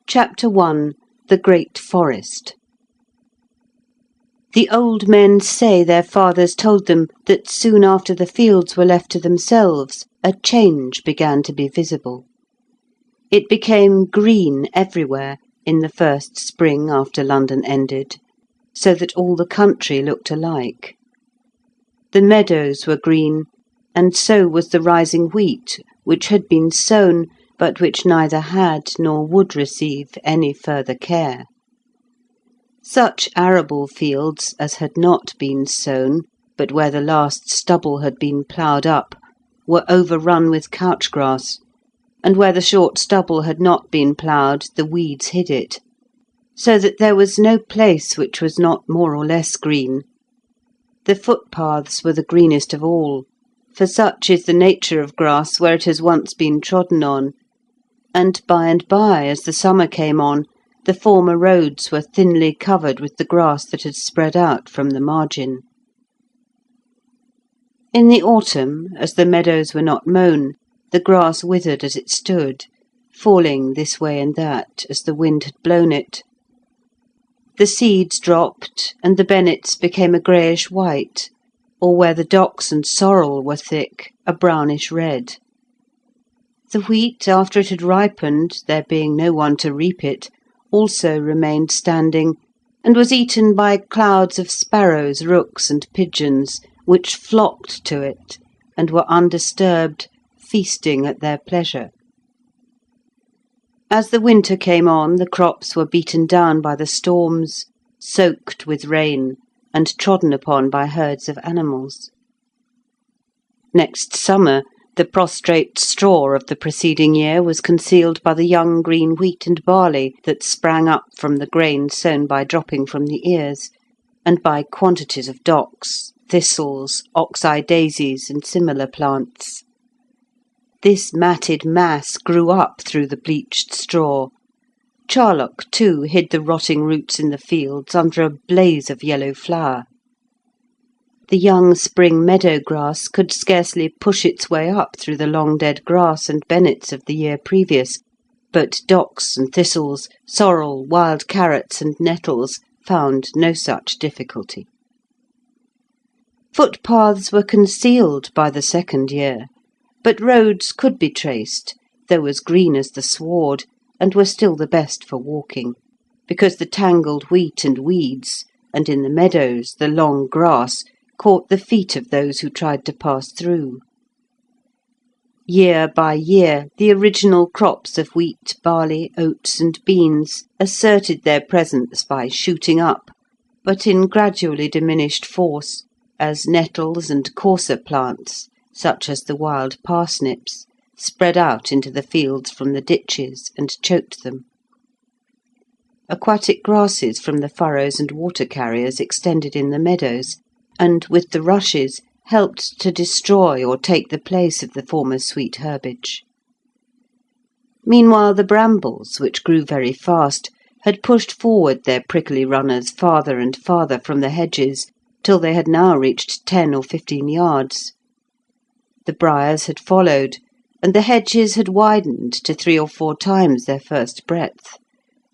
Chapter 1. The Great Forest. The old men say their fathers told them that soon after the fields were left to themselves, a change began to be visible. It became green everywhere in the first spring after London ended, so that all the country looked alike. The meadows were green, and so was the rising wheat, which had been sown, but which neither had nor would receive any further care. Such arable fields as had not been sown, but where the last stubble had been ploughed up, were overrun with couch grass, and where the short stubble had not been ploughed, the weeds hid it, so that there was no place which was not more or less green. The footpaths were the greenest of all, for such is the nature of grass where it has once been trodden on, and by, as the summer came on, the former roads were thinly covered with the grass that had spread out from the margin. In the autumn, as the meadows were not mown, the grass withered as it stood, falling this way and that as the wind had blown it. The seeds dropped, and the bennets became a greyish white, or where the docks and sorrel were thick, a brownish red. The wheat, after it had ripened, there being no one to reap it, also remained standing, and was eaten by clouds of sparrows, rooks, and pigeons, which flocked to it, and were undisturbed, feasting at their pleasure. As the winter came on, the crops were beaten down by the storms, soaked with rain, and trodden upon by herds of animals. Next summer, the prostrate straw of the preceding year was concealed by the young green wheat and barley that sprang up from the grain sown by dropping from the ears, and by quantities of docks, thistles, ox-eye daisies, and similar plants. This matted mass grew up through the bleached straw. Charlock, too, hid the rotting roots in the fields under a blaze of yellow flower. The young spring meadow grass could scarcely push its way up through the long dead grass and bennets of the year previous, but docks and thistles, sorrel, wild carrots, and nettles found no such difficulty. Footpaths were concealed by the second year, but roads could be traced, though as green as the sward, and were still the best for walking, because the tangled wheat and weeds, and in the meadows the long grass, caught the feet of those who tried to pass through. Year by year the original crops of wheat, barley, oats, and beans asserted their presence by shooting up, but in gradually diminished force, as nettles and coarser plants, such as the wild parsnips, spread out into the fields from the ditches and choked them. Aquatic grasses from the furrows and water-carriers extended in the meadows, and, with the rushes, helped to destroy or take the place of the former sweet herbage. Meanwhile the brambles, which grew very fast, had pushed forward their prickly runners farther and farther from the hedges, till they had now reached 10 or 15 yards. The briars had followed, and the hedges had widened to 3 or 4 times their first breadth,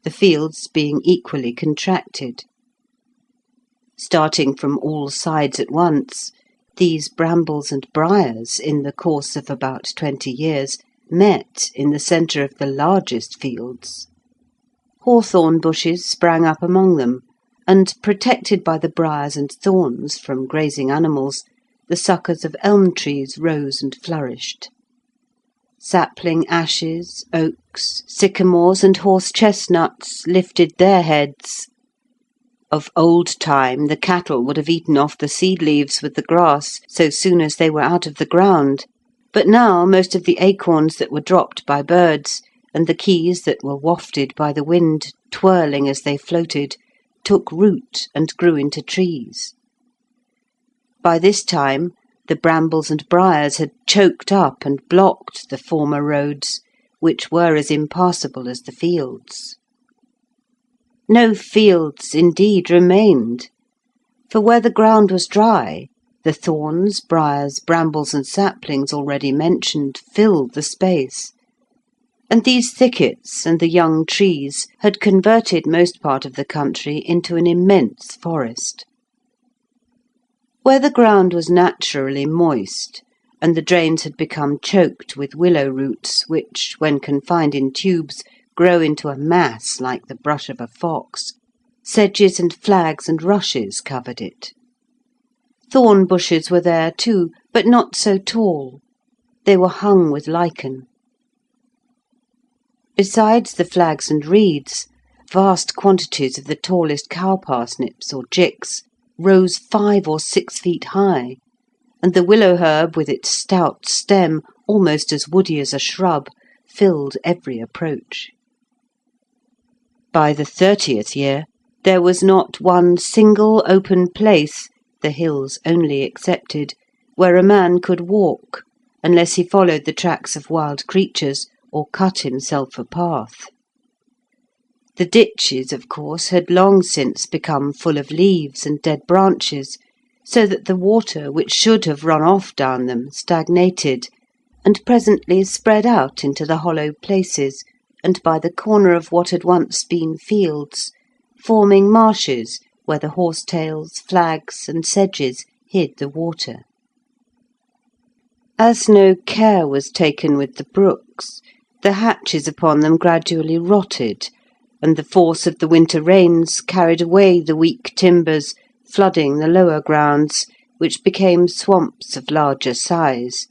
the fields being equally contracted. Starting from all sides at once, these brambles and briars, in the course of about 20 years, met in the centre of the largest fields. Hawthorn bushes sprang up among them, and, protected by the briars and thorns from grazing animals, the suckers of elm trees rose and flourished. Sapling ashes, oaks, sycamores, and horse-chestnuts lifted their heads. Of old time the cattle would have eaten off the seed leaves with the grass so soon as they were out of the ground, but now most of the acorns that were dropped by birds, and the keys that were wafted by the wind, twirling as they floated, took root and grew into trees. By this time the brambles and briars had choked up and blocked the former roads, which were as impassable as the fields. No fields, indeed, remained, for where the ground was dry, the thorns, briars, brambles, and saplings already mentioned filled the space, and these thickets and the young trees had converted most part of the country into an immense forest. Where the ground was naturally moist, and the drains had become choked with willow roots, which, when confined in tubes, grow into a mass like the brush of a fox, sedges and flags and rushes covered it. Thorn bushes were there too, but not so tall. They were hung with lichen. Besides the flags and reeds, vast quantities of the tallest cow parsnips or gicks rose 5 or 6 feet high, and the willow herb, with its stout stem, almost as woody as a shrub, filled every approach. By the 30th year, there was not one single open place, the hills only excepted, where a man could walk, unless he followed the tracks of wild creatures or cut himself a path. The ditches, of course, had long since become full of leaves and dead branches, so that the water which should have run off down them stagnated, and presently spread out into the hollow places, and by the corner of what had once been fields, forming marshes where the horsetails, flags, and sedges hid the water. As no care was taken with the brooks, the hatches upon them gradually rotted, and the force of the winter rains carried away the weak timbers, flooding the lower grounds, which became swamps of larger size.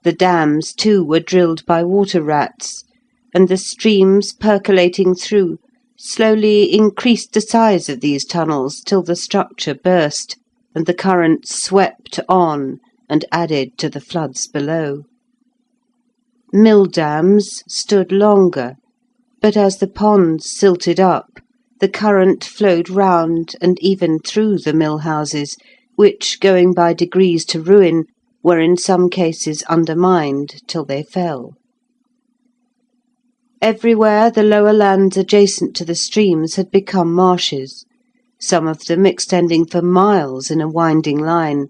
The dams, too, were drilled by water rats, and the streams percolating through slowly increased the size of these tunnels till the structure burst, and the currents swept on and added to the floods below. Mill dams stood longer, but as the ponds silted up, the current flowed round and even through the mill houses, which, going by degrees to ruin, were in some cases undermined till they fell. Everywhere the lower lands adjacent to the streams had become marshes, some of them extending for miles in a winding line,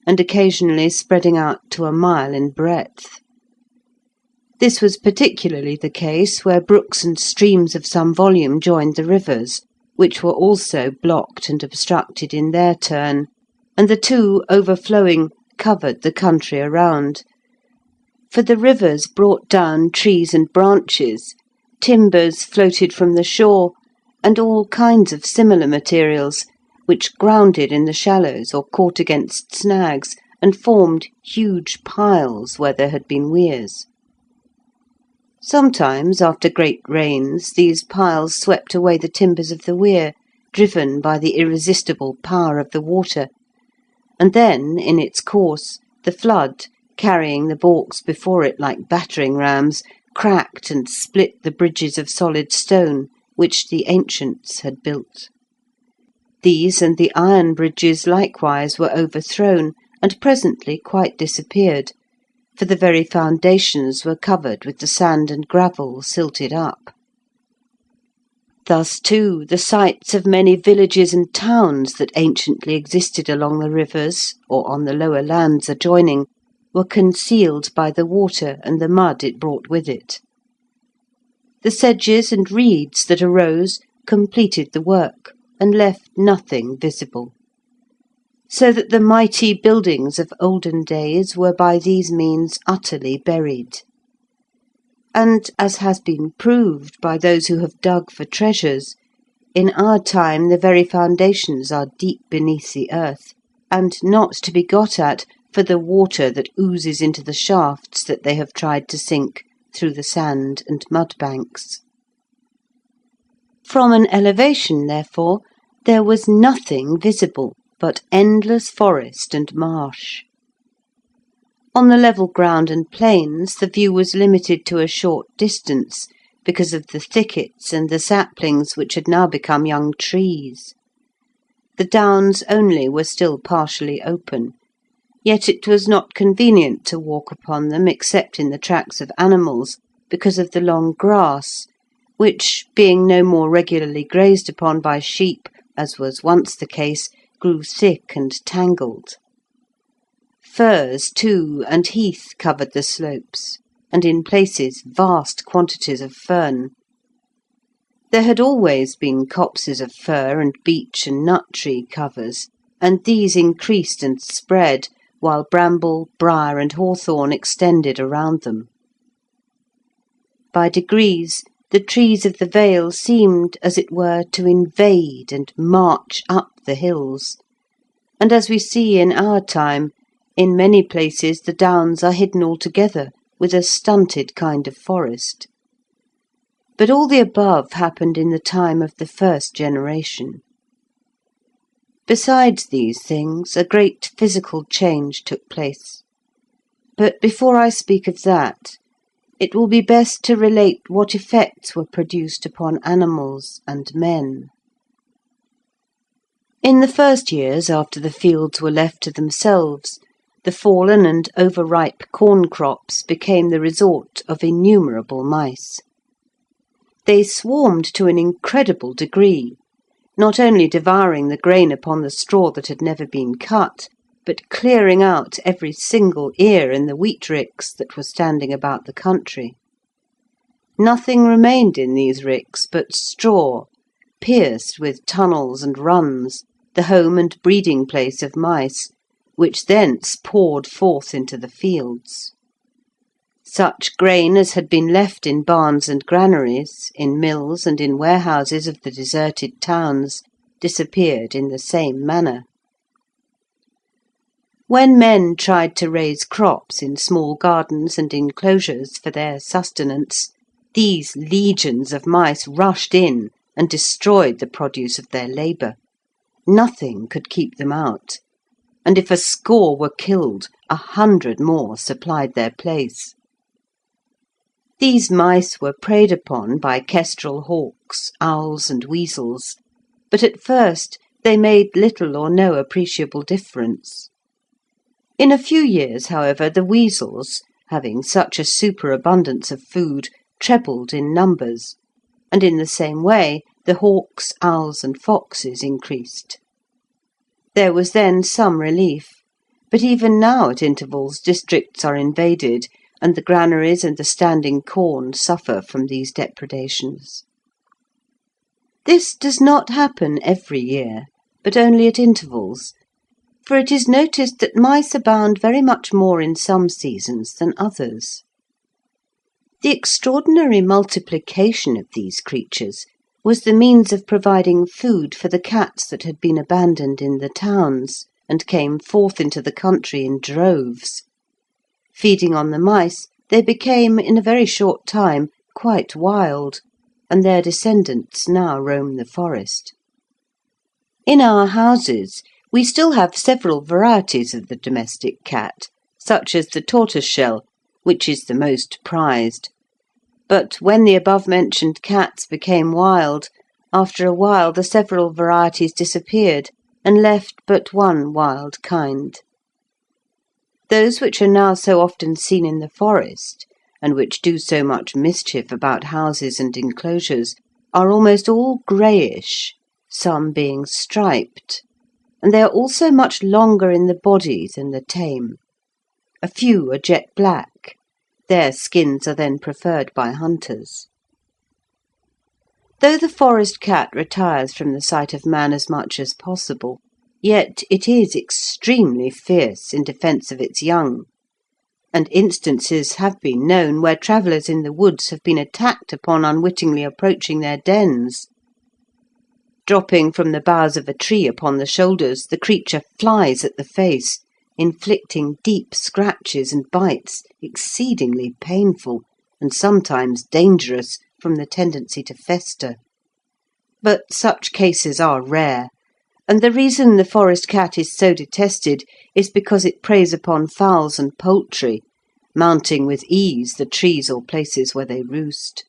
and occasionally spreading out to a mile in breadth. This was particularly the case where brooks and streams of some volume joined the rivers, which were also blocked and obstructed in their turn, and the two, overflowing, covered the country around. For the rivers brought down trees and branches, timbers floated from the shore, and all kinds of similar materials, which grounded in the shallows or caught against snags, and formed huge piles where there had been weirs. Sometimes, after great rains, these piles swept away the timbers of the weir, driven by the irresistible power of the water, and then, in its course, the flood, carrying the baulks before it like battering rams, cracked and split the bridges of solid stone which the ancients had built. These and the iron bridges likewise were overthrown, and presently quite disappeared, for the very foundations were covered with the sand and gravel silted up. Thus, too, the sites of many villages and towns that anciently existed along the rivers, or on the lower lands adjoining, were concealed by the water and the mud it brought with it. The sedges and reeds that arose completed the work, and left nothing visible, so that the mighty buildings of olden days were by these means utterly buried. And, as has been proved by those who have dug for treasures, in our time the very foundations are deep beneath the earth, and not to be got at for the water that oozes into the shafts that they have tried to sink through the sand and mud banks. From an elevation, therefore, there was nothing visible but endless forest and marsh. On the level ground and plains the view was limited to a short distance, because of the thickets and the saplings which had now become young trees. The downs only were still partially open, yet it was not convenient to walk upon them except in the tracks of animals, because of the long grass, which, being no more regularly grazed upon by sheep, as was once the case, grew thick and tangled. Furze, too, and heath covered the slopes, and in places vast quantities of fern. There had always been copses of fir and beech and nut tree covers, and these increased and spread, while bramble, briar, and hawthorn extended around them. By degrees, the trees of the vale seemed, as it were, to invade and march up the hills, and as we see in our time, in many places the downs are hidden altogether with a stunted kind of forest. But all the above happened in the time of the first generation. Besides these things, a great physical change took place. But before I speak of that, it will be best to relate what effects were produced upon animals and men. In the first years after the fields were left to themselves, the fallen and overripe corn crops became the resort of innumerable mice. They swarmed to an incredible degree, not only devouring the grain upon the straw that had never been cut, but clearing out every single ear in the wheat ricks that were standing about the country. Nothing remained in these ricks but straw, pierced with tunnels and runs, the home and breeding place of mice, which thence poured forth into the fields. Such grain as had been left in barns and granaries, in mills and in warehouses of the deserted towns, disappeared in the same manner. When men tried to raise crops in small gardens and enclosures for their sustenance, these legions of mice rushed in and destroyed the produce of their labour. Nothing could keep them out, and if a score were killed, 100 more supplied their place. These mice were preyed upon by kestrel hawks, owls, and weasels, but at first they made little or no appreciable difference. In a few years, however, the weasels, having such a superabundance of food, trebled in numbers, and in the same way the hawks, owls, and foxes increased. There was then some relief, but even now at intervals districts are invaded, and the granaries and the standing corn suffer from these depredations. This does not happen every year, but only at intervals, for it is noticed that mice abound very much more in some seasons than others. The extraordinary multiplication of these creatures was the means of providing food for the cats that had been abandoned in the towns, and came forth into the country in droves. Feeding on the mice, they became, in a very short time, quite wild, and their descendants now roam the forest. In our houses, we still have several varieties of the domestic cat, such as the tortoiseshell, which is the most prized. But when the above-mentioned cats became wild, after a while the several varieties disappeared, and left but one wild kind. Those which are now so often seen in the forest, and which do so much mischief about houses and enclosures, are almost all greyish, some being striped, and they are also much longer in the body than the tame. A few are jet black. Their skins are then preferred by hunters. Though the forest cat retires from the sight of man as much as possible, yet it is extremely fierce in defence of its young, and instances have been known where travellers in the woods have been attacked upon unwittingly approaching their dens. Dropping from the boughs of a tree upon the shoulders, the creature flies at the face, inflicting deep scratches and bites, exceedingly painful, and sometimes dangerous from the tendency to fester. But such cases are rare, and the reason the forest cat is so detested is because it preys upon fowls and poultry, mounting with ease the trees or places where they roost.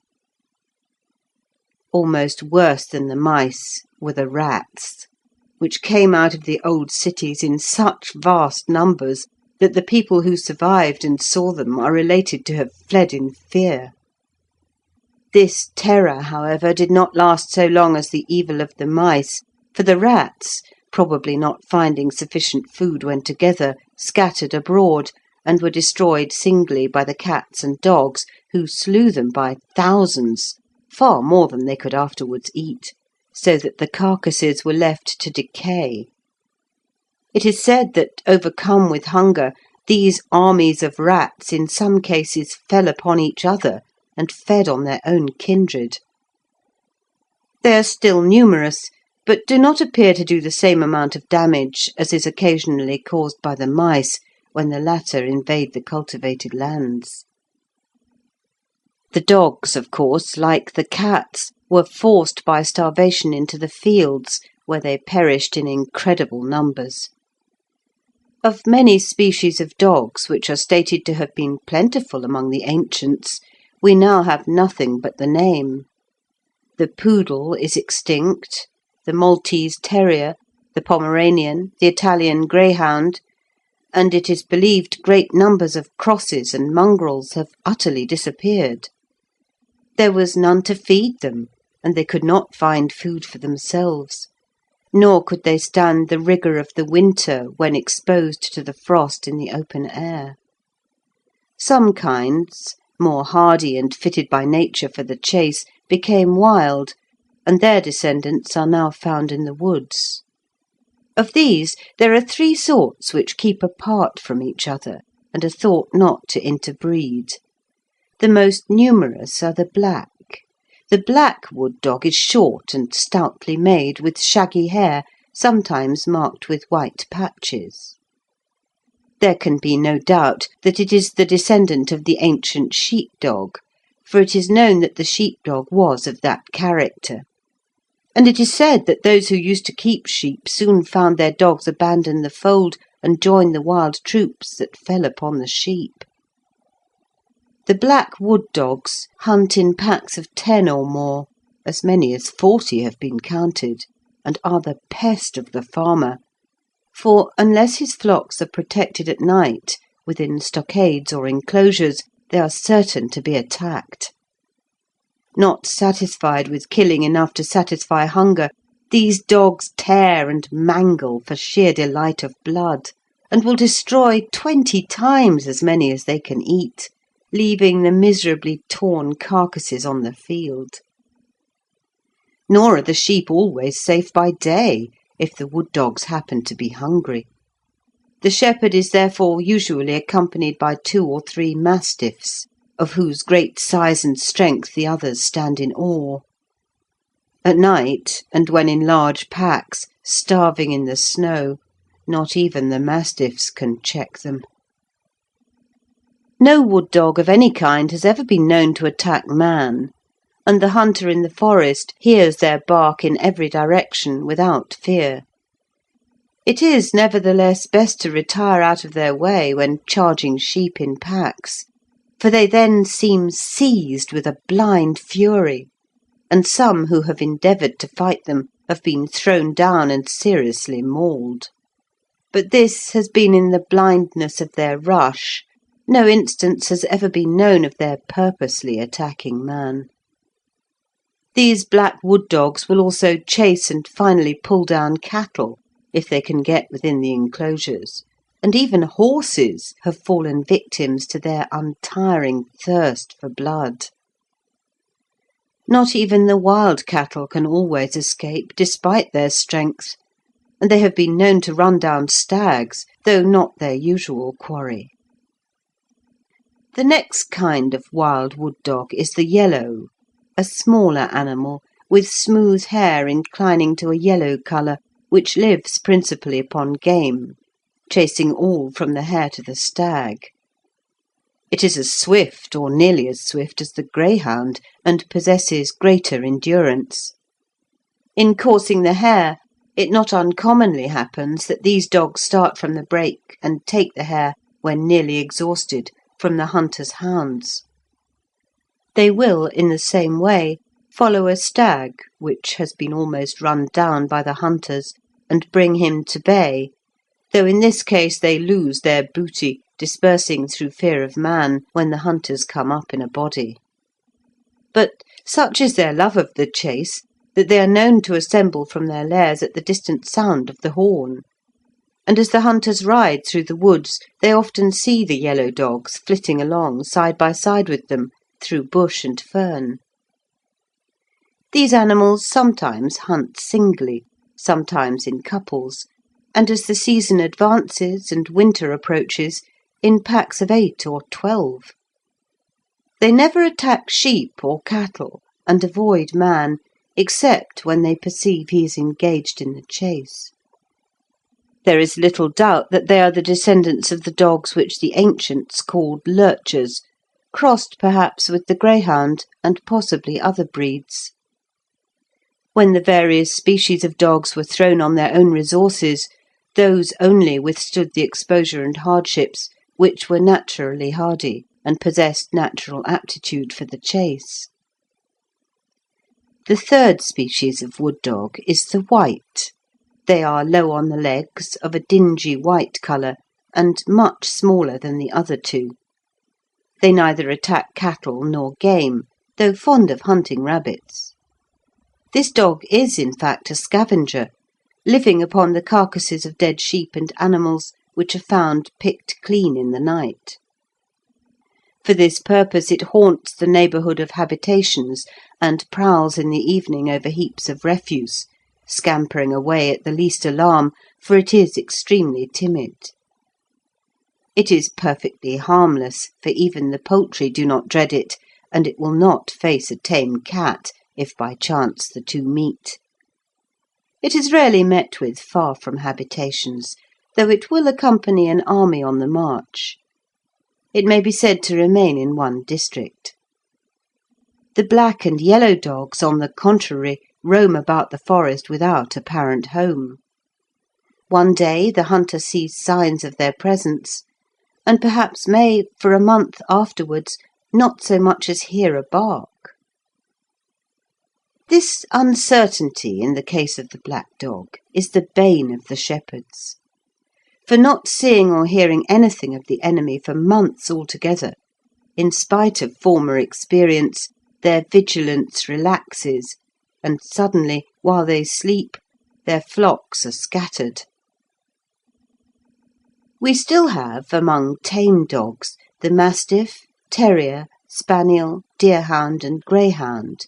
Almost worse than the mice were the rats, which came out of the old cities in such vast numbers that the people who survived and saw them are related to have fled in fear. This terror, however, did not last so long as the evil of the mice, for the rats, probably not finding sufficient food when together, scattered abroad, and were destroyed singly by the cats and dogs, who slew them by thousands, far more than they could afterwards eat, so that the carcasses were left to decay. It is said that, overcome with hunger, these armies of rats in some cases fell upon each other and fed on their own kindred. They are still numerous, but do not appear to do the same amount of damage as is occasionally caused by the mice when the latter invade the cultivated lands. The dogs, of course, like the cats, were forced by starvation into the fields, where they perished in incredible numbers. Of many species of dogs which are stated to have been plentiful among the ancients, we now have nothing but the name. The poodle is extinct, the Maltese terrier, the Pomeranian, the Italian greyhound, and it is believed great numbers of crosses and mongrels have utterly disappeared. There was none to feed them, and they could not find food for themselves, nor could they stand the rigour of the winter when exposed to the frost in the open air. Some kinds, more hardy and fitted by nature for the chase, became wild, and their descendants are now found in the woods. Of these there are three sorts which keep apart from each other, and are thought not to interbreed. The most numerous are the black. The black wood dog is short and stoutly made, with shaggy hair, sometimes marked with white patches. There can be no doubt that it is the descendant of the ancient sheep-dog, for it is known that the sheep-dog was of that character. And it is said that those who used to keep sheep soon found their dogs abandon the fold and join the wild troops that fell upon the sheep. The black wood dogs hunt in packs of 10 or more, as many as 40 have been counted, and are the pest of the farmer, for unless his flocks are protected at night within stockades or enclosures, they are certain to be attacked. Not satisfied with killing enough to satisfy hunger, these dogs tear and mangle for sheer delight of blood, and will destroy 20 times as many as they can eat, leaving the miserably torn carcasses on the field. Nor are the sheep always safe by day, if the wood dogs happen to be hungry. The shepherd is therefore usually accompanied by 2 or 3 mastiffs, of whose great size and strength the others stand in awe. At night, and when in large packs, starving in the snow, not even the mastiffs can check them. No wood dog of any kind has ever been known to attack man, and the hunter in the forest hears their bark in every direction without fear. It is, nevertheless, best to retire out of their way when charging sheep in packs, for they then seem seized with a blind fury, and some who have endeavoured to fight them have been thrown down and seriously mauled. But this has been in the blindness of their rush. No instance has ever been known of their purposely attacking man. These black wood dogs will also chase and finally pull down cattle, if they can get within the enclosures, and even horses have fallen victims to their untiring thirst for blood. Not even the wild cattle can always escape, despite their strength, and they have been known to run down stags, though not their usual quarry. The next kind of wild wood dog is the yellow, a smaller animal with smooth hair inclining to a yellow colour, which lives principally upon game, chasing all from the hare to the stag. It is as swift, or nearly as swift, as the greyhound, and possesses greater endurance. In coursing the hare, it not uncommonly happens that these dogs start from the brake and take the hare, when nearly exhausted, from the hunter's hounds. They will, in the same way, follow a stag which has been almost run down by the hunters, and bring him to bay, though in this case they lose their booty, dispersing through fear of man when the hunters come up in a body. But such is their love of the chase that they are known to assemble from their lairs at the distant sound of the horn. and as the hunters ride through the woods they often see the yellow dogs flitting along side by side with them through bush and fern. These animals sometimes hunt singly, sometimes in couples, and as the season advances and winter approaches, in packs of 8 or 12. They never attack sheep or cattle, and avoid man, except when they perceive he is engaged in the chase. There is little doubt that they are the descendants of the dogs which the ancients called lurchers, crossed perhaps with the greyhound and possibly other breeds. When the various species of dogs were thrown on their own resources, those only withstood the exposure and hardships which were naturally hardy and possessed natural aptitude for the chase. The third species of wood dog is the white. They are low on the legs, of a dingy white colour, and much smaller than the other two. They neither attack cattle nor game, though fond of hunting rabbits. This dog is, in fact, a scavenger, living upon the carcasses of dead sheep and animals which are found picked clean in the night. For this purpose it haunts the neighbourhood of habitations and prowls in the evening over heaps of refuse, scampering away at the least alarm, for it is extremely timid. It is perfectly harmless, for even the poultry do not dread it, and it will not face a tame cat if by chance the two meet. It is rarely met with far from habitations, though it will accompany an army on the march. It may be said to remain in one district. The black and yellow dogs, on the contrary, roam about the forest without apparent home. One day the hunter sees signs of their presence, and perhaps may, for a month afterwards, not so much as hear a bark. This uncertainty in the case of the black dog is the bane of the shepherds. For not seeing or hearing anything of the enemy for months altogether, in spite of former experience, their vigilance relaxes, and suddenly, while they sleep, their flocks are scattered. We still have, among tame dogs, the mastiff, terrier, spaniel, deerhound, and greyhound,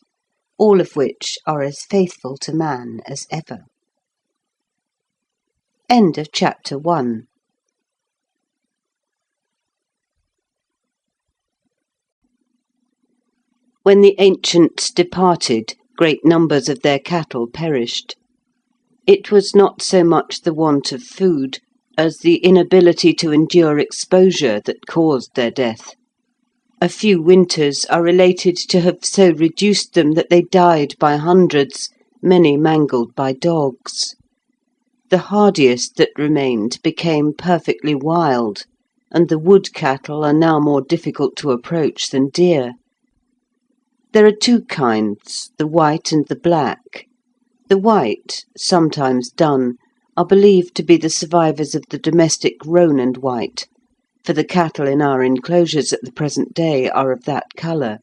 all of which are as faithful to man as ever. End of chapter 1. When the ancients departed, great numbers of their cattle perished. It was not so much the want of food as the inability to endure exposure that caused their death. A few winters are related to have so reduced them that they died by hundreds, many mangled by dogs. The hardiest that remained became perfectly wild, and the wood cattle are now more difficult to approach than deer. There are two kinds, the white and the black. The white, sometimes dun, are believed to be the survivors of the domestic roan and white, for the cattle in our enclosures at the present day are of that colour.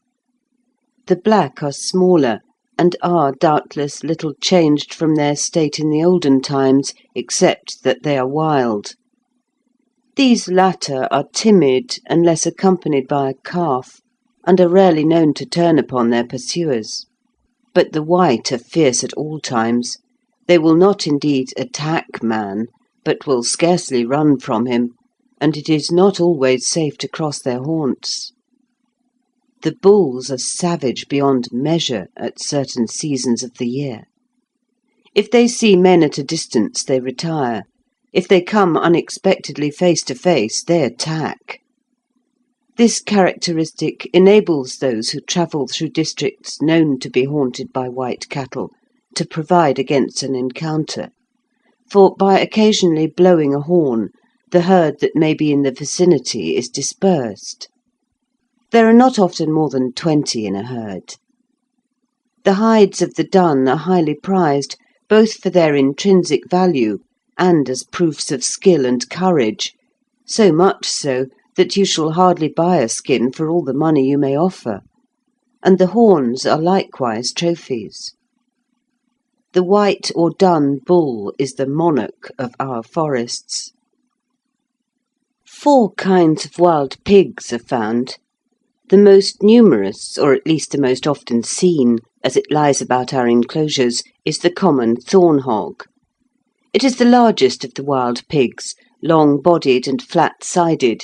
The black are smaller, and are doubtless little changed from their state in the olden times, except that they are wild. These latter are timid unless accompanied by a calf, and are rarely known to turn upon their pursuers. But the white are fierce at all times. They will not indeed attack man, but will scarcely run from him, and it is not always safe to cross their haunts. The bulls are savage beyond measure at certain seasons of the year. If they see men at a distance, they retire. If they come unexpectedly face to face, they attack. This characteristic enables those who travel through districts known to be haunted by white cattle to provide against an encounter, for by occasionally blowing a horn, the herd that may be in the vicinity is dispersed. There are not often more than 20 in a herd. The hides of the dun are highly prized, both for their intrinsic value and as proofs of skill and courage, so much so that you shall hardly buy a skin for all the money you may offer, and the horns are likewise trophies. The white or dun bull is the monarch of our forests. 4 kinds of wild pigs are found. The most numerous, or at least the most often seen, as it lies about our enclosures, is the common thorn hog. It is the largest of the wild pigs, long-bodied and flat-sided,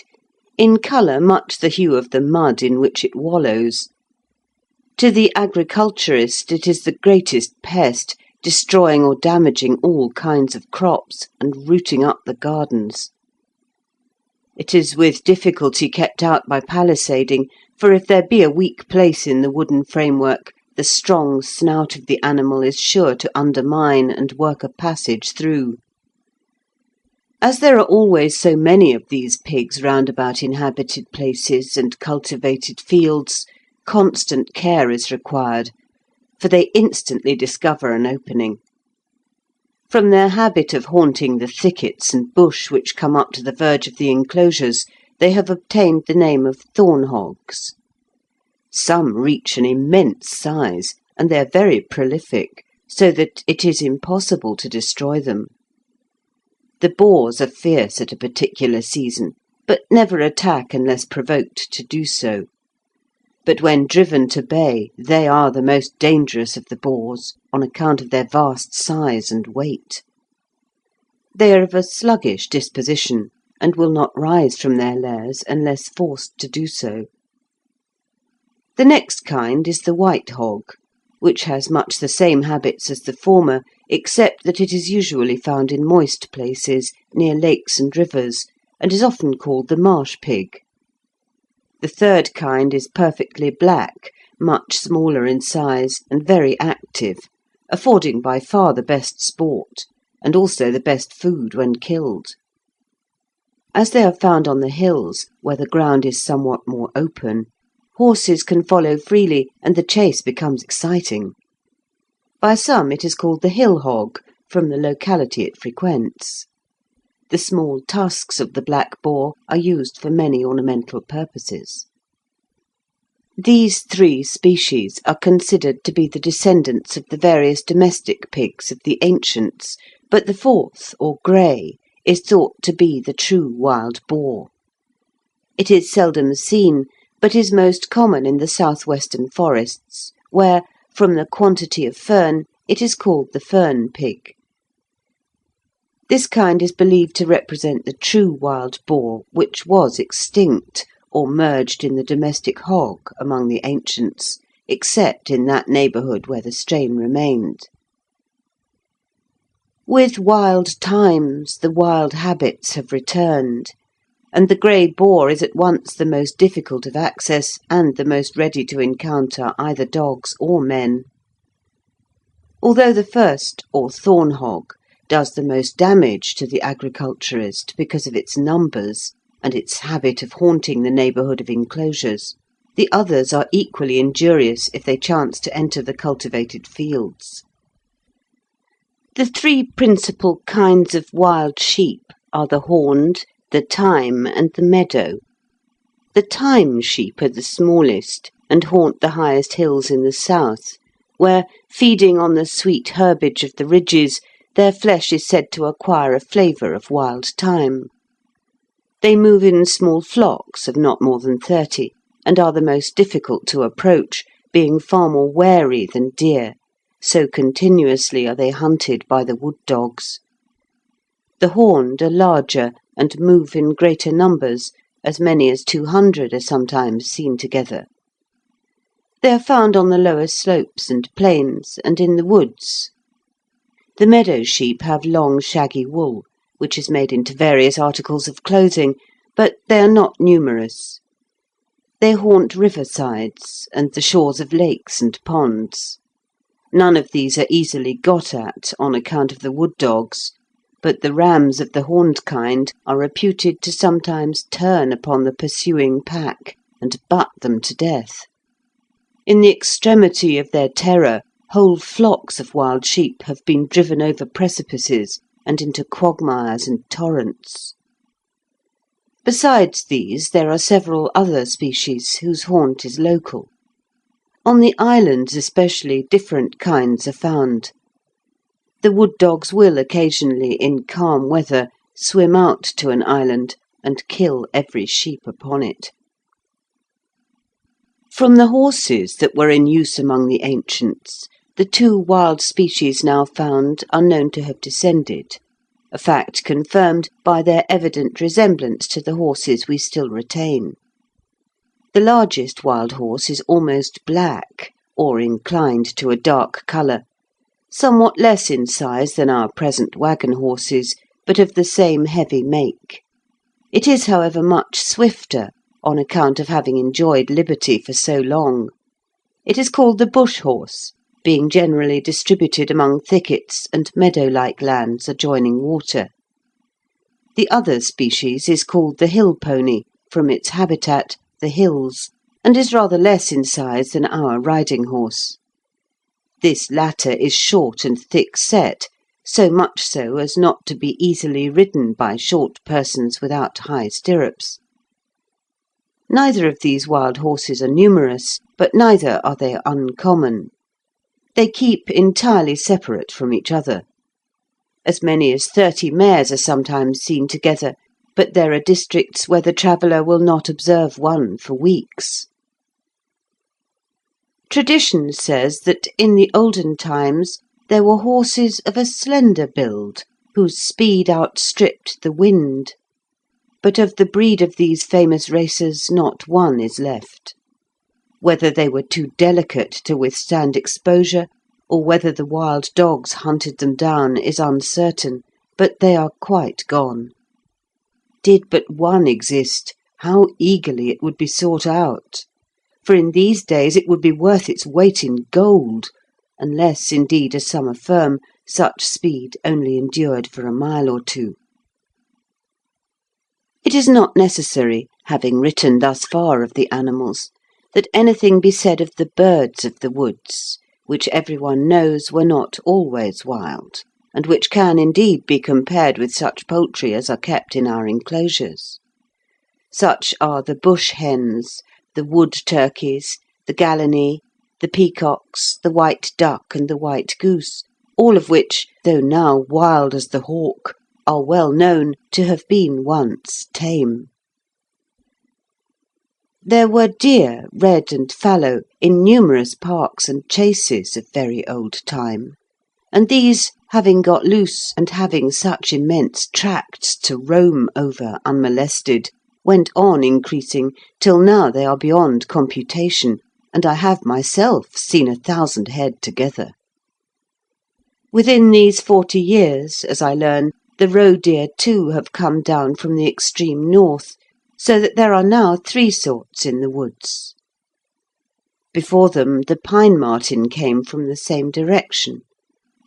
in colour much the hue of the mud in which it wallows. To the agriculturist it is the greatest pest, destroying or damaging all kinds of crops and rooting up the gardens. It is with difficulty kept out by palisading, for if there be a weak place in the wooden framework, the strong snout of the animal is sure to undermine and work a passage through. As there are always so many of these pigs round about inhabited places and cultivated fields, constant care is required, for they instantly discover an opening. From their habit of haunting the thickets and bush which come up to the verge of the enclosures, they have obtained the name of thorn hogs. Some reach an immense size, and they are very prolific, so that it is impossible to destroy them. The boars are fierce at a particular season, but never attack unless provoked to do so. But when driven to bay, they are the most dangerous of the boars, on account of their vast size and weight. They are of a sluggish disposition, and will not rise from their lairs unless forced to do so. The next kind is the white hog, which has much the same habits as the former, except that it is usually found in moist places, near lakes and rivers, and is often called the marsh pig. The third kind is perfectly black, much smaller in size, and very active, affording by far the best sport, and also the best food when killed. As they are found on the hills, where the ground is somewhat more open, horses can follow freely, and the chase becomes exciting. By some it is called the hill hog, from the locality it frequents. The small tusks of the black boar are used for many ornamental purposes. These 3 species are considered to be the descendants of the various domestic pigs of the ancients, but the 4th, or grey, is thought to be the true wild boar. It is seldom seen, but is most common in the south-western forests, where, from the quantity of fern, it is called the fern pig. This kind is believed to represent the true wild boar, which was extinct, or merged in the domestic hog among the ancients, except in that neighbourhood where the strain remained. With wild times the wild habits have returned, and the grey boar is at once the most difficult of access and the most ready to encounter either dogs or men. Although the first, or thorn hog, does the most damage to the agriculturist because of its numbers and its habit of haunting the neighbourhood of enclosures, the others are equally injurious if they chance to enter the cultivated fields. The 3 principal kinds of wild sheep are the horned, the thyme, and the meadow. The thyme sheep are the smallest, and haunt the highest hills in the south, where, feeding on the sweet herbage of the ridges, their flesh is said to acquire a flavour of wild thyme. They move in small flocks of not more than 30, and are the most difficult to approach, being far more wary than deer, so continuously are they hunted by the wood dogs. The horned are larger, and move in greater numbers, as many as 200 are sometimes seen together. They are found on the lower slopes and plains, and in the woods. The meadow sheep have long shaggy wool, which is made into various articles of clothing, but they are not numerous. They haunt riversides and the shores of lakes and ponds. None of these are easily got at on account of the wood dogs, but the rams of the horned kind are reputed to sometimes turn upon the pursuing pack and butt them to death. In the extremity of their terror, whole flocks of wild sheep have been driven over precipices and into quagmires and torrents. Besides these, there are several other species whose haunt is local. On the islands especially, different kinds are found. The wood dogs will occasionally, in calm weather, swim out to an island and kill every sheep upon it. From the horses that were in use among the ancients, the two wild species now found are known to have descended, a fact confirmed by their evident resemblance to the horses we still retain. The largest wild horse is almost black, or inclined to a dark colour, somewhat less in size than our present waggon horses, but of the same heavy make. It is, however, much swifter, on account of having enjoyed liberty for so long. It is called the bush horse, being generally distributed among thickets and meadow-like lands adjoining water. The other species is called the hill pony, from its habitat, the hills, and is rather less in size than our riding horse. This latter is short and thick-set, so much so as not to be easily ridden by short persons without high stirrups. Neither of these wild horses are numerous, but neither are they uncommon. They keep entirely separate from each other. As many as 30 mares are sometimes seen together, but there are districts where the traveller will not observe one for weeks. Tradition says that in the olden times there were horses of a slender build, whose speed outstripped the wind. But of the breed of these famous racers not one is left. Whether they were too delicate to withstand exposure, or whether the wild dogs hunted them down, is uncertain, but they are quite gone. Did but one exist, how eagerly it would be sought out! For in these days it would be worth its weight in gold, unless, indeed, as some affirm, such speed only endured for a mile or two. It is not necessary, having written thus far of the animals, that anything be said of the birds of the woods, which everyone knows were not always wild, and which can indeed be compared with such poultry as are kept in our enclosures. Such are the bush hens, the wood turkeys, the gallinae, the peacocks, the white duck, and the white goose, all of which, though now wild as the hawk, are well known to have been once tame. There were deer, red and fallow, in numerous parks and chases of very old time, and these, having got loose and having such immense tracts to roam over unmolested, went on increasing till now they are beyond computation, and I have myself seen 1,000 head together. Within these 40 years, as I learn, the roe deer too have come down from the extreme north, so that there are now 3 sorts in the woods. Before them the pine marten came from the same direction,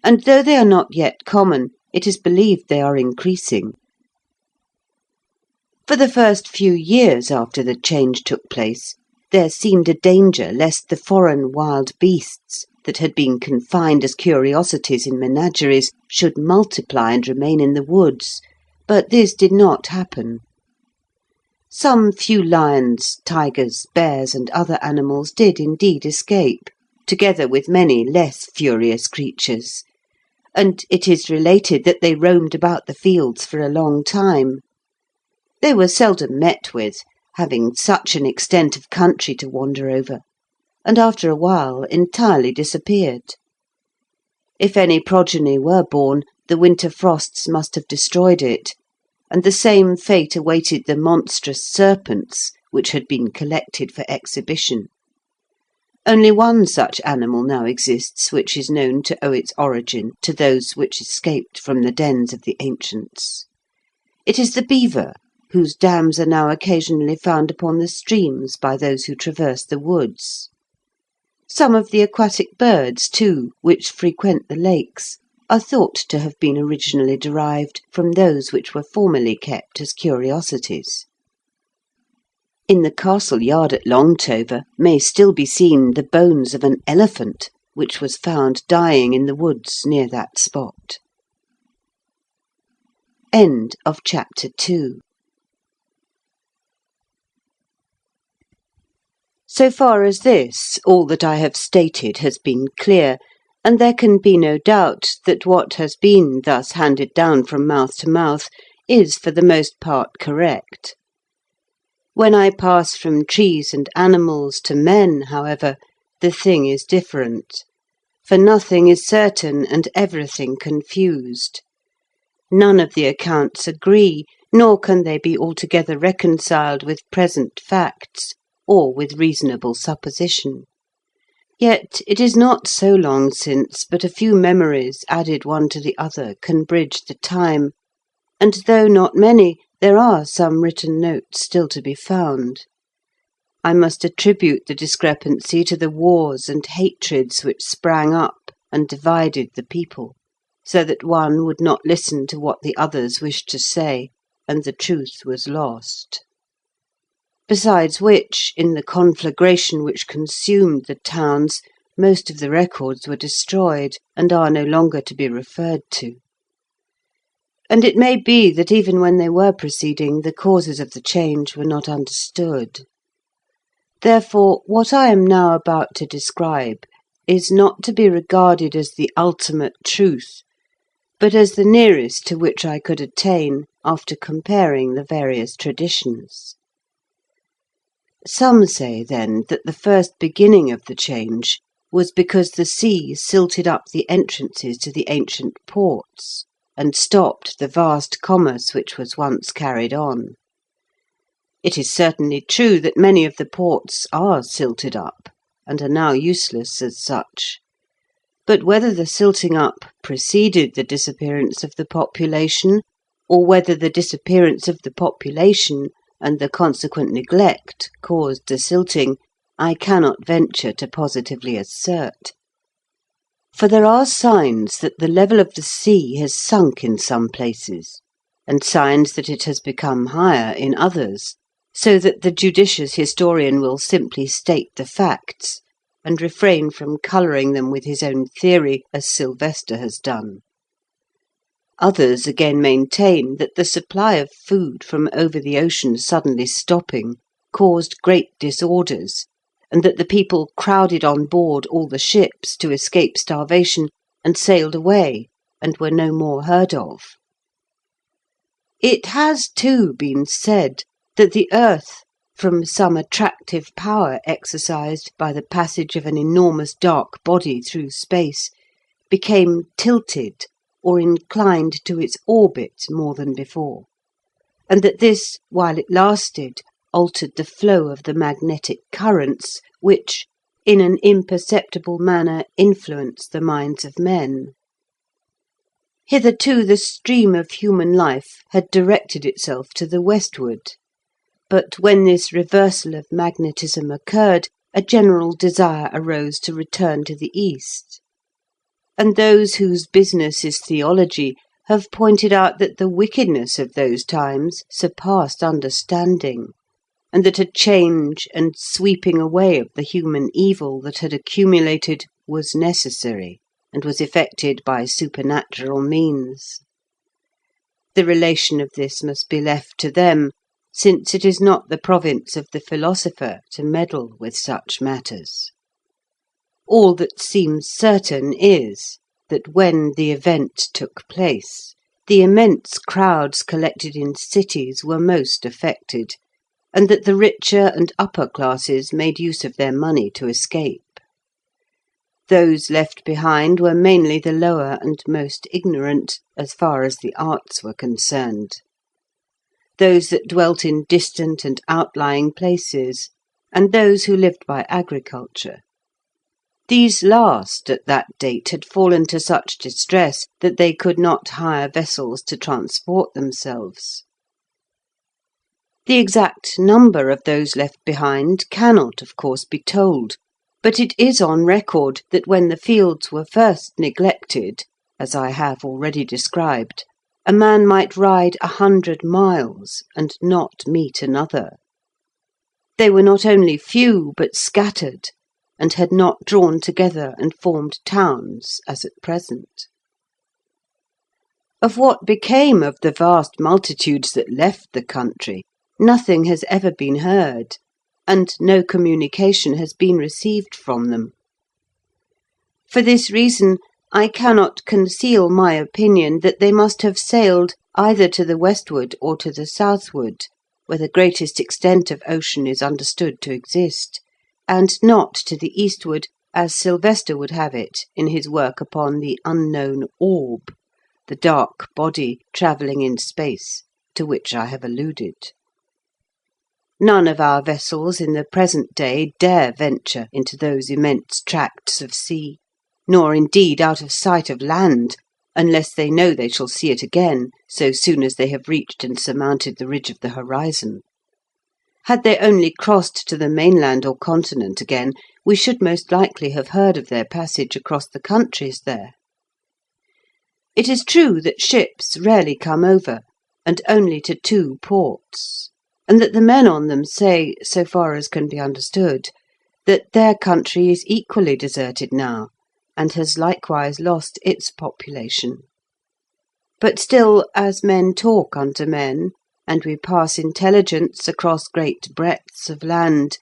and though they are not yet common, it is believed they are increasing. For the first few years after the change took place, there seemed a danger lest the foreign wild beasts that had been confined as curiosities in menageries should multiply and remain in the woods, but this did not happen. Some few lions, tigers, bears, and other animals did indeed escape, together with many less furious creatures, and it is related that they roamed about the fields for a long time. They were seldom met with, having such an extent of country to wander over, and after a while entirely disappeared. If any progeny were born, the winter frosts must have destroyed it, and the same fate awaited the monstrous serpents which had been collected for exhibition. Only one such animal now exists which is known to owe its origin to those which escaped from the dens of the ancients. It is the beaver, whose dams are now occasionally found upon the streams by those who traverse the woods. Some of the aquatic birds, too, which frequent the lakes, are thought to have been originally derived from those which were formerly kept as curiosities. In the castle yard at Longtover may still be seen the bones of an elephant, which was found dying in the woods near that spot. End of chapter 2. So far as this, all that I have stated has been clear, and there can be no doubt that what has been thus handed down from mouth to mouth is for the most part correct. When I pass from trees and animals to men, however, the thing is different, for nothing is certain and everything confused. None of the accounts agree, nor can they be altogether reconciled with present facts or with reasonable supposition. Yet it is not so long since but a few memories added one to the other can bridge the time, and though not many, there are some written notes still to be found. I must attribute the discrepancy to the wars and hatreds which sprang up and divided the people, so that one would not listen to what the others wished to say, and the truth was lost. Besides which, in the conflagration which consumed the towns, most of the records were destroyed, and are no longer to be referred to. And it may be that even when they were proceeding, the causes of the change were not understood. Therefore, what I am now about to describe is not to be regarded as the ultimate truth, but as the nearest to which I could attain after comparing the various traditions. Some say, then, that the first beginning of the change was because the sea silted up the entrances to the ancient ports, and stopped the vast commerce which was once carried on. It is certainly true that many of the ports are silted up, and are now useless as such. But whether the silting up preceded the disappearance of the population, or whether the disappearance of the population and the consequent neglect caused the silting, I cannot venture to positively assert. For there are signs that the level of the sea has sunk in some places, and signs that it has become higher in others, so that the judicious historian will simply state the facts, and refrain from colouring them with his own theory, as Sylvester has done. Others again maintain that the supply of food from over the ocean suddenly stopping caused great disorders, and that the people crowded on board all the ships to escape starvation and sailed away, and were no more heard of. It has, too, been said that the earth, from some attractive power exercised by the passage of an enormous dark body through space, became tilted or inclined to its orbit more than before, and that this, while it lasted, altered the flow of the magnetic currents which, in an imperceptible manner, influence the minds of men. Hitherto the stream of human life had directed itself to the westward, but when this reversal of magnetism occurred, a general desire arose to return to the east. And those whose business is theology have pointed out that the wickedness of those times surpassed understanding, and that a change and sweeping away of the human evil that had accumulated was necessary, and was effected by supernatural means. The relation of this must be left to them, since it is not the province of the philosopher to meddle with such matters. All that seems certain is that when the event took place, the immense crowds collected in cities were most affected, and that the richer and upper classes made use of their money to escape. Those left behind were mainly the lower and most ignorant, as far as the arts were concerned. Those that dwelt in distant and outlying places, and those who lived by agriculture. These last at that date had fallen to such distress that they could not hire vessels to transport themselves. The exact number of those left behind cannot, of course, be told, but it is on record that when the fields were first neglected, as I have already described, a man might ride 100 miles and not meet another. They were not only few, but scattered, and had not drawn together and formed towns, as at present. Of what became of the vast multitudes that left the country, nothing has ever been heard, and no communication has been received from them. For this reason, I cannot conceal my opinion that they must have sailed either to the westward or to the southward, where the greatest extent of ocean is understood to exist, and not to the eastward, as Sylvester would have it in his work upon the unknown orb, the dark body travelling in space, to which I have alluded. None of our vessels in the present day dare venture into those immense tracts of sea, nor indeed out of sight of land, unless they know they shall see it again so soon as they have reached and surmounted the ridge of the horizon. Had they only crossed to the mainland or continent again, we should most likely have heard of their passage across the countries there. It is true that ships rarely come over, and only to 2 ports, and that the men on them say, so far as can be understood, that their country is equally deserted now, and has likewise lost its population. But still, as men talk unto men, and we pass intelligence across great breadths of land,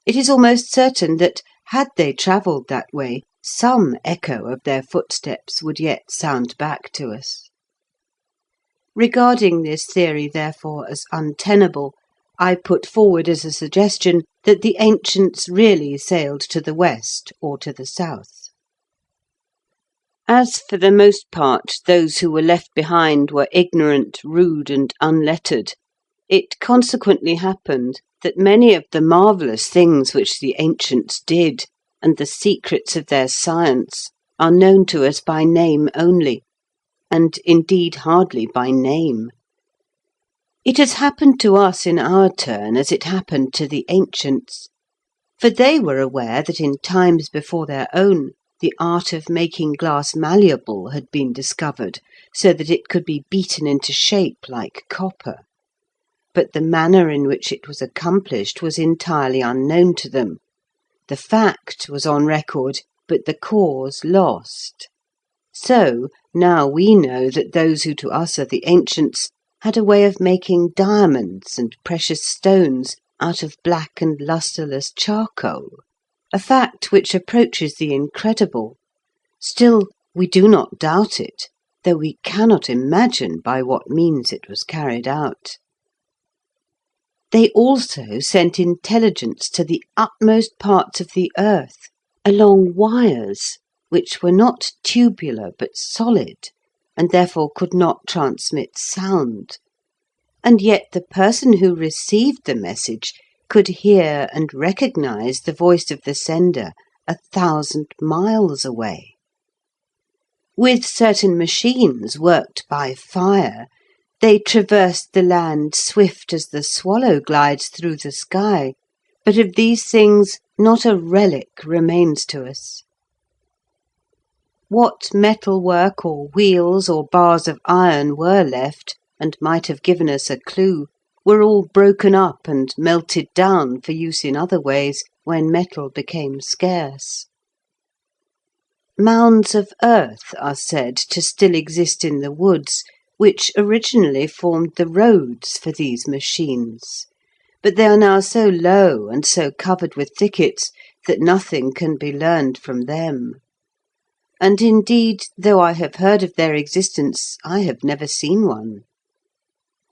it is almost certain that, had they travelled that way, some echo of their footsteps would yet sound back to us. Regarding this theory, therefore, as untenable, I put forward as a suggestion that the ancients really sailed to the west or to the south. As for the most part those who were left behind were ignorant, rude, and unlettered, it consequently happened that many of the marvellous things which the ancients did, and the secrets of their science, are known to us by name only, and indeed hardly by name. It has happened to us in our turn as it happened to the ancients, for they were aware that in times before their own the art of making glass malleable had been discovered, so that it could be beaten into shape like copper. But the manner in which it was accomplished was entirely unknown to them. The fact was on record, but the cause lost. So now we know that those who to us are the ancients had a way of making diamonds and precious stones out of black and lustreless charcoal, a fact which approaches the incredible. Still, we do not doubt it, though we cannot imagine by what means it was carried out. They also sent intelligence to the utmost parts of the earth along wires which were not tubular but solid, and therefore could not transmit sound. And yet the person who received the message could hear and recognise the voice of the sender 1,000 miles away. With certain machines worked by fire, they traversed the land swift as the swallow glides through the sky, but of these things not a relic remains to us. What metalwork or wheels or bars of iron were left, and might have given us a clue, were all broken up and melted down for use in other ways when metal became scarce. Mounds of earth are said to still exist in the woods, which originally formed the roads for these machines, but they are now so low and so covered with thickets that nothing can be learned from them. And indeed, though I have heard of their existence, I have never seen one.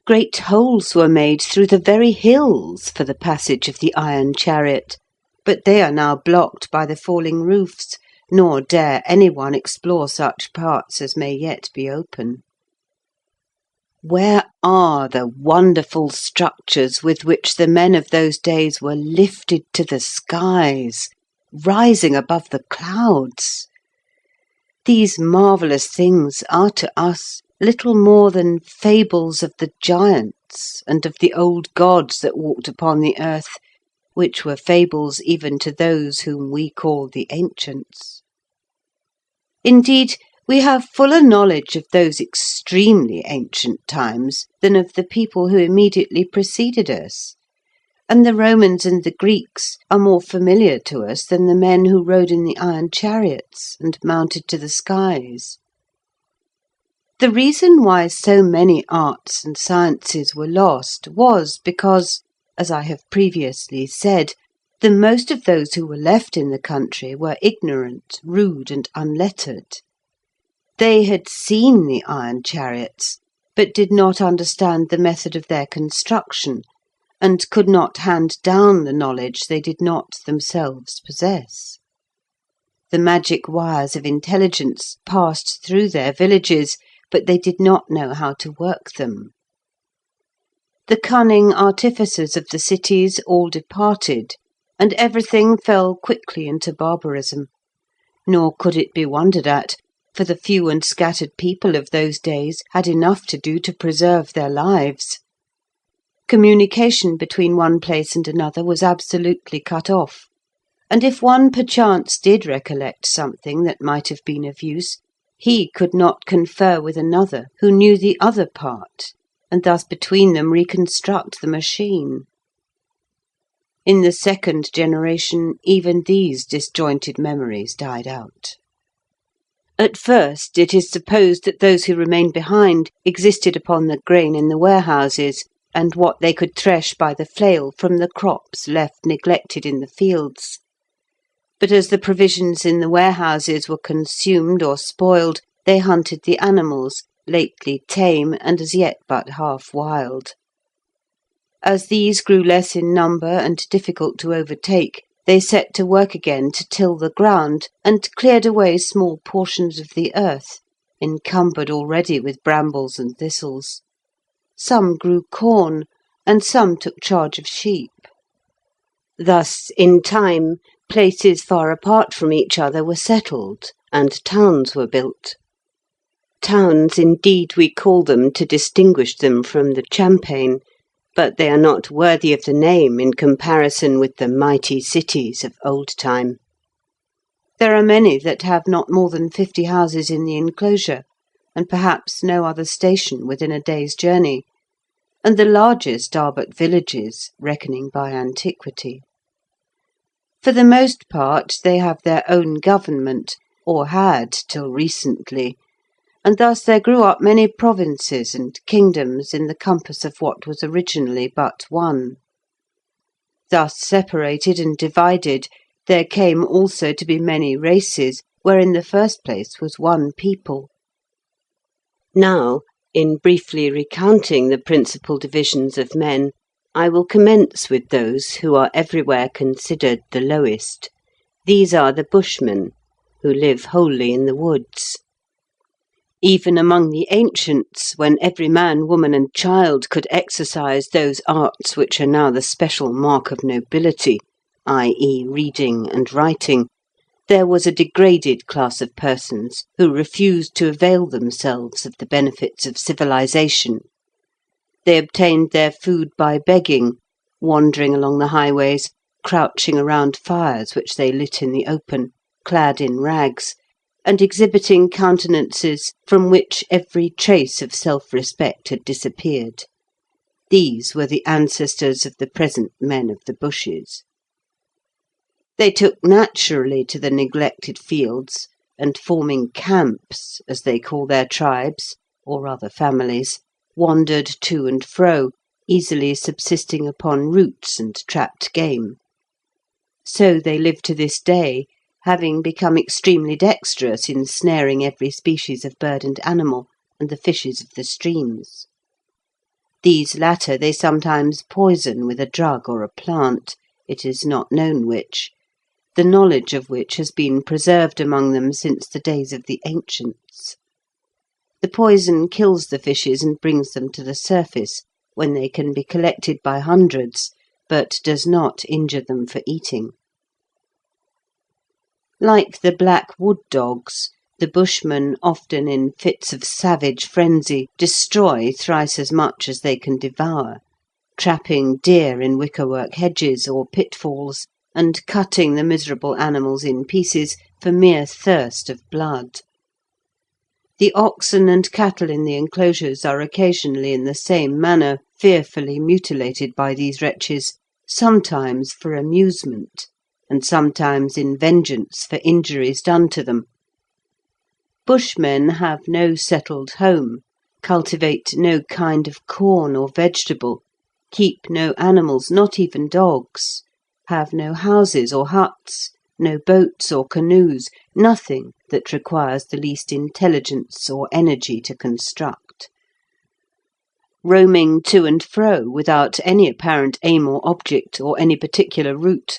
Great holes were made through the very hills for the passage of the iron chariot, but they are now blocked by the falling roofs, nor dare anyone explore such parts as may yet be open. Where are the wonderful structures with which the men of those days were lifted to the skies, rising above the clouds? These marvellous things are to us little more than fables of the giants and of the old gods that walked upon the earth, which were fables even to those whom we call the ancients. Indeed, we have fuller knowledge of those extremely ancient times than of the people who immediately preceded us, and the Romans and the Greeks are more familiar to us than the men who rode in the iron chariots and mounted to the skies. The reason why so many arts and sciences were lost was because, as I have previously said, The most of those who were left in the country were ignorant, rude, and unlettered. They had seen the iron chariots, but did not understand the method of their construction, and could not hand down the knowledge they did not themselves possess. The magic wires of intelligence passed through their villages, but they did not know how to work them. The cunning artificers of the cities all departed, and everything fell quickly into barbarism. Nor could it be wondered at, for the few and scattered people of those days had enough to do to preserve their lives. Communication between one place and another was absolutely cut off, and if one perchance did recollect something that might have been of use, he could not confer with another who knew the other part, and thus between them reconstruct the machine. In the second generation, even these disjointed memories died out. At first, it is supposed that those who remained behind existed upon the grain in the warehouses, and what they could thresh by the flail from the crops left neglected in the fields. But as the provisions in the warehouses were consumed or spoiled, they hunted the animals, lately tame and as yet but half wild. As these grew less in number and difficult to overtake, they set to work again to till the ground, and cleared away small portions of the earth, encumbered already with brambles and thistles. Some grew corn, and some took charge of sheep. Thus, in time, places far apart from each other were settled, and towns were built. Towns, indeed, we call them to distinguish them from the champaign, but they are not worthy of the name in comparison with the mighty cities of old time. There are many that have not more than 50 houses in the enclosure, and perhaps no other station within a day's journey, and the largest are but villages, reckoning by antiquity. For the most part they have their own government, or had till recently, and thus there grew up many provinces and kingdoms in the compass of what was originally but one. Thus separated and divided, there came also to be many races, where in the first place was one people. Now, in briefly recounting the principal divisions of men, I will commence with those who are everywhere considered the lowest. These are the Bushmen, who live wholly in the woods. Even among the ancients, when every man, woman, and child could exercise those arts which are now the special mark of nobility, i.e., reading and writing, there was a degraded class of persons who refused to avail themselves of the benefits of civilization. They obtained their food by begging, wandering along the highways, crouching around fires which they lit in the open, clad in rags, and exhibiting countenances from which every trace of self-respect had disappeared. These were the ancestors of the present men of the bushes. They took naturally to the neglected fields, and forming camps, as they call their tribes, or rather families, wandered to and fro, easily subsisting upon roots and trapped game. So they live to this day, having become extremely dexterous in snaring every species of bird and animal, and the fishes of the streams. These latter they sometimes poison with a drug or a plant, it is not known which, the knowledge of which has been preserved among them since the days of the ancients. The poison kills the fishes and brings them to the surface, when they can be collected by hundreds, but does not injure them for eating. Like the black wood dogs, the Bushmen, often in fits of savage frenzy, destroy thrice as much as they can devour, trapping deer in wickerwork hedges or pitfalls, and cutting the miserable animals in pieces for mere thirst of blood. The oxen and cattle in the enclosures are occasionally in the same manner fearfully mutilated by these wretches, sometimes for amusement, and sometimes in vengeance for injuries done to them. Bushmen have no settled home, cultivate no kind of corn or vegetable, keep no animals, not even dogs, have no houses or huts, no boats or canoes, nothing that requires the least intelligence or energy to construct. Roaming to and fro without any apparent aim or object or any particular route,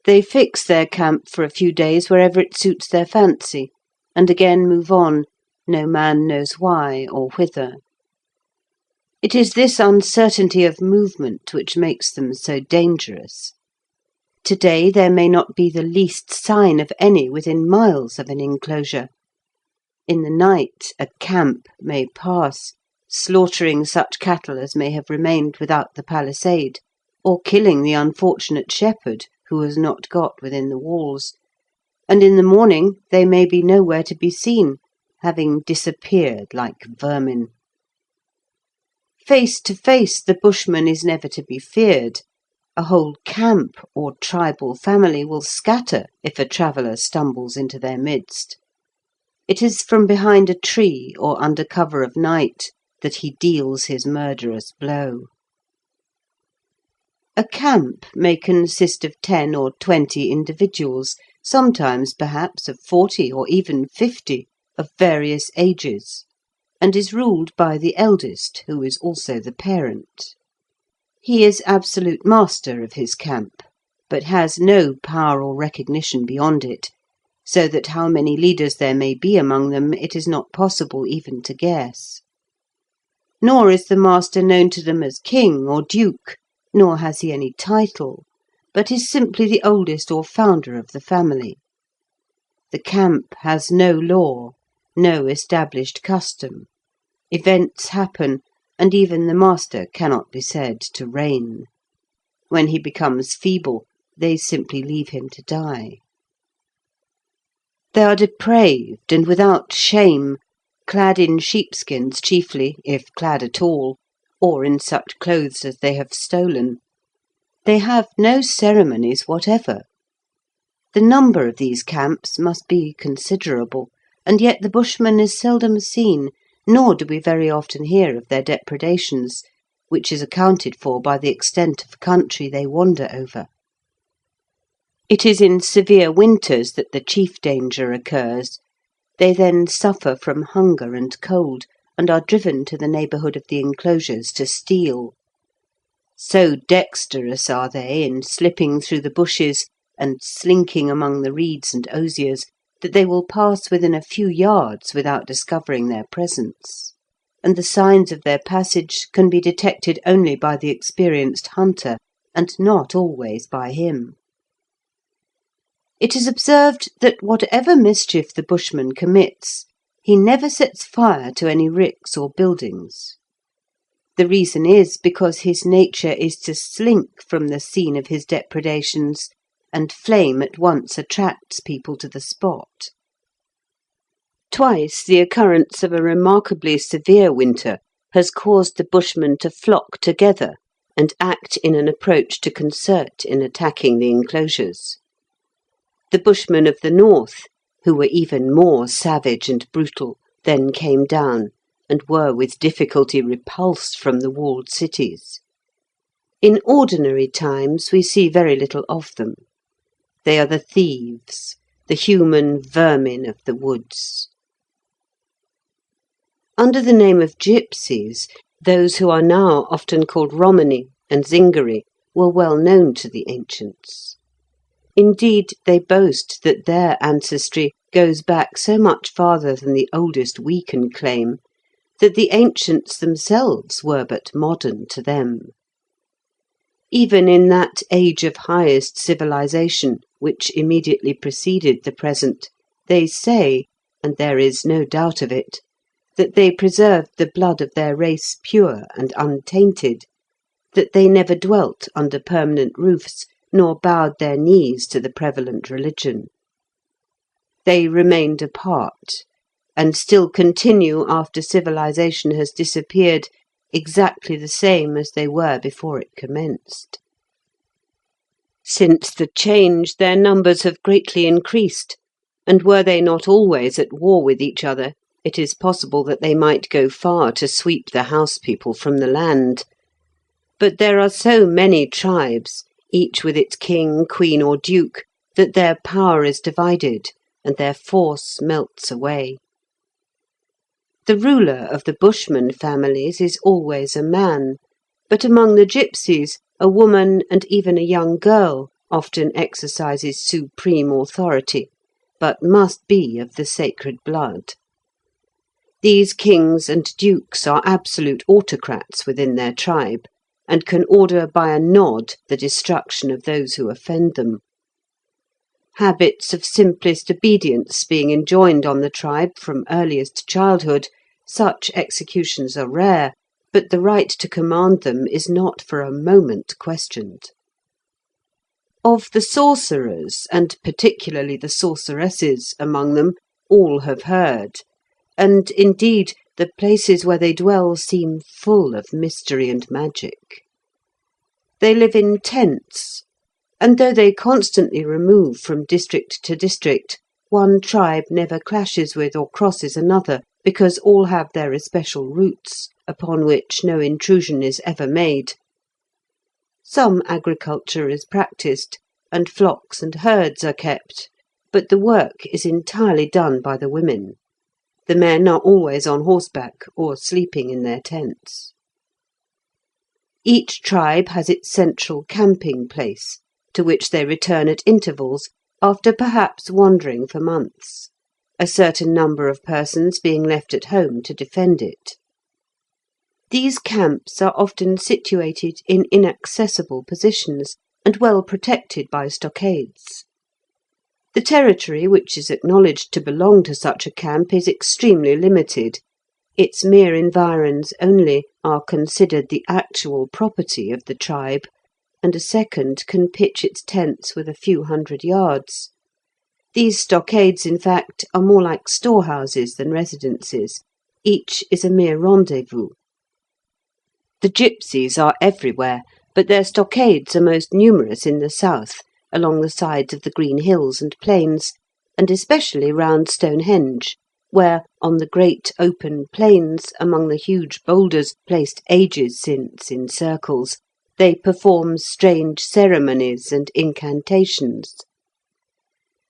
they fix their camp for a few days wherever it suits their fancy, and again move on, no man knows why or whither. It is this uncertainty of movement which makes them so dangerous. Today there may not be the least sign of any within miles of an enclosure. In the night a camp may pass, slaughtering such cattle as may have remained without the palisade, or killing the unfortunate shepherd who has not got within the walls, and in the morning they may be nowhere to be seen, having disappeared like vermin. Face to face the bushman is never to be feared. A whole camp or tribal family will scatter if a traveller stumbles into their midst. It is from behind a tree or under cover of night that he deals his murderous blow. A camp may consist of 10 or 20 individuals, sometimes perhaps of 40 or even 50, of various ages, and is ruled by the eldest, who is also the parent. He is absolute master of his camp, but has no power or recognition beyond it, so that how many leaders there may be among them it is not possible even to guess. Nor is the master known to them as king or duke, nor has he any title, but is simply the oldest or founder of the family. The camp has no law, no established custom. Events happen, and even the master cannot be said to reign. When he becomes feeble, they simply leave him to die. They are depraved and without shame, clad in sheepskins chiefly, if clad at all, or in such clothes as they have stolen. They have no ceremonies whatever. The number of these camps must be considerable, and yet the bushman is seldom seen, nor do we very often hear of their depredations, which is accounted for by the extent of country they wander over. It is in severe winters that the chief danger occurs. They then suffer from hunger and cold, and are driven to the neighbourhood of the enclosures to steal. So dexterous are they in slipping through the bushes and slinking among the reeds and osiers, that they will pass within a few yards without discovering their presence, and the signs of their passage can be detected only by the experienced hunter, and not always by him. It is observed that whatever mischief the bushman commits, he never sets fire to any ricks or buildings. The reason is because his nature is to slink from the scene of his depredations, and flame at once attracts people to the spot. Twice the occurrence of a remarkably severe winter has caused the bushmen to flock together and act in an approach to concert in attacking the enclosures. The bushmen of the north, who were even more savage and brutal, then came down, and were with difficulty repulsed from the walled cities. In ordinary times we see very little of them. They are the thieves, the human vermin of the woods. Under the name of gipsies, those who are now often called Romani and Zingari were well known to the ancients. Indeed, they boast that their ancestry goes back so much farther than the oldest we can claim, that the ancients themselves were but modern to them. Even in that age of highest civilization, which immediately preceded the present, they say, and there is no doubt of it, that they preserved the blood of their race pure and untainted, that they never dwelt under permanent roofs, nor bowed their knees to the prevalent religion. They remained apart, and still continue after civilization has disappeared, exactly the same as they were before it commenced. Since the change, their numbers have greatly increased, and were they not always at war with each other, it is possible that they might go far to sweep the house people from the land. But there are so many tribes, each with its king, queen, or duke, that their power is divided, and their force melts away. The ruler of the Bushman families is always a man, but among the gipsies a woman and even a young girl often exercises supreme authority, but must be of the sacred blood. These kings and dukes are absolute autocrats within their tribe, and can order by a nod the destruction of those who offend them. Habits of simplest obedience being enjoined on the tribe from earliest childhood, such executions are rare, but the right to command them is not for a moment questioned. Of the sorcerers, and particularly the sorceresses among them, all have heard, and indeed the places where they dwell seem full of mystery and magic. They live in tents, and though they constantly remove from district to district, one tribe never clashes with or crosses another, because all have their especial routes, upon which no intrusion is ever made. Some agriculture is practised, and flocks and herds are kept, but the work is entirely done by the women. The men are always on horseback or sleeping in their tents. Each tribe has its central camping place, to which they return at intervals after perhaps wandering for months, a certain number of persons being left at home to defend it. These camps are often situated in inaccessible positions and well protected by stockades. The territory which is acknowledged to belong to such a camp is extremely limited. Its mere environs only are considered the actual property of the tribe, and a second can pitch its tents with a few 100 yards. These stockades, in fact, are more like storehouses than residences. Each is a mere rendezvous. The gipsies are everywhere, but their stockades are most numerous in the south, along the sides of the green hills and plains, and especially round Stonehenge, where, on the great open plains, among the huge boulders placed ages since in circles, they perform strange ceremonies and incantations.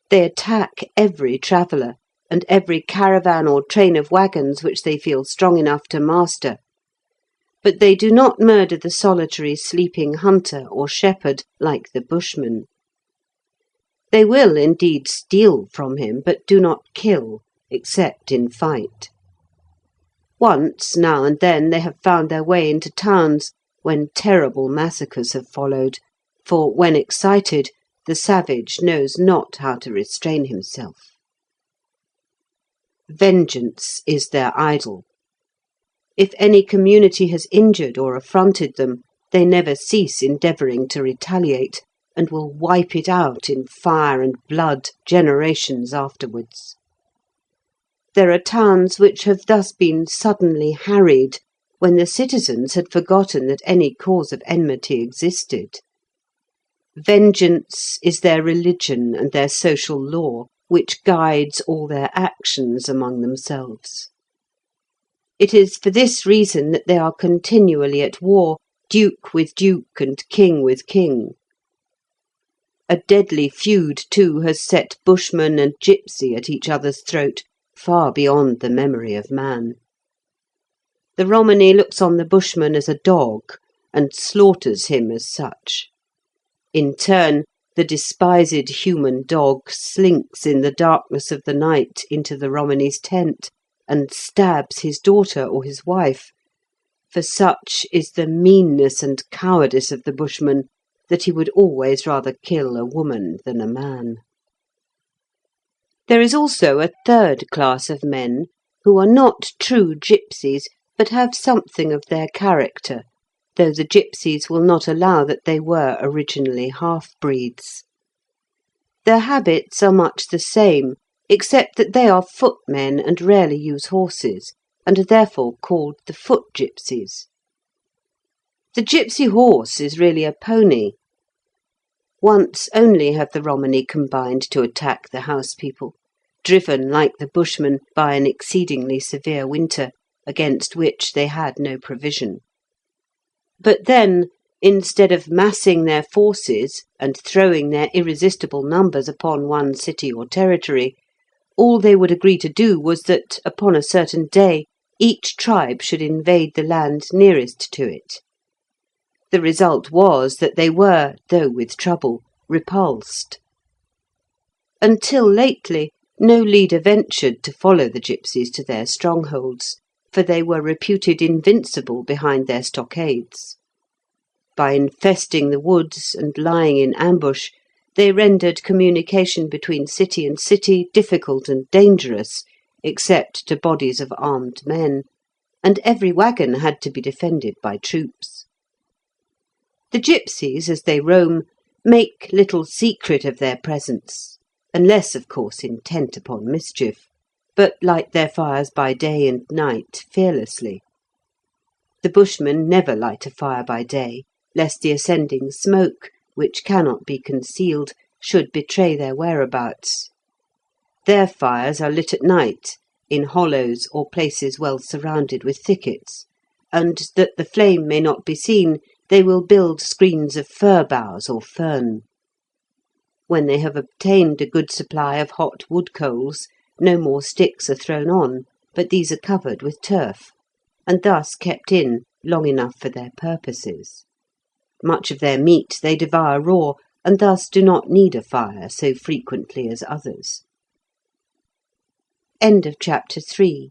They attack every traveller, and every caravan or train of waggons which they feel strong enough to master. But they do not murder the solitary sleeping hunter or shepherd like the Bushmen. They will indeed steal from him, but do not kill, except in fight. Once, now and then, they have found their way into towns, when terrible massacres have followed, for, when excited, the savage knows not how to restrain himself. Vengeance is their idol. If any community has injured or affronted them, they never cease endeavouring to retaliate, and will wipe it out in fire and blood generations afterwards. There are towns which have thus been suddenly harried, when the citizens had forgotten that any cause of enmity existed. Vengeance is their religion and their social law, which guides all their actions among themselves. It is for this reason that they are continually at war, duke with duke and king with king. A deadly feud, too, has set Bushman and gipsy at each other's throat, far beyond the memory of man. The Romany looks on the Bushman as a dog, and slaughters him as such. In turn, the despised human dog slinks in the darkness of the night into the Romany's tent, and stabs his daughter or his wife, for such is the meanness and cowardice of the Bushman that he would always rather kill a woman than a man. There is also a third class of men who are not true gipsies, but have something of their character, though the gipsies will not allow that they were originally half-breeds. Their habits are much the same, except that they are footmen and rarely use horses, and are therefore called the foot gipsies. The gipsy horse is really a pony. Once only have the Romany combined to attack the house people, driven like the Bushmen by an exceedingly severe winter, against which they had no provision. But then Instead of massing their forces and throwing their irresistible numbers upon one city or territory, all they would agree to do was that, upon a certain day, each tribe should invade the land nearest to it. The result was that they were, though with trouble, repulsed. Until lately, no leader ventured to follow the gipsies to their strongholds, for they were reputed invincible behind their stockades. By infesting the woods and lying in ambush, they rendered communication between city and city difficult and dangerous, except to bodies of armed men, and every waggon had to be defended by troops. The gipsies, as they roam, make little secret of their presence, unless, of course, intent upon mischief, but light their fires by day and night fearlessly. The Bushmen never light a fire by day, lest the ascending smoke, which cannot be concealed, should betray their whereabouts. Their fires are lit at night, in hollows or places well surrounded with thickets, and, that the flame may not be seen, they will build screens of fir boughs or fern. When they have obtained a good supply of hot wood coals, no more sticks are thrown on, but these are covered with turf, and thus kept in long enough for their purposes. Much of their meat they devour raw, and thus do not need a fire so frequently as others. End of chapter 3.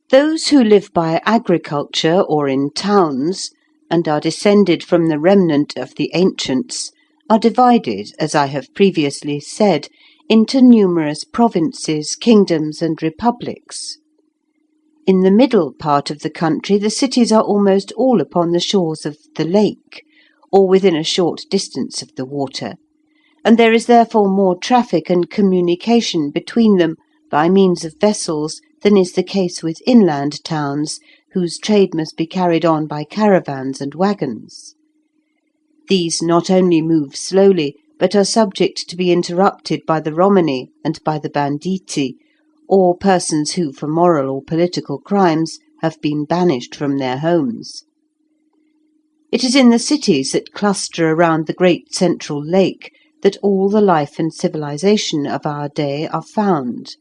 Those who live by agriculture or in towns, and are descended from the remnant of the ancients, are divided, as I have previously said, into numerous provinces, kingdoms, and republics. In the middle part of the country the cities are almost all upon the shores of the lake, or within a short distance of the water, and there is therefore more traffic and communication between them by means of vessels than is the case with inland towns, whose trade must be carried on by caravans and waggons. These not only move slowly, but are subject to be interrupted by the Romani and by the banditti, or persons who, for moral or political crimes, have been banished from their homes. It is in the cities that cluster around the great central lake that all the life and civilization of our day are found.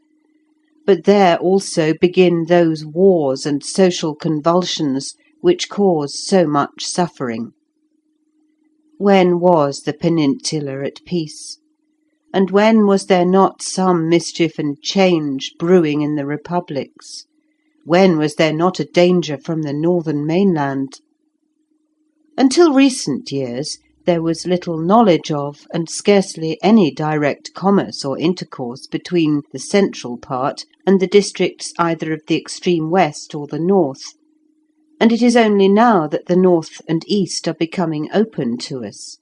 But there also begin those wars and social convulsions which cause so much suffering. When was the peninsula at peace? And when was there not some mischief and change brewing in the republics? When was there not a danger from the northern mainland? Until recent years, there was little knowledge of, and scarcely any direct commerce or intercourse between the central part and the districts either of the extreme west or the north, and it is only now that the north and east are becoming open to us.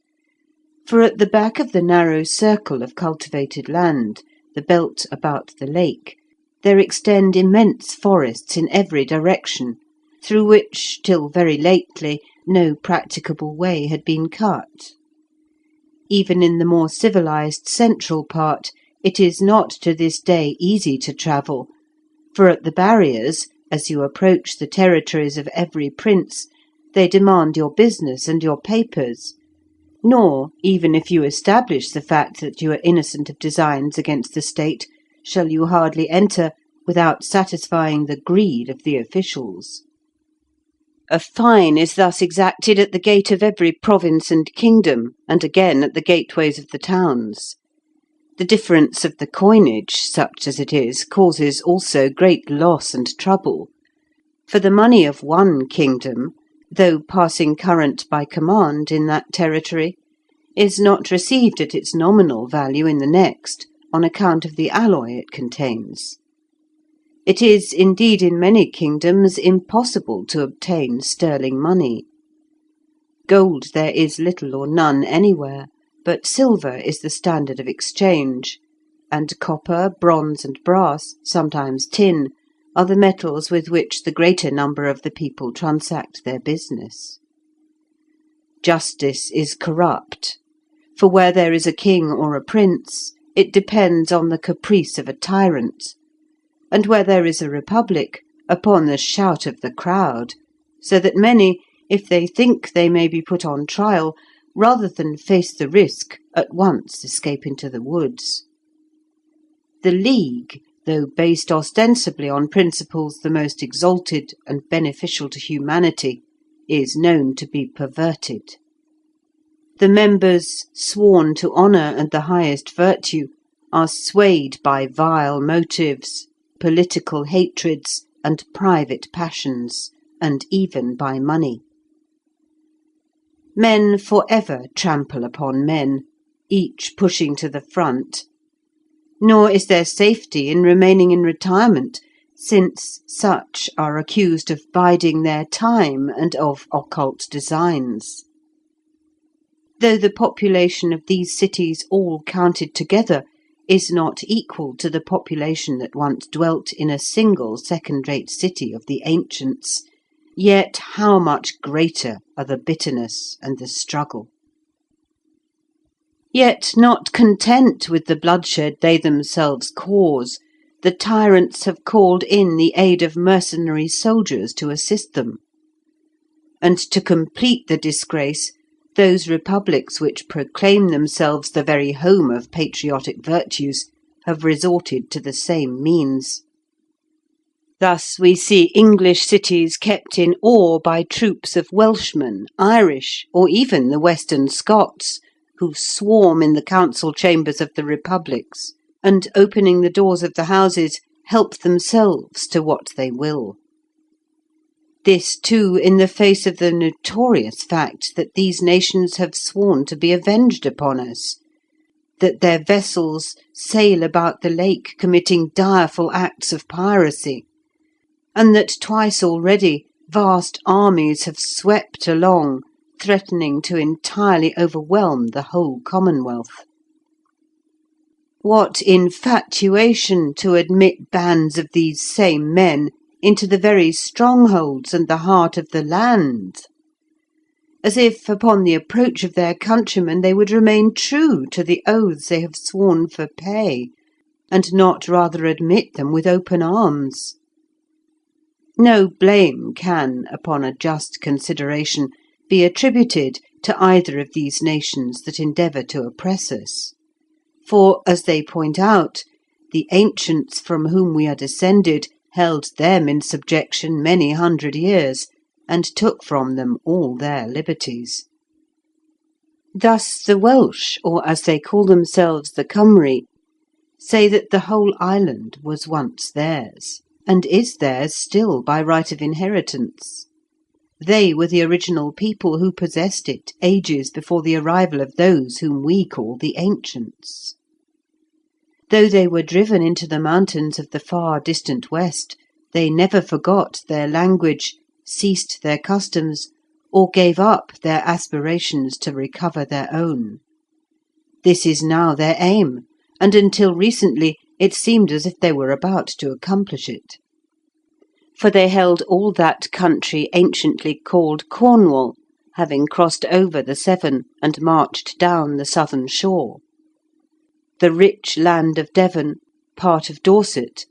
For at the back of the narrow circle of cultivated land, the belt about the lake, there extend immense forests in every direction, through which, till very lately, no practicable way had been cut. Even in the more civilized central part, it is not to this day easy to travel, for at the barriers, as you approach the territories of every prince, they demand your business and your papers, nor, even if you establish the fact that you are innocent of designs against the state, shall you hardly enter without satisfying the greed of the officials. A fine is thus exacted at the gate of every province and kingdom, and again at the gateways of the towns. The difference of the coinage, such as it is, causes also great loss and trouble, for the money of one kingdom, though passing current by command in that territory, is not received at its nominal value in the next, on account of the alloy it contains. It is, indeed, in many kingdoms impossible to obtain sterling money. Gold there is little or none anywhere, but silver is the standard of exchange, and copper, bronze, and brass, sometimes tin, are the metals with which the greater number of the people transact their business. Justice is corrupt, for where there is a king or a prince, it depends on the caprice of a tyrant, and where there is a republic upon the shout of the crowd, so that many, if they think they may be put on trial, rather than face the risk, at once escape into the woods. The League, though based ostensibly on principles the most exalted and beneficial to humanity, is known to be perverted. The members, sworn to honour and the highest virtue, are swayed by vile motives, political hatreds, and private passions, and even by money. Men for ever trample upon men, each pushing to the front. Nor is there safety in remaining in retirement, since such are accused of biding their time and of occult designs. Though the population of these cities all counted together is not equal to the population that once dwelt in a single second-rate city of the ancients, yet how much greater are the bitterness and the struggle. Yet, not content with the bloodshed they themselves cause, the tyrants have called in the aid of mercenary soldiers to assist them. And to complete the disgrace, those republics which proclaim themselves the very home of patriotic virtues have resorted to the same means. Thus we see English cities kept in awe by troops of Welshmen, Irish, or even the Western Scots, who swarm in the council chambers of the republics, and, opening the doors of the houses, help themselves to what they will. This, too, in the face of the notorious fact that these nations have sworn to be avenged upon us, that their vessels sail about the lake committing direful acts of piracy, and that twice already vast armies have swept along, threatening to entirely overwhelm the whole Commonwealth. What infatuation to admit bands of these same men into the very strongholds and the heart of the land! As if, upon the approach of their countrymen, they would remain true to the oaths they have sworn for pay, and not rather admit them with open arms. No blame can, upon a just consideration, be attributed to either of these nations that endeavour to oppress us. For, as they point out, the ancients from whom we are descended held them in subjection many 100 years, and took from them all their liberties. Thus the Welsh, or as they call themselves the Cymry, say that the whole island was once theirs, and is theirs still by right of inheritance. They were the original people who possessed it ages before the arrival of those whom we call the ancients. Though they were driven into the mountains of the far distant west, they never forgot their language, ceased their customs, or gave up their aspirations to recover their own. This is now their aim, and until recently it seemed as if they were about to accomplish it. For they held all that country anciently called Cornwall, having crossed over the Severn and marched down the southern shore. The rich land of Devon, part of Dorset,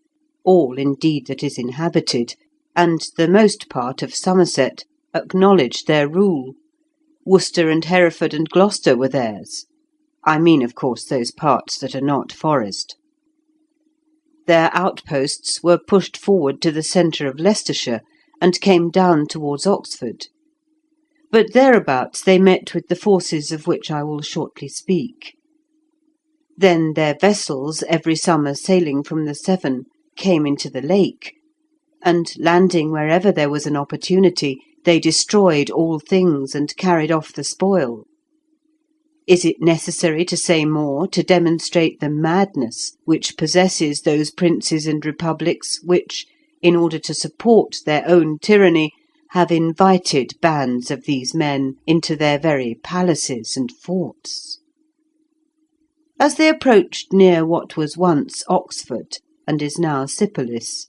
all indeed that is inhabited, and the most part of Somerset, acknowledged their rule. Worcester and Hereford and Gloucester were theirs. I mean, of course, those parts that are not forest. Their outposts were pushed forward to the centre of Leicestershire, and came down towards Oxford. But thereabouts they met with the forces of which I will shortly speak. Then their vessels, every summer sailing from the Severn, came into the lake, and, landing wherever there was an opportunity, they destroyed all things and carried off the spoil. Is it necessary to say more to demonstrate the madness which possesses those princes and republics which, in order to support their own tyranny, have invited bands of these men into their very palaces and forts? As they approached near what was once Oxford, and is now Sypolis,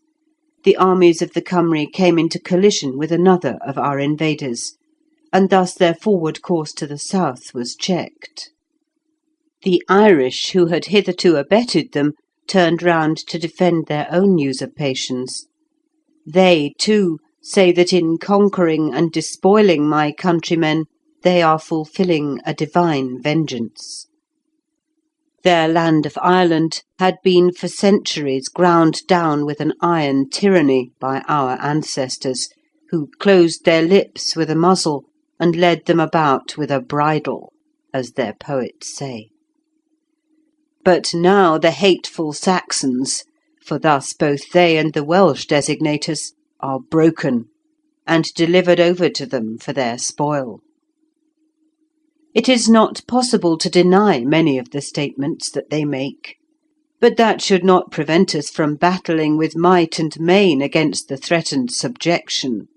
the armies of the Cymry came into collision with another of our invaders, and thus their forward course to the south was checked. The Irish, who had hitherto abetted them, turned round to defend their own usurpations. They, too, say that in conquering and despoiling my countrymen, they are fulfilling a divine vengeance. Their land of Ireland had been for centuries ground down with an iron tyranny by our ancestors, who closed their lips with a muzzle and led them about with a bridle, as their poets say. But now the hateful Saxons, for thus both they and the Welsh designate us, are broken, and delivered over to them for their spoil. It is not possible to deny many of the statements that they make, but that should not prevent us from battling with might and main against the threatened subjection.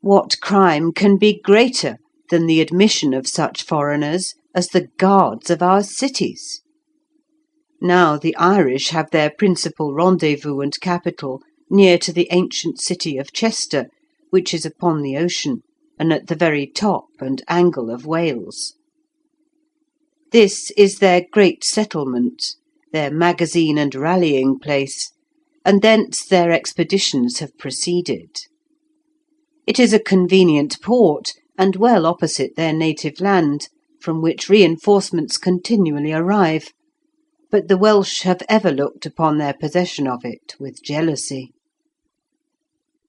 What crime can be greater than the admission of such foreigners as the guards of our cities? Now the Irish have their principal rendezvous and capital near to the ancient city of Chester, which is upon the ocean, and at the very top and angle of Wales. This is their great settlement, their magazine and rallying place, and thence their expeditions have proceeded. It is a convenient port, and well opposite their native land, from which reinforcements continually arrive, but the Welsh have ever looked upon their possession of it with jealousy.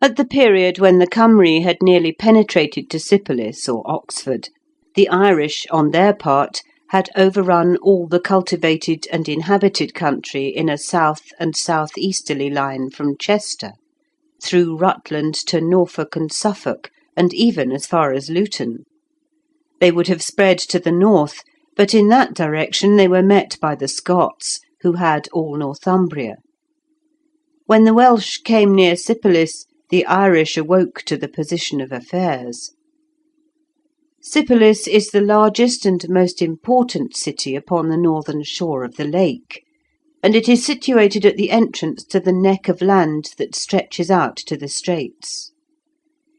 At the period when the Cymry had nearly penetrated to Sypolis or Oxford, the Irish, on their part, had overrun all the cultivated and inhabited country in a south and south-easterly line from Chester, through Rutland to Norfolk and Suffolk, and even as far as Luton. They would have spread to the north, but in that direction they were met by the Scots, who had all Northumbria. When the Welsh came near Sypolis, the Irish awoke to the position of affairs. Sypolis is the largest and most important city upon the northern shore of the lake, and it is situated at the entrance to the neck of land that stretches out to the straits.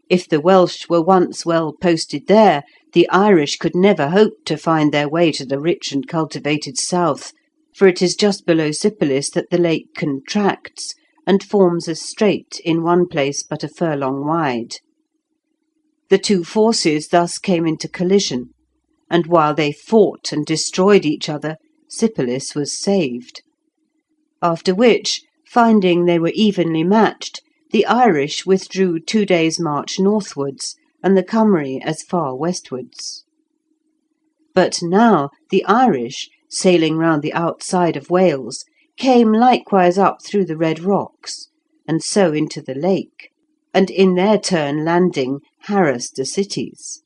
If the Welsh were once well posted there, the Irish could never hope to find their way to the rich and cultivated south, for it is just below Sypolis that the lake contracts, and forms a strait in one place but a furlong wide. The two forces thus came into collision, and while they fought and destroyed each other, Sypolis was saved. After which, finding they were evenly matched, the Irish withdrew 2 days' march northwards, and the Cymry as far westwards. But now the Irish, sailing round the outside of Wales, came likewise up through the Red Rocks, and so into the lake, and in their turn landing, harassed the cities.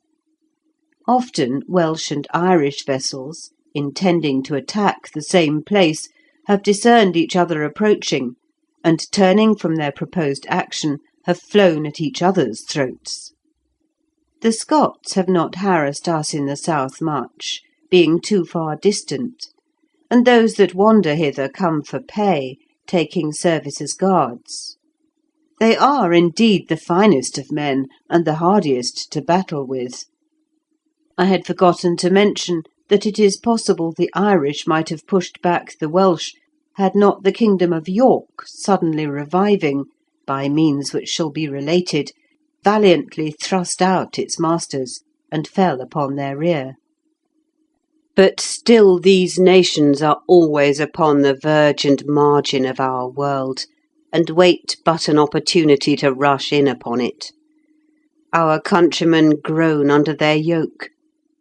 Often Welsh and Irish vessels, intending to attack the same place, have discerned each other approaching, and turning from their proposed action, have flown at each other's throats. The Scots have not harassed us in the south much, being too far distant, and those that wander hither come for pay, taking service as guards. They are indeed the finest of men, and the hardiest to battle with. I had forgotten to mention that it is possible the Irish might have pushed back the Welsh, had not the kingdom of York, suddenly reviving, by means which shall be related, valiantly thrust out its masters, and fell upon their rear. But still these nations are always upon the verge and margin of our world, and wait but an opportunity to rush in upon it. Our countrymen groan under their yoke,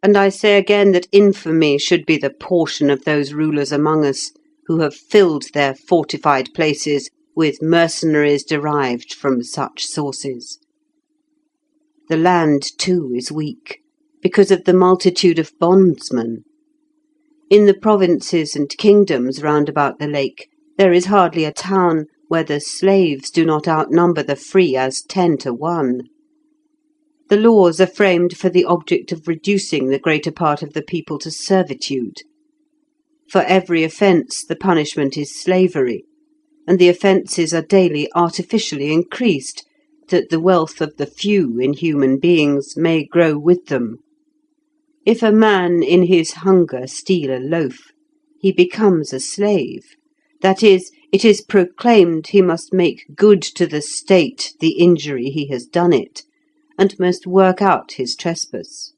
and I say again that infamy should be the portion of those rulers among us who have filled their fortified places with mercenaries derived from such sources. The land, too, is weak, because of the multitude of bondsmen. In the provinces and kingdoms round about the lake, there is hardly a town where the slaves do not outnumber the free as 10 to 1. The laws are framed for the object of reducing the greater part of the people to servitude. For every offence the punishment is slavery, and the offences are daily artificially increased, that the wealth of the few in human beings may grow with them. If a man in his hunger steal a loaf, he becomes a slave. That is, it is proclaimed he must make good to the state the injury he has done it, and must work out his trespass.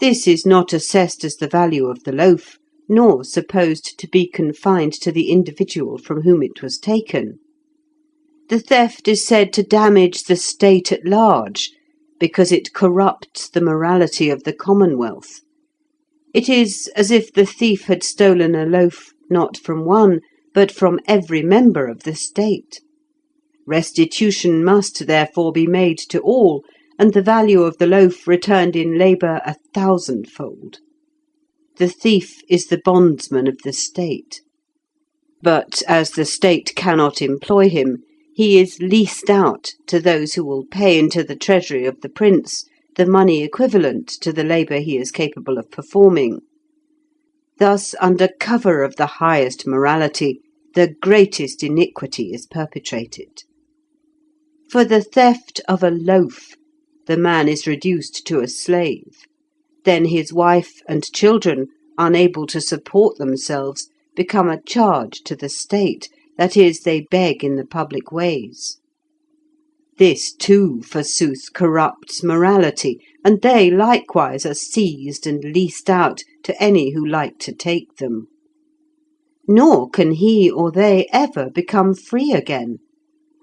This is not assessed as the value of the loaf, nor supposed to be confined to the individual from whom it was taken. The theft is said to damage the state at large, because it corrupts the morality of the commonwealth. It is as if the thief had stolen a loaf not from one, but from every member of the state. Restitution must therefore be made to all, and the value of the loaf returned in labour 1,000-fold. The thief is the bondsman of the state. But as the state cannot employ him, he is leased out to those who will pay into the treasury of the prince the money equivalent to the labour he is capable of performing. Thus, under cover of the highest morality, the greatest iniquity is perpetrated. For the theft of a loaf, the man is reduced to a slave. Then his wife and children, unable to support themselves, become a charge to the state, that is, they beg in the public ways. This too, forsooth, corrupts morality, and they likewise are seized and leased out to any who like to take them. Nor can he or they ever become free again,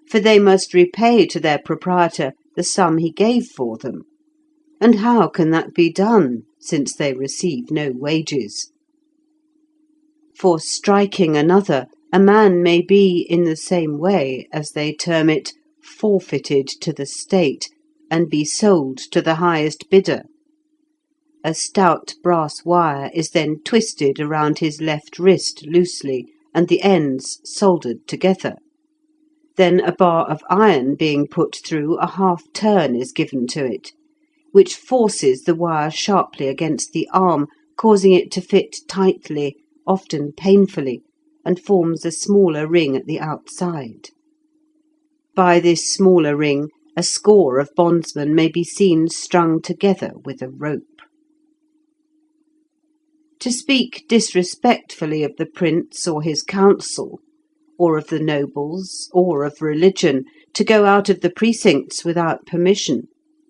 for they must repay to their proprietor the sum he gave for them. And how can that be done, since they receive no wages? For striking another, a man may be, in the same way, as they term it, forfeited to the state, and be sold to the highest bidder. A stout brass wire is then twisted around his left wrist loosely, and the ends soldered together. Then a bar of iron being put through, a half turn is given to it, which forces the wire sharply against the arm, causing it to fit tightly, often painfully, and forms a smaller ring at the outside. By this smaller ring, a score of bondsmen may be seen strung together with a rope. To speak disrespectfully of the prince or his council, or of the nobles, or of religion, to go out of the precincts without permission,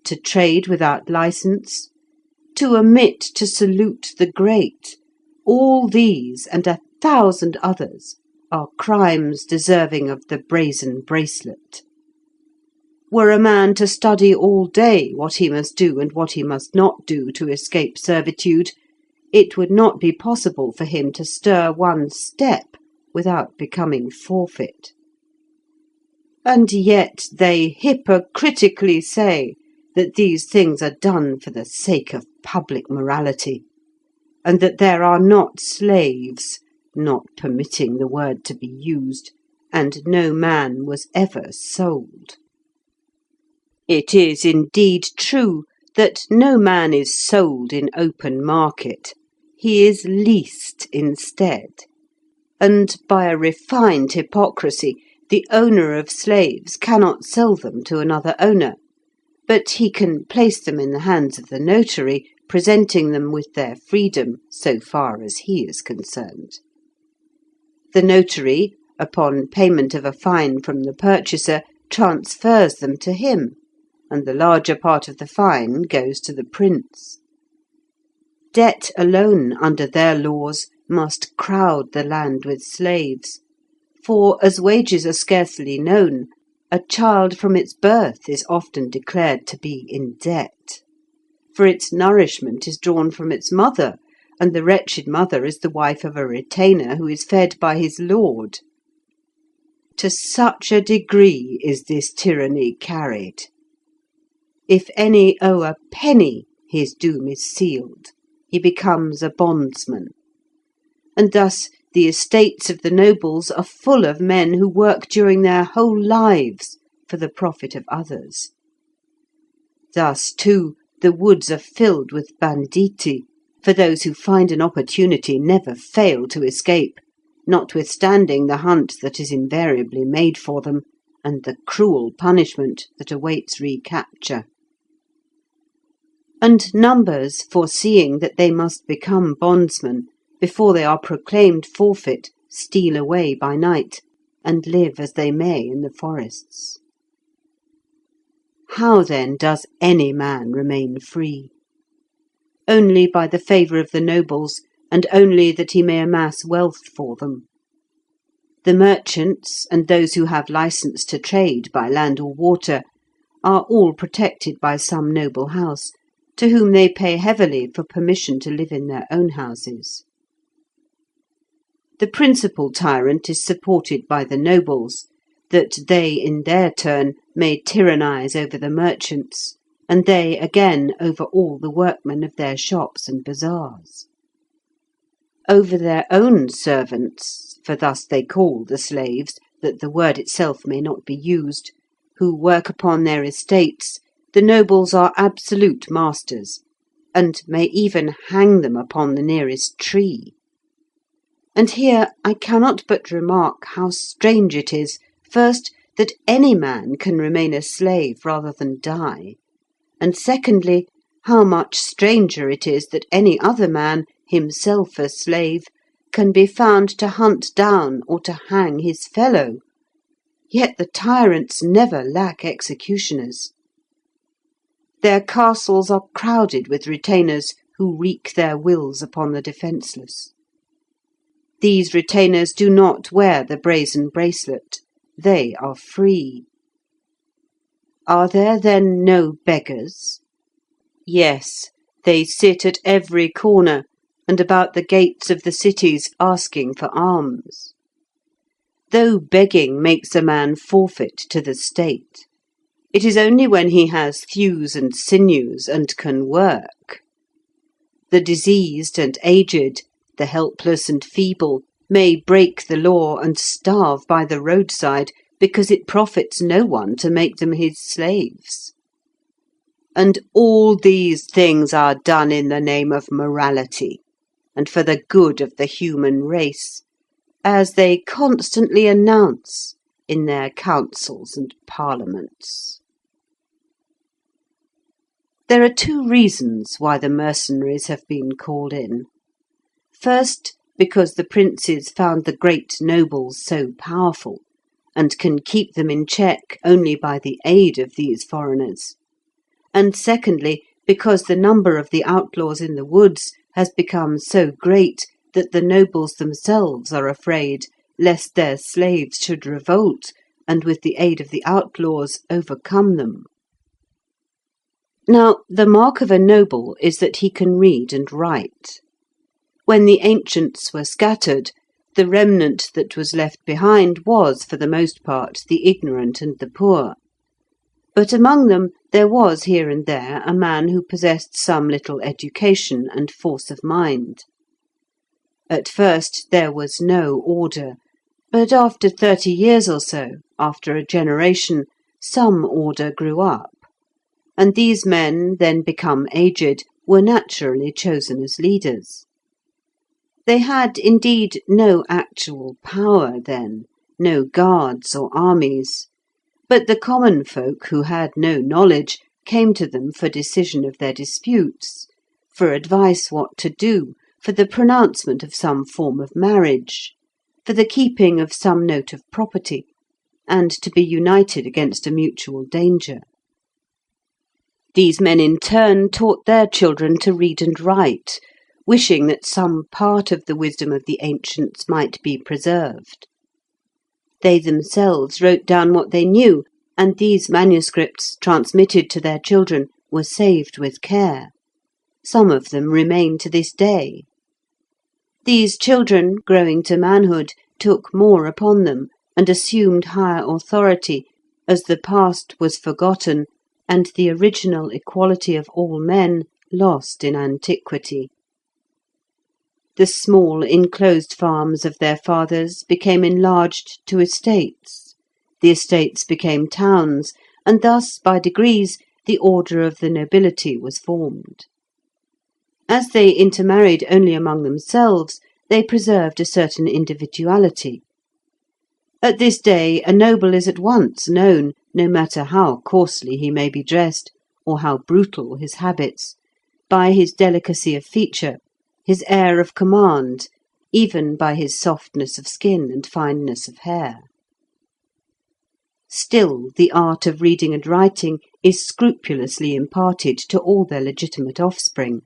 to trade without licence, to omit to salute the great, all these and 1,000 others are crimes deserving of the brazen bracelet. Were a man to study all day what he must do and what he must not do to escape servitude, it would not be possible for him to stir one step without becoming forfeit. And yet they hypocritically say that these things are done for the sake of public morality, and that there are not slaves, not permitting the word to be used, and no man was ever sold. It is indeed true that no man is sold in open market. He is leased instead. And by a refined hypocrisy, the owner of slaves cannot sell them to another owner, but he can place them in the hands of the notary, presenting them with their freedom so far as he is concerned. The notary, upon payment of a fine from the purchaser, transfers them to him, and the larger part of the fine goes to the prince. Debt alone, under their laws, must crowd the land with slaves, for, as wages are scarcely known, a child from its birth is often declared to be in debt, for its nourishment is drawn from its mother, and the wretched mother is the wife of a retainer who is fed by his lord. To such a degree is this tyranny carried. If any owe a penny, his doom is sealed. He becomes a bondsman. And thus the estates of the nobles are full of men who work during their whole lives for the profit of others. Thus, too, the woods are filled with banditti, for those who find an opportunity never fail to escape, notwithstanding the hunt that is invariably made for them, and the cruel punishment that awaits recapture. And numbers, foreseeing that they must become bondsmen, before they are proclaimed forfeit, steal away by night, and live as they may in the forests. How then does any man remain free? Only by the favour of the nobles, and only that he may amass wealth for them. The merchants, and those who have licence to trade by land or water, are all protected by some noble house, to whom they pay heavily for permission to live in their own houses. The principal tyrant is supported by the nobles, that they in their turn may tyrannise over the merchants, and they again over all the workmen of their shops and bazaars. Over their own servants, for thus they call the slaves, that the word itself may not be used, who work upon their estates, the nobles are absolute masters, and may even hang them upon the nearest tree. And here I cannot but remark how strange it is, first, that any man can remain a slave rather than die, and secondly, how much stranger it is that any other man, himself a slave, can be found to hunt down or to hang his fellow. Yet the tyrants never lack executioners. Their castles are crowded with retainers who wreak their wills upon the defenceless. These retainers do not wear the brazen bracelet. They are free. Are there then no beggars? Yes, they sit at every corner and about the gates of the cities asking for alms. Though begging makes a man forfeit to the state, it is only when he has thews and sinews and can work. The diseased and aged, the helpless and feeble, may break the law and starve by the roadside, because it profits no one to make them his slaves. And all these things are done in the name of morality, and for the good of the human race, as they constantly announce in their councils and parliaments. There are two reasons why the mercenaries have been called in. First, because the princes found the great nobles so powerful, and can keep them in check only by the aid of these foreigners. And secondly, because the number of the outlaws in the woods has become so great that the nobles themselves are afraid lest their slaves should revolt, and with the aid of the outlaws overcome them. Now, the mark of a noble is that he can read and write. When the ancients were scattered, the remnant that was left behind was, for the most part, the ignorant and the poor. But among them there was here and there a man who possessed some little education and force of mind. At first there was no order, but after 30 years or so, after a generation, some order grew up, and these men, then become aged, were naturally chosen as leaders. They had indeed no actual power then, no guards or armies, but the common folk who had no knowledge came to them for decision of their disputes, for advice what to do, for the pronouncement of some form of marriage, for the keeping of some note of property, and to be united against a mutual danger. These men in turn taught their children to read and write, wishing that some part of the wisdom of the ancients might be preserved. They themselves wrote down what they knew, and these manuscripts, transmitted to their children, were saved with care. Some of them remain to this day. These children, growing to manhood, took more upon them, and assumed higher authority, as the past was forgotten, and the original equality of all men lost in antiquity. The small enclosed farms of their fathers became enlarged to estates, the estates became towns, and thus, by degrees, the order of the nobility was formed. As they intermarried only among themselves, they preserved a certain individuality. At this day a noble is at once known, no matter how coarsely he may be dressed, or how brutal his habits, by his delicacy of feature, his air of command, even by his softness of skin and fineness of hair. Still, the art of reading and writing is scrupulously imparted to all their legitimate offspring,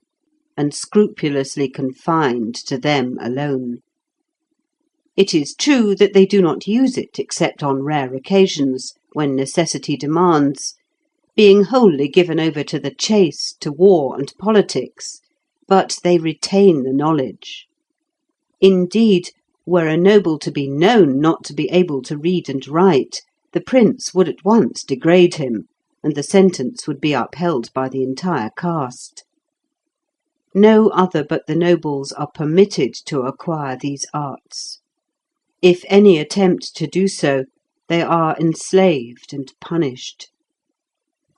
and scrupulously confined to them alone. It is true that they do not use it except on rare occasions, when necessity demands, being wholly given over to the chase, to war and politics, but they retain the knowledge. Indeed, were a noble to be known not to be able to read and write, the prince would at once degrade him, and the sentence would be upheld by the entire caste. No other but the nobles are permitted to acquire these arts. If any attempt to do so, they are enslaved and punished.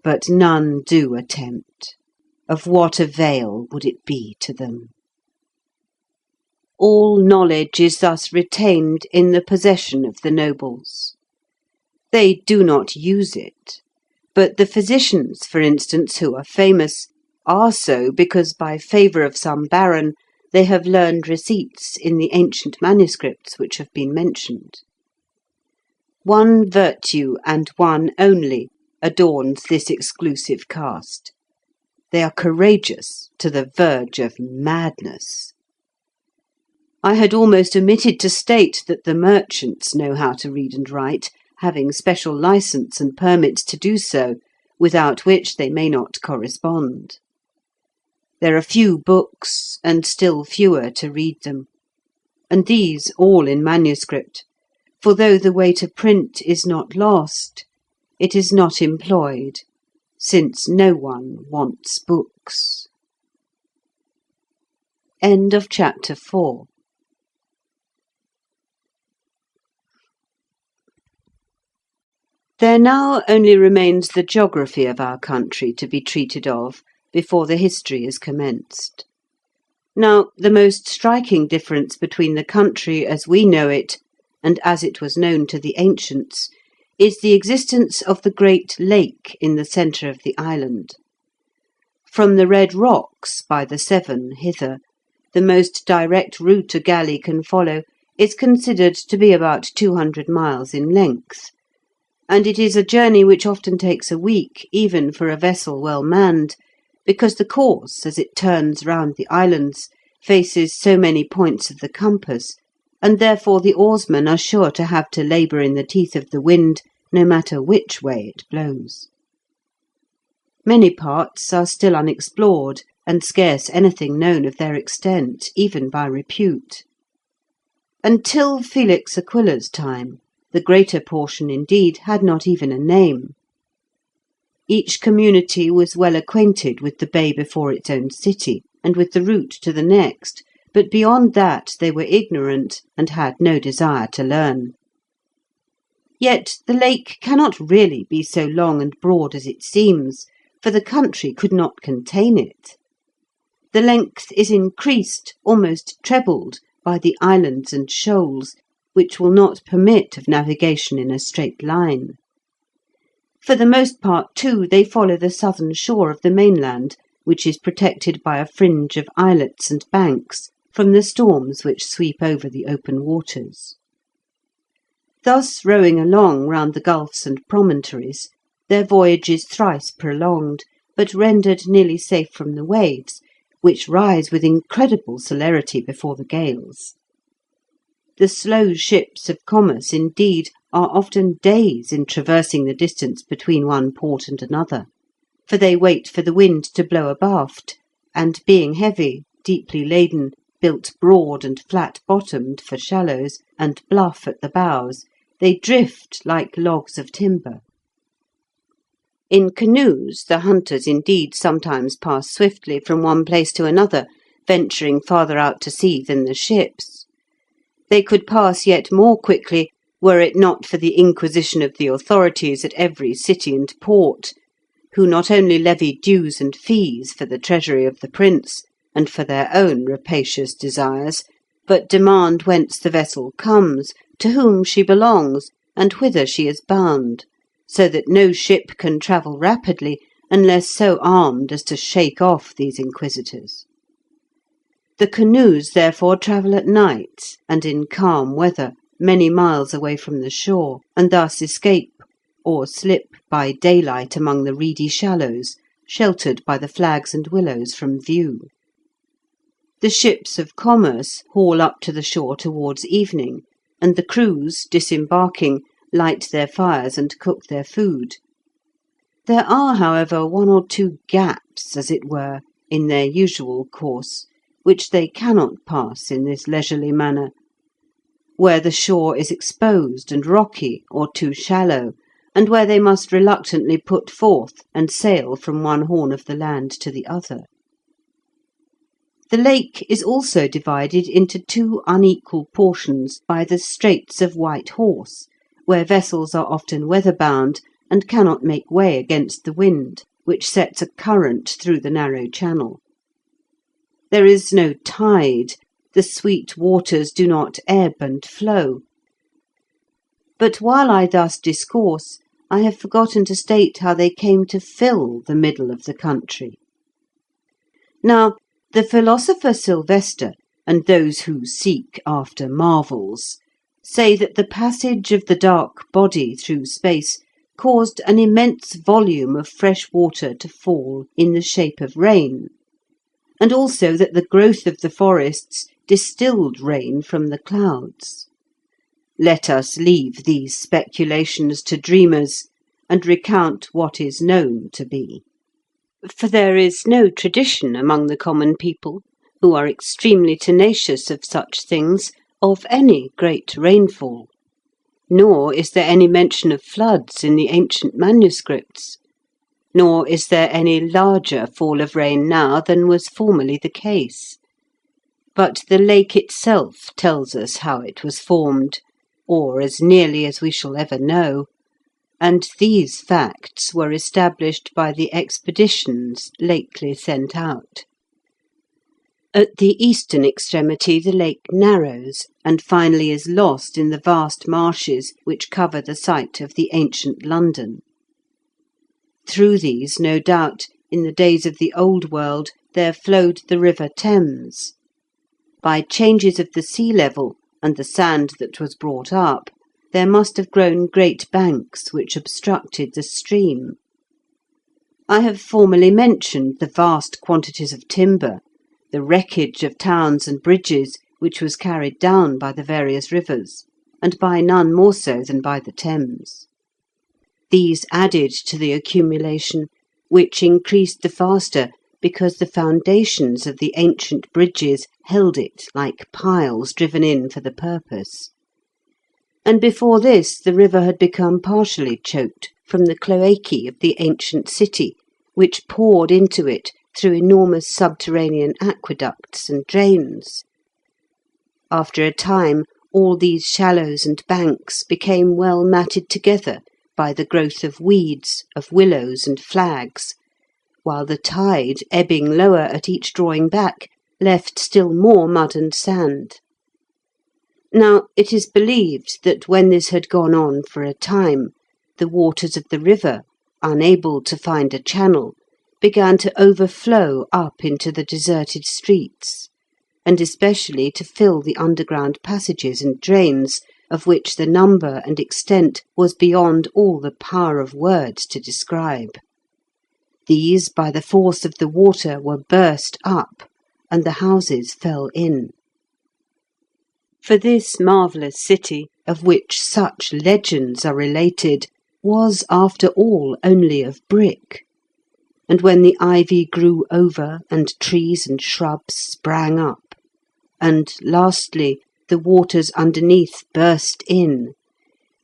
But none do attempt. Of what avail would it be to them? All knowledge is thus retained in the possession of the nobles. They do not use it, but the physicians, for instance, who are famous, are so because by favour of some baron they have learned receipts in the ancient manuscripts which have been mentioned. One virtue, and one only, adorns this exclusive caste. They are courageous to the verge of madness. I had almost omitted to state that the merchants know how to read and write, having special licence and permits to do so, without which they may not correspond. There are few books, and still fewer to read them, and these all in manuscript, for though the way to print is not lost, it is not employed, since no one wants books. End of chapter 4. There now only remains the geography of our country to be treated of before the history is commenced. Now, the most striking difference between the country as we know it and as it was known to the ancients is the existence of the great lake in the centre of the island. From the Red Rocks by the Severn hither, the most direct route a galley can follow is considered to be about 200 miles in length, and it is a journey which often takes a week even for a vessel well manned, because the course, as it turns round the islands, faces so many points of the compass, and therefore the oarsmen are sure to have to labour in the teeth of the wind, no matter which way it blows. Many parts are still unexplored, and scarce anything known of their extent, even by repute. Until Felix Aquila's time, the greater portion, indeed, had not even a name. Each community was well acquainted with the bay before its own city, and with the route to the next, but beyond that they were ignorant, and had no desire to learn. Yet the lake cannot really be so long and broad as it seems, for the country could not contain it. The length is increased, almost trebled, by the islands and shoals, which will not permit of navigation in a straight line. For the most part, too, they follow the southern shore of the mainland, which is protected by a fringe of islets and banks from the storms which sweep over the open waters. Thus, rowing along round the gulfs and promontories, their voyage is thrice prolonged, but rendered nearly safe from the waves, which rise with incredible celerity before the gales. The slow ships of commerce, indeed, are often days in traversing the distance between one port and another, for they wait for the wind to blow abaft, and being heavy, deeply laden, built broad and flat-bottomed for shallows, and bluff at the bows, they drift like logs of timber. In canoes the hunters indeed sometimes pass swiftly from one place to another, venturing farther out to sea than the ships. They could pass yet more quickly were it not for the inquisition of the authorities at every city and port, who not only levy dues and fees for the treasury of the prince, and for their own rapacious desires, but demand whence the vessel comes, to whom she belongs, and whither she is bound, so that no ship can travel rapidly unless so armed as to shake off these inquisitors. The canoes therefore travel at night and in calm weather, many miles away from the shore, and thus escape or slip by daylight among the reedy shallows, sheltered by the flags and willows from view. The ships of commerce haul up to the shore towards evening, and the crews, disembarking, light their fires and cook their food. There are, however, one or two gaps, as it were, in their usual course, which they cannot pass in this leisurely manner, where the shore is exposed and rocky or too shallow, and where they must reluctantly put forth and sail from one horn of the land to the other. The lake is also divided into two unequal portions by the Straits of White Horse, where vessels are often weather-bound and cannot make way against the wind, which sets a current through the narrow channel. There is no tide, the sweet waters do not ebb and flow. But while I thus discourse, I have forgotten to state how they came to fill the middle of the country. Now, the philosopher Sylvester, and those who seek after marvels, say that the passage of the dark body through space caused an immense volume of fresh water to fall in the shape of rain, and also that the growth of the forests distilled rain from the clouds. Let us leave these speculations to dreamers, and recount what is known to be. For there is no tradition among the common people, who are extremely tenacious of such things, of any great rainfall. Nor is there any mention of floods in the ancient manuscripts. Nor is there any larger fall of rain now than was formerly the case. But the lake itself tells us how it was formed, or as nearly as we shall ever know, and these facts were established by the expeditions lately sent out. At the eastern extremity the lake narrows, and finally is lost in the vast marshes which cover the site of the ancient London. Through these, no doubt, in the days of the Old World, there flowed the river Thames. By changes of the sea level, and the sand that was brought up, there must have grown great banks which obstructed the stream. I have formerly mentioned the vast quantities of timber, the wreckage of towns and bridges which was carried down by the various rivers, and by none more so than by the Thames. These added to the accumulation, which increased the faster because the foundations of the ancient bridges held it like piles driven in for the purpose. And before this the river had become partially choked from the cloacae of the ancient city, which poured into it through enormous subterranean aqueducts and drains. After a time, all these shallows and banks became well matted together by the growth of weeds, of willows and flags, while the tide, ebbing lower at each drawing back, left still more mud and sand. Now, it is believed that when this had gone on for a time, the waters of the river, unable to find a channel, began to overflow up into the deserted streets, and especially to fill the underground passages and drains, of which the number and extent was beyond all the power of words to describe. These, by the force of the water, were burst up, and the houses fell in. For this marvellous city, of which such legends are related, was after all only of brick, and when the ivy grew over, and trees and shrubs sprang up, and, lastly, the waters underneath burst in,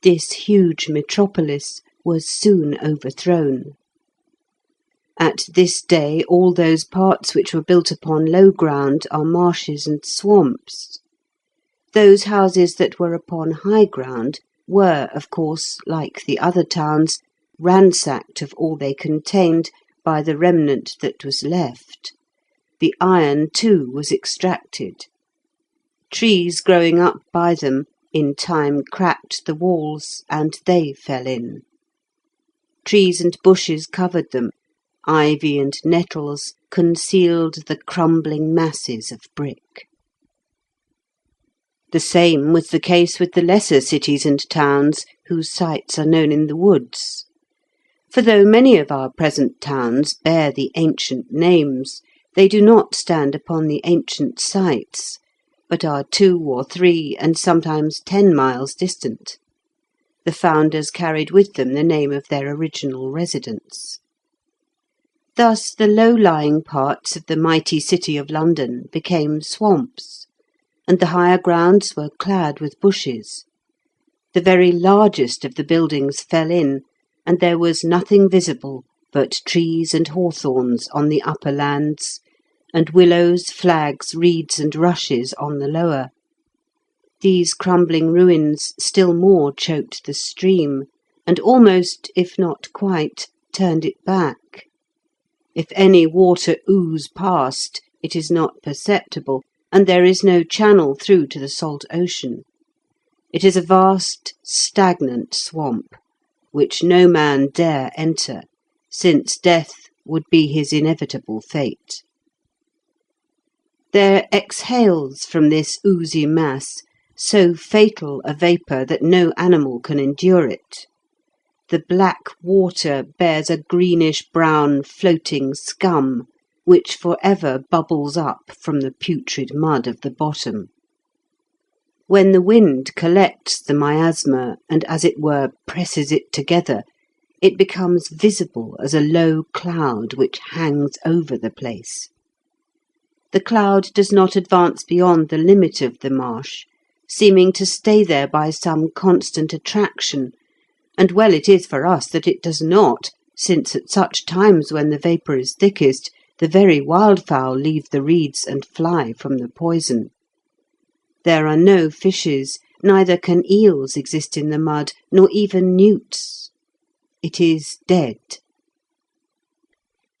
this huge metropolis was soon overthrown. At this day all those parts which were built upon low ground are marshes and swamps. Those houses that were upon high ground were, of course, like the other towns, ransacked of all they contained by the remnant that was left. The iron, too, was extracted. Trees growing up by them in time cracked the walls, and they fell in. Trees and bushes covered them, ivy and nettles concealed the crumbling masses of brick. The same was the case with the lesser cities and towns whose sites are known in the woods. For though many of our present towns bear the ancient names, they do not stand upon the ancient sites, but are 2 or 3 and sometimes 10 miles distant. The founders carried with them the name of their original residence. Thus the low-lying parts of the mighty city of London became swamps, and the higher grounds were clad with bushes. The very largest of the buildings fell in, and there was nothing visible but trees and hawthorns on the upper lands, and willows, flags, reeds, and rushes on the lower. These crumbling ruins still more choked the stream, and almost, if not quite, turned it back. If any water ooze past, it is not perceptible, and there is no channel through to the salt ocean. It is a vast, stagnant swamp, which no man dare enter, since death would be his inevitable fate. There exhales from this oozy mass so fatal a vapour that no animal can endure it. The black water bears a greenish-brown floating scum, which for ever bubbles up from the putrid mud of the bottom. When the wind collects the miasma and, as it were, presses it together, it becomes visible as a low cloud which hangs over the place. The cloud does not advance beyond the limit of the marsh, seeming to stay there by some constant attraction, and well it is for us that it does not, since at such times when the vapour is thickest, the very wildfowl leave the reeds and fly from the poison. There are no fishes, neither can eels exist in the mud, nor even newts. It is dead.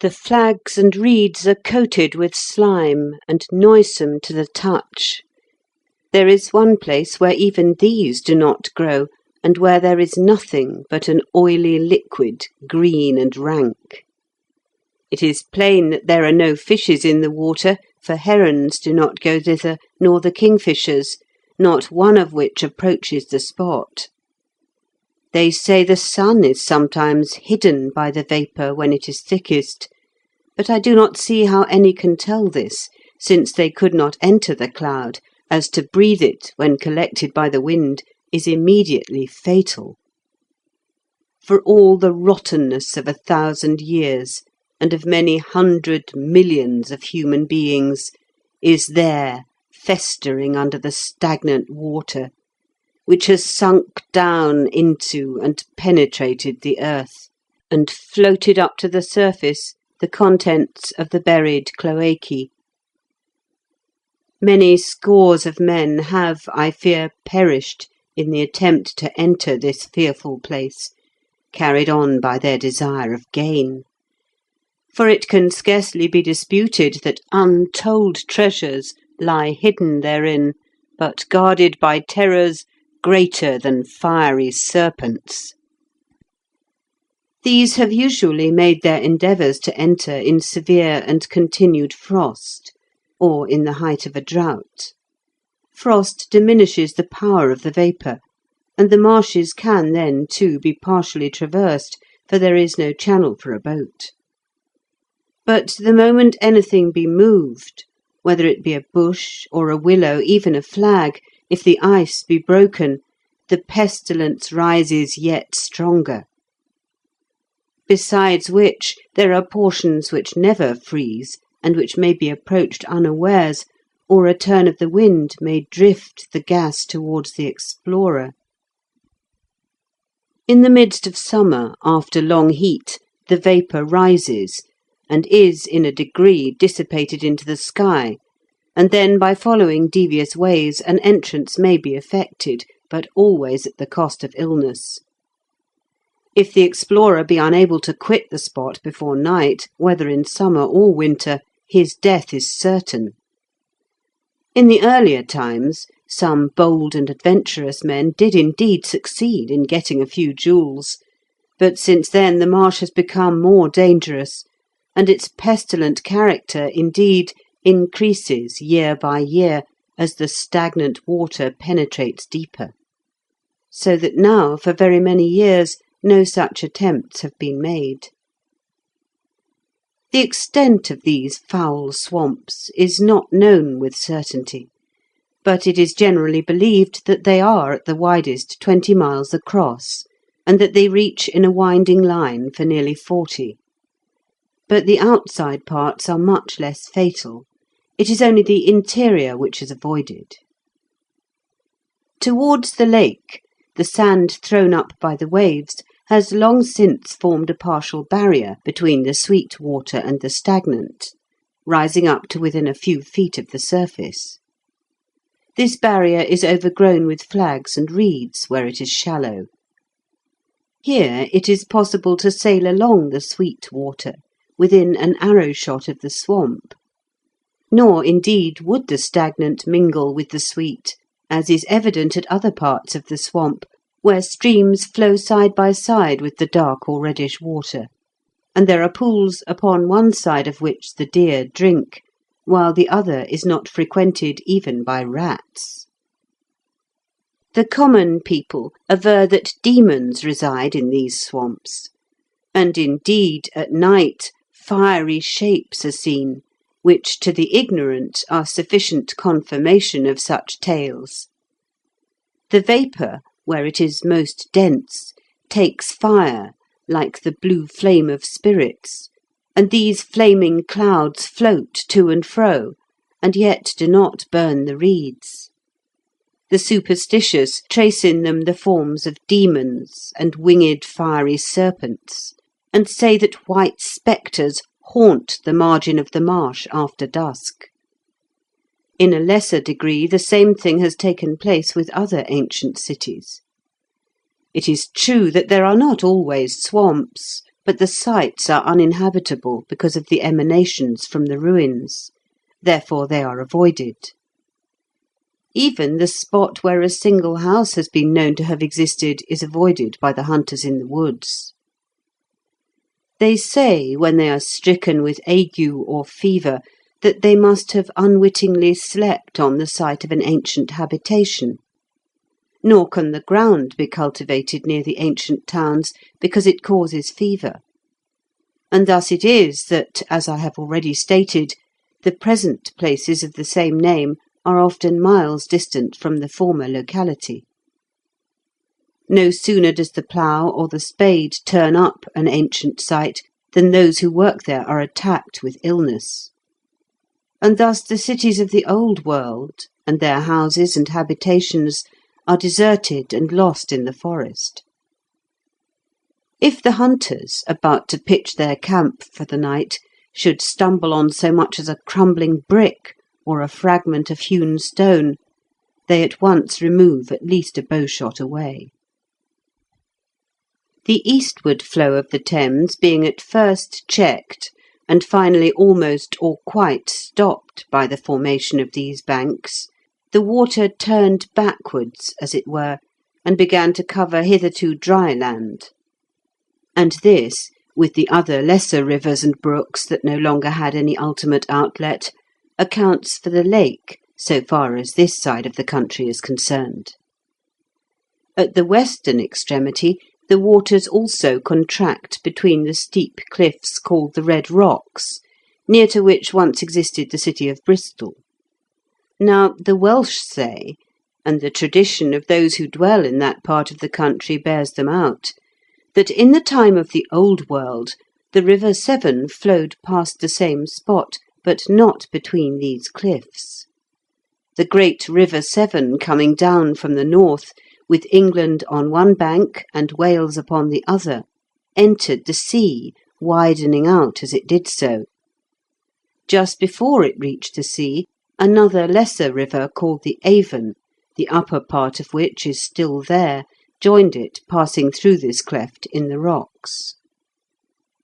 The flags and reeds are coated with slime and noisome to the touch. There is one place where even these do not grow, and where there is nothing but an oily liquid, green and rank. It is plain that there are no fishes in the water, for herons do not go thither, nor the kingfishers, not one of which approaches the spot. They say the sun is sometimes hidden by the vapour when it is thickest, but I do not see how any can tell this, since they could not enter the cloud, as to breathe it when collected by the wind is immediately fatal. For all the rottenness of 1,000 years, and of many 100 millions of human beings, is there festering under the stagnant water, which has sunk down into and penetrated the earth, and floated up to the surface the contents of the buried cloacae. Many scores of men have, I fear, perished in the attempt to enter this fearful place, carried on by their desire of gain. For it can scarcely be disputed that untold treasures lie hidden therein, but guarded by terrors greater than fiery serpents. These have usually made their endeavours to enter in severe and continued frost, or in the height of a drought. Frost diminishes the power of the vapour, and the marshes can then, too, be partially traversed, for there is no channel for a boat. But the moment anything be moved, whether it be a bush or a willow, even a flag, if the ice be broken, the pestilence rises yet stronger. Besides which, there are portions which never freeze, and which may be approached unawares, or a turn of the wind may drift the gas towards the explorer. In the midst of summer, after long heat, the vapour rises, and is in a degree dissipated into the sky, and then by following devious ways an entrance may be effected, but always at the cost of illness. If the explorer be unable to quit the spot before night, whether in summer or winter, his death is certain. In the earlier times, some bold and adventurous men did indeed succeed in getting a few jewels, but since then the marsh has become more dangerous, and its pestilent character, indeed, increases year by year as the stagnant water penetrates deeper, so that now, for very many years, no such attempts have been made. The extent of these foul swamps is not known with certainty, but it is generally believed that they are at the widest 20 miles across, and that they reach in a winding line for nearly 40. But the outside parts are much less fatal. It is only the interior which is avoided. Towards the lake, the sand thrown up by the waves has long since formed a partial barrier between the sweet water and the stagnant, rising up to within a few feet of the surface. This barrier is overgrown with flags and reeds where it is shallow. Here it is possible to sail along the sweet water, within an arrow shot of the swamp. Nor, indeed, would the stagnant mingle with the sweet, as is evident at other parts of the swamp, where streams flow side by side with the dark or reddish water, and there are pools upon one side of which the deer drink, while the other is not frequented even by rats. The common people aver that demons reside in these swamps, and indeed, at night, fiery shapes are seen, which to the ignorant are sufficient confirmation of such tales. The vapour, where it is most dense, takes fire, like the blue flame of spirits, and these flaming clouds float to and fro, and yet do not burn the reeds. The superstitious trace in them the forms of demons and winged fiery serpents, and say that white spectres haunt the margin of the marsh after dusk. In a lesser degree, the same thing has taken place with other ancient cities. It is true that there are not always swamps, but the sites are uninhabitable because of the emanations from the ruins. Therefore they are avoided. Even the spot where a single house has been known to have existed is avoided by the hunters in the woods. They say, when they are stricken with ague or fever, that they must have unwittingly slept on the site of an ancient habitation. Nor can the ground be cultivated near the ancient towns, because it causes fever. And thus it is that, as I have already stated, the present places of the same name are often miles distant from the former locality. No sooner does the plough or the spade turn up an ancient site than those who work there are attacked with illness. And thus the cities of the old world, and their houses and habitations, are deserted and lost in the forest. If the hunters, about to pitch their camp for the night, should stumble on so much as a crumbling brick or a fragment of hewn stone, they at once remove at least a bowshot away. The eastward flow of the Thames being at first checked, and finally almost or quite stopped by the formation of these banks, the water turned backwards, as it were, and began to cover hitherto dry land. And this, with the other lesser rivers and brooks that no longer had any ultimate outlet, accounts for the lake, so far as this side of the country is concerned. At the western extremity, the waters also contract between the steep cliffs called the Red Rocks, near to which once existed the city of Bristol. Now, the Welsh say, and the tradition of those who dwell in that part of the country bears them out, that in the time of the Old World the River Severn flowed past the same spot, but not between these cliffs. The great River Severn coming down from the north, with England on one bank and Wales upon the other, entered the sea, widening out as it did so. Just before it reached the sea, another lesser river called the Avon, the upper part of which is still there, joined it, passing through this cleft in the rocks.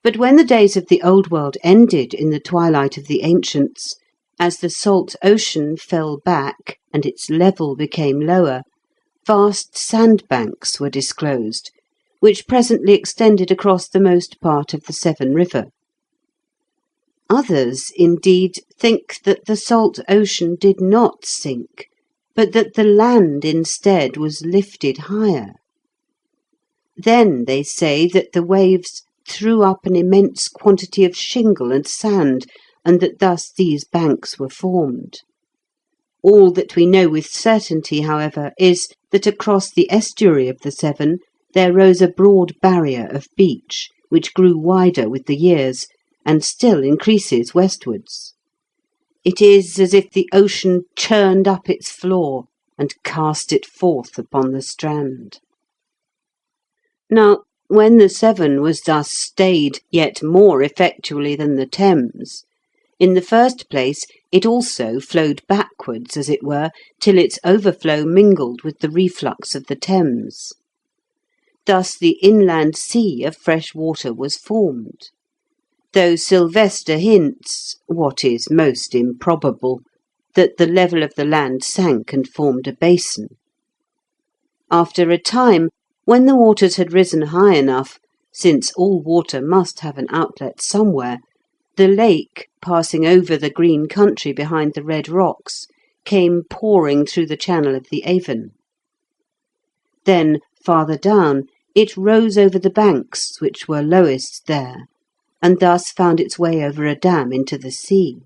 But when the days of the Old World ended in the twilight of the ancients, as the salt ocean fell back and its level became lower, vast sandbanks were disclosed, which presently extended across the most part of the Severn River. Others, indeed, think that the salt ocean did not sink, but that the land instead was lifted higher. Then they say that the waves threw up an immense quantity of shingle and sand, and that thus these banks were formed. All that we know with certainty, however, is that across the estuary of the Severn there rose a broad barrier of beach, which grew wider with the years, and still increases westwards. It is as if the ocean churned up its floor and cast it forth upon the strand. Now, when the Severn was thus stayed yet more effectually than the Thames, in the first place it also flowed backwards, as it were, till its overflow mingled with the reflux of the Thames. Thus the inland sea of fresh water was formed, though Sylvester hints, what is most improbable, that the level of the land sank and formed a basin. After a time, when the waters had risen high enough, since all water must have an outlet somewhere, the lake, passing over the green country behind the red rocks, came pouring through the channel of the Avon. Then, farther down, it rose over the banks, which were lowest there, and thus found its way over a dam into the sea.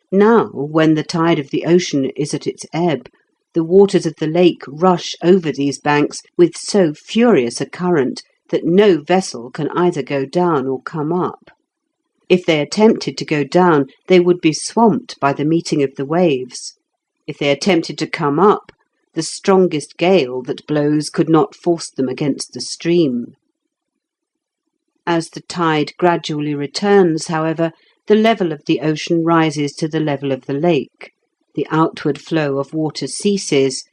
Now, when the tide of the ocean is at its ebb, the waters of the lake rush over these banks with so furious a current that no vessel can either go down or come up. If they attempted to go down, they would be swamped by the meeting of the waves. If they attempted to come up, the strongest gale that blows could not force them against the stream. As the tide gradually returns, however, the level of the ocean rises to the level of the lake, the outward flow of water ceases,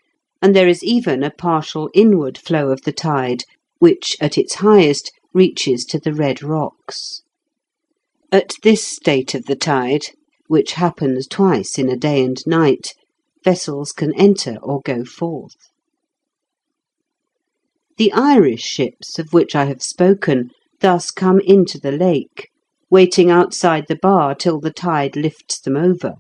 and there is even a partial inward flow of the tide, which, at its highest, reaches to the red rocks. At this state of the tide, which happens twice in a day and night, vessels can enter or go forth. The Irish ships, of which I have spoken, thus come into the lake, waiting outside the bar till the tide lifts them over.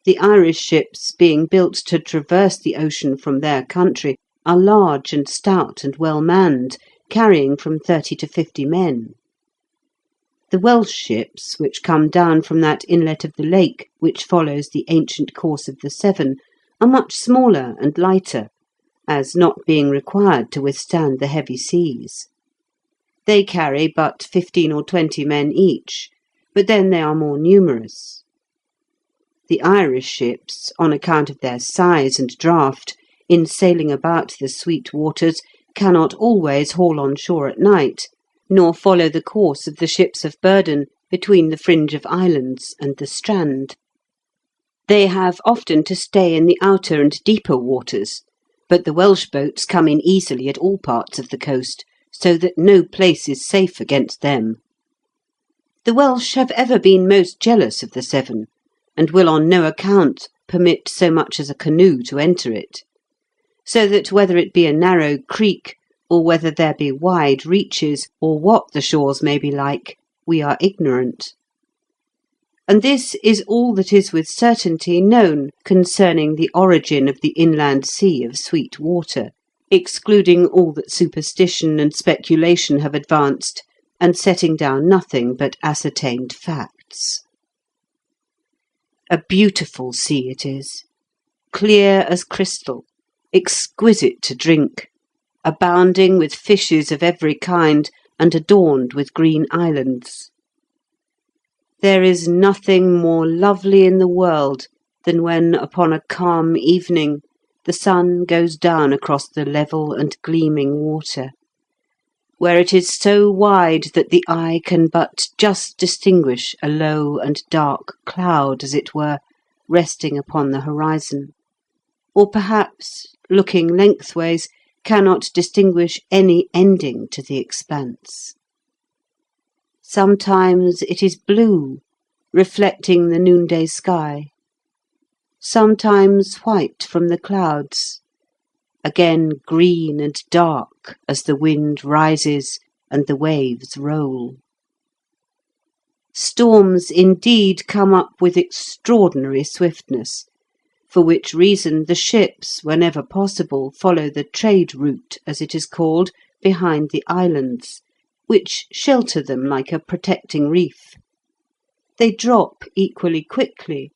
The Irish ships, being built to traverse the ocean from their country, are large and stout and well manned, carrying from 30 to 50 men. The Welsh ships, which come down from that inlet of the lake which follows the ancient course of the Severn, are much smaller and lighter, as not being required to withstand the heavy seas. They carry but 15 or 20 men each, but then they are more numerous. The Irish ships, on account of their size and draught, in sailing about the sweet waters, cannot always haul on shore at night, nor follow the course of the ships of burden between the fringe of islands and the strand. They have often to stay in the outer and deeper waters, but the Welsh boats come in easily at all parts of the coast, so that no place is safe against them. The Welsh have ever been most jealous of the Severn, and will on no account permit so much as a canoe to enter it, so that whether it be a narrow creek, or whether there be wide reaches, or what the shores may be like, we are ignorant. And this is all that is with certainty known concerning the origin of the inland sea of sweet water, excluding all that superstition and speculation have advanced, and setting down nothing but ascertained facts. A beautiful sea it is, clear as crystal, exquisite to drink, abounding with fishes of every kind, and adorned with green islands. There is nothing more lovely in the world than when, upon a calm evening, the sun goes down across the level and gleaming water, where it is so wide that the eye can but just distinguish a low and dark cloud, as it were, resting upon the horizon, or perhaps, looking lengthways, cannot distinguish any ending to the expanse. Sometimes it is blue, reflecting the noonday sky, sometimes white from the clouds, again green and dark as the wind rises and the waves roll. Storms indeed come up with extraordinary swiftness, for which reason the ships, whenever possible, follow the trade route, as it is called, behind the islands, which shelter them like a protecting reef. They drop equally quickly,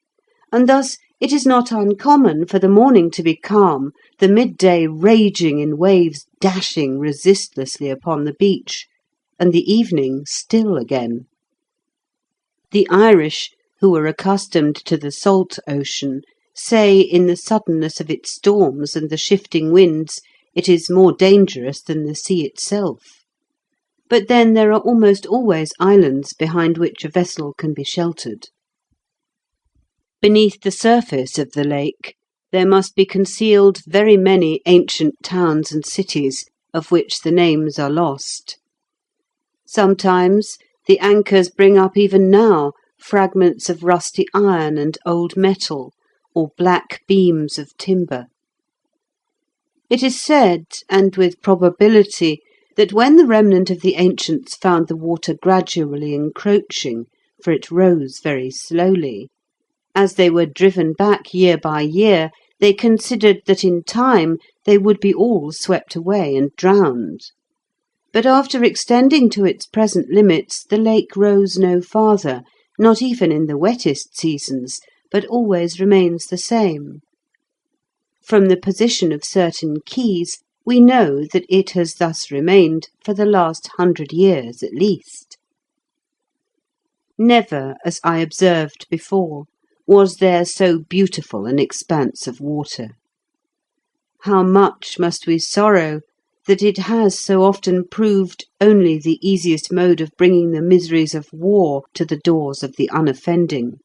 and thus it is not uncommon for the morning to be calm, the midday raging in waves dashing resistlessly upon the beach, and the evening still again. The Irish, who are accustomed to the salt ocean, say in the suddenness of its storms and the shifting winds it is more dangerous than the sea itself. But then there are almost always islands behind which a vessel can be sheltered. Beneath the surface of the lake there must be concealed very many ancient towns and cities, of which the names are lost. Sometimes the anchors bring up even now fragments of rusty iron and old metal, or black beams of timber. It is said, and with probability, that when the remnant of the ancients found the water gradually encroaching, for it rose very slowly, as they were driven back year by year, they considered that in time they would be all swept away and drowned. But after extending to its present limits, the lake rose no farther, not even in the wettest seasons, but always remains the same. From the position of certain quays, we know that it has thus remained for the last 100 years at least. Never, as I observed before, was there so beautiful an expanse of water. How much must we sorrow that it has so often proved only the easiest mode of bringing the miseries of war to the doors of the unoffending.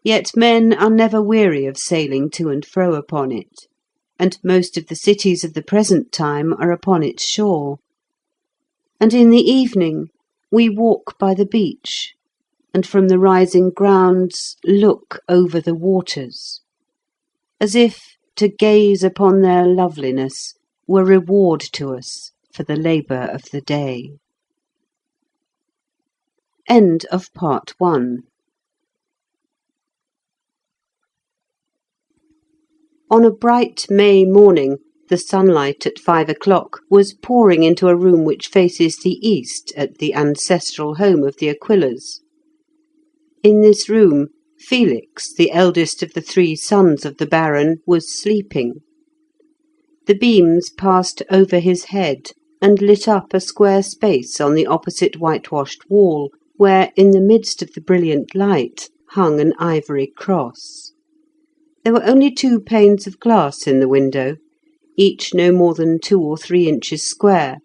Yet men are never weary of sailing to and fro upon it, and most of the cities of the present time are upon its shore. And in the evening we walk by the beach, and from the rising grounds look over the waters, as if to gaze upon their loveliness were reward to us for the labour of the day. End of part 1. On a bright May morning, the sunlight at 5 o'clock was pouring into a room which faces the east at the ancestral home of the Aquilas. In this room, Felix, the eldest of the 3 sons of the Baron, was sleeping. The beams passed over his head and lit up a square space on the opposite whitewashed wall, where, in the midst of the brilliant light, hung an ivory cross. There were only 2 panes of glass in the window, each no more than 2 or 3 inches square,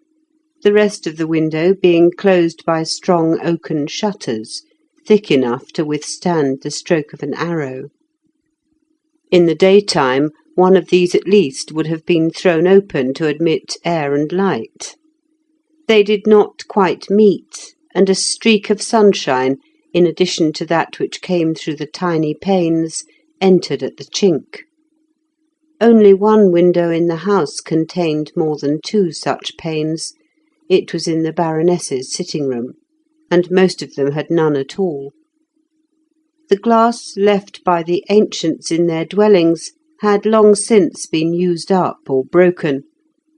the rest of the window being closed by strong oaken shutters, thick enough to withstand the stroke of an arrow. In the daytime, one of these at least would have been thrown open to admit air and light. They did not quite meet, and a streak of sunshine, in addition to that which came through the tiny panes, entered at the chink. Only one window in the house contained more than 2 such panes. It was in the Baroness's sitting-room, and most of them had none at all. The glass left by the ancients in their dwellings had long since been used up or broken,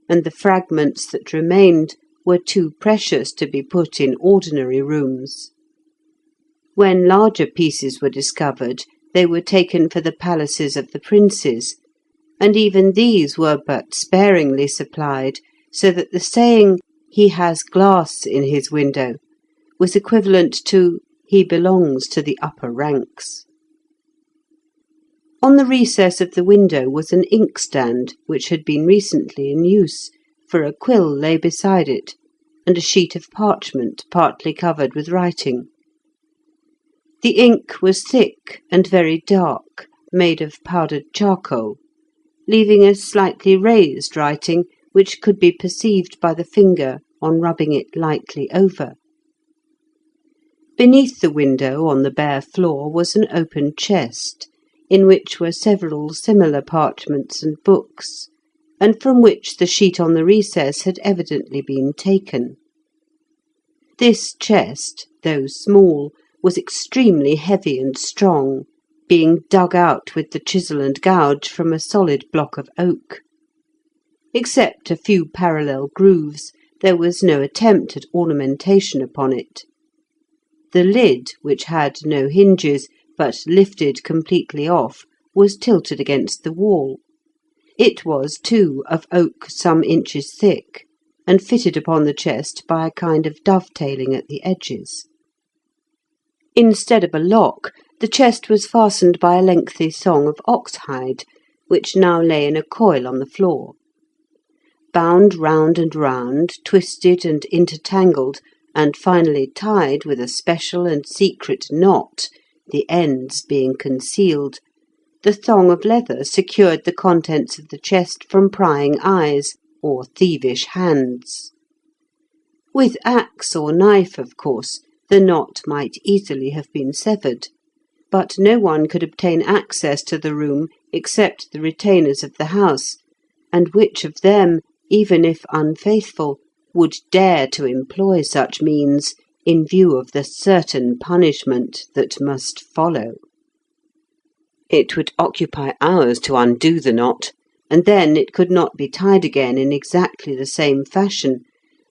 and the fragments that remained were too precious to be put in ordinary rooms. When larger pieces were discovered, they were taken for the palaces of the princes, and even these were but sparingly supplied, so that the saying, "He has glass in his window," was equivalent to "He belongs to the upper ranks." On the recess of the window was an inkstand, which had been recently in use, for a quill lay beside it, and a sheet of parchment partly covered with writing. The ink was thick and very dark, made of powdered charcoal, leaving a slightly raised writing which could be perceived by the finger on rubbing it lightly over. Beneath the window, on the bare floor, was an open chest, in which were several similar parchments and books, and from which the sheet on the recess had evidently been taken. This chest, though small, was extremely heavy and strong, being dug out with the chisel and gouge from a solid block of oak. Except a few parallel grooves, there was no attempt at ornamentation upon it. The lid, which had no hinges, but lifted completely off, was tilted against the wall. It was, too, of oak some inches thick, and fitted upon the chest by a kind of dovetailing at the edges. Instead of a lock, the chest was fastened by a lengthy thong of ox-hide, which now lay in a coil on the floor. Bound round and round, twisted and intertangled, and finally tied with a special and secret knot, the ends being concealed, the thong of leather secured the contents of the chest from prying eyes or thievish hands. With axe or knife, of course, the knot might easily have been severed, but no one could obtain access to the room except the retainers of the house, and which of them, even if unfaithful, would dare to employ such means in view of the certain punishment that must follow? It would occupy hours to undo the knot, and then it could not be tied again in exactly the same fashion,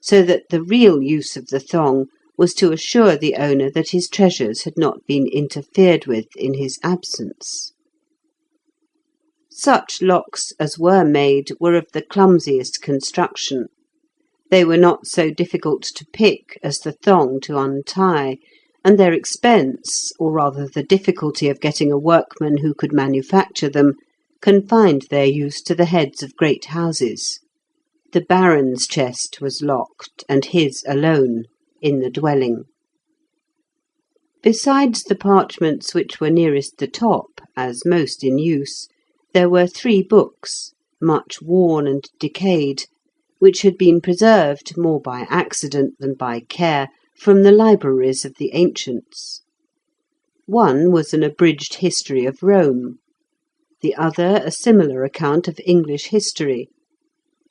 so that the real use of the thong was to assure the owner that his treasures had not been interfered with in his absence. Such locks as were made were of the clumsiest construction. They were not so difficult to pick as the thong to untie, and their expense, or rather the difficulty of getting a workman who could manufacture them, confined their use to the heads of great houses. The baron's chest was locked, and his alone, in the dwelling. Besides the parchments which were nearest the top, as most in use, there were 3 books, much worn and decayed, which had been preserved, more by accident than by care, from the libraries of the ancients. One was an abridged history of Rome, the other a similar account of English history,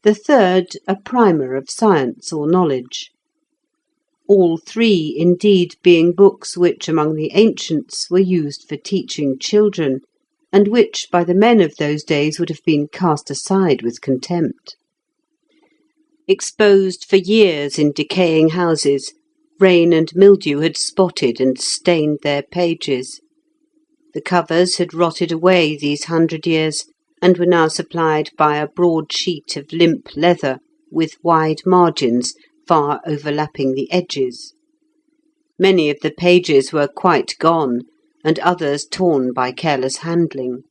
the third a primer of science or knowledge. All 3, indeed, being books which among the ancients were used for teaching children, and which by the men of those days would have been cast aside with contempt. Exposed for years in decaying houses, rain and mildew had spotted and stained their pages. The covers had rotted away these 100 years, and were now supplied by a broad sheet of limp leather, with wide margins far overlapping the edges. Many of the pages were quite gone, and others torn by careless handling.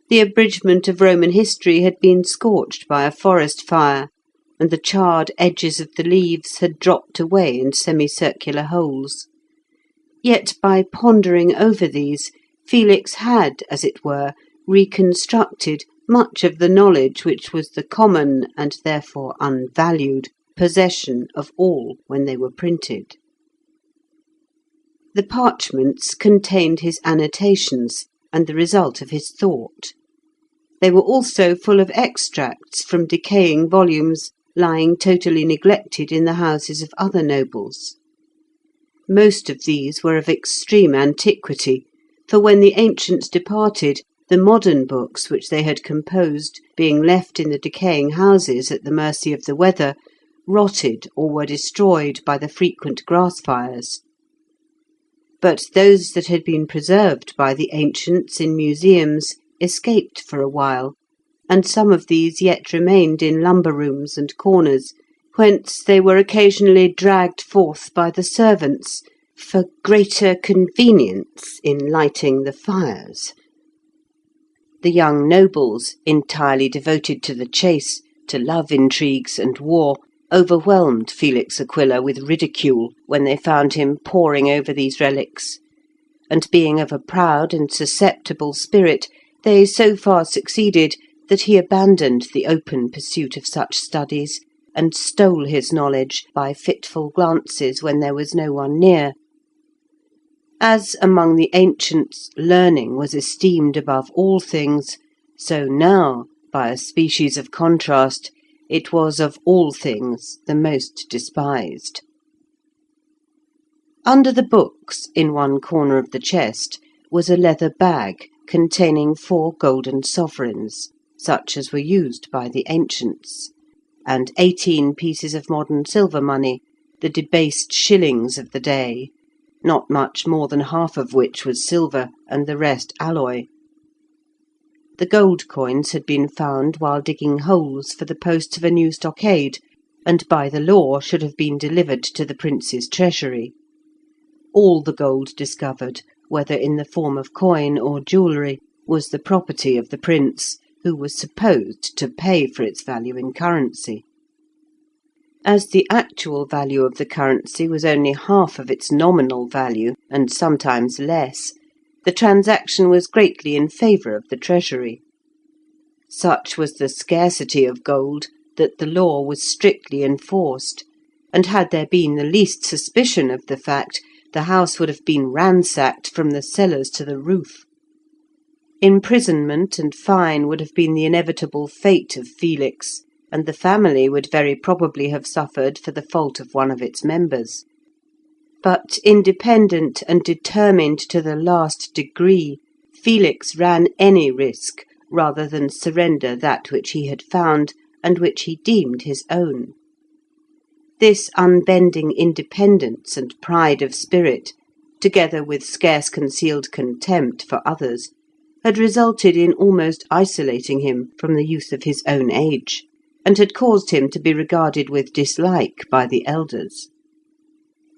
The abridgment of Roman history had been scorched by a forest fire, and the charred edges of the leaves had dropped away in semicircular holes. Yet by pondering over these, Felix had, as it were, reconstructed much of the knowledge which was the common, and therefore unvalued, possession of all when they were printed. The parchments contained his annotations and the result of his thought. They were also full of extracts from decaying volumes lying totally neglected in the houses of other nobles. Most of these were of extreme antiquity, for when the ancients departed, the modern books which they had composed, being left in the decaying houses at the mercy of the weather, rotted or were destroyed by the frequent grass fires. But those that had been preserved by the ancients in museums escaped for a while, and some of these yet remained in lumber rooms and corners, whence they were occasionally dragged forth by the servants for greater convenience in lighting the fires. The young nobles, entirely devoted to the chase, to love intrigues and war, overwhelmed Felix Aquila with ridicule when they found him poring over these relics, and being of a proud and susceptible spirit, they so far succeeded that he abandoned the open pursuit of such studies, and stole his knowledge by fitful glances when there was no one near. As among the ancients learning was esteemed above all things, so now, by a species of contrast, it was of all things the most despised. Under the books, in one corner of the chest, was a leather bag containing 4 golden sovereigns, such as were used by the ancients, and 18 pieces of modern silver money, the debased shillings of the day, not much more than half of which was silver, and the rest alloy. The gold coins had been found while digging holes for the posts of a new stockade, and by the law should have been delivered to the prince's treasury. All the gold discovered, whether in the form of coin or jewellery, was the property of the prince, who was supposed to pay for its value in currency. As the actual value of the currency was only half of its nominal value, and sometimes less, the transaction was greatly in favour of the treasury. Such was the scarcity of gold that the law was strictly enforced, and had there been the least suspicion of the fact, the house would have been ransacked from the cellars to the roof. Imprisonment and fine would have been the inevitable fate of Felix, and the family would very probably have suffered for the fault of one of its members. But independent and determined to the last degree, Felix ran any risk rather than surrender that which he had found and which he deemed his own. This unbending independence and pride of spirit, together with scarce concealed contempt for others, had resulted in almost isolating him from the youth of his own age, and had caused him to be regarded with dislike by the elders.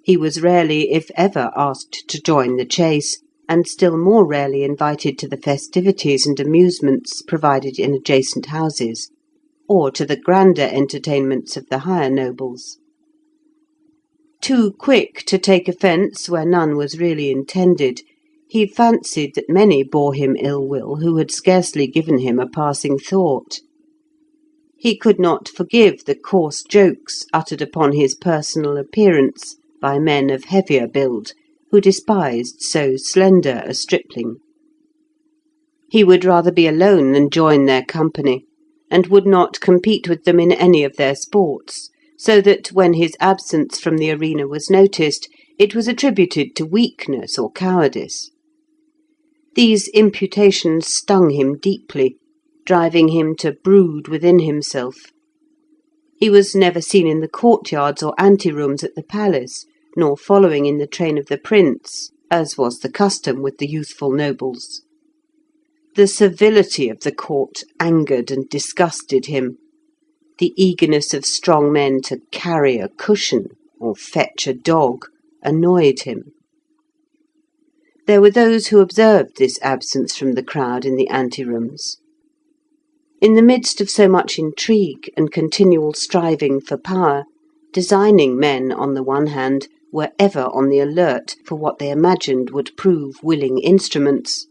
He was rarely, if ever, asked to join the chase, and still more rarely invited to the festivities and amusements provided in adjacent houses, or to the grander entertainments of the higher nobles. Too quick to take offence where none was really intended, he fancied that many bore him ill will who had scarcely given him a passing thought. He could not forgive the coarse jokes uttered upon his personal appearance by men of heavier build, who despised so slender a stripling. He would rather be alone than join their company, and would not compete with them in any of their sports, so that when his absence from the arena was noticed, it was attributed to weakness or cowardice. These imputations stung him deeply, driving him to brood within himself. He was never seen in the courtyards or anterooms at the palace, nor following in the train of the prince, as was the custom with the youthful nobles. The servility of the court angered and disgusted him. The eagerness of strong men to carry a cushion or fetch a dog annoyed him. There were those who observed this absence from the crowd in the anterooms. In the midst of so much intrigue and continual striving for power, designing men, on the one hand, were ever on the alert for what they imagined would prove willing instruments,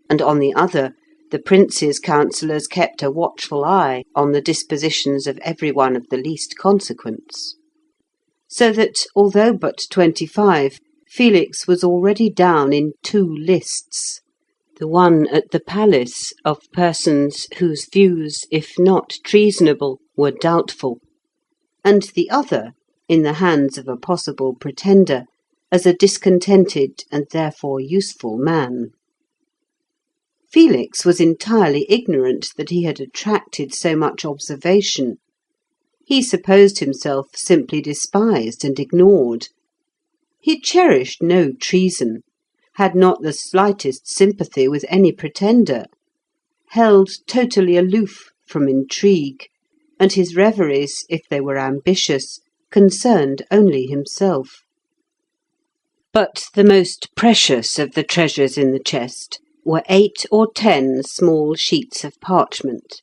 and on the other, the prince's counsellors kept a watchful eye on the dispositions of every one of the least consequence. So that, although but 25, Felix was already down in 2 lists, the one at the palace of persons whose views, if not treasonable, were doubtful, and the other in the hands of a possible pretender, as a discontented and therefore useful man. Felix was entirely ignorant that he had attracted so much observation. He supposed himself simply despised and ignored. He cherished no treason, had not the slightest sympathy with any pretender, held totally aloof from intrigue, and his reveries, if they were ambitious, concerned only himself. But the most precious of the treasures in the chest were 8 or 10 small sheets of parchment,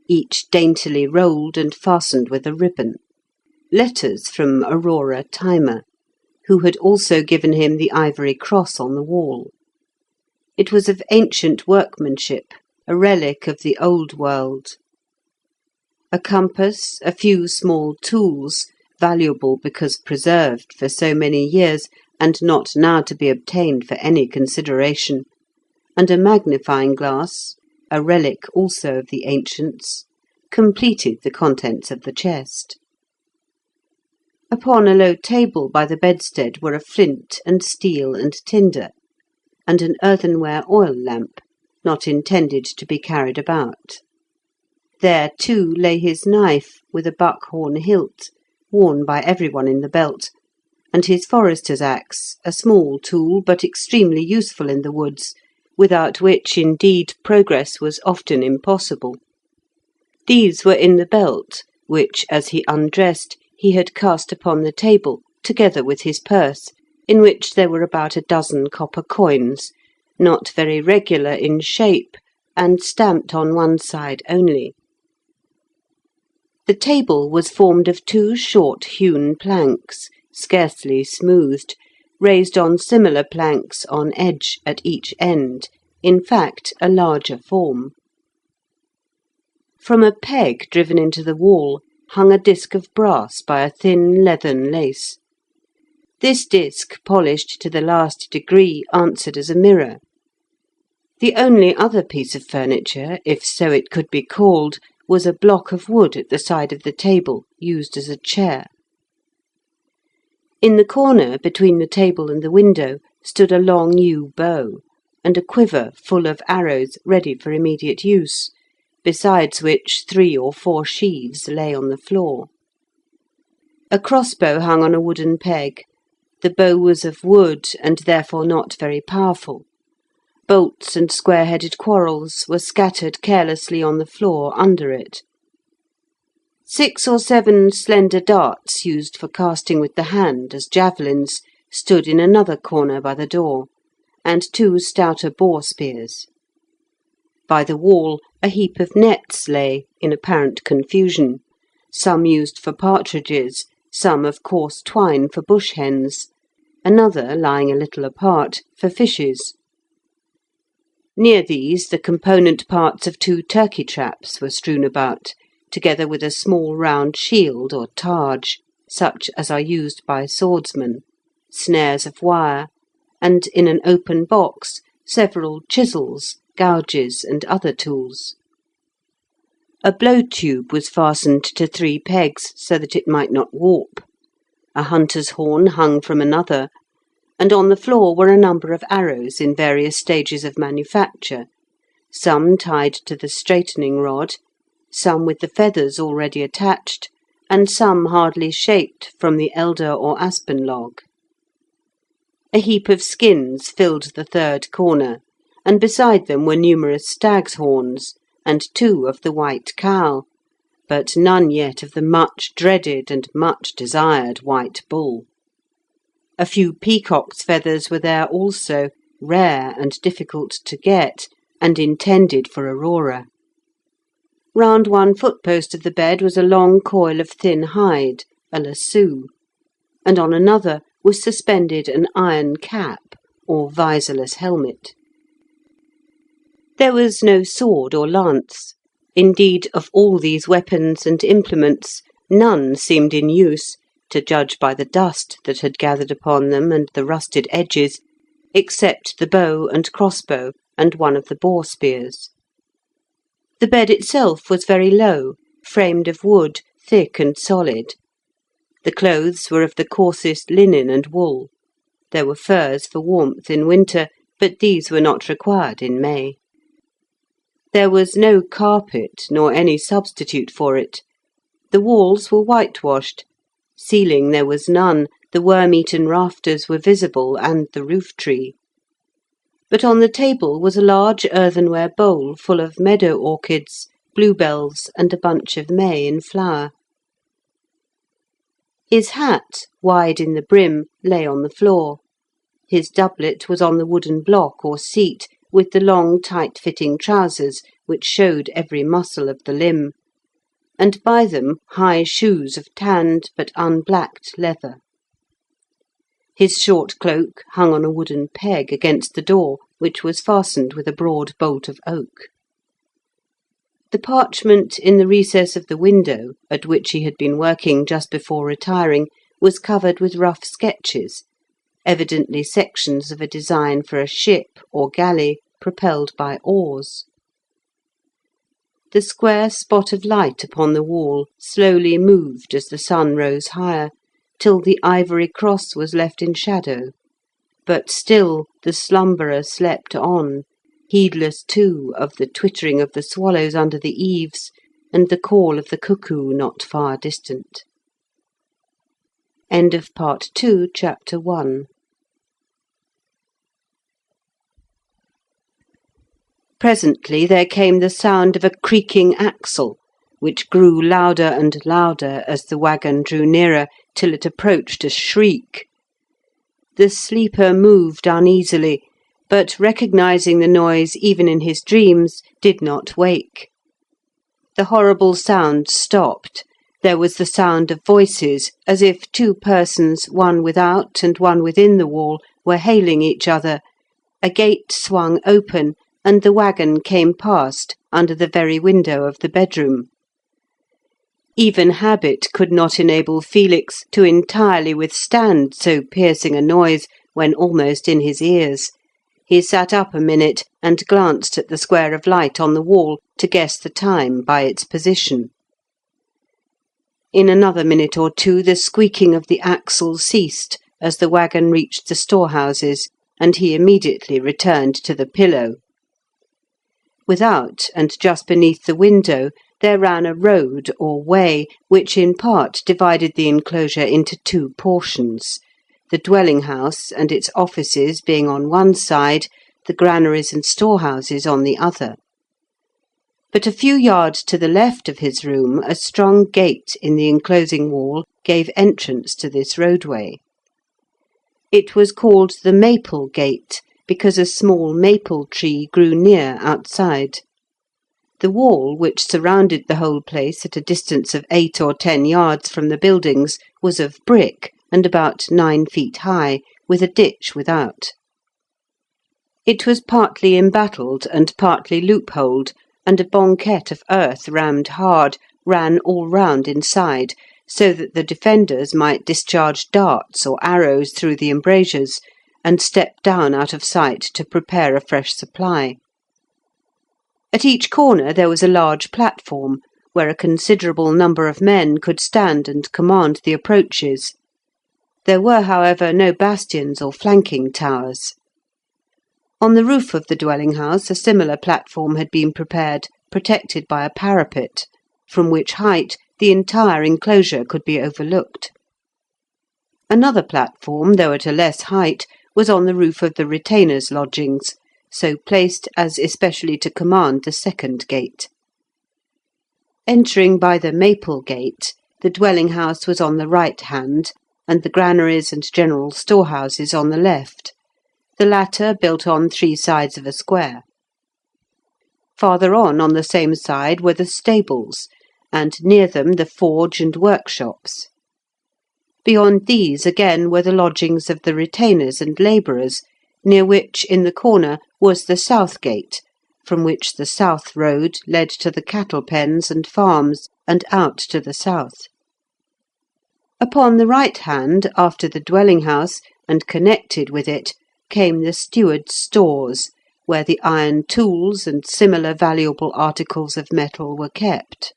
each daintily rolled and fastened with a ribbon, letters from Aurora Timer, who had also given him the ivory cross on the wall. It was of ancient workmanship, a relic of the old world. A compass, a few small tools, valuable because preserved for so many years, and not now to be obtained for any consideration, and a magnifying glass, a relic also of the ancients, completed the contents of the chest. Upon a low table by the bedstead were a flint and steel and tinder, and an earthenware oil lamp, not intended to be carried about. There, too, lay his knife, with a buckhorn hilt, worn by every one in the belt, and his forester's axe, a small tool, but extremely useful in the woods, without which, indeed, progress was often impossible. These were in the belt, which, as he undressed, he had cast upon the table, together with his purse, in which there were about a dozen copper coins, not very regular in shape, and stamped on one side only. The table was formed of two short hewn planks, scarcely smoothed, raised on similar planks on edge at each end, in fact a larger form. From a peg driven into the wall hung a disc of brass by a thin leathern lace. This disc, polished to the last degree, answered as a mirror. The only other piece of furniture, if so it could be called, was a block of wood at the side of the table, used as a chair. In the corner between the table and the window stood a long yew bow, and a quiver full of arrows ready for immediate use, besides which 3 or 4 sheaves lay on the floor. A crossbow hung on a wooden peg. The bow was of wood, and therefore not very powerful. Bolts and square-headed quarrels were scattered carelessly on the floor under it. 6 or 7 slender darts, used for casting with the hand as javelins, stood in another corner by the door, and 2 stouter boar spears. By the wall a heap of nets lay, in apparent confusion, some used for partridges, some of coarse twine for bush hens, another, lying a little apart, for fishes. Near these the component parts of 2 turkey traps were strewn about, together with a small round shield or targe, such as are used by swordsmen, snares of wire, and in an open box several chisels, gouges, and other tools. A blow-tube was fastened to 3 pegs so that it might not warp. A hunter's horn hung from another, and on the floor were a number of arrows in various stages of manufacture, some tied to the straightening rod, some with the feathers already attached, and some hardly shaped from the elder or aspen log. A heap of skins filled the third corner, and beside them were numerous stag's horns, and 2 of the white cow, but none yet of the much dreaded and much desired white bull. A few peacock's feathers were there also, rare and difficult to get, and intended for Aurora. Round one footpost of the bed was a long coil of thin hide, a lasso, and on another was suspended an iron cap, or visorless helmet. There was no sword or lance. Indeed, of all these weapons and implements, none seemed in use, to judge by the dust that had gathered upon them and the rusted edges, except the bow and crossbow and one of the boar spears. The bed itself was very low, framed of wood, thick and solid. The clothes were of the coarsest linen and wool. There were furs for warmth in winter, but these were not required in May. There was no carpet, nor any substitute for it. The walls were whitewashed. Ceiling there was none, the worm-eaten rafters were visible, and the roof-tree. But on the table was a large earthenware bowl full of meadow orchids, bluebells, and a bunch of may in flower. His hat, wide in the brim, lay on the floor. His doublet was on the wooden block or seat, with the long tight-fitting trousers which showed every muscle of the limb, and by them high shoes of tanned but unblacked leather. His short cloak hung on a wooden peg against the door, which was fastened with a broad bolt of oak. The parchment in the recess of the window, at which he had been working just before retiring, was covered with rough sketches, evidently sections of a design for a ship or galley propelled by oars. The square spot of light upon the wall slowly moved as the sun rose higher, till the ivory cross was left in shadow, but still the slumberer slept on, heedless too of the twittering of the swallows under the eaves and the call of the cuckoo not far distant. End of Part 2, Chapter 1. Presently there came the sound of a creaking axle, which grew louder and louder as the waggon drew nearer, till it approached a shriek. The sleeper moved uneasily, but recognising the noise even in his dreams, did not wake. The horrible sound stopped. There was the sound of voices, as if two persons, one without and one within the wall, were hailing each other. A gate swung open, and the waggon came past under the very window of the bedroom. Even habit could not enable Felix to entirely withstand so piercing a noise when almost in his ears. He sat up a minute and glanced at the square of light on the wall to guess the time by its position. In another minute or two the squeaking of the axle ceased as the waggon reached the storehouses, and he immediately returned to the pillow. Without, and just beneath the window, there ran a road or way, which in part divided the enclosure into two portions, the dwelling-house and its offices being on one side, the granaries and storehouses on the other. But a few yards to the left of his room, a strong gate in the enclosing wall gave entrance to this roadway. It was called the Maple Gate, because a small maple tree grew near outside. The wall, which surrounded the whole place at a distance of 8 or 10 yards from the buildings, was of brick, and about 9 feet high, with a ditch without. It was partly embattled and partly loopholed, and a banquette of earth rammed hard ran all round inside, so that the defenders might discharge darts or arrows through the embrasures, and step down out of sight to prepare a fresh supply. At each corner there was a large platform, where a considerable number of men could stand and command the approaches. There were, however, no bastions or flanking towers. On the roof of the dwelling-house a similar platform had been prepared, protected by a parapet, from which height the entire enclosure could be overlooked. Another platform, though at a less height, was on the roof of the retainers' lodgings, so placed as especially to command the second gate. Entering by the Maple Gate, the dwelling-house was on the right hand, and the granaries and general storehouses on the left, the latter built on 3 sides of a square. Farther on the same side, were the stables, and near them the forge and workshops. Beyond these again were the lodgings of the retainers and labourers, near which, in the corner, was the South Gate, from which the south road led to the cattle pens and farms, and out to the south. Upon the right hand, after the dwelling-house, and connected with it, came the steward's stores, where the iron tools and similar valuable articles of metal were kept.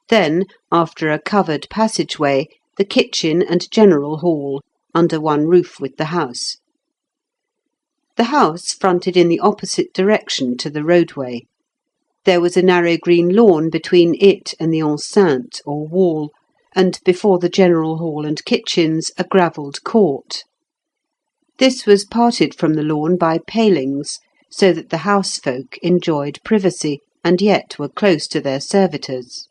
Then, after a covered passage-way, the kitchen and general hall, under one roof with the house. The house fronted in the opposite direction to the roadway. There was a narrow green lawn between it and the enceinte, or wall, and before the general hall and kitchens a gravelled court. This was parted from the lawn by palings, so that the housefolk enjoyed privacy, and yet were close to their servitors.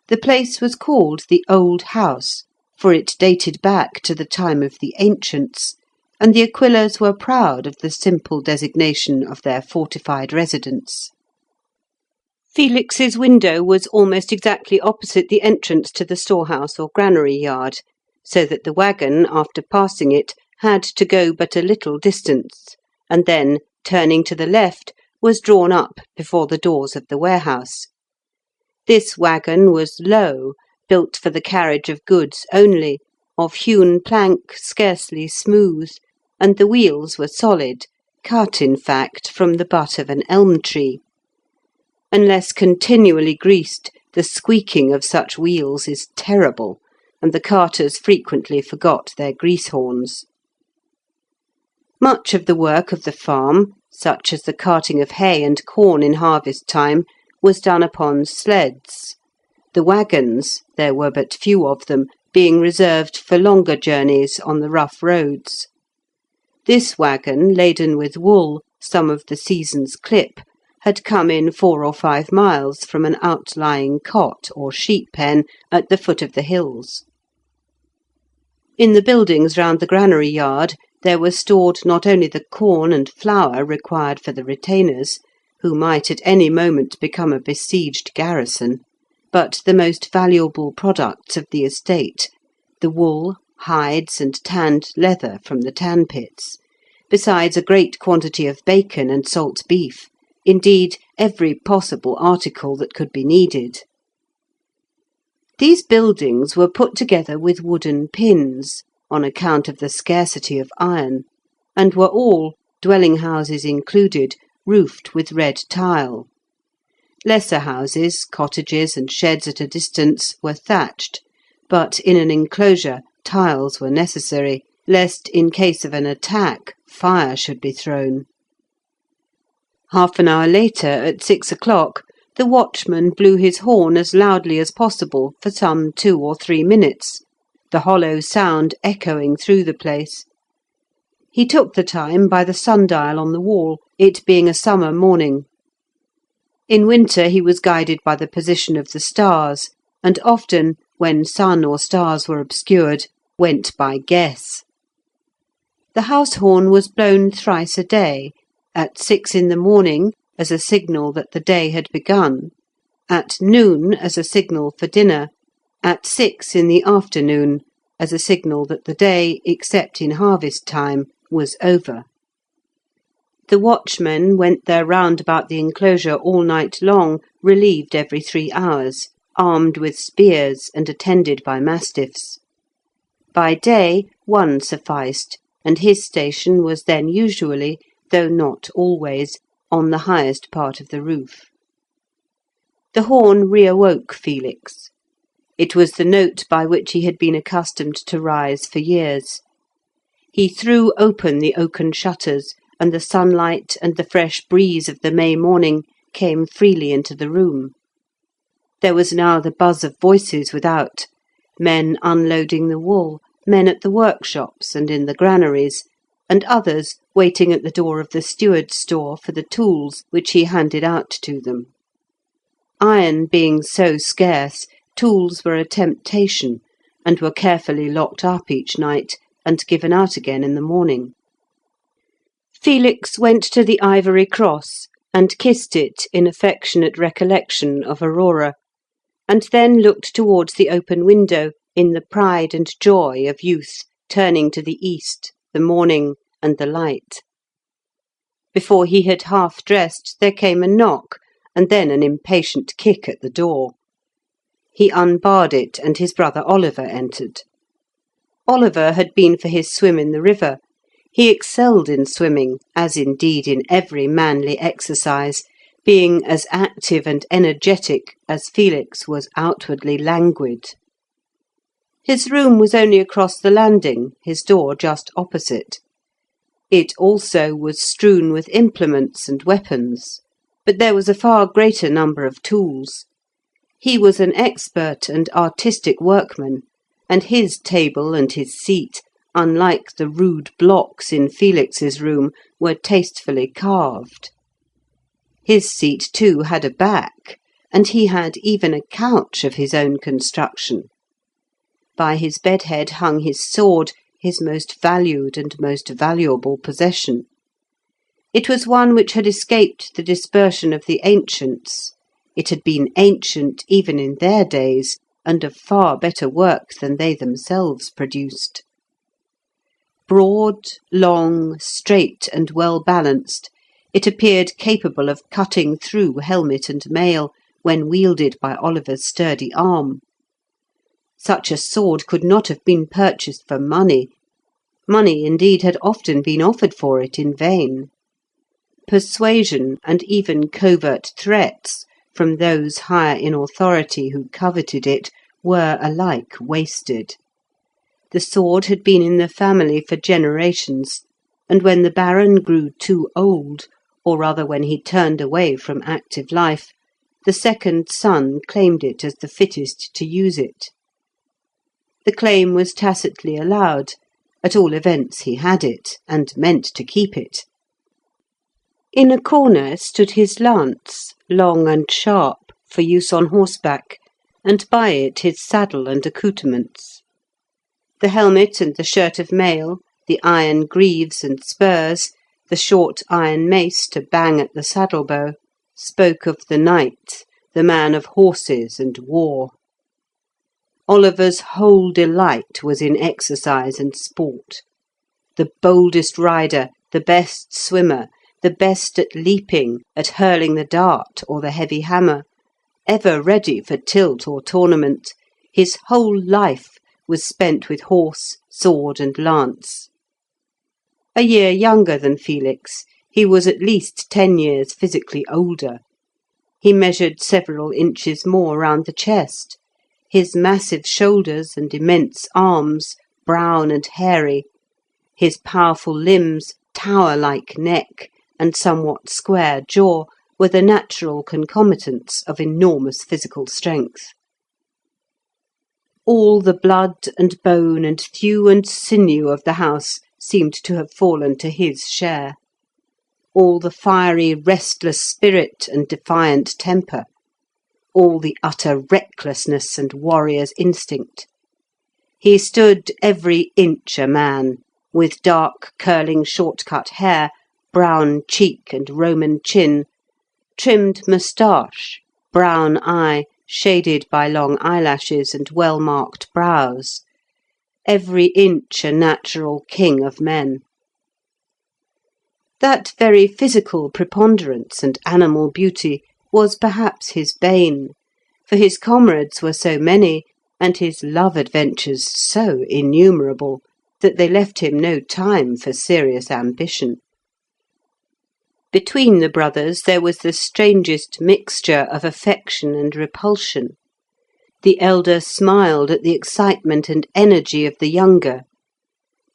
The place was called the Old House, for it dated back to the time of the ancients, and the Aquillas were proud of the simple designation of their fortified residence. Felix's window was almost exactly opposite the entrance to the storehouse or granary yard, so that the waggon, after passing it, had to go but a little distance, and then, turning to the left, was drawn up before the doors of the warehouse. This waggon was low, built for the carriage of goods only, of hewn plank scarcely smooth, and the wheels were solid, cut, in fact, from the butt of an elm tree. Unless continually greased, the squeaking of such wheels is terrible, and the carters frequently forgot their grease horns. Much of the work of the farm, such as the carting of hay and corn in harvest time, was done upon sleds, the waggons, there were but few of them, being reserved for longer journeys on the rough roads. This waggon, laden with wool, some of the season's clip, had come in 4 or 5 miles from an outlying cot or sheep pen at the foot of the hills. In the buildings round the granary yard there was stored not only the corn and flour required for the retainers, who might at any moment become a besieged garrison, but the most valuable products of the estate, the wool, hides, and tanned leather from the tan pits, besides a great quantity of bacon and salt beef, indeed every possible article that could be needed. These buildings were put together with wooden pins, on account of the scarcity of iron, and were all, dwelling houses included, roofed with red tile. Lesser houses, cottages, and sheds at a distance were thatched, but in an enclosure tiles were necessary, lest in case of an attack fire should be thrown. Half an hour later, at 6 o'clock, the watchman blew his horn as loudly as possible for some 2 or 3 minutes, the hollow sound echoing through the place. He took the time by the sundial on the wall, it being a summer morning. In winter he was guided by the position of the stars, and often, when sun or stars were obscured, went by guess. The house horn was blown thrice a day, at 6 in the morning as a signal that the day had begun, at noon as a signal for dinner, at 6 in the afternoon as a signal that the day, except in harvest time, was over. The watchmen went their round about the enclosure all night long, relieved every 3 hours, armed with spears and attended by mastiffs. By day one sufficed, and his station was then usually, though not always, on the highest part of the roof. The horn reawoke Felix. It was the note by which he had been accustomed to rise for years. He threw open the oaken shutters, and the sunlight and the fresh breeze of the May morning came freely into the room. There was now the buzz of voices without, men unloading the wool, men at the workshops and in the granaries, and others waiting at the door of the steward's store for the tools which he handed out to them. Iron being so scarce, tools were a temptation, and were carefully locked up each night, and given out again in the morning. Felix went to the ivory cross, and kissed it in affectionate recollection of Aurora, and then looked towards the open window in the pride and joy of youth, turning to the east, the morning, and the light. Before he had half dressed, there came a knock, and then an impatient kick at the door. He unbarred it, and his brother Oliver entered. Oliver had been for his swim in the river. He excelled in swimming, as indeed in every manly exercise, being as active and energetic as Felix was outwardly languid. His room was only across the landing, his door just opposite. It also was strewn with implements and weapons, but there was a far greater number of tools. He was an expert and artistic workman, and his table and his seat, unlike the rude blocks in Felix's room, were tastefully carved. His seat, too, had a back, and he had even a couch of his own construction. By his bedhead hung his sword, his most valued and most valuable possession. It was one which had escaped the dispersion of the ancients. It had been ancient even in their days, and of far better work than they themselves produced. Broad, long, straight, and well balanced, it appeared capable of cutting through helmet and mail when wielded by Oliver's sturdy arm. Such a sword could not have been purchased for money. Money, indeed, had often been offered for it in vain. Persuasion, and even covert threats, from those higher in authority who coveted it, were alike wasted. The sword had been in the family for generations, and when the Baron grew too old, or rather when he turned away from active life, the second son claimed it as the fittest to use it. The claim was tacitly allowed; at all events he had it, and meant to keep it. In a corner stood his lance, long and sharp, for use on horseback, and by it his saddle and accoutrements. The helmet and the shirt of mail, the iron greaves and spurs, the short iron mace to bang at the saddle-bow, spoke of the knight, the man of horses and war. Oliver's whole delight was in exercise and sport. The boldest rider, the best swimmer, the best at leaping, at hurling the dart or the heavy hammer, ever ready for tilt or tournament, his whole life was spent with horse, sword, and lance. A year younger than Felix, he was at least 10 years physically older. He measured several inches more round the chest. His massive shoulders and immense arms, brown and hairy, his powerful limbs, tower-like neck, and somewhat square jaw were the natural concomitants of enormous physical strength. All the blood and bone and thew and sinew of the house seemed to have fallen to his share. All the fiery, restless spirit and defiant temper, all the utter recklessness and warrior's instinct. He stood every inch a man, with dark, curling, short-cut hair, brown cheek and Roman chin, trimmed moustache, brown eye, shaded by long eyelashes and well-marked brows, every inch a natural king of men. That very physical preponderance and animal beauty was perhaps his bane, for his comrades were so many, and his love adventures so innumerable, that they left him no time for serious ambition. Between the brothers there was the strangest mixture of affection and repulsion. The elder smiled at the excitement and energy of the younger.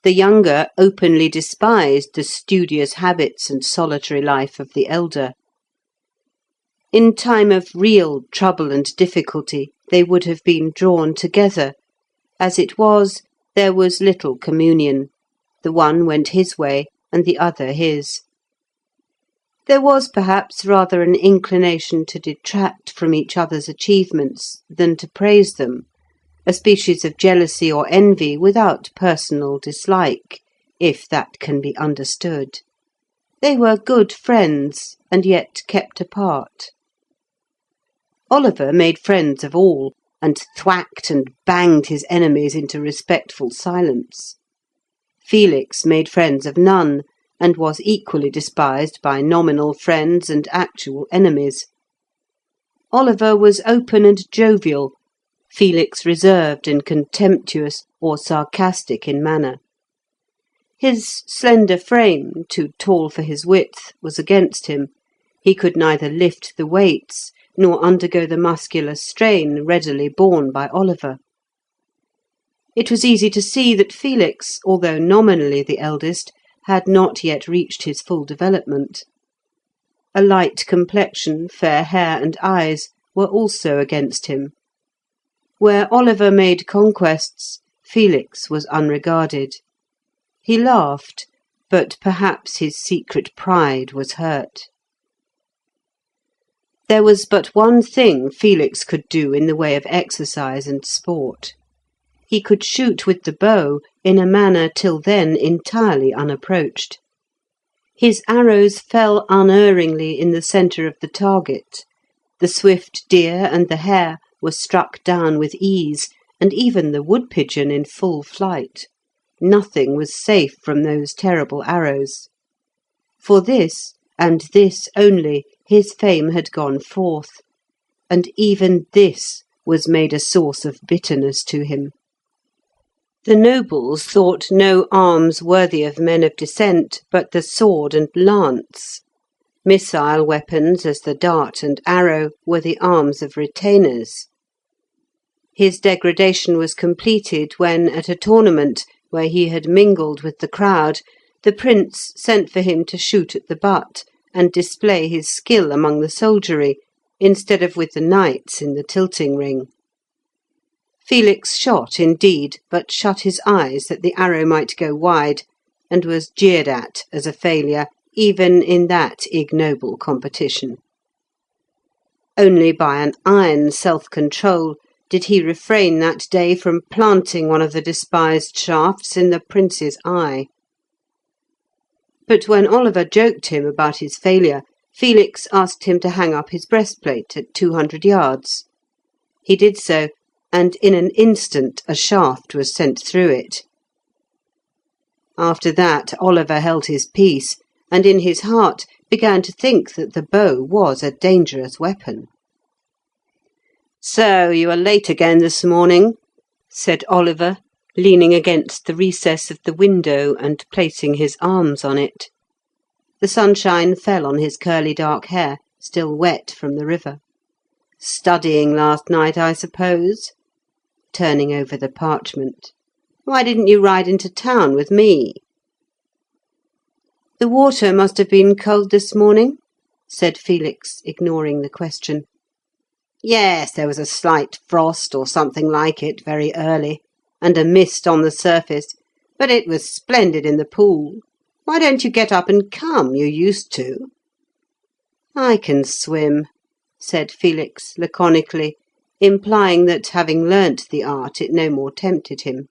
The younger openly despised the studious habits and solitary life of the elder. In time of real trouble and difficulty they would have been drawn together. As it was, there was little communion. The one went his way, and the other his. There was perhaps rather an inclination to detract from each other's achievements than to praise them, a species of jealousy or envy without personal dislike, if that can be understood. They were good friends, and yet kept apart. Oliver made friends of all, and thwacked and banged his enemies into respectful silence. Felix made friends of none, and was equally despised by nominal friends and actual enemies. Oliver was open and jovial, Felix reserved and contemptuous or sarcastic in manner. His slender frame, too tall for his width, was against him. He could neither lift the weights nor undergo the muscular strain readily borne by Oliver. It was easy to see that Felix, although nominally the eldest, had not yet reached his full development. A light complexion, fair hair, and eyes were also against him. Where Oliver made conquests, Felix was unregarded. He laughed, but perhaps his secret pride was hurt. There was but one thing Felix could do in the way of exercise and sport. He could shoot with the bow in a manner till then entirely unapproached. His arrows fell unerringly in the centre of the target. The swift deer and the hare were struck down with ease, and even the wood-pigeon in full flight. Nothing was safe from those terrible arrows. For this, and this only, his fame had gone forth, and even this was made a source of bitterness to him. The nobles thought no arms worthy of men of descent but the sword and lance. Missile weapons, as the dart and arrow, were the arms of retainers. His degradation was completed when, at a tournament where he had mingled with the crowd, the prince sent for him to shoot at the butt and display his skill among the soldiery, instead of with the knights in the tilting ring. Felix shot indeed, but shut his eyes that the arrow might go wide, and was jeered at as a failure, even in that ignoble competition. Only by an iron self-control did he refrain that day from planting one of the despised shafts in the prince's eye. But when Oliver joked him about his failure, Felix asked him to hang up his breastplate at 200 yards. He did so, and in an instant a shaft was sent through it. After that Oliver held his peace, and in his heart began to think that the bow was a dangerous weapon. "So you are late again this morning," said Oliver, leaning against the recess of the window and placing his arms on it. The sunshine fell on his curly dark hair, still wet from the river. "Studying last night, I suppose?" Turning over the parchment. "Why didn't you ride into town with me?" "The water must have been cold this morning," said Felix, ignoring the question. "Yes, there was a slight frost or something like it very early, and a mist on the surface, but it was splendid in the pool. Why don't you get up and come? You used to." "I can swim," said Felix laconically, implying that having learnt the art it no more tempted him.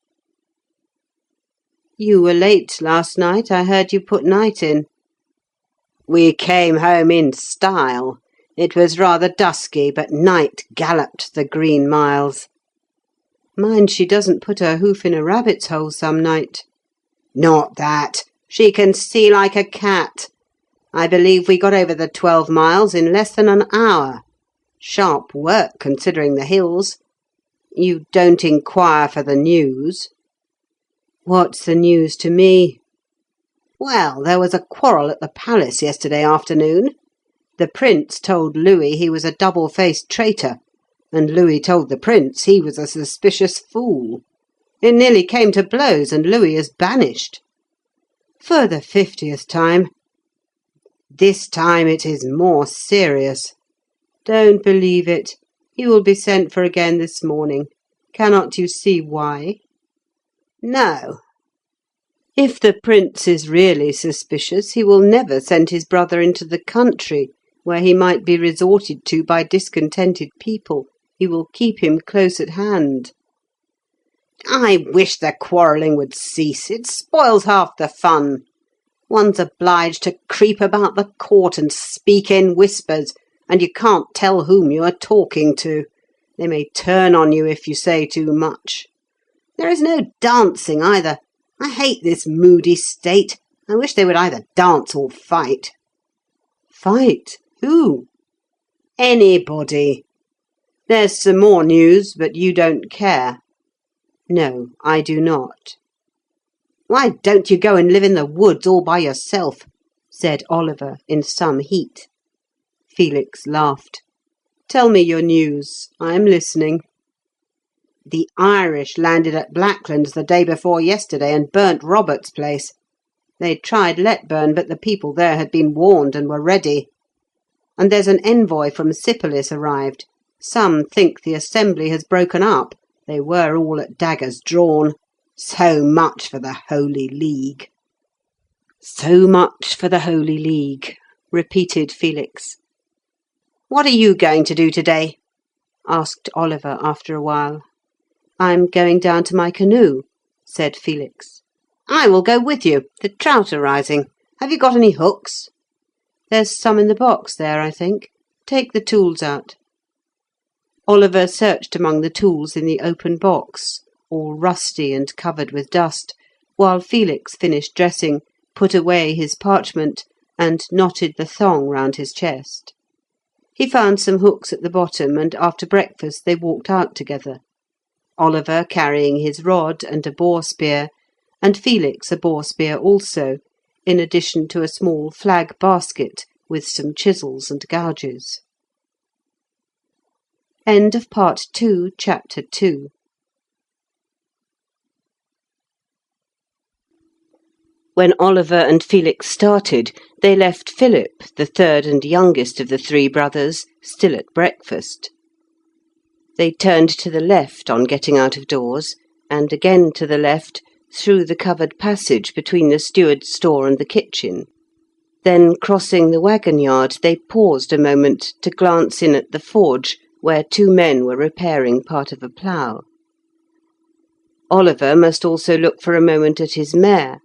"You were late last night. I heard you put night in." "We came home in style. It was rather dusky, but night galloped the green miles." "Mind she doesn't put her hoof in a rabbit's hole some night." "Not that. She can see like a cat. I believe we got over the 12 miles in less than an hour. Sharp work, considering the hills. You don't inquire for the news?" "What's the news to me?" "Well, there was a quarrel at the palace yesterday afternoon. The Prince told Louis he was a double-faced traitor, and Louis told the Prince he was a suspicious fool. It nearly came to blows, and Louis is banished." "For the 50th time." "This time it is more serious." "Don't believe it. He will be sent for again this morning. Cannot you see why?" "No." "If the Prince is really suspicious, he will never send his brother into the country, where he might be resorted to by discontented people. He will keep him close at hand." "I wish the quarrelling would cease. It spoils half the fun. One's obliged to creep about the court and speak in whispers, and you can't tell whom you are talking to. They may turn on you if you say too much. There is no dancing either. I hate this moody state. I wish they would either dance or fight." "Fight? Who?" "Anybody. There's some more news, but you don't care." "No, I do not." "Why don't you go and live in the woods all by yourself?" said Oliver in some heat. Felix laughed. "Tell me your news. I am listening." "The Irish landed at Blacklands the day before yesterday and burnt Robert's place. They tried Letburn, but the people there had been warned and were ready. And there's an envoy from Sypolis arrived. Some think the assembly has broken up. They were all at daggers drawn. So much for the Holy League." "So much for the Holy League," repeated Felix. "What are you going to do today?" asked Oliver after a while. "I'm going down to my canoe," said Felix. "I will go with you. The trout are rising. Have you got any hooks?" "There's some in the box there, I think. Take the tools out." Oliver searched among the tools in the open box, all rusty and covered with dust, while Felix finished dressing, put away his parchment, and knotted the thong round his chest. He found some hooks at the bottom, and after breakfast they walked out together. Oliver carrying his rod and a boar spear, and Felix a boar spear also, in addition to a small flag basket with some chisels and gouges. End of Part 2, Chapter 2. When Oliver and Felix started, they left Philip, the third and youngest of the three brothers, still at breakfast. They turned to the left on getting out of doors, and again to the left through the covered passage between the steward's store and the kitchen. Then, crossing the waggon yard, they paused a moment to glance in at the forge, where two men were repairing part of a plough. Oliver must also look for a moment at his mare,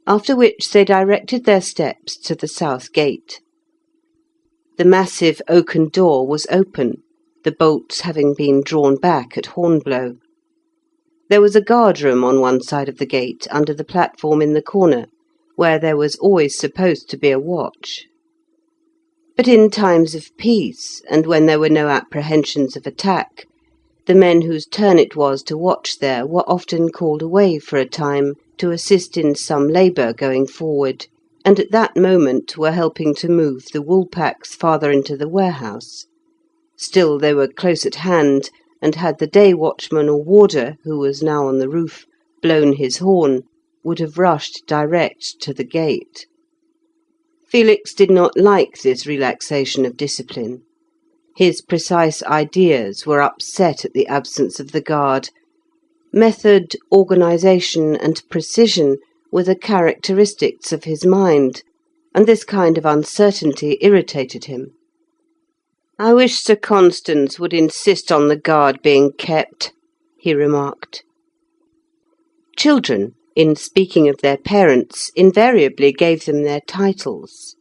after which they directed their steps to the south gate. The massive oaken door was open, the bolts having been drawn back at horn-blow. There was a guard-room on one side of the gate, under the platform in the corner, where there was always supposed to be a watch. But in times of peace, and when there were no apprehensions of attack, the men whose turn it was to watch there were often called away for a time to assist in some labour going forward, and at that moment were helping to move the wool-packs farther into the warehouse. Still they were close at hand, and had the day watchman or warder, who was now on the roof, blown his horn, would have rushed direct to the gate. Felix did not like this relaxation of discipline. His precise ideas were upset at the absence of the guard. Method, organisation, and precision were the characteristics of his mind, and this kind of uncertainty irritated him. "I wish Sir Constans would insist on the guard being kept," he remarked. Children, in speaking of their parents, invariably gave them their titles.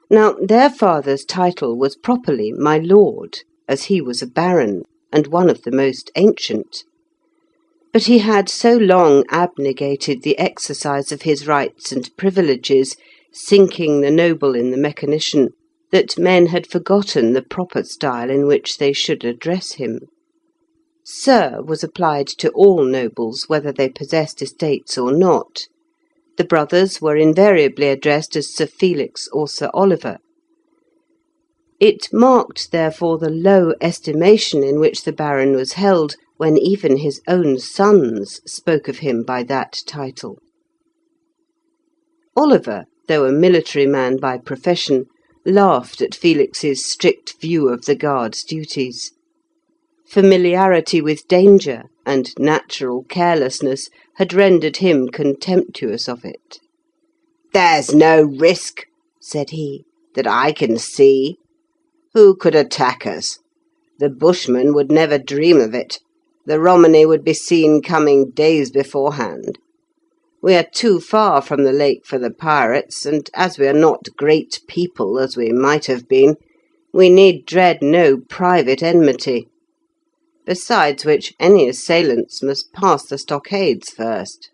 Now, their father's title was properly my lord, as he was a baron, and one of the most ancient. But he had so long abnegated the exercise of his rights and privileges, sinking the noble in the mechanician, that men had forgotten the proper style in which they should address him. Sir was applied to all nobles, whether they possessed estates or not. The brothers were invariably addressed as Sir Felix or Sir Oliver. It marked, therefore, the low estimation in which the baron was held when even his own sons spoke of him by that title. Oliver, though a military man by profession, laughed at Felix's strict view of the guard's duties. Familiarity with danger and natural carelessness had rendered him contemptuous of it. "There's no risk," said he, "that I can see. Who could attack us? The Bushmen would never dream of it. The Romany would be seen coming days beforehand. We are too far from the lake for the pirates, and as we are not great people as we might have been, we need dread no private enmity. Besides which, any assailants must pass the stockades first."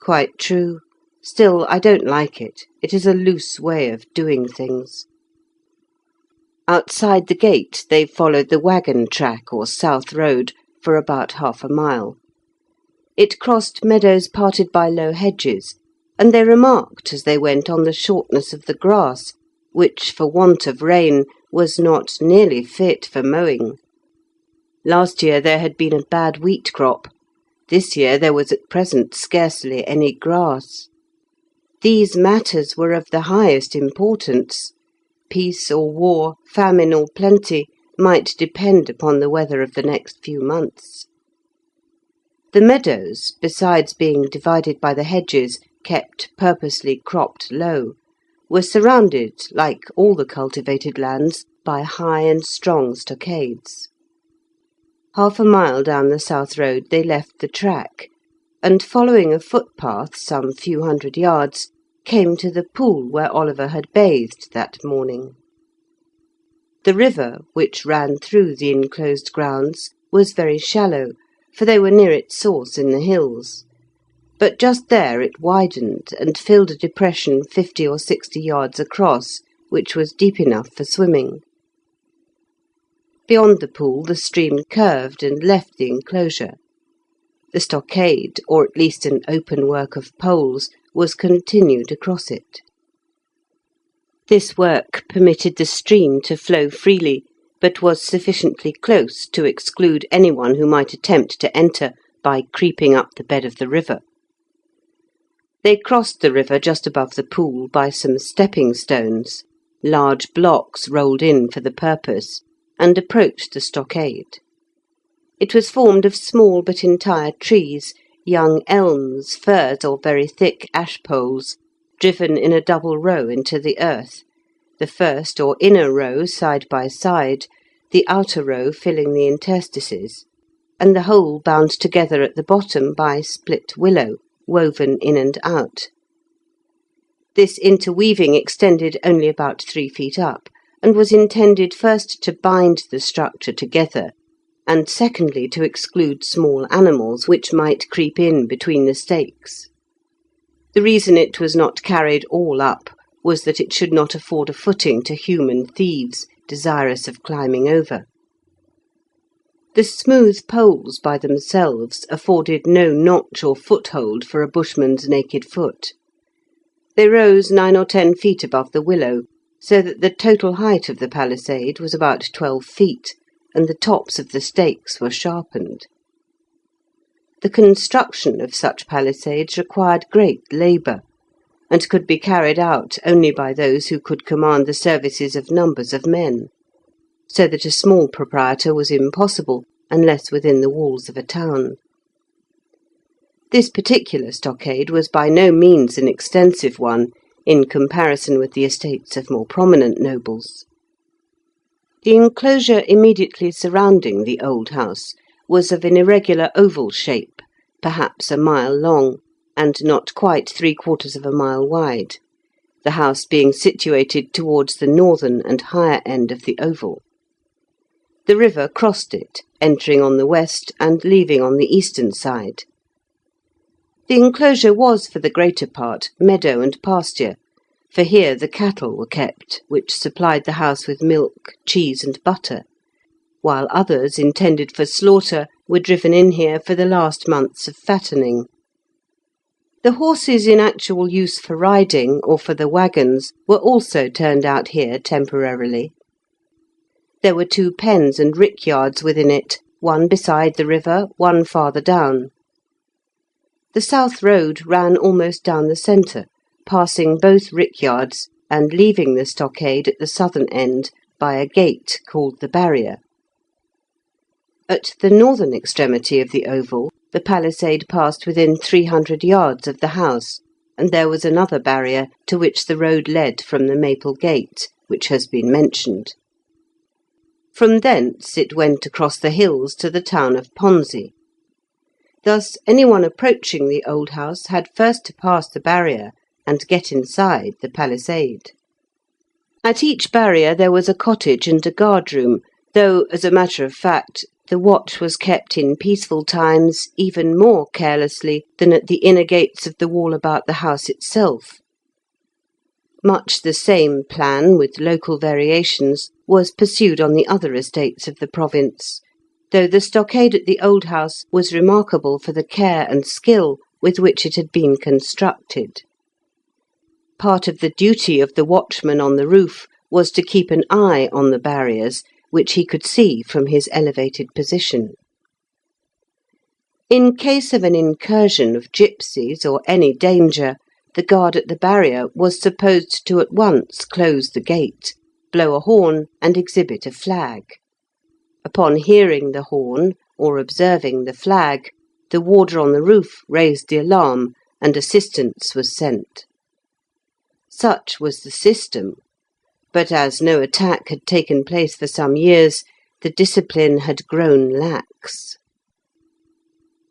"Quite true. Still, I don't like it. It is a loose way of doing things." Outside the gate they followed the waggon track or south road for about half a mile. It crossed meadows parted by low hedges, and they remarked as they went on the shortness of the grass, which, for want of rain, was not nearly fit for mowing. Last year there had been a bad wheat crop. This year there was at present scarcely any grass. These matters were of the highest importance. Peace or war, famine or plenty, might depend upon the weather of the next few months. The meadows, besides being divided by the hedges, kept purposely cropped low, were surrounded, like all the cultivated lands, by high and strong stockades. Half a mile down the south road they left the track, and following a footpath some few hundred yards, came to the pool where Oliver had bathed that morning. The river, which ran through the enclosed grounds, was very shallow, for they were near its source in the hills. But just there it widened and filled a depression 50 or 60 yards across, which was deep enough for swimming. Beyond the pool the stream curved and left the enclosure. The stockade, or at least an open work of poles, was continued across it. This work permitted the stream to flow freely, but was sufficiently close to exclude anyone who might attempt to enter by creeping up the bed of the river. They crossed the river just above the pool by some stepping stones, large blocks rolled in for the purpose, and approached the stockade. It was formed of small but entire trees, young elms, firs, or very thick ash poles, driven in a double row into the earth, the first or inner row side by side, the outer row filling the interstices, and the whole bound together at the bottom by split willow, woven in and out. This interweaving extended only about 3 feet up, and was intended first to bind the structure together, and secondly to exclude small animals which might creep in between the stakes. The reason it was not carried all up was that it should not afford a footing to human thieves desirous of climbing over. The smooth poles by themselves afforded no notch or foothold for a bushman's naked foot. They rose 9 or 10 feet above the willow, so that the total height of the palisade was about 12 feet, and the tops of the stakes were sharpened. The construction of such palisades required great labour, and could be carried out only by those who could command the services of numbers of men, so that a small proprietor was impossible unless within the walls of a town. This particular stockade was by no means an extensive one in comparison with the estates of more prominent nobles. The enclosure immediately surrounding the old house was of an irregular oval shape, perhaps a mile long, and not quite 3/4 of a mile wide, the house being situated towards the northern and higher end of the oval. The river crossed it, entering on the west and leaving on the eastern side. The enclosure was, for the greater part, meadow and pasture, for here the cattle were kept, which supplied the house with milk, cheese, and butter, while others intended for slaughter were driven in here for the last months of fattening. The horses in actual use for riding, or for the waggons, were also turned out here temporarily. There were 2 pens and rickyards within it, one beside the river, one farther down. The south road ran almost down the centre, passing both rickyards and leaving the stockade at the southern end by a gate called the barrier. At the northern extremity of the oval, the palisade passed within 300 yards of the house, and there was another barrier to which the road led from the Maple Gate, which has been mentioned. From thence it went across the hills to the town of Ponsey. Thus anyone approaching the old house had first to pass the barrier and get inside the palisade. At each barrier there was a cottage and a guard-room, though, as a matter of fact, the watch was kept in peaceful times even more carelessly than at the inner gates of the wall about the house itself. Much the same plan, with local variations, was pursued on the other estates of the province, though the stockade at the old house was remarkable for the care and skill with which it had been constructed. Part of the duty of the watchman on the roof was to keep an eye on the barriers, which he could see from his elevated position. In case of an incursion of gipsies or any danger, the guard at the barrier was supposed to at once close the gate, blow a horn, and exhibit a flag. Upon hearing the horn, or observing the flag, the warder on the roof raised the alarm, and assistance was sent. Such was the system, but as no attack had taken place for some years, the discipline had grown lax.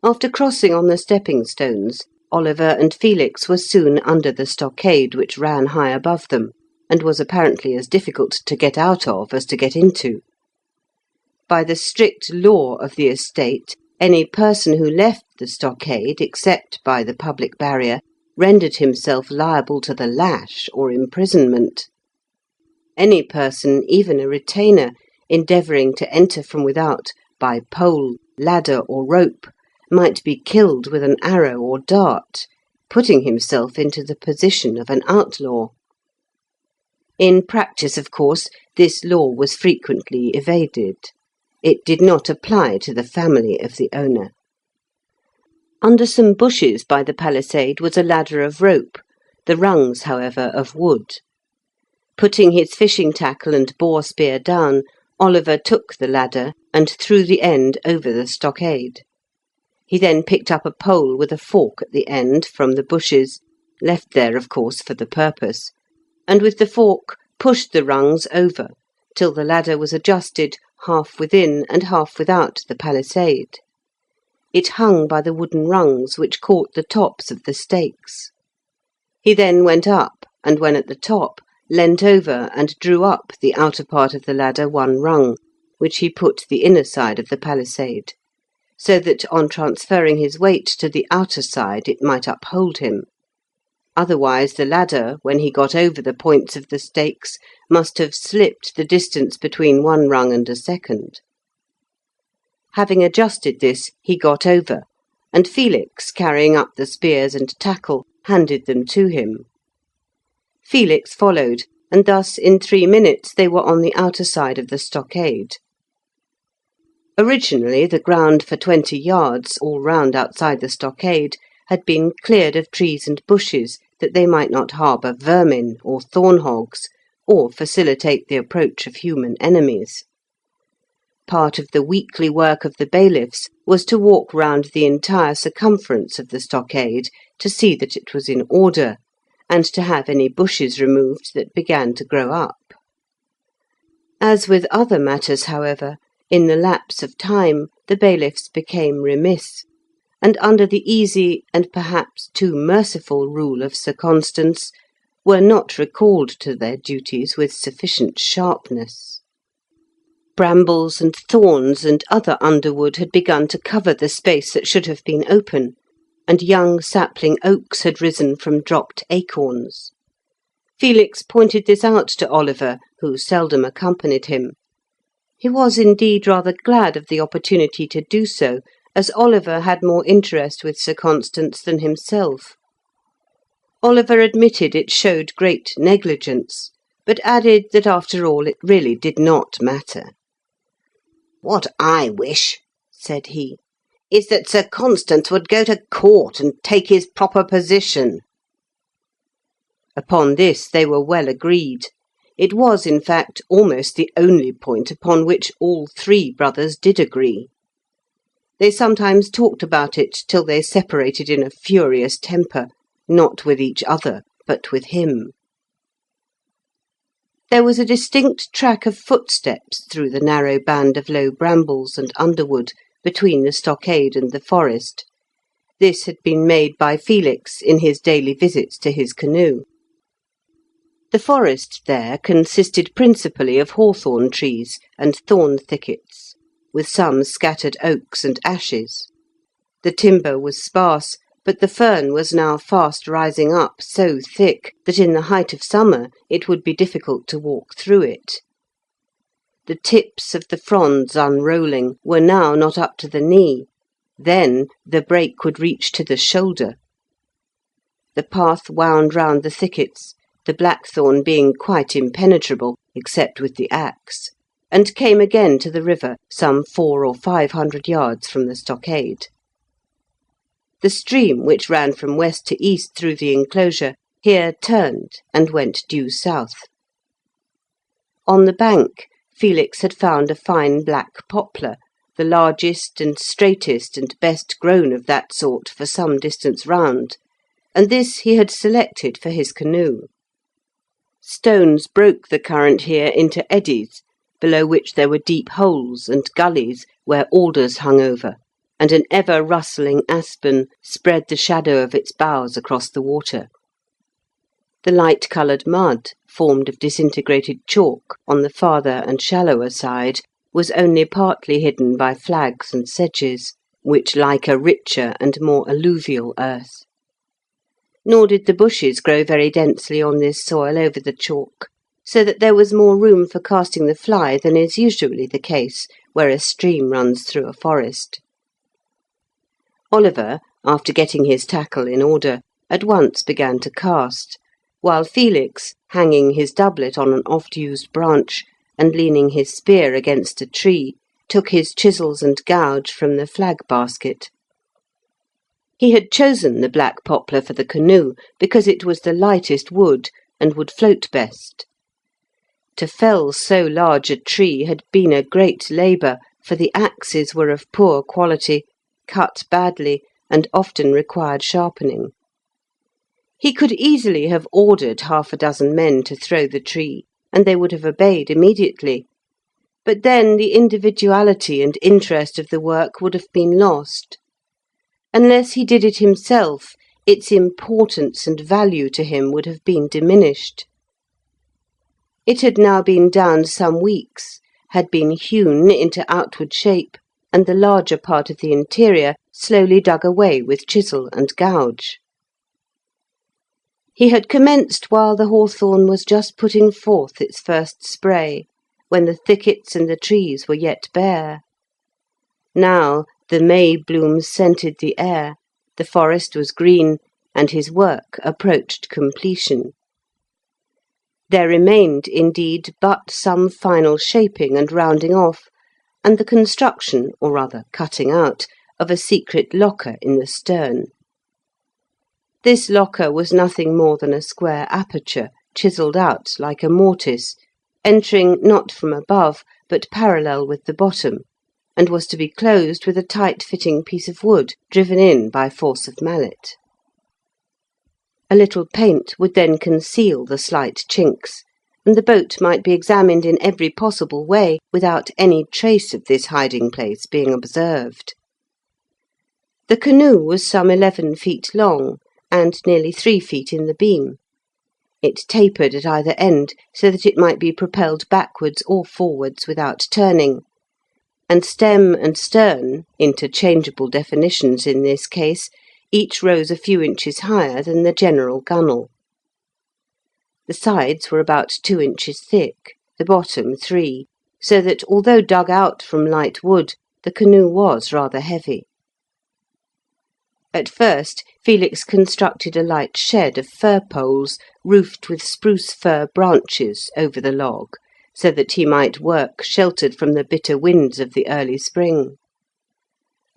After crossing on the stepping stones, Oliver and Felix were soon under the stockade which ran high above them, and was apparently as difficult to get out of as to get into. By the strict law of the estate, any person who left the stockade, except by the public barrier, rendered himself liable to the lash or imprisonment. Any person, even a retainer, endeavouring to enter from without by pole, ladder, or rope, might be killed with an arrow or dart, putting himself into the position of an outlaw. In practice, of course, this law was frequently evaded. It did not apply to the family of the owner. Under some bushes by the palisade was a ladder of rope, the rungs, however, of wood. Putting his fishing tackle and boar spear down, Oliver took the ladder and threw the end over the stockade. He then picked up a pole with a fork at the end from the bushes, left there, of course, for the purpose, and with the fork pushed the rungs over till the ladder was adjusted half within and half without the palisade. It hung by the wooden rungs which caught the tops of the stakes. He then went up, and when at the top, leant over and drew up the outer part of the ladder one rung, which he put the inner side of the palisade, so that on transferring his weight to the outer side it might uphold him. Otherwise the ladder, when he got over the points of the stakes, must have slipped the distance between one rung and a second. Having adjusted this, he got over, and Felix, carrying up the spears and tackle, handed them to him. Felix followed, and thus in 3 minutes they were on the outer side of the stockade. Originally the ground for 20 yards, all round outside the stockade, had been cleared of trees and bushes, that they might not harbour vermin or thorn hogs, or facilitate the approach of human enemies. Part of the weekly work of the bailiffs was to walk round the entire circumference of the stockade to see that it was in order, and to have any bushes removed that began to grow up. As with other matters, however, in the lapse of time the bailiffs became remiss, and under the easy and perhaps too merciful rule of Sir Constans, were not recalled to their duties with sufficient sharpness. Brambles and thorns and other underwood had begun to cover the space that should have been open, and young sapling oaks had risen from dropped acorns. Felix pointed this out to Oliver, who seldom accompanied him. He was indeed rather glad of the opportunity to do so, as Oliver had more interest with Sir Constans than himself. Oliver admitted it showed great negligence, but added that after all it really did not matter. "What I wish," said he, "is that Sir Constans would go to court and take his proper position." Upon this they were well agreed. It was, in fact, almost the only point upon which all three brothers did agree. They sometimes talked about it till they separated in a furious temper, not with each other, but with him. There was a distinct track of footsteps through the narrow band of low brambles and underwood between the stockade and the forest. This had been made by Felix in his daily visits to his canoe. The forest there consisted principally of hawthorn trees and thorn thickets, with some scattered oaks and ashes. The timber was sparse, but the fern was now fast rising up so thick that in the height of summer it would be difficult to walk through it. The tips of the fronds unrolling were now not up to the knee, then the brake would reach to the shoulder. The path wound round the thickets, the blackthorn being quite impenetrable, except with the axe, and came again to the river some 400 or 500 yards from the stockade. The stream, which ran from west to east through the enclosure, here turned and went due south. On the bank, Felix had found a fine black poplar, the largest and straightest and best grown of that sort for some distance round, and this he had selected for his canoe. Stones broke the current here into eddies, below which there were deep holes and gullies where alders hung over, and an ever-rustling aspen spread the shadow of its boughs across the water. The light-coloured mud, formed of disintegrated chalk, on the farther and shallower side, was only partly hidden by flags and sedges, which like a richer and more alluvial earth. Nor did the bushes grow very densely on this soil over the chalk, so that there was more room for casting the fly than is usually the case where a stream runs through a forest. Oliver, after getting his tackle in order, at once began to cast, while Felix, hanging his doublet on an oft-used branch, and leaning his spear against a tree, took his chisels and gouge from the flag-basket. He had chosen the black poplar for the canoe because it was the lightest wood and would float best. To fell so large a tree had been a great labour, for the axes were of poor quality, cut badly, and often required sharpening. He could easily have ordered 6 men to throw the tree, and they would have obeyed immediately. But then the individuality and interest of the work would have been lost. Unless he did it himself, its importance and value to him would have been diminished. It had now been down some weeks, had been hewn into outward shape, and the larger part of the interior slowly dug away with chisel and gouge. He had commenced while the hawthorn was just putting forth its first spray, when the thickets and the trees were yet bare. Now the May blooms scented the air, the forest was green, and his work approached completion. There remained, indeed, but some final shaping and rounding off, and the construction, or rather cutting out, of a secret locker in the stern. This locker was nothing more than a square aperture, chiselled out like a mortice, entering not from above, but parallel with the bottom, and was to be closed with a tight-fitting piece of wood driven in by force of mallet. A little paint would then conceal the slight chinks, and the boat might be examined in every possible way without any trace of this hiding-place being observed. The canoe was some 11 feet long, and nearly 3 feet in the beam. It tapered at either end, so that it might be propelled backwards or forwards without turning, and stem and stern, interchangeable definitions in this case, each rose a few inches higher than the general gunwale. The sides were about 2 inches thick, the bottom 3, so that although dug out from light wood, the canoe was rather heavy. At first, Felix constructed a light shed of fir poles, roofed with spruce fir branches, over the log, so that he might work sheltered from the bitter winds of the early spring.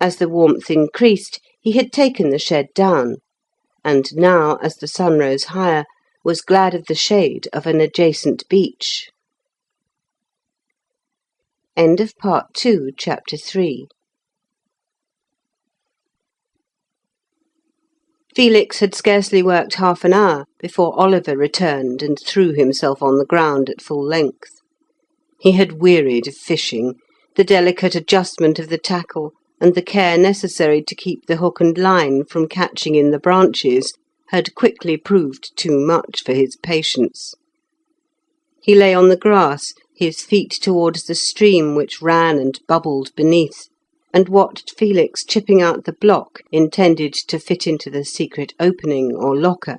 As the warmth increased, he had taken the shed down, and now, as the sun rose higher, was glad of the shade of an adjacent beech. End of Part 2, Chapter 3. Felix had scarcely worked half an hour before Oliver returned and threw himself on the ground at full length. He had wearied of fishing, the delicate adjustment of the tackle, and the care necessary to keep the hook and line from catching in the branches had quickly proved too much for his patience. He lay on the grass, his feet towards the stream which ran and bubbled beneath, and watched Felix chipping out the block intended to fit into the secret opening or locker.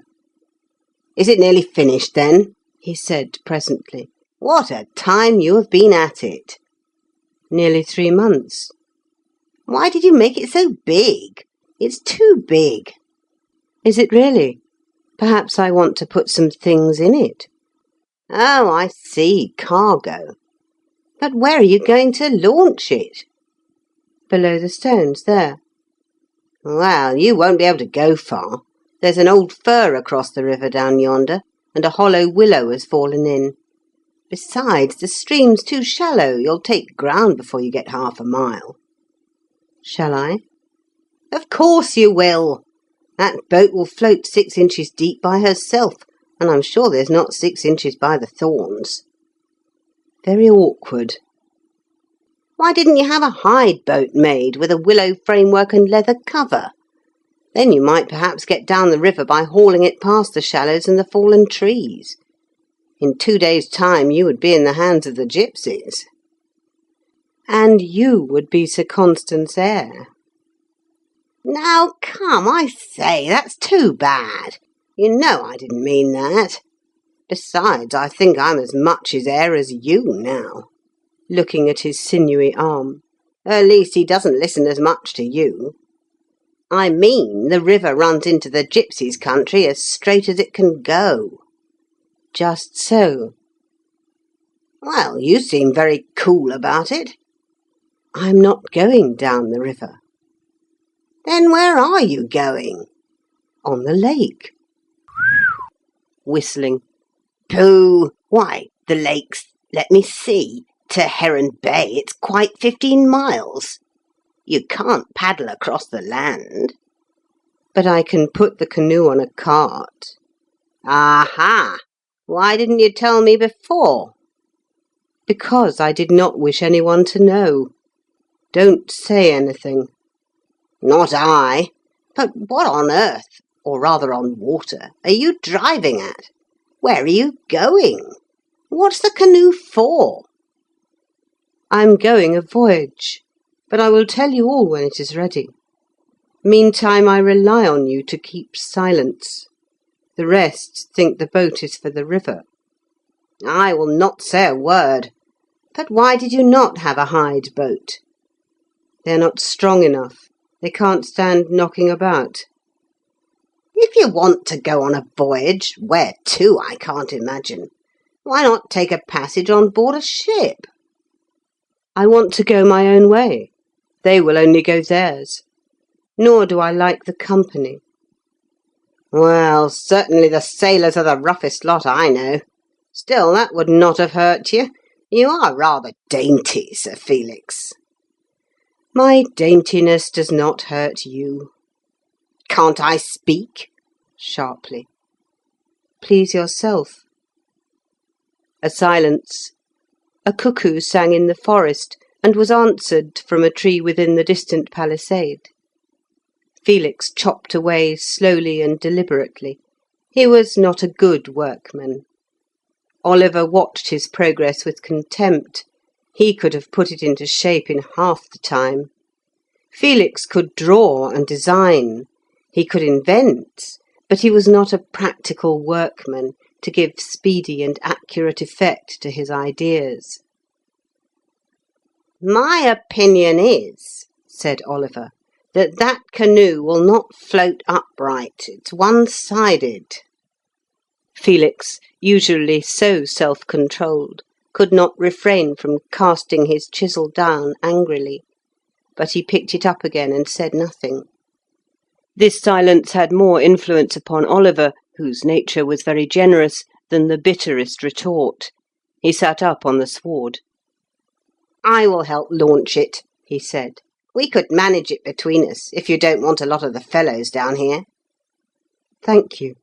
"Is it nearly finished, then?" he said presently. "What a time you have been at it!" "Nearly 3 months." "Why did you make it so big? It's too big." "Is it really? Perhaps I want to put some things in it." "Oh, I see, cargo. But where are you going to launch it?" "Below the stones, there." "Well, you won't be able to go far. There's an old fir across the river down yonder, and a hollow willow has fallen in. Besides, the stream's too shallow. You'll take ground before you get half a mile." "Shall I?" "Of course you will. That boat will float 6 inches deep by herself, and I'm sure there's not 6 inches by the thorns." "Very awkward." "Why didn't you have a hide boat made, with a willow framework and leather cover? Then you might perhaps get down the river by hauling it past the shallows and the fallen trees. In 2 days' time you would be in the hands of the gipsies." "And you would be Sir Constans' heir." "Now, come, I say, that's too bad. You know I didn't mean that. Besides, I think I'm as much his heir as you now," looking at his sinewy arm. "At least he doesn't listen as much to you. I mean, the river runs into the gipsies' country as straight as it can go. Just so. Well, you seem very cool about it. I'm not going down the river. Then where are you going? On the lake. Whistling. Pooh! Why, the lake's, let me see, to Heron Bay it's quite 15 miles. You can't paddle across the land. But I can put the canoe on a cart. Aha! Why didn't you tell me before? Because I did not wish anyone to know. Don't say anything. Not I. But what on earth, or rather on water, are you driving at? Where are you going? What's the canoe for? I'm going a voyage, but I will tell you all when it is ready. Meantime, I rely on you to keep silence. The rest think the boat is for the river. I will not say a word. But why did you not have a hide boat? They're not strong enough. They can't stand knocking about. If you want to go on a voyage, where to, I can't imagine. Why not take a passage on board a ship? I want to go my own way. They will only go theirs. Nor do I like the company. Well, certainly the sailors are the roughest lot I know. Still, that would not have hurt you. You are rather dainty, Sir Felix. My daintiness does not hurt you. Can't I speak? Sharply. Please yourself. A silence. A cuckoo sang in the forest and was answered from a tree within the distant palisade. Felix chopped away slowly and deliberately. He was not a good workman. Oliver watched his progress with contempt. He could have put it into shape in half the time. Felix could draw and design. He could invent, but he was not a practical workman to give speedy and accurate effect to his ideas. My opinion is, said Oliver, that canoe will not float upright. It's one-sided. Felix, usually so self-controlled, could not refrain from casting his chisel down angrily, but he picked it up again and said nothing. This silence had more influence upon Oliver, whose nature was very generous, than the bitterest retort. He sat up on the sward. I will help launch it, he said. We could manage it between us, if you don't want a lot of the fellows down here. Thank you.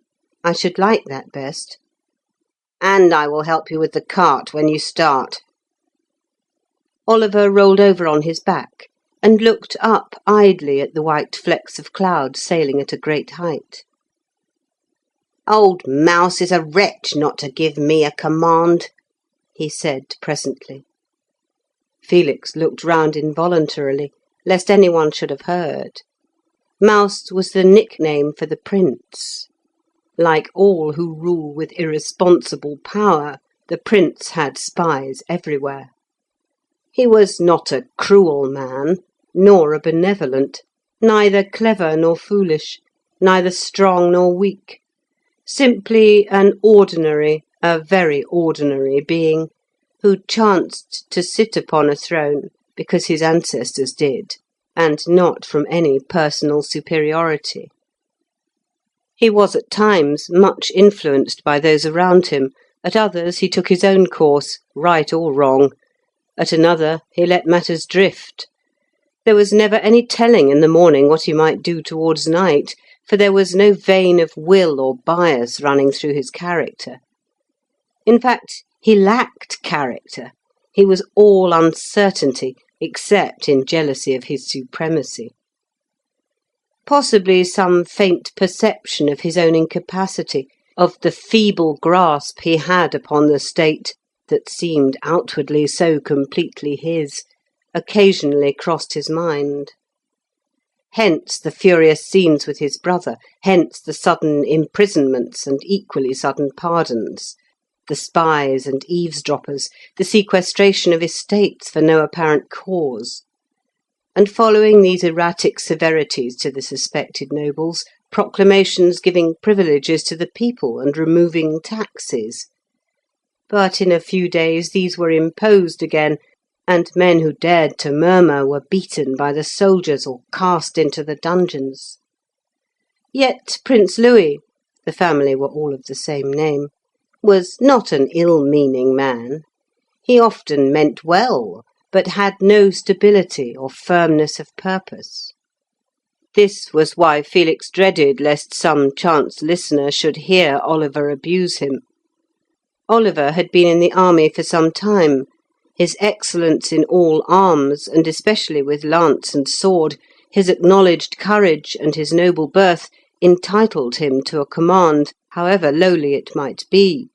I should like that best. And I will help you with the cart when you start. Oliver rolled over on his back and looked up idly at the white flecks of cloud sailing at a great height. Old Mouse is a wretch not to give me a command, he said presently. Felix looked round involuntarily, lest anyone should have heard. Mouse was the nickname for the prince. Like all who rule with irresponsible power, the prince had spies everywhere. He was not a cruel man, nor a benevolent, neither clever nor foolish, neither strong nor weak. Simply an ordinary, a very ordinary being, who chanced to sit upon a throne because his ancestors did, and not from any personal superiority. He was at times much influenced by those around him, at others he took his own course, right or wrong, at another he let matters drift. There was never any telling in the morning what he might do towards night, for there was no vein of will or bias running through his character. In fact, he lacked character. He was all uncertainty, except in jealousy of his supremacy. Possibly some faint perception of his own incapacity, of the feeble grasp he had upon the state that seemed outwardly so completely his, occasionally crossed his mind. Hence the furious scenes with his brother, hence the sudden imprisonments and equally sudden pardons, the spies and eavesdroppers, the sequestration of estates for no apparent cause. And following these erratic severities to the suspected nobles, proclamations giving privileges to the people and removing taxes, But in a few days these were imposed again, and men who dared to murmur were beaten by the soldiers or cast into the dungeons. Yet Prince Louis, the family were all of the same name, was not an ill-meaning man. He often meant well, but had no stability or firmness of purpose. This was why Felix dreaded lest some chance listener should hear Oliver abuse him. Oliver had been in the army for some time. His excellence in all arms, and especially with lance and sword, his acknowledged courage and his noble birth entitled him to a command, however lowly it might be,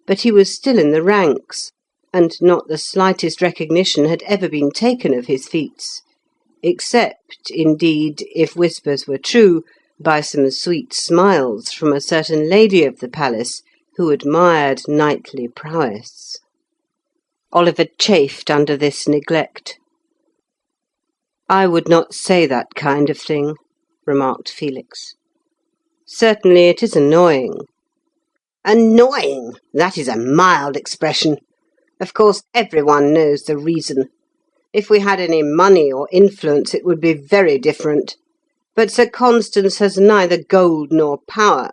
but he was still in the ranks, and not the slightest recognition had ever been taken of his feats, except, indeed, if whispers were true, by some sweet smiles from a certain lady of the palace who admired knightly prowess. Oliver chafed under this neglect. "I would not say that kind of thing," remarked Felix. "Certainly it is annoying." "Annoying! That is a mild expression. Of course, every one knows the reason. If we had any money or influence, it would be very different. But Sir Constans has neither gold nor power,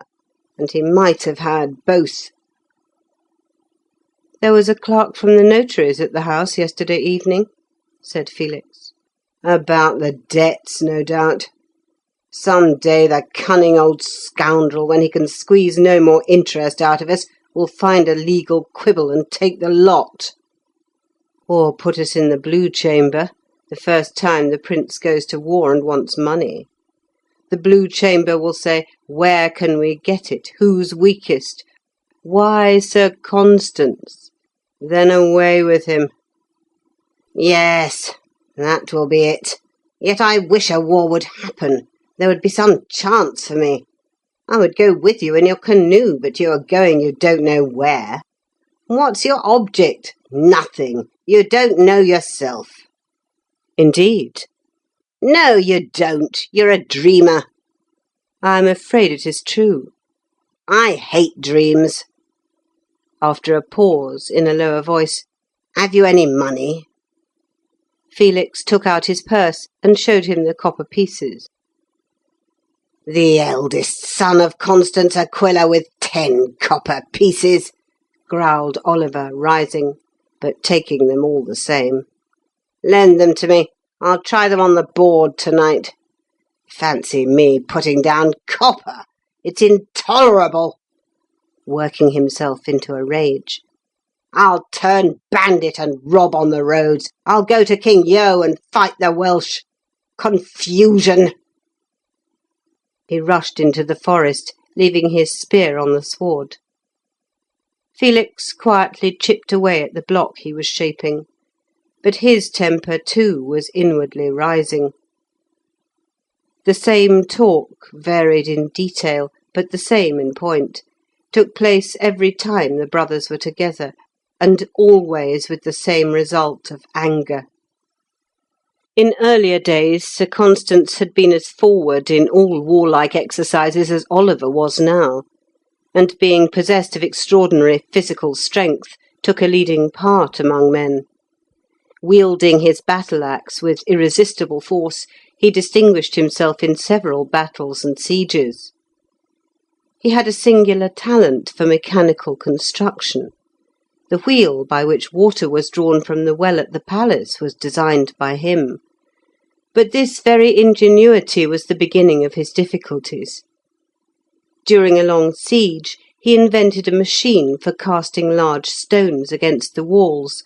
and he might have had both." "There was a clerk from the notary's at the house yesterday evening," said Felix. "About the debts, no doubt. Some day the cunning old scoundrel, when he can squeeze no more interest out of us, will find a legal quibble and take the lot. Or put us in the Blue Chamber, the first time the Prince goes to war and wants money. The Blue Chamber will say, 'Where can we get it? Who's weakest? Why, Sir Constans?' Then away with him." "Yes, that will be it. Yet I wish a war would happen. There would be some chance for me. I would go with you in your canoe, but you are going you don't know where. What's your object? Nothing. You don't know yourself." "Indeed?" "No, you don't. You're a dreamer." "I'm afraid it is true." "I hate dreams." After a pause, in a lower voice, "Have you any money?" Felix took out his purse and showed him the copper pieces. "The eldest son of Constance Aquila with 10 copper pieces," growled Oliver, rising, but taking them all the same. "Lend them to me. I'll try them on the board to-night. Fancy me putting down copper! It's intolerable!" Working himself into a rage. "I'll turn bandit and rob on the roads. I'll go to King Yo and fight the Welsh. Confusion!" He rushed into the forest, leaving his spear on the sward. Felix quietly chipped away at the block he was shaping, but his temper too was inwardly rising. The same talk, varied in detail, but the same in point, took place every time the brothers were together, and always with the same result of anger. In earlier days, Sir Constans had been as forward in all warlike exercises as Oliver was now, and being possessed of extraordinary physical strength, took a leading part among men. Wielding his battle-axe with irresistible force, he distinguished himself in several battles and sieges. He had a singular talent for mechanical construction. The wheel by which water was drawn from the well at the palace was designed by him. But this very ingenuity was the beginning of his difficulties. During a long siege, he invented a machine for casting large stones against the walls,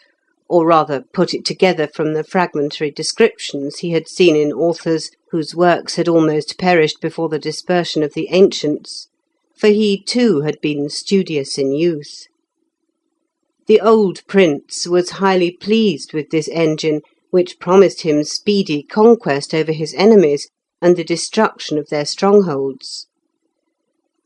or rather put it together from the fragmentary descriptions he had seen in authors whose works had almost perished before the dispersion of the ancients, for he too had been studious in youth. The old prince was highly pleased with this engine, which promised him speedy conquest over his enemies and the destruction of their strongholds.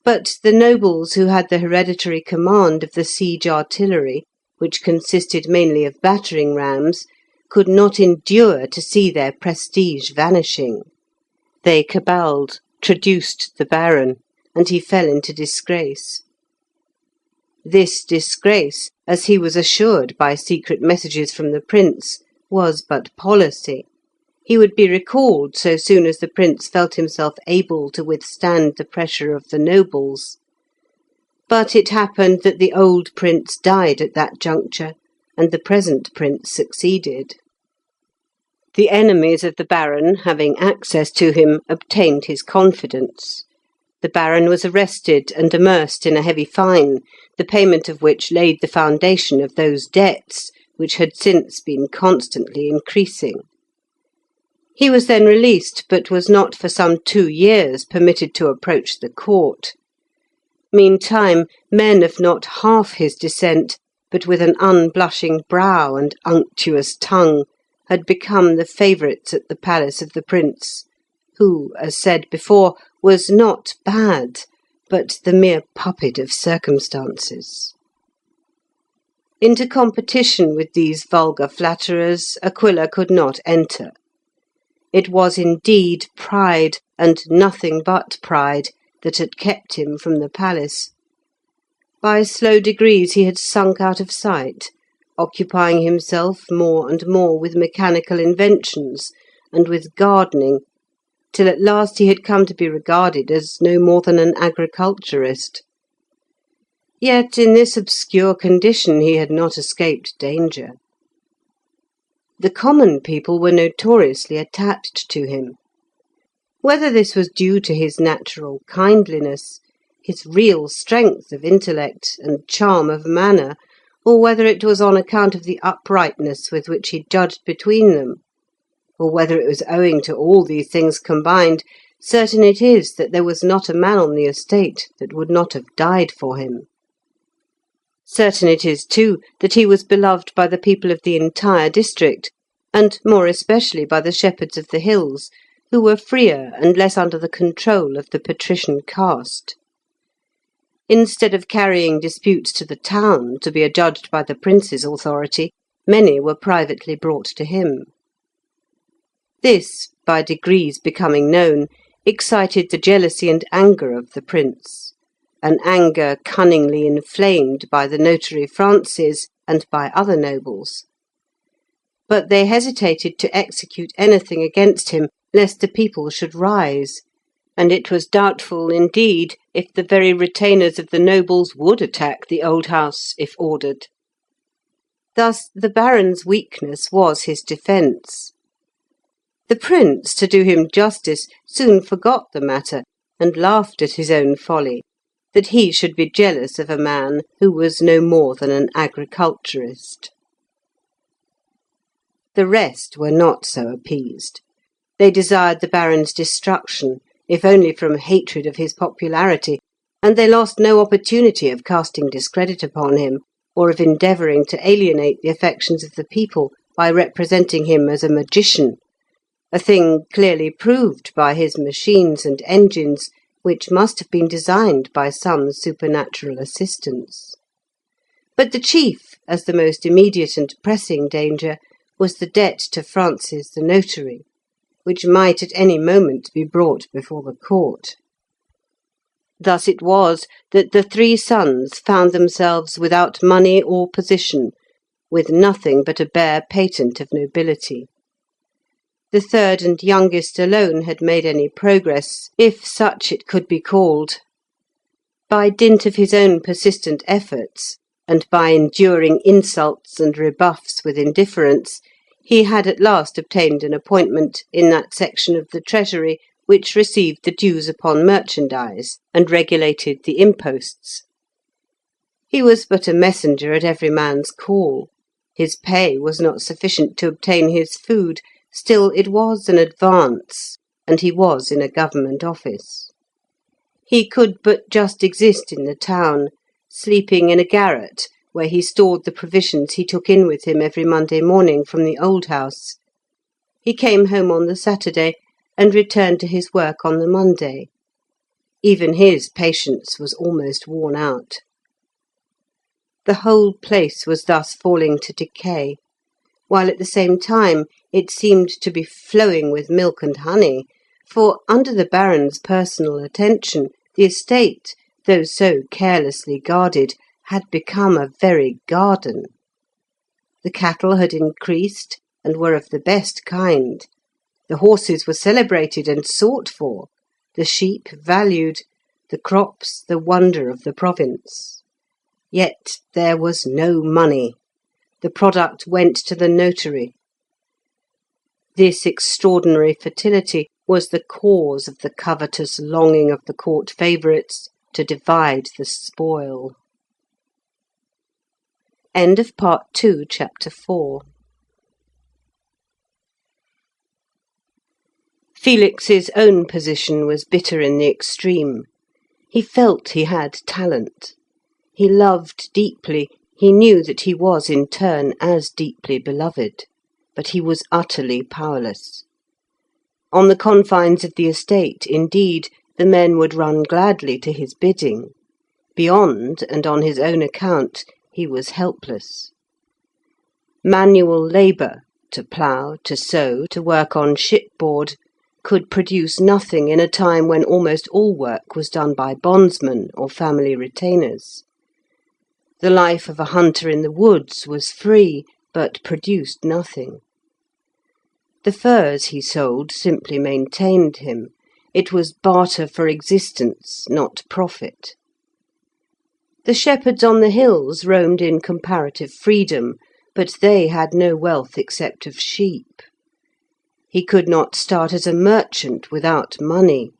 But the nobles who had the hereditary command of the siege artillery, which consisted mainly of battering rams, could not endure to see their prestige vanishing. They caballed, traduced the baron, and he fell into disgrace. This disgrace, as he was assured by secret messages from the prince, was but policy. He would be recalled so soon as the prince felt himself able to withstand the pressure of the nobles. But it happened that the old prince died at that juncture, and the present prince succeeded. The enemies of the baron, having access to him, obtained his confidence. The baron was arrested and immersed in a heavy fine, the payment of which laid the foundation of those debts which had since been constantly increasing. He was then released, but was not for some 2 years permitted to approach the court. Meantime, men of not half his descent, but with an unblushing brow and unctuous tongue, had become the favourites at the palace of the prince, who, as said before, was not bad, but the mere puppet of circumstances. Into competition with these vulgar flatterers Aquila could not enter. It was indeed pride, and nothing but pride, that had kept him from the palace. By slow degrees he had sunk out of sight, occupying himself more and more with mechanical inventions and with gardening, till at last he had come to be regarded as no more than an agriculturist. Yet in this obscure condition he had not escaped danger. The common people were notoriously attached to him. Whether this was due to his natural kindliness, his real strength of intellect and charm of manner, or whether it was on account of the uprightness with which he judged between them, or whether it was owing to all these things combined, certain it is that there was not a man on the estate that would not have died for him. Certain it is, too, that he was beloved by the people of the entire district, and more especially by the shepherds of the hills, who were freer and less under the control of the patrician caste. Instead of carrying disputes to the town to be adjudged by the prince's authority, many were privately brought to him. This, by degrees becoming known, excited the jealousy and anger of the prince, an anger cunningly inflamed by the notary Francis and by other nobles. But they hesitated to execute anything against him, lest the people should rise, and it was doubtful, indeed, if the very retainers of the nobles would attack the old house if ordered. Thus the baron's weakness was his defence. The prince, to do him justice, soon forgot the matter, and laughed at his own folly, that he should be jealous of a man who was no more than an agriculturist. The rest were not so appeased. They desired the baron's destruction, if only from hatred of his popularity, and they lost no opportunity of casting discredit upon him, or of endeavouring to alienate the affections of the people by representing him as a magician, a thing clearly proved by his machines and engines, which must have been designed by some supernatural assistance. But the chief, as the most immediate and pressing danger, was the debt to Francis the notary, which might at any moment be brought before the court. Thus it was that the 3 sons found themselves without money or position, with nothing but a bare patent of nobility. The third and youngest alone had made any progress, if such it could be called. By dint of his own persistent efforts, and by enduring insults and rebuffs with indifference, he had at last obtained an appointment in that section of the treasury which received the dues upon merchandise and regulated the imposts. He was but a messenger at every man's call. His pay was not sufficient to obtain his food, still it was an advance, and he was in a government office. He could but just exist in the town, sleeping in a garret, where he stored the provisions he took in with him every Monday morning from the old house. He came home on the Saturday, and returned to his work on the Monday. Even his patience was almost worn out. The whole place was thus falling to decay, while at the same time it seemed to be flowing with milk and honey, for under the baron's personal attention the estate, though so carelessly guarded, had become a very garden. The cattle had increased and were of the best kind. The horses were celebrated and sought for, the sheep valued, the crops the wonder of the province. Yet there was no money. The product went to the notary. This extraordinary fertility was the cause of the covetous longing of the court favourites to divide the spoil. End of Part 2, Chapter 4. Felix's own position was bitter in the extreme. He felt he had talent. He loved deeply. He knew that he was in turn as deeply beloved. But he was utterly powerless. On the confines of the estate, indeed, the men would run gladly to his bidding. Beyond, and on his own account, he was helpless. Manual labour, to plough, to sow, to work on shipboard, could produce nothing in a time when almost all work was done by bondsmen or family retainers. The life of a hunter in the woods was free, but produced nothing. The furs he sold simply maintained him. It was barter for existence, not profit. The shepherds on the hills roamed in comparative freedom, but they had no wealth except of sheep. He could not start as a merchant without money.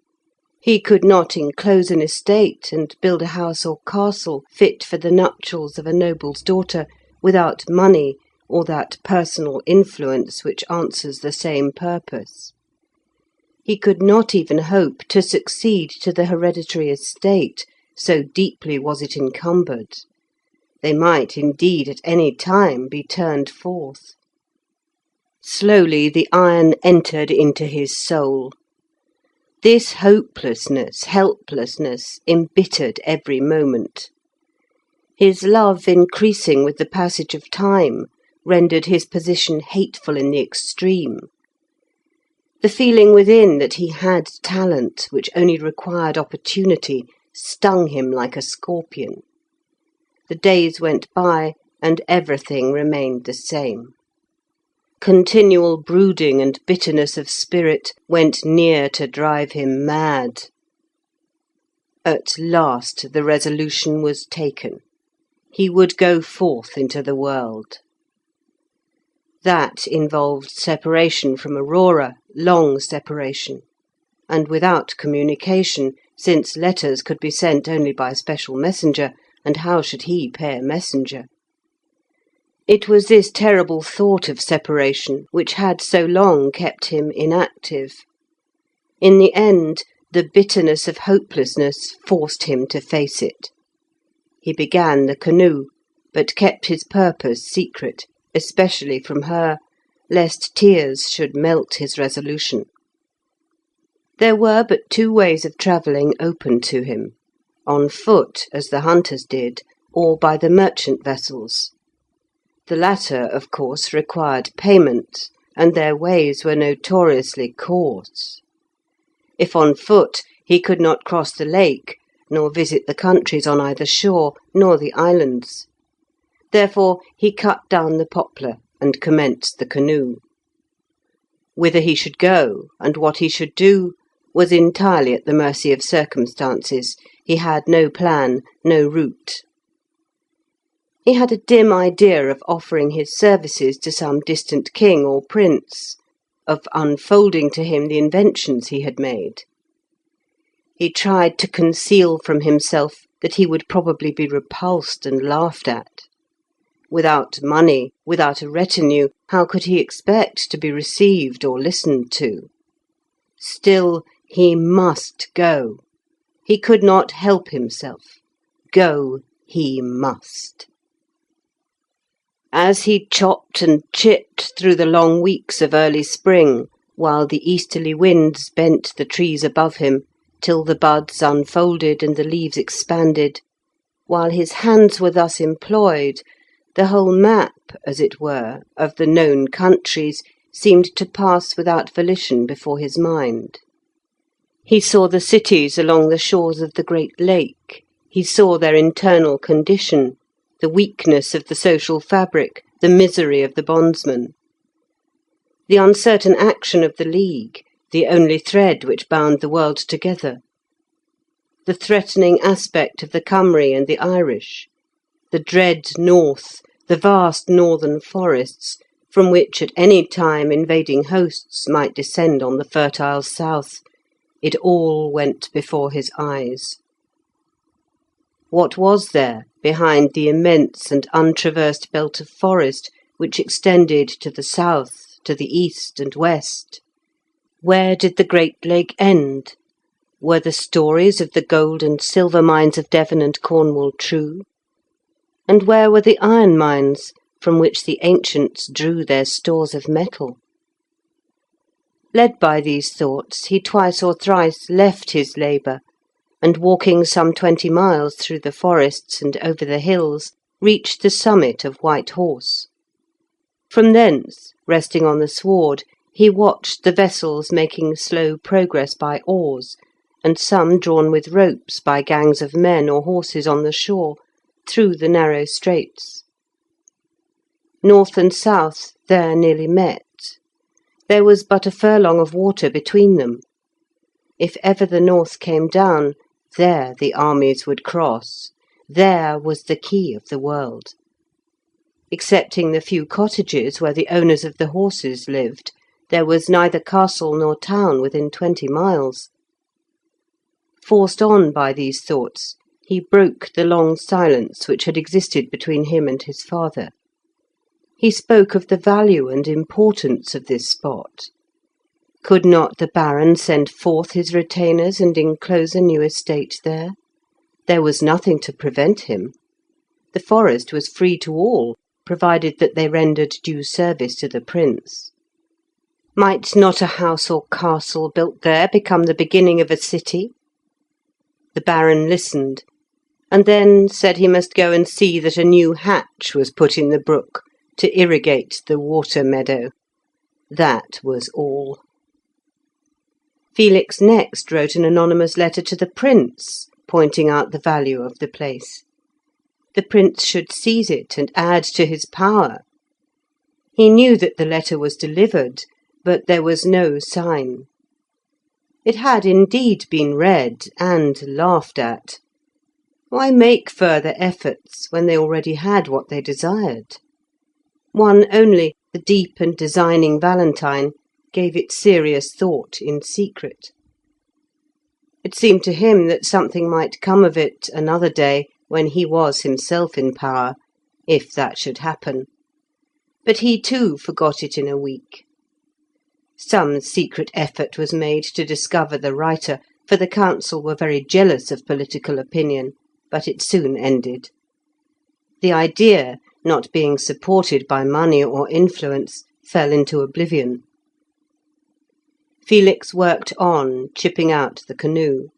He could not enclose an estate and build a house or castle fit for the nuptials of a noble's daughter without money or that personal influence which answers the same purpose. He could not even hope to succeed to the hereditary estate, so deeply was it encumbered. They might indeed at any time be turned forth. Slowly the iron entered into his soul. This hopelessness, helplessness, embittered every moment. His love increasing with the passage of time rendered his position hateful in the extreme. The feeling within that he had talent which only required opportunity stung him like a scorpion. The days went by, and everything remained the same. Continual brooding and bitterness of spirit went near to drive him mad. At last the resolution was taken. He would go forth into the world. That involved separation from Aurora, long separation, and without communication, since letters could be sent only by special messenger, and how should he pay a messenger? It was this terrible thought of separation which had so long kept him inactive. In the end, the bitterness of hopelessness forced him to face it. He began the canoe, but kept his purpose secret, especially from her, lest tears should melt his resolution. There were but two ways of travelling open to him, on foot, as the hunters did, or by the merchant vessels. The latter, of course, required payment, and their ways were notoriously coarse. If on foot, he could not cross the lake, nor visit the countries on either shore, nor the islands. Therefore he cut down the poplar and commenced the canoe. Whither he should go, and what he should do, was entirely at the mercy of circumstances. He had no plan, no route. He had a dim idea of offering his services to some distant king or prince, of unfolding to him the inventions he had made. He tried to conceal from himself that he would probably be repulsed and laughed at. Without money, without a retinue, how could he expect to be received or listened to? Still, he must go. He could not help himself. Go he must. As he chopped and chipped through the long weeks of early spring, while the easterly winds bent the trees above him, till the buds unfolded and the leaves expanded, while his hands were thus employed, the whole map, as it were, of the known countries seemed to pass without volition before his mind. He saw the cities along the shores of the great lake. He saw their internal condition, the weakness of the social fabric, the misery of the bondsman. The uncertain action of the League, the only thread which bound the world together. The threatening aspect of the Cymry and the Irish. The dread north, the vast northern forests, from which at any time invading hosts might descend on the fertile south, it all went before his eyes. What was there behind the immense and untraversed belt of forest which extended to the south, to the east and west? Where did the Great Lake end? Were the stories of the gold and silver mines of Devon and Cornwall true? And where were the iron mines from which the ancients drew their stores of metal? Led by these thoughts, he twice or thrice left his labour, and walking some 20 miles through the forests and over the hills, reached the summit of White Horse. From thence, resting on the sward, he watched the vessels making slow progress by oars, and some drawn with ropes by gangs of men or horses on the shore, through the narrow straits. North and south there nearly met. There was but a furlong of water between them. If ever the north came down, there the armies would cross. There was the key of the world. Excepting the few cottages where the owners of the horses lived, there was neither castle nor town within 20 miles. Forced on by these thoughts, he broke the long silence which had existed between him and his father. He spoke of the value and importance of this spot. Could not the Baron send forth his retainers and enclose a new estate there? There was nothing to prevent him. The forest was free to all, provided that they rendered due service to the prince. Might not a house or castle built there become the beginning of a city? The Baron listened, and then said he must go and see that a new hatch was put in the brook to irrigate the water meadow. That was all. Felix next wrote an anonymous letter to the prince, pointing out the value of the place. The prince should seize it and add to his power. He knew that the letter was delivered, but there was no sign. It had indeed been read and laughed at. Why make further efforts when they already had what they desired? One only, the deep and designing Valentine, gave it serious thought in secret. It seemed to him that something might come of it another day when he was himself in power, if that should happen. But he too forgot it in a week. Some secret effort was made to discover the writer, for the council were very jealous of political opinion, but it soon ended. The idea, not being supported by money or influence, fell into oblivion. Felix worked on, chipping out the canoe.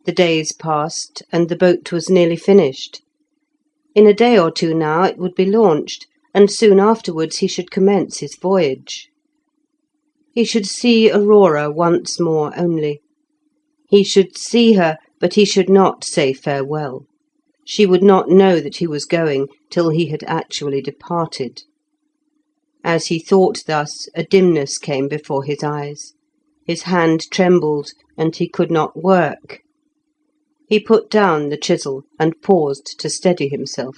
The days passed, and the boat was nearly finished. In a day or two now it would be launched, and soon afterwards he should commence his voyage. He should see Aurora once more only. He should see her, but he should not say farewell. She would not know that he was going till he had actually departed. As he thought thus, a dimness came before his eyes. His hand trembled, and he could not work. He put down the chisel and paused to steady himself.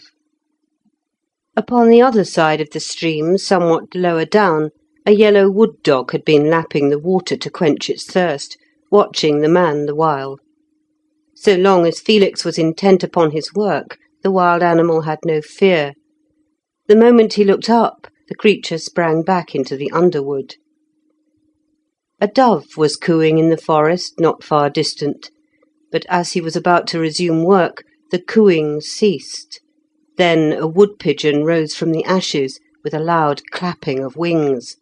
Upon the other side of the stream, somewhat lower down, a yellow wood dog had been lapping the water to quench its thirst, watching the man the while. So long as Felix was intent upon his work, the wild animal had no fear. The moment he looked up, the creature sprang back into the underwood. A dove was cooing in the forest not far distant, but as he was about to resume work, the cooing ceased. Then a wood pigeon rose from the ashes with a loud clapping of wings.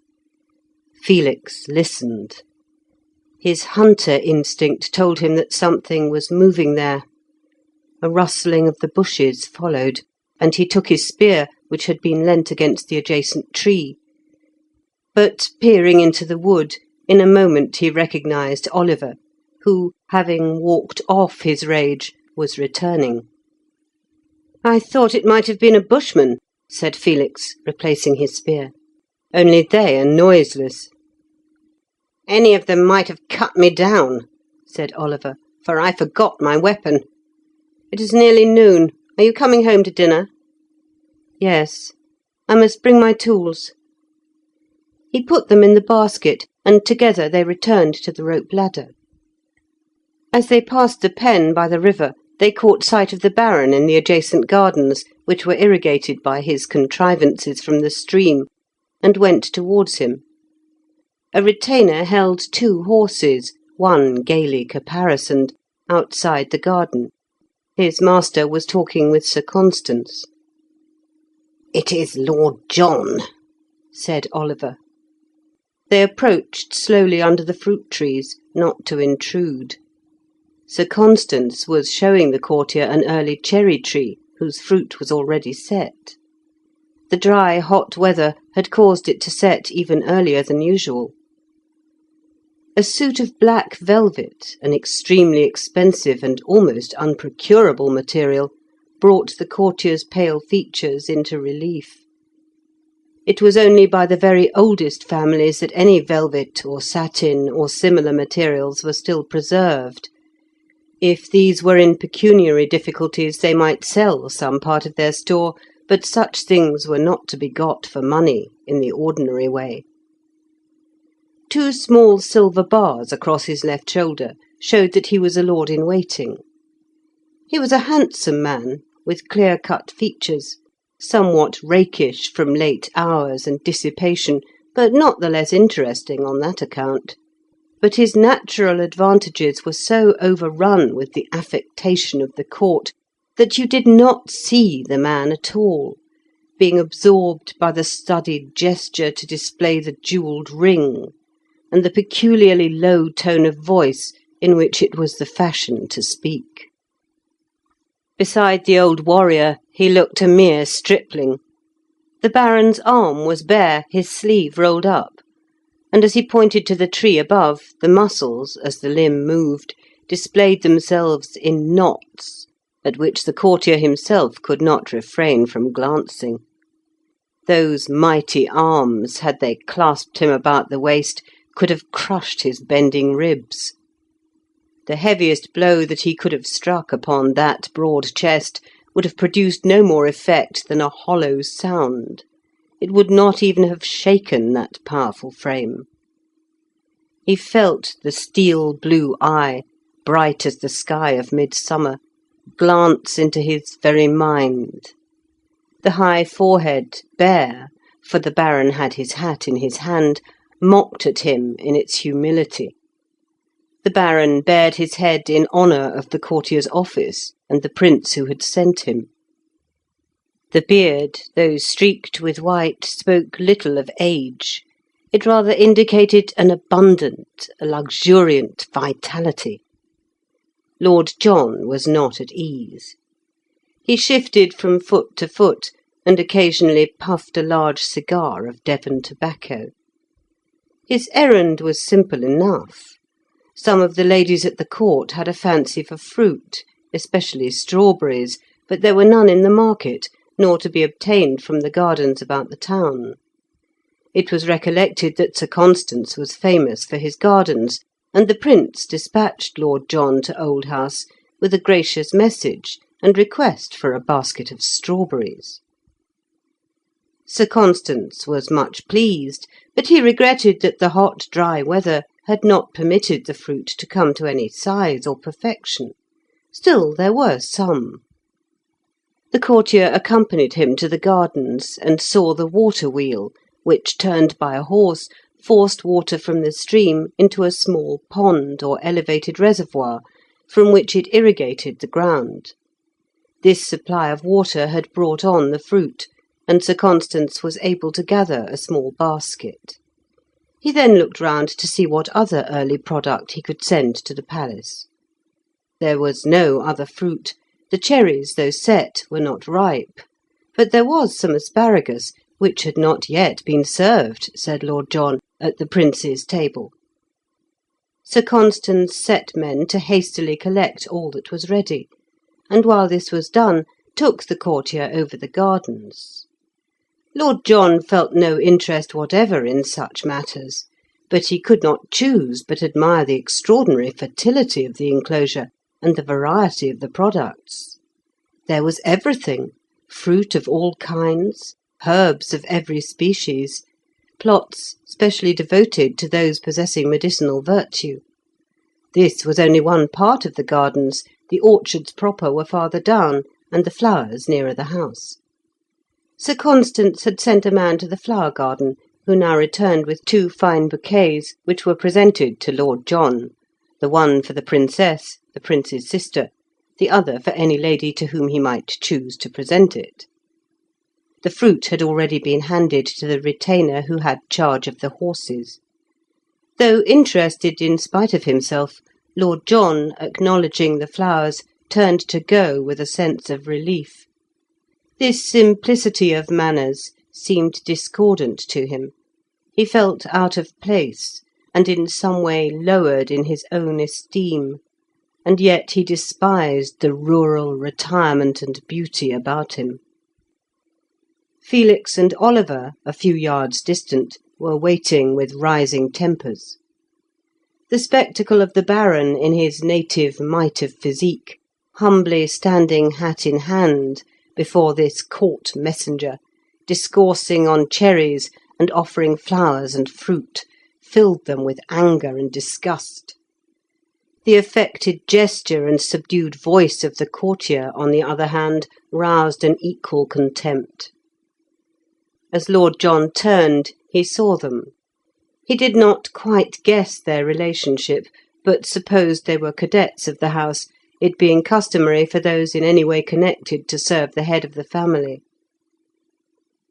Felix listened. His hunter instinct told him that something was moving there. A rustling of the bushes followed, and he took his spear, which had been leant against the adjacent tree. But peering into the wood, in a moment he recognised Oliver, who, having walked off his rage, was returning. "I thought it might have been a bushman," said Felix, replacing his spear. "Only they are noiseless." "Any of them might have cut me down," said Oliver, "for I forgot my weapon. It is nearly noon. Are you coming home to dinner?" "Yes. I must bring my tools." He put them in the basket, and together they returned to the rope ladder. As they passed the pen by the river, they caught sight of the Baron in the adjacent gardens, which were irrigated by his contrivances from the stream, and went towards him. A retainer held 2 horses, one gaily caparisoned, outside the garden. His master was talking with Sir Constans. "It is Lord John," said Oliver. They approached slowly under the fruit trees, not to intrude. Sir Constans was showing the courtier an early cherry tree, whose fruit was already set. The dry, hot weather had caused it to set even earlier than usual. A suit of black velvet, an extremely expensive and almost unprocurable material, brought the courtier's pale features into relief. It was only by the very oldest families that any velvet or satin or similar materials were still preserved. If these were in pecuniary difficulties, they might sell some part of their store, but such things were not to be got for money in the ordinary way. 2 small silver bars across his left shoulder showed that he was a lord-in-waiting. He was a handsome man, with clear-cut features, somewhat rakish from late hours and dissipation, but not the less interesting on that account. But his natural advantages were so overrun with the affectation of the court that you did not see the man at all, being absorbed by the studied gesture to display the jewelled ring, and the peculiarly low tone of voice in which it was the fashion to speak. Beside the old warrior he looked a mere stripling. The Baron's arm was bare, his sleeve rolled up, and as he pointed to the tree above, the muscles, as the limb moved, displayed themselves in knots, at which the courtier himself could not refrain from glancing. Those mighty arms, had they clasped him about the waist, could have crushed his bending ribs. The heaviest blow that he could have struck upon that broad chest would have produced no more effect than a hollow sound. It would not even have shaken that powerful frame. He felt the steel-blue eye, bright as the sky of midsummer, glance into his very mind. The high forehead, bare, for the Baron had his hat in his hand, mocked at him in its humility. The Baron bared his head in honour of the courtier's office and the prince who had sent him. The beard, though streaked with white, spoke little of age. It rather indicated an abundant, a luxuriant vitality. Lord John was not at ease. He shifted from foot to foot, and occasionally puffed a large cigar of Devon tobacco. His errand was simple enough. Some of the ladies at the court had a fancy for fruit, especially strawberries, but there were none in the market, nor to be obtained from the gardens about the town. It was recollected that Sir Constans was famous for his gardens, and the Prince dispatched Lord John to Old House with a gracious message and request for a basket of strawberries. Sir Constans was much pleased, but he regretted that the hot, dry weather had not permitted the fruit to come to any size or perfection. Still, there were some. The courtier accompanied him to the gardens and saw the water wheel, which, turned by a horse, forced water from the stream into a small pond or elevated reservoir, from which it irrigated the ground. This supply of water had brought on the fruit, and Sir Constans was able to gather a small basket. He then looked round to see what other early product he could send to the palace. There was no other fruit. The cherries, though set, were not ripe, but there was some asparagus, which had not yet been served, said Lord John, at the Prince's table. Sir Constans set men to hastily collect all that was ready, and while this was done, took the courtier over the gardens. Lord John felt no interest whatever in such matters, but he could not choose but admire the extraordinary fertility of the enclosure and the variety of the products. There was everything, fruit of all kinds, herbs of every species, plots specially devoted to those possessing medicinal virtue. This was only one part of the gardens, the orchards proper were farther down, and the flowers nearer the house. Sir Constans had sent a man to the flower garden, who now returned with 2 fine bouquets, which were presented to Lord John, the one for the princess, the prince's sister, the other for any lady to whom he might choose to present it. The fruit had already been handed to the retainer who had charge of the horses. Though interested in spite of himself, Lord John, acknowledging the flowers, turned to go with a sense of relief. This simplicity of manners seemed discordant to him. He felt out of place, and in some way lowered in his own esteem, and yet he despised the rural retirement and beauty about him. Felix and Oliver, a few yards distant, were waiting with rising tempers. The spectacle of the Baron in his native might of physique, humbly standing hat in hand before this court messenger, discoursing on cherries and offering flowers and fruit, filled them with anger and disgust. The affected gesture and subdued voice of the courtier, on the other hand, roused an equal contempt. As Lord John turned, he saw them. He did not quite guess their relationship, but supposed they were cadets of the house, it being customary for those in any way connected to serve the head of the family.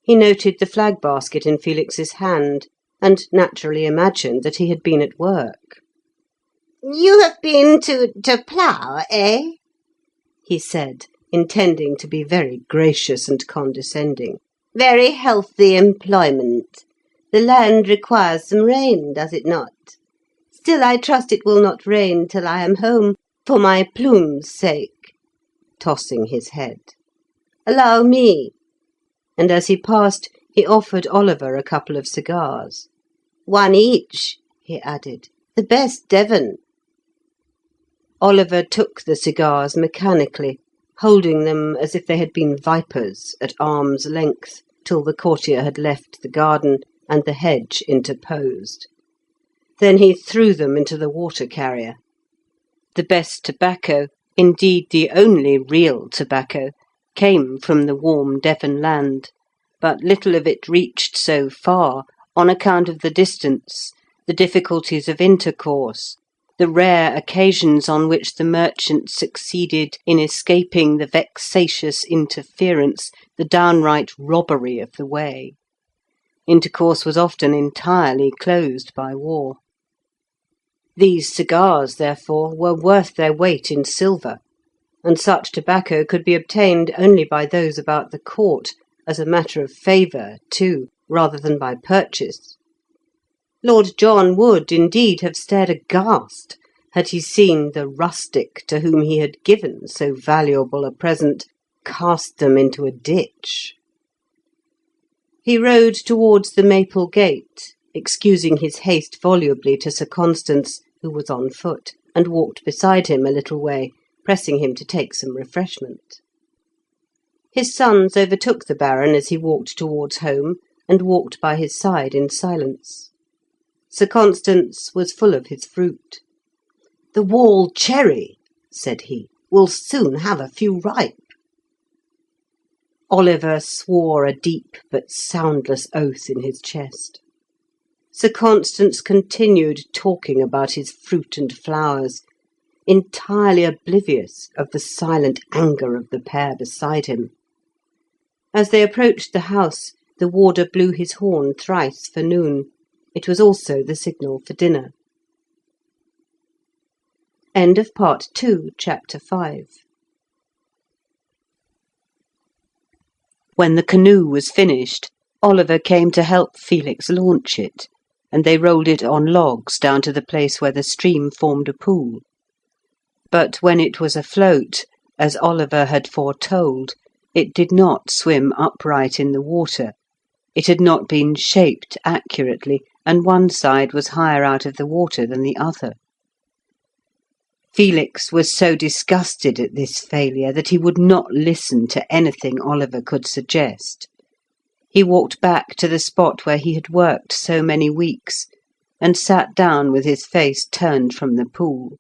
He noted the flag basket in Felix's hand, and naturally imagined that he had been at work. "You have been to plough, eh?" he said, intending to be very gracious and condescending. "Very healthy employment. The land requires some rain, does it not? Still, I trust it will not rain till I am home, for my plume's sake," tossing his head. "Allow me." And as he passed, he offered Oliver a couple of cigars. "One each," he added. "The best Devon." Oliver took the cigars mechanically, holding them as if they had been vipers, at arm's length, till the courtier had left the garden and the hedge interposed. Then he threw them into the water carrier. The best tobacco, indeed the only real tobacco, came from the warm Devon land, but little of it reached so far on account of the distance, the difficulties of intercourse, the rare occasions on which the merchant succeeded in escaping the vexatious interference, the downright robbery of the way. Intercourse was often entirely closed by war. These cigars, therefore, were worth their weight in silver, and such tobacco could be obtained only by those about the court, as a matter of favour, too, rather than by purchase. Lord John would, indeed, have stared aghast had he seen the rustic to whom he had given so valuable a present cast them into a ditch. He rode towards the Maple Gate, excusing his haste volubly to Sir Constans, who was on foot, and walked beside him a little way, pressing him to take some refreshment. His sons overtook the Baron as he walked towards home, and walked by his side in silence. Sir Constans was full of his fruit. "The wall cherry," said he, "will soon have a few ripe." Oliver swore a deep but soundless oath in his chest. Sir Constans continued talking about his fruit and flowers, entirely oblivious of the silent anger of the pair beside him. As they approached the house, the warder blew his horn thrice for noon. It was also the signal for dinner. End of Part 2, Chapter 5. When the canoe was finished, Oliver came to help Felix launch it, and they rolled it on logs down to the place where the stream formed a pool. But when it was afloat, As Oliver had foretold, it did not swim upright in the water. It had not been shaped accurately, and one side was higher out of the water than the other. Felix was so disgusted at this failure that he would not listen to anything Oliver could suggest. He walked back to the spot where he had worked so many weeks, and sat down with his face turned from the pool.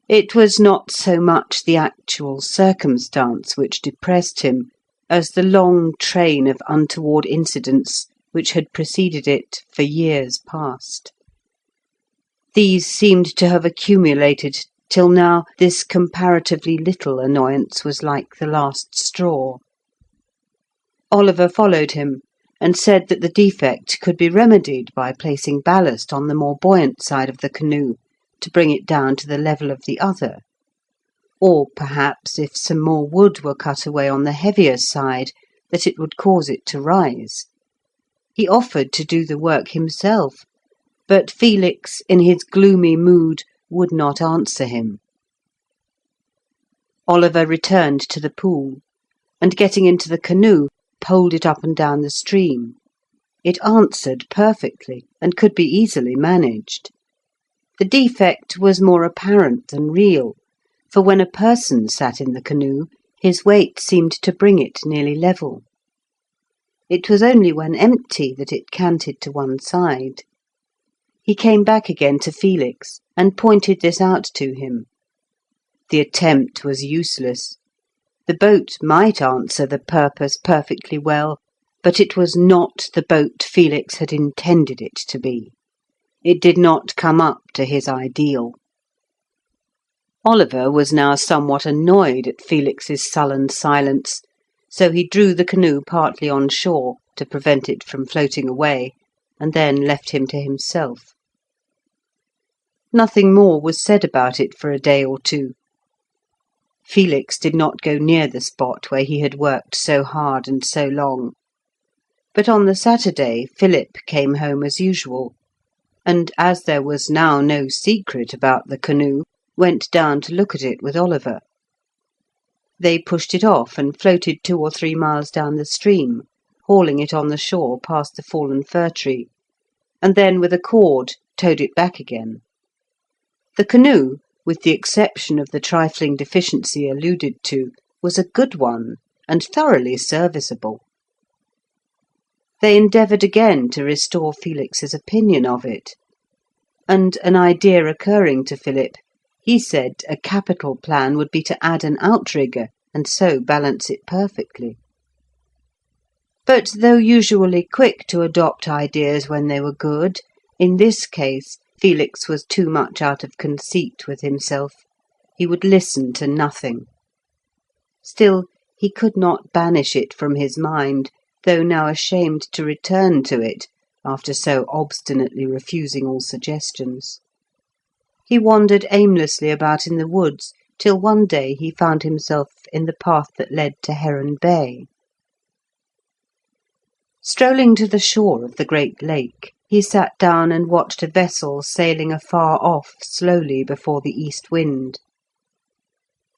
It was not so much the actual circumstance which depressed him as the long train of untoward incidents which had preceded it for years past. These seemed to have accumulated till now this comparatively little annoyance was like the last straw. Oliver followed him, and said that the defect could be remedied by placing ballast on the more buoyant side of the canoe to bring it down to the level of the other. Or perhaps if some more wood were cut away on the heavier side, that it would cause it to rise. He offered to do the work himself, but Felix, in his gloomy mood, would not answer him. Oliver returned to the pool, and getting into the canoe, poled it up and down the stream. It answered perfectly, and could be easily managed. The defect was more apparent than real, for when a person sat in the canoe, his weight seemed to bring it nearly level. It was only when empty that it canted to one side. He came back again to Felix, and pointed this out to him. The attempt was useless. The boat might answer the purpose perfectly well, but it was not the boat Felix had intended it to be. It did not come up to his ideal. Oliver was now somewhat annoyed at Felix's sullen silence, so he drew the canoe partly on shore to prevent it from floating away, and then left him to himself. Nothing more was said about it for a day or two. Felix did not go near the spot where he had worked so hard and so long. But on the Saturday Philip came home as usual, and as there was now no secret about the canoe, went down to look at it with Oliver. They pushed it off and floated 2 or 3 miles down the stream, hauling it on the shore past the fallen fir tree, and then with a cord towed it back again. The canoe, with the exception of the trifling deficiency alluded to, was a good one, and thoroughly serviceable. They endeavoured again to restore Felix's opinion of it, and an idea occurring to Philip, he said a capital plan would be to add an outrigger, and so balance it perfectly. But though usually quick to adopt ideas when they were good, in this case Felix was too much out of conceit with himself. He would listen to nothing. Still, he could not banish it from his mind, though now ashamed to return to it, after so obstinately refusing all suggestions. He wandered aimlessly about in the woods, till one day he found himself in the path that led to Heron Bay. Strolling to the shore of the great lake, he sat down and watched a vessel sailing afar off slowly before the east wind.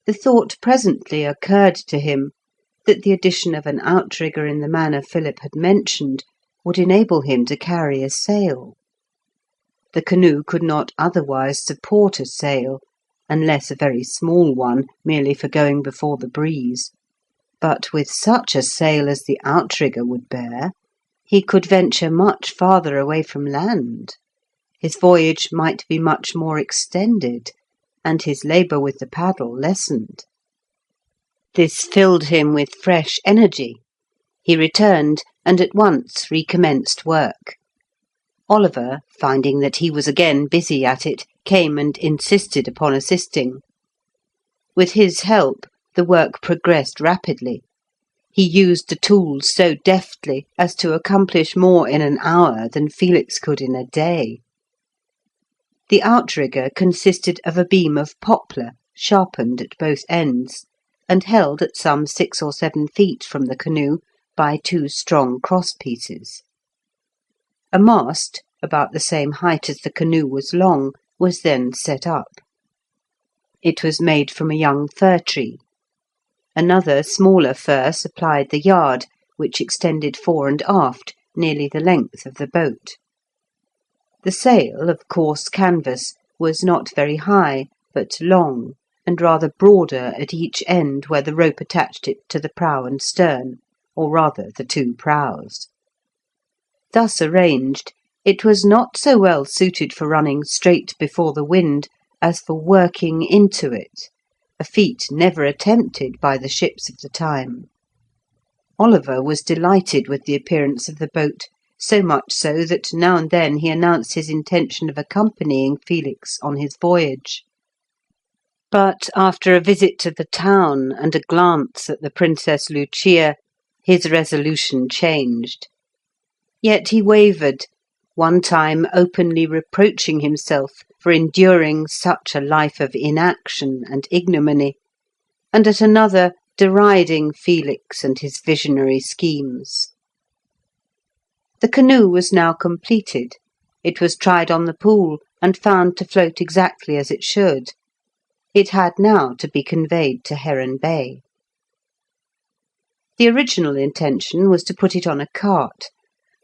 The thought presently occurred to him that the addition of an outrigger in the manner Philip had mentioned would enable him to carry a sail. The canoe could not otherwise support a sail, unless a very small one, merely for going before the breeze. But with such a sail as the outrigger would bear, he could venture much farther away from land. His voyage might be much more extended, and his labour with the paddle lessened. This filled him with fresh energy. He returned, and at once recommenced work. Oliver, finding that he was again busy at it, came and insisted upon assisting. With his help, the work progressed rapidly. He used the tools so deftly as to accomplish more in an hour than Felix could in a day. The outrigger consisted of a beam of poplar, sharpened at both ends, and held at some 6 or 7 feet from the canoe by 2 strong cross-pieces. A mast, about the same height as the canoe was long, was then set up. It was made from a young fir tree. Another smaller fir supplied the yard, which extended fore and aft, nearly the length of the boat. The sail, of coarse canvas, was not very high, but long, and rather broader at each end where the rope attached it to the prow and stern, or rather the two prows. Thus arranged, it was not so well suited for running straight before the wind as for working into it, a feat never attempted by the ships of the time. Oliver was delighted with the appearance of the boat, so much so that now and then he announced his intention of accompanying Felix on his voyage. But after a visit to the town and a glance at the Princess Lucia, his resolution changed. Yet he wavered, one time openly reproaching himself for enduring such a life of inaction and ignominy, and at another deriding Felix and his visionary schemes. The canoe was now completed. It was tried on the pool, and found to float exactly as it should. It had now to be conveyed to Heron Bay. The original intention was to put it on a cart,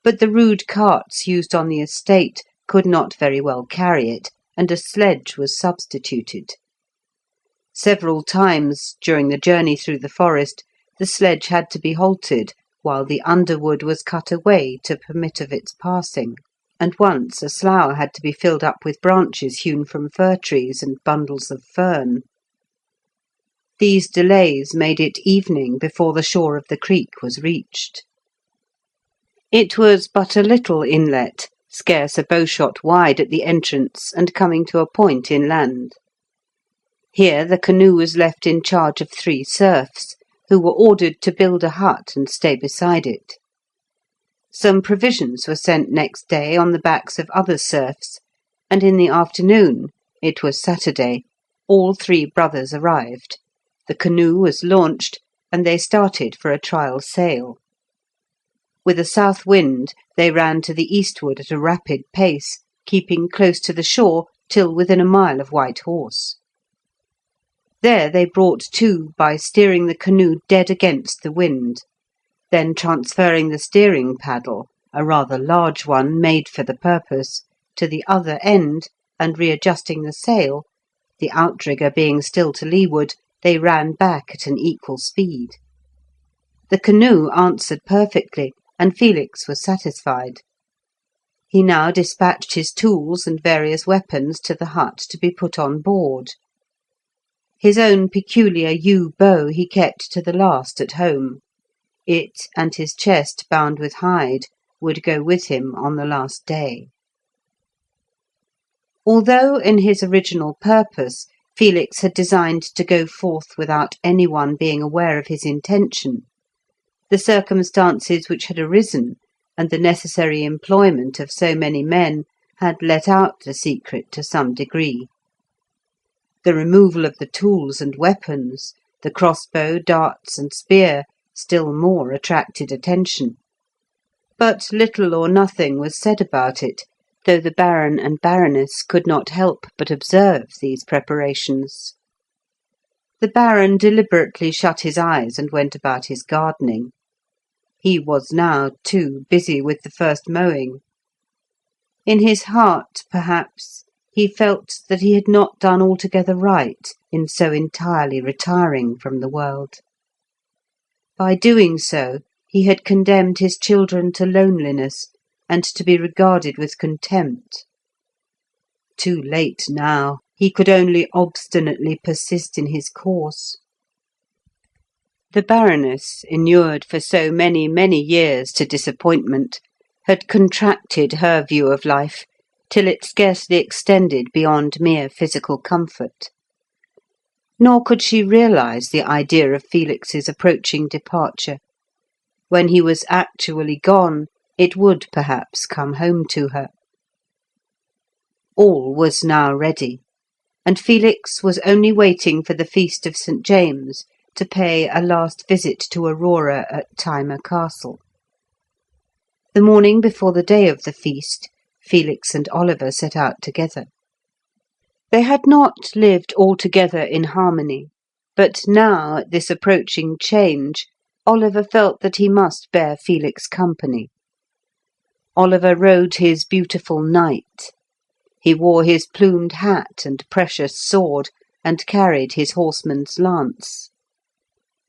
but the rude carts used on the estate could not very well carry it, and a sledge was substituted. Several times during the journey through the forest, the sledge had to be halted while the underwood was cut away to permit of its passing, and once a slough had to be filled up with branches hewn from fir trees and bundles of fern. These delays made it evening before the shore of the creek was reached. It was but a little inlet, scarce a bowshot wide at the entrance, and coming to a point inland. Here the canoe was left in charge of 3 serfs, who were ordered to build a hut and stay beside it. Some provisions were sent next day on the backs of other serfs, and in the afternoon, it was Saturday, all 3 brothers arrived. The canoe was launched, and they started for a trial sail. With a south wind, they ran to the eastward at a rapid pace, keeping close to the shore till within a mile of White Horse. There they brought to by steering the canoe dead against the wind, then transferring the steering paddle, a rather large one made for the purpose, to the other end, and readjusting the sail, the outrigger being still to leeward, they ran back at an equal speed. The canoe answered perfectly, and Felix was satisfied. He now dispatched his tools and various weapons to the hut to be put on board. His own peculiar yew bow he kept to the last at home. It, and his chest bound with hide, would go with him on the last day. Although in his original purpose Felix had designed to go forth without any one being aware of his intention, the circumstances which had arisen, and the necessary employment of so many men, had let out the secret to some degree. The removal of the tools and weapons, the crossbow, darts, and spear, still more attracted attention. But little or nothing was said about it, though the Baron and Baroness could not help but observe these preparations. The Baron deliberately shut his eyes and went about his gardening. He was now, too, busy with the first mowing. In his heart, perhaps, he felt that he had not done altogether right in so entirely retiring from the world. By doing so, he had condemned his children to loneliness, and to be regarded with contempt. Too late now, he could only obstinately persist in his course. The Baroness, inured for so many, many years to disappointment, had contracted her view of life till it scarcely extended beyond mere physical comfort. Nor could she realise the idea of Felix's approaching departure. When he was actually gone, it would perhaps come home to her. All was now ready, and Felix was only waiting for the feast of St. James to pay a last visit to Aurora at Thyma Castle. The morning before the day of the feast, Felix and Oliver set out together. They had not lived altogether in harmony, but now, at this approaching change, Oliver felt that he must bear Felix company. Oliver rode his beautiful knight. He wore his plumed hat and precious sword, and carried his horseman's lance.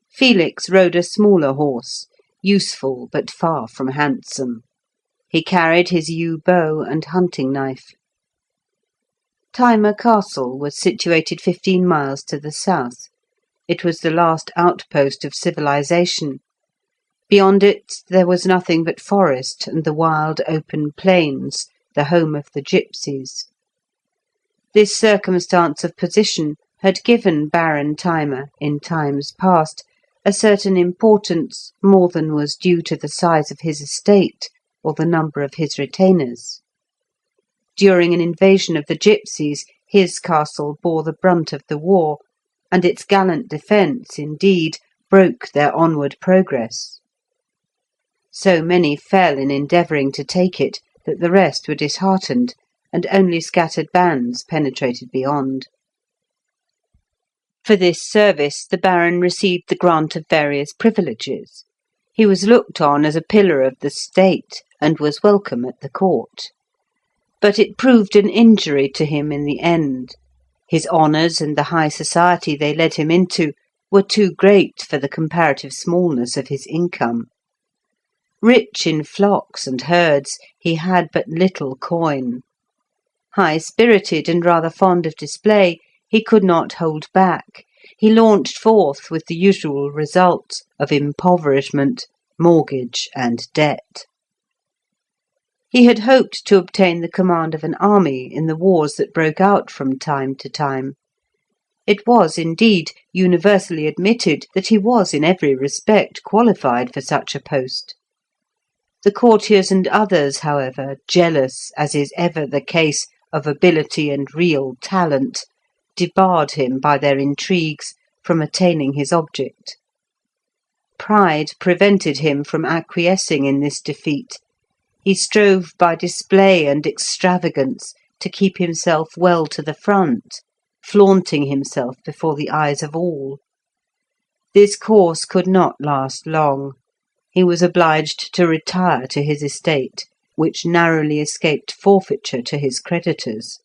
Felix rode a smaller horse, useful but far from handsome. He carried his yew bow and hunting knife. Thyma Castle was situated 15 miles to the south. It was the last outpost of civilization. Beyond it there was nothing but forest and the wild open plains, the home of the gipsies. This circumstance of position had given Baron Thyma, in times past, a certain importance more than was due to the size of his estate or the number of his retainers. During an invasion of the gipsies, his castle bore the brunt of the war, and its gallant defence, indeed, broke their onward progress. So many fell in endeavouring to take it that the rest were disheartened, and only scattered bands penetrated beyond. For this service the Baron received the grant of various privileges. He was looked on as a pillar of the state, and was welcome at the court. But it proved an injury to him in the end. His honours and the high society they led him into were too great for the comparative smallness of his income. Rich in flocks and herds, he had but little coin. High-spirited and rather fond of display, he could not hold back. He launched forth with the usual result of impoverishment, mortgage, and debt. He had hoped to obtain the command of an army in the wars that broke out from time to time. It was, indeed, universally admitted that he was in every respect qualified for such a post. The courtiers and others, however, jealous, as is ever the case, of ability and real talent, debarred him by their intrigues from attaining his object. Pride prevented him from acquiescing in this defeat. He strove by display and extravagance to keep himself well to the front, flaunting himself before the eyes of all. This course could not last long. He was obliged to retire to his estate, which narrowly escaped forfeiture to his creditors.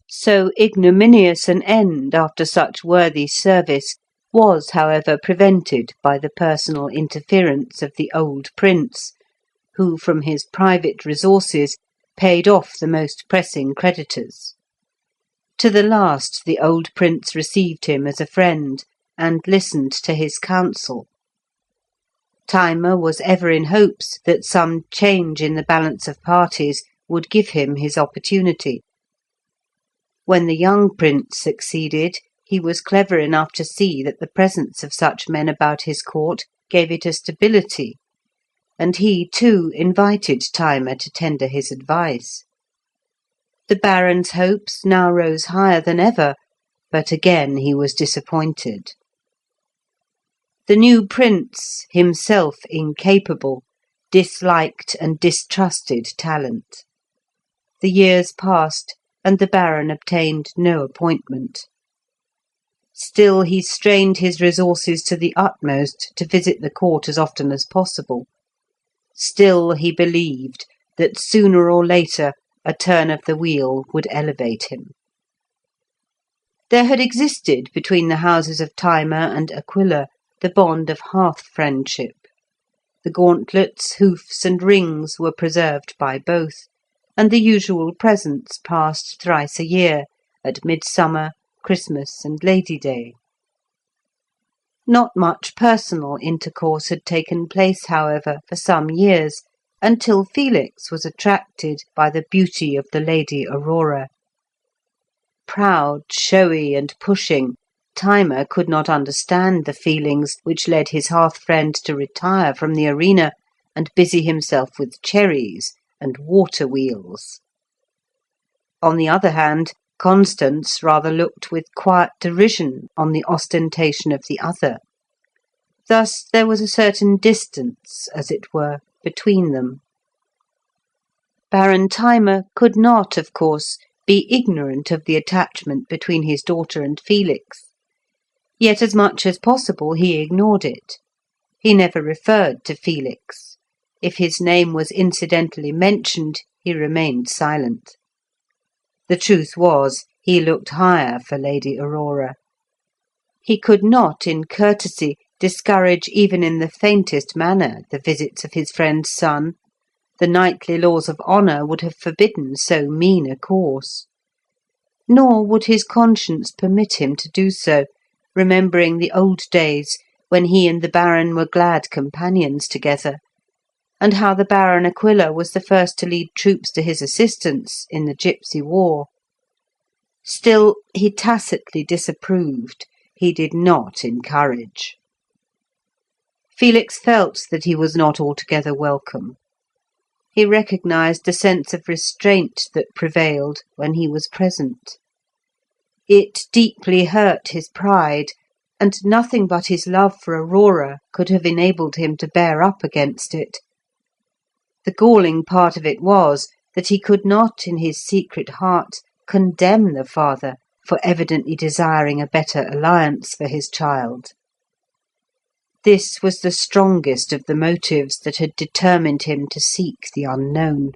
So ignominious an end after such worthy service was, however, prevented by the personal interference of the old prince, who from his private resources paid off the most pressing creditors. To the last the old prince received him as a friend, and listened to his counsel. Thyma was ever in hopes that some change in the balance of parties would give him his opportunity. When the young prince succeeded, he was clever enough to see that the presence of such men about his court gave it a stability, and he, too, invited Thyma to tender his advice. The Baron's hopes now rose higher than ever, but again he was disappointed. The new prince, himself incapable, disliked and distrusted talent. The years passed, and the Baron obtained no appointment. Still he strained his resources to the utmost to visit the court as often as possible. Still he believed that sooner or later a turn of the wheel would elevate him. There had existed between the houses of Thyma and Aquila the bond of hearth-friendship. The gauntlets, hoofs, and rings were preserved by both, and the usual presents passed thrice a year, at Midsummer, Christmas, and Lady Day. Not much personal intercourse had taken place, however, for some years, until Felix was attracted by the beauty of the Lady Aurora. Proud, showy, and pushing, Thyma could not understand the feelings which led his hearth-friend to retire from the arena and busy himself with cherries and water-wheels. On the other hand, Constance rather looked with quiet derision on the ostentation of the other. Thus there was a certain distance, as it were, between them. Baron Thyma could not, of course, be ignorant of the attachment between his daughter and Felix. Yet as much as possible he ignored it. He never referred to Felix. If his name was incidentally mentioned, he remained silent. The truth was, he looked higher for Lady Aurora. He could not, in courtesy, discourage even in the faintest manner the visits of his friend's son. The knightly laws of honour would have forbidden so mean a course. Nor would his conscience permit him to do so, remembering the old days when he and the Baron were glad companions together, and how the Baron Aquila was the first to lead troops to his assistance in the Gipsy War. Still, he tacitly disapproved. He did not encourage. Felix felt that he was not altogether welcome. He recognised the sense of restraint that prevailed when he was present. It deeply hurt his pride, and nothing but his love for Aurora could have enabled him to bear up against it. The galling part of it was that he could not in his secret heart condemn the father for evidently desiring a better alliance for his child. This was the strongest of the motives that had determined him to seek the unknown.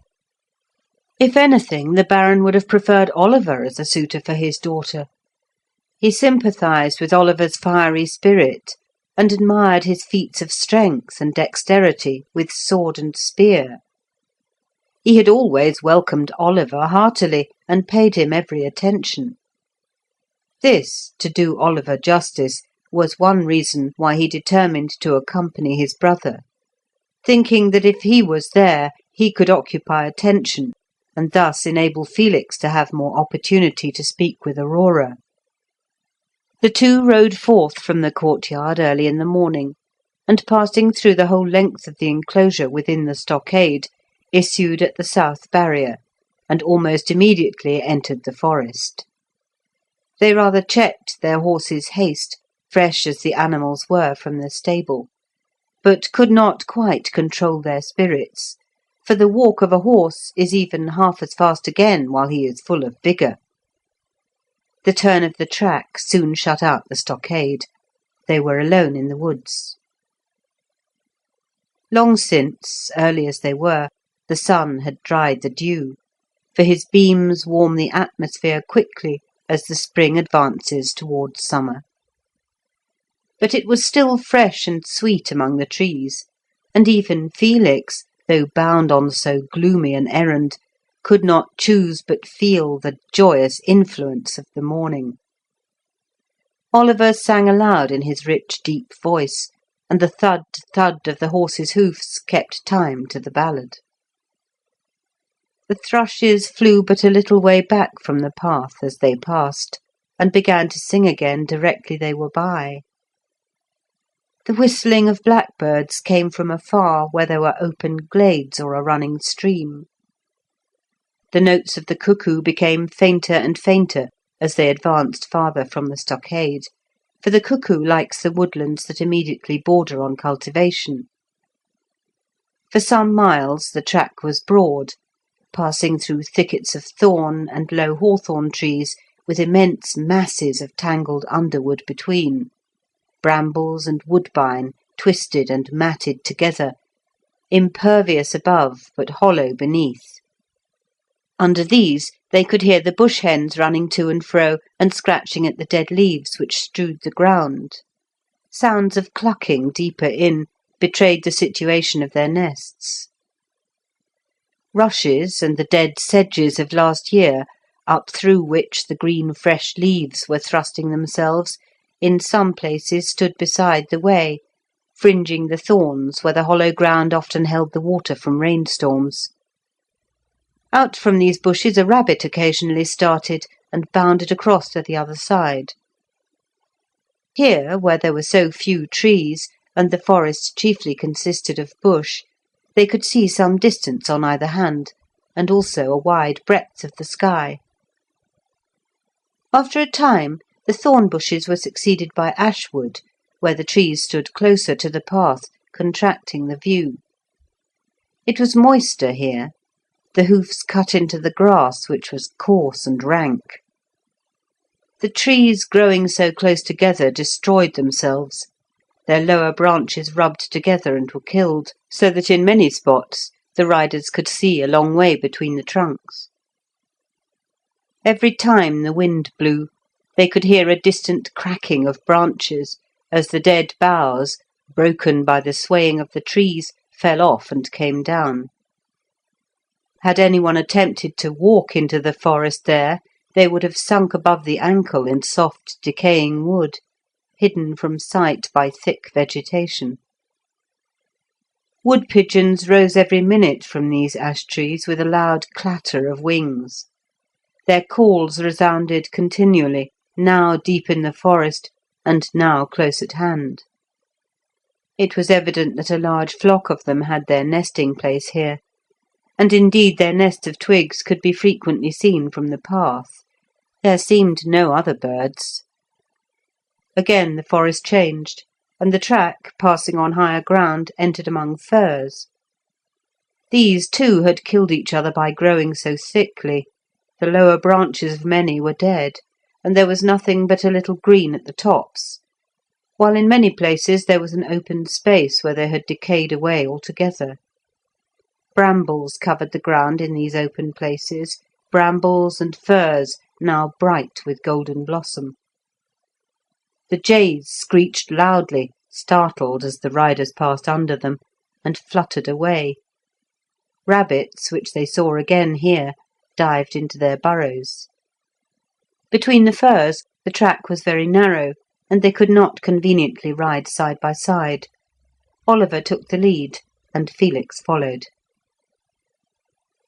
If anything, the Baron would have preferred Oliver as a suitor for his daughter. He sympathised with Oliver's fiery spirit, and admired his feats of strength and dexterity with sword and spear. He had always welcomed Oliver heartily, and paid him every attention. This, to do Oliver justice, was one reason why he determined to accompany his brother, thinking that if he was there he could occupy attention, and thus enable Felix to have more opportunity to speak with Aurora. The two rode forth from the courtyard early in the morning, and passing through the whole length of the enclosure within the stockade, issued at the south barrier, and almost immediately entered the forest. They rather checked their horses' haste, fresh as the animals were from the stable, but could not quite control their spirits, for the walk of a horse is even half as fast again while he is full of vigour. The turn of the track soon shut out the stockade. They were alone in the woods. Long since, early as they were, the sun had dried the dew, for his beams warm the atmosphere quickly as the spring advances towards summer. But it was still fresh and sweet among the trees, and even Felix, though bound on so gloomy an errand, could not choose but feel the joyous influence of the morning. Oliver sang aloud in his rich, deep voice, and the thud, thud of the horses' hoofs kept time to the ballad. The thrushes flew but a little way back from the path as they passed, and began to sing again directly they were by. The whistling of blackbirds came from afar where there were open glades or a running stream. The notes of the cuckoo became fainter and fainter as they advanced farther from the stockade, for the cuckoo likes the woodlands that immediately border on cultivation. For some miles the track was broad, passing through thickets of thorn and low hawthorn trees with immense masses of tangled underwood between, brambles and woodbine twisted and matted together, impervious above but hollow beneath. Under these they could hear the bush hens running to and fro and scratching at the dead leaves which strewed the ground. Sounds of clucking deeper in betrayed the situation of their nests. Rushes and the dead sedges of last year, up through which the green fresh leaves were thrusting themselves, in some places stood beside the way, fringing the thorns where the hollow ground often held the water from rainstorms. Out from these bushes a rabbit occasionally started and bounded across to the other side. Here, where there were so few trees, and the forest chiefly consisted of bush, they could see some distance on either hand, and also a wide breadth of the sky. After a time, the thorn bushes were succeeded by ashwood, where the trees stood closer to the path, contracting the view. It was moister here. the hoofs cut into the grass, which was coarse and rank. The trees growing so close together destroyed themselves. Their lower branches rubbed together and were killed, so that in many spots the riders could see a long way between the trunks. Every time the wind blew, they could hear a distant cracking of branches as the dead boughs, broken by the swaying of the trees, fell off and came down. Had anyone attempted to walk into the forest there, they would have sunk above the ankle in soft, decaying wood, hidden from sight by thick vegetation. Wood pigeons rose every minute from these ash trees with a loud clatter of wings. Their calls resounded continually, now deep in the forest, and now close at hand. It was evident that a large flock of them had their nesting place here, and indeed their nest of twigs could be frequently seen from the path. There seemed no other birds. Again the forest changed, and the track, passing on higher ground, entered among firs. These, too, had killed each other by growing so thickly. The lower branches of many were dead, and there was nothing but a little green at the tops, while in many places there was an open space where they had decayed away altogether. Brambles covered the ground in these open places, brambles and furze, now bright with golden blossom. The jays screeched loudly, startled as the riders passed under them, and fluttered away. Rabbits, which they saw again here, dived into their burrows. Between the firs the track was very narrow, and they could not conveniently ride side by side. Oliver took the lead, and Felix followed.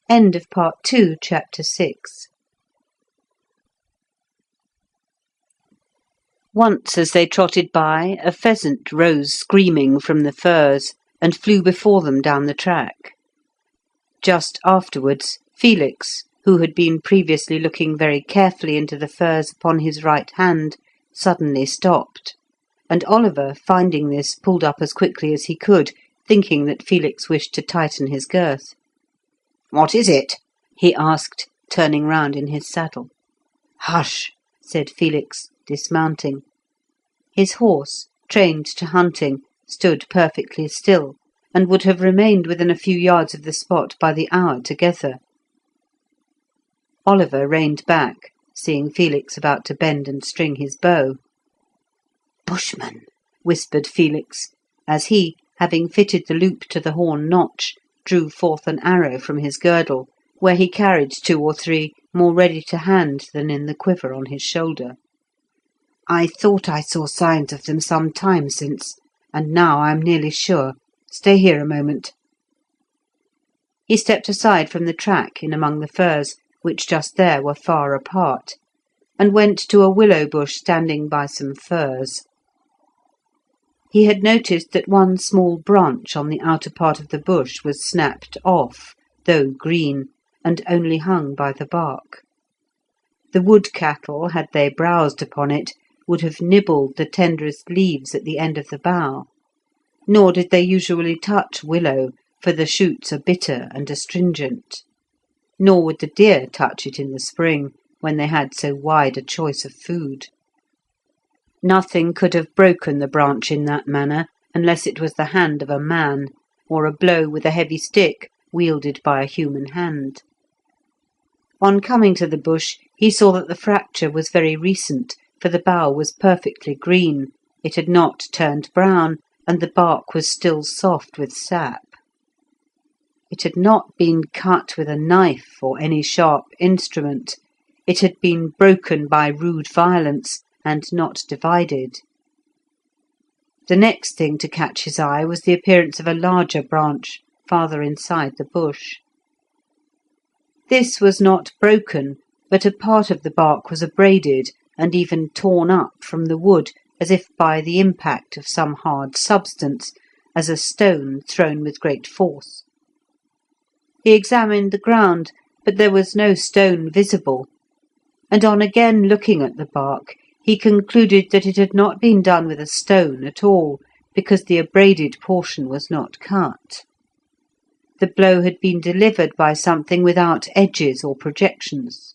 End of Part 2, Chapter 6. Once as they trotted by, a pheasant rose screaming from the firs, and flew before them down the track. Just afterwards, Felix, who had been previously looking very carefully into the firs upon his right hand, suddenly stopped, and Oliver, finding this, pulled up as quickly as he could, thinking that Felix wished to tighten his girth. "What is it?" he asked, turning round in his saddle. "Hush!" said Felix, dismounting. His horse, trained to hunting, stood perfectly still, and would have remained within a few yards of the spot by the hour together. Oliver reined back, seeing Felix about to bend and string his bow. "Bushman," whispered Felix, as he, having fitted the loop to the horn notch, drew forth an arrow from his girdle, where he carried 2 or 3 more ready to hand than in the quiver on his shoulder. "I thought I saw signs of them some time since, and now I am nearly sure. Stay here a moment." He stepped aside from the track in among the firs, which just there were far apart, and went to a willow bush standing by some firs. He had noticed that one small branch on the outer part of the bush was snapped off, though green, and only hung by the bark. The wood cattle, had they browsed upon it, would have nibbled the tenderest leaves at the end of the bough, nor did they usually touch willow, for the shoots are bitter and astringent. Nor would the deer touch it in the spring, when they had so wide a choice of food. Nothing could have broken the branch in that manner, unless it was the hand of a man, or a blow with a heavy stick wielded by a human hand. On coming to the bush, he saw that the fracture was very recent, for the bough was perfectly green, it had not turned brown, and the bark was still soft with sap. It had not been cut with a knife or any sharp instrument. It had been broken by rude violence, and not divided. The next thing to catch his eye was the appearance of a larger branch farther inside the bush. This was not broken, but a part of the bark was abraded and even torn up from the wood, as if by the impact of some hard substance, as a stone thrown with great force. He examined the ground, but there was no stone visible, and on again looking at the bark, he concluded that it had not been done with a stone at all, because the abraded portion was not cut. the blow had been delivered by something without edges or projections.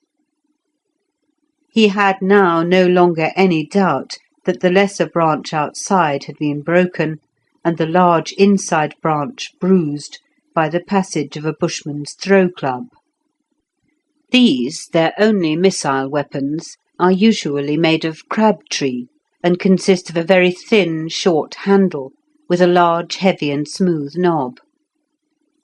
He had now no longer any doubt that the lesser branch outside had been broken, and the large inside branch bruised by the passage of a bushman's throw-club. These, their only missile weapons, are usually made of crab-tree, and consist of a very thin, short handle, with a large, heavy, and smooth knob.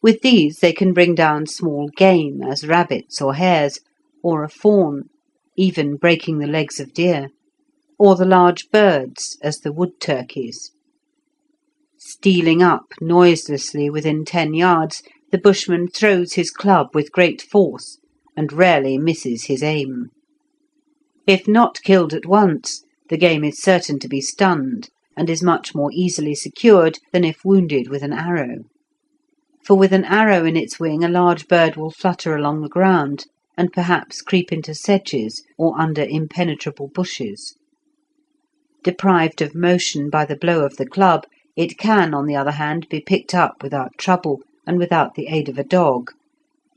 With these they can bring down small game, as rabbits or hares, or a fawn, even breaking the legs of deer, or the large birds, as the wood turkeys. Stealing up noiselessly within 10 yards, the bushman throws his club with great force, and rarely misses his aim. If not killed at once, the game is certain to be stunned, and is much more easily secured than if wounded with an arrow. For with an arrow in its wing a large bird will flutter along the ground, and perhaps creep into sedges or under impenetrable bushes. Deprived of motion by the blow of the club, it can, on the other hand, be picked up without trouble and without the aid of a dog,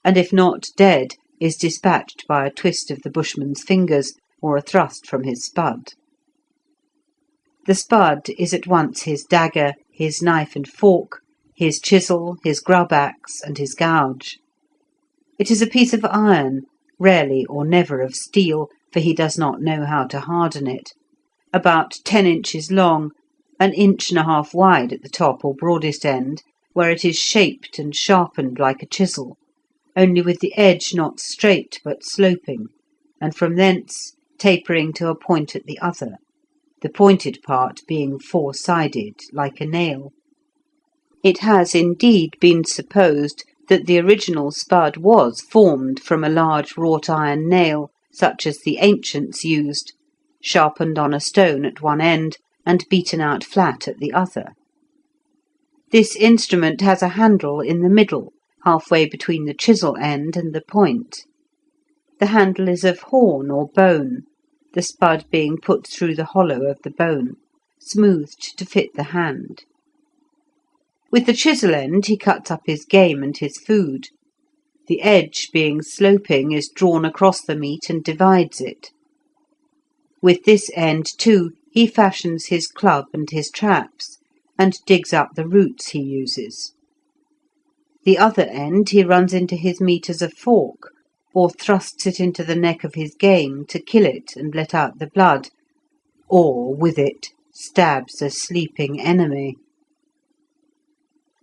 and if not dead, is dispatched by a twist of the bushman's fingers or a thrust from his spud. The spud is at once his dagger, his knife and fork, his chisel, his grub-axe, and his gouge. It is a piece of iron, rarely or never of steel, for he does not know how to harden it, about 10 inches long, 1.5 inches wide at the top or broadest end, where it is shaped and sharpened like a chisel, only with the edge not straight but sloping, and from thence tapering to a point at the other, the pointed part being 4-sided, like a nail. It has indeed been supposed that the original spud was formed from a large wrought iron nail, such as the ancients used, sharpened on a stone at one end and beaten out flat at the other. This instrument has a handle in the middle, halfway between the chisel end and the point. The handle is of horn or bone, the spud being put through the hollow of the bone, smoothed to fit the hand. With the chisel end he cuts up his game and his food. The edge, being sloping, is drawn across the meat and divides it. With this end, too, he fashions his club and his traps, and digs up the roots he uses. The other end he runs into his meat as a fork, or thrusts it into the neck of his game to kill it and let out the blood, or, with it, stabs a sleeping enemy.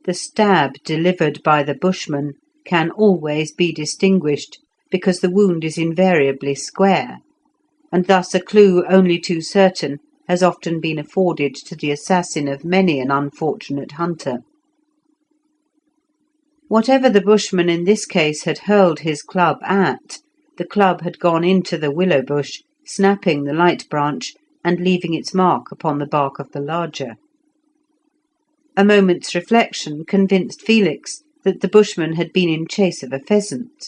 The stab delivered by the bushman can always be distinguished, because the wound is invariably square, and thus a clue only too certain has often been afforded to the assassin of many an unfortunate hunter. Whatever the bushman in this case had hurled his club at, the club had gone into the willow bush, snapping the light branch and leaving its mark upon the bark of the larger. A moment's reflection convinced Felix that the bushman had been in chase of a pheasant.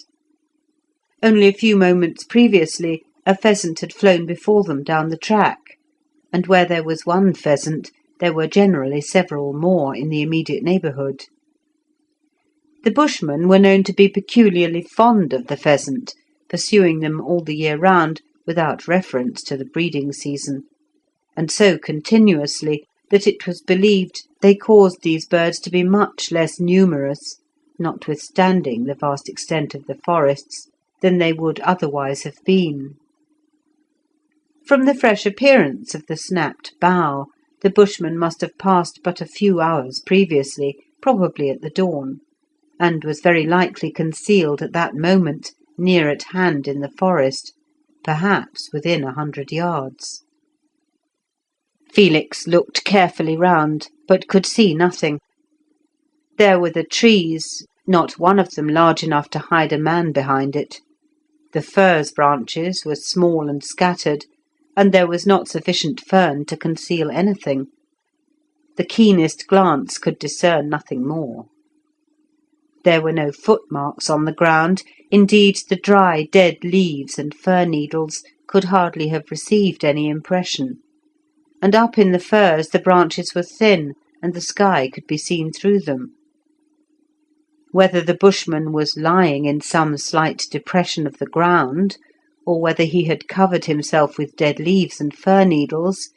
Only a few moments previously a pheasant had flown before them down the track, and where there was one pheasant there were generally several more in the immediate neighbourhood. The bushmen were known to be peculiarly fond of the pheasant, pursuing them all the year round without reference to the breeding season, and so continuously that it was believed they caused these birds to be much less numerous, notwithstanding the vast extent of the forests, than they would otherwise have been. From the fresh appearance of the snapped bough, the bushman must have passed but a few hours previously, probably at the dawn, and was very likely concealed at that moment near at hand in the forest, perhaps within 100 yards. Felix looked carefully round, but could see nothing. There were the trees, not one of them large enough to hide a man behind it. The furze branches were small and scattered, and there was not sufficient fern to conceal anything. The keenest glance could discern nothing more. There were no footmarks on the ground, indeed the dry, dead leaves and fir needles could hardly have received any impression, and up in the firs the branches were thin, and the sky could be seen through them. Whether the bushman was lying in some slight depression of the ground, or whether he had covered himself with dead leaves and fir needles,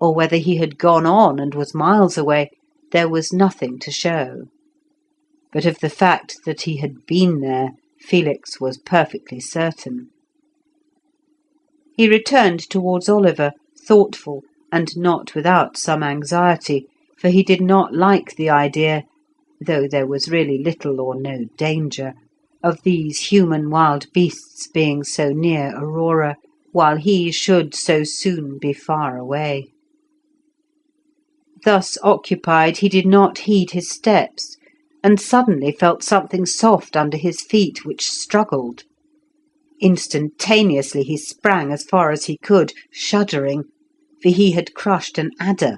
or whether he had gone on and was miles away, there was nothing to show. But of the fact that he had been there, Felix was perfectly certain. He returned towards Oliver, thoughtful, and not without some anxiety, for he did not like the idea, though there was really little or no danger, of these human wild beasts being so near Aurora, while he should so soon be far away. Thus occupied, he did not heed his steps, and suddenly felt something soft under his feet, which struggled. Instantaneously he sprang as far as he could, shuddering, for he had crushed an adder,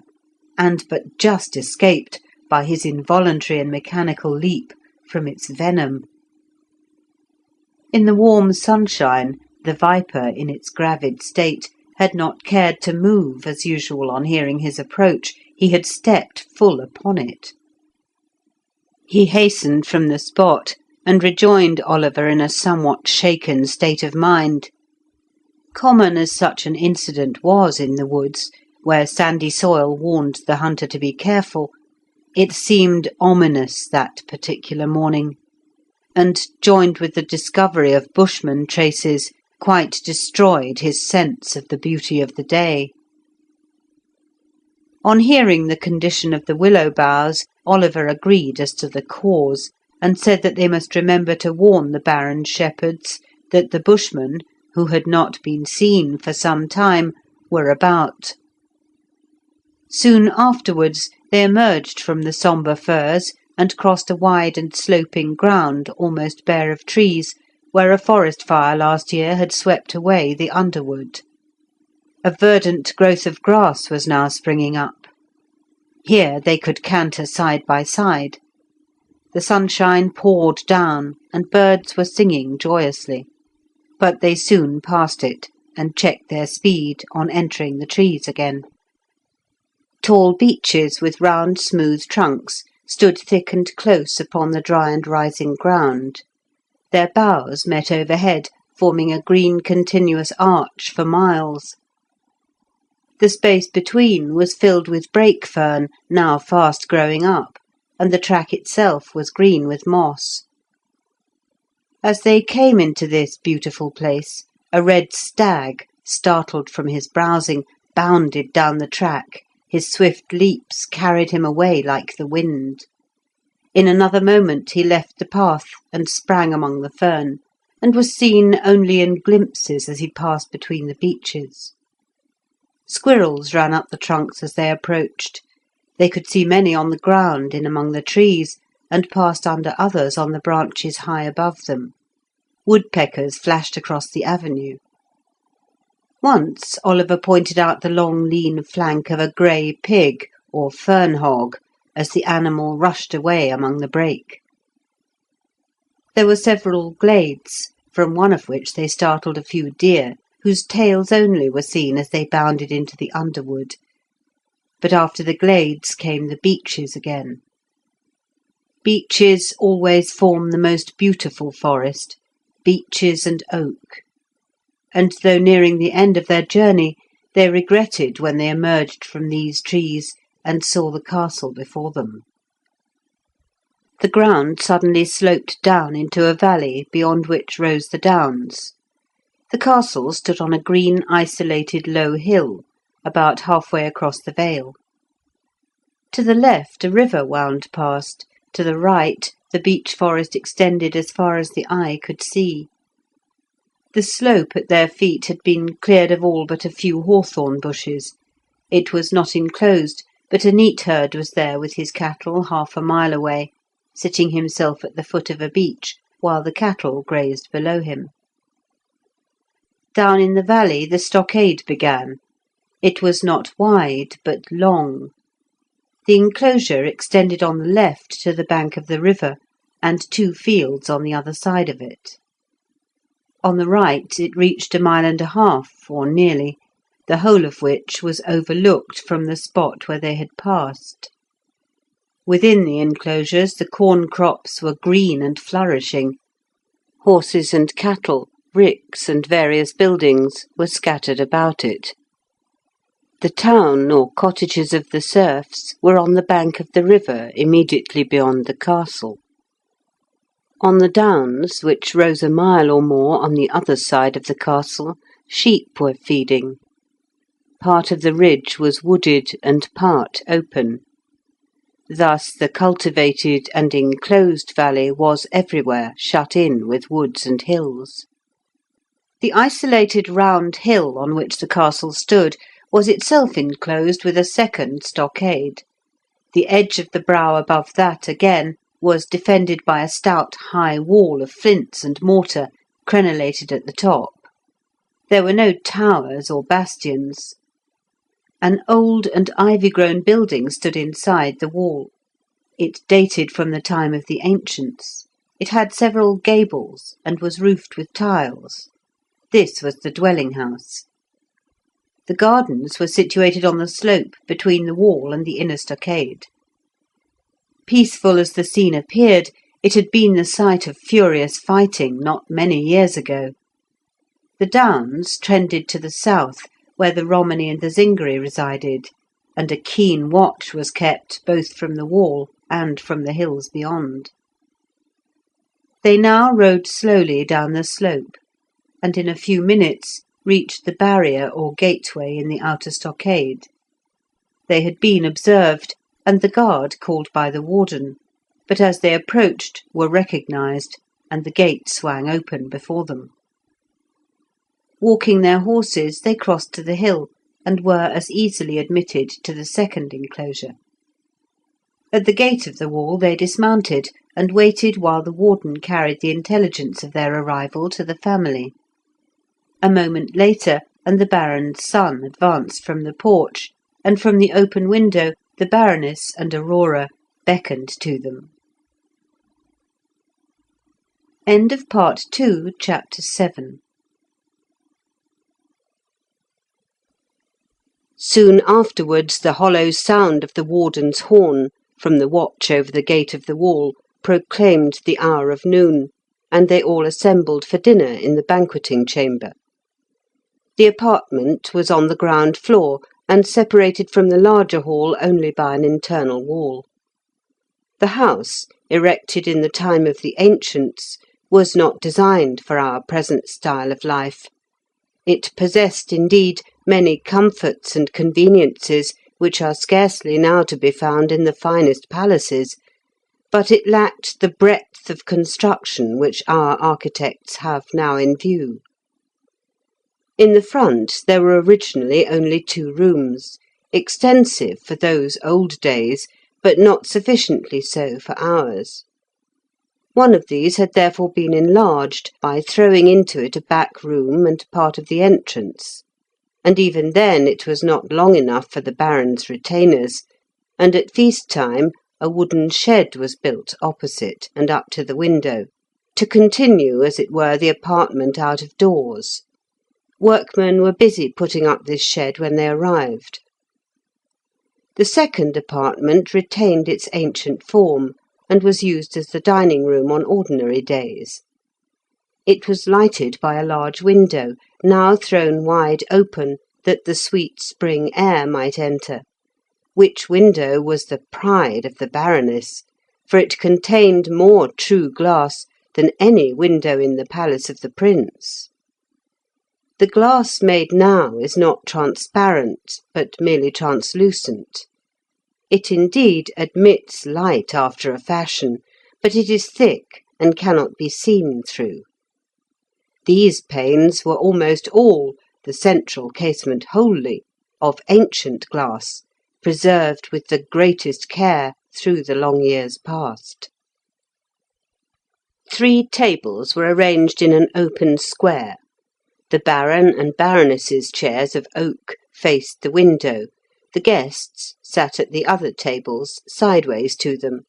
and but just escaped, by his involuntary and mechanical leap, from its venom. In the warm sunshine, the viper, in its gravid state, had not cared to move as usual on hearing his approach. He had stepped full upon it. He hastened from the spot, and rejoined Oliver in a somewhat shaken state of mind. Common as such an incident was in the woods, where sandy soil warned the hunter to be careful, it seemed ominous that particular morning, and, joined with the discovery of bushman traces, quite destroyed his sense of the beauty of the day. On hearing the condition of the willow boughs, Oliver agreed as to the cause, and said that they must remember to warn the Baron's shepherds that the bushmen, who had not been seen for some time, were about. Soon afterwards they emerged from the sombre firs and crossed a wide and sloping ground almost bare of trees, where a forest fire last year had swept away the underwood. A verdant growth of grass was now springing up. Here they could canter side by side. The sunshine poured down, and birds were singing joyously, but they soon passed it, and checked their speed on entering the trees again. Tall beeches with round smooth trunks stood thick and close upon the dry and rising ground. Their boughs met overhead, forming a green continuous arch for miles. The space between was filled with brake fern, now fast growing up, and the track itself was green with moss. As they came into this beautiful place, a red stag, startled from his browsing, bounded down the track. His swift leaps carried him away like the wind. In another moment he left the path and sprang among the fern, and was seen only in glimpses as he passed between the beeches. Squirrels ran up the trunks as they approached. They could see many on the ground in among the trees, and passed under others on the branches high above them. Woodpeckers flashed across the avenue. Once Oliver pointed out the long lean flank of a grey pig, or fern hog, as the animal rushed away among the brake. There were several glades, from one of which they startled a few deer, whose tails only were seen as they bounded into the underwood. But after the glades came the beeches again. Beeches always form the most beautiful forest, beeches and oak. And though nearing the end of their journey, they regretted when they emerged from these trees and saw the castle before them. The ground suddenly sloped down into a valley beyond which rose the downs. The castle stood on a green, isolated, low hill, about halfway across the vale. To the left a river wound past, to the right the beech forest extended as far as the eye could see. The slope at their feet had been cleared of all but a few hawthorn bushes. It was not enclosed, but a neat herd was there with his cattle half a mile away, sitting himself at the foot of a beech, while the cattle grazed below him. Down in the valley the stockade began. It was not wide, but long. The enclosure extended on the left to the bank of the river, and 2 fields on the other side of it. On the right it reached 1.5 miles, or nearly, the whole of which was overlooked from the spot where they had passed. Within the enclosures the corn crops were green and flourishing. Horses and cattle, ricks, and various buildings were scattered about it. The town, or cottages of the serfs, were on the bank of the river immediately beyond the castle. On the downs, which rose a mile or more on the other side of the castle, sheep were feeding. Part of the ridge was wooded and part open. Thus the cultivated and enclosed valley was everywhere shut in with woods and hills. The isolated round hill on which the castle stood was itself enclosed with a second stockade. The edge of the brow above that, again, was defended by a stout high wall of flints and mortar, crenellated at the top. There were no towers or bastions. An old and ivy-grown building stood inside the wall. It dated from the time of the ancients. It had several gables, and was roofed with tiles. This was the dwelling-house. The gardens were situated on the slope between the wall and the inner stockade. Peaceful as the scene appeared, it had been the site of furious fighting not many years ago. The downs trended to the south, where the Romani and the Zingari resided, and a keen watch was kept both from the wall and from the hills beyond. They now rode slowly down the slope, and in a few minutes reached the barrier or gateway in the outer stockade. They had been observed, and the guard called by the warden, but as they approached were recognised, and the gate swang open before them. Walking their horses, they crossed to the hill, and were as easily admitted to the second enclosure. At the gate of the wall they dismounted, and waited while the warden carried the intelligence of their arrival to the family. A moment later, and the Baron's son advanced from the porch, and from the open window the Baroness and Aurora beckoned to them. End of Part 2, Chapter 7. Soon afterwards the hollow sound of the warden's horn from the watch over the gate of the wall proclaimed the hour of noon, and they all assembled for dinner in the banqueting chamber. The apartment was on the ground floor, and separated from the larger hall only by an internal wall. The house, erected in the time of the ancients, was not designed for our present style of life. It possessed, indeed, many comforts and conveniences which are scarcely now to be found in the finest palaces, but it lacked the breadth of construction which our architects have now in view. In the front there were originally only 2 rooms, extensive for those old days, but not sufficiently so for ours. One of these had therefore been enlarged by throwing into it a back room and part of the entrance, and even then it was not long enough for the Baron's retainers, and at feast time a wooden shed was built opposite and up to the window, to continue, as it were, the apartment out of doors. Workmen were busy putting up this shed when they arrived. The second apartment retained its ancient form, and was used as the dining room on ordinary days. It was lighted by a large window, now thrown wide open that the sweet spring air might enter, which window was the pride of the Baroness, for it contained more true glass than any window in the palace of the Prince. The glass made now is not transparent, but merely translucent. It indeed admits light after a fashion, but it is thick and cannot be seen through. These panes were almost all, the central casement wholly, of ancient glass, preserved with the greatest care through the long years past. 3 tables were arranged in an open square. The Baron and Baroness's chairs of oak faced the window. The guests sat at the other tables sideways to them.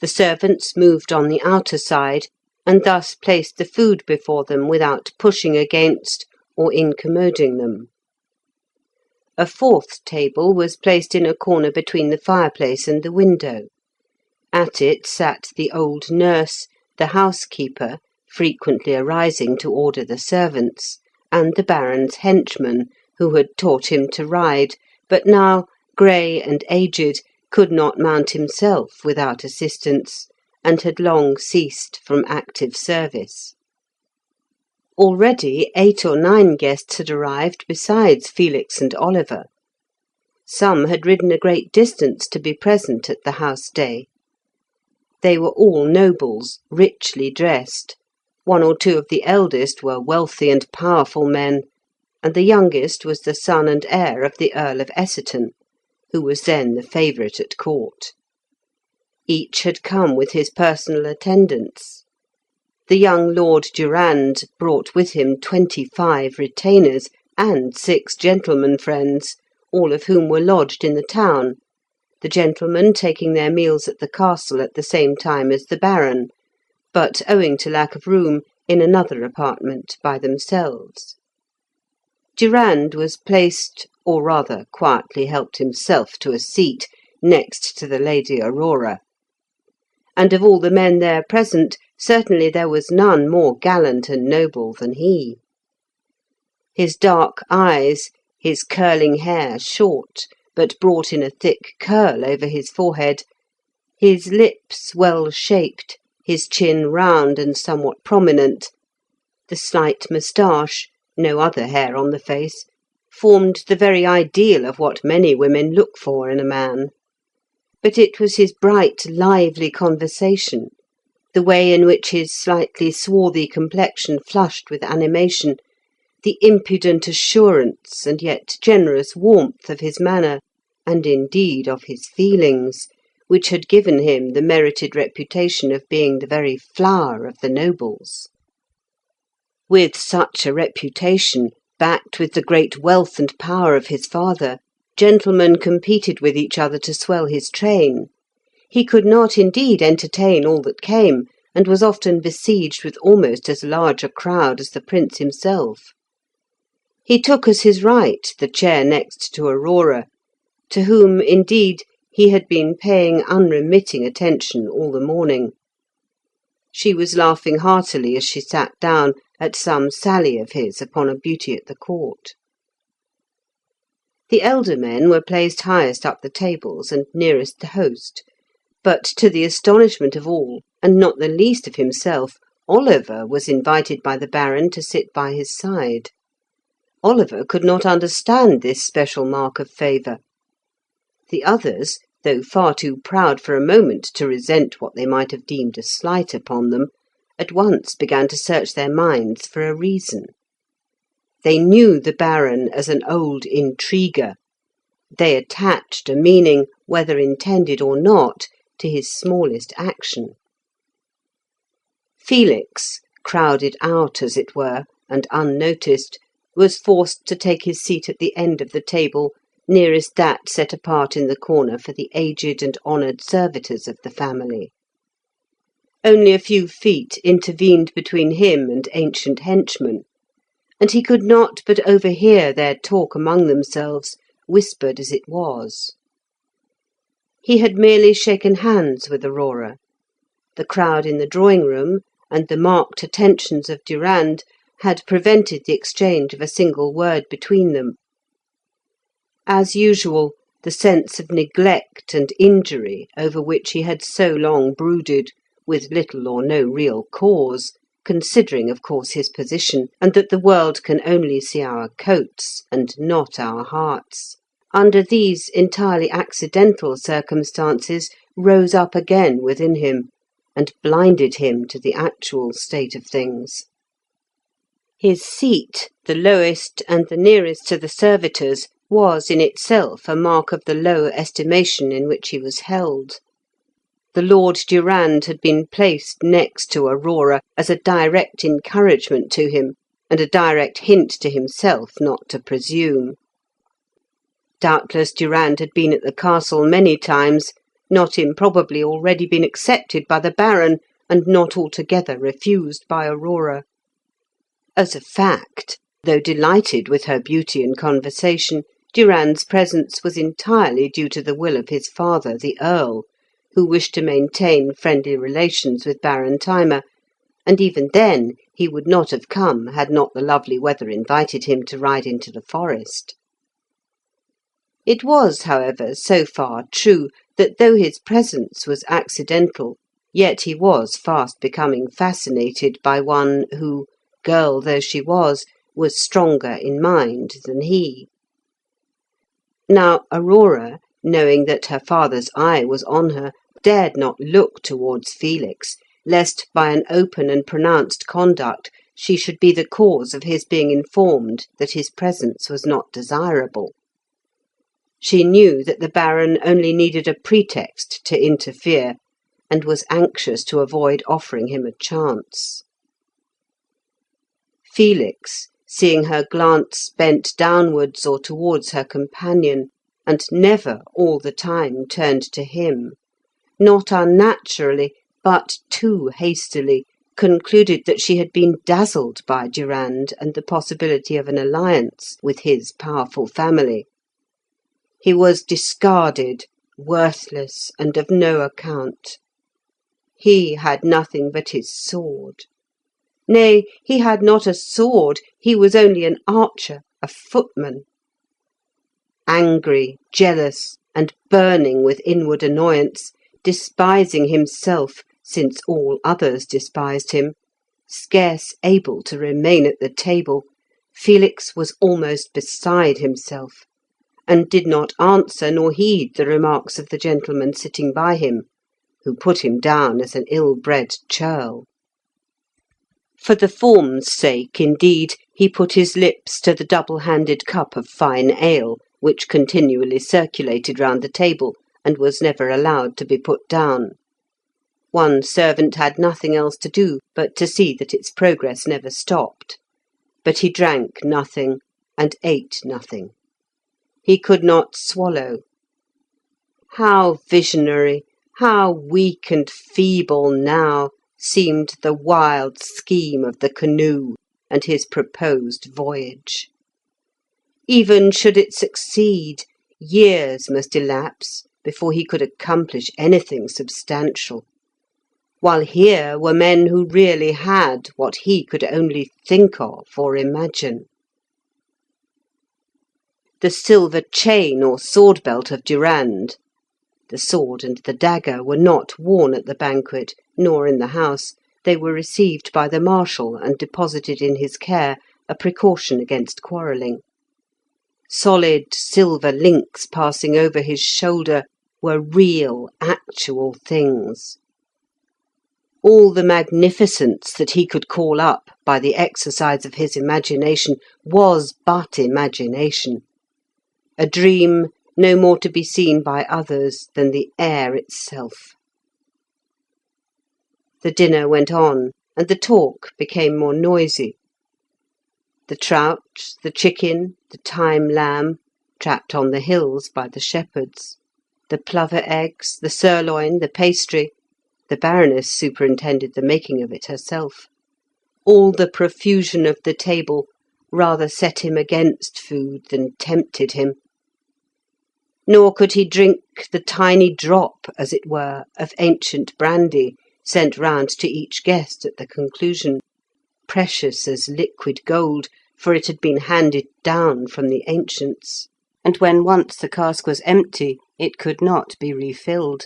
The servants moved on the outer side, and thus placed the food before them without pushing against or incommoding them. A 4th table was placed in a corner between the fireplace and the window. At it sat the old nurse, the housekeeper, frequently arising to order the servants, and the Baron's henchman, who had taught him to ride, but now, grey and aged, could not mount himself without assistance, and had long ceased from active service. Already 8 or 9 guests had arrived besides Felix and Oliver. Some had ridden a great distance to be present at the house day. They were all nobles, richly dressed. 1 or 2 of the eldest were wealthy and powerful men, and the youngest was the son and heir of the Earl of Essiton, who was then the favourite at court. Each had come with his personal attendants. The young Lord Durand brought with him 25 retainers and 6 gentlemen friends, all of whom were lodged in the town, the gentlemen taking their meals at the castle at the same time as the Baron, but, owing to lack of room, in another apartment by themselves. Durand was placed, or rather quietly helped himself to a seat, next to the Lady Aurora. And of all the men there present, certainly there was none more gallant and noble than he. His dark eyes, his curling hair short, but brought in a thick curl over his forehead, his lips well shaped, his chin round and somewhat prominent, the slight moustache, no other hair on the face, formed the very ideal of what many women look for in a man. But it was his bright, lively conversation, the way in which his slightly swarthy complexion flushed with animation, the impudent assurance and yet generous warmth of his manner, and indeed of his feelings, which had given him the merited reputation of being the very flower of the nobles. With such a reputation, backed with the great wealth and power of his father, gentlemen competed with each other to swell his train. He could not indeed entertain all that came, and was often besieged with almost as large a crowd as the Prince himself. He took as his right the chair next to Aurora, to whom, indeed, he had been paying unremitting attention all the morning. She was laughing heartily as she sat down at some sally of his upon a beauty at the court. The elder men were placed highest up the tables and nearest the host, but to the astonishment of all, and not the least of himself, Oliver was invited by the Baron to sit by his side. Oliver could not understand this special mark of favour. The others, though far too proud for a moment to resent what they might have deemed a slight upon them, at once began to search their minds for a reason. They knew the Baron as an old intriguer. They attached a meaning, whether intended or not, to his smallest action. Felix, crowded out, as it were, and unnoticed, was forced to take his seat at the end of the table nearest that set apart in the corner for the aged and honoured servitors of the family. Only a few feet intervened between him and ancient henchmen, and he could not but overhear their talk among themselves, whispered as it was. He had merely shaken hands with Aurora. The crowd in the drawing-room, and the marked attentions of Durand, had prevented the exchange of a single word between them. As usual, the sense of neglect and injury over which he had so long brooded, with little or no real cause, considering, of course, his position, and that the world can only see our coats and not our hearts, under these entirely accidental circumstances rose up again within him, and blinded him to the actual state of things. His seat, the lowest and the nearest to the servitors, was in itself a mark of the low estimation in which he was held. The Lord Durand had been placed next to Aurora as a direct encouragement to him, and a direct hint to himself not to presume. Doubtless Durand had been at the castle many times, not improbably already been accepted by the Baron, and not altogether refused by Aurora. As a fact, though delighted with her beauty and conversation, Durand's presence was entirely due to the will of his father, the Earl, who wished to maintain friendly relations with Baron Thyma, and even then he would not have come had not the lovely weather invited him to ride into the forest. It was, however, so far true that though his presence was accidental, yet he was fast becoming fascinated by one who, girl though she was stronger in mind than he. Now Aurora, knowing that her father's eye was on her, dared not look towards Felix, lest by an open and pronounced conduct she should be the cause of his being informed that his presence was not desirable. She knew that the Baron only needed a pretext to interfere, and was anxious to avoid offering him a chance. Felix, seeing her glance bent downwards or towards her companion, and never all the time turned to him, not unnaturally, but too hastily, concluded that she had been dazzled by Durand and the possibility of an alliance with his powerful family. He was discarded, worthless, and of no account. He had nothing but his sword. Nay, he had not a sword, he was only an archer, a footman. Angry, jealous, and burning with inward annoyance, despising himself, since all others despised him, scarce able to remain at the table, Felix was almost beside himself, and did not answer nor heed the remarks of the gentleman sitting by him, who put him down as an ill-bred churl. For the form's sake, indeed, he put his lips to the double-handed cup of fine ale, which continually circulated round the table, and was never allowed to be put down. One servant had nothing else to do but to see that its progress never stopped. But he drank nothing, and ate nothing. He could not swallow. How visionary, how weak and feeble now seemed the wild scheme of the canoe and his proposed voyage. Even should it succeed, years must elapse before he could accomplish anything substantial, while here were men who really had what he could only think of or imagine. The silver chain or sword belt of Durand, the sword and the dagger were not worn at the banquet, nor in the house. They were received by the marshal and deposited in his care, a precaution against quarrelling. Solid silver links passing over his shoulder were real, actual things. All the magnificence that he could call up by the exercise of his imagination was but imagination, a dream no more to be seen by others than the air itself. The dinner went on, and the talk became more noisy. The trout, the chicken, the thyme lamb, trapped on the hills by the shepherds, the plover eggs, the sirloin, the pastry, the Baroness superintended the making of it herself, all the profusion of the table rather set him against food than tempted him. Nor could he drink the tiny drop, as it were, of ancient brandy sent round to each guest at the conclusion, precious as liquid gold, for it had been handed down from the ancients, and when once the cask was empty, it could not be refilled.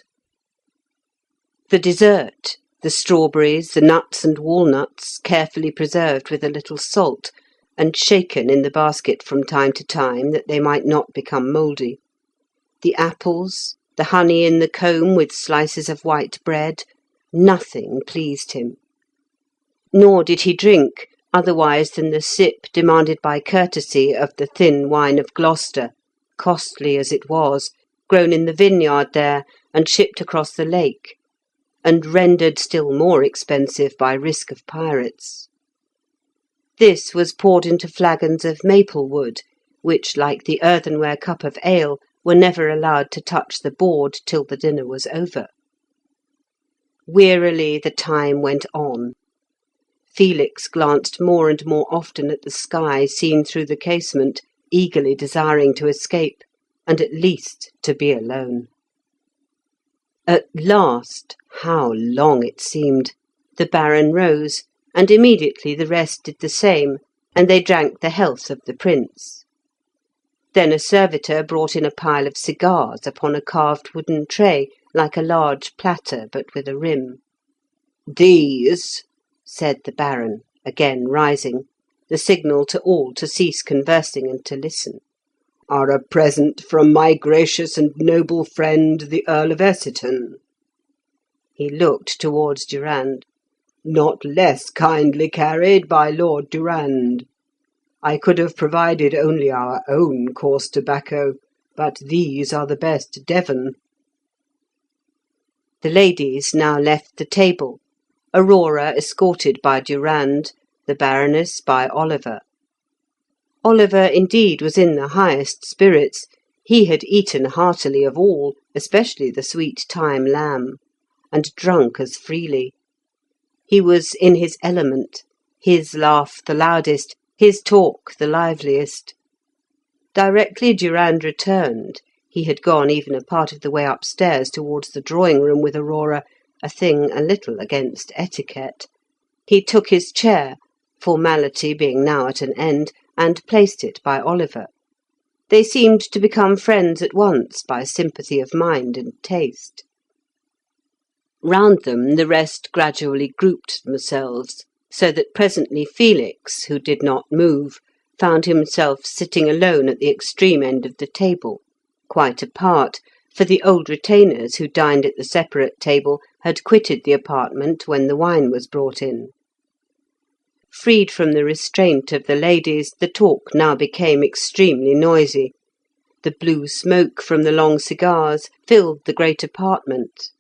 The dessert, the strawberries, the nuts and walnuts, carefully preserved with a little salt, and shaken in the basket from time to time that they might not become mouldy. The apples, the honey in the comb with slices of white bread, nothing pleased him. Nor did he drink, otherwise than the sip demanded by courtesy of the thin wine of Gloucester, costly as it was, grown in the vineyard there, and shipped across the lake, and rendered still more expensive by risk of pirates. This was poured into flagons of maple wood, which, like the earthenware cup of ale, were never allowed to touch the board till the dinner was over. Wearily the time went on. Felix glanced more and more often at the sky seen through the casement, eagerly desiring to escape, and at least to be alone. At last, how long it seemed, the Baron rose, and immediately the rest did the same, and they drank the health of the Prince. Then a servitor brought in a pile of cigars upon a carved wooden tray, like a large platter, but with a rim. "These," said the Baron, again rising, the signal to all to cease conversing and to listen, "are a present from my gracious and noble friend the Earl of Essiton." He looked towards Durand. "Not less kindly carried by Lord Durand. I could have provided only our own coarse tobacco, but these are the best Devon." The ladies now left the table, Aurora escorted by Durand, the Baroness by Oliver. Oliver, indeed, was in the highest spirits. He had eaten heartily of all, especially the sweet thyme lamb, and drunk as freely. He was in his element, his laugh the loudest, his talk the liveliest. Directly Durand returned, he had gone even a part of the way upstairs towards the drawing-room with Aurora, a thing a little against etiquette. He took his chair, formality being now at an end, and placed it by Oliver. They seemed to become friends at once by sympathy of mind and taste. Round them the rest gradually grouped themselves, so that presently Felix, who did not move, found himself sitting alone at the extreme end of the table, quite apart, for the old retainers who dined at the separate table had quitted the apartment when the wine was brought in. Freed from the restraint of the ladies, the talk now became extremely noisy. The blue smoke from the long cigars filled the great apartment.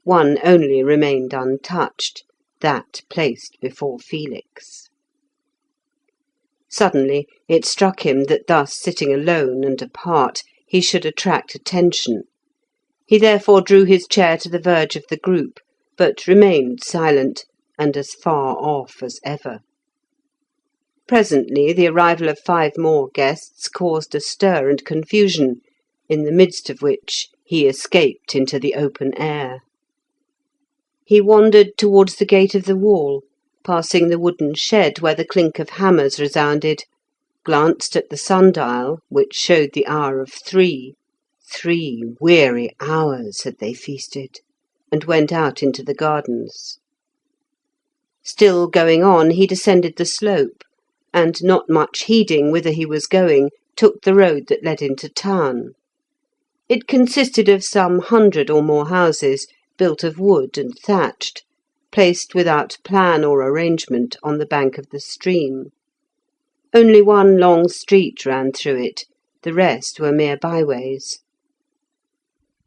One only remained untouched, that placed before Felix. Suddenly it struck him that thus sitting alone and apart, he should attract attention. He therefore drew his chair to the verge of the group, but remained silent, and as far off as ever. Presently the arrival of 5 more guests caused a stir and confusion, in the midst of which he escaped into the open air. He wandered towards the gate of the wall, passing the wooden shed where the clink of hammers resounded, glanced at the sundial, which showed the hour of 3. 3 weary hours had they feasted, and went out into the gardens. Still going on, he descended the slope, and, not much heeding whither he was going, took the road that led into town. It consisted of some 100 or more houses, built of wood and thatched, placed without plan or arrangement on the bank of the stream. Only one long street ran through it, the rest were mere byways.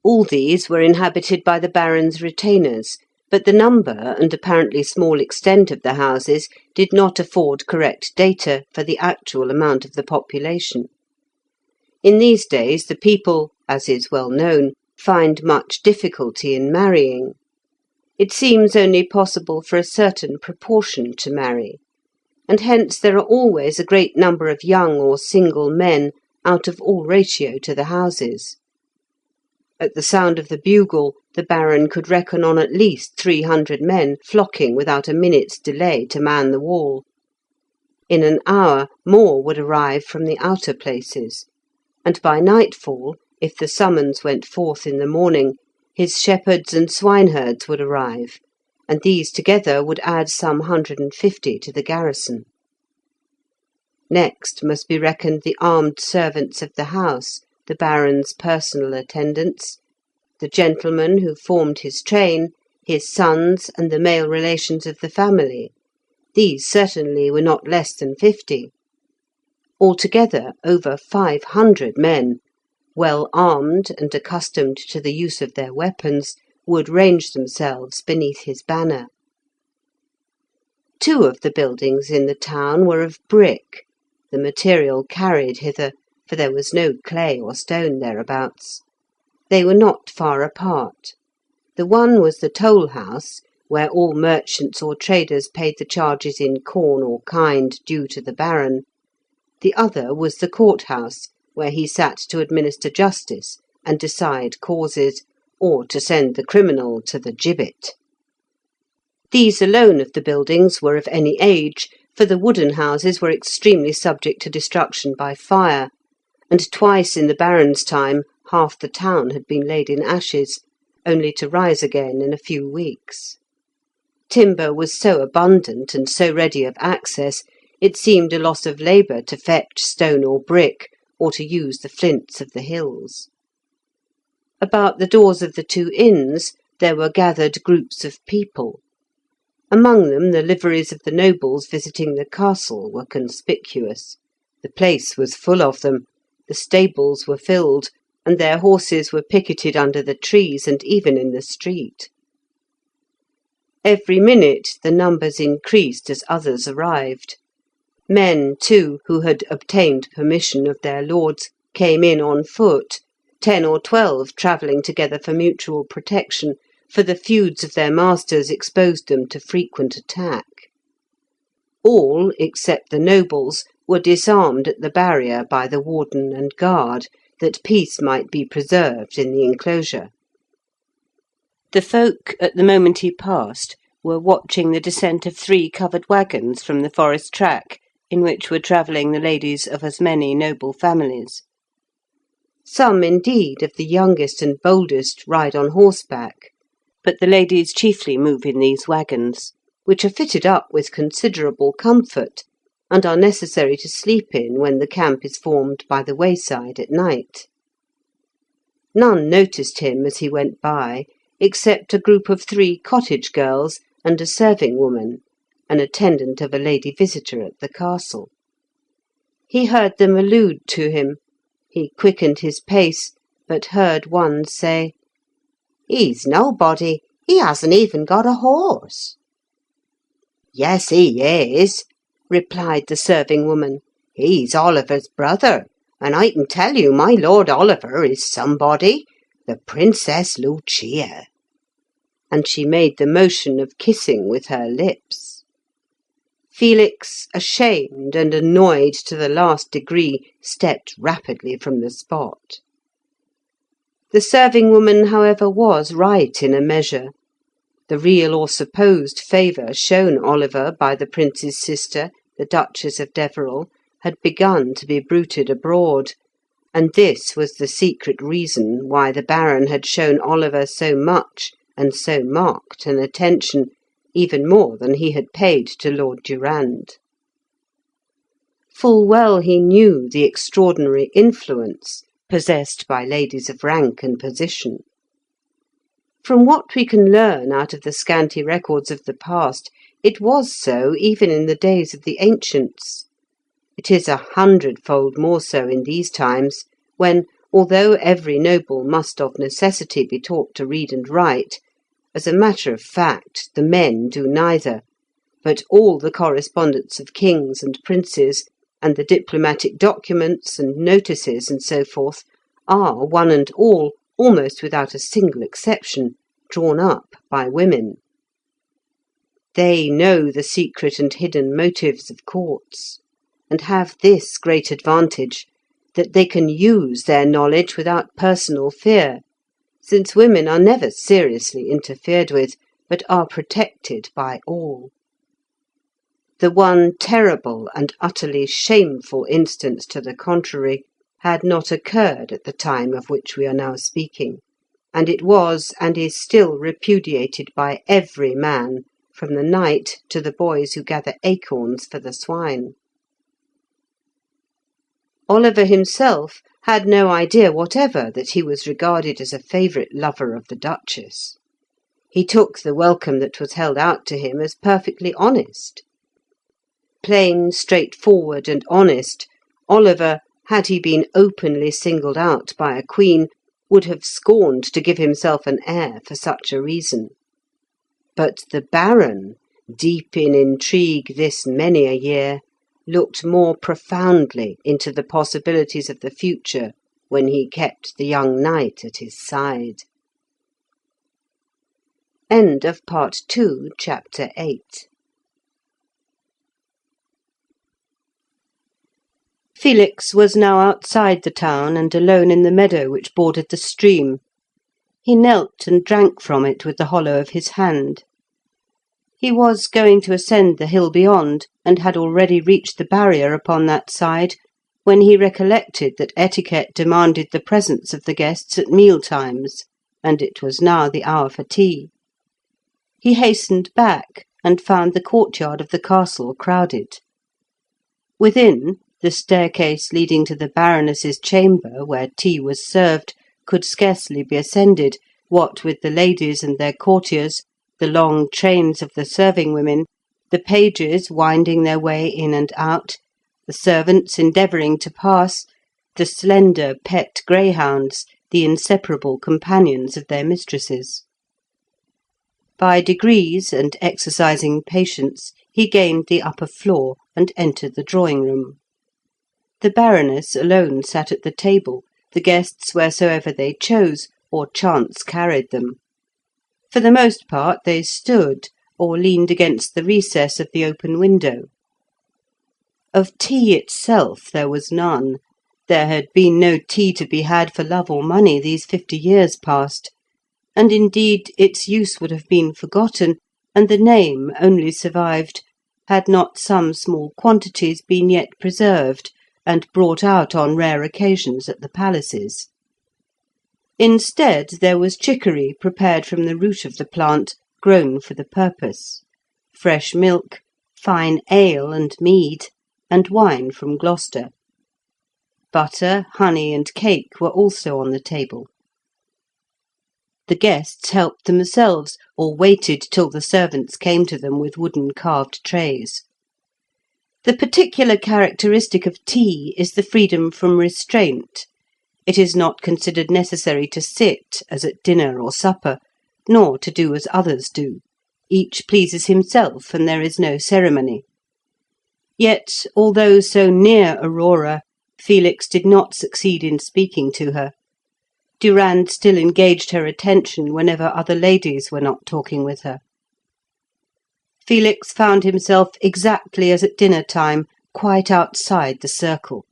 All these were inhabited by the Baron's retainers, but the number and apparently small extent of the houses did not afford correct data for the actual amount of the population. In these days the people, as is well known, find much difficulty in marrying. It seems only possible for a certain proportion to marry, and hence there are always a great number of young or single men out of all ratio to the houses. At the sound of the bugle, the Baron could reckon on at least 300 men flocking without a minute's delay to man the wall. In an hour more would arrive from the outer places, and by nightfall, if the summons went forth in the morning, his shepherds and swineherds would arrive, and these together would add some 150 to the garrison. Next must be reckoned the armed servants of the house, the Baron's personal attendants, the gentlemen who formed his train, his sons, and the male relations of the family. These certainly were not less than 50. Altogether over 500 men, well armed and accustomed to the use of their weapons, would range themselves beneath his banner. 2 of the buildings in the town were of brick, the material carried hither, for there was no clay or stone thereabouts. They were not far apart. The one was the toll house, where all merchants or traders paid the charges in corn or kind due to the Baron. The other was the court house, where he sat to administer justice and decide causes, or to send the criminal to the gibbet. These alone of the buildings were of any age, for the wooden houses were extremely subject to destruction by fire, and twice in the Baron's time half the town had been laid in ashes, only to rise again in a few weeks. Timber was so abundant and so ready of access, it seemed a loss of labour to fetch stone or brick, or to use the flints of the hills. About the doors of the two inns there were gathered groups of people. Among them the liveries of the nobles visiting the castle were conspicuous. The place was full of them, the stables were filled, and their horses were picketed under the trees and even in the street. Every minute the numbers increased as others arrived. Men, too, who had obtained permission of their lords, came in on foot, 10 or 12 travelling together for mutual protection, for the feuds of their masters exposed them to frequent attack. All, except the nobles, were disarmed at the barrier by the warden and guard, that peace might be preserved in the enclosure. The folk, at the moment he passed, were watching the descent of 3 covered waggons from the forest track, in which were travelling the ladies of as many noble families. Some, indeed, of the youngest and boldest ride on horseback, but the ladies chiefly move in these waggons, which are fitted up with considerable comfort, and are necessary to sleep in when the camp is formed by the wayside at night. None noticed him as he went by, except a group of 3 cottage girls and a serving woman, an attendant of a lady visitor at the castle. He heard them allude to him. He quickened his pace, but heard one say, "He's nobody. He hasn't even got a horse." "Yes, he is," replied the serving woman. "He's Oliver's brother, and I can tell you my Lord Oliver is somebody, the Princess Lucia." And she made the motion of kissing with her lips. Felix, ashamed and annoyed to the last degree, stepped rapidly from the spot. The serving woman, however, was right in a measure. The real or supposed favour shown Oliver by the Prince's sister, the Duchess of Deverell, had begun to be bruited abroad, and this was the secret reason why the Baron had shown Oliver so much and so marked an attention, even more than he had paid to Lord Durand. Full well he knew the extraordinary influence possessed by ladies of rank and position. From what we can learn out of the scanty records of the past, it was so even in the days of the ancients. It is 100-fold more so in these times, when, although every noble must of necessity be taught to read and write, as a matter of fact the men do neither, but all the correspondence of kings and princes, and the diplomatic documents and notices and so forth, are, one and all, almost without a single exception, drawn up by women. They know the secret and hidden motives of courts, and have this great advantage, that they can use their knowledge without personal fear, since women are never seriously interfered with, but are protected by all. The one terrible and utterly shameful instance to the contrary had not occurred at the time of which we are now speaking, and it was and is still repudiated by every man, from the knight to the boys who gather acorns for the swine. Oliver himself had no idea whatever that he was regarded as a favourite lover of the Duchess. He took the welcome that was held out to him as perfectly honest. Plain, straightforward, and honest, Oliver, had he been openly singled out by a queen, would have scorned to give himself an heir for such a reason. But the Baron, deep in intrigue this many a year, looked more profoundly into the possibilities of the future when he kept the young knight at his side. End of Part 2, Chapter 8. Felix was now outside the town and alone in the meadow which bordered the stream. He knelt and drank from it with the hollow of his hand. He was going to ascend the hill beyond, and had already reached the barrier upon that side, when he recollected that etiquette demanded the presence of the guests at meal times, and it was now the hour for tea. He hastened back, and found the courtyard of the castle crowded. Within, the staircase leading to the Baroness's chamber, where tea was served, could scarcely be ascended, what with the ladies and their courtiers, the long trains of the serving women, the pages winding their way in and out, the servants endeavouring to pass, the slender pet greyhounds, the inseparable companions of their mistresses. By degrees, and exercising patience, he gained the upper floor, and entered the drawing-room. The Baroness alone sat at the table, the guests wheresoever they chose, or chance carried them. For the most part they stood, or leaned against the recess of the open window. Of tea itself there was none. There had been no tea to be had for love or money these 50 years past, and indeed its use would have been forgotten, and the name only survived, had not some small quantities been yet preserved, and brought out on rare occasions at the palaces. Instead, there was chicory prepared from the root of the plant, grown for the purpose, fresh milk, fine ale and mead, and wine from Gloucester. Butter, honey, and cake were also on the table. The guests helped themselves, or waited till the servants came to them with wooden carved trays. The particular characteristic of tea is the freedom from restraint. It is not considered necessary to sit, as at dinner or supper, nor to do as others do. Each pleases himself, and there is no ceremony. Yet, although so near Aurora, Felix did not succeed in speaking to her. Durand still engaged her attention whenever other ladies were not talking with her. Felix found himself exactly as at dinner-time, quite outside the circle.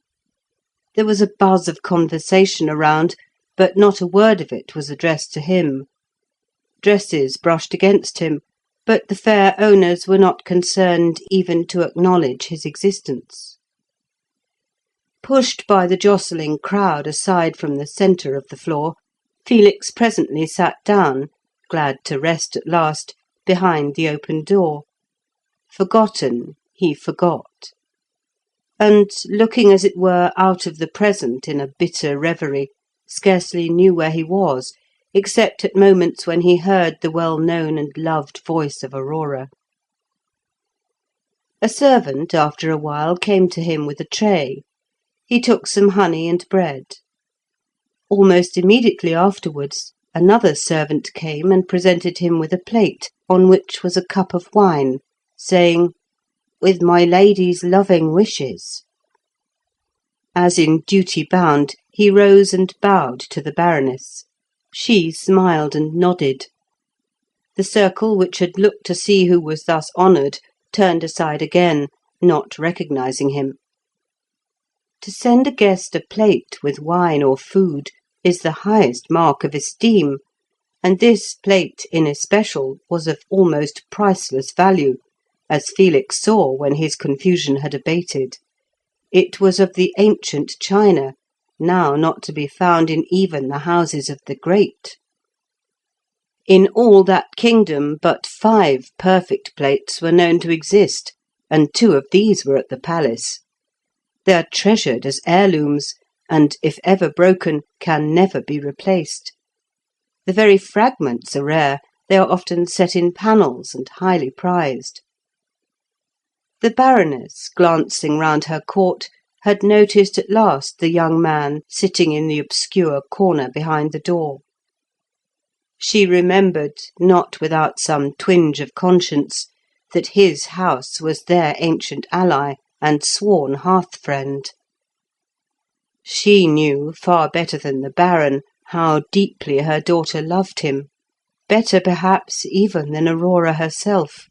There was a buzz of conversation around, but not a word of it was addressed to him. Dresses brushed against him, but the fair owners were not concerned even to acknowledge his existence. Pushed by the jostling crowd aside from the centre of the floor, Felix presently sat down, glad to rest at last, behind the open door. Forgotten, he forgot. And, looking as it were out of the present in a bitter reverie, scarcely knew where he was, except at moments when he heard the well-known and loved voice of Aurora. A servant, after a while, came to him with a tray. He took some honey and bread. Almost immediately afterwards, another servant came and presented him with a plate, on which was a cup of wine, saying, "With my lady's loving wishes." As in duty bound, he rose and bowed to the Baroness. She smiled and nodded. The circle, which had looked to see who was thus honoured, turned aside again, not recognising him. To send a guest a plate with wine or food is the highest mark of esteem, and this plate in especial was of almost priceless value, as Felix saw when his confusion had abated. It was of the ancient china, now not to be found in even the houses of the great. In all that kingdom but 5 perfect plates were known to exist, and 2 of these were at the palace. They are treasured as heirlooms, and, if ever broken, can never be replaced. The very fragments are rare, they are often set in panels and highly prized. The Baroness, glancing round her court, had noticed at last the young man sitting in the obscure corner behind the door. She remembered, not without some twinge of conscience, that his house was their ancient ally and sworn hearth-friend. She knew, far better than the Baron, how deeply her daughter loved him, better perhaps even than Aurora herself.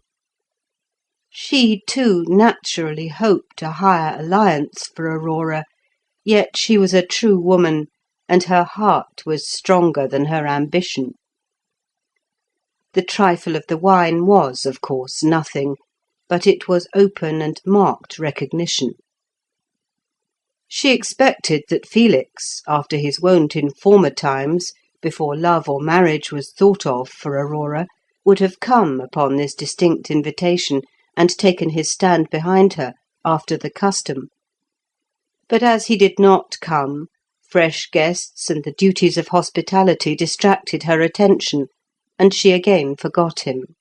She, too, naturally hoped a higher alliance for Aurora, yet she was a true woman, and her heart was stronger than her ambition. The trifle of the wine was, of course, nothing, but it was open and marked recognition. She expected that Felix, after his wont in former times, before love or marriage was thought of for Aurora, would have come upon this distinct invitation and taken his stand behind her, after the custom. But as he did not come, fresh guests and the duties of hospitality distracted her attention, and she again forgot him.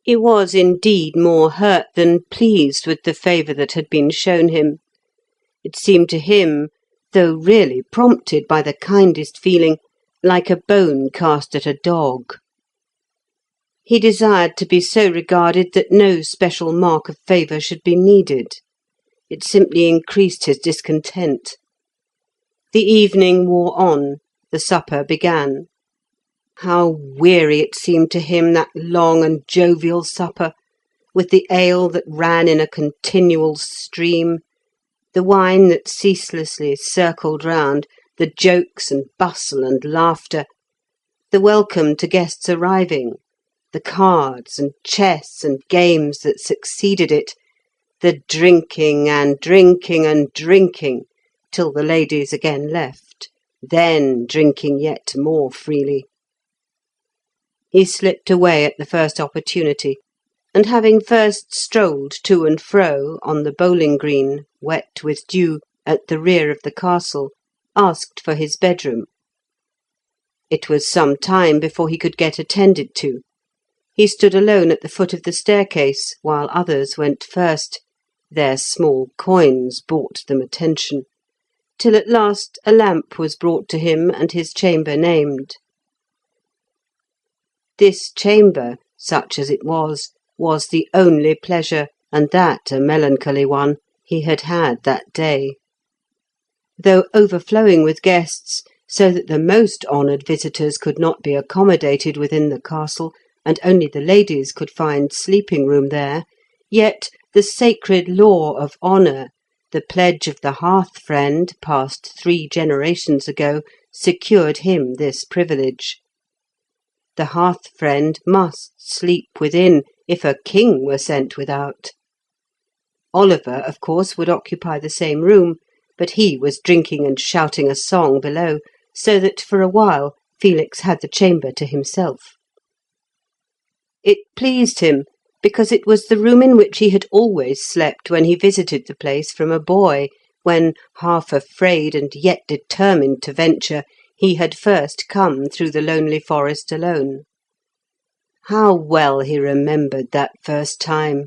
He was indeed more hurt than pleased with the favour that had been shown him. It seemed to him, though really prompted by the kindest feeling, like a bone cast at a dog. He desired to be so regarded that no special mark of favour should be needed. It simply increased his discontent. The evening wore on, the supper began. How weary it seemed to him, that long and jovial supper, with the ale that ran in a continual stream, the wine that ceaselessly circled round, the jokes and bustle and laughter, the welcome to guests arriving, the cards and chess and games that succeeded it, the drinking and drinking and drinking, till the ladies again left, then drinking yet more freely. He slipped away at the first opportunity, and having first strolled to and fro on the bowling green, wet with dew, at the rear of the castle, asked for his bedroom. It was some time before he could get attended to. He stood alone at the foot of the staircase, while others went first. Their small coins bought them attention, till at last a lamp was brought to him and his chamber named. This chamber, such as it was the only pleasure, and that a melancholy one, he had had that day. Though overflowing with guests, so that the most honoured visitors could not be accommodated within the castle, and only the ladies could find sleeping room there, yet the sacred law of honour, the pledge of the hearth-friend passed 3 generations ago, secured him this privilege. The hearth-friend must sleep within, if a king were sent without. Oliver, of course, would occupy the same room, but he was drinking and shouting a song below, so that for a while Felix had the chamber to himself. It pleased him, because it was the room in which he had always slept when he visited the place from a boy, when, half afraid and yet determined to venture, he had first come through the lonely forest alone. How well he remembered that first time!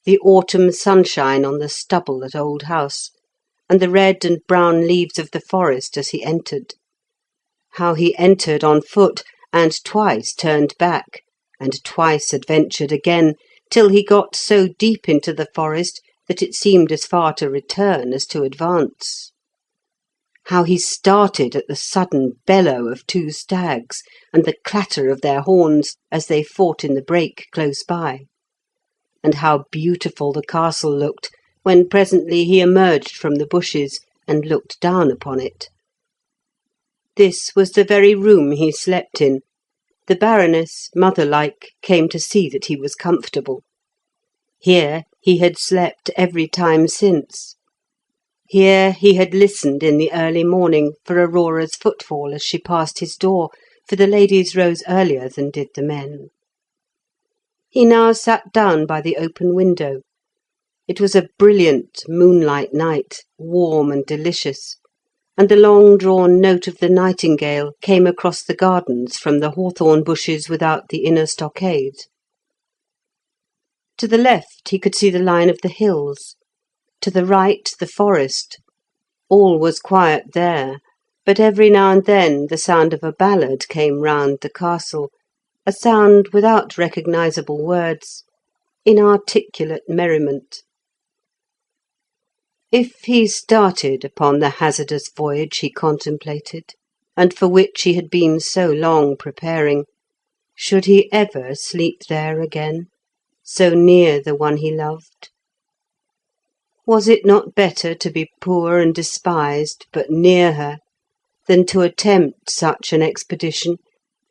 The autumn sunshine on the stubble at Old House, and the red and brown leaves of the forest as he entered. How he entered on foot, and twice turned back, and twice adventured again, till he got so deep into the forest that it seemed as far to return as to advance. How he started at the sudden bellow of 2 stags, and the clatter of their horns as they fought in the brake close by. And how beautiful the castle looked when presently he emerged from the bushes and looked down upon it. This was the very room he slept in. The Baroness, mother-like, came to see that he was comfortable. Here he had slept every time since. Here he had listened in the early morning for Aurora's footfall as she passed his door, for the ladies rose earlier than did the men. He now sat down by the open window. It was a brilliant moonlight night, warm and delicious, and the long-drawn note of the nightingale came across the gardens from the hawthorn bushes without the inner stockade. To the left he could see the line of the hills, to the right the forest. All was quiet there, but every now and then the sound of a ballad came round the castle, a sound without recognisable words, inarticulate merriment. If he started upon the hazardous voyage he contemplated, and for which he had been so long preparing, should he ever sleep there again, so near the one he loved? Was it not better to be poor and despised, but near her, than to attempt such an expedition,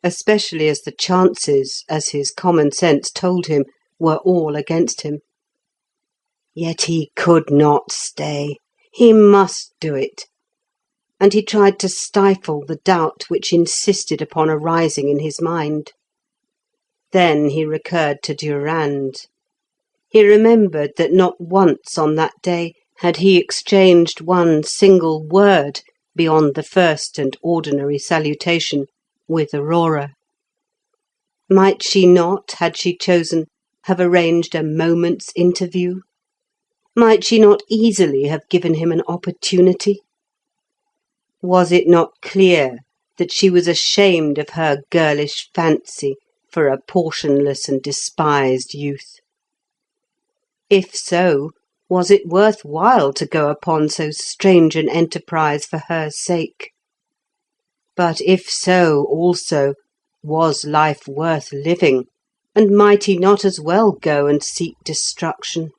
especially as the chances, as his common sense told him, were all against him? Yet he could not stay. He must do it. And he tried to stifle the doubt which insisted upon arising in his mind. Then he recurred to Durand. He remembered that not once on that day had he exchanged one single word beyond the first and ordinary salutation with Aurora. Might she not, had she chosen, have arranged a moment's interview? Might she not easily have given him an opportunity? Was it not clear that she was ashamed of her girlish fancy for a portionless and despised youth? If so, was it worth while to go upon so strange an enterprise for her sake? But if so also, was life worth living, and might he not as well go and seek destruction?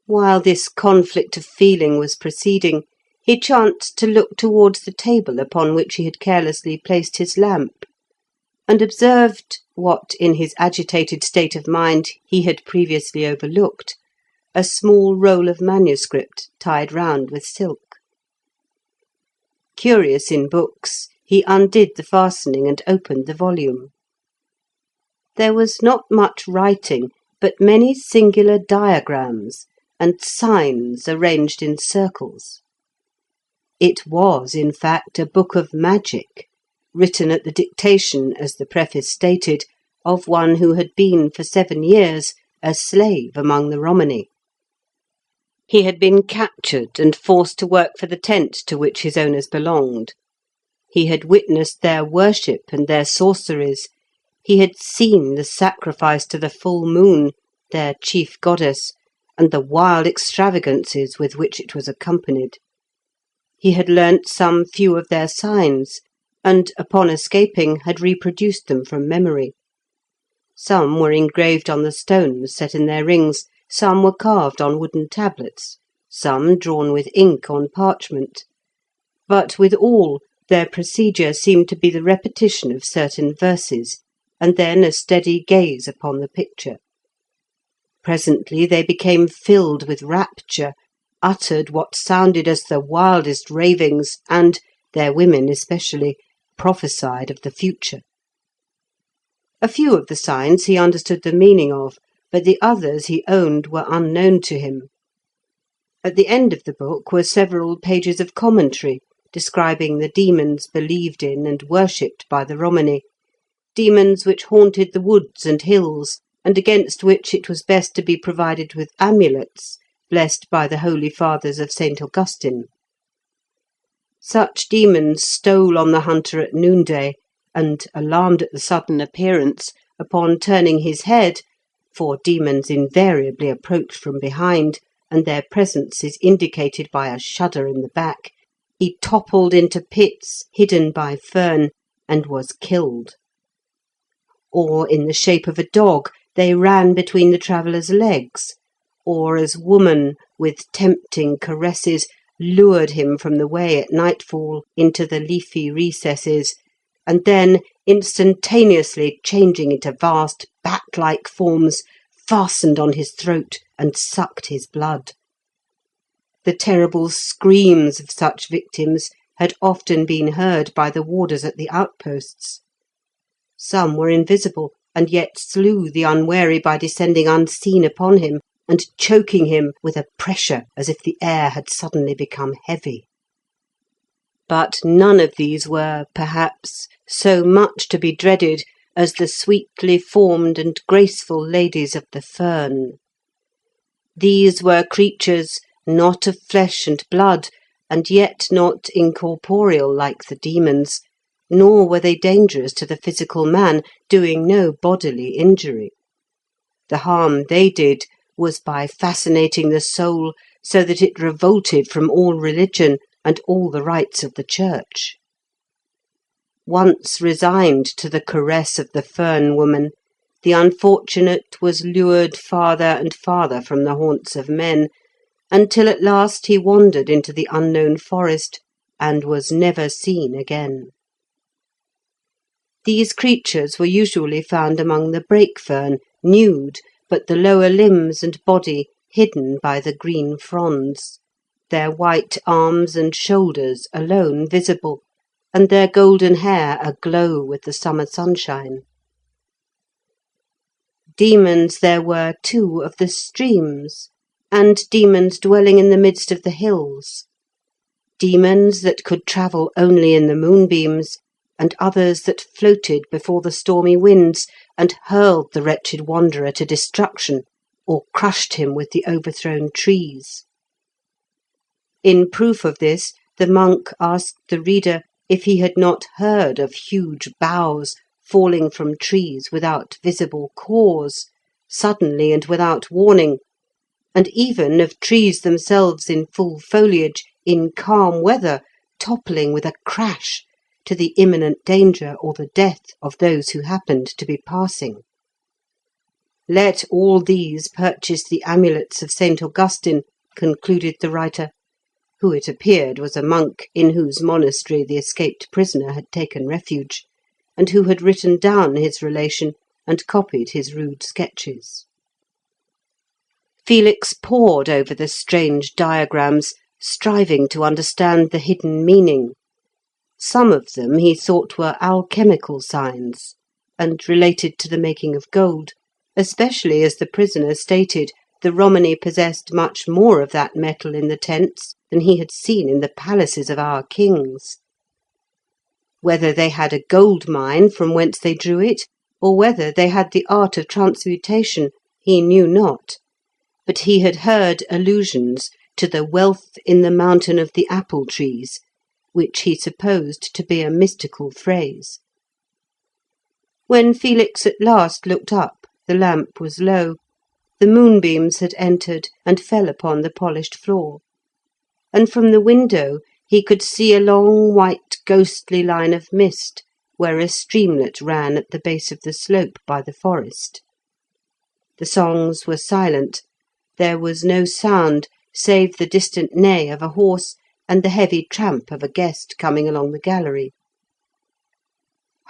While this conflict of feeling was proceeding, he chanced to look towards the table upon which he had carelessly placed his lamp, and observed what in his agitated state of mind he had previously overlooked, a small roll of manuscript tied round with silk. Curious in books, he undid the fastening and opened the volume. There was not much writing, but many singular diagrams and signs arranged in circles. It was, in fact, a book of magic, written at the dictation, as the preface stated, of one who had been for 7 years a slave among the Romany. He had been captured and forced to work for the tent to which his owners belonged. He had witnessed their worship and their sorceries. He had seen the sacrifice to the full moon, their chief goddess, and the wild extravagances with which it was accompanied. He had learnt some few of their signs, and, upon escaping, had reproduced them from memory. Some were engraved on the stones set in their rings, some were carved on wooden tablets, some drawn with ink on parchment. But with all, their procedure seemed to be the repetition of certain verses, and then a steady gaze upon the picture. Presently they became filled with rapture, uttered what sounded as the wildest ravings, and, their women especially, prophesied of the future. A few of the signs he understood the meaning of, but the others he owned were unknown to him. At the end of the book were several pages of commentary, describing the demons believed in and worshipped by the Romany, demons which haunted the woods and hills, and against which it was best to be provided with amulets, blessed by the holy fathers of St. Augustine. Such demons stole on the hunter at noonday, and, alarmed at the sudden appearance, upon turning his head, for demons invariably approach from behind, and their presence is indicated by a shudder in the back, he toppled into pits hidden by fern, and was killed. Or, in the shape of a dog, they ran between the traveller's legs, or as woman, with tempting caresses, lured him from the way at nightfall into the leafy recesses, and then, instantaneously changing into vast bat-like forms, fastened on his throat and sucked his blood. The terrible screams of such victims had often been heard by the warders at the outposts. Some were invisible, and yet slew the unwary by descending unseen upon him, and choking him with a pressure as if the air had suddenly become heavy. But none of these were, perhaps, so much to be dreaded as the sweetly formed and graceful ladies of the fern. These were creatures not of flesh and blood, and yet not incorporeal like the demons, nor were they dangerous to the physical man, doing no bodily injury. The harm they did was by fascinating the soul so that it revolted from all religion and all the rites of the church. Once resigned to the caress of the fern woman, The unfortunate was lured farther and farther from the haunts of men, until at last he wandered into the unknown forest, and was never seen again. These creatures were usually found among the brake fern, nude, but the lower limbs and body hidden by the green fronds, their white arms and shoulders alone visible, and their golden hair aglow with the summer sunshine. Demons there were, too, of the streams, and demons dwelling in the midst of the hills. Demons that could travel only in the moonbeams, and others that floated before the stormy winds, and hurled the wretched wanderer to destruction, or crushed him with the overthrown trees. In proof of this, the monk asked the reader if he had not heard of huge boughs falling from trees without visible cause, suddenly and without warning, and even of trees themselves in full foliage, in calm weather, toppling with a crash to the imminent danger or the death of those who happened to be passing. Let all these purchase the amulets of St. Augustine, concluded the writer, who it appeared was a monk in whose monastery the escaped prisoner had taken refuge, and who had written down his relation and copied his rude sketches. Felix pored over the strange diagrams, striving to understand the hidden meaning. Some of them he thought were alchemical signs, and related to the making of gold, especially as the prisoner stated the Romany possessed much more of that metal in the tents than he had seen in the palaces of our kings. Whether they had a gold mine from whence they drew it, or whether they had the art of transmutation, he knew not, but he had heard allusions to the wealth in the mountain of the apple trees, which he supposed to be a mystical phrase. When Felix at last looked up, the lamp was low, the moonbeams had entered and fell upon the polished floor, and from the window he could see a long white ghostly line of mist where a streamlet ran at the base of the slope by the forest. The songs were silent, there was no sound save the distant neigh of a horse and the heavy tramp of a guest coming along the gallery.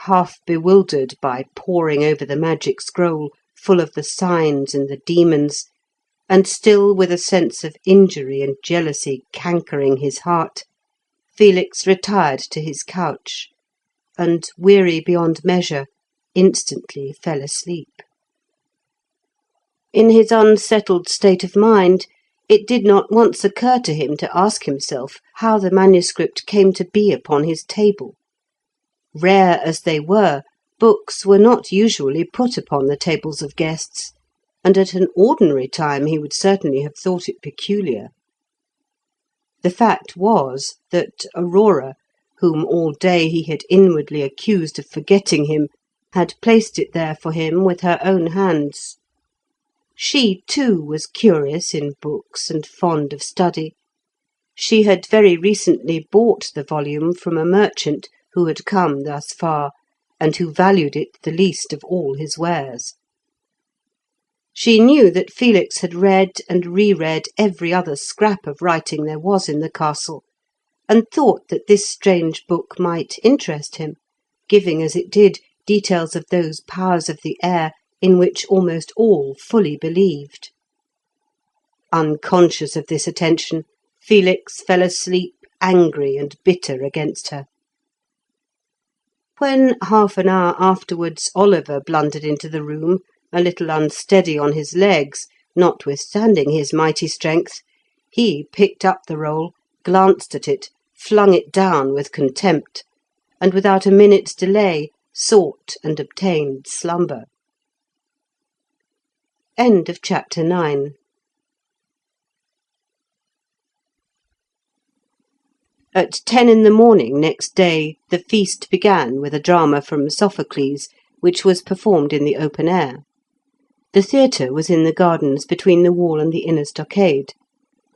Half bewildered by poring over the magic scroll, full of the signs and the demons, and still with a sense of injury and jealousy cankering his heart, Felix retired to his couch, and, weary beyond measure, instantly fell asleep. In his unsettled state of mind, it did not once occur to him to ask himself how the manuscript came to be upon his table. Rare as they were, books were not usually put upon the tables of guests, and at an ordinary time he would certainly have thought it peculiar. The fact was that Aurora, whom all day he had inwardly accused of forgetting him, had placed it there for him with her own hands. She, too, was curious in books and fond of study. She had very recently bought the volume from a merchant who had come thus far, and who valued it the least of all his wares. She knew that Felix had read and re-read every other scrap of writing there was in the castle, and thought that this strange book might interest him, giving as it did details of those powers of the air in which almost all fully believed. Unconscious of this attention, Felix fell asleep angry and bitter against her. When, half an hour afterwards, Oliver blundered into the room, a little unsteady on his legs, notwithstanding his mighty strength, he picked up the roll, glanced at it, flung it down with contempt, and without a minute's delay sought and obtained slumber. End of chapter 9. At 10 in the morning next day, the feast began with a drama from Sophocles, which was performed in the open air. The theatre was in the gardens between the wall and the inner stockade.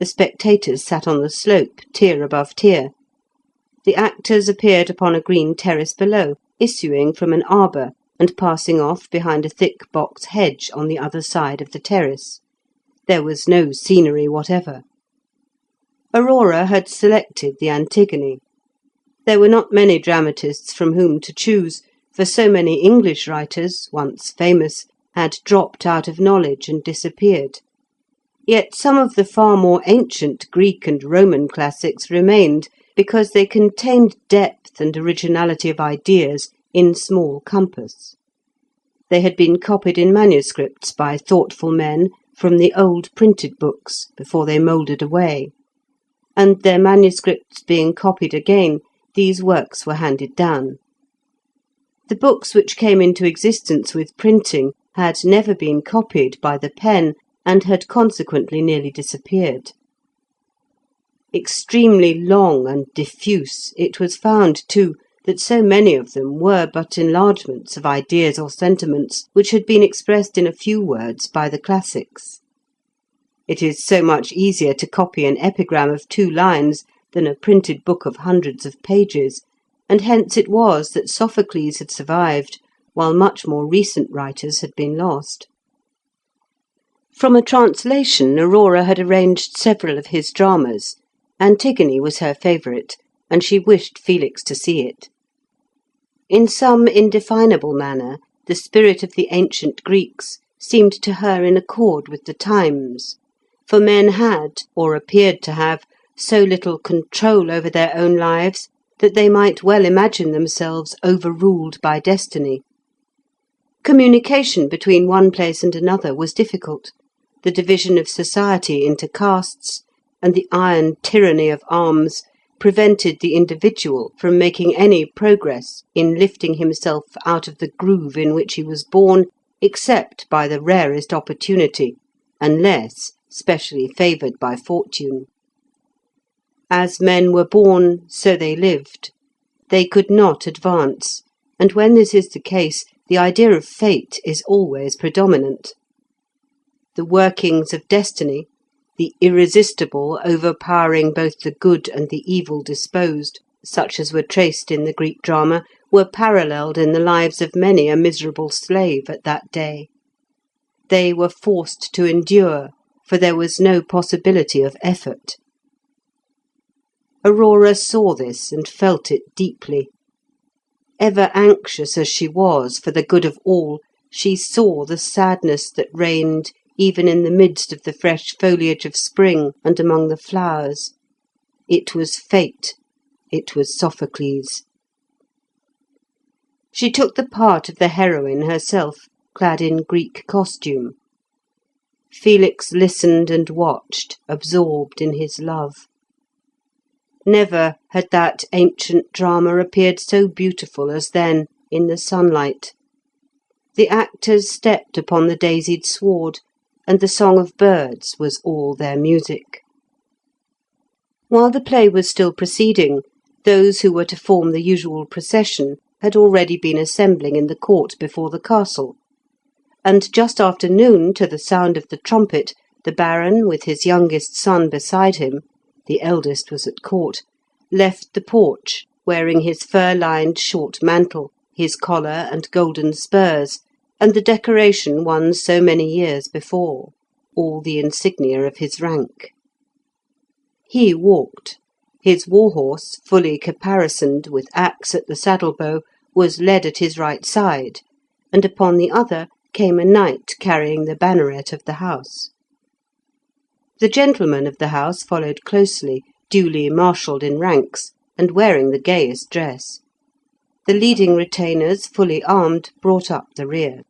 The spectators sat on the slope, tier above tier. The actors appeared upon a green terrace below, issuing from an arbour, and passing off behind a thick box hedge on the other side of the terrace. There was no scenery whatever. Aurora had selected the Antigone. There were not many dramatists from whom to choose, for so many English writers, once famous, had dropped out of knowledge and disappeared. Yet some of the far more ancient Greek and Roman classics remained, because they contained depth and originality of ideas in small compass. They had been copied in manuscripts by thoughtful men from the old printed books before they mouldered away, and their manuscripts being copied again, these works were handed down. The books which came into existence with printing had never been copied by the pen, and had consequently nearly disappeared. Extremely long and diffuse, it was found, too, that so many of them were but enlargements of ideas or sentiments which had been expressed in a few words by the classics. It is so much easier to copy an epigram of 2 lines than a printed book of hundreds of pages, and hence it was that Sophocles had survived, while much more recent writers had been lost. From a translation, Aurora had arranged several of his dramas. Antigone was her favourite, and she wished Felix to see it. In some indefinable manner, the spirit of the ancient Greeks seemed to her in accord with the times, for men had, or appeared to have, so little control over their own lives that they might well imagine themselves overruled by destiny. Communication between one place and another was difficult. The division of society into castes, and the iron tyranny of arms prevented the individual from making any progress in lifting himself out of the groove in which he was born, except by the rarest opportunity, unless specially favoured by fortune. As men were born, so they lived. They could not advance, and when this is the case, the idea of fate is always predominant. The workings of destiny, the irresistible overpowering both the good and the evil disposed, such as were traced in the Greek drama, were paralleled in the lives of many a miserable slave at that day. They were forced to endure, for there was no possibility of effort. Aurora saw this and felt it deeply. Ever anxious as she was for the good of all, she saw the sadness that reigned even in the midst of the fresh foliage of spring and among the flowers. It was fate. It was Sophocles. She took the part of the heroine herself, clad in Greek costume. Felix listened and watched, absorbed in his love. Never had that ancient drama appeared so beautiful as then, in the sunlight. The actors stepped upon the daisied sward, and the song of birds was all their music. While the play was still proceeding, those who were to form the usual procession had already been assembling in the court before the castle, and just after noon, to the sound of the trumpet, the Baron, with his youngest son beside him, the eldest was at court, left the porch, wearing his fur-lined short mantle, his collar and golden spurs, and the decoration won so many years before, all the insignia of his rank. He walked. His war-horse, fully caparisoned, with axe at the saddle-bow, was led at his right side, and upon the other came a knight carrying the banneret of the house. The gentlemen of the house followed closely, duly marshalled in ranks, and wearing the gayest dress. The leading retainers, fully armed, brought up the rear.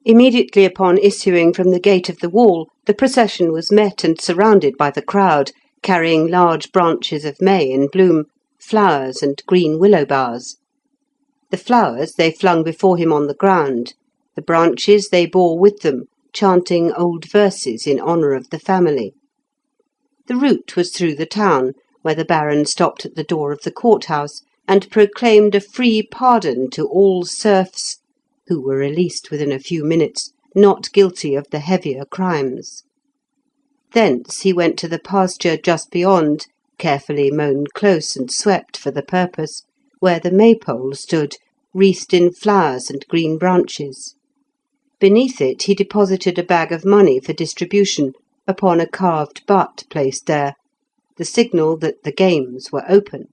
Immediately upon issuing from the gate of the wall, the procession was met and surrounded by the crowd, carrying large branches of may in bloom, flowers, and green willow boughs. The flowers they flung before him on the ground, the branches they bore with them, chanting old verses in honour of the family. The route was through the town, where the Baron stopped at the door of the court-house, and proclaimed a free pardon to all serfs, who were released within a few minutes, not guilty of the heavier crimes. Thence he went to the pasture just beyond, carefully mown close and swept for the purpose, where the maypole stood, wreathed in flowers and green branches. Beneath it he deposited a bag of money for distribution upon a carved butt placed there, the signal that the games were open.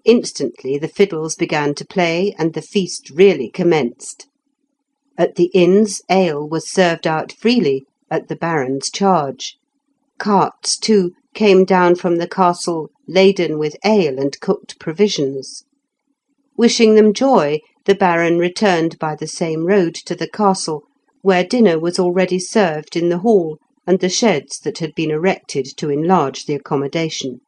Instantly the fiddles began to play, and the feast really commenced. At the inns ale was served out freely, at the Baron's charge. Carts, too, came down from the castle laden with ale and cooked provisions. Wishing them joy, the Baron returned by the same road to the castle, where dinner was already served in the hall and the sheds that had been erected to enlarge the accommodation.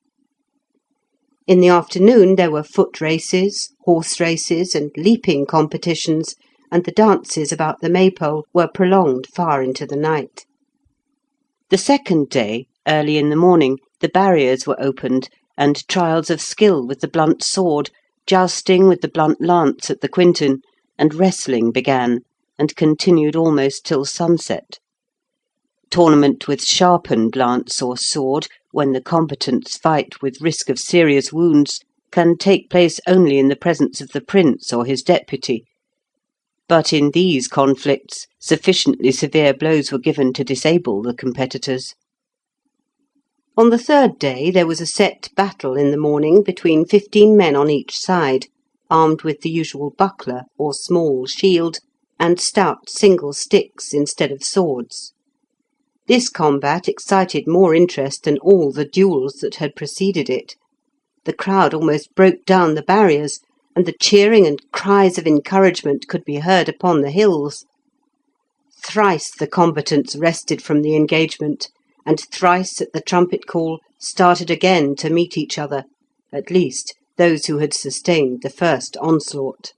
In the afternoon there were foot races, horse races, and leaping competitions, and the dances about the Maypole were prolonged far into the night. The second day, early in the morning, the barriers were opened, and trials of skill with the blunt sword, jousting with the blunt lance at the quinton, and wrestling began, and continued almost till sunset. Tournament with sharpened lance or sword, when the combatants fight with risk of serious wounds, can take place only in the presence of the prince or his deputy. But in these conflicts sufficiently severe blows were given to disable the competitors. On the third day there was a set battle in the morning between 15 men on each side, armed with the usual buckler or small shield, and stout single sticks instead of swords. This combat excited more interest than all the duels that had preceded it. The crowd almost broke down the barriers, and the cheering and cries of encouragement could be heard upon the hills. Thrice the combatants rested from the engagement, and thrice at the trumpet call started again to meet each other, at least those who had sustained the first onslaught.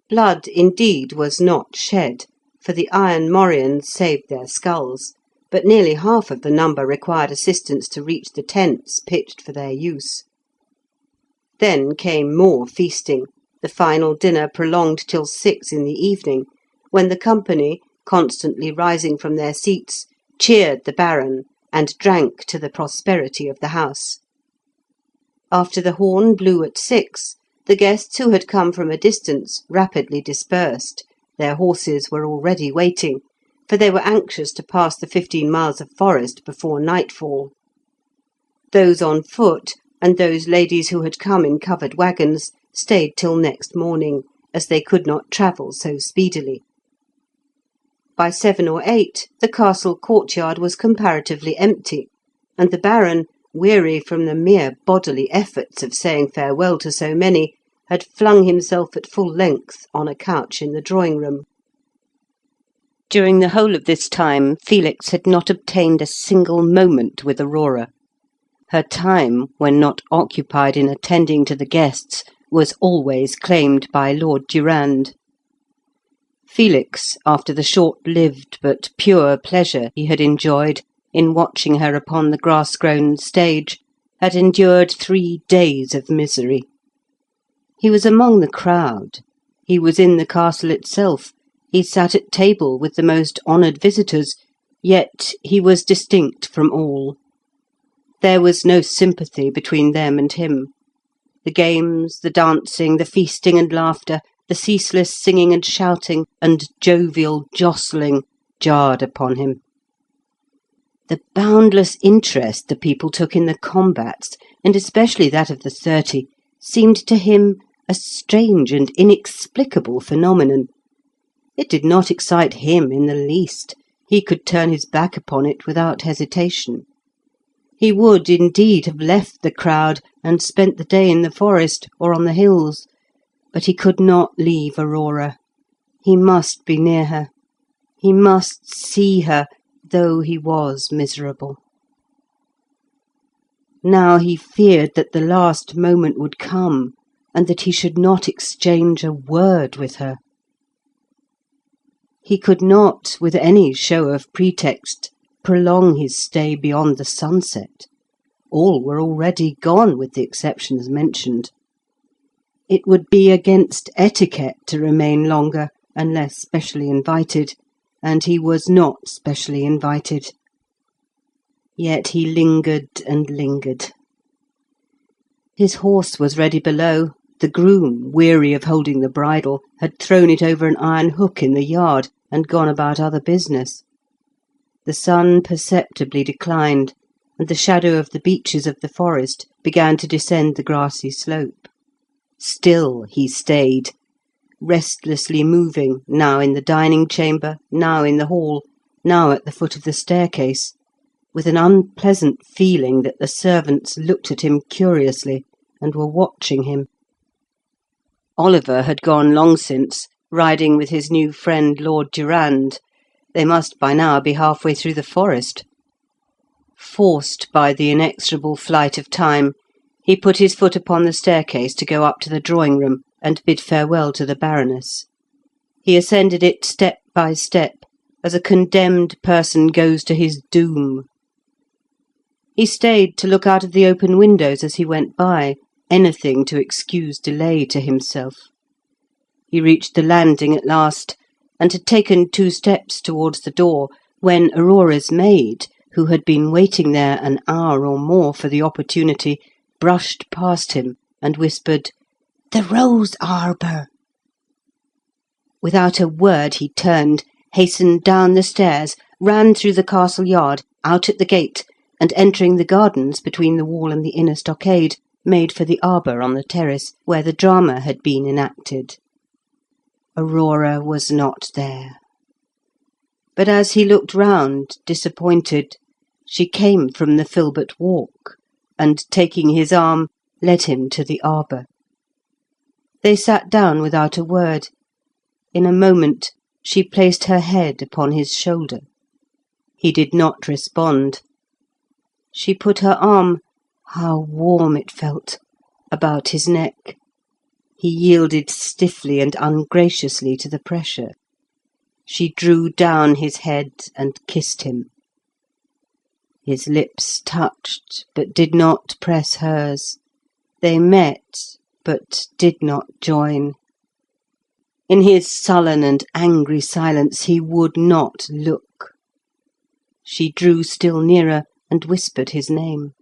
Blood, indeed, was not shed, for the Iron Morions saved their skulls, but nearly half of the number required assistance to reach the tents pitched for their use. Then came more feasting, the final dinner prolonged till 6 in the evening, when the company, constantly rising from their seats, cheered the Baron and drank to the prosperity of the house. After the horn blew at 6, the guests who had come from a distance rapidly dispersed. Their horses were already waiting, for they were anxious to pass the 15 miles of forest before nightfall. Those on foot, and those ladies who had come in covered waggons, stayed till next morning, as they could not travel so speedily. By 7 or 8 the castle courtyard was comparatively empty, and the Baron, weary from the mere bodily efforts of saying farewell to so many, had flung himself at full length on a couch in the drawing-room. During the whole of this time Felix had not obtained a single moment with Aurora. Her time, when not occupied in attending to the guests, was always claimed by Lord Durand. Felix, after the short-lived but pure pleasure he had enjoyed in watching her upon the grass-grown stage, had endured 3 days of misery. He was among the crowd. He was in the castle itself. He sat at table with the most honoured visitors, yet he was distinct from all. There was no sympathy between them and him. The games, the dancing, the feasting and laughter, the ceaseless singing and shouting, and jovial jostling jarred upon him. The boundless interest the people took in the combats, and especially that of the 30, seemed to him a strange and inexplicable phenomenon. It did not excite him in the least. He could turn his back upon it without hesitation. He would, indeed, have left the crowd and spent the day in the forest or on the hills, but he could not leave Aurora. He must be near her. He must see her, though he was miserable. Now he feared that the last moment would come, and that he should not exchange a word with her. He could not, with any show of pretext, prolong his stay beyond the sunset. All were already gone, with the exceptions mentioned. It would be against etiquette to remain longer, unless specially invited, and he was not specially invited. Yet he lingered and lingered. His horse was ready below, The groom, weary of holding the bridle, had thrown it over an iron hook in the yard and gone about other business. The sun perceptibly declined, and the shadow of the beeches of the forest began to descend the grassy slope. Still he stayed, restlessly moving, now in the dining chamber, now in the hall, now at the foot of the staircase, with an unpleasant feeling that the servants looked at him curiously and were watching him. Oliver had gone long since, riding with his new friend Lord Durand. They must by now be halfway through the forest. Forced by the inexorable flight of time, he put his foot upon the staircase to go up to the drawing-room and bid farewell to the Baroness. He ascended it step by step, as a condemned person goes to his doom. He stayed to look out of the open windows as he went by, anything to excuse delay to himself. He reached the landing at last, and had taken 2 steps towards the door, when Aurora's maid, who had been waiting there an hour or more for the opportunity, brushed past him and whispered, "The rose arbour." Without a word he turned, hastened down the stairs, ran through the castle yard, out at the gate, and entering the gardens between the wall and the inner stockade, made for the arbour on the terrace where the drama had been enacted. Aurora was not there. But as he looked round, disappointed, she came from the Filbert walk, and, taking his arm, led him to the arbour. They sat down without a word. In a moment she placed her head upon his shoulder. He did not respond. She put her arm, how warm it felt, about his neck. He yielded stiffly and ungraciously to the pressure. She drew down his head and kissed him. His lips touched, but did not press hers. They met, but did not join. In his sullen and angry silence he would not look. She drew still nearer and whispered his name.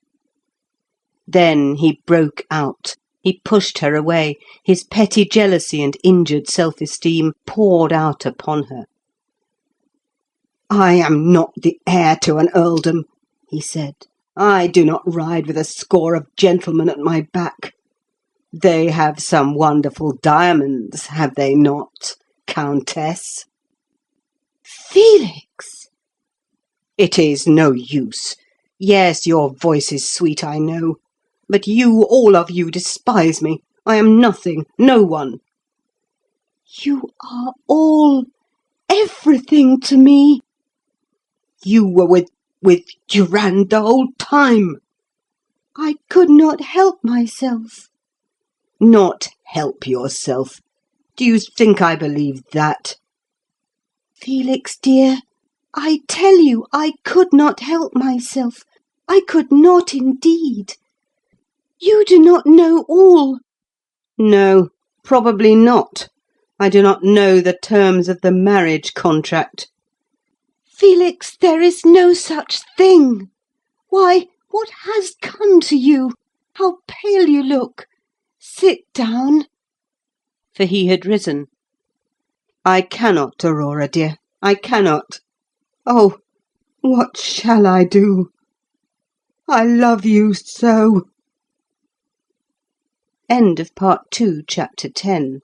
Then he broke out. He pushed her away. His petty jealousy and injured self-esteem poured out upon her. "I am not the heir to an earldom," he said. "I do not ride with a score of gentlemen at my back. They have some wonderful diamonds, have they not, Countess?" "Felix!" "It is no use. Yes, your voice is sweet, I know. But you, all of you, despise me. I am nothing, no one." "You are all, everything to me." "You were with Durand the whole time." "I could not help myself." "Not help yourself? Do you think I believe that?" "Felix, dear, I tell you I could not help myself. I could not indeed. You do not know all." "No, probably not. I do not know the terms of the marriage contract." "Felix, there is no such thing. Why, what has come to you? How pale you look! Sit down." For he had risen. "I cannot, Aurora, dear, I cannot. Oh, what shall I do? I love you so." End of Part 2, Chapter 10.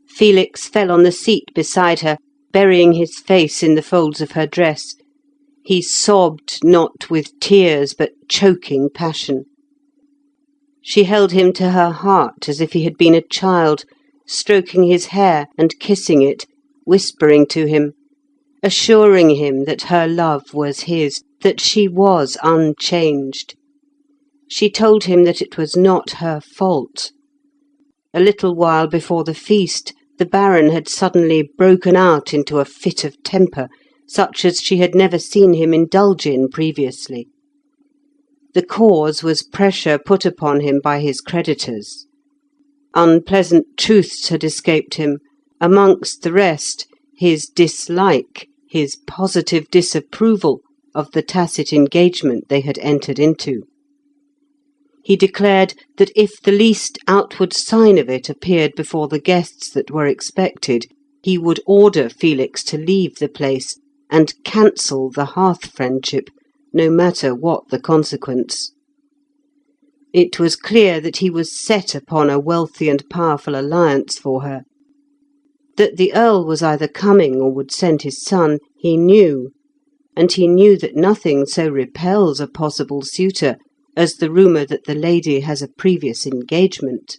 Felix fell on the seat beside her, burying his face in the folds of her dress. He sobbed not with tears, but choking passion. She held him to her heart as if he had been a child, stroking his hair and kissing it, whispering to him, assuring him that her love was his, that she was unchanged. She told him that it was not her fault. A little while before the feast, the Baron had suddenly broken out into a fit of temper, such as she had never seen him indulge in previously. The cause was pressure put upon him by his creditors. Unpleasant truths had escaped him, amongst the rest, his dislike, his positive disapproval of the tacit engagement they had entered into. he declared that if the least outward sign of it appeared before the guests that were expected, he would order Felix to leave the place and cancel the hearth friendship, no matter what the consequence. It was clear that he was set upon a wealthy and powerful alliance for her. That the Earl was either coming or would send his son, he knew, and he knew that nothing so repels a possible suitor as the rumour that the lady has a previous engagement.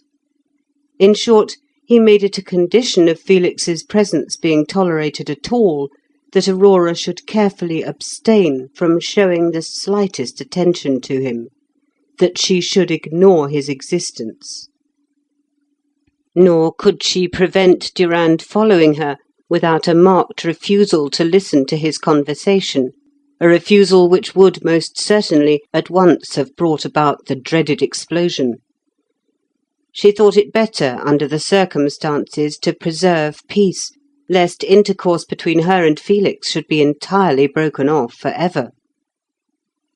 In short, he made it a condition of Felix's presence being tolerated at all that Aurora should carefully abstain from showing the slightest attention to him, that she should ignore his existence. Nor could she prevent Durand following her without a marked refusal to listen to his conversation, a refusal which would most certainly at once have brought about the dreaded explosion. She thought it better, under the circumstances, to preserve peace, lest intercourse between her and Felix should be entirely broken off for ever.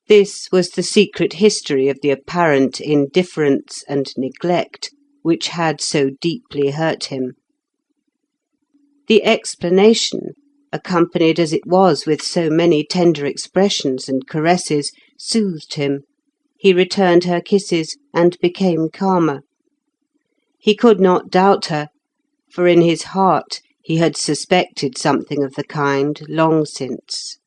This was the secret history of the apparent indifference and neglect which had so deeply hurt him. The explanation, accompanied as it was with so many tender expressions and caresses, soothed him. He returned her kisses and became calmer. He could not doubt her, for in his heart he had suspected something of the kind long since.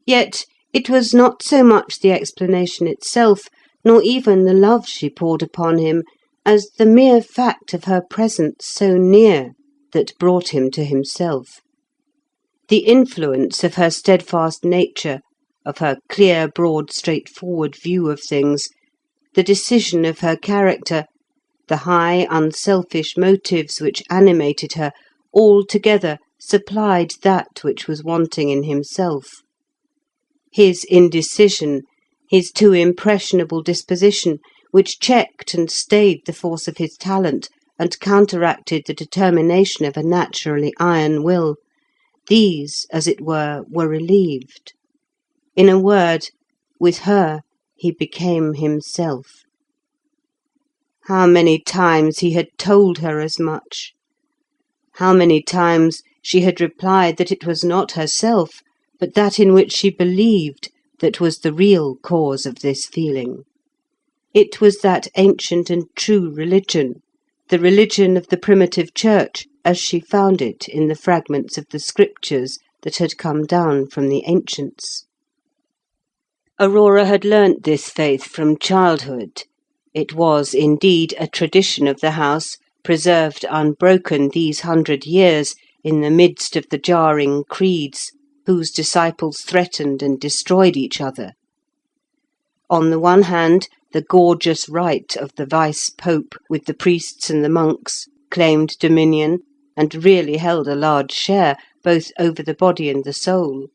Yet it was not so much the explanation itself, nor even the love she poured upon him, as the mere fact of her presence so near that brought him to himself. The influence of her steadfast nature, of her clear, broad, straightforward view of things, the decision of her character, the high, unselfish motives which animated her, all together supplied that which was wanting in himself. His indecision, his too impressionable disposition, which checked and stayed the force of his talent and counteracted the determination of a naturally iron will, these, as it were relieved. In a word, with her he became himself. How many times he had told her as much! How many times she had replied that it was not herself, but that in which she believed, that was the real cause of this feeling. It was that ancient and true religion, the religion of the primitive church, as she found it in the fragments of the scriptures that had come down from the ancients. Aurora had learnt this faith from childhood. It was, indeed, a tradition of the house, preserved unbroken these 100 years in the midst of the jarring creeds, whose disciples threatened and destroyed each other. On the one hand, the gorgeous rite of the vice-pope, with the priests and the monks, claimed dominion, and really held a large share, both over the body and the soul.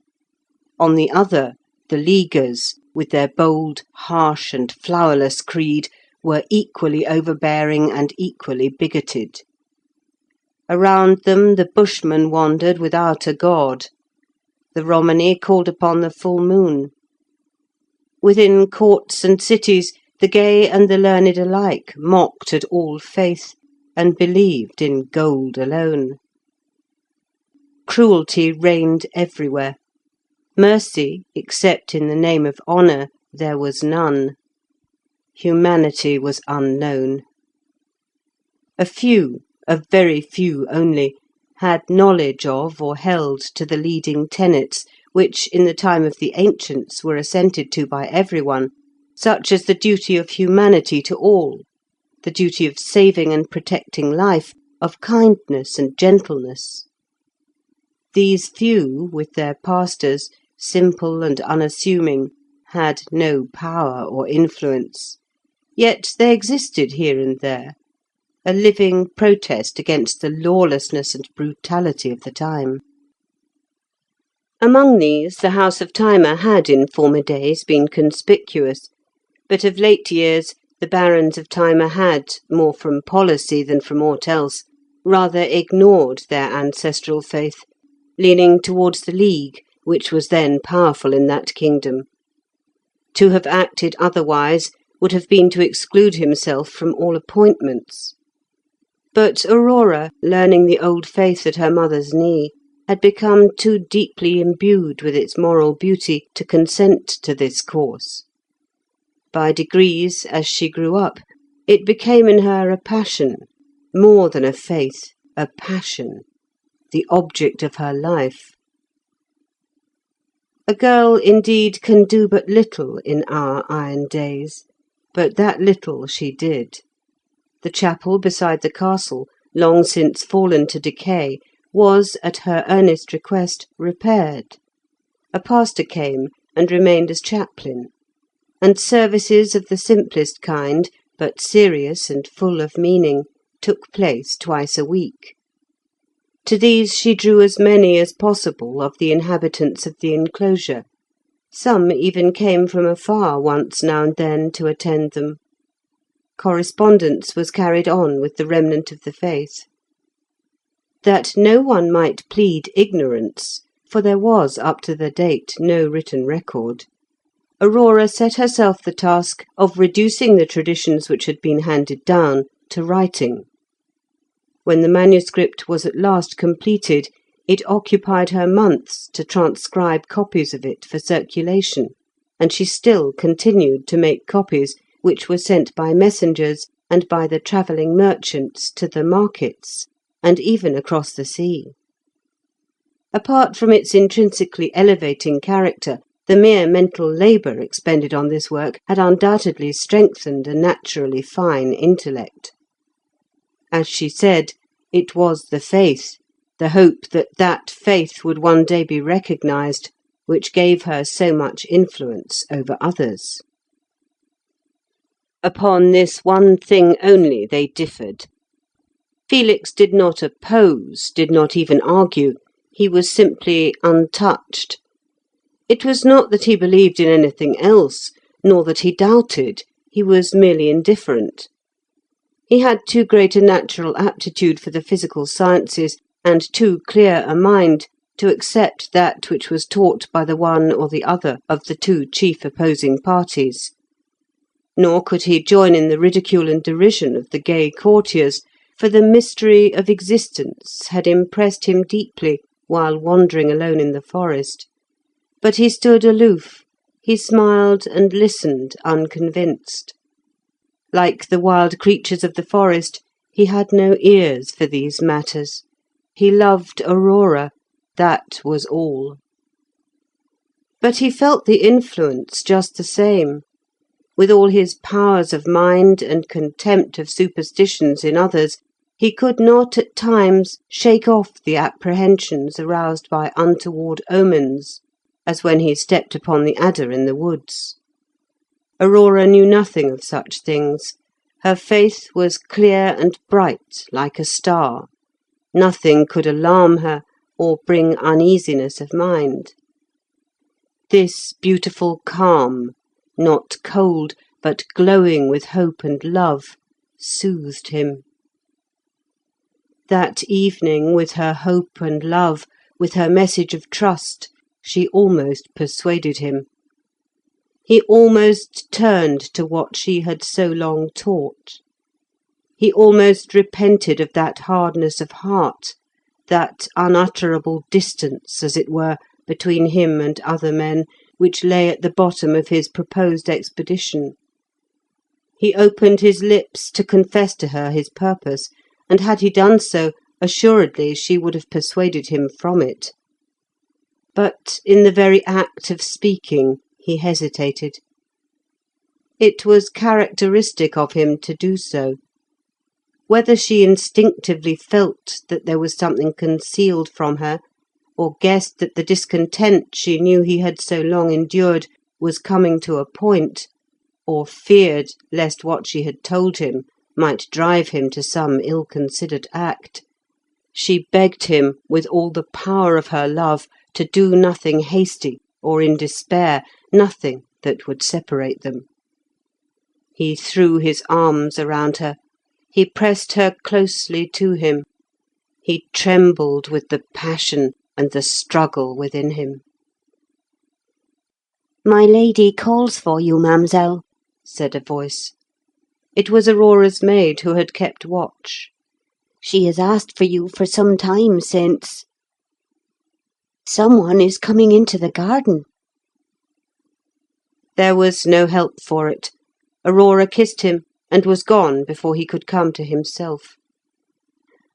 On the other, the Leaguers, with their bold, harsh, and flowerless creed, were equally overbearing and equally bigoted. Around them the Bushmen wandered without a god. The Romany called upon the full moon. Within courts and cities, the gay and the learned alike mocked at all faith, and believed in gold alone. Cruelty reigned everywhere. Mercy, except in the name of honour, there was none. Humanity was unknown. A few, a very few only, had knowledge of or held to the leading tenets, which in the time of the ancients were assented to by everyone, such as the duty of humanity to all, the duty of saving and protecting life, of kindness and gentleness. These few, with their pastors, simple and unassuming, had no power or influence, yet they existed here and there, a living protest against the lawlessness and brutality of the time. Among these the House of Thyma had in former days been conspicuous, but of late years the barons of Thyma had, more from policy than from aught else, rather ignored their ancestral faith, leaning towards the League, which was then powerful in that kingdom. To have acted otherwise would have been to exclude himself from all appointments. But Aurora, learning the old faith at her mother's knee, had become too deeply imbued with its moral beauty to consent to this course. By degrees, as she grew up, it became in her a passion, more than a faith, a passion, the object of her life. A girl indeed can do but little in our iron days, but that little she did. The chapel beside the castle, long since fallen to decay, was, at her earnest request, repaired. A pastor came and remained as chaplain, and services of the simplest kind, but serious and full of meaning, took place twice a week. To these she drew as many as possible of the inhabitants of the enclosure. Some even came from afar once now and then to attend them. Correspondence was carried on with the remnant of the faith. That no one might plead ignorance, for there was up to the date no written record, Aurora set herself the task of reducing the traditions which had been handed down to writing. When the manuscript was at last completed, it occupied her months to transcribe copies of it for circulation, and she still continued to make copies which were sent by messengers and by the travelling merchants to the markets, and even across the sea. Apart from its intrinsically elevating character, the mere mental labour expended on this work had undoubtedly strengthened a naturally fine intellect. As she said, it was the faith, the hope that that faith would one day be recognised, which gave her so much influence over others. Upon this one thing only they differed. Felix did not oppose, did not even argue, he was simply untouched. It was not that he believed in anything else, nor that he doubted, he was merely indifferent. He had too great a natural aptitude for the physical sciences, and too clear a mind, to accept that which was taught by the one or the other of the two chief opposing parties. Nor could he join in the ridicule and derision of the gay courtiers, for the mystery of existence had impressed him deeply while wandering alone in the forest. But he stood aloof, he smiled and listened unconvinced. Like the wild creatures of the forest, he had no ears for these matters. He loved Aurora, that was all. But he felt the influence just the same. With all his powers of mind and contempt of superstitions in others, he could not at times shake off the apprehensions aroused by untoward omens, as when he stepped upon the adder in the woods. Aurora knew nothing of such things. Her faith was clear and bright like a star. Nothing could alarm her or bring uneasiness of mind. This beautiful calm, not cold, but glowing with hope and love, soothed him. That evening, with her hope and love, with her message of trust, she almost persuaded him. He almost turned to what she had so long taught. He almost repented of that hardness of heart, that unutterable distance, as it were, between him and other men, which lay at the bottom of his proposed expedition. He opened his lips to confess to her his purpose, and had he done so, assuredly she would have persuaded him from it. But in the very act of speaking, he hesitated. It was characteristic of him to do so. Whether she instinctively felt that there was something concealed from her, or guessed that the discontent she knew he had so long endured was coming to a point, or feared lest what she had told him might drive him to some ill-considered act, she begged him with all the power of her love to do nothing hasty or in despair, nothing that would separate them. He threw his arms around her. He pressed her closely to him. He trembled with the passion and the struggle within him. "My lady calls for you, mademoiselle," said a voice. It was Aurora's maid who had kept watch. "She has asked for you for some time since. Someone is coming into the garden." There was no help for it. Aurora kissed him, and was gone before he could come to himself.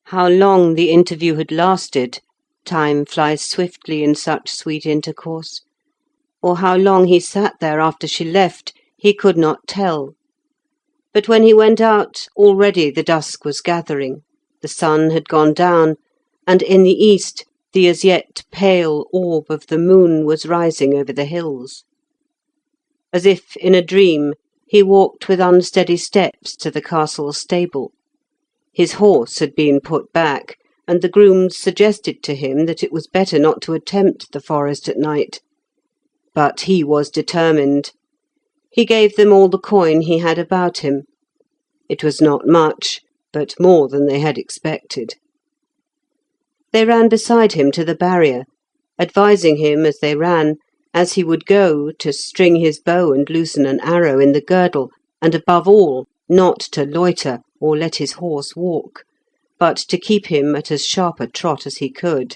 How long the interview had lasted, time flies swiftly in such sweet intercourse, or how long he sat there after she left, he could not tell. But when he went out, already the dusk was gathering, the sun had gone down, and in the east the as yet pale orb of the moon was rising over the hills. As if in a dream, he walked with unsteady steps to the castle stable. His horse had been put back, and the grooms suggested to him that it was better not to attempt the forest at night. But he was determined. He gave them all the coin he had about him. It was not much, but more than they had expected. They ran beside him to the barrier, advising him as they ran, as he would go, to string his bow and loosen an arrow in the girdle, and above all, not to loiter or let his horse walk, but to keep him at as sharp a trot as he could.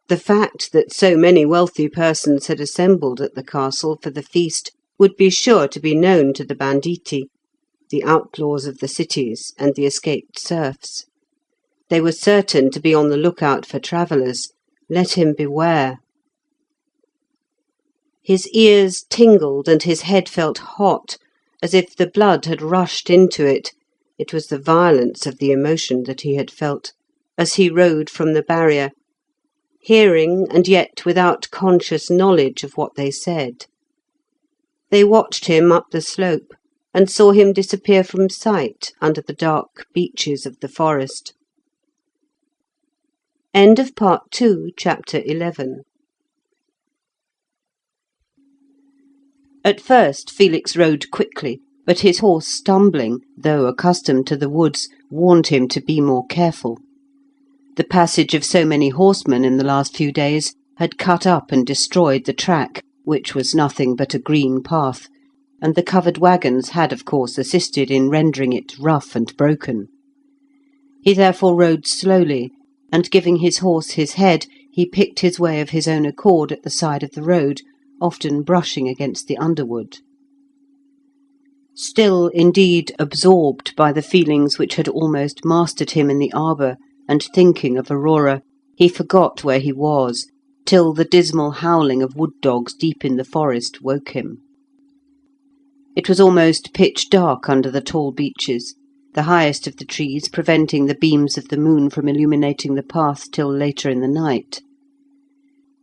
The fact that so many wealthy persons had assembled at the castle for the feast would be sure to be known to the banditti, the outlaws of the cities and the escaped serfs. They were certain to be on the lookout for travellers. Let him beware. His ears tingled and his head felt hot, as if the blood had rushed into it. It was the violence of the emotion that he had felt, as he rode from the barrier, hearing and yet without conscious knowledge of what they said. They watched him up the slope, and saw him disappear from sight under the dark beeches of the forest. End of Part 2, Chapter 11. At first Felix rode quickly, but his horse stumbling, though accustomed to the woods, warned him to be more careful. The passage of so many horsemen in the last few days had cut up and destroyed the track, which was nothing but a green path, and the covered waggons had of course assisted in rendering it rough and broken. He therefore rode slowly, and giving his horse his head, he picked his way of his own accord at the side of the road, often brushing against the underwood. Still, indeed, absorbed by the feelings which had almost mastered him in the arbour, and thinking of Aurora, he forgot where he was, till the dismal howling of wood-dogs deep in the forest woke him. It was almost pitch dark under the tall beeches, the highest of the trees preventing the beams of the moon from illuminating the path till later in the night.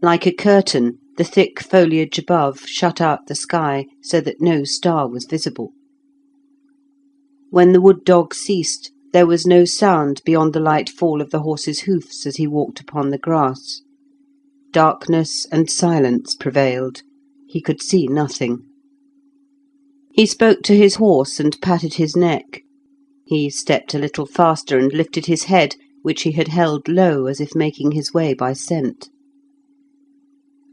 Like a curtain, the thick foliage above shut out the sky so that no star was visible. When the wood-dog ceased, there was no sound beyond the light fall of the horse's hoofs as he walked upon the grass. Darkness and silence prevailed. He could see nothing. He spoke to his horse and patted his neck. He stepped a little faster and lifted his head, which he had held low as if making his way by scent.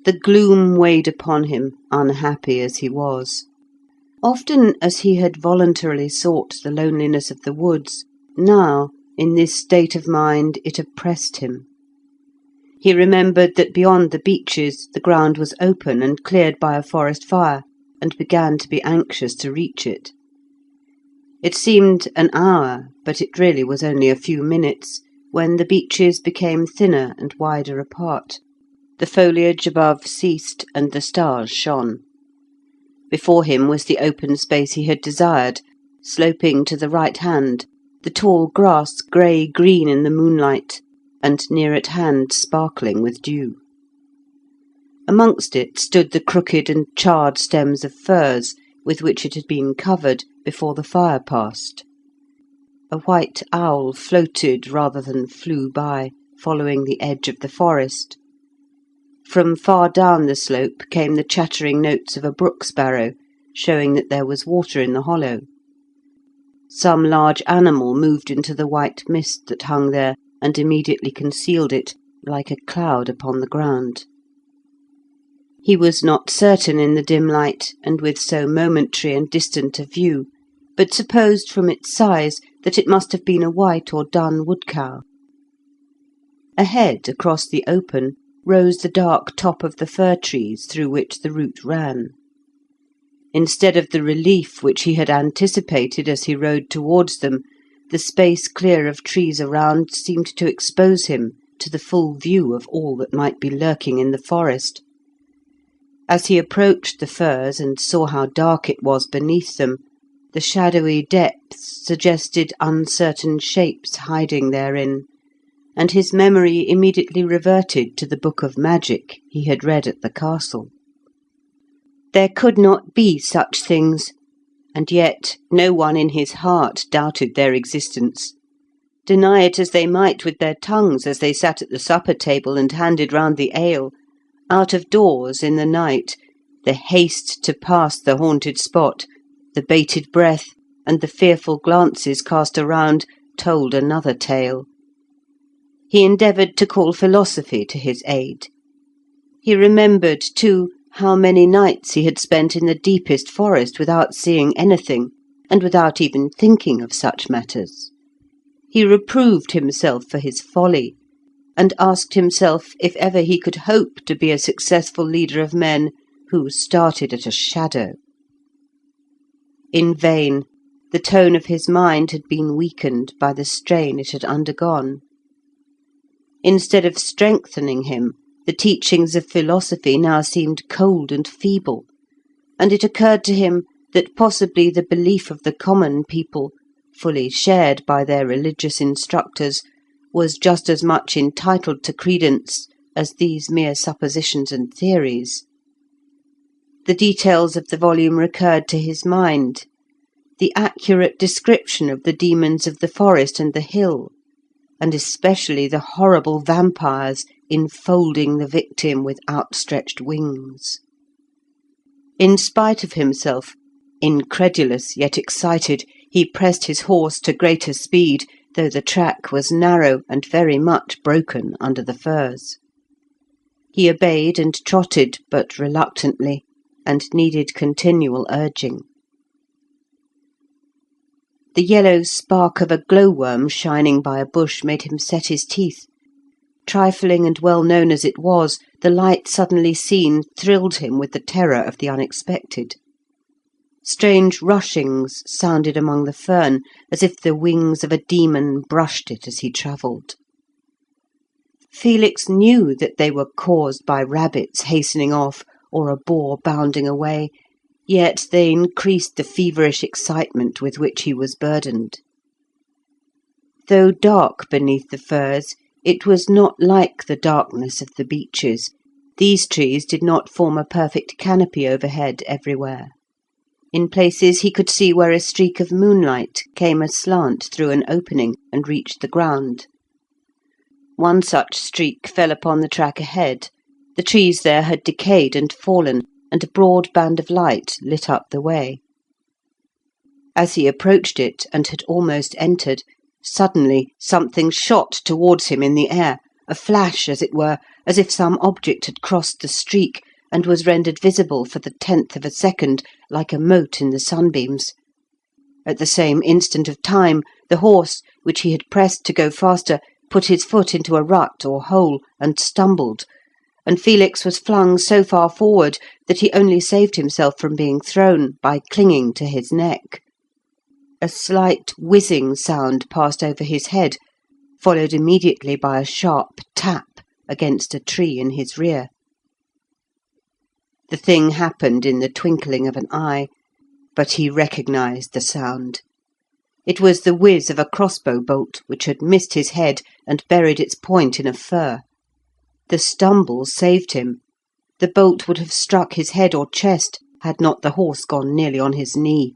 The gloom weighed upon him, unhappy as he was. Often as he had voluntarily sought the loneliness of the woods, now, in this state of mind, it oppressed him. He remembered that beyond the beeches the ground was open and cleared by a forest fire, and began to be anxious to reach it. It seemed an hour, but it really was only a few minutes, when the beeches became thinner and wider apart. The foliage above ceased, and the stars shone. Before him was the open space he had desired, sloping to the right hand, the tall grass grey-green in the moonlight, and near at hand sparkling with dew. Amongst it stood the crooked and charred stems of firs with which it had been covered before the fire passed. A white owl floated rather than flew by, following the edge of the forest. From far down the slope came the chattering notes of a brook sparrow, showing that there was water in the hollow. Some large animal moved into the white mist that hung there and immediately concealed it, like a cloud upon the ground. He was not certain in the dim light, and with so momentary and distant a view, but supposed from its size that it must have been a white or dun woodcow. Ahead, across the open, rose the dark top of the fir trees through which the route ran. Instead of the relief which he had anticipated as he rode towards them, the space clear of trees around seemed to expose him to the full view of all that might be lurking in the forest. As he approached the firs and saw how dark it was beneath them, the shadowy depths suggested uncertain shapes hiding therein, and his memory immediately reverted to the book of magic he had read at the castle. There could not be such things, and yet no one in his heart doubted their existence. Deny it as they might with their tongues as they sat at the supper table and handed round the ale, out of doors in the night, the haste to pass the haunted spot, the bated breath, and the fearful glances cast around told another tale. He endeavoured to call philosophy to his aid. He remembered, too, how many nights he had spent in the deepest forest without seeing anything, and without even thinking of such matters. He reproved himself for his folly, and asked himself if ever he could hope to be a successful leader of men who started at a shadow. In vain. The tone of his mind had been weakened by the strain it had undergone. Instead of strengthening him, the teachings of philosophy now seemed cold and feeble, and it occurred to him that possibly the belief of the common people, fully shared by their religious instructors, was just as much entitled to credence as these mere suppositions and theories. The details of the volume recurred to his mind, the accurate description of the demons of the forest and the hill, and especially the horrible vampires enfolding the victim with outstretched wings. In spite of himself, incredulous yet excited, he pressed his horse to greater speed, though the track was narrow and very much broken under the firs. He obeyed and trotted, but reluctantly, and needed continual urging. The yellow spark of a glowworm shining by a bush made him set his teeth. Trifling and well known as it was, the light suddenly seen thrilled him with the terror of the unexpected. Strange rushings sounded among the fern, as if the wings of a demon brushed it as he travelled. Felix knew that they were caused by rabbits hastening off, or a boar bounding away, yet they increased the feverish excitement with which he was burdened. Though dark beneath the firs, it was not like the darkness of the beeches. These trees did not form a perfect canopy overhead everywhere. In places he could see where a streak of moonlight came aslant through an opening and reached the ground. One such streak fell upon the track ahead. The trees there had decayed and fallen, and a broad band of light lit up the way. As he approached it, and had almost entered, suddenly something shot towards him in the air, a flash, as it were, as if some object had crossed the streak, and was rendered visible for the 10th of a second, like a mote in the sunbeams. At the same instant of time, the horse, which he had pressed to go faster, put his foot into a rut or hole, and stumbled, and Felix was flung so far forward that he only saved himself from being thrown by clinging to his neck. A slight whizzing sound passed over his head, followed immediately by a sharp tap against a tree in his rear. The thing happened in the twinkling of an eye, but he recognised the sound. It was the whiz of a crossbow bolt which had missed his head and buried its point in a fir. The stumble saved him. The bolt would have struck his head or chest had not the horse gone nearly on his knee.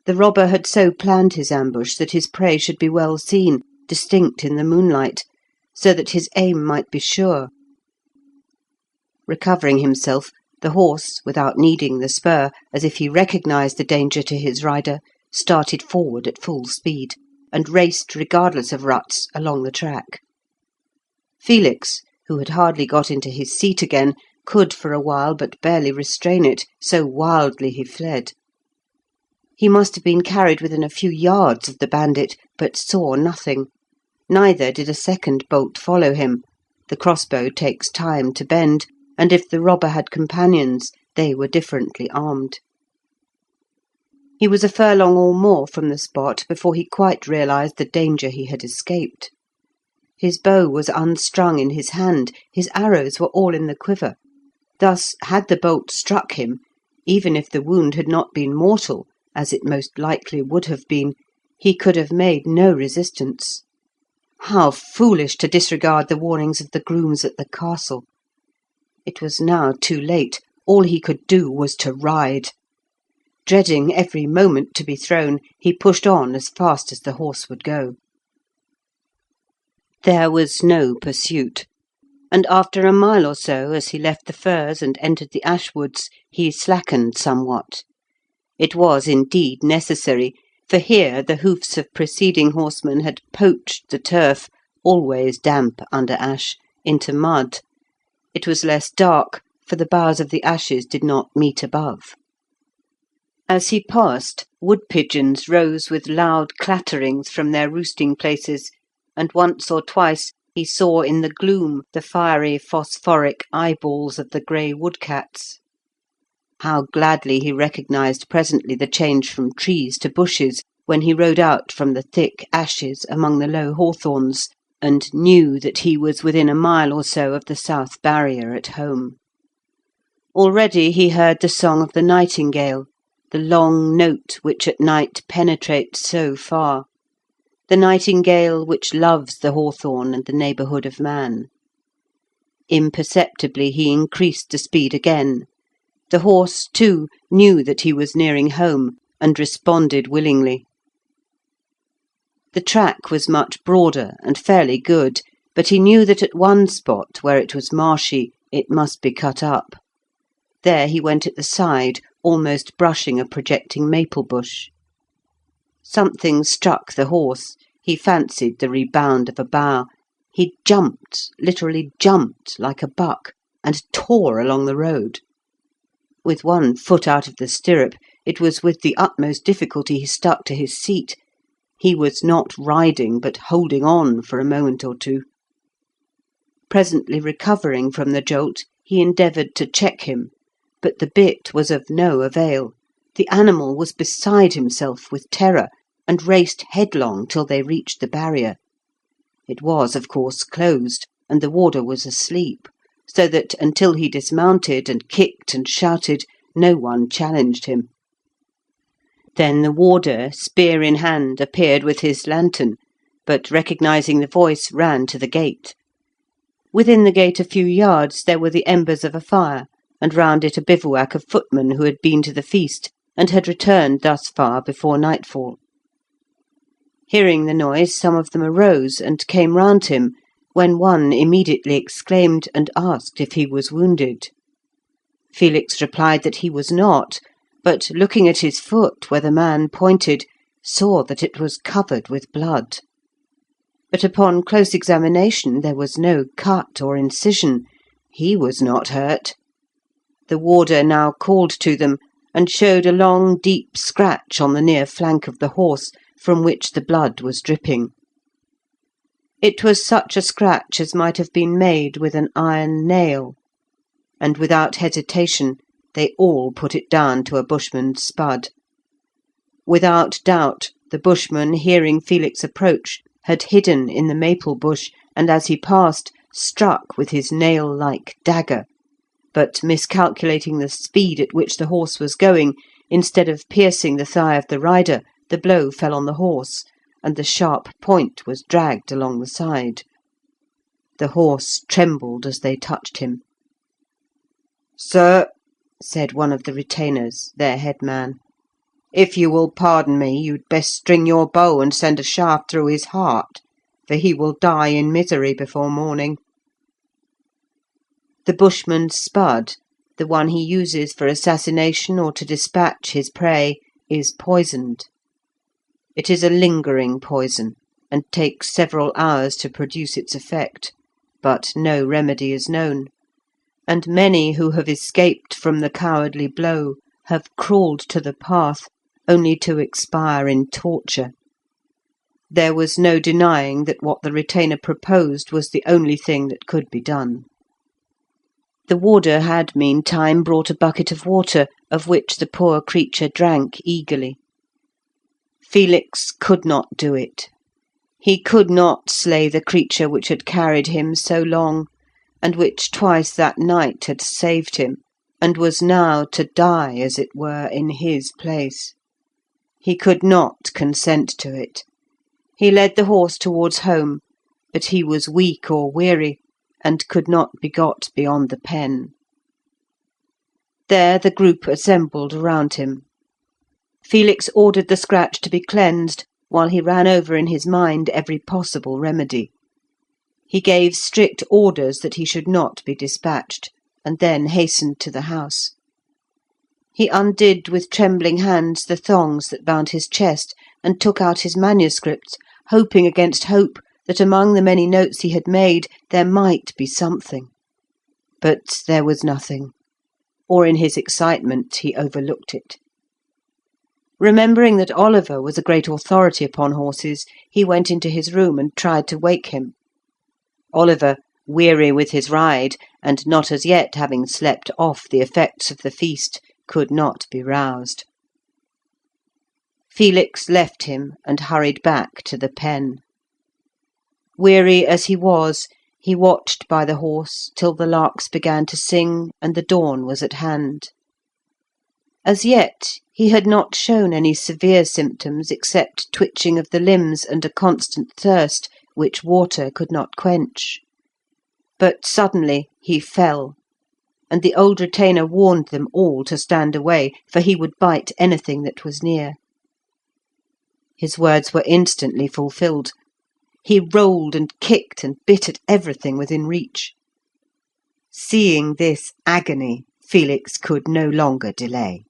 The robber had so planned his ambush that his prey should be well seen, distinct in the moonlight, so that his aim might be sure. Recovering himself, the horse, without needing the spur, as if he recognised the danger to his rider, started forward at full speed, and raced, regardless of ruts, along the track. Felix, who had hardly got into his seat again, could for a while but barely restrain it, so wildly he fled. He must have been carried within a few yards of the bandit, but saw nothing. Neither did a second bolt follow him. The crossbow takes time to bend, and if the robber had companions, they were differently armed. He was a furlong or more from the spot before he quite realised the danger he had escaped. His bow was unstrung in his hand, his arrows were all in the quiver. Thus, had the bolt struck him, even if the wound had not been mortal, as it most likely would have been, he could have made no resistance. How foolish to disregard the warnings of the grooms at the castle! It was now too late. All he could do was to ride. Dreading every moment to be thrown, he pushed on as fast as the horse would go. There was no pursuit, and after a mile or so, as he left the firs and entered the ash woods, he slackened somewhat. It was indeed necessary, for here the hoofs of preceding horsemen had poached the turf, always damp under ash, into mud. It was less dark, for the boughs of the ashes did not meet above. As he passed, wood-pigeons rose with loud clatterings from their roosting places, and once or twice he saw in the gloom the fiery phosphoric eyeballs of the grey woodcats. How gladly he recognised presently the change from trees to bushes, when he rode out from the thick ashes among the low hawthorns, and knew that he was within a mile or so of the south barrier at home. Already he heard the song of the nightingale, the long note which at night penetrates so far, the nightingale which loves the hawthorn and the neighbourhood of man. Imperceptibly he increased the speed again. The horse, too, knew that he was nearing home, and responded willingly. The track was much broader and fairly good, but he knew that at one spot, where it was marshy, it must be cut up. There he went at the side, almost brushing a projecting maple bush. Something struck the horse. He fancied the rebound of a bough. He jumped, literally jumped, like a buck, and tore along the road. With one foot out of the stirrup, it was with the utmost difficulty he stuck to his seat. He was not riding, but holding on for a moment or two. Presently recovering from the jolt, he endeavoured to check him, but the bit was of no avail. The animal was beside himself with terror, and raced headlong till they reached the barrier. It was, of course, closed, and the warder was asleep, so that until he dismounted and kicked and shouted, no one challenged him. Then the warder, spear in hand, appeared with his lantern, but recognising the voice, ran to the gate. Within the gate a few yards there were the embers of a fire, and round it a bivouac of footmen who had been to the feast, and had returned thus far before nightfall. Hearing the noise, some of them arose and came round him, when one immediately exclaimed and asked if he was wounded. Felix replied that he was not, but looking at his foot where the man pointed, saw that it was covered with blood. But upon close examination there was no cut or incision. He was not hurt. The warder now called to them, and showed a long deep scratch on the near flank of the horse, from which the blood was dripping. It was such a scratch as might have been made with an iron nail, and without hesitation they all put it down to a bushman's spud. Without doubt, the bushman, hearing Felix approach, had hidden in the maple bush, and as he passed, struck with his nail-like dagger, but miscalculating the speed at which the horse was going, instead of piercing the thigh of the rider, the blow fell on the horse, and the sharp point was dragged along the side. The horse trembled as they touched him. "Sir," said one of the retainers, their headman, "if you will pardon me, you'd best string your bow and send a shaft through his heart, for he will die in misery before morning." The bushman's spud, the one he uses for assassination or to dispatch his prey, is poisoned. It is a lingering poison, and takes several hours to produce its effect, but no remedy is known, and many who have escaped from the cowardly blow have crawled to the path, only to expire in torture. There was no denying that what the retainer proposed was the only thing that could be done. The warder had meantime brought a bucket of water, of which the poor creature drank eagerly. Felix could not do it. He could not slay the creature which had carried him so long, and which twice that night had saved him, and was now to die, as it were, in his place. He could not consent to it. He led the horse towards home, but he was weak or weary, and could not be got beyond the pen. There the group assembled around him. Felix ordered the scratch to be cleansed, while he ran over in his mind every possible remedy. He gave strict orders that he should not be dispatched, and then hastened to the house. He undid with trembling hands the thongs that bound his chest, and took out his manuscripts, hoping against hope that among the many notes he had made there might be something. But there was nothing, or in his excitement he overlooked it. Remembering that Oliver was a great authority upon horses, he went into his room and tried to wake him. Oliver, weary with his ride, and not as yet having slept off the effects of the feast, could not be roused. Felix left him and hurried back to the pen. Weary as he was, he watched by the horse till the larks began to sing and the dawn was at hand. As yet he had not shown any severe symptoms except twitching of the limbs and a constant thirst which water could not quench. But suddenly he fell, and the old retainer warned them all to stand away, for he would bite anything that was near. His words were instantly fulfilled. He rolled and kicked and bit at everything within reach. Seeing this agony, Felix could no longer delay.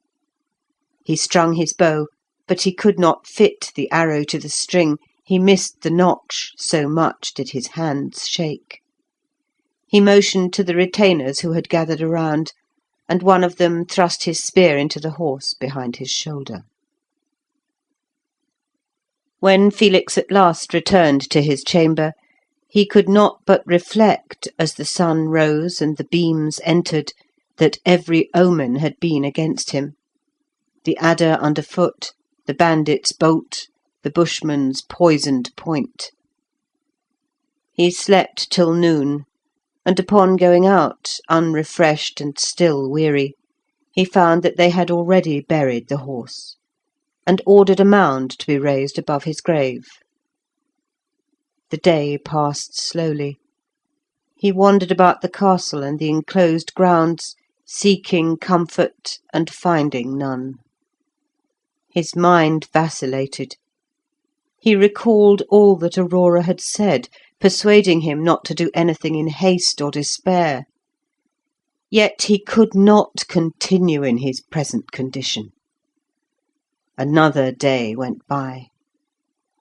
He strung his bow, but he could not fit the arrow to the string. He missed the notch, so much did his hands shake. He motioned to the retainers who had gathered around, and one of them thrust his spear into the horse behind his shoulder. When Felix at last returned to his chamber, he could not but reflect, as the sun rose and the beams entered, that every omen had been against him. The adder underfoot, the bandit's bolt, the bushman's poisoned point. He slept till noon, and upon going out, unrefreshed and still weary, he found that they had already buried the horse, and ordered a mound to be raised above his grave. The day passed slowly. He wandered about the castle and the enclosed grounds, seeking comfort and finding none. His mind vacillated. He recalled all that Aurora had said, persuading him not to do anything in haste or despair. Yet he could not continue in his present condition. Another day went by,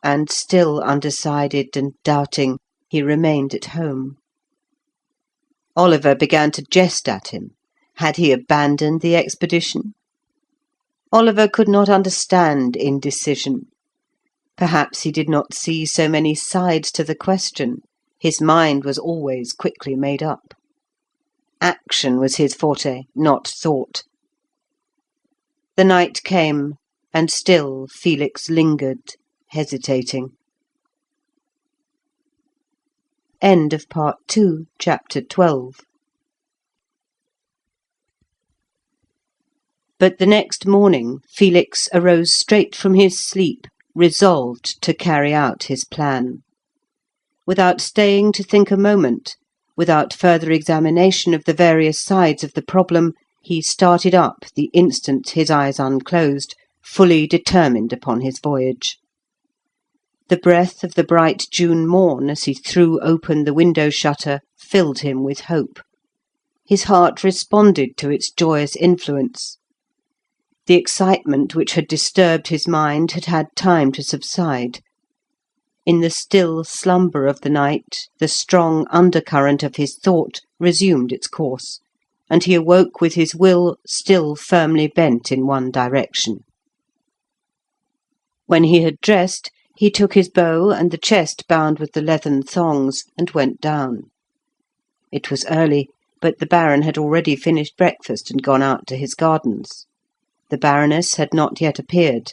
and still undecided and doubting, he remained at home. Oliver began to jest at him. Had he abandoned the expedition? Oliver could not understand indecision. Perhaps he did not see so many sides to the question. His mind was always quickly made up. Action was his forte, not thought. The night came, and still Felix lingered, hesitating. End of Part 2, Chapter 12. But the next morning Felix arose straight from his sleep, resolved to carry out his plan. Without staying to think a moment, without further examination of the various sides of the problem, he started up the instant his eyes unclosed, fully determined upon his voyage. The breath of the bright June morn, as he threw open the window shutter, filled him with hope. His heart responded to its joyous influence. The excitement which had disturbed his mind had had time to subside. In the still slumber of the night, the strong undercurrent of his thought resumed its course, and he awoke with his will still firmly bent in one direction. When he had dressed, he took his bow and the chest bound with the leathern thongs, and went down. It was early, but the Baron had already finished breakfast and gone out to his gardens. The Baroness had not yet appeared.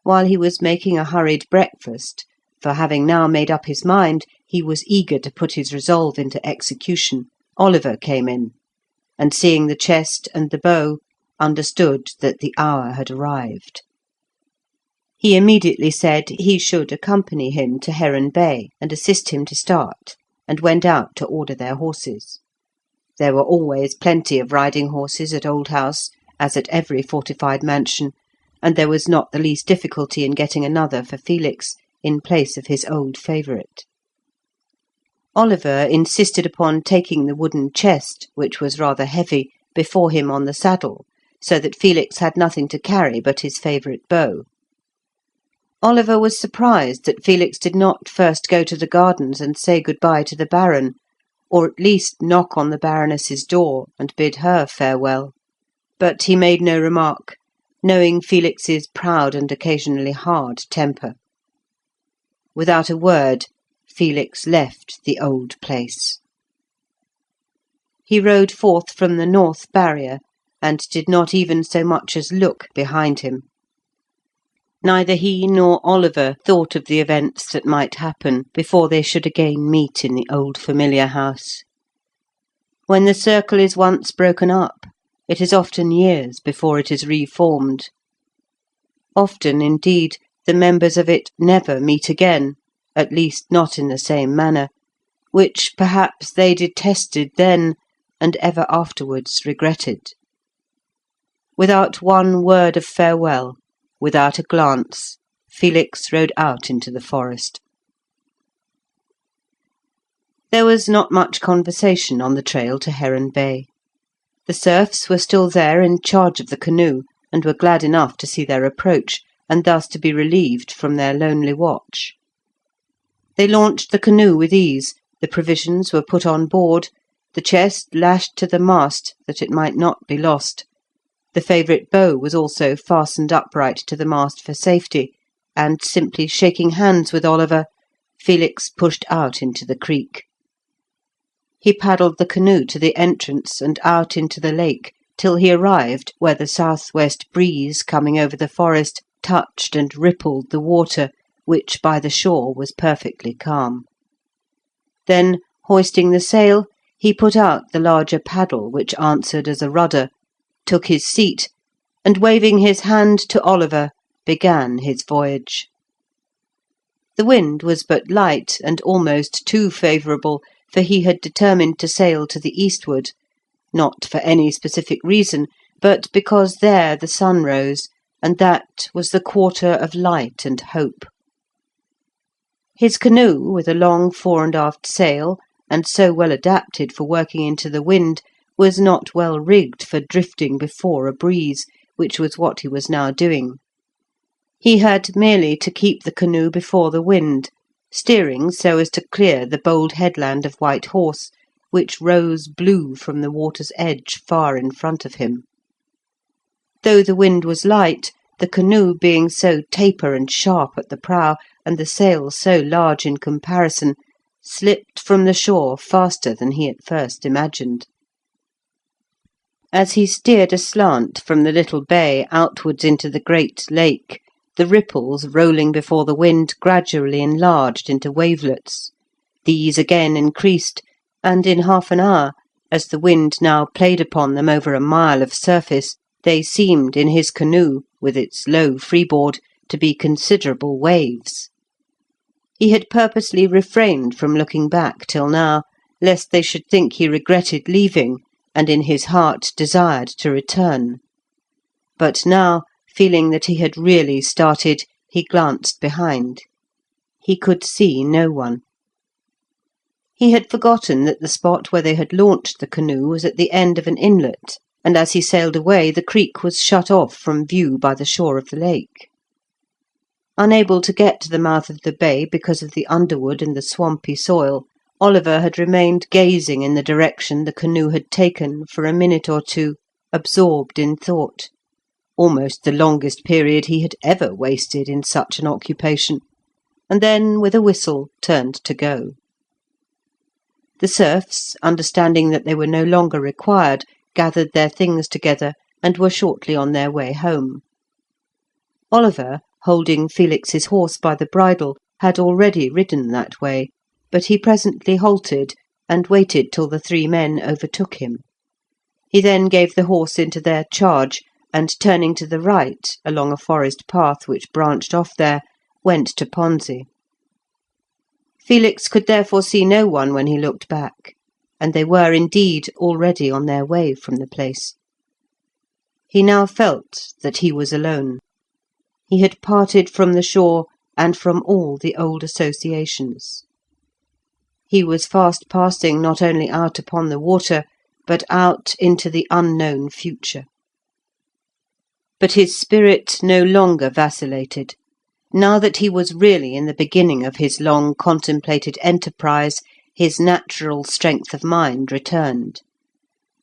While he was making a hurried breakfast, for having now made up his mind, he was eager to put his resolve into execution, Oliver came in, and seeing the chest and the bow, understood that the hour had arrived. He immediately said he should accompany him to Heron Bay and assist him to start, and went out to order their horses. There were always plenty of riding horses at Old House, as at every fortified mansion, and there was not the least difficulty in getting another for Felix, in place of his old favourite. Oliver insisted upon taking the wooden chest, which was rather heavy, before him on the saddle, so that Felix had nothing to carry but his favourite bow. Oliver was surprised that Felix did not first go to the gardens and say good-bye to the Baron, or at least knock on the Baroness's door and bid her farewell. But he made no remark, knowing Felix's proud and occasionally hard temper. Without a word, Felix left the old place. He rode forth from the north barrier, and did not even so much as look behind him. Neither he nor Oliver thought of the events that might happen before they should again meet in the old familiar house. When the circle is once broken up, it is often years before it is reformed. Often, indeed, the members of it never meet again, at least not in the same manner, which perhaps they detested then, and ever afterwards regretted. Without one word of farewell, without a glance, Felix rode out into the forest. There was not much conversation on the trail to Heron Bay. The serfs were still there in charge of the canoe, and were glad enough to see their approach, and thus to be relieved from their lonely watch. They launched the canoe with ease, the provisions were put on board, the chest lashed to the mast that it might not be lost. The favourite bow was also fastened upright to the mast for safety, and simply shaking hands with Oliver, Felix pushed out into the creek. He paddled the canoe to the entrance and out into the lake, till he arrived where the south-west breeze coming over the forest touched and rippled the water, which by the shore was perfectly calm. Then, hoisting the sail, he put out the larger paddle which answered as a rudder, took his seat, and waving his hand to Oliver, began his voyage. The wind was but light, and almost too favourable, for he had determined to sail to the eastward, not for any specific reason, but because there the sun rose, and that was the quarter of light and hope. His canoe, with a long fore and aft sail, and so well adapted for working into the wind, was not well rigged for drifting before a breeze, which was what he was now doing. He had merely to keep the canoe before the wind, steering so as to clear the bold headland of White Horse, which rose blue from the water's edge far in front of him. Though the wind was light, the canoe being so taper and sharp at the prow, and the sail so large in comparison, slipped from the shore faster than he at first imagined. As he steered aslant from the little bay outwards into the great lake, the ripples rolling before the wind gradually enlarged into wavelets. These again increased, and in half an hour, as the wind now played upon them over a mile of surface, they seemed in his canoe, with its low freeboard, to be considerable waves. He had purposely refrained from looking back till now, lest they should think he regretted leaving, and in his heart desired to return. But now, feeling that he had really started, he glanced behind. He could see no one. He had forgotten that the spot where they had launched the canoe was at the end of an inlet, and as he sailed away the creek was shut off from view by the shore of the lake. Unable to get to the mouth of the bay because of the underwood and the swampy soil, Oliver had remained gazing in the direction the canoe had taken for a minute or two, absorbed in thought, almost the longest period he had ever wasted in such an occupation, and then, with a whistle, turned to go. The serfs, understanding that they were no longer required, gathered their things together and were shortly on their way home. Oliver, holding Felix's horse by the bridle, had already ridden that way, but he presently halted and waited till the three men overtook him. He then gave the horse into their charge, and turning to the right, along a forest path which branched off there, went to Ponze. Felix could therefore see no one when he looked back, and they were indeed already on their way from the place. He now felt that he was alone. He had parted from the shore and from all the old associations. He was fast passing not only out upon the water, but out into the unknown future. But his spirit no longer vacillated. Now that he was really in the beginning of his long contemplated enterprise, his natural strength of mind returned.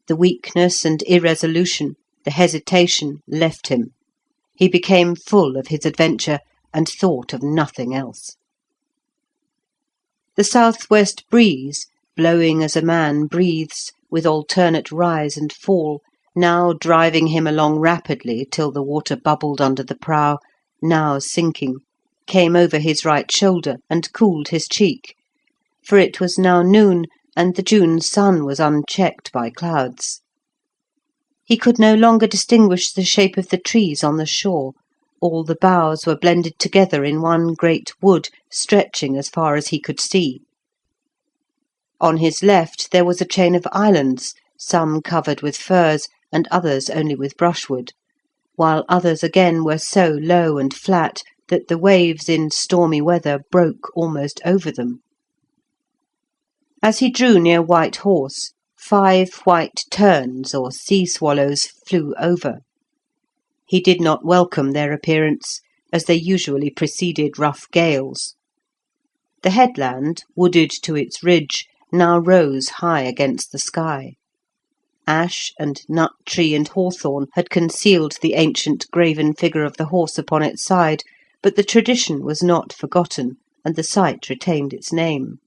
The weakness and irresolution, the hesitation, left him. He became full of his adventure and thought of nothing else. The south-west breeze, blowing as a man breathes, with alternate rise and fall, now driving him along rapidly till the water bubbled under the prow, now sinking, came over his right shoulder and cooled his cheek, for it was now noon, and the June sun was unchecked by clouds. He could no longer distinguish the shape of the trees on the shore. All the boughs were blended together in one great wood, stretching as far as he could see. On his left there was a chain of islands, some covered with firs, and others only with brushwood, while others again were so low and flat that the waves in stormy weather broke almost over them. As he drew near White Horse, 5 white terns or sea swallows flew over. He did not welcome their appearance, as they usually preceded rough gales. The headland, wooded to its ridge, now rose high against the sky. Ash and nut tree and hawthorn had concealed the ancient graven figure of the horse upon its side, but the tradition was not forgotten, and the site retained its name.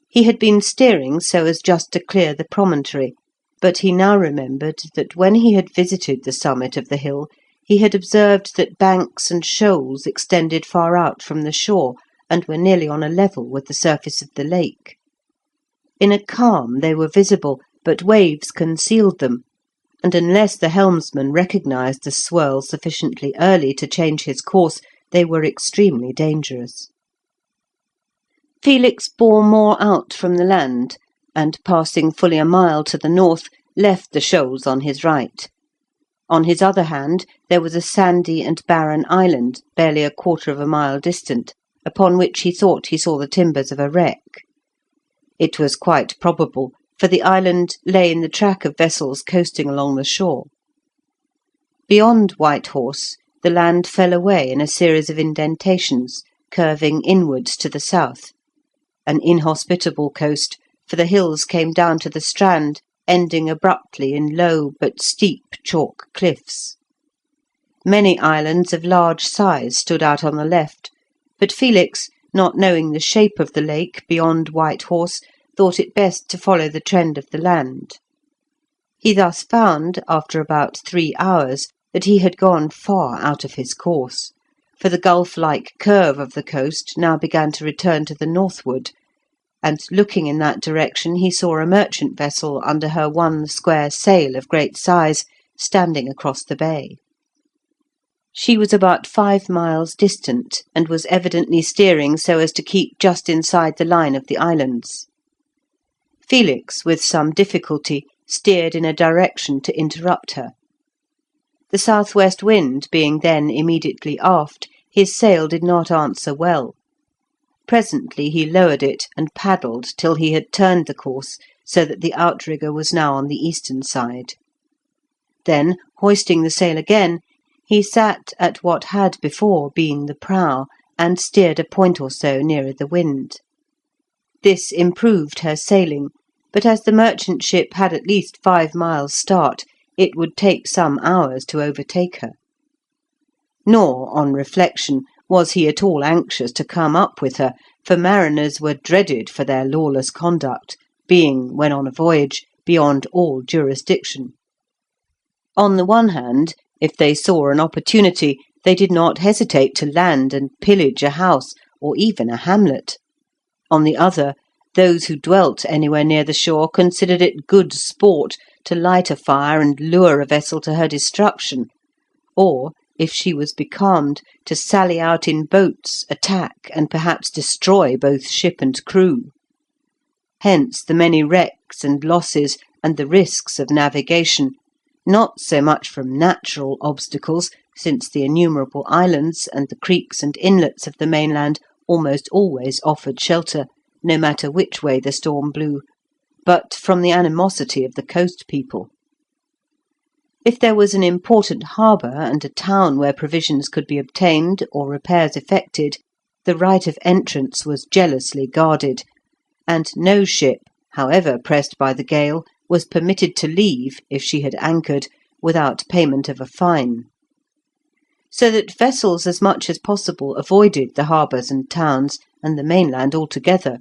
He had been steering so as just to clear the promontory, but he now remembered that when he had visited the summit of the hill, he had observed that banks and shoals extended far out from the shore, and were nearly on a level with the surface of the lake. In a calm they were visible, but waves concealed them, and unless the helmsman recognised the swirl sufficiently early to change his course, they were extremely dangerous. Felix bore more out from the land, and passing fully a mile to the north, left the shoals on his right. On his other hand there was a sandy and barren island, barely 1/4 of a mile distant, upon which he thought he saw the timbers of a wreck. It was quite probable, for the island lay in the track of vessels coasting along the shore. Beyond White Horse, the land fell away in a series of indentations, curving inwards to the south, an inhospitable coast, for the hills came down to the strand, ending abruptly in low but steep chalk cliffs. Many islands of large size stood out on the left, but Felix, not knowing the shape of the lake beyond White Horse, thought it best to follow the trend of the land. He thus found, after about 3 hours, that he had gone far out of his course, for the gulf-like curve of the coast now began to return to the northward, and looking in that direction he saw a merchant vessel under her one square sail of great size, standing across the bay. She was about 5 miles distant, and was evidently steering so as to keep just inside the line of the islands. Felix, with some difficulty, steered in a direction to interrupt her. The south-west wind being then immediately aft, his sail did not answer well. Presently he lowered it and paddled till he had turned the course, so that the outrigger was now on the eastern side. Then, hoisting the sail again, he sat at what had before been the prow, and steered a point or so nearer the wind. This improved her sailing, but as the merchant ship had at least 5 miles' start, it would take some hours to overtake her. Nor, on reflection, was he at all anxious to come up with her, for mariners were dreaded for their lawless conduct, being, when on a voyage, beyond all jurisdiction. On the one hand, if they saw an opportunity, they did not hesitate to land and pillage a house, or even a hamlet. On the other, those who dwelt anywhere near the shore considered it good sport to light a fire and lure a vessel to her destruction, or, if she was becalmed, to sally out in boats, attack, and perhaps destroy both ship and crew. Hence the many wrecks and losses and the risks of navigation, not so much from natural obstacles, since the innumerable islands and the creeks and inlets of the mainland almost always offered shelter, no matter which way the storm blew, but from the animosity of the coast people. If there was an important harbour and a town where provisions could be obtained or repairs effected, the right of entrance was jealously guarded, and no ship, however pressed by the gale, was permitted to leave, if she had anchored, without payment of a fine. So that vessels as much as possible avoided the harbours and towns, and the mainland altogether,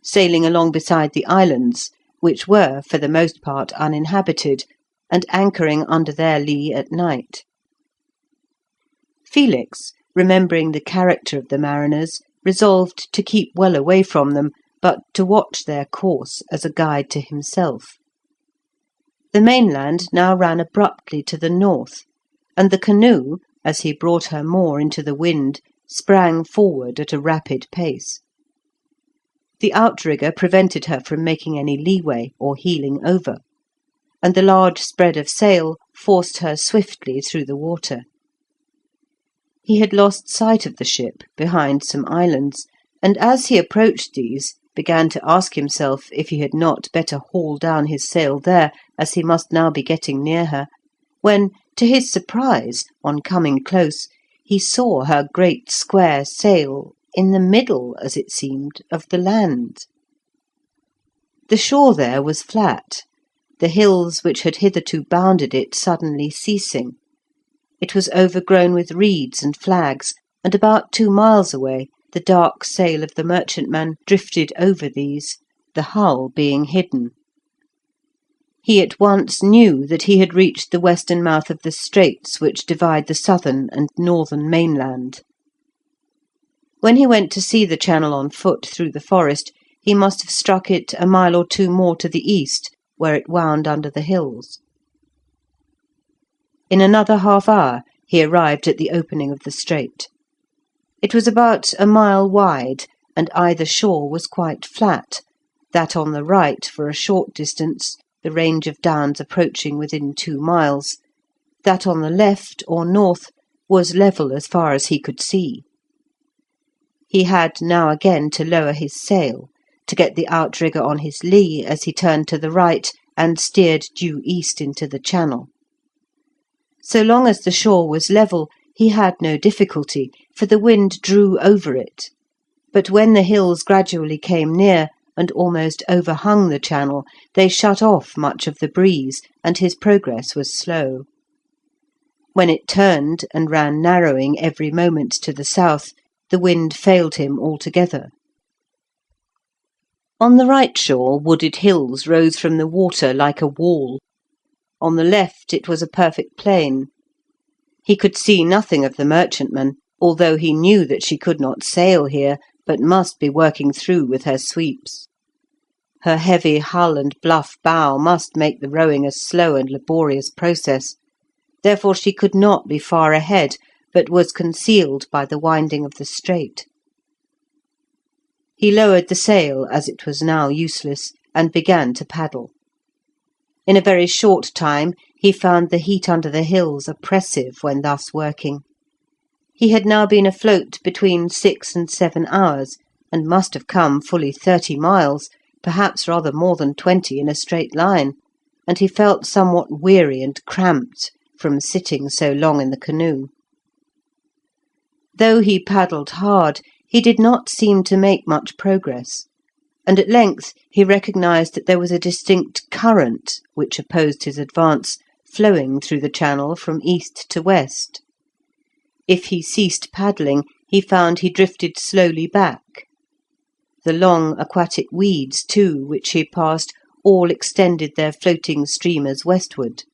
sailing along beside the islands, which were for the most part uninhabited, and anchoring under their lee at night. Felix, remembering the character of the mariners, resolved to keep well away from them, but to watch their course as a guide to himself. The mainland now ran abruptly to the north, and the canoe, as he brought her more into the wind, sprang forward at a rapid pace. The outrigger prevented her from making any leeway or heeling over, and the large spread of sail forced her swiftly through the water. He had lost sight of the ship behind some islands, and as he approached these, began to ask himself if he had not better haul down his sail there, as he must now be getting near her, when, to his surprise, on coming close, he saw her great square sail in the middle, as it seemed, of the land. The shore there was flat, the hills which had hitherto bounded it suddenly ceasing. It was overgrown with reeds and flags, and about 2 miles away the dark sail of the merchantman drifted over these, the hull being hidden. He at once knew that he had reached the western mouth of the straits which divide the southern and northern mainland. When he went to see the channel on foot through the forest, he must have struck it a mile or 2 more to the east, where it wound under the hills. In another half-hour he arrived at the opening of the strait. It was about a mile wide, and either shore was quite flat, that on the right for a short distance, the range of downs approaching within 2 miles, that on the left or north was level as far as he could see. He had now again to lower his sail, to get the outrigger on his lee as he turned to the right and steered due east into the channel. So long as the shore was level, he had no difficulty, for the wind drew over it. But when the hills gradually came near, and almost overhung the channel, they shut off much of the breeze, and his progress was slow. When it turned and ran narrowing every moment to the south, the wind failed him altogether. On the right shore wooded hills rose from the water like a wall. On the left it was a perfect plain. He could see nothing of the merchantman, although he knew that she could not sail here, but must be working through with her sweeps. Her heavy hull and bluff bow must make the rowing a slow and laborious process. Therefore she could not be far ahead, but was concealed by the winding of the strait. He lowered the sail, as it was now useless, and began to paddle. In a very short time he found the heat under the hills oppressive when thus working. He had now been afloat between 6 and 7 hours, and must have come fully 30 miles, perhaps rather more than 20 in a straight line, and he felt somewhat weary and cramped from sitting so long in the canoe. Though he paddled hard, he did not seem to make much progress, and at length he recognised that there was a distinct current, which opposed his advance, flowing through the channel from east to west. If he ceased paddling, he found he drifted slowly back. The long aquatic weeds, too, which he passed, all extended their floating streamers westward.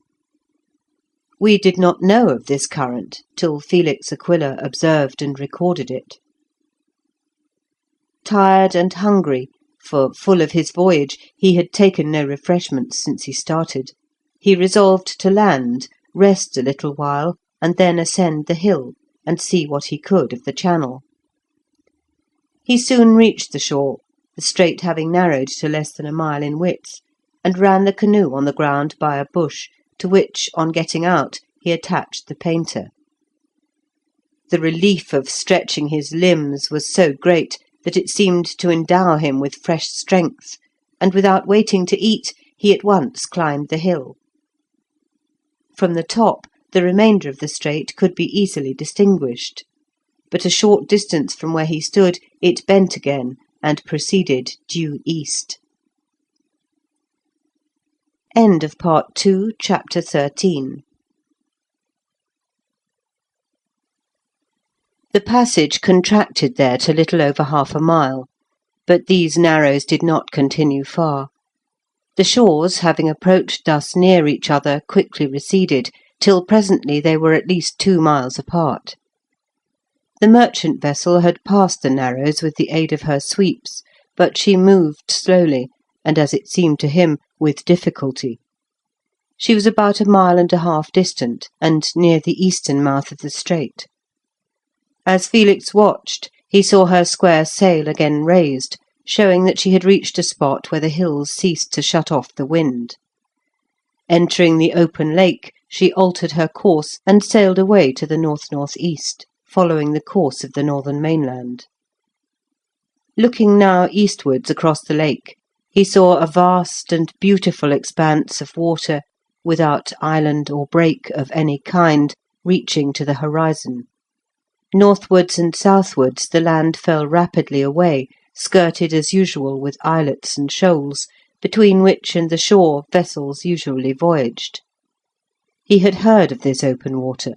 We did not know of this current till Felix Aquila observed and recorded it. Tired and hungry, for full of his voyage he had taken no refreshments since he started, he resolved to land, rest a little while, and then ascend the hill, and see what he could of the channel. He soon reached the shore, the strait having narrowed to less than a mile in width, and ran the canoe on the ground by a bush, to which, on getting out, he attached the painter. The relief of stretching his limbs was so great that it seemed to endow him with fresh strength, and without waiting to eat, he at once climbed the hill. From the top, the remainder of the strait could be easily distinguished, but a short distance from where he stood it bent again and proceeded due east. End of Part 2, Chapter 13. The passage contracted there to little over half a mile, but these narrows did not continue far. The shores, having approached thus near each other, quickly receded, till presently they were at least 2 miles apart. The merchant vessel had passed the narrows with the aid of her sweeps, but she moved slowly, and, as it seemed to him, with difficulty. She was about 1.5 miles distant, and near the eastern mouth of the strait. As Felix watched, he saw her square sail again raised, showing that she had reached a spot where the hills ceased to shut off the wind. Entering the open lake, she altered her course and sailed away to the north-north-east, following the course of the northern mainland. Looking now eastwards across the lake, he saw a vast and beautiful expanse of water, without island or break of any kind, reaching to the horizon. Northwards and southwards the land fell rapidly away, skirted as usual with islets and shoals, between which and the shore vessels usually voyaged. He had heard of this open water,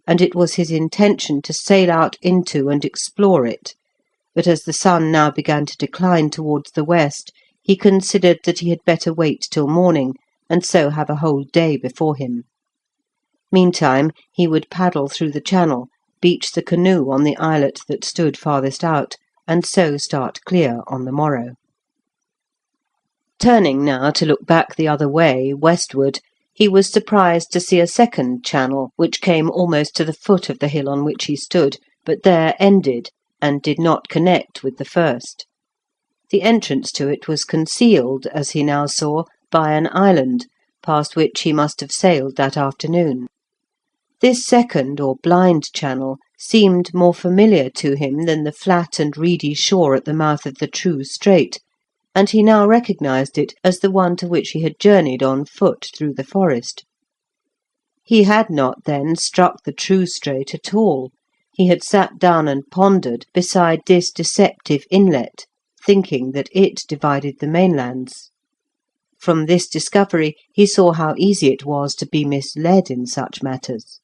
and it was his intention to sail out into and explore it, but as the sun now began to decline towards the west, he considered that he had better wait till morning, and so have a whole day before him. Meantime he would paddle through the channel, beach the canoe on the islet that stood farthest out, and so start clear on the morrow. Turning now to look back the other way, westward, he was surprised to see a second channel, which came almost to the foot of the hill on which he stood, but there ended, and did not connect with the first. The entrance to it was concealed, as he now saw, by an island, past which he must have sailed that afternoon. This second or blind channel seemed more familiar to him than the flat and reedy shore at the mouth of the true strait, and he now recognised it as the one to which he had journeyed on foot through the forest. He had not, then, struck the true strait at all. He had sat down and pondered beside this deceptive inlet, thinking that it divided the mainlands. From this discovery he saw how easy it was to be misled in such matters.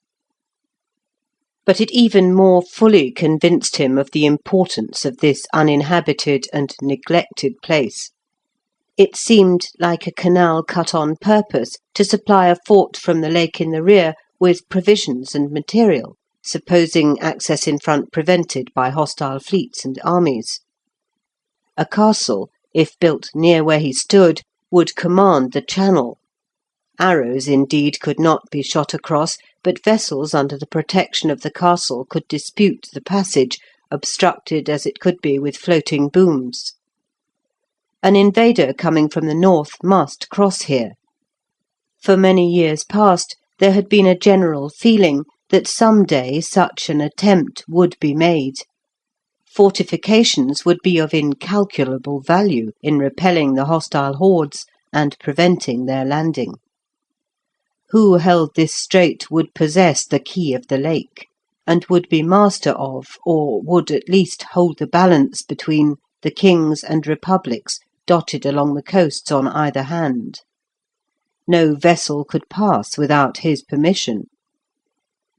But it even more fully convinced him of the importance of this uninhabited and neglected place. It seemed like a canal cut on purpose to supply a fort from the lake in the rear with provisions and material, supposing access in front prevented by hostile fleets and armies. A castle, if built near where he stood, would command the channel. Arrows, indeed, could not be shot across, but vessels under the protection of the castle could dispute the passage, obstructed as it could be with floating booms. An invader coming from the north must cross here. For many years past there had been a general feeling that some day such an attempt would be made. Fortifications would be of incalculable value in repelling the hostile hordes and preventing their landing. Who held this strait would possess the key of the lake, and would be master of, or would at least hold the balance between, the kings and republics dotted along the coasts on either hand. No vessel could pass without his permission.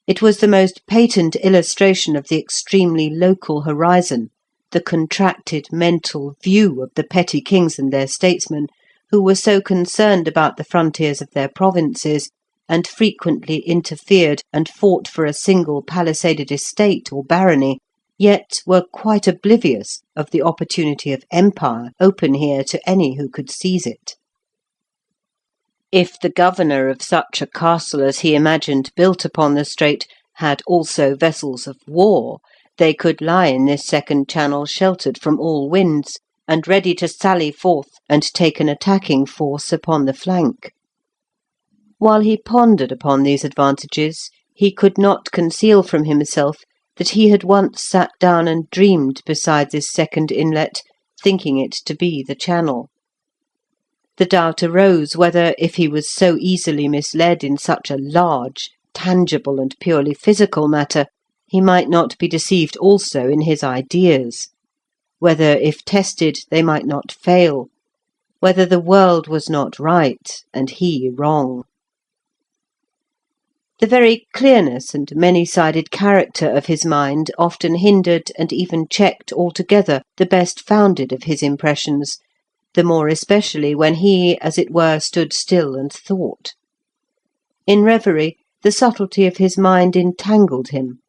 It was the most patent illustration of the extremely local horizon, the contracted mental view of the petty kings and their statesmen, who were so concerned about the frontiers of their provinces, and frequently interfered and fought for a single palisaded estate or barony, yet were quite oblivious of the opportunity of empire open here to any who could seize it. If the governor of such a castle as he imagined built upon the strait had also vessels of war, they could lie in this second channel sheltered from all winds, and ready to sally forth and take an attacking force upon the flank. While he pondered upon these advantages, he could not conceal from himself that he had once sat down and dreamed beside this second inlet, thinking it to be the channel. The doubt arose whether, if he was so easily misled in such a large, tangible, and purely physical matter, he might not be deceived also in his ideas, whether, if tested, they might not fail, whether the world was not right and he wrong. The very clearness and many-sided character of his mind often hindered and even checked altogether the best founded of his impressions, the more especially when he, as it were, stood still and thought. In reverie, the subtlety of his mind entangled him.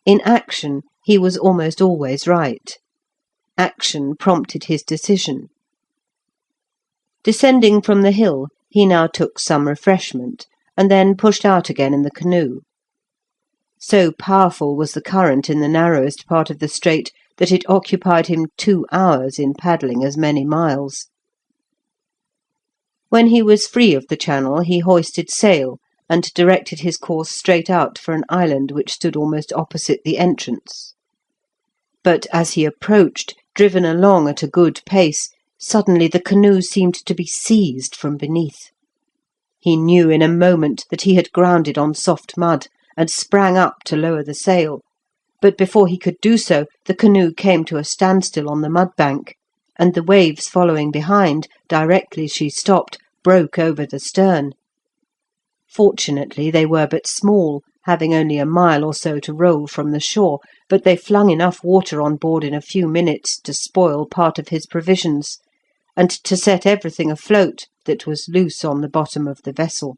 In action, he was almost always right. Action prompted his decision. Descending from the hill, he now took some refreshment, and then pushed out again in the canoe. So powerful was the current in the narrowest part of the strait that it occupied him 2 hours in paddling as many miles. When he was free of the channel, he hoisted sail, and directed his course straight out for an island which stood almost opposite the entrance. But as he approached, driven along at a good pace, suddenly the canoe seemed to be seized from beneath. He knew in a moment that he had grounded on soft mud, and sprang up to lower the sail, but before he could do so, the canoe came to a standstill on the mud bank, and the waves following behind, directly she stopped, broke over the stern. Fortunately they were but small, having only a mile or so to roll from the shore, but they flung enough water on board in a few minutes to spoil part of his provisions, and to set everything afloat that was loose on the bottom of the vessel.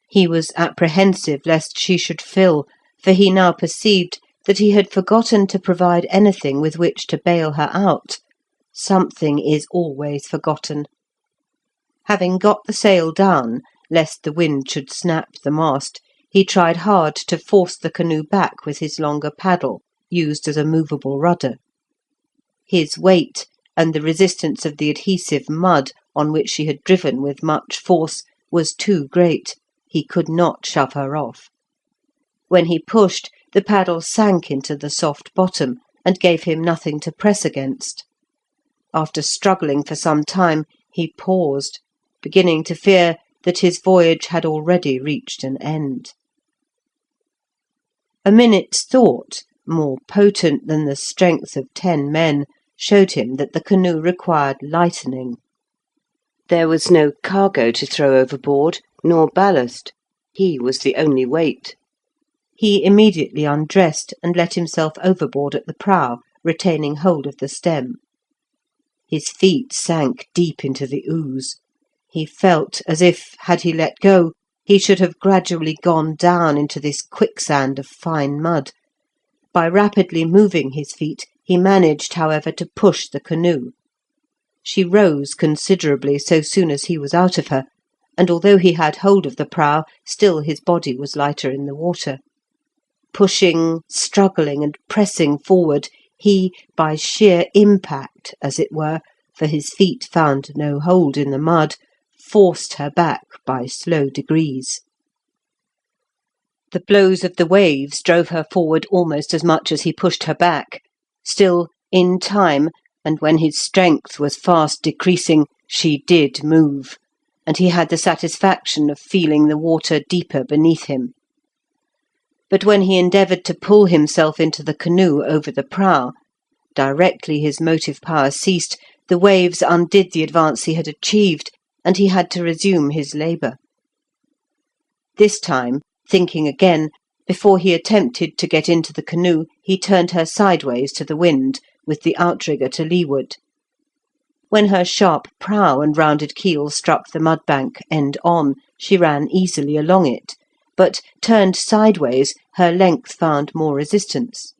He was apprehensive lest she should fill, for he now perceived that he had forgotten to provide anything with which to bail her out. Something is always forgotten. Having got the sail down, lest the wind should snap the mast, he tried hard to force the canoe back with his longer paddle, used as a movable rudder. His weight, and the resistance of the adhesive mud on which she had driven with much force, was too great. He could not shove her off. When he pushed, the paddle sank into the soft bottom, and gave him nothing to press against. After struggling for some time, he paused, beginning to fear that his voyage had already reached an end. A minute's thought, more potent than the strength of 10 men, showed him that the canoe required lightening. There was no cargo to throw overboard, nor ballast. He was the only weight. He immediately undressed and let himself overboard at the prow, retaining hold of the stem. His feet sank deep into the ooze. He felt as if, had he let go, he should have gradually gone down into this quicksand of fine mud. By rapidly moving his feet, he managed, however, to push the canoe. She rose considerably so soon as he was out of her, and although he had hold of the prow, still his body was lighter in the water. Pushing, struggling, and pressing forward, he, by sheer impact, as it were, for his feet found no hold in the mud, forced her back by slow degrees. The blows of the waves drove her forward almost as much as he pushed her back. Still, in time, and when his strength was fast decreasing, she did move, and he had the satisfaction of feeling the water deeper beneath him. But when he endeavoured to pull himself into the canoe over the prow, directly his motive power ceased, the waves undid the advance he had achieved, and he had to resume his labour. This time, thinking again, before he attempted to get into the canoe, he turned her sideways to the wind, with the outrigger to leeward. When her sharp prow and rounded keel struck the mudbank end on, she ran easily along it, but, turned sideways, her length found more resistance,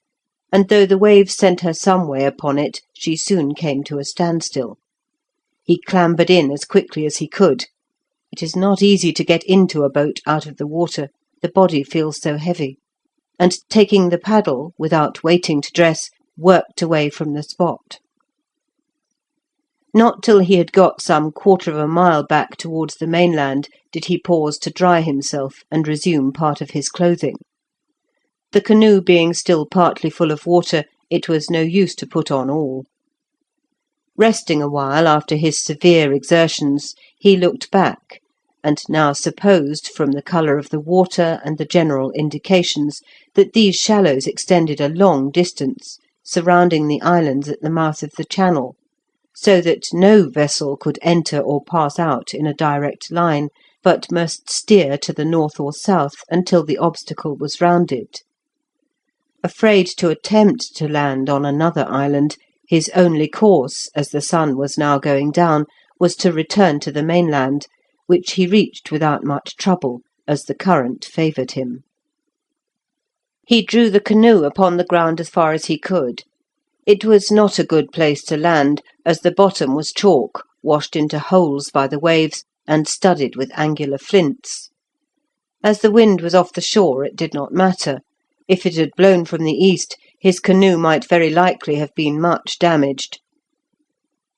and though the waves sent her some way upon it, she soon came to a standstill. He clambered in as quickly as he could. It is not easy to get into a boat out of the water, the body feels so heavy, and taking the paddle, without waiting to dress, worked away from the spot. Not till he had got some quarter of a mile back towards the mainland did he pause to dry himself and resume part of his clothing. The canoe being still partly full of water, it was no use to put on all. Resting a while after his severe exertions, he looked back, and now supposed, from the colour of the water and the general indications, that these shallows extended a long distance, surrounding the islands at the mouth of the channel, so that no vessel could enter or pass out in a direct line, but must steer to the north or south until the obstacle was rounded. Afraid to attempt to land on another island, his only course, as the sun was now going down, was to return to the mainland, which he reached without much trouble, as the current favoured him. He drew the canoe upon the ground as far as he could. It was not a good place to land, as the bottom was chalk, washed into holes by the waves, and studded with angular flints. As the wind was off the shore, it did not matter. If it had blown from the east, his canoe might very likely have been much damaged.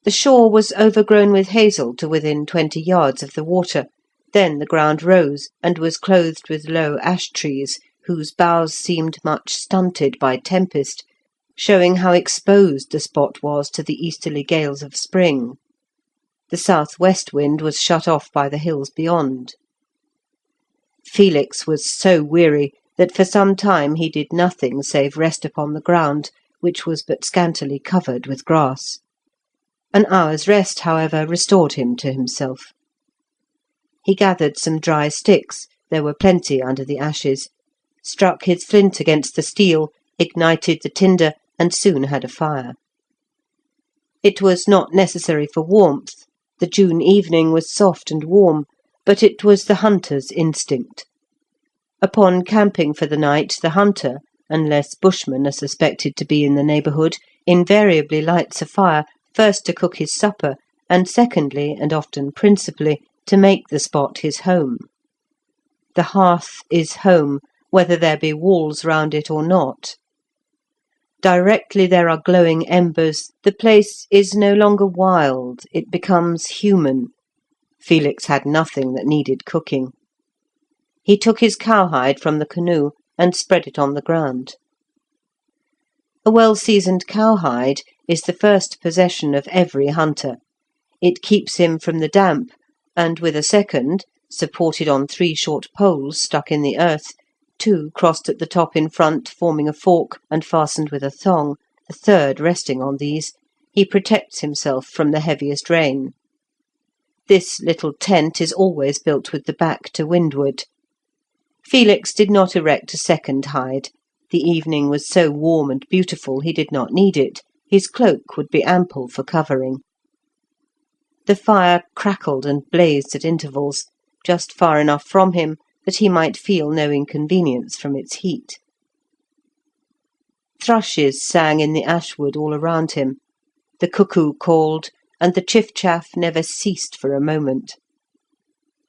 The shore was overgrown with hazel to within 20 yards of the water, then the ground rose, and was clothed with low ash trees, whose boughs seemed much stunted by tempest, showing how exposed the spot was to the easterly gales of spring. The south-west wind was shut off by the hills beyond. Felix was so weary that for some time he did nothing save rest upon the ground, which was but scantily covered with grass. An hour's rest, however, restored him to himself. He gathered some dry sticks, there were plenty under the ashes, struck his flint against the steel, ignited the tinder, and soon had a fire. It was not necessary for warmth. The June evening was soft and warm, but it was the hunter's instinct. Upon camping for the night, the hunter, unless bushmen are suspected to be in the neighbourhood, invariably lights a fire, first to cook his supper, and secondly, and often principally, to make the spot his home. The hearth is home, whether there be walls round it or not. Directly there are glowing embers, the place is no longer wild, it becomes human. Felix had nothing that needed cooking. He took his cowhide from the canoe and spread it on the ground. A well-seasoned cowhide is the first possession of every hunter. It keeps him from the damp, and with a second, supported on 3 short poles stuck in the earth, 2 crossed at the top in front, forming a fork, and fastened with a thong, the third resting on these, he protects himself from the heaviest rain. This little tent is always built with the back to windward. Felix did not erect a second hide. The evening was so warm and beautiful he did not need it. His cloak would be ample for covering. The fire crackled and blazed at intervals, just far enough from him that he might feel no inconvenience from its heat. Thrushes sang in the ashwood all around him. The cuckoo called, and the chiff-chaff never ceased for a moment.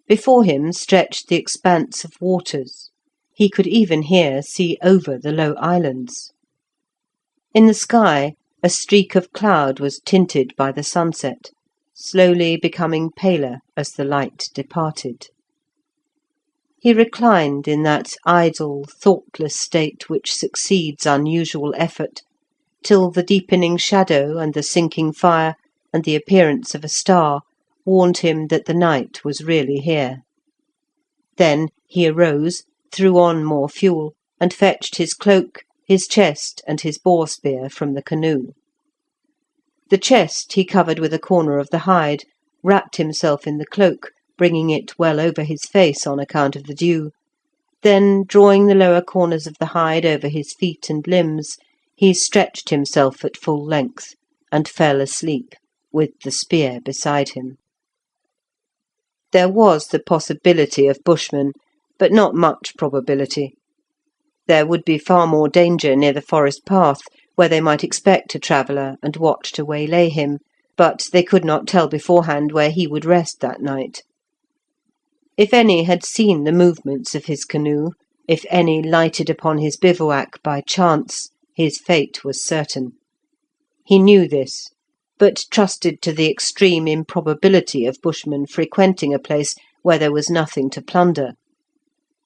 Before him stretched the expanse of waters. He could even see over the low islands. In the sky, a streak of cloud was tinted by the sunset, slowly becoming paler as the light departed. He reclined in that idle, thoughtless state which succeeds unusual effort, till the deepening shadow and the sinking fire and the appearance of a star warned him that the night was really here. Then he arose, threw on more fuel, and fetched his cloak, his chest, and his boar spear from the canoe. The chest he covered with a corner of the hide, wrapped himself in the cloak, bringing it well over his face on account of the dew. Then, drawing the lower corners of the hide over his feet and limbs, he stretched himself at full length, and fell asleep, with the spear beside him. There was the possibility of bushmen, but not much probability. There would be far more danger near the forest path, where they might expect a traveller and watch to waylay him, but they could not tell beforehand where he would rest that night. If any had seen the movements of his canoe, if any lighted upon his bivouac by chance, his fate was certain. He knew this, but trusted to the extreme improbability of bushmen frequenting a place where there was nothing to plunder.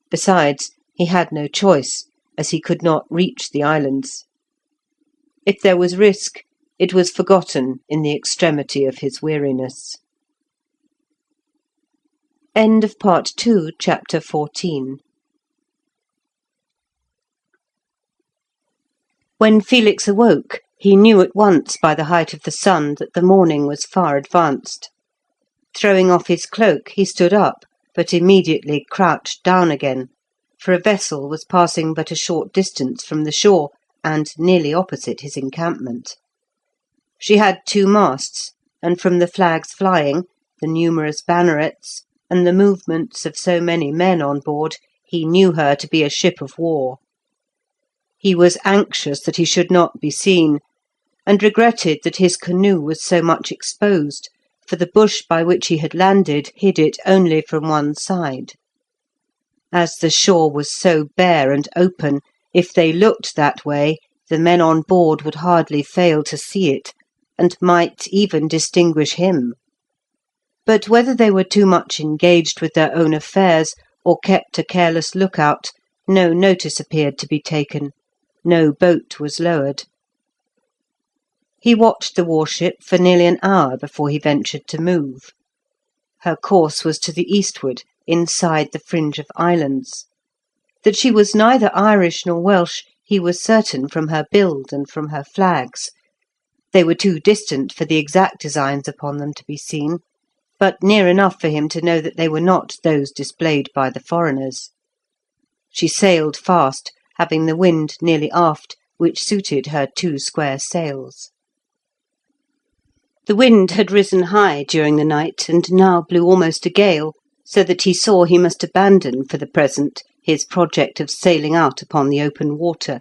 Besides, he had no choice, as he could not reach the islands. If there was risk, it was forgotten in the extremity of his weariness. End of Part 2, Chapter 14. When Felix awoke, he knew at once by the height of the sun that the morning was far advanced. Throwing off his cloak, he stood up, but immediately crouched down again, for a vessel was passing but a short distance from the shore, and nearly opposite his encampment. She had 2 masts, and from the flags flying, the numerous bannerets, and the movements of so many men on board, he knew her to be a ship of war. He was anxious that he should not be seen, and regretted that his canoe was so much exposed, for the bush by which he had landed hid it only from one side. As the shore was so bare and open, if they looked that way, the men on board would hardly fail to see it, and might even distinguish him. But whether they were too much engaged with their own affairs, or kept a careless look-out, no notice appeared to be taken. No boat was lowered. He watched the warship for nearly an hour before he ventured to move. Her course was to the eastward, inside the fringe of islands. That she was neither Irish nor Welsh, he was certain from her build and from her flags. They were too distant for the exact designs upon them to be seen, but near enough for him to know that they were not those displayed by the foreigners. She sailed fast, having the wind nearly aft, which suited her 2 square sails. The wind had risen high during the night, and now blew almost a gale, so that he saw he must abandon for the present his project of sailing out upon the open water.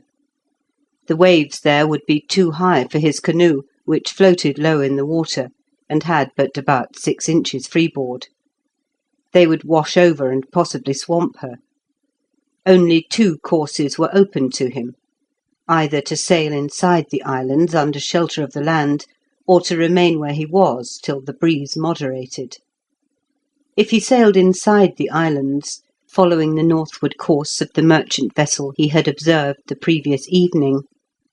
The waves there would be too high for his canoe, which floated low in the water, and had but about 6 inches freeboard. They would wash over and possibly swamp her. Only 2 courses were open to him, either to sail inside the islands under shelter of the land, or to remain where he was till the breeze moderated. If he sailed inside the islands, following the northward course of the merchant vessel he had observed the previous evening,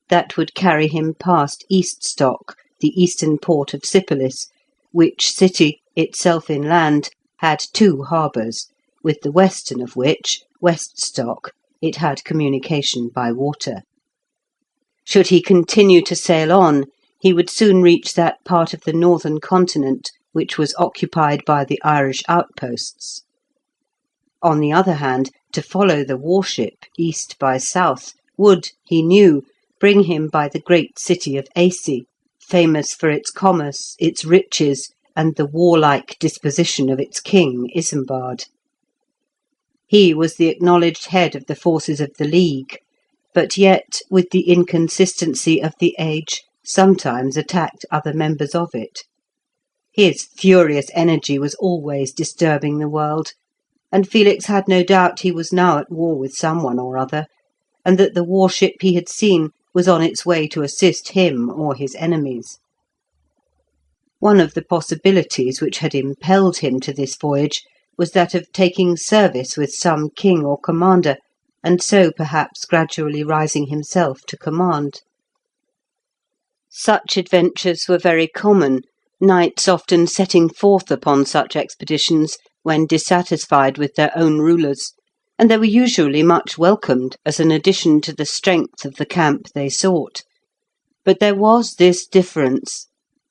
that would carry him past Eaststock, the eastern port of Sypolis, which city, itself inland, had 2 harbours, with the western of which, Weststock, it had communication by water. Should he continue to sail on, he would soon reach that part of the northern continent which was occupied by the Irish outposts. On the other hand, to follow the warship east by south would, he knew, bring him by the great city of Aisi, famous for its commerce, its riches, and the warlike disposition of its king, Isambard. He was the acknowledged head of the forces of the League, but yet, with the inconsistency of the age, sometimes attacked other members of it. His furious energy was always disturbing the world, and Felix had no doubt he was now at war with someone or other, and that the warship he had seen was on its way to assist him or his enemies. One of the possibilities which had impelled him to this voyage was that of taking service with some king or commander, and so perhaps gradually rising himself to command. Such adventures were very common, knights often setting forth upon such expeditions when dissatisfied with their own rulers, and they were usually much welcomed as an addition to the strength of the camp they sought. But there was this difference.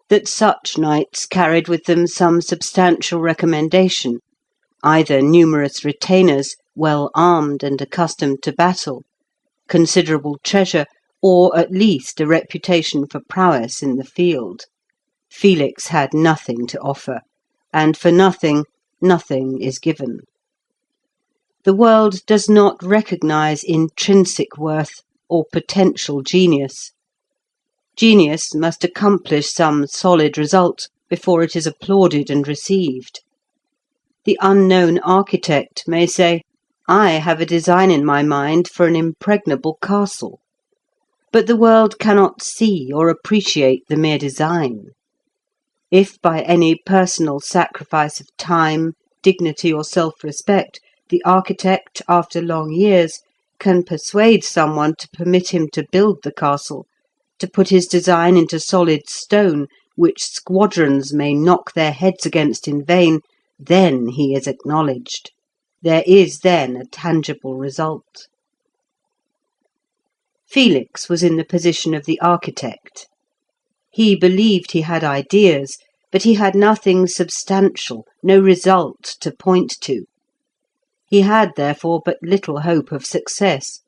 that such knights carried with them some substantial recommendation, either numerous retainers, well armed and accustomed to battle, considerable treasure, or at least a reputation for prowess in the field. Felix had nothing to offer, and for nothing, nothing is given. The world does not recognise intrinsic worth or potential genius. Genius must accomplish some solid result before it is applauded and received. The unknown architect may say, "I have a design in my mind for an impregnable castle," but the world cannot see or appreciate the mere design. If by any personal sacrifice of time, dignity, or self-respect, the architect, after long years, can persuade someone to permit him to build the castle, to put his design into solid stone, which squadrons may knock their heads against in vain, then he is acknowledged. There is then a tangible result. Felix was in the position of the architect. He believed he had ideas, but he had nothing substantial, no result to point to. He had, therefore, but little hope of success,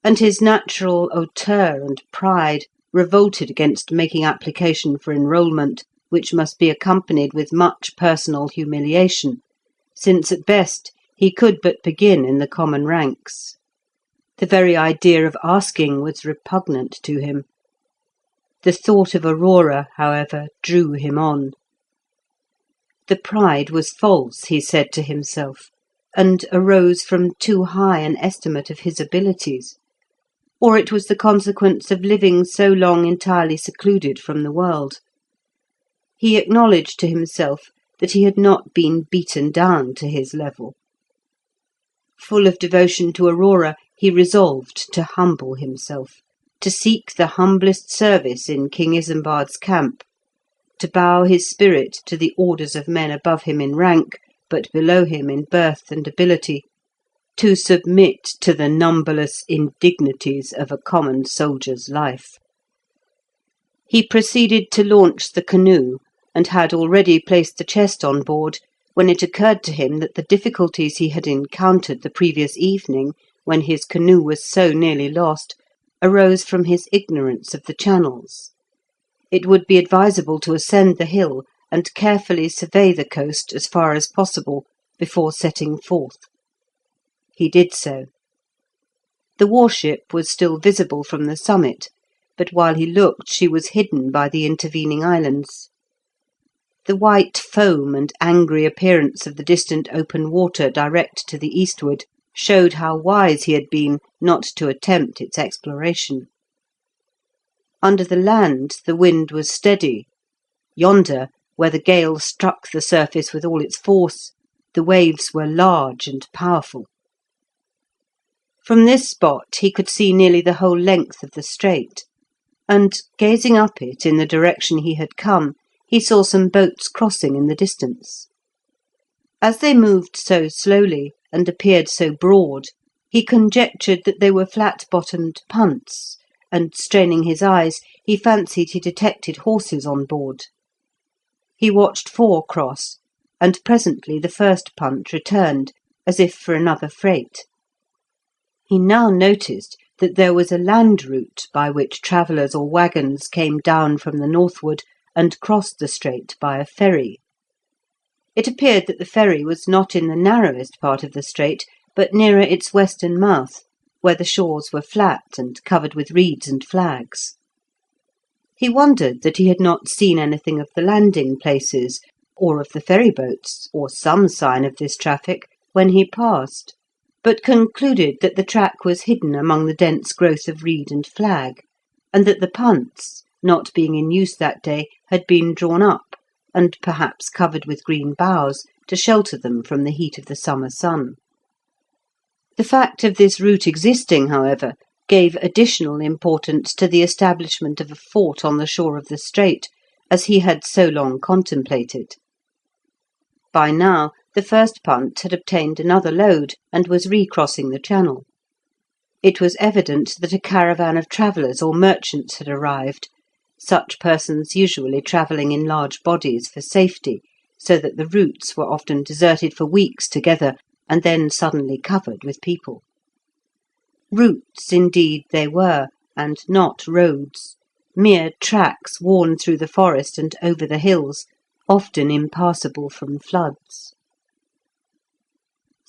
and his natural hauteur and pride revolted against making application for enrolment, which must be accompanied with much personal humiliation, since at best he could but begin in the common ranks. The very idea of asking was repugnant to him. The thought of Aurora, however, drew him on. The pride was false, he said to himself, and arose from too high an estimate of his abilities, or it was the consequence of living so long entirely secluded from the world. He acknowledged to himself that he had not been beaten down to his level. Full of devotion to Aurora, he resolved to humble himself, to seek the humblest service in King Isambard's camp, to bow his spirit to the orders of men above him in rank, but below him in birth and ability, to submit to the numberless indignities of a common soldier's life. He proceeded to launch the canoe, and had already placed the chest on board, when it occurred to him that the difficulties he had encountered the previous evening, when his canoe was so nearly lost, arose from his ignorance of the channels. It would be advisable to ascend the hill and carefully survey the coast as far as possible before setting forth. He did so. The warship was still visible from the summit, but while he looked she was hidden by the intervening islands. The white foam and angry appearance of the distant open water direct to the eastward showed how wise he had been not to attempt its exploration. Under the land the wind was steady. Yonder, where the gale struck the surface with all its force, the waves were large and powerful. From this spot he could see nearly the whole length of the strait, and, gazing up it in the direction he had come, he saw some boats crossing in the distance. As they moved so slowly and appeared so broad, he conjectured that they were flat-bottomed punts, and, straining his eyes, he fancied he detected horses on board. He watched 4 cross, and presently the first punt returned, as if for another freight. He now noticed that there was a land route by which travellers or waggons came down from the northward and crossed the strait by a ferry. It appeared that the ferry was not in the narrowest part of the strait, but nearer its western mouth, where the shores were flat and covered with reeds and flags. He wondered that he had not seen anything of the landing places, or of the ferry boats, or some sign of this traffic, when he passed, but concluded that the track was hidden among the dense growth of reed and flag, and that the punts, not being in use that day, had been drawn up, and perhaps covered with green boughs, to shelter them from the heat of the summer sun. The fact of this route existing, however, gave additional importance to the establishment of a fort on the shore of the strait, as he had so long contemplated. By now the first punt had obtained another load, and was recrossing the channel. It was evident that a caravan of travellers or merchants had arrived, such persons usually travelling in large bodies for safety, so that the routes were often deserted for weeks together, and then suddenly covered with people. Routes, indeed, they were, and not roads, mere tracks worn through the forest and over the hills, often impassable from floods.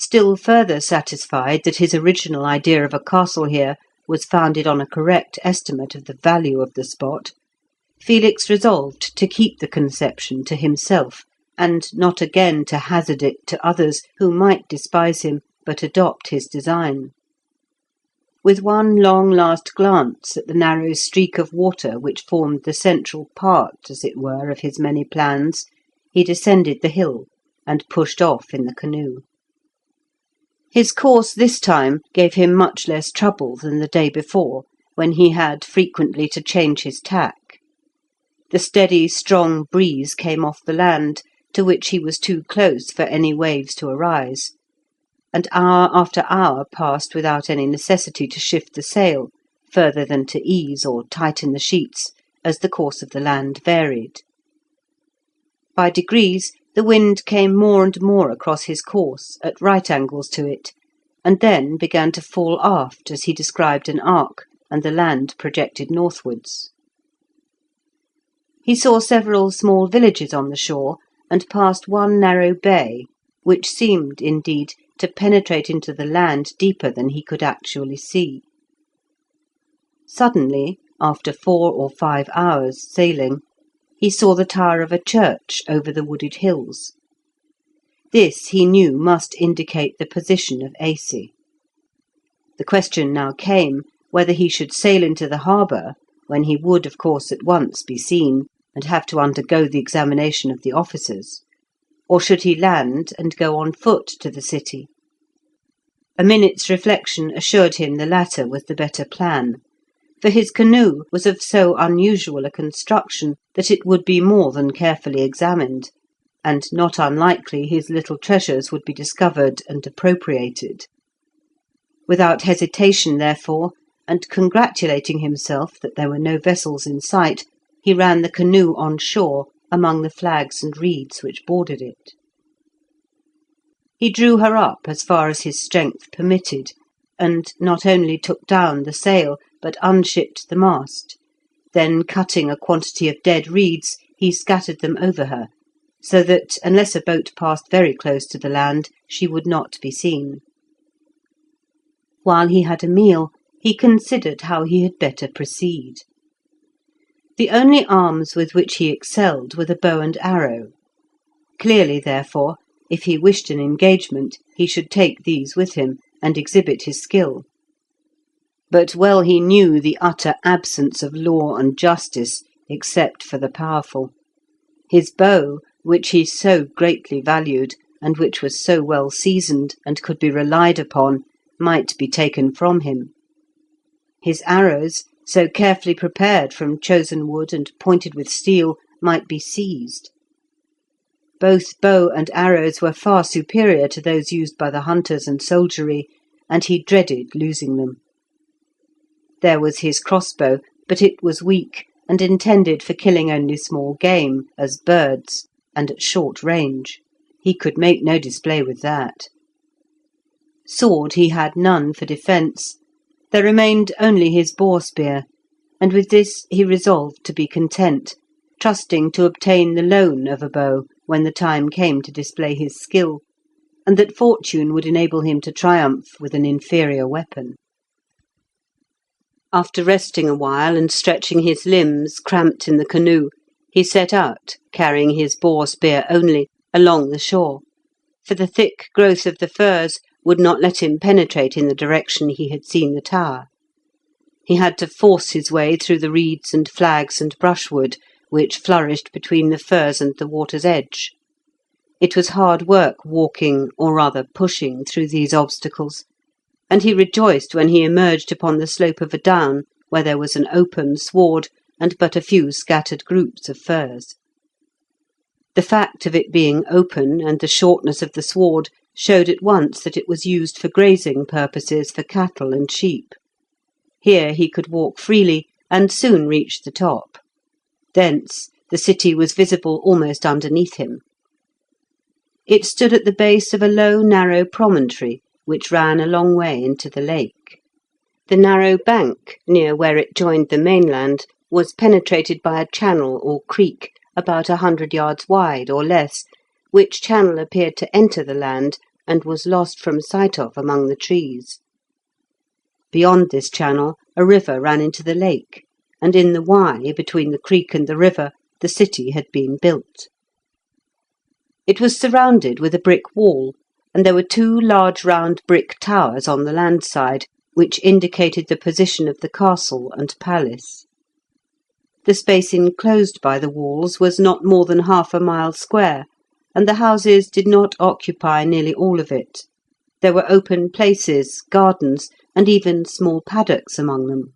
Still further satisfied that his original idea of a castle here was founded on a correct estimate of the value of the spot, Felix resolved to keep the conception to himself, and not again to hazard it to others who might despise him but adopt his design. With one long last glance at the narrow streak of water which formed the central part, as it were, of his many plans, he descended the hill and pushed off in the canoe. His course this time gave him much less trouble than the day before, when he had frequently to change his tack. The steady, strong breeze came off the land, to which he was too close for any waves to arise, and hour after hour passed without any necessity to shift the sail, further than to ease or tighten the sheets, as the course of the land varied. By degrees the wind came more and more across his course, at right angles to it, and then began to fall aft as he described an arc, and the land projected northwards. He saw several small villages on the shore, and passed one narrow bay, which seemed, indeed, to penetrate into the land deeper than he could actually see. Suddenly, after 4 or 5 hours' sailing, he saw the tower of a church over the wooded hills. This, he knew, must indicate the position of Aisi. The question now came whether he should sail into the harbour, when he would, of course, at once be seen, and have to undergo the examination of the officers, or should he land and go on foot to the city? A minute's reflection assured him the latter was the better plan, for his canoe was of so unusual a construction that it would be more than carefully examined, and not unlikely his little treasures would be discovered and appropriated. Without hesitation, therefore, and congratulating himself that there were no vessels in sight, he ran the canoe on shore among the flags and reeds which bordered it. He drew her up as far as his strength permitted, and not only took down the sail, but unshipped the mast. Then, cutting a quantity of dead reeds, he scattered them over her, so that, unless a boat passed very close to the land, she would not be seen. While he had a meal, he considered how he had better proceed. The only arms with which he excelled were the bow and arrow. Clearly, therefore, if he wished an engagement, he should take these with him, and exhibit his skill. But well he knew the utter absence of law and justice, except for the powerful. His bow, which he so greatly valued, and which was so well seasoned and could be relied upon, might be taken from him. His arrows, so carefully prepared from chosen wood and pointed with steel, might be seized. Both bow and arrows were far superior to those used by the hunters and soldiery, and he dreaded losing them. There was his crossbow, but it was weak, and intended for killing only small game, as birds, and at short range. He could make no display with that. Sword he had none for defence. There remained only his boar spear, and with this he resolved to be content, trusting to obtain the loan of a bow when the time came to display his skill, and that fortune would enable him to triumph with an inferior weapon. After resting a while and stretching his limbs cramped in the canoe, he set out, carrying his boar spear only, along the shore, for the thick growth of the firs would not let him penetrate in the direction he had seen the tower. He had to force his way through the reeds and flags and brushwood which flourished between the firs and the water's edge. It was hard work walking, or rather pushing, through these obstacles, and he rejoiced when he emerged upon the slope of a down where there was an open sward and but a few scattered groups of firs. The fact of it being open and the shortness of the sward showed at once that it was used for grazing purposes for cattle and sheep. Here he could walk freely, and soon reached the top. Thence the city was visible almost underneath him. It stood at the base of a low, narrow promontory which ran a long way into the lake. The narrow bank, near where it joined the mainland, was penetrated by a channel or creek about 100 yards wide or less, which channel appeared to enter the land and was lost from sight of among the trees. Beyond this channel a river ran into the lake, and in the Y between the creek and the river the city had been built. It was surrounded with a brick wall, and there were 2 large round brick towers on the land side, which indicated the position of the castle and palace. The space enclosed by the walls was not more than half a mile square, and the houses did not occupy nearly all of it. There were open places, gardens, and even small paddocks among them.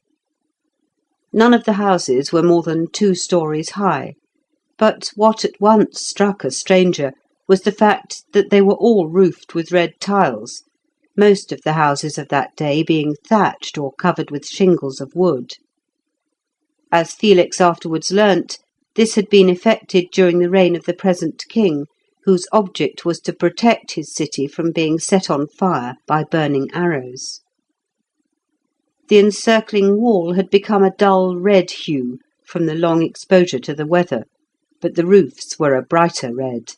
None of the houses were more than 2 stories high, but what at once struck a stranger was the fact that they were all roofed with red tiles, most of the houses of that day being thatched or covered with shingles of wood. As Felix afterwards learnt, this had been effected during the reign of the present king, whose object was to protect his city from being set on fire by burning arrows. The encircling wall had become a dull red hue from the long exposure to the weather, but the roofs were a brighter red.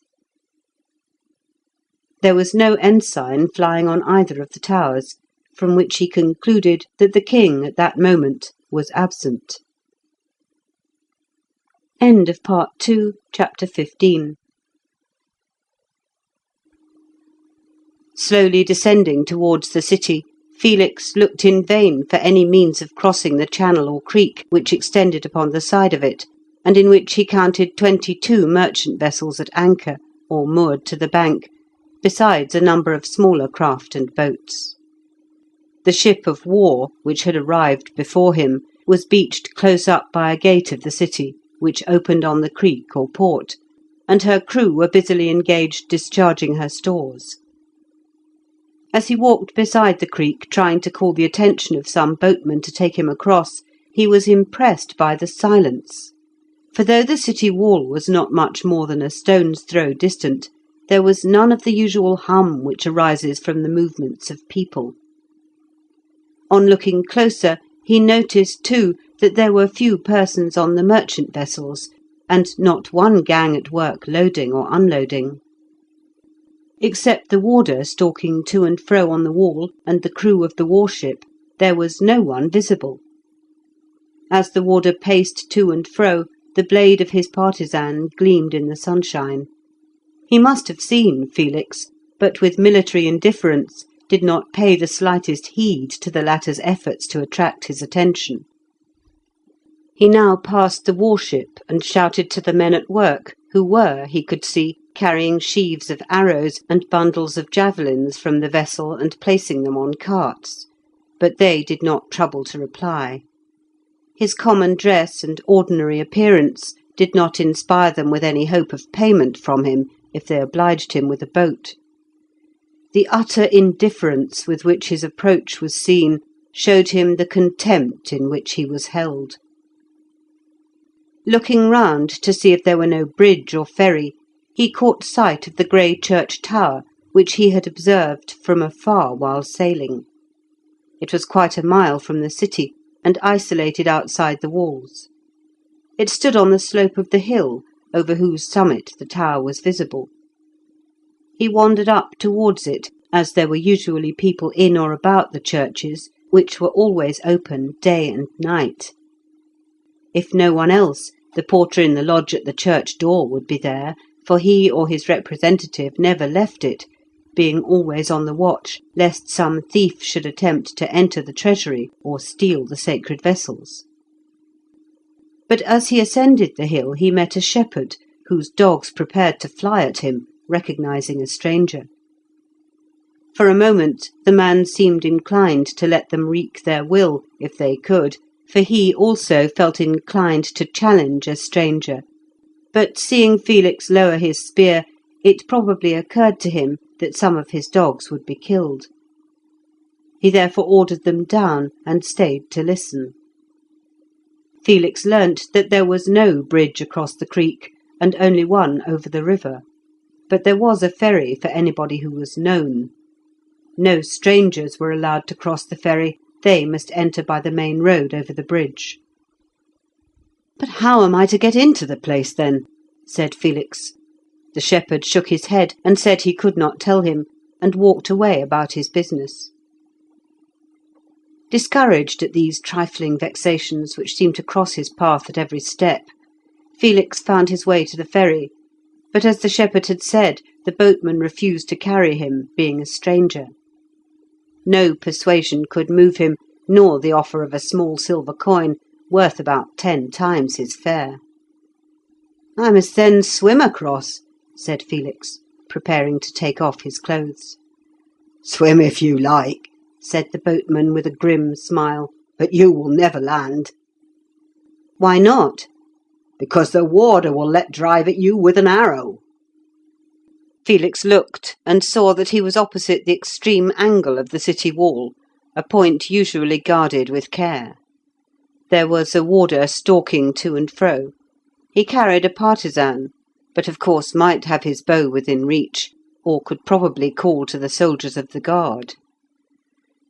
There was no ensign flying on either of the towers, from which he concluded that the king at that moment was absent. End of Part 2, Chapter 15. Slowly descending towards the city, Felix looked in vain for any means of crossing the channel or creek which extended upon the side of it, and in which he counted 22 merchant vessels at anchor, or moored to the bank, besides a number of smaller craft and boats. The ship of war, which had arrived before him, was beached close up by a gate of the city, which opened on the creek or port, and her crew were busily engaged discharging her stores. As he walked beside the creek, trying to call the attention of some boatman to take him across, he was impressed by the silence, for though the city wall was not much more than a stone's throw distant, there was none of the usual hum which arises from the movements of people. On looking closer, he noticed, too, that there were few persons on the merchant vessels, and not one gang at work loading or unloading. Except the warder stalking to and fro on the wall and the crew of the warship, there was no one visible. As the warder paced to and fro, the blade of his partisan gleamed in the sunshine. He must have seen Felix, but with military indifference did not pay the slightest heed to the latter's efforts to attract his attention. He now passed the warship and shouted to the men at work, who were, he could see, carrying sheaves of arrows and bundles of javelins from the vessel and placing them on carts, but they did not trouble to reply. His common dress and ordinary appearance did not inspire them with any hope of payment from him if they obliged him with a boat. The utter indifference with which his approach was seen showed him the contempt in which he was held. Looking round to see if there were no bridge or ferry, he caught sight of the grey church tower, which he had observed from afar while sailing. It was quite a mile from the city, and isolated outside the walls. It stood on the slope of the hill, over whose summit the tower was visible. He wandered up towards it, as there were usually people in or about the churches, which were always open day and night. If no one else, the porter in the lodge at the church door would be there, for he or his representative never left it, being always on the watch lest some thief should attempt to enter the treasury or steal the sacred vessels. But as he ascended the hill he met a shepherd, whose dogs prepared to fly at him, recognizing a stranger. For a moment the man seemed inclined to let them wreak their will, if they could, for he also felt inclined to challenge a stranger. But seeing Felix lower his spear, it probably occurred to him that some of his dogs would be killed. He therefore ordered them down, and stayed to listen. Felix learnt that there was no bridge across the creek, and only one over the river. But there was a ferry for anybody who was known. No strangers were allowed to cross the ferry, they must enter by the main road over the bridge. "But how am I to get into the place, then?" said Felix. The shepherd shook his head and said he could not tell him, and walked away about his business. Discouraged at these trifling vexations which seemed to cross his path at every step, Felix found his way to the ferry, but as the shepherd had said, the boatman refused to carry him, being a stranger. No persuasion could move him, nor the offer of a small silver coin, worth about 10 times his fare. "I must then swim across," said Felix, preparing to take off his clothes. "Swim if you like," said the boatman with a grim smile, "but you will never land." "Why not?" "Because the warder will let drive at you with an arrow." Felix looked, and saw that he was opposite the extreme angle of the city wall, a point usually guarded with care. There was a warder stalking to and fro. He carried a partisan, but of course might have his bow within reach, or could probably call to the soldiers of the guard.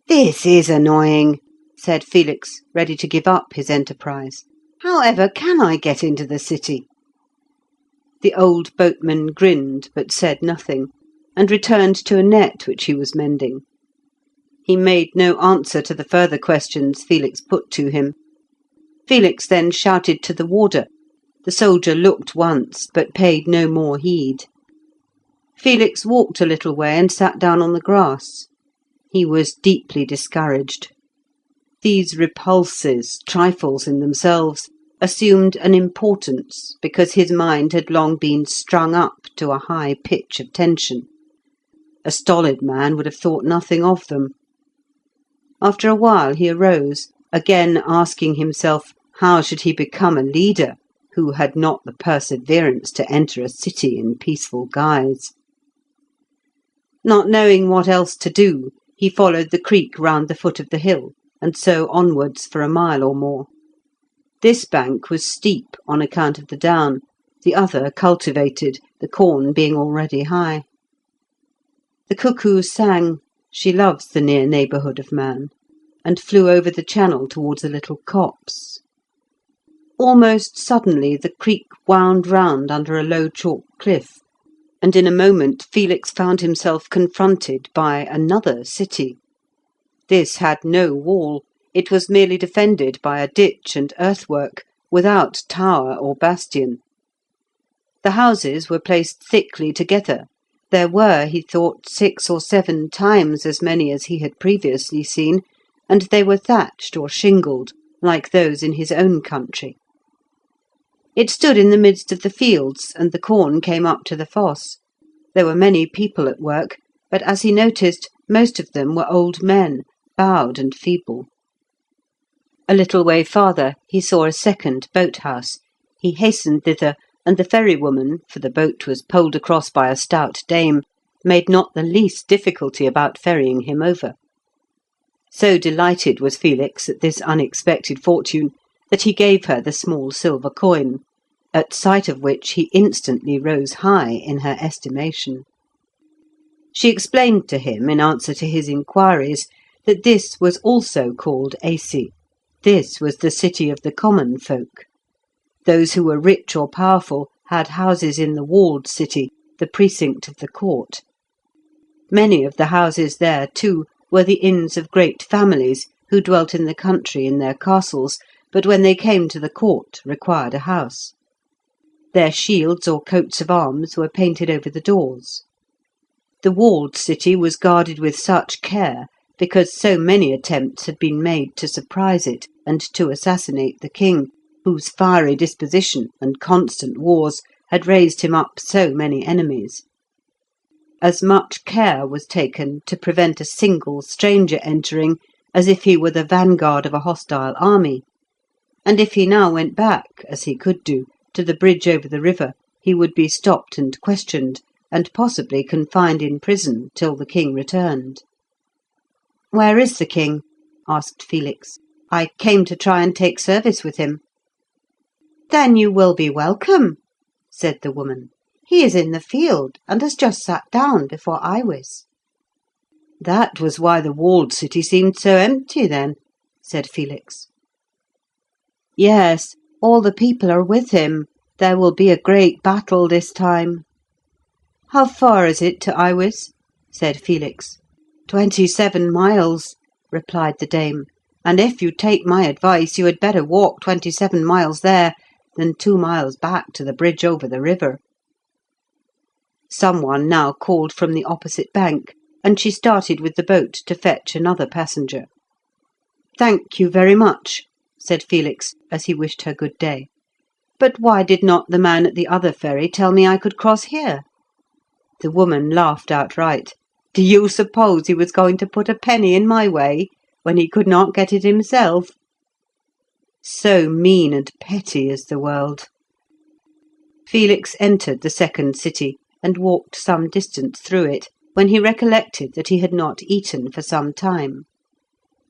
"This is annoying," said Felix, ready to give up his enterprise. "However can I get into the city?" The old boatman grinned, but said nothing, and returned to a net which he was mending. He made no answer to the further questions Felix put to him. Felix then shouted to the warder. The soldier looked once, but paid no more heed. Felix walked a little way and sat down on the grass. He was deeply discouraged. These repulses, trifles in themselves, assumed an importance because his mind had long been strung up to a high pitch of tension. A stolid man would have thought nothing of them. After a while he arose, again asking himself how should he become a leader who had not the perseverance to enter a city in peaceful guise. Not knowing what else to do, he followed the creek round the foot of the hill, and so onwards for a mile or more. This bank was steep on account of the down, the other cultivated, the corn being already high. The cuckoo sang, she loves the near neighbourhood of man, and flew over the channel towards a little copse. Almost suddenly the creek wound round under a low chalk cliff, and in a moment Felix found himself confronted by another city. This had no wall, it was merely defended by a ditch and earthwork, without tower or bastion. The houses were placed thickly together. There were, he thought, 6 or 7 times as many as he had previously seen, and they were thatched or shingled, like those in his own country. It stood in the midst of the fields, and the corn came up to the fosse. There were many people at work, but as he noticed, most of them were old men, bowed and feeble. A little way farther he saw a second boat-house. He hastened thither, and the ferrywoman, for the boat was poled across by a stout dame, made not the least difficulty about ferrying him over. So delighted was Felix at this unexpected fortune that he gave her the small silver coin, at sight of which he instantly rose high in her estimation. She explained to him, in answer to his inquiries, that this was also called Aisi. This was the city of the common folk. Those who were rich or powerful had houses in the walled city, the precinct of the court. Many of the houses there, too, were the inns of great families who dwelt in the country in their castles, but when they came to the court required a house. Their shields or coats of arms were painted over the doors. The walled city was guarded with such care because so many attempts had been made to surprise it and to assassinate the king, whose fiery disposition and constant wars had raised him up so many enemies. As much care was taken to prevent a single stranger entering as if he were the vanguard of a hostile army, and if he now went back, as he could do, to the bridge over the river, he would be stopped and questioned, and possibly confined in prison till the king returned. "Where is the king?" asked Felix. "I came to try and take service with him." "Then you will be welcome," said the woman. "He is in the field, and has just sat down before Iwis." "That was why the walled city seemed so empty, then," said Felix. "Yes, all the people are with him. There will be a great battle this time." "How far is it to Iwis?" said Felix. 27 miles," replied the dame, "and if you take my advice, you had better walk 27 miles there than 2 miles back to the bridge over the river." Some one now called from the opposite bank, and she started with the boat to fetch another passenger. "Thank you very much," said Felix, as he wished her good day. "But why did not the man at the other ferry tell me I could cross here?" The woman laughed outright. "Do you suppose he was going to put a penny in my way when he could not get it himself?" So mean and petty is the world. Felix entered the second city, and walked some distance through it, when he recollected that he had not eaten for some time.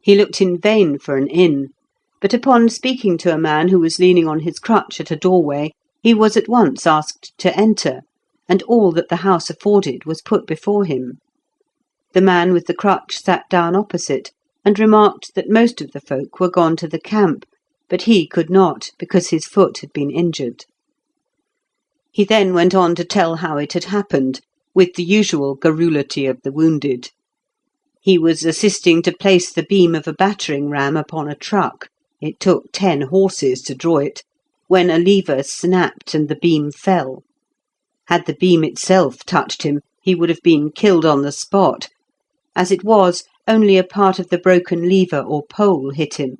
He looked in vain for an inn, but upon speaking to a man who was leaning on his crutch at a doorway, he was at once asked to enter, and all that the house afforded was put before him. The man with the crutch sat down opposite, and remarked that most of the folk were gone to the camp, but he could not, because his foot had been injured. He then went on to tell how it had happened, with the usual garrulity of the wounded. He was assisting to place the beam of a battering ram upon a truck, it took 10 horses to draw it, when a lever snapped and the beam fell. Had the beam itself touched him, he would have been killed on the spot. As it was, only a part of the broken lever or pole hit him.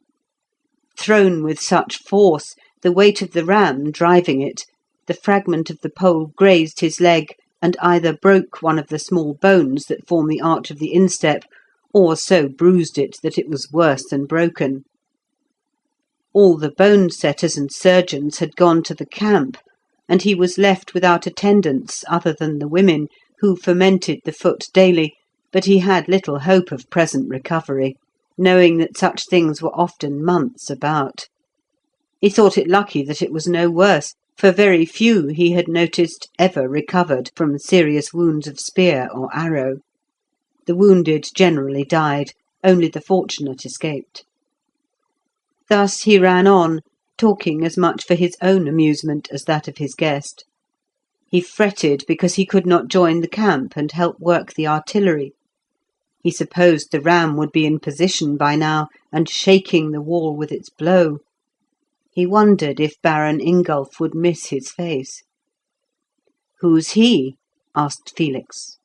Thrown with such force, the weight of the ram driving it, the fragment of the pole grazed his leg, and either broke one of the small bones that form the arch of the instep, or so bruised it that it was worse than broken. All the bone setters and surgeons had gone to the camp, and he was left without attendants other than the women, who fomented the foot daily, but he had little hope of present recovery, knowing that such things were often months about. He thought it lucky that it was no worse, for very few he had noticed ever recovered from serious wounds of spear or arrow. The wounded generally died, only the fortunate escaped. Thus he ran on, talking as much for his own amusement as that of his guest. He fretted because he could not join the camp and help work the artillery. He supposed the ram would be in position by now, and shaking the wall with its blow. He wondered if Baron Ingulf would miss his face. "Who's he?" asked Felix.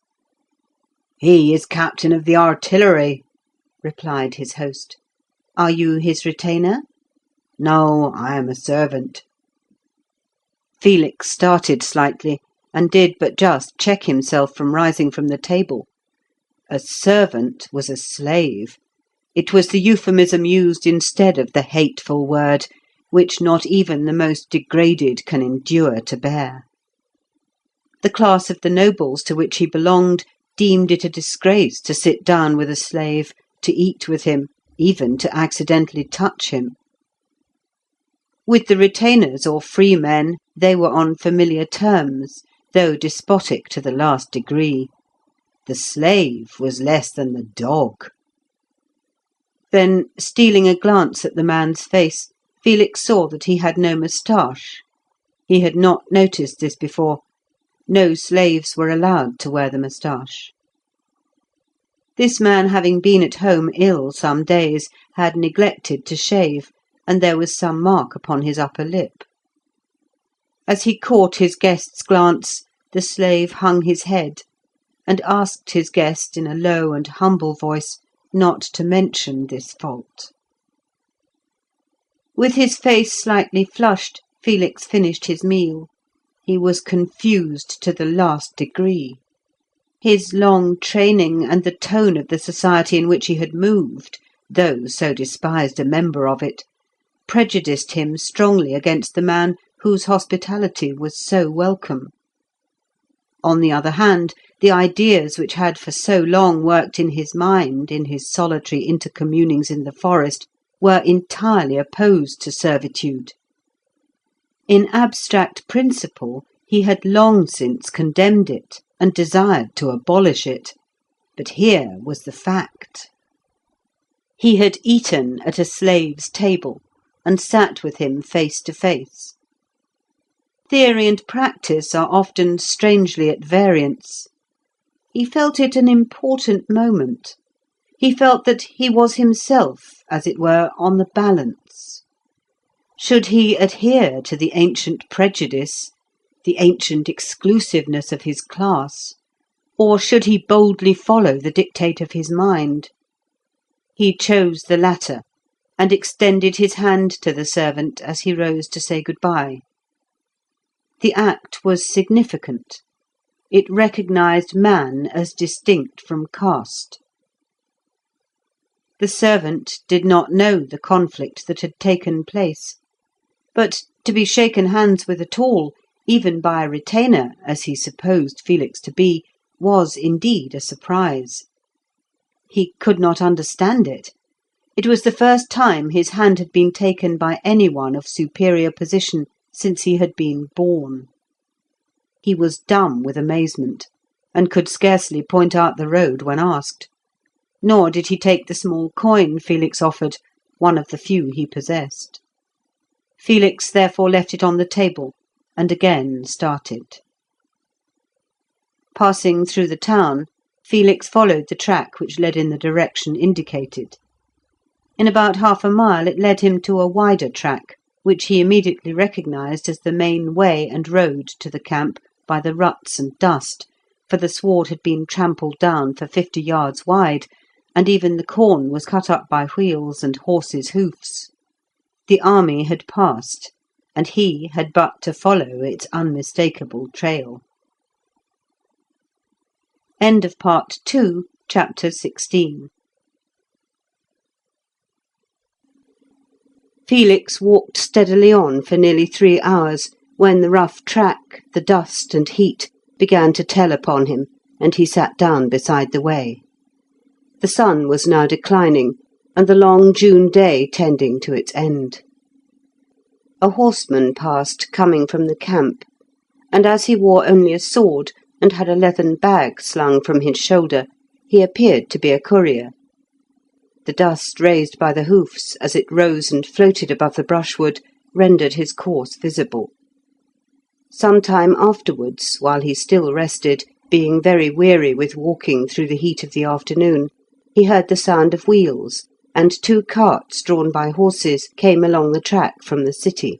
"He is captain of the artillery," replied his host. "Are you his retainer?" "No, I am a servant." Felix started slightly, and did but just check himself from rising from the table. A servant was a slave. It was the euphemism used instead of the hateful word, which not even the most degraded can endure to bear. The class of the nobles to which he belonged deemed it a disgrace to sit down with a slave, to eat with him, even to accidentally touch him. With the retainers or free men they were on familiar terms, though despotic to the last degree. The slave was less than the dog. Then, stealing a glance at the man's face, Felix saw that he had no moustache. He had not noticed this before. No slaves were allowed to wear the moustache. This man, having been at home ill some days, had neglected to shave, and there was some mark upon his upper lip. As he caught his guest's glance, the slave hung his head, and asked his guest in a low and humble voice not to mention this fault. With his face slightly flushed, Felix finished his meal. He was confused to the last degree. His long training and the tone of the society in which he had moved, though so despised a member of it, prejudiced him strongly against the man whose hospitality was so welcome. On the other hand, the ideas which had for so long worked in his mind in his solitary intercommunings in the forest were entirely opposed to servitude. In abstract principle he had long since condemned it, and desired to abolish it, but here was the fact. He had eaten at a slave's table, and sat with him face to face. Theory and practice are often strangely at variance. He felt it an important moment. He felt that he was himself, as it were, on the balance. Should he adhere to the ancient prejudice, the ancient exclusiveness of his class, or should he boldly follow the dictate of his mind? He chose the latter, and extended his hand to the servant as he rose to say good-bye. The act was significant. It recognised man as distinct from caste. The servant did not know the conflict that had taken place, but to be shaken hands with at all, even by a retainer, as he supposed Felix to be, was indeed a surprise. He could not understand it. It was the first time his hand had been taken by any one of superior position since he had been born. He was dumb with amazement, and could scarcely point out the road when asked. Nor did he take the small coin Felix offered, one of the few he possessed. Felix therefore left it on the table, and again started. Passing through the town, Felix followed the track which led in the direction indicated. In about half a mile it led him to a wider track, which he immediately recognised as the main way and road to the camp by the ruts and dust, for the sward had been trampled down for 50 yards wide, and even the corn was cut up by wheels and horses' hoofs. The army had passed, and he had but to follow its unmistakable trail. End of Part 2, Chapter 16. Felix walked steadily on for nearly 3 hours, when the rough track, the dust and heat, began to tell upon him, and he sat down beside the way. The sun was now declining, and the long June day tending to its end. A horseman passed, coming from the camp, and as he wore only a sword and had a leathern bag slung from his shoulder, he appeared to be a courier. The dust raised by the hoofs, as it rose and floated above the brushwood, rendered his course visible. Some time afterwards, while he still rested, being very weary with walking through the heat of the afternoon, he heard the sound of wheels, and 2 carts drawn by horses came along the track from the city.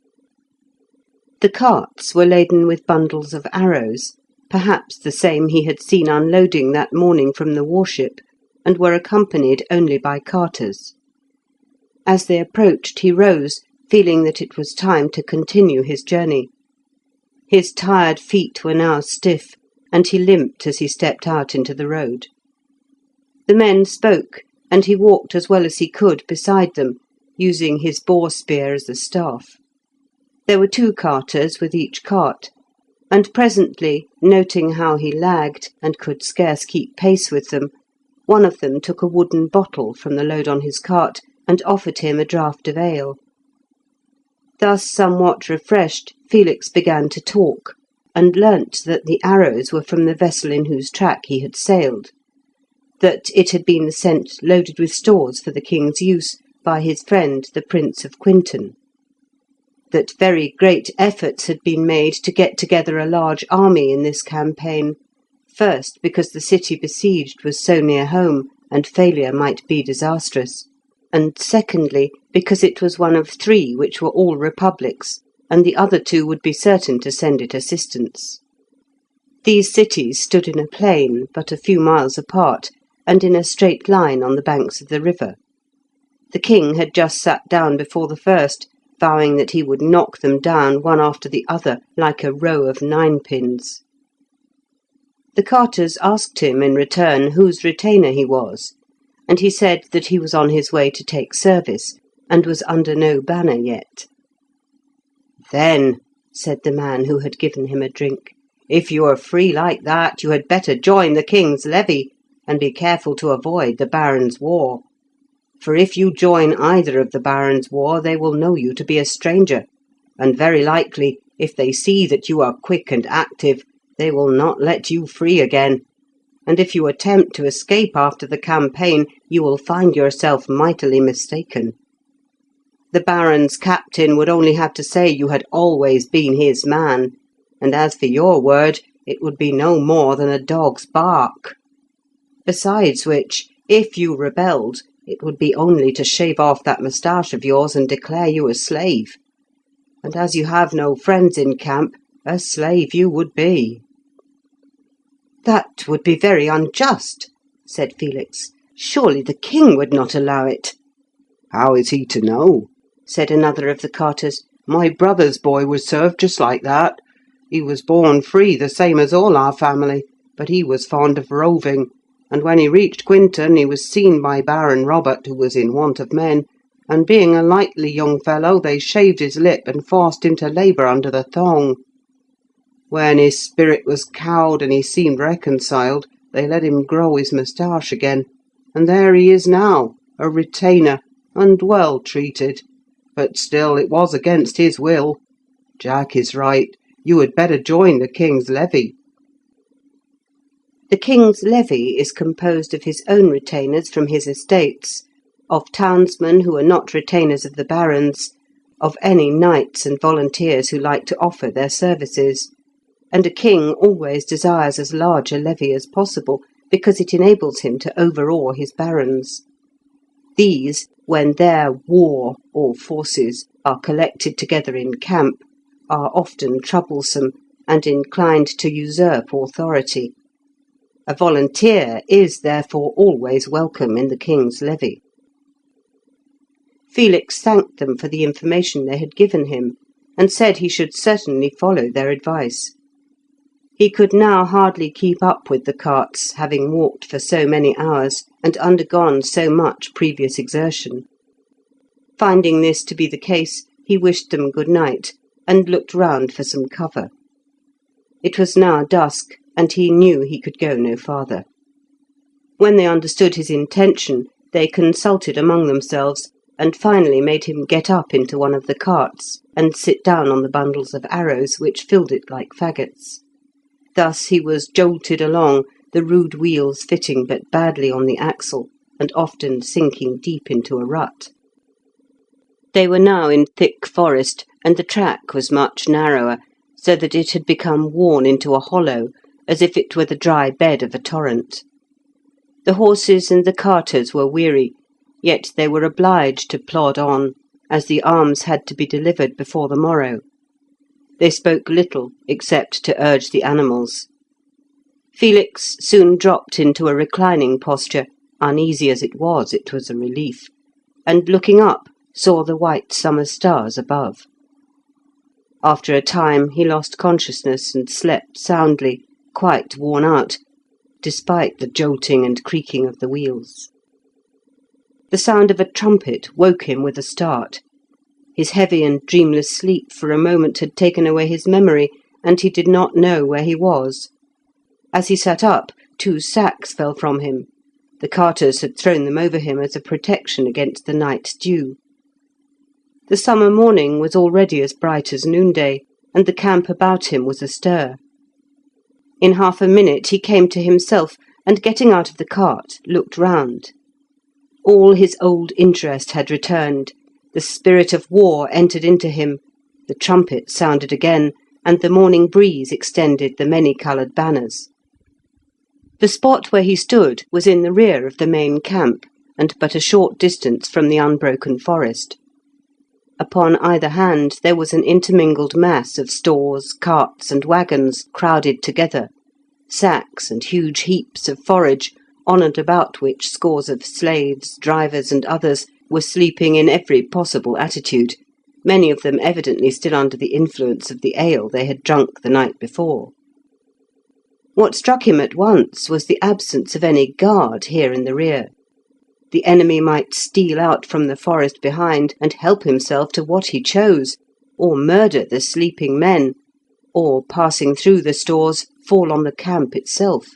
The carts were laden with bundles of arrows, perhaps the same he had seen unloading that morning from the warship, and were accompanied only by carters. As they approached, he rose, feeling that it was time to continue his journey. His tired feet were now stiff, and he limped as he stepped out into the road. The men spoke, and he walked as well as he could beside them, using his boar spear as a staff. There were 2 carters with each cart, and presently, noting how he lagged and could scarce keep pace with them, one of them took a wooden bottle from the load on his cart and offered him a draught of ale. Thus somewhat refreshed, Felix began to talk, and learnt that the arrows were from the vessel in whose track he had sailed, that it had been sent loaded with stores for the king's use by his friend the Prince of Quinton, that very great efforts had been made to get together a large army in this campaign, first because the city besieged was so near home, and failure might be disastrous, and secondly because it was one of 3 which were all republics, and the other 2 would be certain to send it assistance. These cities stood in a plain, but a few miles apart, and in a straight line on the banks of the river. The king had just sat down before the first, vowing that he would knock them down one after the other like a row of 9-pins. The carters asked him in return whose retainer he was, and he said that he was on his way to take service, and was under no banner yet. "Then," said the man who had given him a drink, "if you are free like that, you had better join the king's levy, and be careful to avoid the Baron's war. For if you join either of the Baron's war, they will know you to be a stranger, and very likely, if they see that you are quick and active, they will not let you free again. And if you attempt to escape after the campaign, you will find yourself mightily mistaken. The Baron's captain would only have to say you had always been his man, and as for your word, it would be no more than a dog's bark. Besides which, if you rebelled, it would be only to shave off that moustache of yours and declare you a slave. And as you have no friends in camp, a slave you would be." "That would be very unjust," said Felix. "Surely the king would not allow it." "How is he to know?" said another of the carters. "My brother's boy was served just like that. He was born free, the same as all our family, but he was fond of roving, and when he reached Quinton he was seen by Baron Robert, who was in want of men, and being a likely young fellow, they shaved his lip and forced him to labour under the thong. When his spirit was cowed and he seemed reconciled, they let him grow his moustache again, and there he is now, a retainer, and well treated. But still, it was against his will. Jack is right. You had better join the king's levy." The king's levy is composed of his own retainers from his estates, of townsmen who are not retainers of the barons, of any knights and volunteers who like to offer their services, and a king always desires as large a levy as possible, because it enables him to overawe his barons. These, when their war or forces are collected together in camp, are often troublesome and inclined to usurp authority. A volunteer is therefore always welcome in the king's levy. Felix thanked them for the information they had given him, and said he should certainly follow their advice. He could now hardly keep up with the carts, having walked for so many hours, and undergone so much previous exertion. Finding this to be the case, he wished them good night, and looked round for some cover. It was now dusk, and he knew he could go no farther. When they understood his intention, they consulted among themselves, and finally made him get up into one of the carts, and sit down on the bundles of arrows which filled it like faggots. Thus he was jolted along, the rude wheels fitting but badly on the axle, and often sinking deep into a rut. They were now in thick forest, and the track was much narrower, so that it had become worn into a hollow, as if it were the dry bed of a torrent. The horses and the carters were weary, yet they were obliged to plod on, as the arms had to be delivered before the morrow. They spoke little, except to urge the animals. Felix soon dropped into a reclining posture, uneasy as it was a relief, and looking up, saw the white summer stars above. After a time he lost consciousness and slept soundly, quite worn out, despite the jolting and creaking of the wheels. The sound of a trumpet woke him with a start. His heavy and dreamless sleep for a moment had taken away his memory, and he did not know where he was. As he sat up, 2 sacks fell from him. The carters had thrown them over him as a protection against the night dew. The summer morning was already as bright as noonday, and the camp about him was astir. In half a minute he came to himself, and getting out of the cart, looked round. All his old interest had returned, the spirit of war entered into him, the trumpet sounded again, and the morning breeze extended the many-coloured banners. The spot where he stood was in the rear of the main camp, and but a short distance from the unbroken forest. Upon either hand there was an intermingled mass of stores, carts, and waggons crowded together, sacks and huge heaps of forage, on and about which scores of slaves, drivers, and others were sleeping in every possible attitude, many of them evidently still under the influence of the ale they had drunk the night before. What struck him at once was the absence of any guard here in the rear. The enemy might steal out from the forest behind and help himself to what he chose, or murder the sleeping men, or, passing through the stores, fall on the camp itself.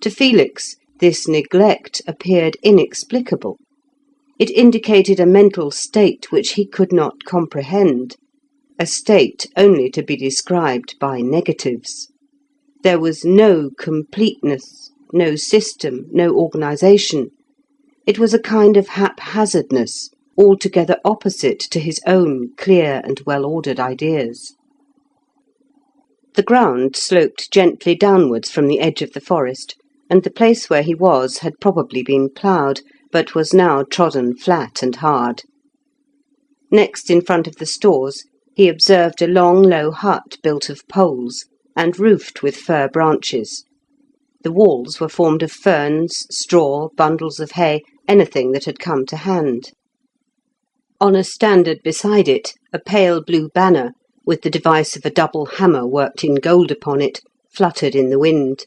To Felix, this neglect appeared inexplicable. It indicated a mental state which he could not comprehend, a state only to be described by negatives. There was no completeness, no system, no organisation. It was a kind of haphazardness, altogether opposite to his own clear and well-ordered ideas. The ground sloped gently downwards from the edge of the forest, and the place where he was had probably been ploughed, but was now trodden flat and hard. Next, in front of the stores, he observed a long, low hut built of poles, and roofed with fir branches. The walls were formed of ferns, straw, bundles of hay, anything that had come to hand. On a standard beside it, a pale blue banner, with the device of a double hammer worked in gold upon it, fluttered in the wind.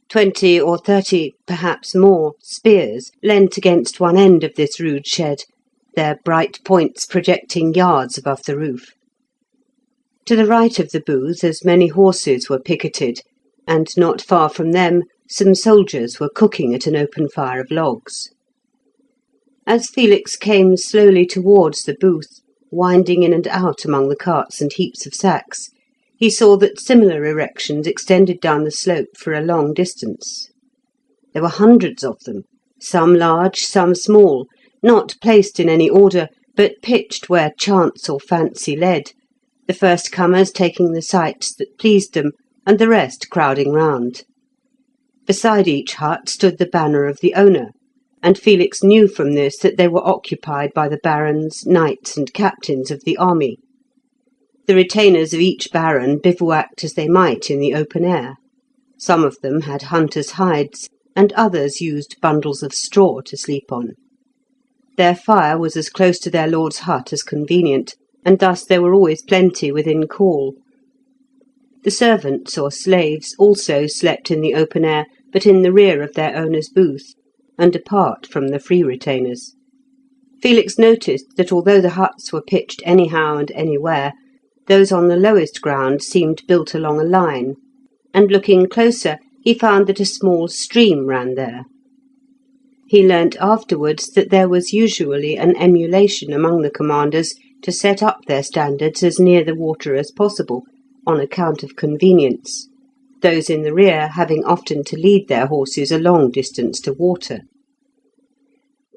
20 or 30, perhaps more, spears leant against one end of this rude shed, their bright points projecting yards above the roof. To the right of the booth as many horses were picketed, and not far from them some soldiers were cooking at an open fire of logs. As Felix came slowly towards the booth, winding in and out among the carts and heaps of sacks, he saw that similar erections extended down the slope for a long distance. There were hundreds of them, some large, some small, not placed in any order, but pitched where chance or fancy led, the first comers taking the sites that pleased them, and the rest crowding round. Beside each hut stood the banner of the owner, and Felix knew from this that they were occupied by the barons, knights, and captains of the army. The retainers of each baron bivouacked as they might in the open air. Some of them had hunters' hides, and others used bundles of straw to sleep on. Their fire was as close to their lord's hut as convenient, and thus there were always plenty within call. The servants or slaves also slept in the open air, but in the rear of their owner's booth, and apart from the free retainers. Felix noticed that although the huts were pitched anyhow and anywhere, those on the lowest ground seemed built along a line, and looking closer he found that a small stream ran there. He learnt afterwards that there was usually an emulation among the commanders to set up their standards as near the water as possible, on account of convenience, those in the rear having often to lead their horses a long distance to water.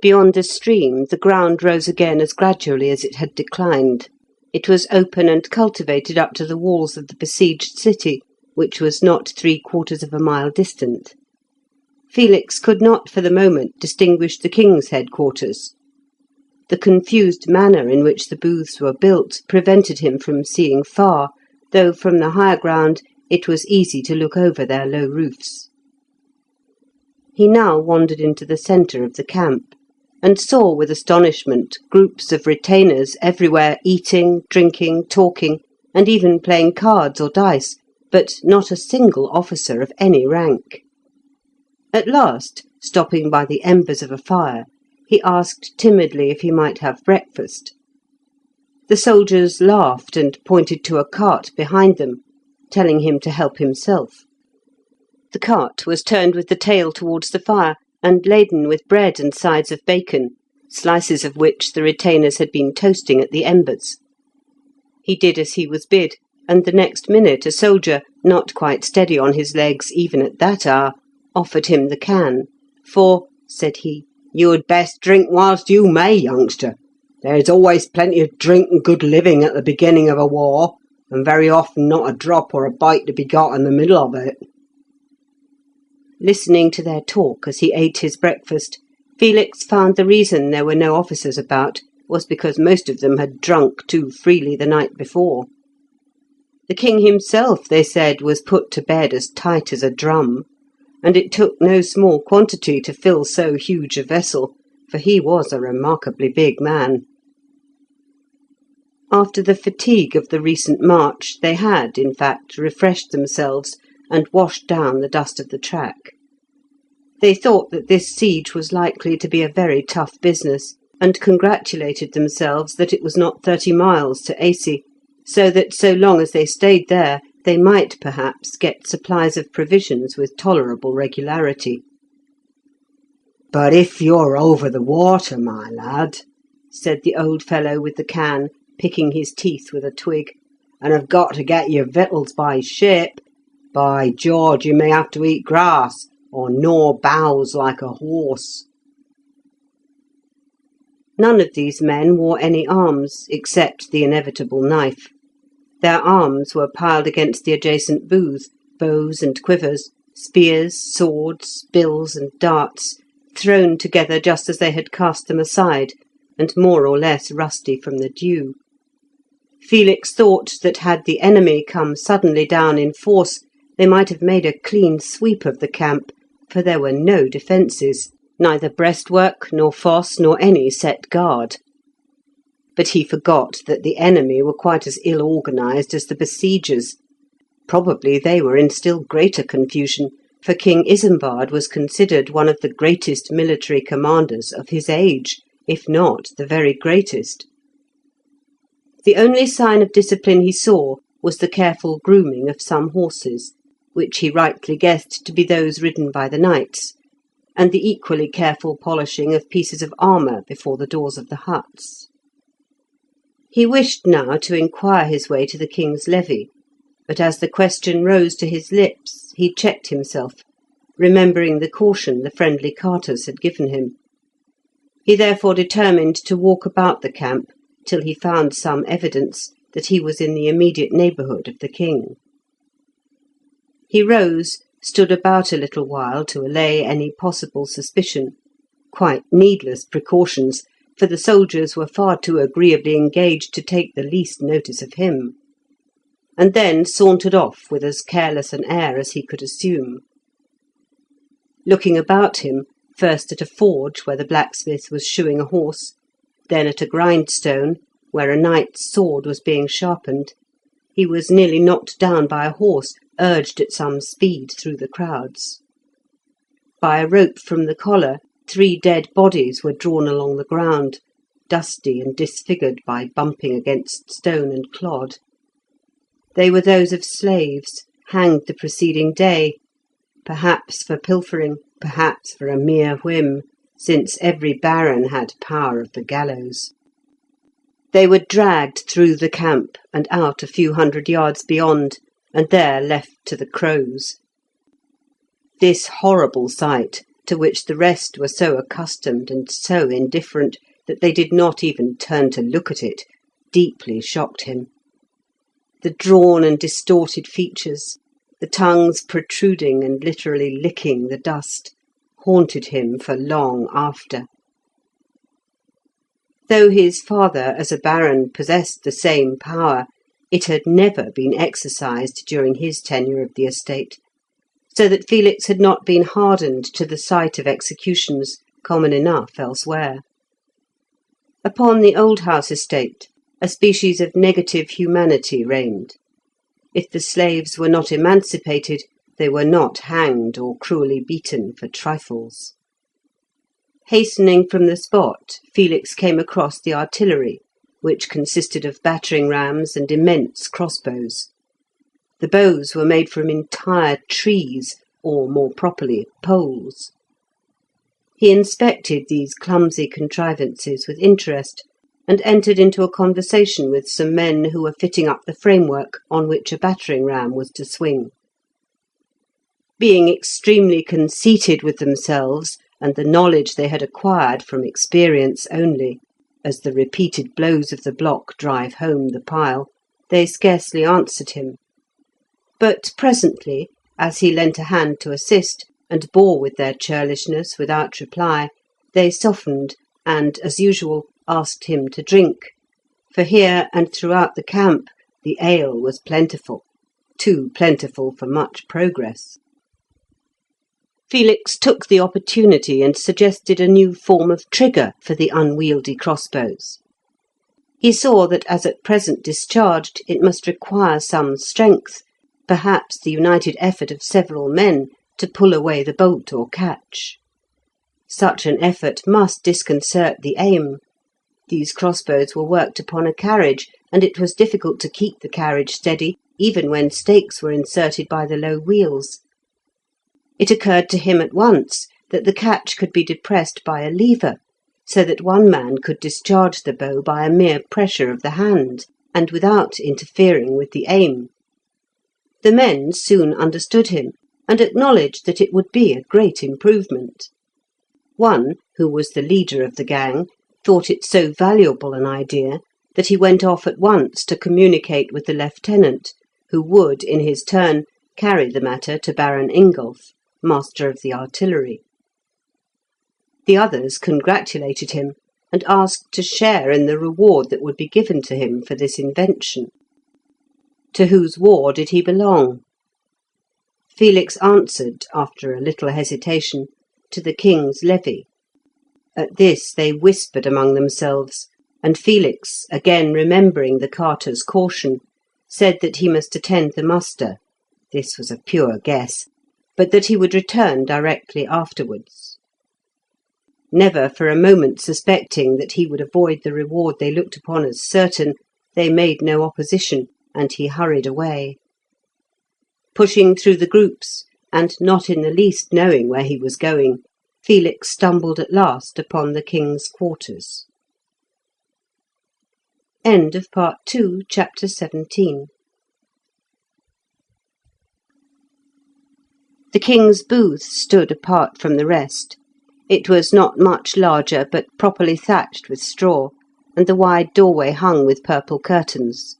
Beyond the stream the ground rose again as gradually as it had declined. It was open and cultivated up to the walls of the besieged city, which was not 3/4 of a mile distant. Felix could not for the moment distinguish the king's headquarters. The confused manner in which the booths were built prevented him from seeing far, though from the higher ground it was easy to look over their low roofs. He now wandered into the centre of the camp, and saw with astonishment groups of retainers everywhere eating, drinking, talking, and even playing cards or dice, but not a single officer of any rank. At last, stopping by the embers of a fire, he asked timidly if he might have breakfast. The soldiers laughed and pointed to a cart behind them, telling him to help himself. The cart was turned with the tail towards the fire, and laden with bread and sides of bacon, slices of which the retainers had been toasting at the embers. He did as he was bid, and the next minute a soldier, not quite steady on his legs even at that hour, offered him the can. "For," said he, "you had best drink whilst you may, youngster. There is always plenty of drink and good living at the beginning of a war, and very often not a drop or a bite to be got in the middle of it." Listening to their talk as he ate his breakfast, Felix found the reason there were no officers about was because most of them had drunk too freely the night before. The king himself, they said, was put to bed as tight as a drum, and it took no small quantity to fill so huge a vessel, for he was a remarkably big man. After the fatigue of the recent march, they had, in fact, refreshed themselves and washed down the dust of the track. They thought that this siege was likely to be a very tough business, and congratulated themselves that it was not 30 miles to Acy, so that so long as they stayed there, they might perhaps get supplies of provisions with tolerable regularity. "But if you're over the water, my lad," said the old fellow with the can, picking his teeth with a twig, "and have got to get your victuals by ship. By George, you may have to eat grass, or gnaw boughs like a horse." None of these men wore any arms, except the inevitable knife. Their arms were piled against the adjacent booth, bows and quivers, spears, swords, bills, and darts, thrown together just as they had cast them aside, and more or less rusty from the dew. Felix thought that had the enemy come suddenly down in force, they might have made a clean sweep of the camp, for there were no defences, neither breastwork, nor fosse, nor any set guard. But he forgot that the enemy were quite as ill organised as the besiegers. Probably they were in still greater confusion, for King Isambard was considered one of the greatest military commanders of his age, if not the very greatest. The only sign of discipline he saw was the careful grooming of some horses, which he rightly guessed to be those ridden by the knights, and the equally careful polishing of pieces of armour before the doors of the huts. He wished now to inquire his way to the king's levy, but as the question rose to his lips, he checked himself, remembering the caution the friendly carters had given him. He therefore determined to walk about the camp till he found some evidence that he was in the immediate neighbourhood of the king. He rose, stood about a little while to allay any possible suspicion, quite needless precautions, for the soldiers were far too agreeably engaged to take the least notice of him, and then sauntered off with as careless an air as he could assume. Looking about him, first at a forge where the blacksmith was shoeing a horse, then at a grindstone where a knight's sword was being sharpened, he was nearly knocked down by a horse urged at some speed through the crowds. By a rope from the collar, 3 dead bodies were drawn along the ground, dusty and disfigured by bumping against stone and clod. They were those of slaves, hanged the preceding day, perhaps for pilfering, perhaps for a mere whim, since every baron had power of the gallows. They were dragged through the camp and out a few 100 yards beyond, and there left to the crows. This horrible sight, to which the rest were so accustomed and so indifferent that they did not even turn to look at it, deeply shocked him. The drawn and distorted features, the tongues protruding and literally licking the dust, haunted him for long after. Though his father, as a baron, possessed the same power, it had never been exercised during his tenure of the estate, so that Felix had not been hardened to the sight of executions common enough elsewhere. Upon the Old House estate, a species of negative humanity reigned. If the slaves were not emancipated, they were not hanged or cruelly beaten for trifles. Hastening from the spot, Felix came across the artillery, which consisted of battering rams and immense crossbows. The bows were made from entire trees, or more properly, poles. He inspected these clumsy contrivances with interest, and entered into a conversation with some men who were fitting up the framework on which a battering ram was to swing. Being extremely conceited with themselves and the knowledge they had acquired from experience only, as the repeated blows of the block drive home the pile, they scarcely answered him. But presently, as he lent a hand to assist, and bore with their churlishness without reply, they softened, and, as usual, asked him to drink, for here and throughout the camp the ale was plentiful, too plentiful for much progress. Felix took the opportunity and suggested a new form of trigger for the unwieldy crossbows. He saw that as at present discharged it must require some strength, perhaps the united effort of several men, to pull away the bolt or catch. Such an effort must disconcert the aim. These crossbows were worked upon a carriage, and it was difficult to keep the carriage steady, even when stakes were inserted by the low wheels. It occurred to him at once that the catch could be depressed by a lever, so that one man could discharge the bow by a mere pressure of the hand, and without interfering with the aim. The men soon understood him, and acknowledged that it would be a great improvement. One, who was the leader of the gang, thought it so valuable an idea that he went off at once to communicate with the lieutenant, who would, in his turn, carry the matter to Baron Ingolf, master of the artillery. The others congratulated him, and asked to share in the reward that would be given to him for this invention. To whose war did he belong? Felix answered, after a little hesitation, to the king's levy. At this they whispered among themselves, and Felix, again remembering the carter's caution, said that he must attend the muster. This was a pure guess, but that he would return directly afterwards. Never for a moment suspecting that he would avoid the reward they looked upon as certain, they made no opposition, and he hurried away. Pushing through the groups, and not in the least knowing where he was going, Felix stumbled at last upon the king's quarters. End of Part 2, Chapter 17. The king's booth stood apart from the rest. It was not much larger, but properly thatched with straw, and the wide doorway hung with purple curtains.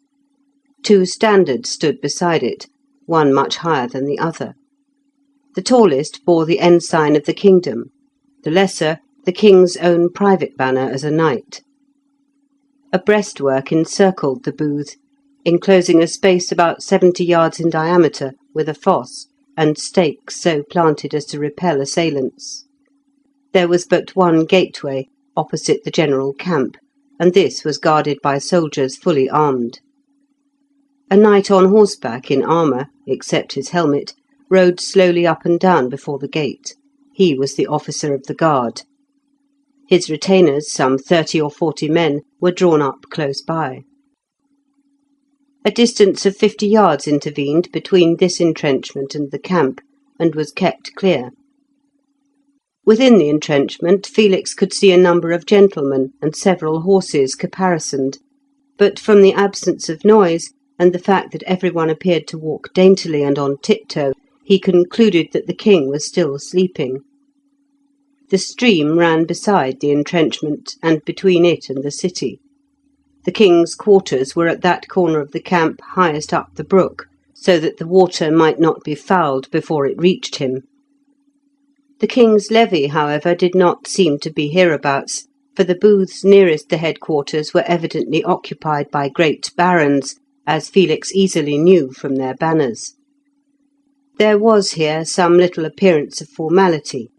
2 standards stood beside it, one much higher than the other. The tallest bore the ensign of the kingdom, the lesser the king's own private banner as a knight. A breastwork encircled the booth, enclosing a space about 70 yards in diameter, with a fosse, and stakes so planted as to repel assailants. There was but one gateway, opposite the general camp, and this was guarded by soldiers fully armed. A knight on horseback in armour, except his helmet, rode slowly up and down before the gate. He was the officer of the guard. His retainers, some 30 or 40 men, were drawn up close by. A distance of 50 yards intervened between this entrenchment and the camp, and was kept clear. Within the entrenchment Felix could see a number of gentlemen and several horses caparisoned, but from the absence of noise, and the fact that everyone appeared to walk daintily and on tiptoe, he concluded that the king was still sleeping. The stream ran beside the entrenchment, and between it and the city. The king's quarters were at that corner of the camp highest up the brook, so that the water might not be fouled before it reached him. The king's levy, however, did not seem to be hereabouts, for the booths nearest the headquarters were evidently occupied by great barons, as Felix easily knew from their banners. There was here some little appearance of formality.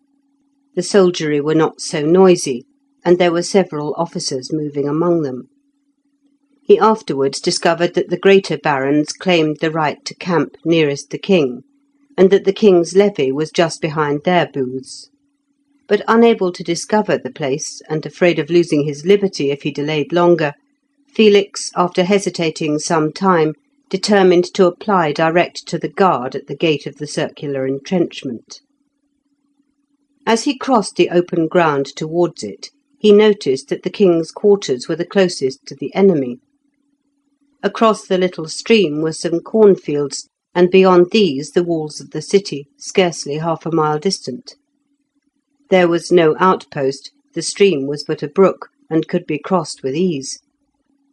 The soldiery were not so noisy, and there were several officers moving among them. He afterwards discovered that the greater barons claimed the right to camp nearest the king, and that the king's levy was just behind their booths. But unable to discover the place, and afraid of losing his liberty if he delayed longer, Felix, after hesitating some time, determined to apply direct to the guard at the gate of the circular entrenchment. As he crossed the open ground towards it, he noticed that the king's quarters were the closest to the enemy. Across the little stream were some cornfields, and beyond these the walls of the city, scarcely half a mile distant. There was no outpost, the stream was but a brook, and could be crossed with ease.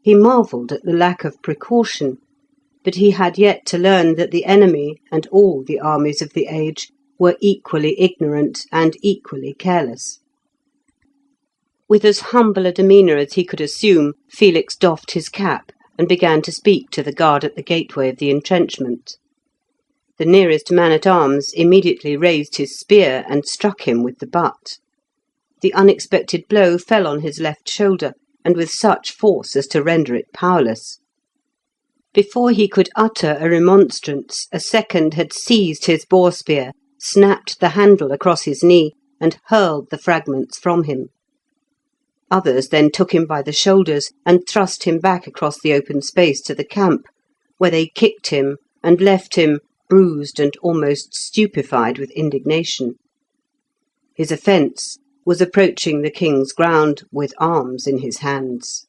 He marvelled at the lack of precaution, but he had yet to learn that the enemy, and all the armies of the age, were equally ignorant and equally careless. With as humble a demeanour as he could assume, Felix doffed his cap, and began to speak to the guard at the gateway of the entrenchment. The nearest man-at-arms immediately raised his spear and struck him with the butt. The unexpected blow fell on his left shoulder, and with such force as to render it powerless. Before he could utter a remonstrance, a second had seized his boar-spear, snapped the handle across his knee, and hurled the fragments from him. Others then took him by the shoulders and thrust him back across the open space to the camp, where they kicked him and left him bruised and almost stupefied with indignation. His offence, was approaching the king's ground with arms in his hands.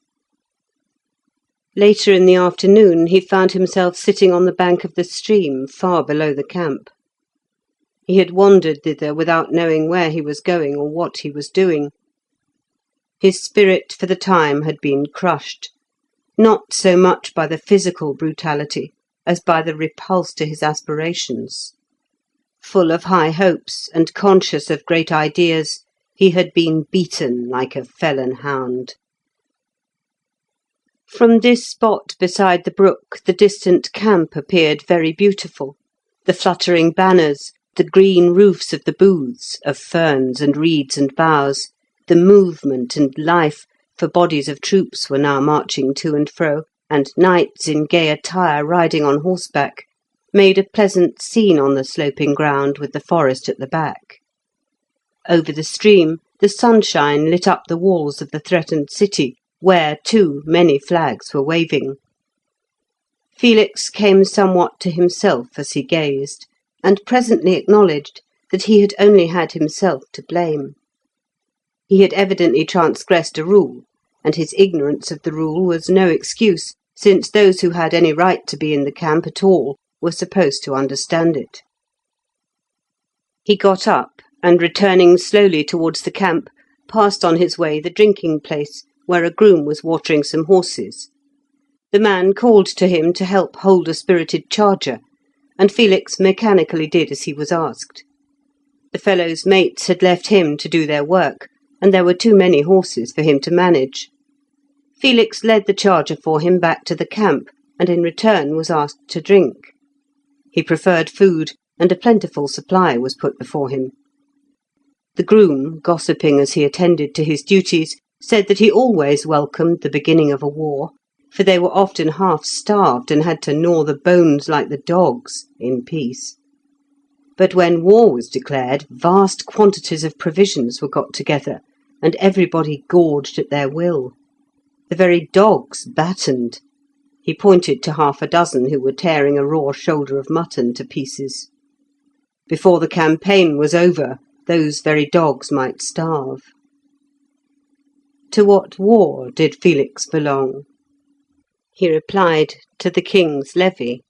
Later in the afternoon he found himself sitting on the bank of the stream far below the camp. He had wandered thither without knowing where he was going or what he was doing. His spirit for the time had been crushed, not so much by the physical brutality as by the repulse to his aspirations. Full of high hopes and conscious of great ideas, he had been beaten like a felon hound. From this spot beside the brook the distant camp appeared very beautiful. The fluttering banners, the green roofs of the booths, of ferns and reeds and boughs, the movement and life, for bodies of troops were now marching to and fro, and knights in gay attire riding on horseback, made a pleasant scene on the sloping ground with the forest at the back. Over the stream the sunshine lit up the walls of the threatened city, where, too, many flags were waving. Felix came somewhat to himself as he gazed, and presently acknowledged that he had only had himself to blame. He had evidently transgressed a rule, and his ignorance of the rule was no excuse, since those who had any right to be in the camp at all were supposed to understand it. He got up, and returning slowly towards the camp, passed on his way the drinking place, where a groom was watering some horses. The man called to him to help hold a spirited charger, and Felix mechanically did as he was asked. The fellow's mates had left him to do their work, and there were too many horses for him to manage. Felix led the charger for him back to the camp, and in return was asked to drink. He preferred food, and a plentiful supply was put before him. The groom, gossiping as he attended to his duties, said that he always welcomed the beginning of a war, for they were often half starved and had to gnaw the bones like the dogs in peace. But when war was declared, vast quantities of provisions were got together, and everybody gorged at their will. The very dogs battened. He pointed to half a dozen who were tearing a raw shoulder of mutton to pieces. Before the campaign was over, those very dogs might starve. To what war did Felix belong? He replied, to the king's levy.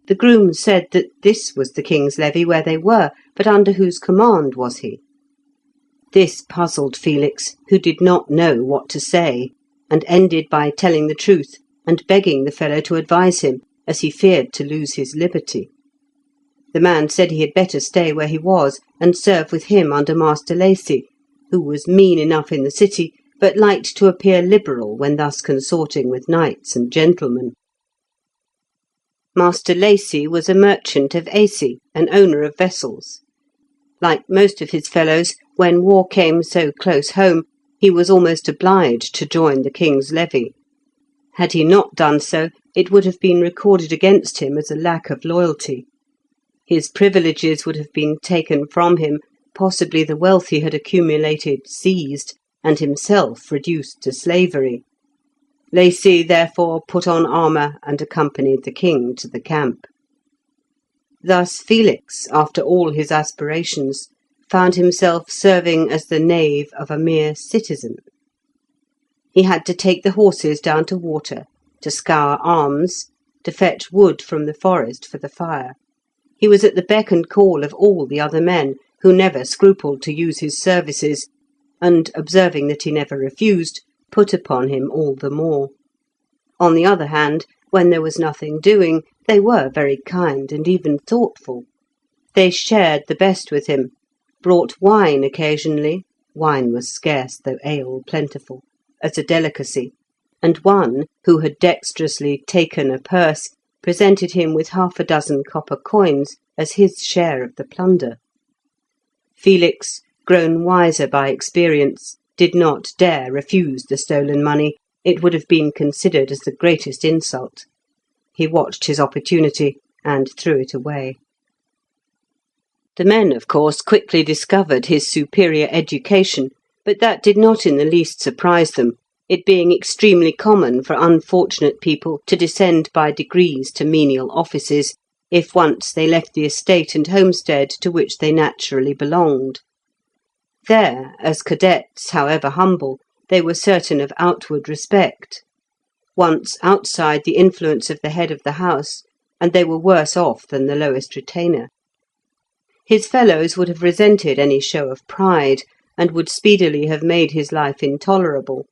The groom said that this was the king's levy where they were, but under whose command was he? This puzzled Felix, who did not know what to say, and ended by telling the truth and begging the fellow to advise him, as he feared to lose his liberty. The man said he had better stay where he was and serve with him under Master Lacy, who was mean enough in the city, but liked to appear liberal when thus consorting with knights and gentlemen. Master Lacy was a merchant of Acy, an owner of vessels. Like most of his fellows, when war came so close home, he was almost obliged to join the king's levy. Had he not done so, it would have been recorded against him as a lack of loyalty. His privileges would have been taken from him, possibly the wealth he had accumulated seized, and himself reduced to slavery. Lacy therefore put on armour and accompanied the king to the camp. Thus Felix, after all his aspirations, found himself serving as the knave of a mere citizen. He had to take the horses down to water, to scour arms, to fetch wood from the forest for the fire. He was at the beck and call of all the other men, who never scrupled to use his services, and, observing that he never refused, put upon him all the more. On the other hand, when there was nothing doing, they were very kind and even thoughtful. They shared the best with him, brought wine occasionally (wine was scarce, though ale plentiful) as a delicacy, and one, who had dexterously taken a purse, presented him with 6 copper coins as his share of the plunder. Felix, grown wiser by experience, did not dare refuse the stolen money. It would have been considered as the greatest insult. He watched his opportunity and threw it away. The men, of course, quickly discovered his superior education, but that did not in the least surprise them, it being extremely common for unfortunate people to descend by degrees to menial offices, if once they left the estate and homestead to which they naturally belonged. There, as cadets, however humble, they were certain of outward respect. Once outside the influence of the head of the house, and they were worse off than the lowest retainer. His fellows would have resented any show of pride, and would speedily have made his life intolerable.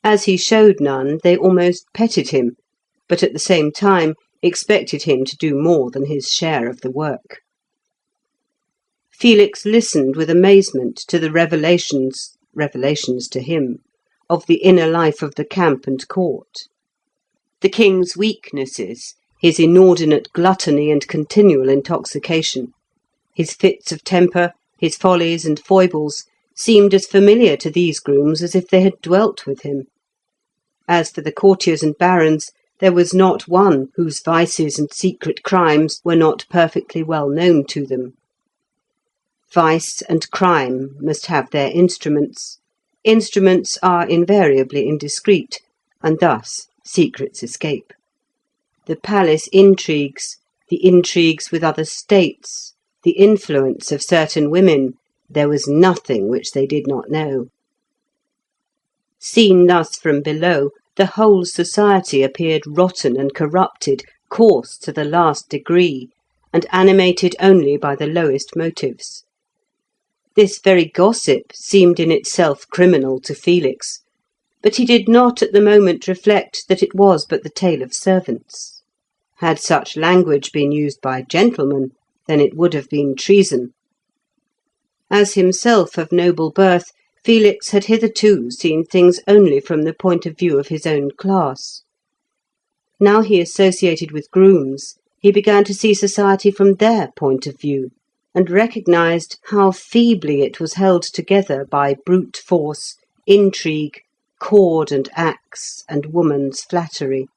As he showed none, they almost petted him, but at the same time expected him to do more than his share of the work. Felix listened with amazement to the revelations to him, of the inner life of the camp and court. The king's weaknesses, his inordinate gluttony and continual intoxication, his fits of temper, his follies and foibles, seemed as familiar to these grooms as if they had dwelt with him. As for the courtiers and barons, there was not one whose vices and secret crimes were not perfectly well known to them. Vice and crime must have their instruments. Instruments are invariably indiscreet, and thus secrets escape. The palace intrigues, the intrigues with other states, the influence of certain women, there was nothing which they did not know. Seen thus from below, the whole society appeared rotten and corrupted, coarse to the last degree, and animated only by the lowest motives. This very gossip seemed in itself criminal to Felix, but he did not at the moment reflect that it was but the tale of servants. Had such language been used by gentlemen, then it would have been treason. As himself of noble birth, Felix had hitherto seen things only from the point of view of his own class. Now he associated with grooms, he began to see society from their point of view, and recognised how feebly it was held together by brute force, intrigue, cord and axe, and woman's flattery.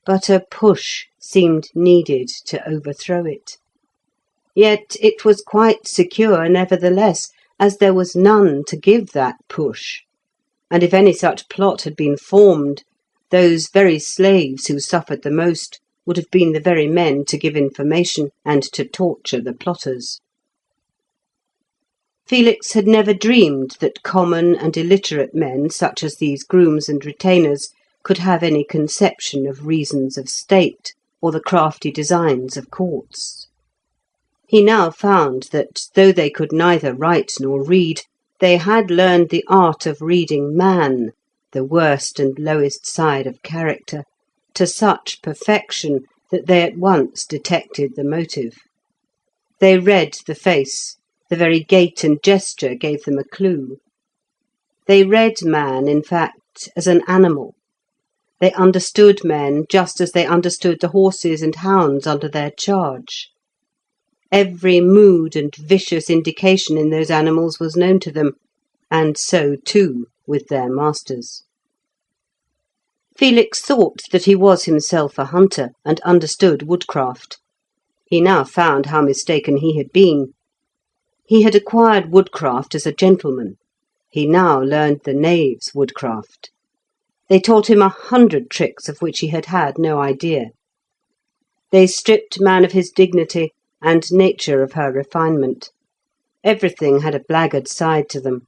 But a push seemed needed to overthrow it. Yet it was quite secure, nevertheless, as there was none to give that push. And if any such plot had been formed, those very slaves who suffered the most would have been the very men to give information and to torture the plotters. Felix had never dreamed that common and illiterate men, such as these grooms and retainers, could have any conception of reasons of state, or the crafty designs of courts. He now found that, though they could neither write nor read, they had learned the art of reading man, the worst and lowest side of character, to such perfection that they at once detected the motive. They read the face, the very gait and gesture gave them a clue. They read man, in fact, as an animal. They understood men just as they understood the horses and hounds under their charge. Every mood and vicious indication in those animals was known to them, and so, too, with their masters. Felix thought that he was himself a hunter, and understood woodcraft. He now found how mistaken he had been. He had acquired woodcraft as a gentleman. He now learned the knave's woodcraft. They taught him 100 tricks of which he had had no idea. They stripped man of his dignity, and nature of her refinement. Everything had a blackguard side to them.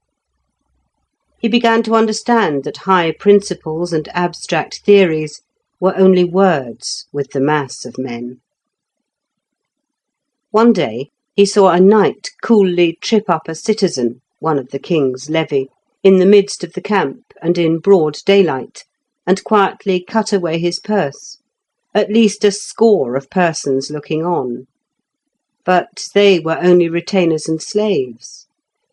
He began to understand that high principles and abstract theories were only words with the mass of men. One day he saw a knight coolly trip up a citizen, one of the king's levy, in the midst of the camp and in broad daylight, and quietly cut away his purse, at least a score of persons looking on. But they were only retainers and slaves.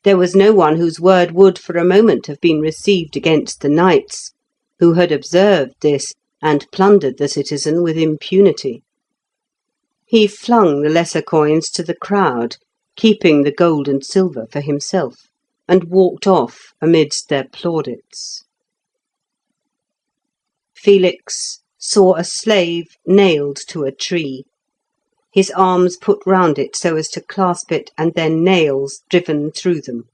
There was no one whose word would for a moment have been received against the knights, who had observed this and plundered the citizen with impunity. He flung the lesser coins to the crowd, keeping the gold and silver for himself, and walked off amidst their plaudits. Felix saw a slave nailed to a tree, his arms put round it so as to clasp it, and then nails driven through them.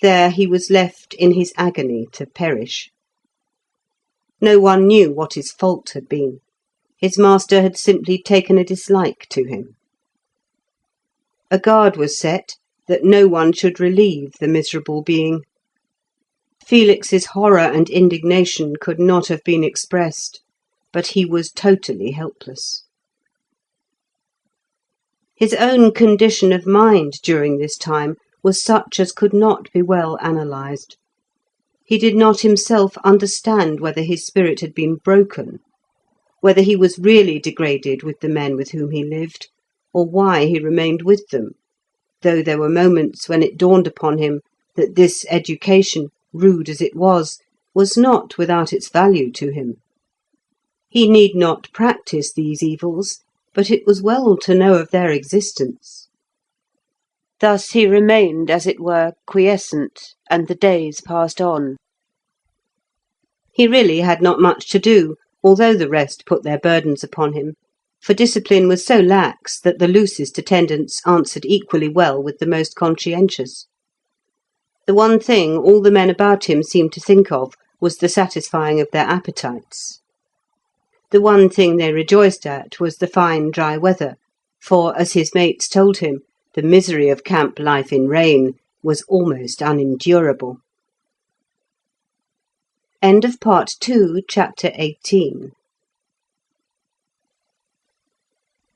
There he was left in his agony to perish. No one knew what his fault had been. His master had simply taken a dislike to him. A guard was set, that no one should relieve the miserable being. Felix's horror and indignation could not have been expressed, but he was totally helpless. His own condition of mind during this time was such as could not be well analysed. He did not himself understand whether his spirit had been broken, whether he was really degraded with the men with whom he lived, or why he remained with them, though there were moments when it dawned upon him that this education, rude as it was not without its value to him. He need not practise these evils, but it was well to know of their existence. Thus he remained, as it were, quiescent, and the days passed on. He really had not much to do, although the rest put their burdens upon him, for discipline was so lax that the loosest attendants answered equally well with the most conscientious. The one thing all the men about him seemed to think of was the satisfying of their appetites. The one thing they rejoiced at was the fine dry weather, for, as his mates told him, the misery of camp life in rain was almost unendurable. End of Part 2, Chapter 18.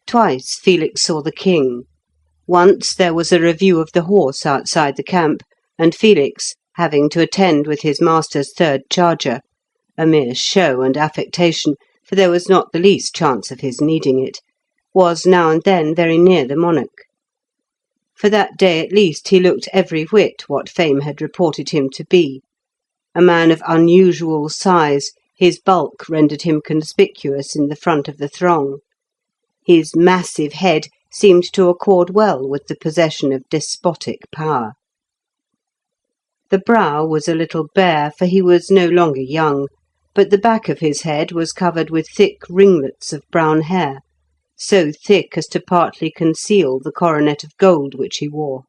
Twice Felix saw the king. Once there was a review of the horse outside the camp, and Felix, having to attend with his master's third charger, a mere show and affectation, for there was not the least chance of his needing it, was now and then very near the monarch. For that day at least he looked every whit what fame had reported him to be. A man of unusual size, his bulk rendered him conspicuous in the front of the throng. His massive head seemed to accord well with the possession of despotic power. The brow was a little bare, for he was no longer young, but the back of his head was covered with thick ringlets of brown hair, so thick as to partly conceal the coronet of gold which he wore.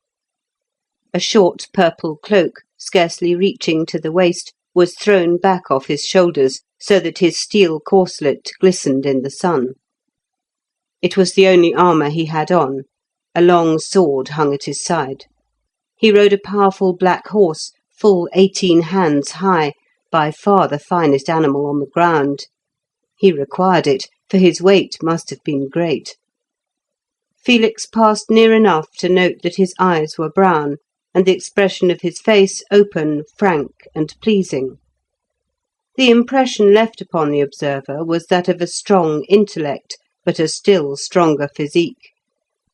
A short purple cloak, scarcely reaching to the waist, was thrown back off his shoulders, so that his steel corselet glistened in the sun. It was the only armour he had on. A long sword hung at his side. He rode a powerful black horse, full 18 hands high, by far the finest animal on the ground. He required it, for his weight must have been great. Felix passed near enough to note that his eyes were brown, and the expression of his face open, frank, and pleasing. The impression left upon the observer was that of a strong intellect, but a still stronger physique,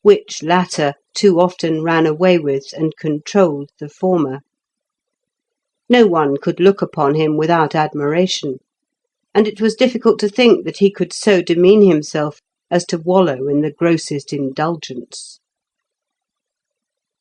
which latter too often ran away with and controlled the former. No one could look upon him without admiration, and it was difficult to think that he could so demean himself as to wallow in the grossest indulgence.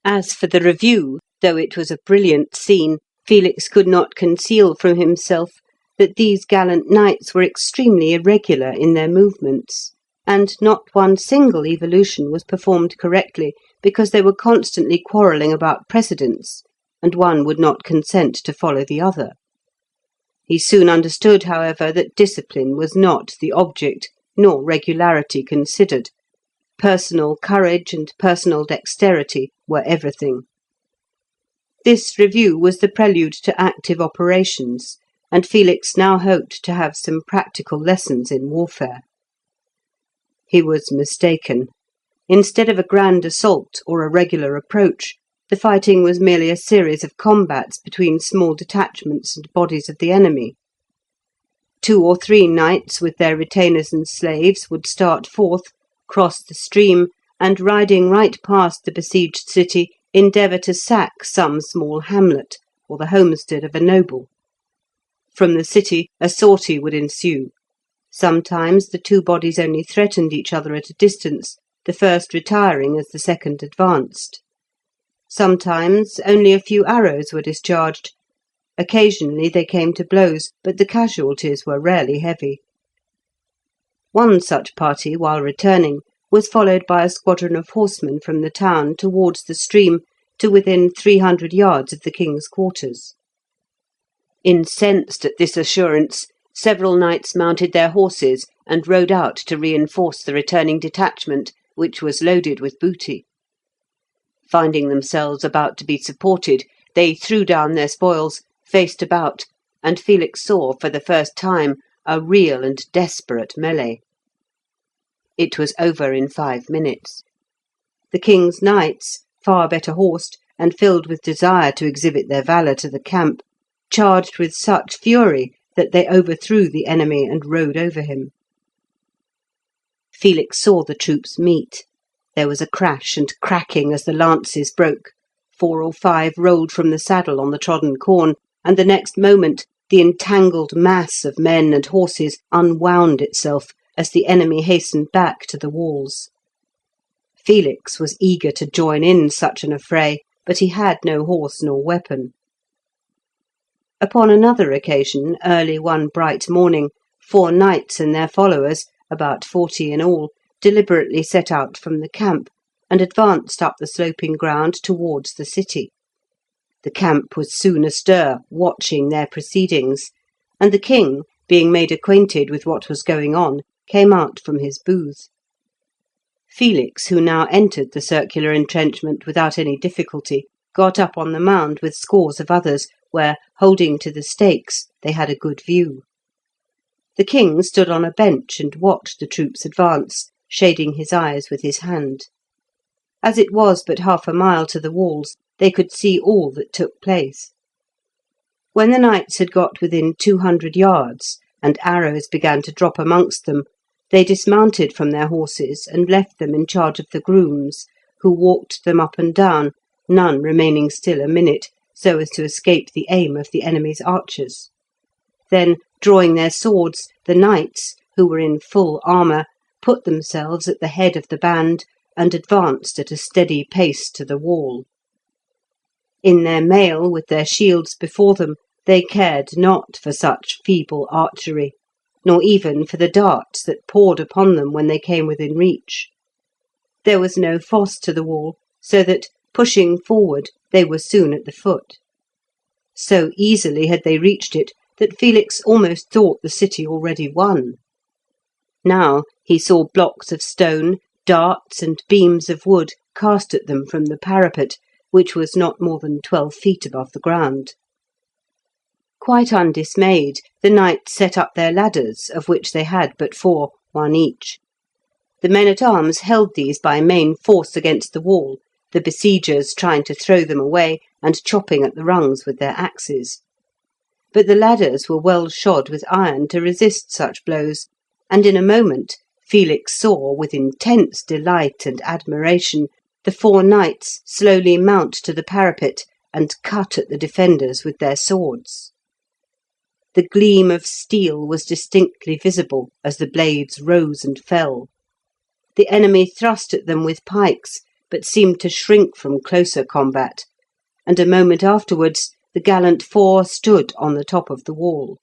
As for the review, though it was a brilliant scene, Felix could not conceal from himself that these gallant knights were extremely irregular in their movements, and not one single evolution was performed correctly, because they were constantly quarrelling about precedence, and one would not consent to follow the other. He soon understood, however, that discipline was not the object, nor regularity considered. Personal courage and personal dexterity were everything. This review was the prelude to active operations, and Felix now hoped to have some practical lessons in warfare. He was mistaken. Instead of a grand assault or a regular approach, the fighting was merely a series of combats between small detachments and bodies of the enemy. 2 or 3 knights with their retainers and slaves would start forth, cross the stream, and riding right past the besieged city, endeavour to sack some small hamlet, or the homestead of a noble. From the city a sortie would ensue. Sometimes the 2 bodies only threatened each other at a distance, the first retiring as the second advanced. Sometimes only a few arrows were discharged. Occasionally they came to blows, but the casualties were rarely heavy. One such party, while returning, was followed by a squadron of horsemen from the town towards the stream to within 300 yards of the king's quarters. Incensed at this assurance, several knights mounted their horses and rode out to reinforce the returning detachment, which was loaded with booty. Finding themselves about to be supported, they threw down their spoils, faced about, and Felix saw for the first time a real and desperate mêlée. It was over in 5 minutes. The king's knights, far better horsed, and filled with desire to exhibit their valour to the camp, charged with such fury that they overthrew the enemy and rode over him. Felix saw the troops meet. There was a crash and cracking as the lances broke. 4 or 5 rolled from the saddle on the trodden corn, and the next moment the entangled mass of men and horses unwound itself as the enemy hastened back to the walls. Felix was eager to join in such an affray, but he had no horse nor weapon. Upon another occasion, early one bright morning, 4 knights and their followers, about 40 in all, deliberately set out from the camp, and advanced up the sloping ground towards the city. The camp was soon astir, watching their proceedings, and the king, being made acquainted with what was going on, came out from his booth. Felix, who now entered the circular entrenchment without any difficulty, got up on the mound with scores of others, where, holding to the stakes, they had a good view. The king stood on a bench and watched the troops advance, shading his eyes with his hand. As it was but half a mile to the walls, they could see all that took place. When the knights had got within 200 yards, and arrows began to drop amongst them, they dismounted from their horses and left them in charge of the grooms, who walked them up and down, none remaining still a minute, so as to escape the aim of the enemy's archers. Then, drawing their swords, the knights, who were in full armour, put themselves at the head of the band and advanced at a steady pace to the wall. In their mail, with their shields before them, they cared not for such feeble archery, nor even for the darts that poured upon them when they came within reach. There was no fosse to the wall, so that, pushing forward, they were soon at the foot. So easily had they reached it that Felix almost thought the city already won. Now he saw blocks of stone, darts, and beams of wood cast at them from the parapet, which was not more than 12 feet above the ground. Quite undismayed, the knights set up their ladders, of which they had but 4, one each. The men-at-arms held these by main force against the wall, the besiegers trying to throw them away and chopping at the rungs with their axes. But the ladders were well shod with iron to resist such blows, and in a moment Felix saw, with intense delight and admiration, the 4 knights slowly mount to the parapet and cut at the defenders with their swords. The gleam of steel was distinctly visible as the blades rose and fell. The enemy thrust at them with pikes, but seemed to shrink from closer combat, and a moment afterwards the gallant 4 stood on the top of the wall.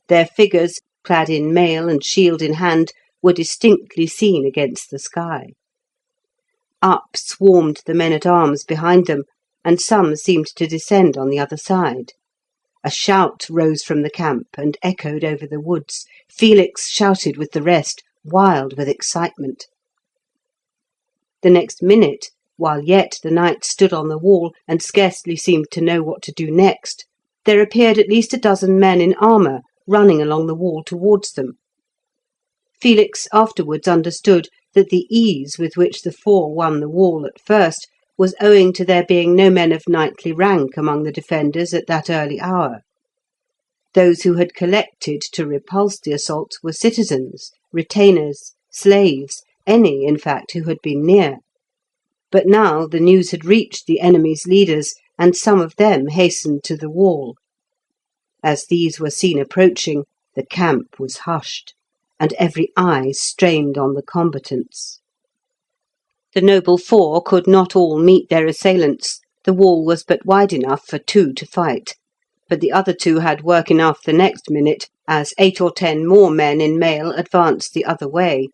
Their figures, clad in mail and shield in hand, were distinctly seen against the sky. Up swarmed the men-at-arms behind them, and some seemed to descend on the other side. A shout rose from the camp and echoed over the woods. Felix shouted with the rest, wild with excitement. The next minute, while yet the knights stood on the wall and scarcely seemed to know what to do next, there appeared at least a dozen men in armour running along the wall towards them. Felix afterwards understood that the ease with which the 4 won the wall at first was owing to there being no men of knightly rank among the defenders at that early hour. Those who had collected to repulse the assault were citizens, retainers, slaves, any, in fact, who had been near. But now the news had reached the enemy's leaders, and some of them hastened to the wall. As these were seen approaching, the camp was hushed, and every eye strained on the combatants. The noble 4 could not all meet their assailants. The wall was but wide enough for 2 to fight, but the other 2 had work enough the next minute, as 8 or 10 more men in mail advanced the other way.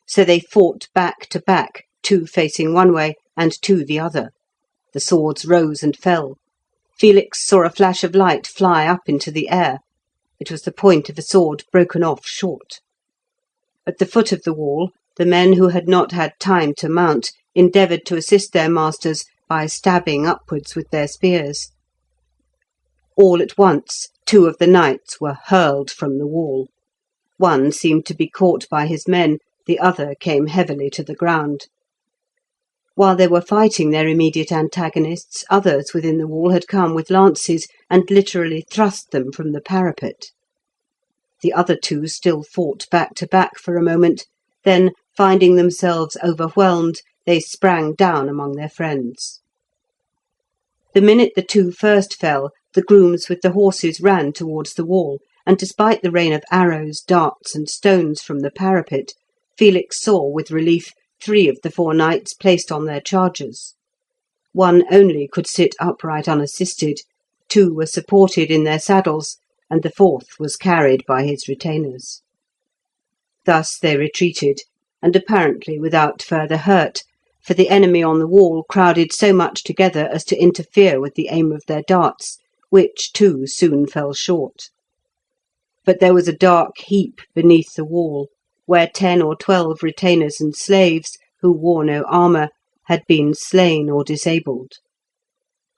So they fought back to back, 2 facing one way and 2 the other. The swords rose and fell. Felix saw a flash of light fly up into the air. It was the point of a sword broken off short. At the foot of the wall, the men who had not had time to mount endeavoured to assist their masters by stabbing upwards with their spears. All at once 2 of the knights were hurled from the wall. One seemed to be caught by his men, the other came heavily to the ground. While they were fighting their immediate antagonists, others within the wall had come with lances and literally thrust them from the parapet. The other 2 still fought back to back for a moment, then, finding themselves overwhelmed, they sprang down among their friends. The minute the 2 first fell, the grooms with the horses ran towards the wall, and despite the rain of arrows, darts, and stones from the parapet, Felix saw with relief 3 of the 4 knights placed on their chargers. 1 only could sit upright unassisted, 2 were supported in their saddles, and the 4th was carried by his retainers. Thus they retreated, and apparently without further hurt, for the enemy on the wall crowded so much together as to interfere with the aim of their darts, which too soon fell short. But there was a dark heap beneath the wall, where 10 or 12 retainers and slaves, who wore no armour, had been slain or disabled.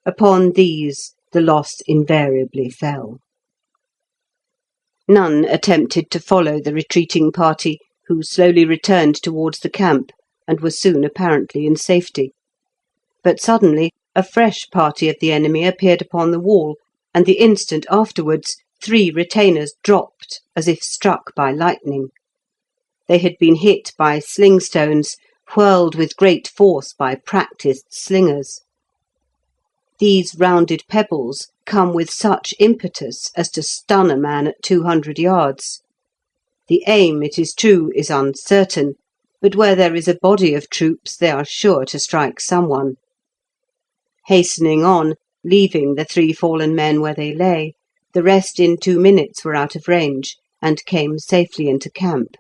Upon these the loss invariably fell. None attempted to follow the retreating party, who slowly returned towards the camp, and were soon apparently in safety. But suddenly a fresh party of the enemy appeared upon the wall, and the instant afterwards 3 retainers dropped as if struck by lightning. They had been hit by sling stones, whirled with great force by practised slingers. These rounded pebbles come with such impetus as to stun a man at 200 yards. The aim, it is true, is uncertain, but where there is a body of troops they are sure to strike someone. Hastening on, leaving the 3 fallen men where they lay, the rest in 2 minutes were out of range, and came safely into camp.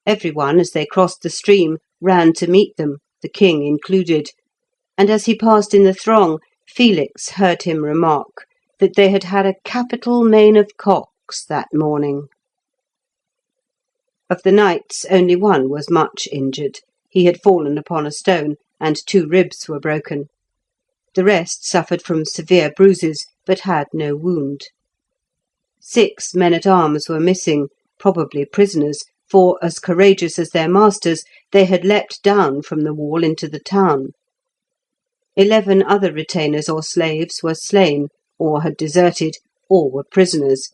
Everyone, as they crossed the stream, ran to meet them, the king included, and as he passed in the throng, Felix heard him remark that they had had a capital main of cocks that morning. Of the knights, only one was much injured. He had fallen upon a stone, and 2 ribs were broken. The rest suffered from severe bruises, but had no wound. 6 men-at-arms were missing, probably prisoners, for, as courageous as their masters, they had leapt down from the wall into the town. 11 other retainers or slaves were slain, or had deserted, or were prisoners,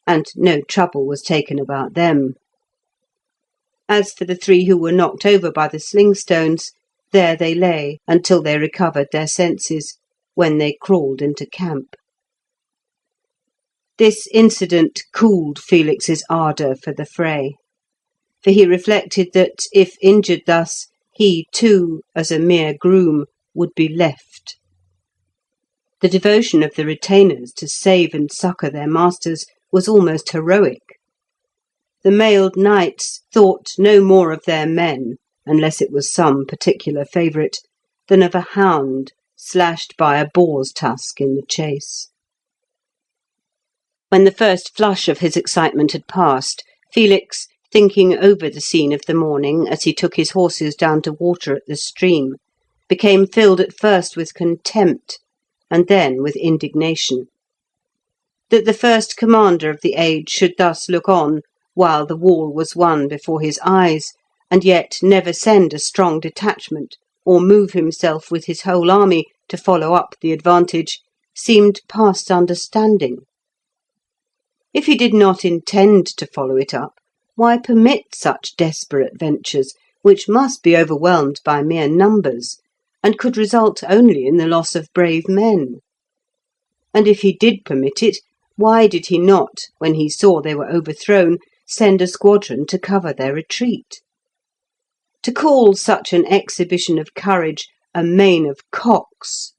and no trouble was taken about them. As for the 3 who were knocked over by the sling stones, there they lay until they recovered their senses, when they crawled into camp. This incident cooled Felix's ardour for the fray, for he reflected that, if injured thus, he too, as a mere groom, would be left. The devotion of the retainers to save and succour their masters was almost heroic. The mailed knights thought no more of their men, unless it was some particular favourite, than of a hound slashed by a boar's tusk in the chase. When the first flush of his excitement had passed, Felix, thinking over the scene of the morning as he took his horses down to water at the stream, became filled at first with contempt, and then with indignation. That the first commander of the age should thus look on, while the wall was won before his eyes, and yet never send a strong detachment, or move himself with his whole army to follow up the advantage, seemed past understanding. If he did not intend to follow it up, why permit such desperate ventures, which must be overwhelmed by mere numbers, and could result only in the loss of brave men? And if he did permit it, why did he not, when he saw they were overthrown, send a squadron to cover their retreat? To call such an exhibition of courage a main of cocks,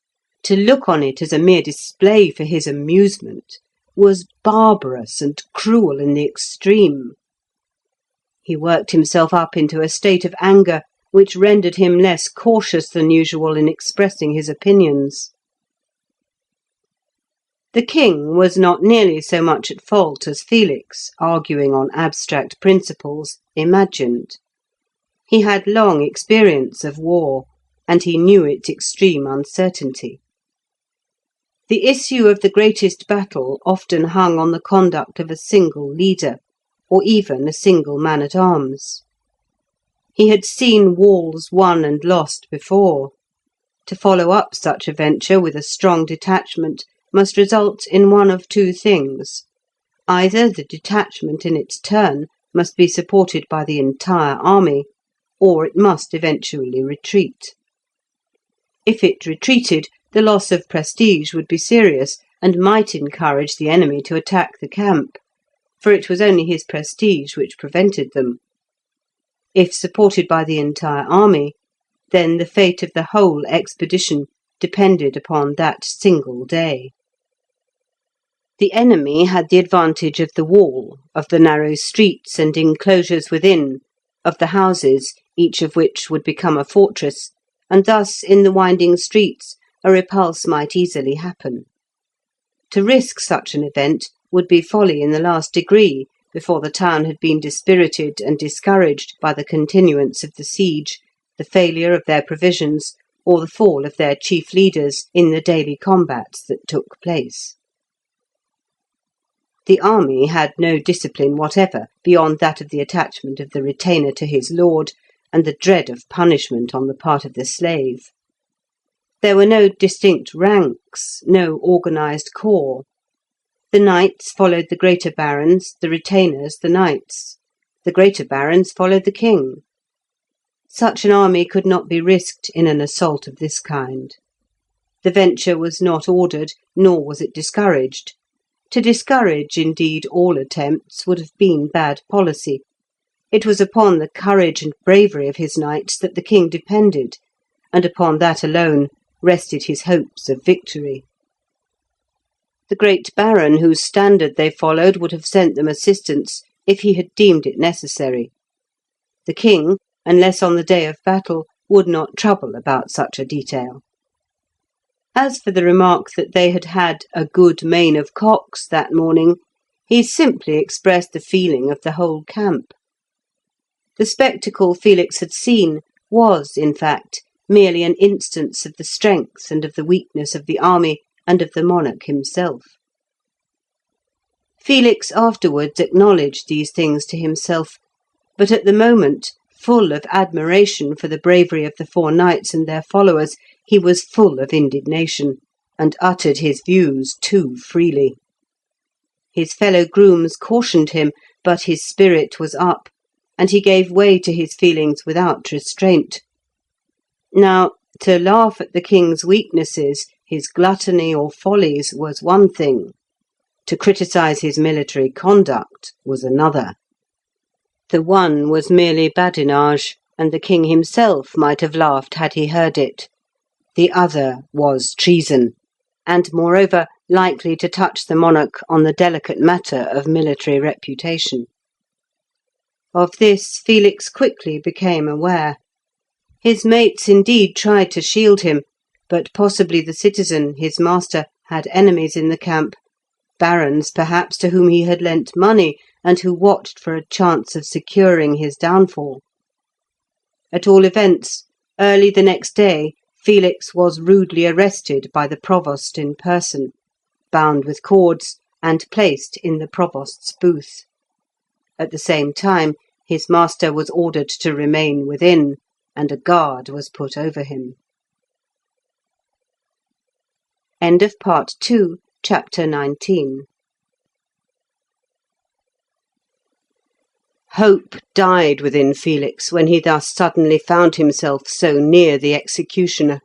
to look on it as a mere display for his amusement, was barbarous and cruel in the extreme. He worked himself up into a state of anger which rendered him less cautious than usual in expressing his opinions. The king was not nearly so much at fault as Felix, arguing on abstract principles, imagined. He had long experience of war, and he knew its extreme uncertainty. The issue of the greatest battle often hung on the conduct of a single leader, or even a single man-at-arms. He had seen walls won and lost before. To follow up such a venture with a strong detachment must result in one of two things. Either the detachment in its turn must be supported by the entire army, or it must eventually retreat. If it retreated, the loss of prestige would be serious, and might encourage the enemy to attack the camp, for it was only his prestige which prevented them. If supported by the entire army, then the fate of the whole expedition depended upon that single day. The enemy had the advantage of the wall, of the narrow streets and enclosures within, of the houses, each of which would become a fortress, and thus in the winding streets a repulse might easily happen. To risk such an event would be folly in the last degree before the town had been dispirited and discouraged by the continuance of the siege, the failure of their provisions, or the fall of their chief leaders in the daily combats that took place. The army had no discipline whatever beyond that of the attachment of the retainer to his lord, and the dread of punishment on the part of the slave. There were no distinct ranks, no organised corps. The knights followed the greater barons, the retainers the knights. The greater barons followed the king. Such an army could not be risked in an assault of this kind. The venture was not ordered, nor was it discouraged. To discourage, indeed, all attempts would have been bad policy. It was upon the courage and bravery of his knights that the king depended, and upon that alone rested his hopes of victory. The great baron whose standard they followed would have sent them assistance if he had deemed it necessary. The king, unless on the day of battle, would not trouble about such a detail. As for the remark that they had had a good main of cocks that morning, he simply expressed the feeling of the whole camp. The spectacle Felix had seen was, in fact, merely an instance of the strength and of the weakness of the army and of the monarch himself. Felix afterwards acknowledged these things to himself, but at the moment, full of admiration for the bravery of the four knights and their followers, he was full of indignation, and uttered his views too freely. His fellow grooms cautioned him, but his spirit was up, and he gave way to his feelings without restraint. Now, to laugh at the king's weaknesses, his gluttony or follies, was one thing. To criticise his military conduct was another. The one was merely badinage, and the king himself might have laughed had he heard it. The other was treason, and moreover likely to touch the monarch on the delicate matter of military reputation. Of this Felix quickly became aware. His mates indeed tried to shield him, but possibly the citizen, his master, had enemies in the camp, barons perhaps to whom he had lent money, and who watched for a chance of securing his downfall. At all events, early the next day, Felix was rudely arrested by the provost in person, bound with cords, and placed in the provost's booth. At the same time, his master was ordered to remain within, and a guard was put over him. End of Part 2, Chapter 19. Hope died within Felix when he thus suddenly found himself so near the executioner.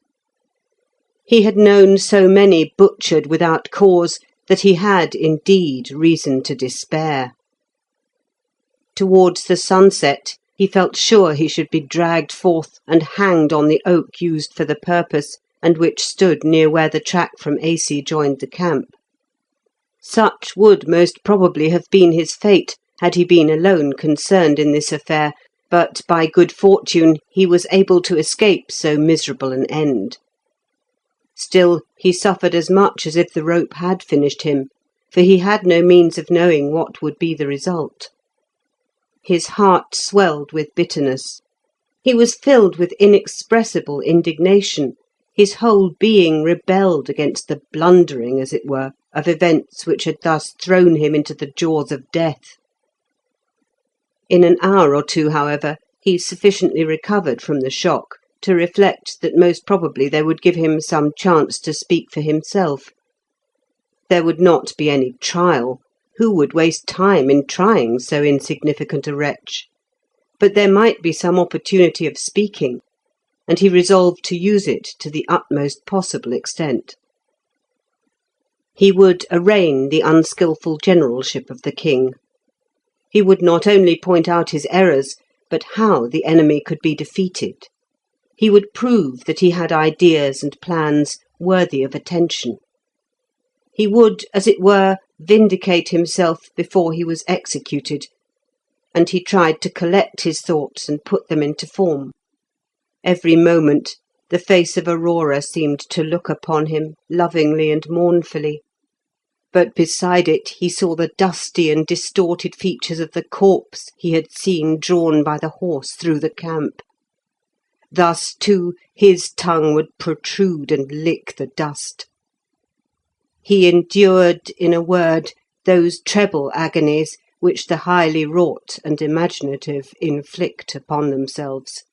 He had known so many butchered without cause that he had indeed reason to despair. Towards the sunset, he felt sure he should be dragged forth and hanged on the oak used for the purpose, and which stood near where the track from Acy joined the camp. Such would most probably have been his fate had he been alone concerned in this affair, but by good fortune he was able to escape so miserable an end. Still, he suffered as much as if the rope had finished him, for he had no means of knowing what would be the result. His heart swelled with bitterness. He was filled with inexpressible indignation. His whole being rebelled against the blundering, as it were, of events which had thus thrown him into the jaws of death. In an hour or two, however, he sufficiently recovered from the shock to reflect that most probably they would give him some chance to speak for himself. There would not be any trial. Who would waste time in trying so insignificant a wretch? But there might be some opportunity of speaking, and he resolved to use it to the utmost possible extent. He would arraign the unskilful generalship of the king. He would not only point out his errors, but how the enemy could be defeated. He would prove that he had ideas and plans worthy of attention. He would, as it were, vindicate himself before he was executed, and he tried to collect his thoughts and put them into form. Every moment the face of Aurora seemed to look upon him lovingly and mournfully, but beside it he saw the dusty and distorted features of the corpse he had seen drawn by the horse through the camp. Thus, too, his tongue would protrude and lick the dust. He endured, in a word, those treble agonies which the highly wrought and imaginative inflict upon themselves.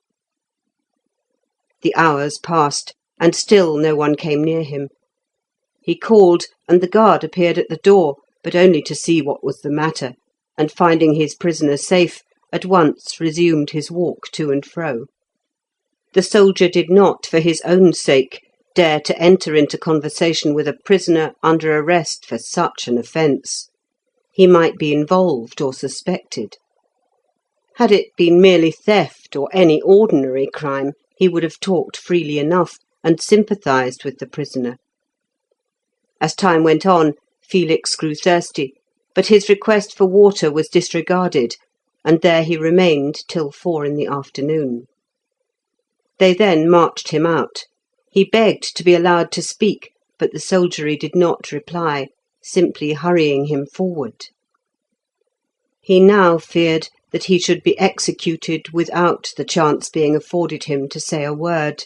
The hours passed, and still no one came near him. He called, and the guard appeared at the door, but only to see what was the matter, and finding his prisoner safe, at once resumed his walk to and fro. The soldier did not, for his own sake, dare to enter into conversation with a prisoner under arrest for such an offence. He might be involved or suspected. Had it been merely theft or any ordinary crime, he would have talked freely enough, and sympathised with the prisoner. As time went on, Felix grew thirsty, but his request for water was disregarded, and there he remained till 4 in the afternoon. They then marched him out. He begged to be allowed to speak, but the soldiery did not reply, simply hurrying him forward. He now feared that he should be executed without the chance being afforded him to say a word.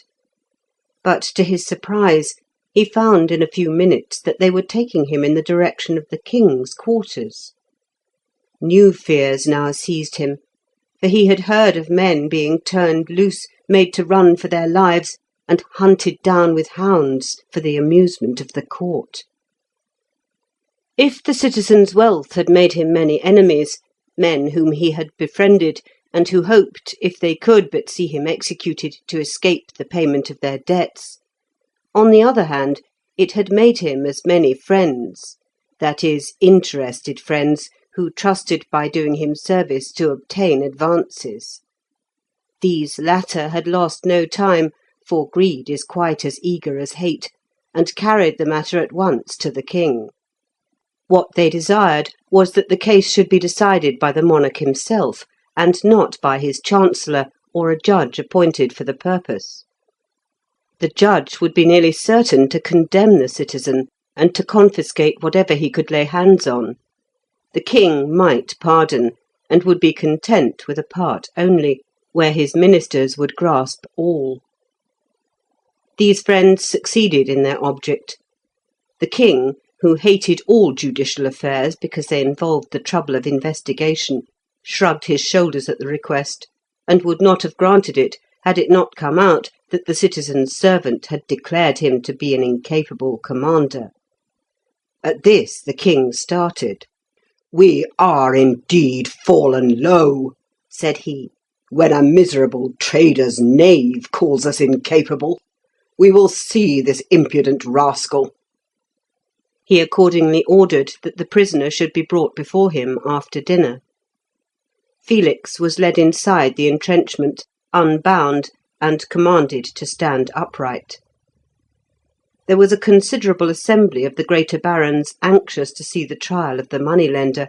But to his surprise, he found in a few minutes that they were taking him in the direction of the king's quarters. New fears now seized him, for he had heard of men being turned loose, made to run for their lives, and hunted down with hounds for the amusement of the court. If the citizen's wealth had made him many enemies, men whom he had befriended, and who hoped, if they could but see him executed, to escape the payment of their debts, on the other hand, it had made him as many friends, that is, interested friends, who trusted by doing him service to obtain advances. These latter had lost no time, for greed is quite as eager as hate, and carried the matter at once to the king. What they desired was that the case should be decided by the monarch himself, and not by his chancellor or a judge appointed for the purpose. The judge would be nearly certain to condemn the citizen, and to confiscate whatever he could lay hands on. The king might pardon, and would be content with a part only, where his ministers would grasp all. These friends succeeded in their object. The king, who hated all judicial affairs because they involved the trouble of investigation, shrugged his shoulders at the request, and would not have granted it had it not come out that the citizen's servant had declared him to be an incapable commander. At this the king started. "We are indeed fallen low," said he, "when a miserable trader's knave calls us incapable. We will see this impudent rascal." He accordingly ordered that the prisoner should be brought before him after dinner. Felix was led inside the entrenchment, unbound, and commanded to stand upright. There was a considerable assembly of the greater barons anxious to see the trial of the money-lender,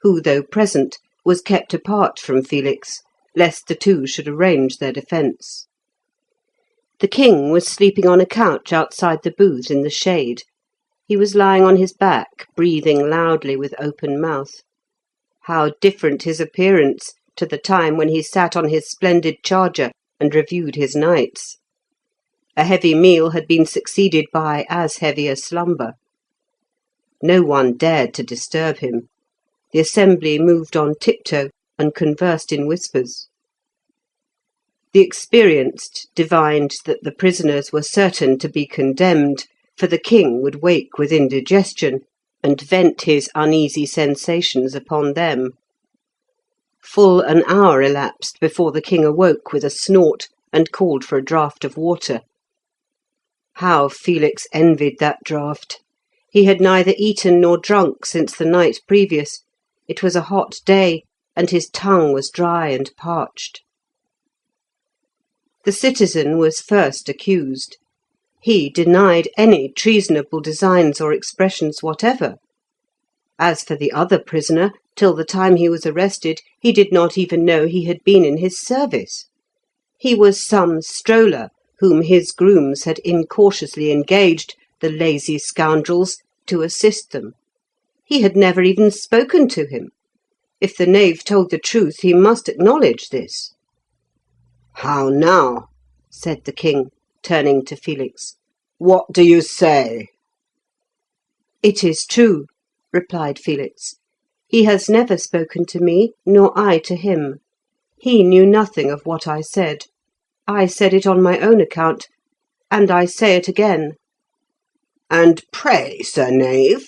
who, though present, was kept apart from Felix, lest the two should arrange their defence. The king was sleeping on a couch outside the booth in the shade. He was lying on his back, breathing loudly with open mouth. How different his appearance to the time when he sat on his splendid charger, and reviewed his nights. A heavy meal had been succeeded by as heavy a slumber. No one dared to disturb him. The assembly moved on tiptoe and conversed in whispers. The experienced divined that the prisoners were certain to be condemned, for the king would wake with indigestion, and vent his uneasy sensations upon them. Full an hour elapsed before the king awoke with a snort, and called for a draught of water. How Felix envied that draught! He had neither eaten nor drunk since the night previous. It was a hot day, and his tongue was dry and parched. The citizen was first accused. He denied any treasonable designs or expressions whatever. As for the other prisoner, till the time he was arrested, he did not even know he had been in his service. He was some stroller whom his grooms had incautiously engaged, the lazy scoundrels, to assist them. He had never even spoken to him. If the knave told the truth, he must acknowledge this. "How now?" said the king, turning to Felix. "What do you say?" "It is true," replied Felix. "He has never spoken to me, nor I to him. He knew nothing of what I said. I said it on my own account, and I say it again." "And pray, sir knave,"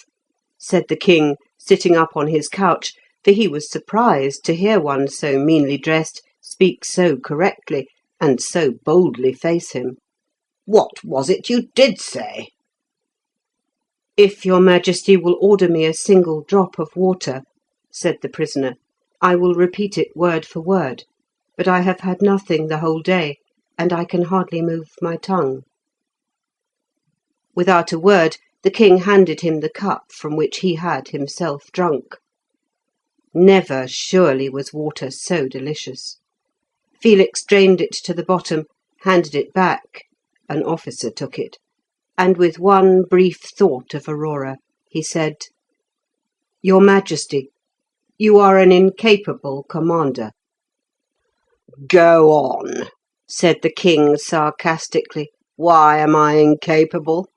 said the king, sitting up on his couch, for he was surprised to hear one so meanly dressed speak so correctly, and so boldly face him, "what was it you did say?" "If your Majesty will order me a single drop of water," said the prisoner, "I will repeat it word for word, but I have had nothing the whole day, and I can hardly move my tongue." Without a word, the king handed him the cup from which he had himself drunk. Never surely was water so delicious. Felix drained it to the bottom, handed it back, an officer took it, and with one brief thought of Aurora, he said, "Your Majesty, you are an incapable commander." "Go on," said the king sarcastically. "Why am I incapable?"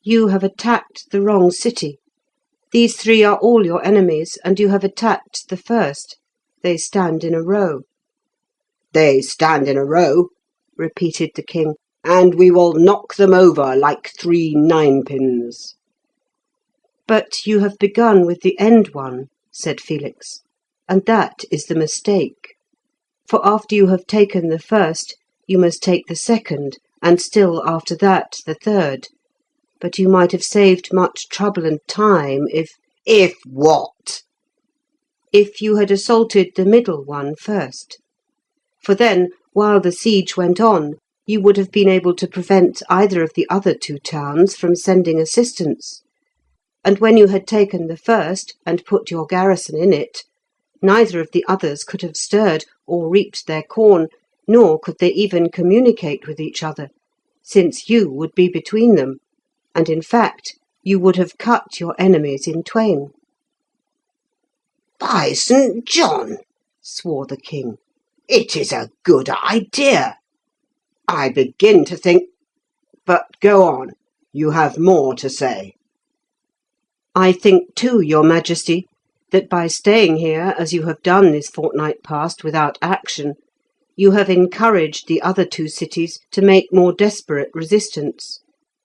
"You have attacked the wrong city. These three are all your enemies, and you have attacked the first. They stand in a row." "They stand in a row," repeated the king, "and we will knock them over like 3 ninepins." "But you have begun with the end one," said Felix, "and that is the mistake. For after you have taken the first, you must take the second, and still after that the third. But you might have saved much trouble and time if—" "If what?" "If you had assaulted the middle one first. For then, while the siege went on, you would have been able to prevent either of the other 2 towns from sending assistance. And when you had taken the first, and put your garrison in it, neither of the others could have stirred or reaped their corn, nor could they even communicate with each other, since you would be between them, and in fact you would have cut your enemies in twain." "By St. John," swore the king, "it is a good idea. I begin to think. But go on. You have more to say." "I think too, your Majesty, that by staying here as you have done this fortnight past without action, you have encouraged the other 2 cities to make more desperate resistance,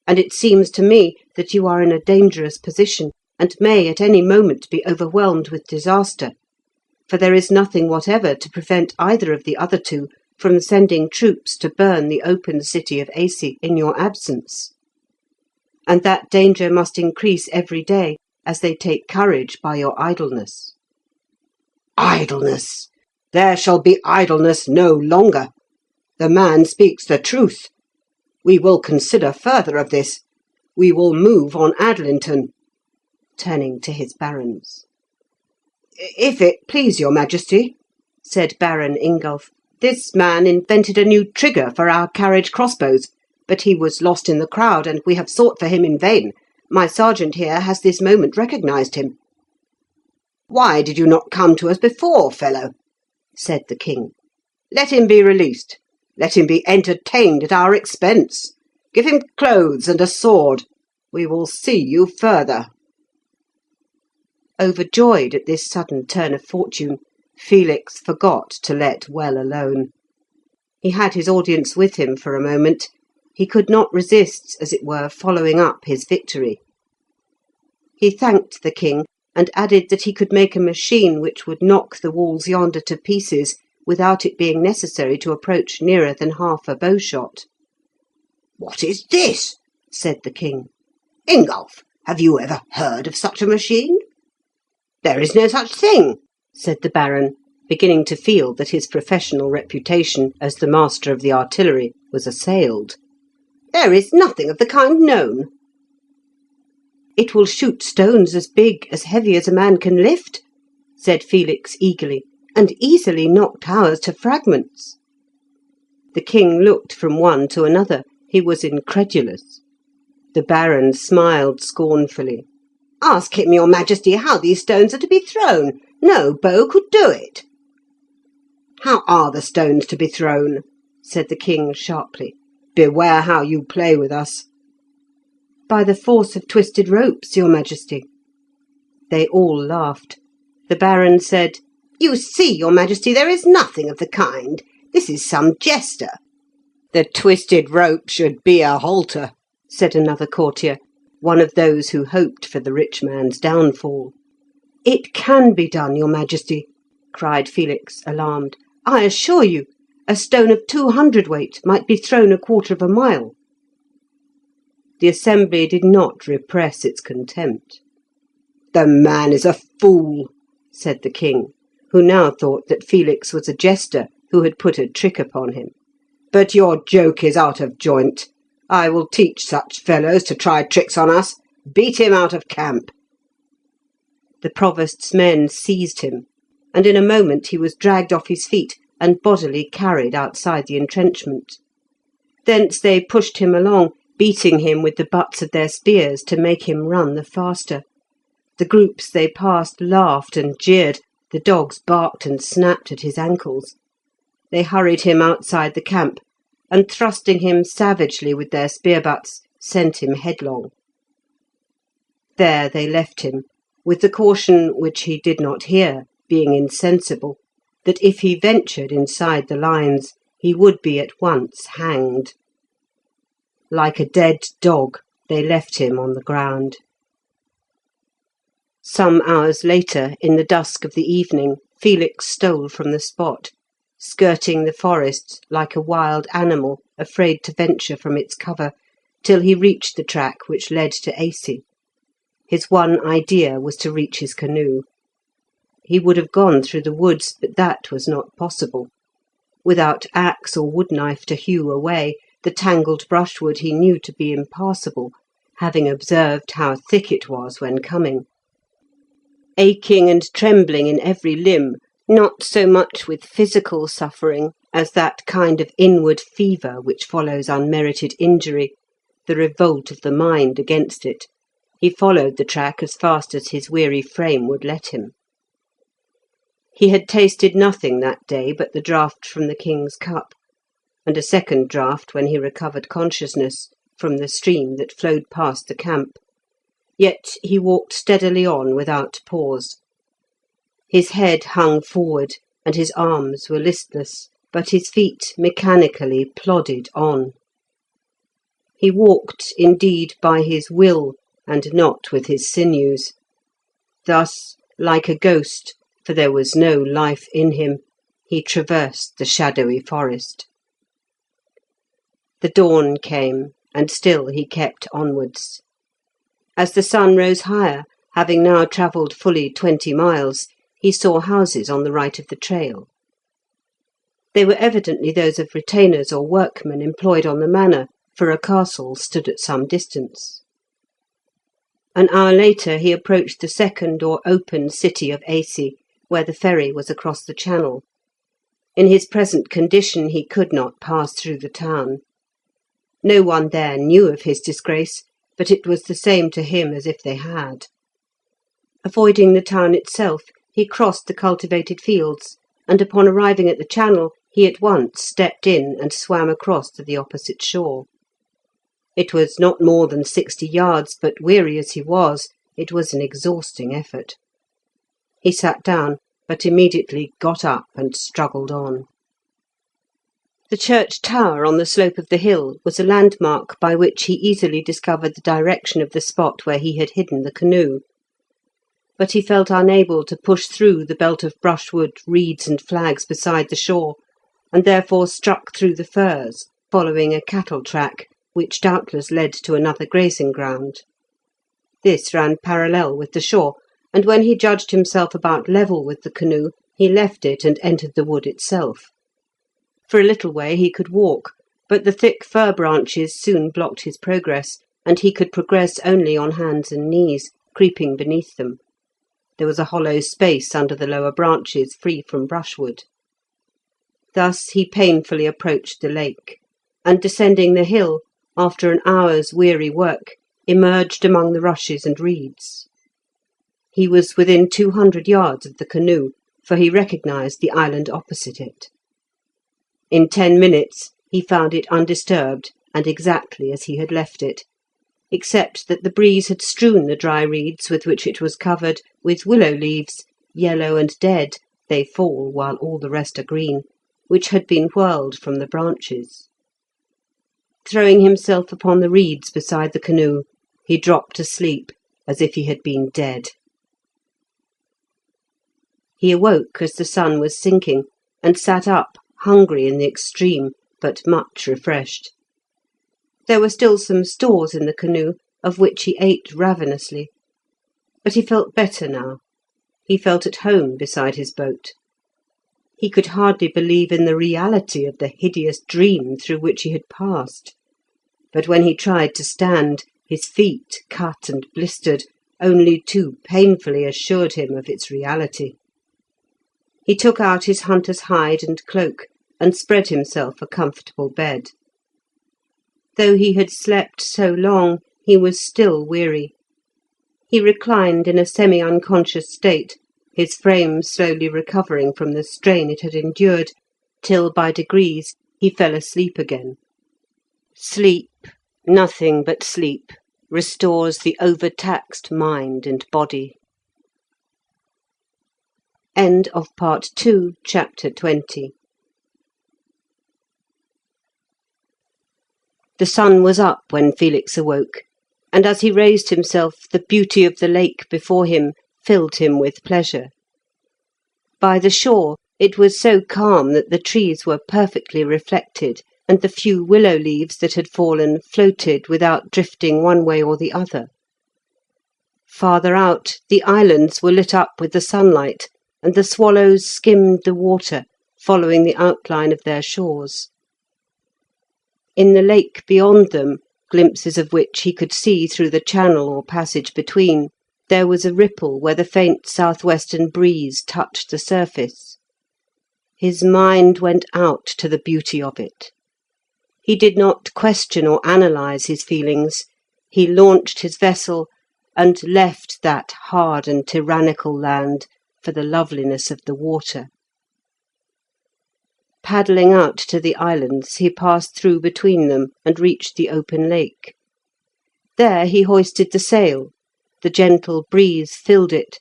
and it seems to me that you are in a dangerous position, and may at any moment be overwhelmed with disaster, for there is nothing whatever to prevent either of the other 2 from sending troops to burn the open city of Aisi in your absence. And that danger must increase every day as they take courage by your idleness." "Idleness! There shall be idleness no longer. The man speaks the truth. We will consider further of this. We will move on Adlington," turning to his barons. "If it please your Majesty," said Baron Ingulf, "this man invented a new trigger for our carriage crossbows, but he was lost in the crowd, and we have sought for him in vain. My sergeant here has this moment recognised him." "Why did you not come to us before, fellow?" said the king. Let him be released. Let him be entertained at our expense. Give him clothes and a sword. We will see you further." Overjoyed at this sudden turn of fortune, Felix forgot to let well alone. He had his audience with him for a moment. He could not resist, as it were, following up his victory. He thanked the king, and added that he could make a machine which would knock the walls yonder to pieces without it being necessary to approach nearer than half a bowshot. "What is this?" said the king. "Ingolf, have you ever heard of such a machine?" "There is no such thing," said the Baron, beginning to feel that his professional reputation as the master of the artillery was assailed. "There is nothing of the kind known." "It will shoot stones as big, as heavy as a man can lift," said Felix eagerly, "and easily knock towers to fragments." The king looked from one to another. He was incredulous. The Baron smiled scornfully. "Ask him, your Majesty, how these stones are to be thrown. No bow could do it." "How are the stones to be thrown?" said the king sharply. "Beware how you play with us." "By the force of twisted ropes, your Majesty." They all laughed. The Baron said, "You see, your Majesty, there is nothing of the kind. This is some jester." "The twisted rope should be a halter," said another courtier, one of those who hoped for the rich man's downfall. "It can be done, your Majesty," cried Felix, alarmed. "I assure you, a stone of 200 weight might be thrown a quarter of a mile." The assembly did not repress its contempt. "The man is a fool," said the king, who now thought that Felix was a jester who had put a trick upon him. "But your joke is out of joint. I will teach such fellows to try tricks on us. Beat him out of camp." The provost's men seized him, and in a moment he was dragged off his feet and bodily carried outside the entrenchment. Thence they pushed him along, beating him with the butts of their spears to make him run the faster. The groups they passed laughed and jeered, the dogs barked and snapped at his ankles. They hurried him outside the camp, and thrusting him savagely with their spear butts, sent him headlong. There they left him, with the caution, which he did not hear, being insensible, that if he ventured inside the lines, he would be at once hanged. Like a dead dog, they left him on the ground. Some hours later, in the dusk of the evening, Felix stole from the spot, skirting the forest like a wild animal afraid to venture from its cover, till he reached the track which led to Aisi. His one idea was to reach his canoe. He would have gone through the woods, but that was not possible. Without axe or wood knife to hew a way, the tangled brushwood he knew to be impassable, having observed how thick it was when coming. Aching and trembling in every limb, not so much with physical suffering as that kind of inward fever which follows unmerited injury, the revolt of the mind against it, he followed the track as fast as his weary frame would let him. He had tasted nothing that day but the draught from the king's cup, and a second draught when he recovered consciousness from the stream that flowed past the camp. Yet he walked steadily on without pause. His head hung forward, and his arms were listless, but his feet mechanically plodded on. He walked, indeed, by his will, and not with his sinews. Thus, like a ghost, for there was no life in him, he traversed the shadowy forest. The dawn came, and still he kept onwards. As the sun rose higher, having now travelled fully 20 miles, he saw houses on the right of the trail. They were evidently those of retainers or workmen employed on the manor, for a castle stood at some distance. An hour later he approached the second or open city of Aisi, where the ferry was across the channel. In his present condition he could not pass through the town. No one there knew of his disgrace, but it was the same to him as if they had. Avoiding the town itself, he crossed the cultivated fields, and upon arriving at the channel he at once stepped in and swam across to the opposite shore. It was not more than 60 yards, but weary as he was, it was an exhausting effort. He sat down, but immediately got up and struggled on. The church tower on the slope of the hill was a landmark by which he easily discovered the direction of the spot where he had hidden the canoe. But he felt unable to push through the belt of brushwood, reeds, and flags beside the shore, and therefore struck through the firs, following a cattle track, which doubtless led to another grazing ground. This ran parallel with the shore, and when he judged himself about level with the canoe, he left it and entered the wood itself. For a little way he could walk, but the thick fir branches soon blocked his progress, and he could progress only on hands and knees, creeping beneath them. There was a hollow space under the lower branches, free from brushwood. Thus he painfully approached the lake, and descending the hill, after an hour's weary work, emerged among the rushes and reeds. He was within 200 yards of the canoe, for he recognised the island opposite it. In 10 minutes he found it undisturbed and exactly as he had left it, except that the breeze had strewn the dry reeds with which it was covered with willow leaves, yellow and dead, they fall while all the rest are green, which had been whirled from the branches. Throwing himself upon the reeds beside the canoe, he dropped asleep as if he had been dead. He awoke as the sun was sinking, and sat up, hungry in the extreme, but much refreshed. There were still some stores in the canoe, of which he ate ravenously. But he felt better now. He felt at home beside his boat. He could hardly believe in the reality of the hideous dream through which he had passed. But when he tried to stand, his feet, cut and blistered, only too painfully assured him of its reality. He took out his hunter's hide and cloak, and spread himself a comfortable bed. Though he had slept so long, he was still weary. He reclined in a semi-unconscious state, his frame slowly recovering from the strain it had endured, till by degrees he fell asleep again. Sleep, nothing but sleep, restores the overtaxed mind and body. End of Part 2, Chapter 20. The sun was up when Felix awoke, and as he raised himself, the beauty of the lake before him filled him with pleasure. By the shore it was so calm that the trees were perfectly reflected, and the few willow leaves that had fallen floated without drifting one way or the other. Farther out, the islands were lit up with the sunlight, and the swallows skimmed the water, following the outline of their shores. In the lake beyond them, glimpses of which he could see through the channel or passage between, there was a ripple where the faint south-western breeze touched the surface. His mind went out to the beauty of it. He did not question or analyse his feelings. He launched his vessel and left that hard and tyrannical land for the loveliness of the water. Paddling out to the islands, he passed through between them and reached the open lake. There he hoisted the sail. The gentle breeze filled it.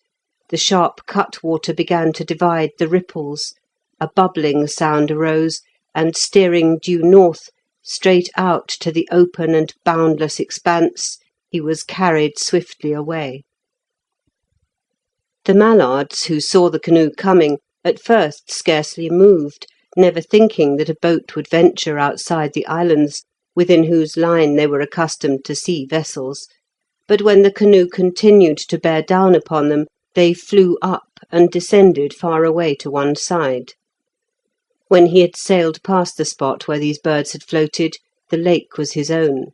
The sharp cutwater began to divide the ripples. A bubbling sound arose, and steering due north, straight out to the open and boundless expanse, he was carried swiftly away. The mallards, who saw the canoe coming, at first scarcely moved, never thinking that a boat would venture outside the islands, within whose line they were accustomed to see vessels, but when the canoe continued to bear down upon them, they flew up and descended far away to one side. When he had sailed past the spot where these birds had floated, the lake was his own.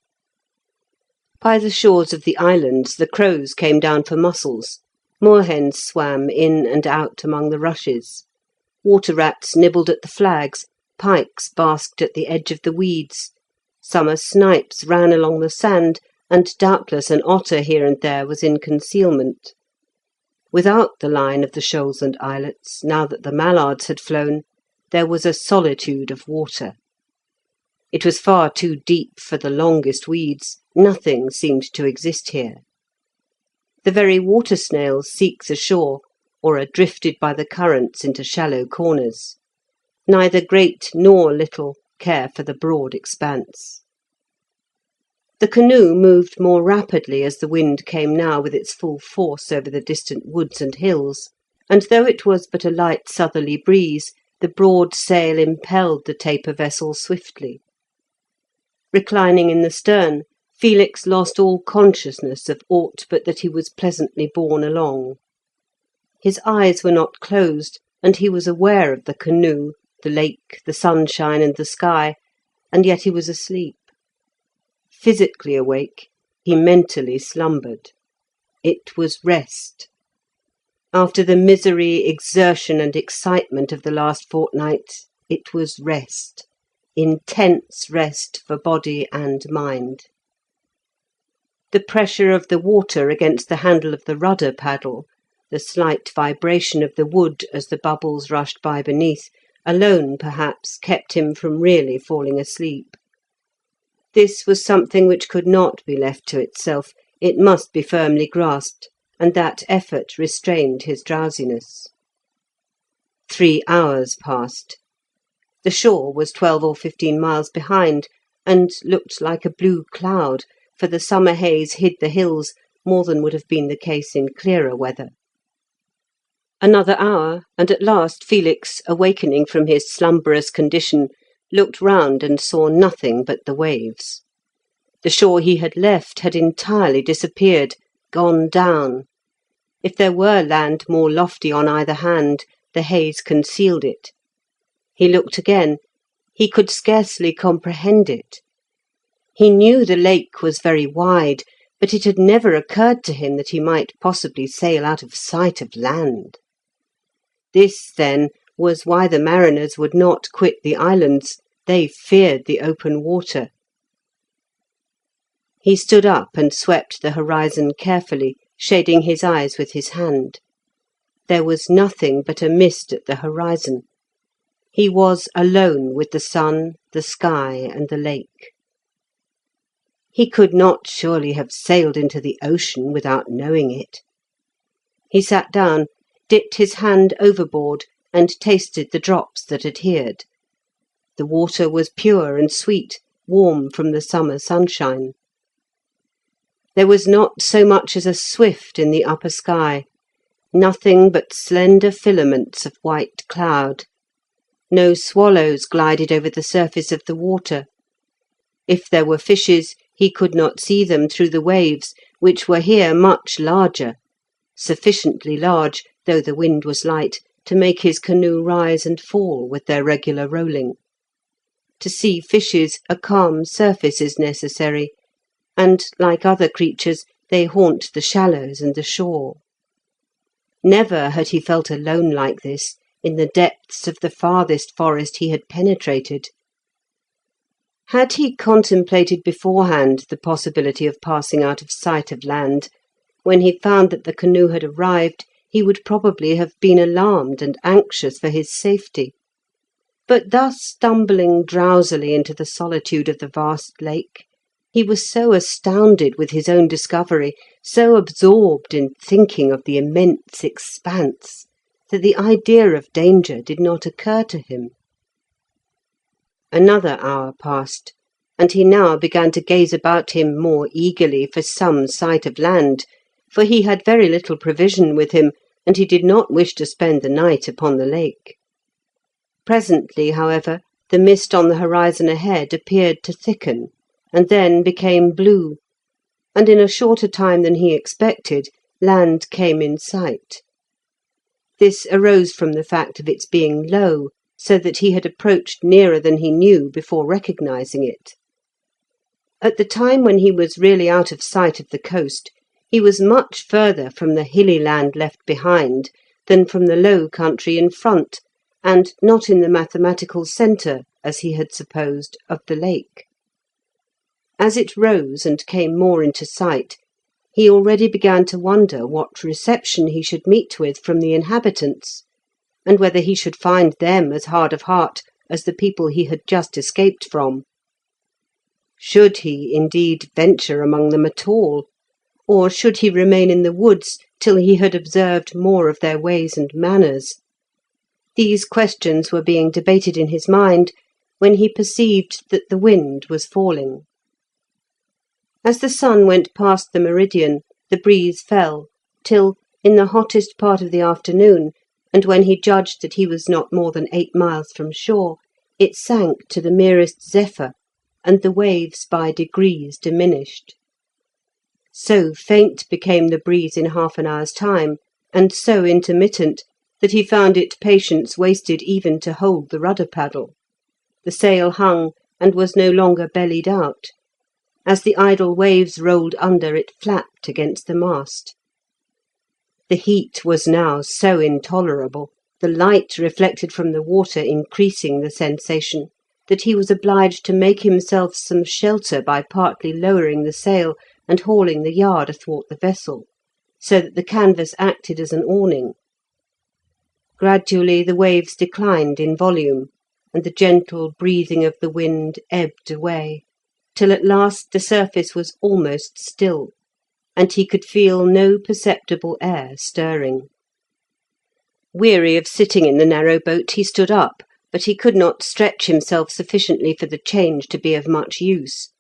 By the shores of the islands the crows came down for mussels, moorhens swam in and out among the rushes. Water rats nibbled at the flags, pikes basked at the edge of the weeds, summer snipes ran along the sand, and doubtless an otter here and there was in concealment. Without the line of the shoals and islets, now that the mallards had flown, there was a solitude of water. It was far too deep for the longest weeds, nothing seemed to exist here. The very water snails seek the shore, or are drifted by the currents into shallow corners. Neither great nor little care for the broad expanse. The canoe moved more rapidly as the wind came now with its full force over the distant woods and hills, and though it was but a light southerly breeze, the broad sail impelled the taper vessel swiftly. Reclining in the stern, Felix lost all consciousness of aught but that he was pleasantly borne along. His eyes were not closed, and he was aware of the canoe, the lake, the sunshine, and the sky, and yet he was asleep. Physically awake, he mentally slumbered. It was rest. After the misery, exertion, and excitement of the last fortnight, it was rest. Intense rest for body and mind. The pressure of the water against the handle of the rudder paddle, the slight vibration of the wood as the bubbles rushed by beneath, alone perhaps kept him from really falling asleep. This was something which could not be left to itself, it must be firmly grasped, and that effort restrained his drowsiness. 3 hours passed. The shore was 12 or 15 miles behind, and looked like a blue cloud, for the summer haze hid the hills more than would have been the case in clearer weather. Another hour, and at last Felix, awakening from his slumberous condition, looked round and saw nothing but the waves. The shore he had left had entirely disappeared, gone down. If there were land more lofty on either hand, the haze concealed it. He looked again. He could scarcely comprehend it. He knew the lake was very wide, but it had never occurred to him that he might possibly sail out of sight of land. This, then, was why the mariners would not quit the islands. They feared the open water. He stood up and swept the horizon carefully, shading his eyes with his hand. There was nothing but a mist at the horizon. He was alone with the sun, the sky, and the lake. He could not surely have sailed into the ocean without knowing it. He sat down, dipped his hand overboard, and tasted the drops that adhered. The water was pure and sweet, warm from the summer sunshine. There was not so much as a swift in the upper sky, nothing but slender filaments of white cloud. No swallows glided over the surface of the water. If there were fishes, he could not see them through the waves, which were here much larger, sufficiently large, though the wind was light, to make his canoe rise and fall with their regular rolling. To see fishes, a calm surface is necessary, and, like other creatures, they haunt the shallows and the shore. Never had he felt alone like this in the depths of the farthest forest he had penetrated. Had he contemplated beforehand the possibility of passing out of sight of land, when he found that the canoe had arrived, he would probably have been alarmed and anxious for his safety. But thus stumbling drowsily into the solitude of the vast lake, he was so astounded with his own discovery, so absorbed in thinking of the immense expanse, that the idea of danger did not occur to him. Another hour passed, and he now began to gaze about him more eagerly for some sight of land, for he had very little provision with him, and he did not wish to spend the night upon the lake. Presently, however, the mist on the horizon ahead appeared to thicken, and then became blue, and in a shorter time than he expected, land came in sight. This arose from the fact of its being low, so that he had approached nearer than he knew before recognising it. At the time when he was really out of sight of the coast, he was much further from the hilly land left behind than from the low country in front, and not in the mathematical centre, as he had supposed, of the lake. As it rose and came more into sight, he already began to wonder what reception he should meet with from the inhabitants, and whether he should find them as hard of heart as the people he had just escaped from. Should he, indeed, venture among them at all, or should he remain in the woods till he had observed more of their ways and manners? These questions were being debated in his mind when he perceived that the wind was falling. As the sun went past the meridian, the breeze fell, till, in the hottest part of the afternoon, and when he judged that he was not more than 8 miles from shore, it sank to the merest zephyr, and the waves by degrees diminished. So faint became the breeze in half an hour's time, and so intermittent, that he found it patience wasted even to hold the rudder paddle. The sail hung, and was no longer bellied out. As the idle waves rolled under, it flapped against the mast. The heat was now so intolerable, the light reflected from the water increasing the sensation, that he was obliged to make himself some shelter by partly lowering the sail and hauling the yard athwart the vessel, so that the canvas acted as an awning. Gradually the waves declined in volume, and the gentle breathing of the wind ebbed away, till at last the surface was almost still, and he could feel no perceptible air stirring. Weary of sitting in the narrow boat, he stood up, but he could not stretch himself sufficiently for the change to be of much use.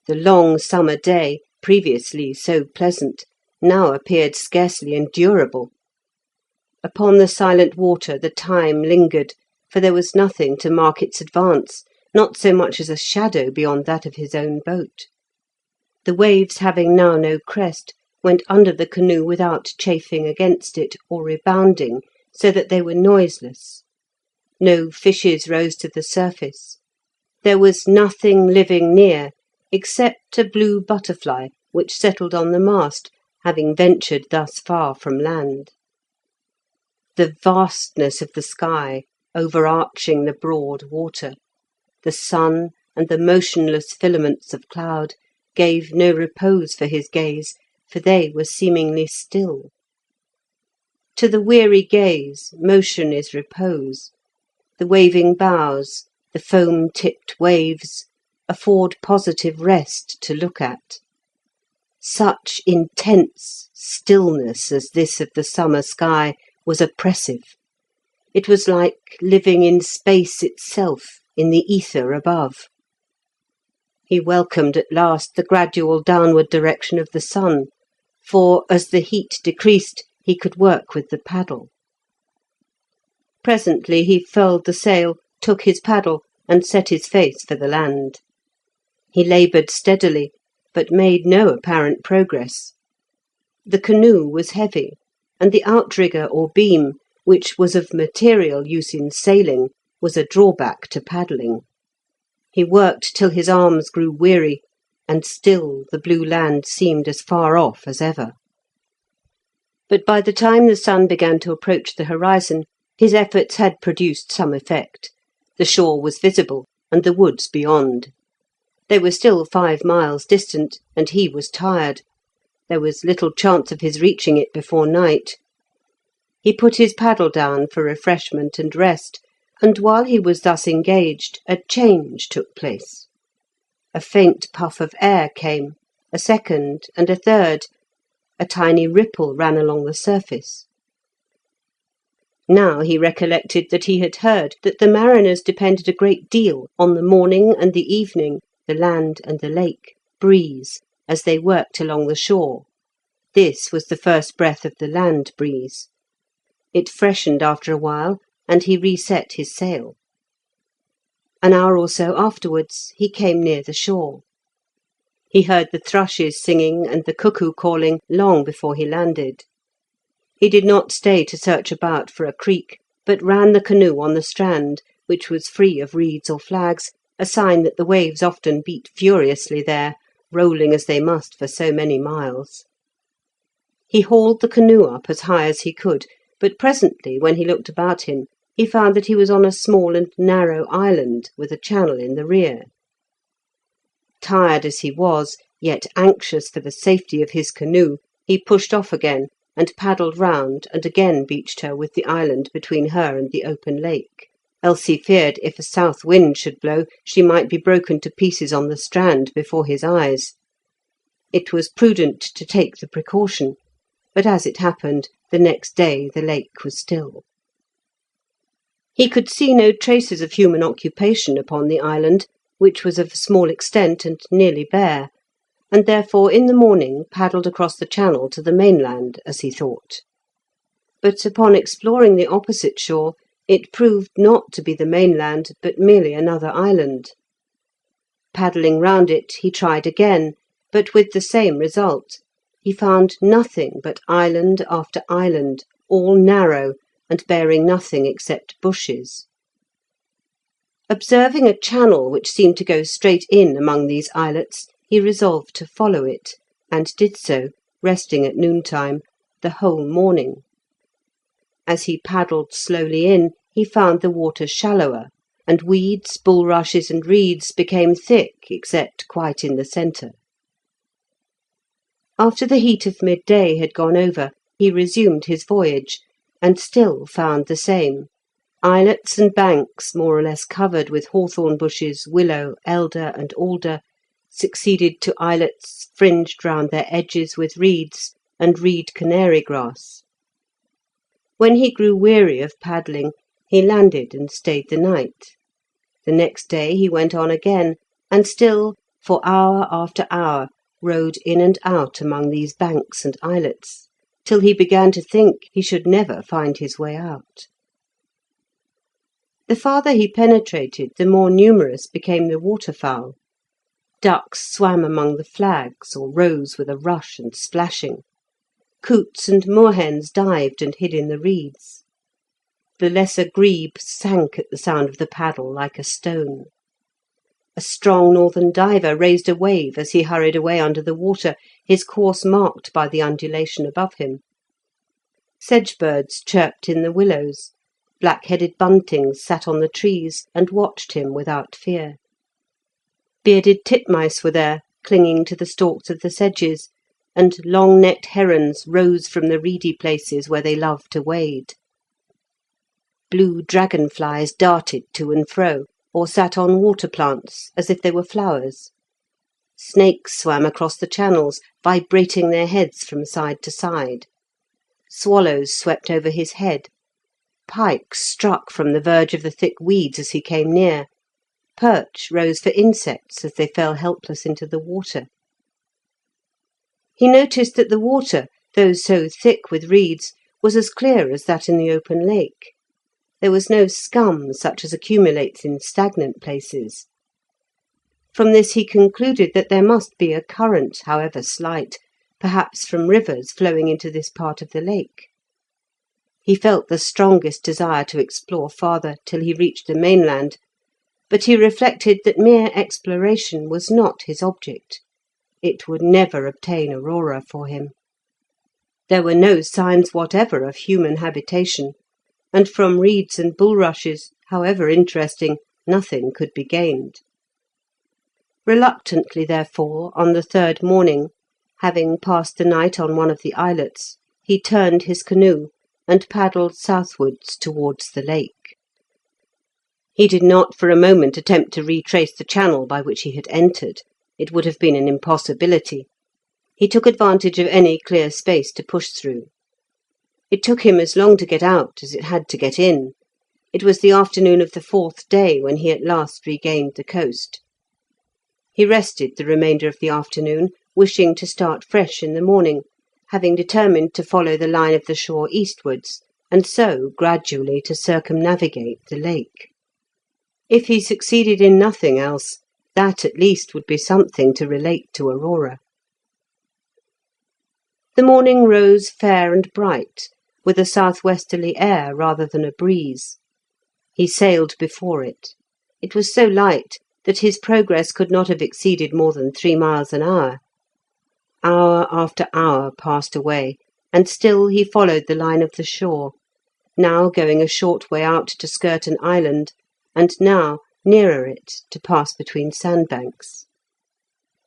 The long summer day, previously so pleasant, now appeared scarcely endurable. Upon the silent water the time lingered, for there was nothing to mark its advance, not so much as a shadow beyond that of his own boat. The waves, having now no crest, went under the canoe without chafing against it or rebounding, so that they were noiseless. No fishes rose to the surface. There was nothing living near, except a blue butterfly which settled on the mast, having ventured thus far from land. The vastness of the sky, overarching the broad water, the sun and the motionless filaments of cloud, gave no repose for his gaze, for they were seemingly still. To the weary gaze, motion is repose. The waving boughs, the foam-tipped waves, afford positive rest to look at. Such intense stillness as this of the summer sky was oppressive. It was like living in space itself, in the ether above. He welcomed at last the gradual downward direction of the sun, for as the heat decreased, he could work with the paddle. Presently he furled the sail, took his paddle, and set his face for the land. He laboured steadily, but made no apparent progress. The canoe was heavy, and the outrigger or beam, which was of material use in sailing, was a drawback to paddling. He worked till his arms grew weary, and still the blue land seemed as far off as ever. But by the time the sun began to approach the horizon, his efforts had produced some effect. The shore was visible, and the woods beyond. They were still 5 miles distant, and he was tired. There was little chance of his reaching it before night. He put his paddle down for refreshment and rest, and while he was thus engaged, a change took place. A faint puff of air came, a second, and a third. A tiny ripple ran along the surface. Now he recollected that he had heard that the mariners depended a great deal on the morning and the evening, the land and the lake, breeze, as they worked along the shore. This was the first breath of the land breeze. It freshened after a while, and he reset his sail. An hour or so afterwards he came near the shore. He heard the thrushes singing and the cuckoo calling long before he landed. He did not stay to search about for a creek, but ran the canoe on the strand, which was free of reeds or flags, a sign that the waves often beat furiously there, rolling as they must for so many miles. He hauled the canoe up as high as he could, but presently, when he looked about him, he found that he was on a small and narrow island, with a channel in the rear. Tired as he was, yet anxious for the safety of his canoe, he pushed off again, and paddled round and again beached her with the island between her and the open lake. Else he feared if a south wind should blow, she might be broken to pieces on the strand before his eyes. It was prudent to take the precaution, but as it happened, the next day the lake was still. He could see no traces of human occupation upon the island, which was of small extent and nearly bare, and therefore in the morning paddled across the channel to the mainland, as he thought. But upon exploring the opposite shore, it proved not to be the mainland, but merely another island. Paddling round it, he tried again, but with the same result. He found nothing but island after island, all narrow, and bearing nothing except bushes. Observing a channel which seemed to go straight in among these islets, he resolved to follow it, and did so, resting at noontime, the whole morning. As he paddled slowly in, he found the water shallower, and weeds, bulrushes, and reeds became thick, except quite in the centre. After the heat of midday had gone over, he resumed his voyage, and still found the same: islets and banks more or less covered with hawthorn bushes, willow, elder, and alder, succeeded to islets fringed round their edges with reeds and reed canary grass. When he grew weary of paddling, he landed and stayed the night. The next day he went on again, and still, for hour after hour, rowed in and out among these banks and islets, till he began to think he should never find his way out. The farther he penetrated, the more numerous became the waterfowl. Ducks swam among the flags, or rose with a rush and splashing. Coots and moorhens dived and hid in the reeds. The lesser grebe sank at the sound of the paddle like a stone. A strong northern diver raised a wave as he hurried away under the water, his course marked by the undulation above him. Sedgebirds chirped in the willows, black-headed buntings sat on the trees and watched him without fear. Bearded titmice were there, clinging to the stalks of the sedges, and long-necked herons rose from the reedy places where they loved to wade. Blue dragonflies darted to and fro, or sat on water plants as if they were flowers. Snakes swam across the channels, vibrating their heads from side to side. Swallows swept over his head. Pikes struck from the verge of the thick weeds as he came near. Perch rose for insects as they fell helpless into the water. He noticed that the water, though so thick with reeds, was as clear as that in the open lake. There was no scum such as accumulates in stagnant places. From this he concluded that there must be a current, however slight, perhaps from rivers flowing into this part of the lake. He felt the strongest desire to explore farther till he reached the mainland, but he reflected that mere exploration was not his object. It would never obtain Aurora for him. There were no signs whatever of human habitation, and from reeds and bulrushes, however interesting, nothing could be gained. Reluctantly, therefore, on the third morning, having passed the night on one of the islets, he turned his canoe and paddled southwards towards the lake. He did not for a moment attempt to retrace the channel by which he had entered. It would have been an impossibility. He took advantage of any clear space to push through. It took him as long to get out as it had to get in. It was the afternoon of the fourth day when he at last regained the coast. He rested the remainder of the afternoon, wishing to start fresh in the morning, having determined to follow the line of the shore eastwards, and so gradually to circumnavigate the lake. If he succeeded in nothing else, that at least would be something to relate to Aurora. The morning rose fair and bright, with a south-westerly air rather than a breeze. He sailed before it. It was so light that his progress could not have exceeded more than 3 miles an hour. Hour after hour passed away, and still he followed the line of the shore, now going a short way out to skirt an island, and now nearer it to pass between sandbanks.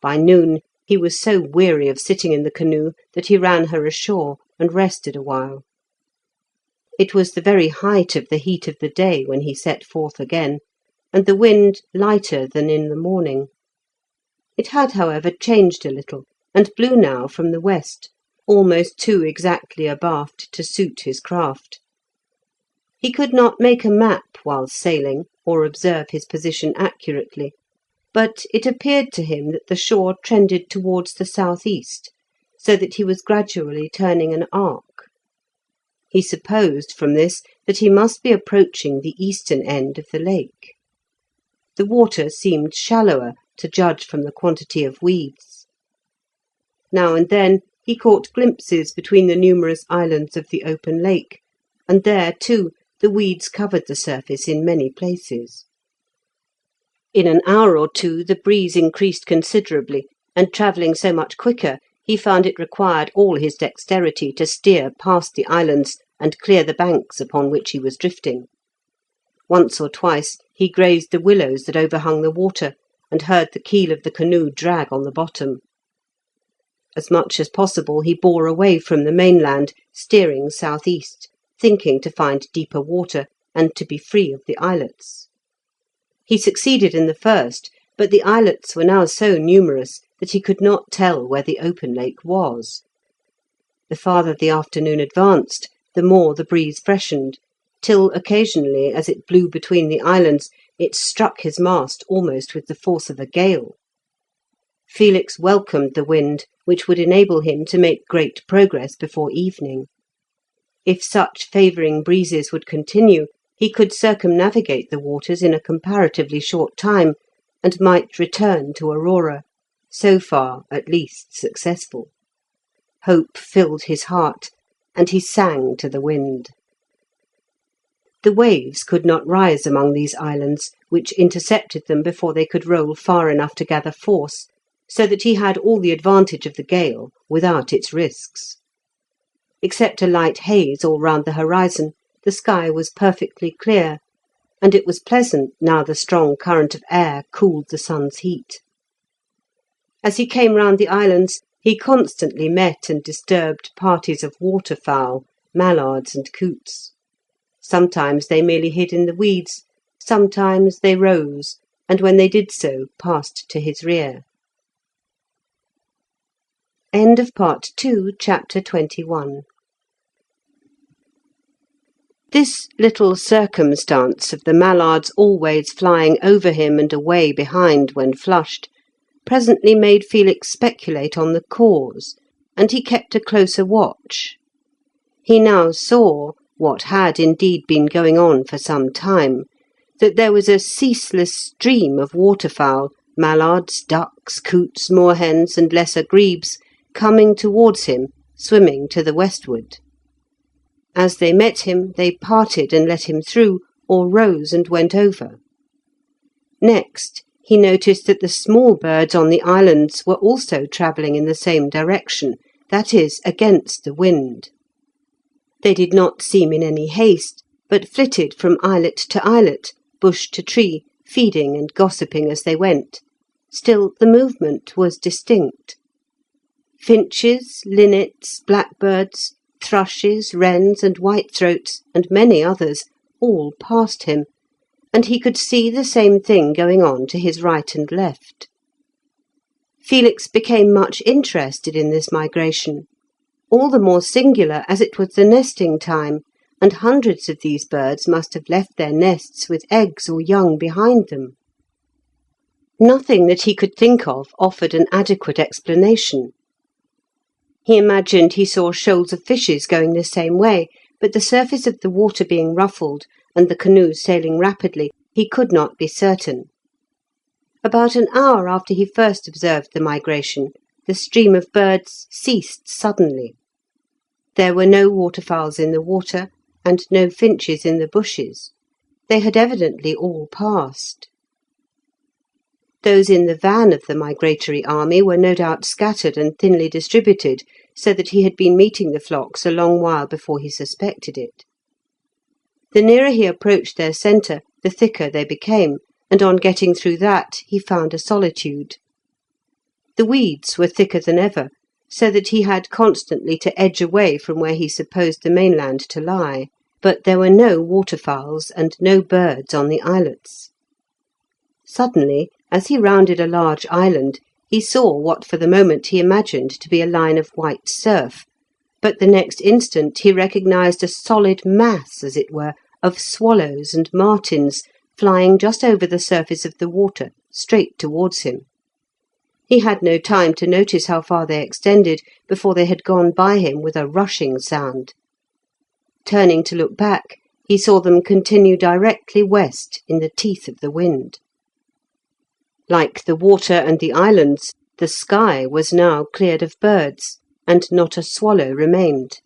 By noon he was so weary of sitting in the canoe that he ran her ashore, and rested a while. It was the very height of the heat of the day when he set forth again, and the wind lighter than in the morning. It had, however, changed a little, and blew now from the west, almost too exactly abaft to suit his craft. He could not make a map while sailing, or observe his position accurately, but it appeared to him that the shore trended towards the south-east, so that he was gradually turning an arc. He supposed from this that he must be approaching the eastern end of the lake. The water seemed shallower, to judge from the quantity of weeds. Now and then he caught glimpses between the numerous islands of the open lake, and there, too, the weeds covered the surface in many places. In an hour or two the breeze increased considerably, and travelling so much quicker, he found it required all his dexterity to steer past the islands and clear the banks upon which he was drifting. Once or twice he grazed the willows that overhung the water, and heard the keel of the canoe drag on the bottom. As much as possible he bore away from the mainland, steering south-east, thinking to find deeper water, and to be free of the islets. He succeeded in the first, but the islets were now so numerous that he could not tell where the open lake was. The farther the afternoon advanced, the more the breeze freshened, till occasionally, as it blew between the islands, it struck his mast almost with the force of a gale. Felix welcomed the wind, which would enable him to make great progress before evening. If such favouring breezes would continue, he could circumnavigate the waters in a comparatively short time, and might return to Aurora, so far at least successful. Hope filled his heart, and he sang to the wind. The waves could not rise among these islands, which intercepted them before they could roll far enough to gather force, so that he had all the advantage of the gale without its risks. Except a light haze all round the horizon, the sky was perfectly clear, and it was pleasant now the strong current of air cooled the sun's heat. As he came round the islands, he constantly met and disturbed parties of waterfowl, mallards, and coots. Sometimes they merely hid in the weeds, sometimes they rose, and when they did so, passed to his rear. End of Part 2, Chapter 21. This little circumstance of the mallards always flying over him and away behind when flushed, presently made Felix speculate on the cause, and he kept a closer watch. He now saw, what had indeed been going on for some time, that there was a ceaseless stream of waterfowl, mallards, ducks, coots, moorhens, and lesser grebes, coming towards him, swimming to the westward. As they met him, they parted and let him through, or rose and went over. Next, he noticed that the small birds on the islands were also travelling in the same direction, that is, against the wind. They did not seem in any haste, but flitted from islet to islet, bush to tree, feeding and gossiping as they went. Still, the movement was distinct. Finches, linnets, blackbirds, thrushes, wrens, and whitethroats, and many others, all passed him, and he could see the same thing going on to his right and left. Felix became much interested in this migration, all the more singular as it was the nesting time, and hundreds of these birds must have left their nests with eggs or young behind them. Nothing that he could think of offered an adequate explanation. He imagined he saw shoals of fishes going the same way, but the surface of the water being ruffled, and the canoe sailing rapidly, he could not be certain. About an hour after he first observed the migration, the stream of birds ceased suddenly. There were no waterfowls in the water, and no finches in the bushes. They had evidently all passed. Those in the van of the migratory army were no doubt scattered and thinly distributed, so that he had been meeting the flocks a long while before he suspected it. The nearer he approached their centre, the thicker they became, and on getting through that he found a solitude. The weeds were thicker than ever, so that he had constantly to edge away from where he supposed the mainland to lie, but there were no waterfowls and no birds on the islets. Suddenly, as he rounded a large island, he saw what for the moment he imagined to be a line of white surf, but the next instant he recognised a solid mass, as it were, of swallows and martins flying just over the surface of the water, straight towards him. He had no time to notice how far they extended before they had gone by him with a rushing sound. Turning to look back, he saw them continue directly west in the teeth of the wind. Like the water and the islands, the sky was now cleared of birds, and not a swallow remained.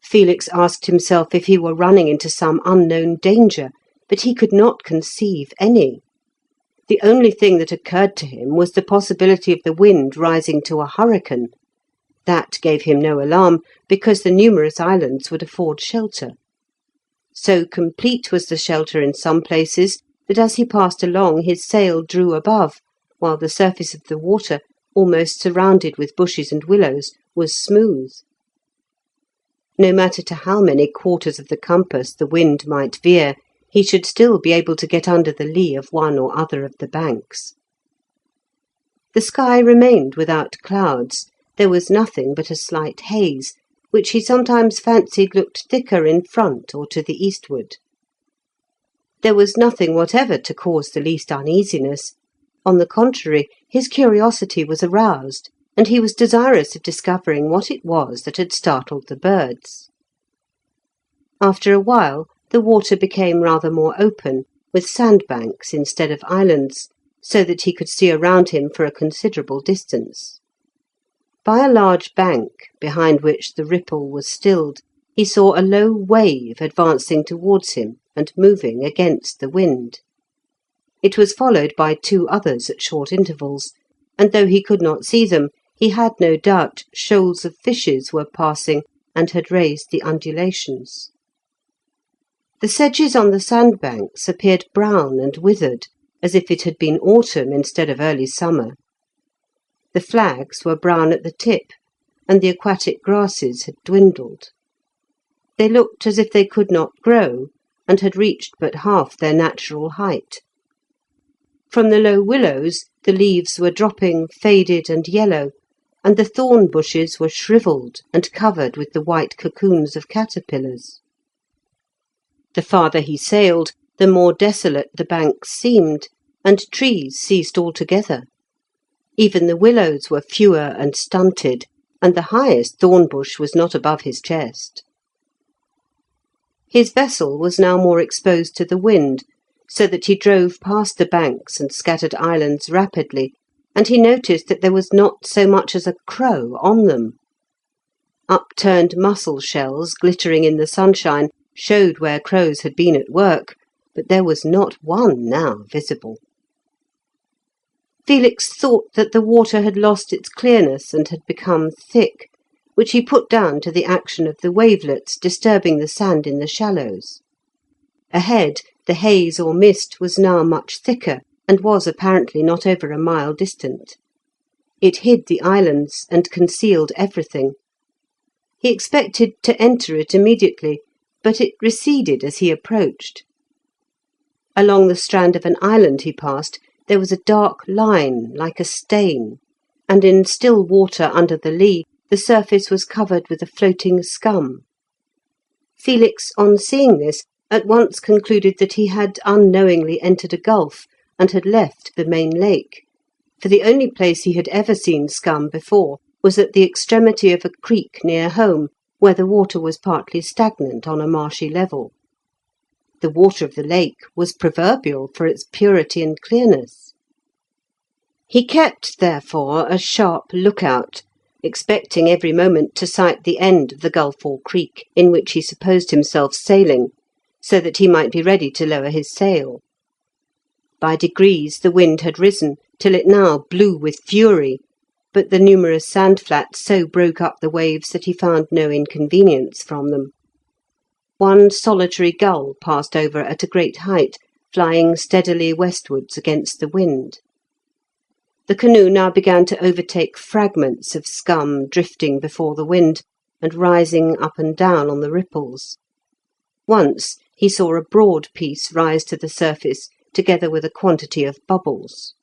Felix asked himself if he were running into some unknown danger, but he could not conceive any. The only thing that occurred to him was the possibility of the wind rising to a hurricane. That gave him no alarm, because the numerous islands would afford shelter. So complete was the shelter in some places that as he passed along his sail drew above, while the surface of the water, almost surrounded with bushes and willows, was smooth. No matter to how many quarters of the compass the wind might veer, he should still be able to get under the lee of one or other of the banks. The sky remained without clouds. There was nothing but a slight haze, which he sometimes fancied looked thicker in front or to the eastward. There was nothing whatever to cause the least uneasiness. On the contrary, his curiosity was aroused, and he was desirous of discovering what it was that had startled the birds. After a while, the water became rather more open, with sandbanks instead of islands, so that he could see around him for a considerable distance. By a large bank, behind which the ripple was stilled, he saw a low wave advancing towards him and moving against the wind. It was followed by two others at short intervals, and though he could not see them, he had no doubt shoals of fishes were passing and had raised the undulations. The sedges on the sandbanks appeared brown and withered, as if it had been autumn instead of early summer. The flags were brown at the tip, and the aquatic grasses had dwindled. They looked as if they could not grow, and had reached but half their natural height. From the low willows the leaves were dropping faded and yellow, and the thorn bushes were shrivelled and covered with the white cocoons of caterpillars. The farther he sailed, the more desolate the banks seemed, and trees ceased altogether. Even the willows were fewer and stunted, and the highest thorn bush was not above his chest. His vessel was now more exposed to the wind, so that he drove past the banks and scattered islands rapidly, and he noticed that there was not so much as a crow on them. Upturned mussel shells glittering in the sunshine showed where crows had been at work, but there was not one now visible. Felix thought that the water had lost its clearness and had become thick, which he put down to the action of the wavelets disturbing the sand in the shallows. Ahead, the haze or mist was now much thicker, and was apparently not over a mile distant. It hid the islands and concealed everything. He expected to enter it immediately, but it receded as he approached. Along the strand of an island he passed, there was a dark line like a stain, and in still water under the lee, the surface was covered with a floating scum. Felix, on seeing this, at once concluded that he had unknowingly entered a gulf, and had left the main lake, for the only place he had ever seen scum before was at the extremity of a creek near home, where the water was partly stagnant on a marshy level. The water of the lake was proverbial for its purity and clearness. He kept, therefore, a sharp look-out, expecting every moment to sight the end of the gulf or creek in which he supposed himself sailing, so that he might be ready to lower his sail. By degrees the wind had risen, till it now blew with fury, but the numerous sand-flats so broke up the waves that he found no inconvenience from them. One solitary gull passed over at a great height, flying steadily westwards against the wind. The canoe now began to overtake fragments of scum drifting before the wind, and rising up and down on the ripples. Once he saw a broad piece rise to the surface, together with a quantity of bubbles.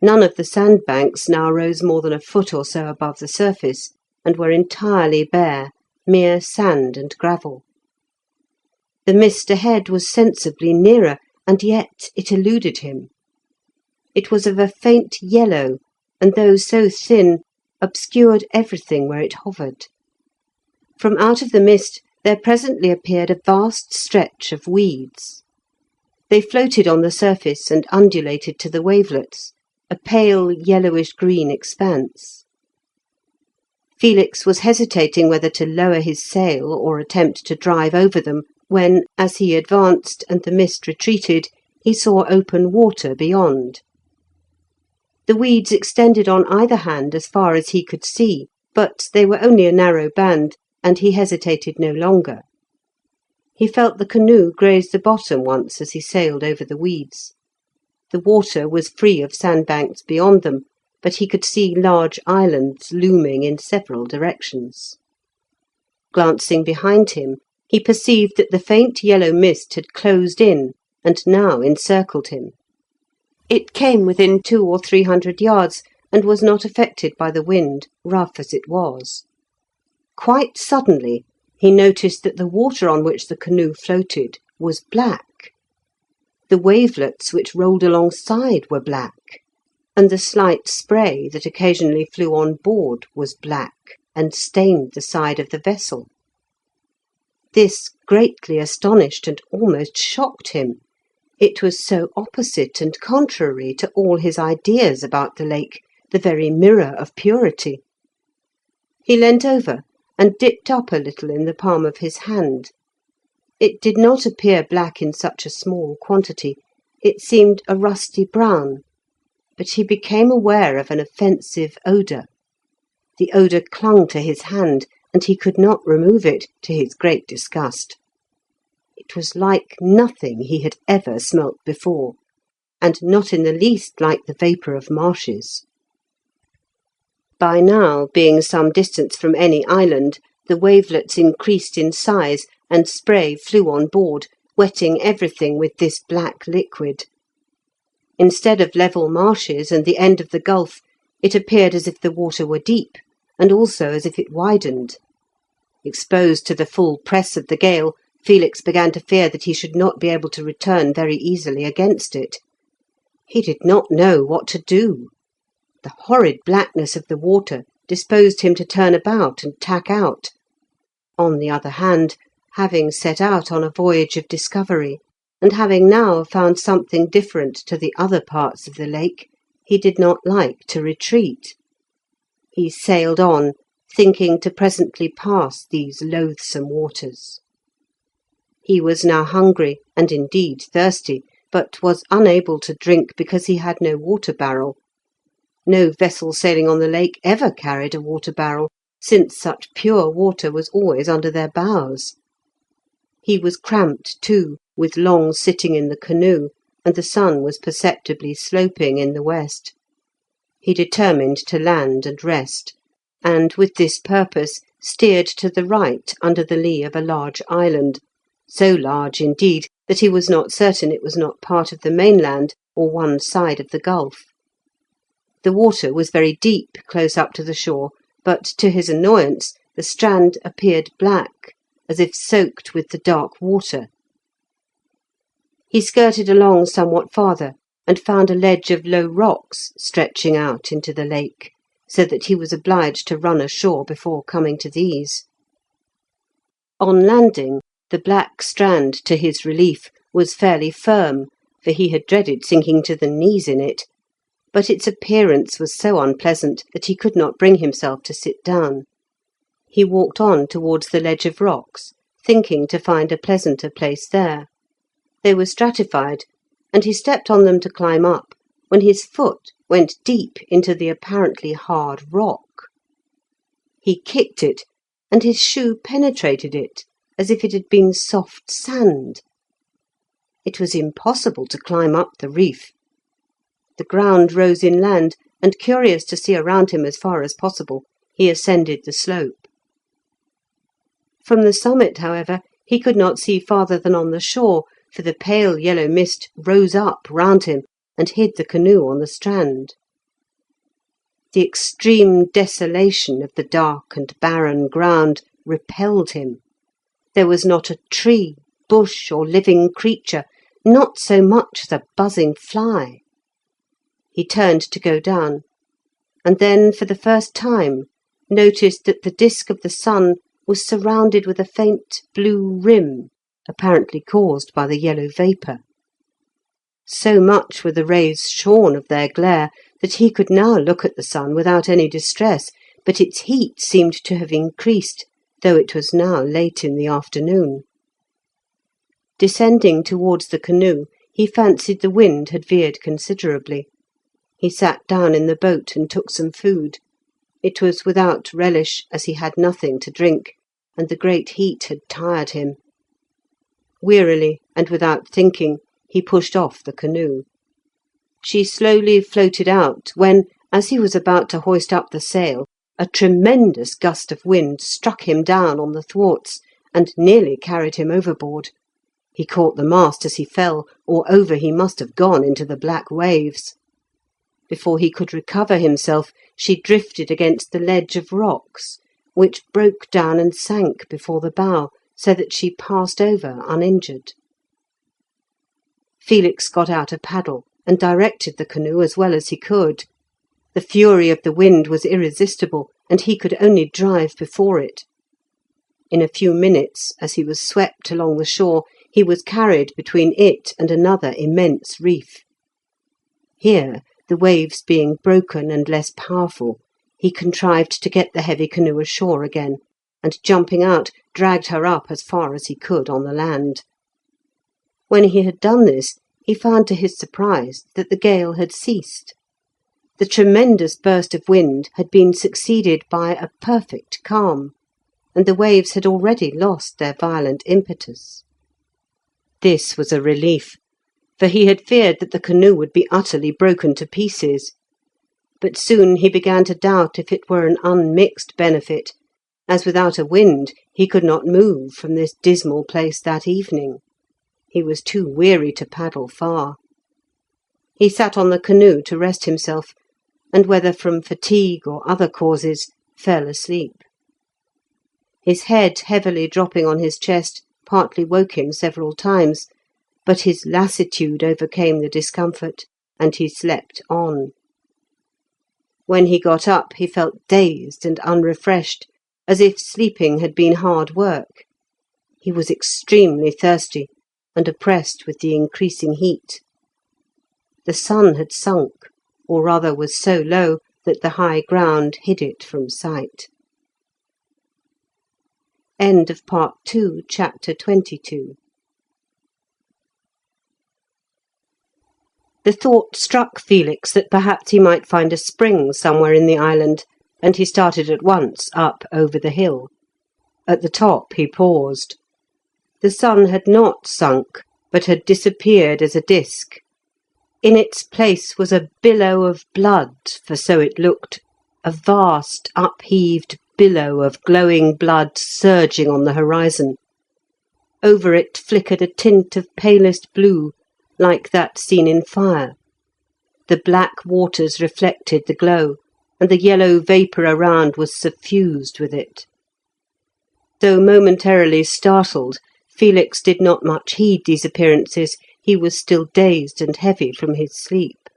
None of the sandbanks now rose more than a foot or so above the surface, and were entirely bare, mere sand and gravel. The mist ahead was sensibly nearer, and yet it eluded him. It was of a faint yellow, and though so thin, obscured everything where it hovered. From out of the mist there presently appeared a vast stretch of weeds. They floated on the surface and undulated to the wavelets, a pale yellowish-green expanse. Felix was hesitating whether to lower his sail or attempt to drive over them, when, as he advanced and the mist retreated, he saw open water beyond. The weeds extended on either hand as far as he could see, but they were only a narrow band, and he hesitated no longer. He felt the canoe graze the bottom once as he sailed over the weeds. The water was free of sandbanks beyond them, but he could see large islands looming in several directions. Glancing behind him, he perceived that the faint yellow mist had closed in and now encircled him. It came within 200 or 300 yards, and was not affected by the wind, rough as it was. Quite suddenly he noticed that the water on which the canoe floated was black. The wavelets which rolled alongside were black, and the slight spray that occasionally flew on board was black, and stained the side of the vessel. This greatly astonished and almost shocked him. It was so opposite and contrary to all his ideas about the lake, the very mirror of purity. He leant over and dipped up a little in the palm of his hand. It did not appear black in such a small quantity. It seemed a rusty brown, but he became aware of an offensive odour. The odour clung to his hand, and he could not remove it, to his great disgust. It was like nothing he had ever smelt before, and not in the least like the vapour of marshes. By now, being some distance from any island, the wavelets increased in size, and spray flew on board, wetting everything with this black liquid. Instead of level marshes and the end of the gulf, it appeared as if the water were deep, and also as if it widened. Exposed to the full press of the gale, Felix began to fear that he should not be able to return very easily against it. He did not know what to do. The horrid blackness of the water disposed him to turn about and tack out. On the other hand, having set out on a voyage of discovery, and having now found something different to the other parts of the lake, he did not like to retreat. He sailed on, thinking to presently pass these loathsome waters. He was now hungry, and indeed thirsty, but was unable to drink because he had no water barrel. No vessel sailing on the lake ever carried a water barrel, since such pure water was always under their bows. He was cramped, too, with long sitting in the canoe, and the sun was perceptibly sloping in the west. He determined to land and rest, and with this purpose steered to the right under the lee of a large island, so large, indeed, that he was not certain it was not part of the mainland or one side of the gulf. The water was very deep close up to the shore, but to his annoyance the strand appeared black, as if soaked with the dark water. He skirted along somewhat farther, and found a ledge of low rocks stretching out into the lake, so that he was obliged to run ashore before coming to these. On landing, the black strand, to his relief, was fairly firm, for he had dreaded sinking to the knees in it, but its appearance was so unpleasant that he could not bring himself to sit down. He walked on towards the ledge of rocks, thinking to find a pleasanter place there. They were stratified, and he stepped on them to climb up, when his foot went deep into the apparently hard rock. He kicked it, and his shoe penetrated it, as if it had been soft sand. It was impossible to climb up the reef. the ground rose inland, and curious to see around him as far as possible, he ascended the slope. From the summit, however, he could not see farther than on the shore, for the pale yellow mist rose up round him and hid the canoe on the strand. The extreme desolation of the dark and barren ground repelled him. There was not a tree, bush, or living creature, not so much as a buzzing fly. He turned to go down, and then for the first time noticed that the disk of the sun was surrounded with a faint blue rim, apparently caused by the yellow vapour. So much were the rays shorn of their glare that he could now look at the sun without any distress, but its heat seemed to have increased, though it was now late in the afternoon. Descending towards the canoe, he fancied the wind had veered considerably. He sat down in the boat and took some food. It was without relish, as he had nothing to drink, and the great heat had tired him. Wearily, and without thinking, he pushed off the canoe. She slowly floated out when, as he was about to hoist up the sail, a tremendous gust of wind struck him down on the thwarts and nearly carried him overboard. He caught the mast as he fell, or over he must have gone into the black waves. Before he could recover himself, she drifted against the ledge of rocks, which broke down and sank before the bow, so that she passed over uninjured. Felix got out a paddle and directed the canoe as well as he could. The fury of the wind was irresistible, and he could only drive before it. In a few minutes, as he was swept along the shore, he was carried between it and another immense reef. Here, the waves being broken and less powerful, he contrived to get the heavy canoe ashore again, and jumping out, dragged her up as far as he could on the land. When he had done this, he found to his surprise that the gale had ceased. The tremendous burst of wind had been succeeded by a perfect calm, and the waves had already lost their violent impetus. This was a relief, for he had feared that the canoe would be utterly broken to pieces. But soon he began to doubt if it were an unmixed benefit, as without a wind he could not move from this dismal place that evening. He was too weary to paddle far. He sat on the canoe to rest himself, and whether from fatigue or other causes, fell asleep. His head heavily dropping on his chest partly woke him several times, but his lassitude overcame the discomfort, and he slept on. When he got up he felt dazed and unrefreshed, as if sleeping had been hard work. He was extremely thirsty, and oppressed with the increasing heat. The sun had sunk, or rather was so low that the high ground hid it from sight. End of Part 2, Chapter 22. The thought struck Felix that perhaps he might find a spring somewhere in the island, and he started at once up over the hill. At the top he paused. The sun had not sunk, but had disappeared as a disk. In its place was a billow of blood, for so it looked, a vast upheaved billow of glowing blood surging on the horizon. Over it flickered a tint of palest blue, like that seen in fire. The black waters reflected the glow, and the yellow vapour around was suffused with it. Though momentarily startled, Felix did not much heed these appearances. He was still dazed and heavy from his sleep.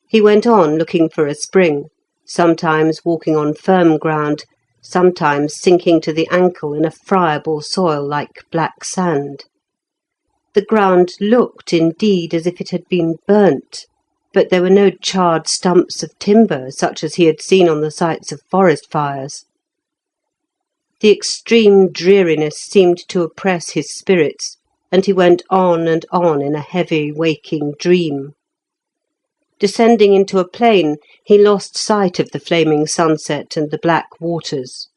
He went on looking for a spring, sometimes walking on firm ground, sometimes sinking to the ankle in a friable soil like black sand. The ground looked indeed as if it had been burnt, but there were no charred stumps of timber such as he had seen on the sites of forest fires. The extreme dreariness seemed to oppress his spirits, and he went on and on in a heavy waking dream. Descending into a plain, he lost sight of the flaming sunset and the black waters.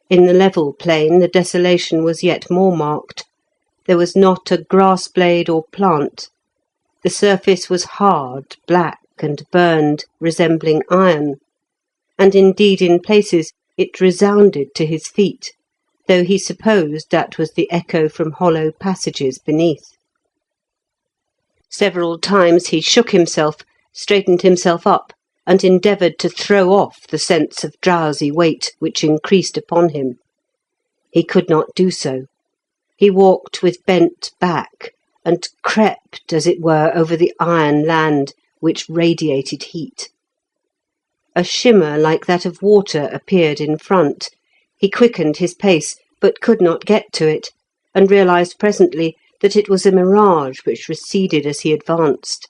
In the level plain the desolation was yet more marked. There was not a grass blade or plant. The surface was hard, black, and burned, resembling iron, and indeed in places it resounded to his feet, though he supposed that was the echo from hollow passages beneath. Several times he shook himself, straightened himself up, and endeavoured to throw off the sense of drowsy weight which increased upon him. He could not do so. He walked with bent back, and crept, as it were, over the iron land which radiated heat. A shimmer like that of water appeared in front. He quickened his pace, but could not get to it, and realised presently that it was a mirage which receded as he advanced.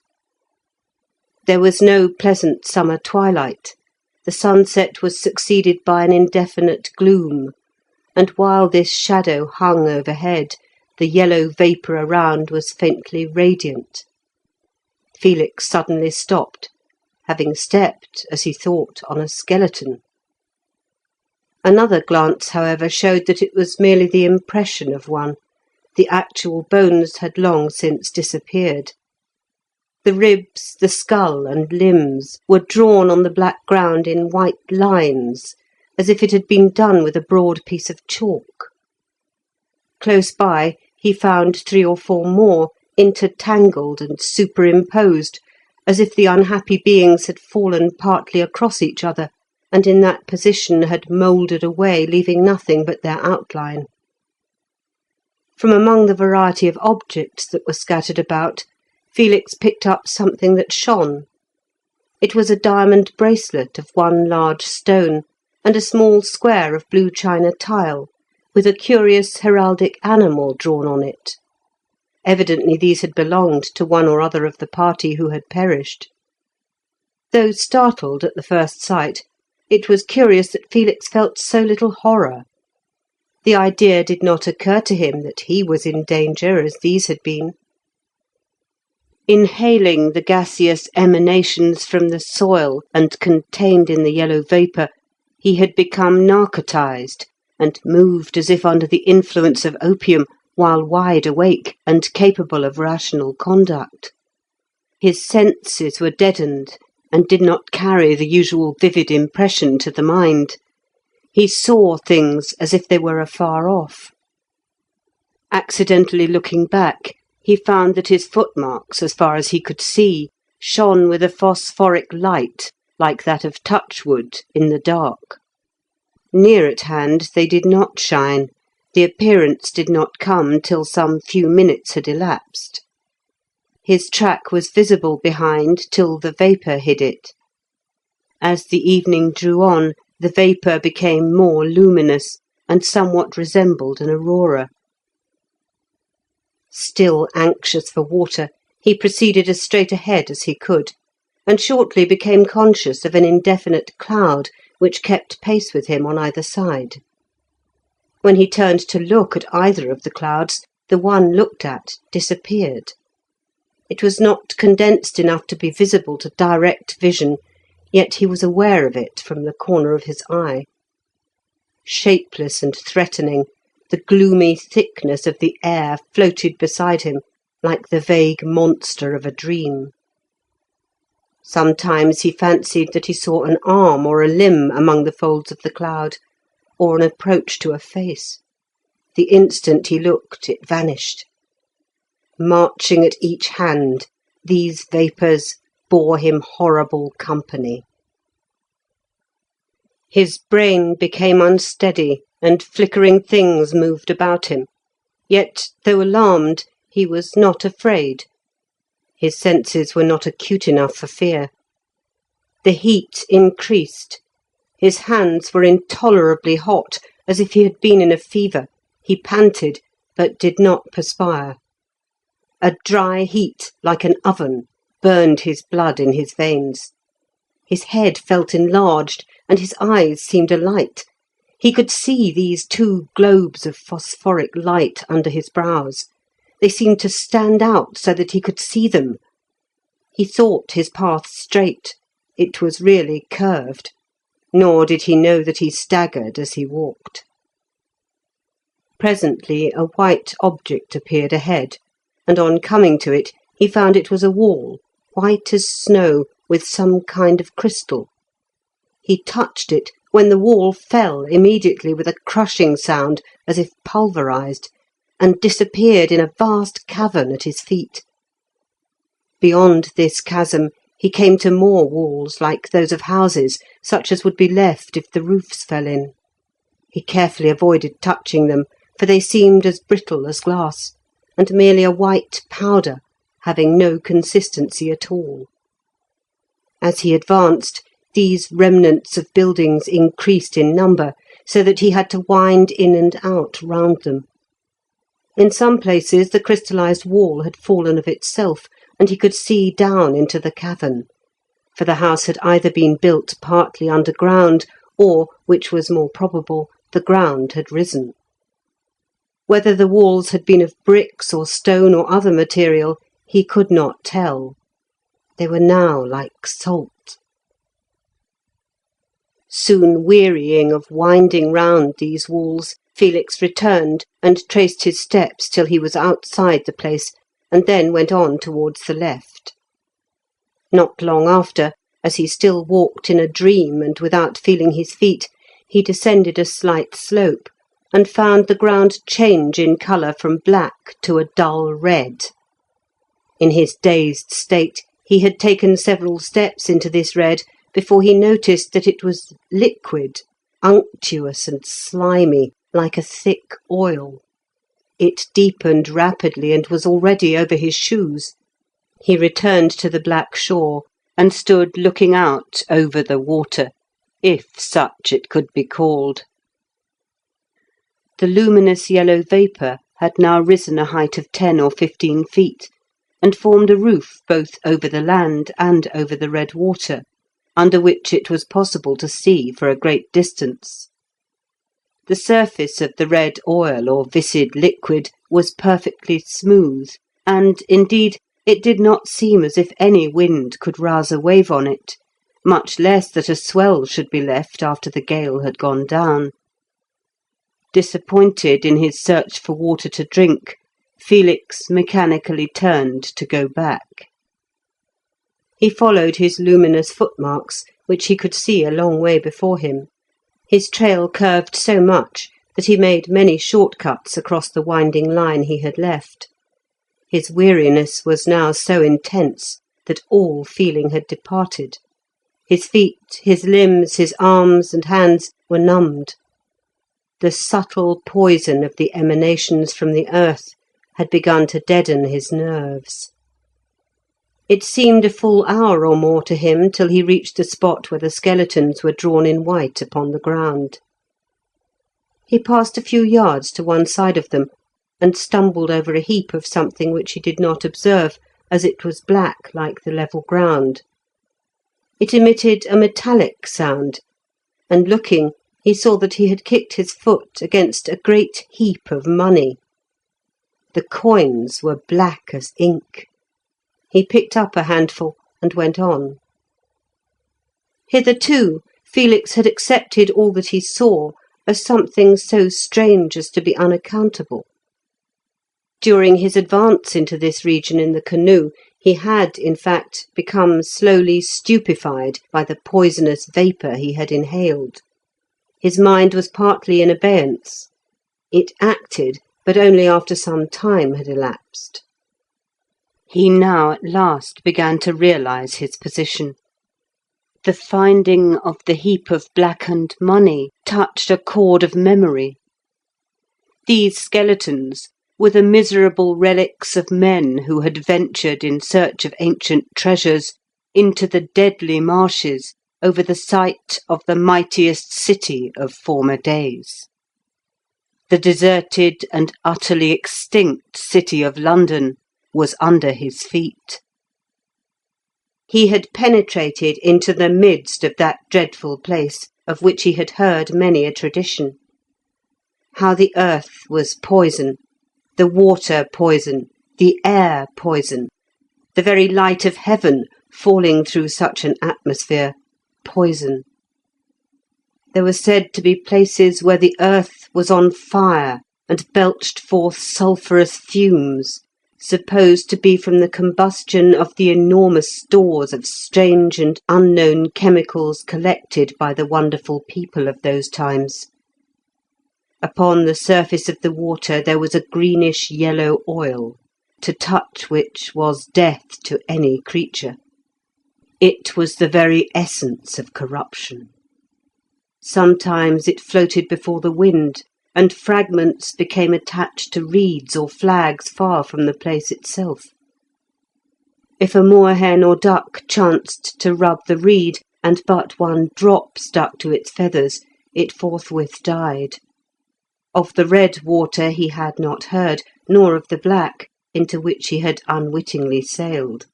There was no pleasant summer twilight. The sunset was succeeded by an indefinite gloom, and while this shadow hung overhead, the yellow vapour around was faintly radiant. Felix suddenly stopped, having stepped, as he thought, on a skeleton. Another glance, however, showed that it was merely the impression of one. The actual bones had long since disappeared. The ribs, the skull, and limbs were drawn on the black ground in white lines, as if it had been done with a broad piece of chalk. Close by he found 3 or 4 more, intertangled and superimposed, as if the unhappy beings had fallen partly across each other, and in that position had mouldered away, leaving nothing but their outline. From among the variety of objects that were scattered about, Felix picked up something that shone. It was a diamond bracelet of one large stone, and a small square of blue china tile, with a curious heraldic animal drawn on it. Evidently these had belonged to one or other of the party who had perished. Though startled at the first sight, it was curious that Felix felt so little horror. The idea did not occur to him that he was in danger as these had been. Inhaling the gaseous emanations from the soil and contained in the yellow vapour, he had become narcotized, and moved as if under the influence of opium, while wide awake and capable of rational conduct. His senses were deadened, and did not carry the usual vivid impression to the mind. He saw things as if they were afar off. Accidentally looking back, he found that his footmarks, as far as he could see, shone with a phosphoric light like that of touchwood in the dark. Near at hand they did not shine. The appearance did not come till some few minutes had elapsed. His track was visible behind till the vapour hid it. As the evening drew on, the vapour became more luminous, and somewhat resembled an aurora. Still anxious for water, he proceeded as straight ahead as he could, and shortly became conscious of an indefinite cloud which kept pace with him on either side. When he turned to look at either of the clouds, the one looked at disappeared. It was not condensed enough to be visible to direct vision, yet he was aware of it from the corner of his eye. Shapeless and threatening, the gloomy thickness of the air floated beside him like the vague monster of a dream. Sometimes he fancied that he saw an arm or a limb among the folds of the cloud, or an approach to a face. The instant he looked, it vanished. Marching at each hand, these vapours bore him horrible company. His brain became unsteady, and flickering things moved about him. Yet, though alarmed, he was not afraid. His senses were not acute enough for fear. The heat increased. His hands were intolerably hot, as if he had been in a fever. He panted, but did not perspire. A dry heat, like an oven, burned his blood in his veins. His head felt enlarged, and his eyes seemed alight. He could see these 2 globes of phosphoric light under his brows. They seemed to stand out so that he could see them. He thought his path straight. It was really curved. Nor did he know that he staggered as he walked. Presently a white object appeared ahead, and on coming to it, he found it was a wall, white as snow, with some kind of crystal. He touched it, when the wall fell immediately with a crushing sound, as if pulverised, and disappeared in a vast cavern at his feet. Beyond this chasm he came to more walls like those of houses, such as would be left if the roofs fell in. He carefully avoided touching them, for they seemed as brittle as glass, and merely a white powder, having no consistency at all. As he advanced, these remnants of buildings increased in number, so that he had to wind in and out round them. In some places the crystallised wall had fallen of itself, and he could see down into the cavern, for the house had either been built partly underground, or, which was more probable, the ground had risen. Whether the walls had been of bricks or stone or other material, he could not tell. They were now like salt. Soon wearying of winding round these walls, Felix returned and traced his steps till he was outside the place, and then went on towards the left. Not long after, as he still walked in a dream and without feeling his feet, he descended a slight slope, and found the ground change in colour from black to a dull red. In his dazed state, he had taken several steps into this red before he noticed that it was liquid, unctuous and slimy, like a thick oil. It deepened rapidly and was already over his shoes. He returned to the black shore and stood looking out over the water, if such it could be called. The luminous yellow vapour had now risen a height of 10 or 15 feet, and formed a roof both over the land and over the red water, under which it was possible to see for a great distance. The surface of the red oil or viscid liquid was perfectly smooth, and, indeed, it did not seem as if any wind could rouse a wave on it, much less that a swell should be left after the gale had gone down. Disappointed in his search for water to drink, Felix mechanically turned to go back. He followed his luminous footmarks, which he could see a long way before him. His trail curved so much that he made many short cuts across the winding line he had left. His weariness was now so intense that all feeling had departed. His feet, his limbs, his arms and hands were numbed. The subtle poison of the emanations from the earth had begun to deaden his nerves. It seemed a full hour or more to him till he reached the spot where the skeletons were drawn in white upon the ground. He passed a few yards to one side of them, and stumbled over a heap of something which he did not observe, as it was black like the level ground. It emitted a metallic sound, and looking, he saw that he had kicked his foot against a great heap of money. The coins were black as ink. He picked up a handful and went on. Hitherto, Felix had accepted all that he saw as something so strange as to be unaccountable. During his advance into this region in the canoe, he had, in fact, become slowly stupefied by the poisonous vapour he had inhaled. His mind was partly in abeyance. It acted, but only after some time had elapsed. He now at last began to realise his position. The finding of the heap of blackened money touched a chord of memory. These skeletons were the miserable relics of men who had ventured in search of ancient treasures into the deadly marshes over the site of the mightiest city of former days. The deserted and utterly extinct city of London was under his feet. He had penetrated into the midst of that dreadful place, of which he had heard many a tradition. How the earth was poison, the water poison, the air poison, the very light of heaven falling through such an atmosphere, poison. There were said to be places where the earth was on fire and belched forth sulphurous fumes, supposed to be from the combustion of the enormous stores of strange and unknown chemicals collected by the wonderful people of those times. Upon the surface of the water there was a greenish yellow oil, to touch which was death to any creature. It was the very essence of corruption. Sometimes it floated before the wind, and fragments became attached to reeds or flags far from the place itself. If a moorhen or duck chanced to rub the reed, and but one drop stuck to its feathers, it forthwith died. Of the red water he had not heard, nor of the black, into which he had unwittingly sailed.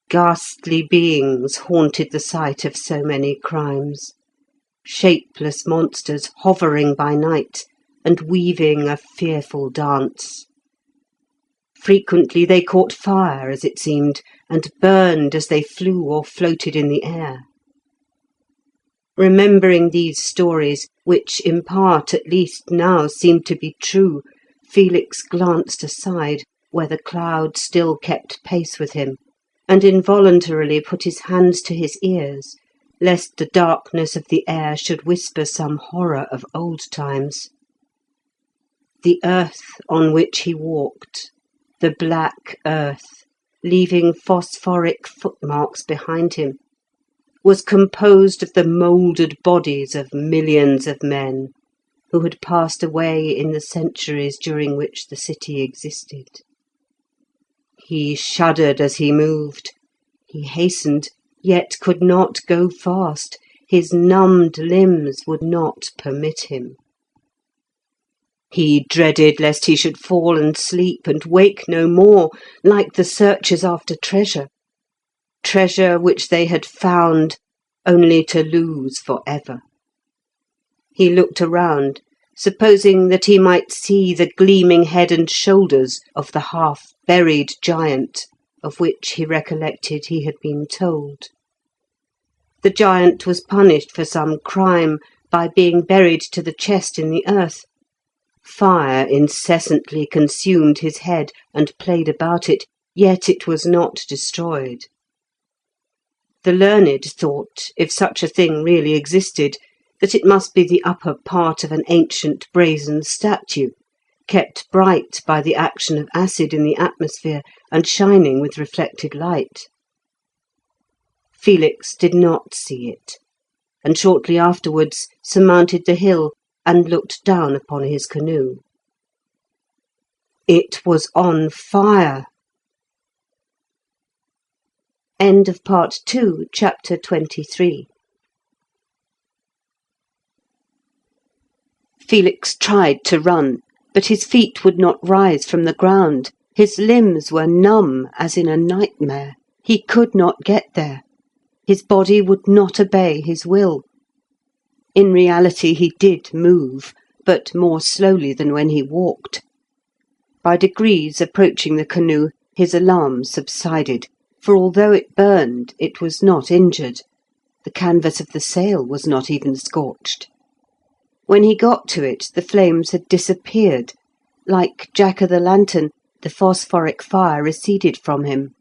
Ghastly beings haunted the site of so many crimes, shapeless monsters hovering by night and weaving a fearful dance. Frequently they caught fire, as it seemed, and burned as they flew or floated in the air. Remembering these stories, which in part at least now seemed to be true, Felix glanced aside, where the cloud still kept pace with him, and involuntarily put his hands to his ears, lest the darkness of the air should whisper some horror of old times. The earth on which he walked, the black earth, leaving phosphoric footmarks behind him, was composed of the mouldered bodies of millions of men who had passed away in the centuries during which the city existed. He shuddered as he moved. He hastened, yet could not go fast. His numbed limbs would not permit him. He dreaded lest he should fall and sleep and wake no more, like the searchers after treasure, treasure which they had found only to lose for ever. He looked around, supposing that he might see the gleaming head and shoulders of the half-buried giant of which he recollected he had been told. The giant was punished for some crime by being buried to the chest in the earth. Fire incessantly consumed his head and played about it, yet it was not destroyed. The learned thought, if such a thing really existed, that it must be the upper part of an ancient brazen statue, kept bright by the action of acid in the atmosphere and shining with reflected light. Felix did not see it, and shortly afterwards surmounted the hill and looked down upon his canoe. It was on fire. End of Part 2, Chapter 23. Felix tried to run, but his feet would not rise from the ground. His limbs were numb as in a nightmare. He could not get there. His body would not obey his will. In reality he did move, but more slowly than when he walked. By degrees approaching the canoe, his alarm subsided, for although it burned, it was not injured. The canvas of the sail was not even scorched. When he got to it, the flames had disappeared. Like Jack-o'-the-lantern, the phosphoric fire receded from him.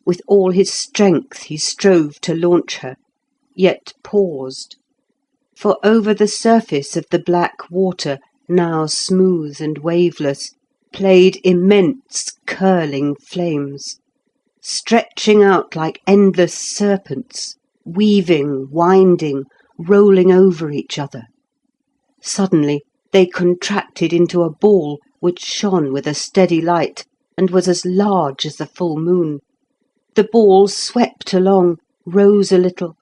With all his strength he strove to launch her, yet paused. For over the surface of the black water, now smooth and waveless, played immense curling flames, stretching out like endless serpents, weaving, winding, rolling over each other. Suddenly they contracted into a ball which shone with a steady light and was as large as the full moon. The ball swept along, rose a little,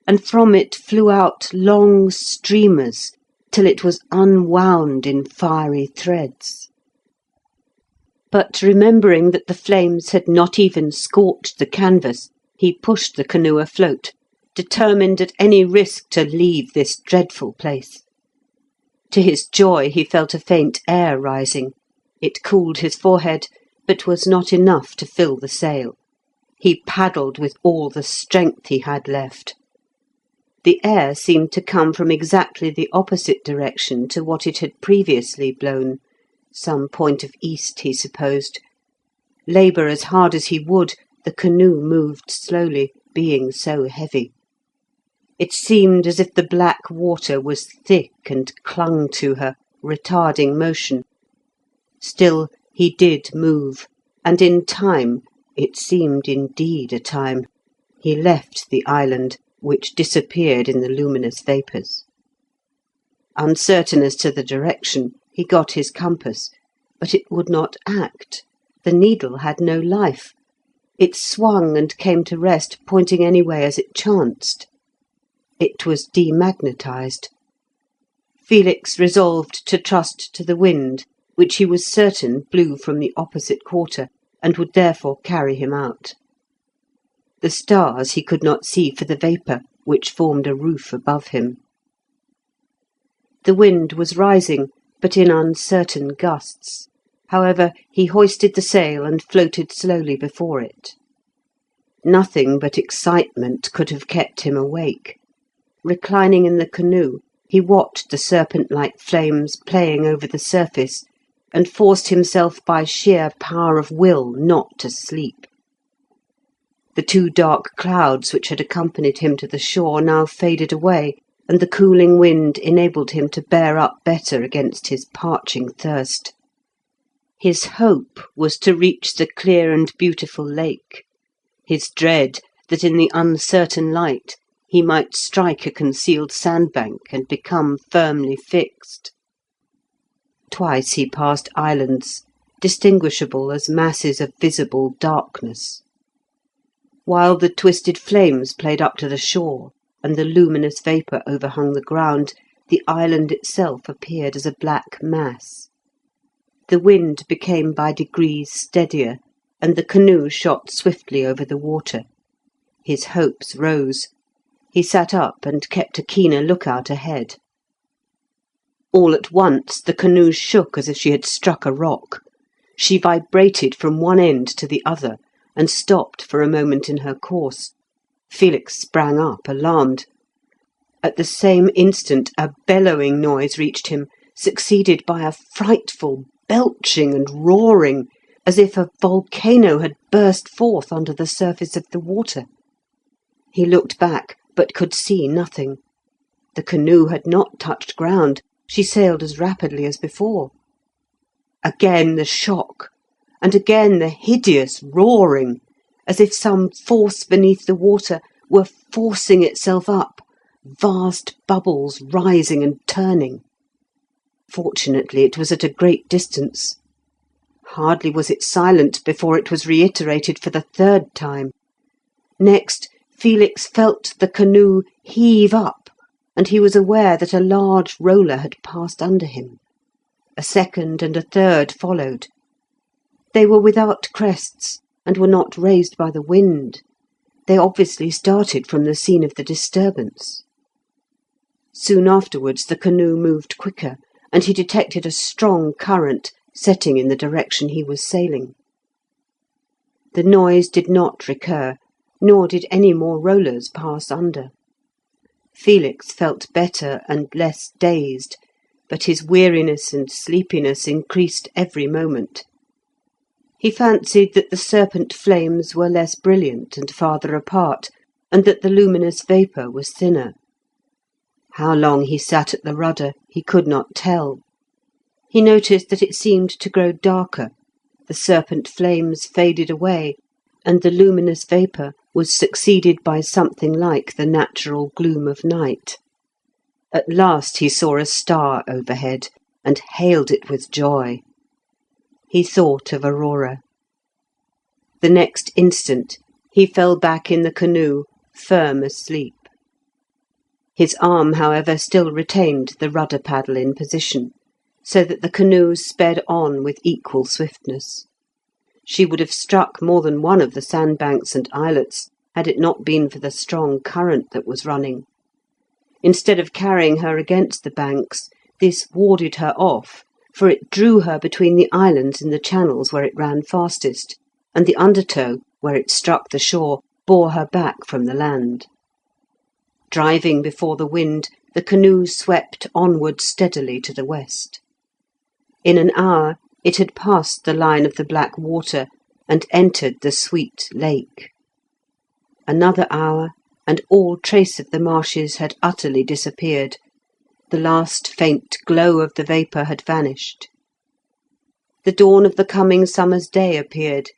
and from it flew out long streamers till it was unwound in fiery threads. But remembering that the flames had not even scorched the canvas, he pushed the canoe afloat, determined at any risk to leave this dreadful place. To his joy he felt a faint air rising. It cooled his forehead, but was not enough to fill the sail. He paddled with all the strength he had left. The air seemed to come from exactly the opposite direction to what it had previously blown, some point of east, he supposed. Labour as hard as he would, the canoe moved slowly, being so heavy. It seemed as if the black water was thick and clung to her, retarding motion. Still, he did move, and in time, it seemed indeed a time, he left the island, which disappeared in the luminous vapours. Uncertain as to the direction, he got his compass, but it would not act. The needle had no life. It swung and came to rest, pointing any way as it chanced. It was demagnetised. Felix resolved to trust to the wind, which he was certain blew from the opposite quarter, and would therefore carry him out. The stars he could not see for the vapour, which formed a roof above him. The wind was rising, but in uncertain gusts. However, he hoisted the sail and floated slowly before it. Nothing but excitement could have kept him awake. Reclining in the canoe, he watched the serpent-like flames playing over the surface, and forced himself by sheer power of will not to sleep. The 2 dark clouds which had accompanied him to the shore now faded away, and the cooling wind enabled him to bear up better against his parching thirst. His hope was to reach the clear and beautiful lake, his dread that in the uncertain light he might strike a concealed sandbank and become firmly fixed. Twice he passed islands, distinguishable as masses of visible darkness. While the twisted flames played up to the shore, and the luminous vapour overhung the ground, the island itself appeared as a black mass. The wind became by degrees steadier, and the canoe shot swiftly over the water. His hopes rose. He sat up and kept a keener lookout ahead. All at once the canoe shook as if she had struck a rock. She vibrated from one end to the other, and stopped for a moment in her course. Felix sprang up, alarmed. At the same instant a bellowing noise reached him, succeeded by a frightful belching and roaring, as if a volcano had burst forth under the surface of the water. He looked back, but could see nothing. The canoe had not touched ground. She sailed as rapidly as before. Again the shock, and again the hideous roaring, as if some force beneath the water were forcing itself up, vast bubbles rising and turning. Fortunately, it was at a great distance. Hardly was it silent before it was reiterated for the 3rd time. Next, Felix felt the canoe heave up, and he was aware that a large roller had passed under him. A second and a third followed. They were without crests, and were not raised by the wind. They obviously started from the scene of the disturbance. Soon afterwards the canoe moved quicker, and he detected a strong current setting in the direction he was sailing. The noise did not recur, nor did any more rollers pass under. Felix felt better and less dazed, but his weariness and sleepiness increased every moment. He fancied that the serpent flames were less brilliant and farther apart, and that the luminous vapour was thinner. How long he sat at the rudder he could not tell. He noticed that it seemed to grow darker, the serpent flames faded away, and the luminous vapour was succeeded by something like the natural gloom of night. At last he saw a star overhead, and hailed it with joy. He thought of Aurora. The next instant he fell back in the canoe, firm asleep. His arm, however, still retained the rudder paddle in position, so that the canoe sped on with equal swiftness. She would have struck more than one of the sandbanks and islets had it not been for the strong current that was running. Instead of carrying her against the banks, this warded her off, for it drew her between the islands in the channels where it ran fastest, and the undertow, where it struck the shore, bore her back from the land. Driving before the wind, the canoe swept onward steadily to the west. In an hour it had passed the line of the black water and entered the sweet lake. Another hour, and all trace of the marshes had utterly disappeared. The last faint glow of the vapour had vanished. The dawn of the coming summer's day appeared,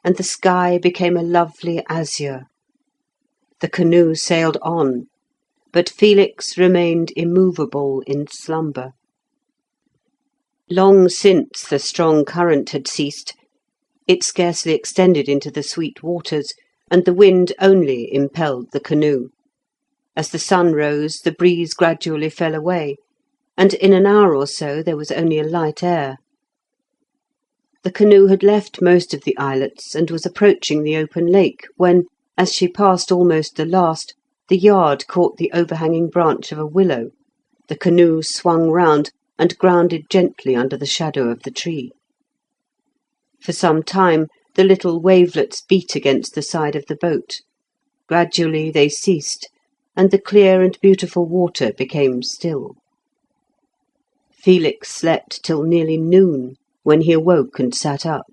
and the sky became a lovely azure. The canoe sailed on, but Felix remained immovable in slumber. Long since the strong current had ceased, it scarcely extended into the sweet waters, and the wind only impelled the canoe. As the sun rose, the breeze gradually fell away, and in an hour or so there was only a light air. The canoe had left most of the islets and was approaching the open lake, when, as she passed almost the last, the yard caught the overhanging branch of a willow. The canoe swung round and grounded gently under the shadow of the tree. For some time the little wavelets beat against the side of the boat. Gradually they ceased, and the clear and beautiful water became still. Felix slept till nearly noon, when he awoke and sat up.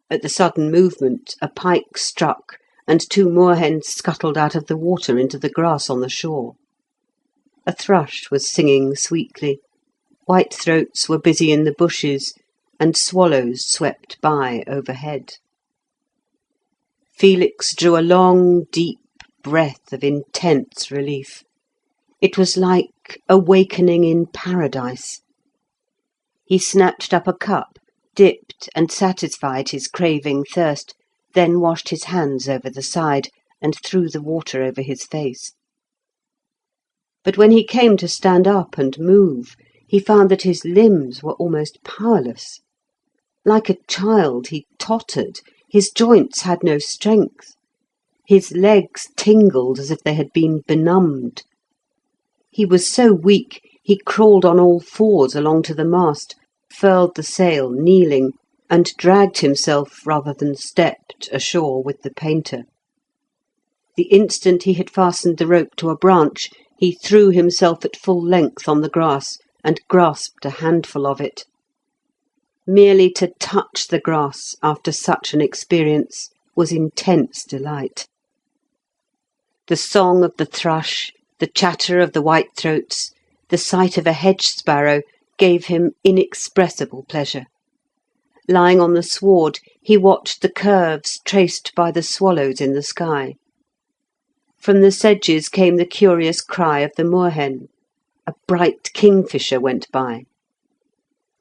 At the sudden movement a pike struck, and two moorhens scuttled out of the water into the grass on the shore. A thrush was singing sweetly, whitethroats were busy in the bushes, and swallows swept by overhead. Felix drew a long, deep breath of intense relief. It was like awakening in paradise. He snatched up a cup, dipped, and satisfied his craving thirst, then washed his hands over the side, and threw the water over his face. But when he came to stand up and move, he found that his limbs were almost powerless. Like a child, he tottered, his joints had no strength. His legs tingled as if they had been benumbed. He was so weak, he crawled on all fours along to the mast, furled the sail kneeling, and dragged himself rather than stepped ashore with the painter. The instant he had fastened the rope to a branch, he threw himself at full length on the grass and grasped a handful of it. Merely to touch the grass after such an experience was intense delight. The song of the thrush, the chatter of the whitethroats, the sight of a hedge sparrow gave him inexpressible pleasure. Lying on the sward, he watched the curves traced by the swallows in the sky. From the sedges came the curious cry of the moorhen. A bright kingfisher went by.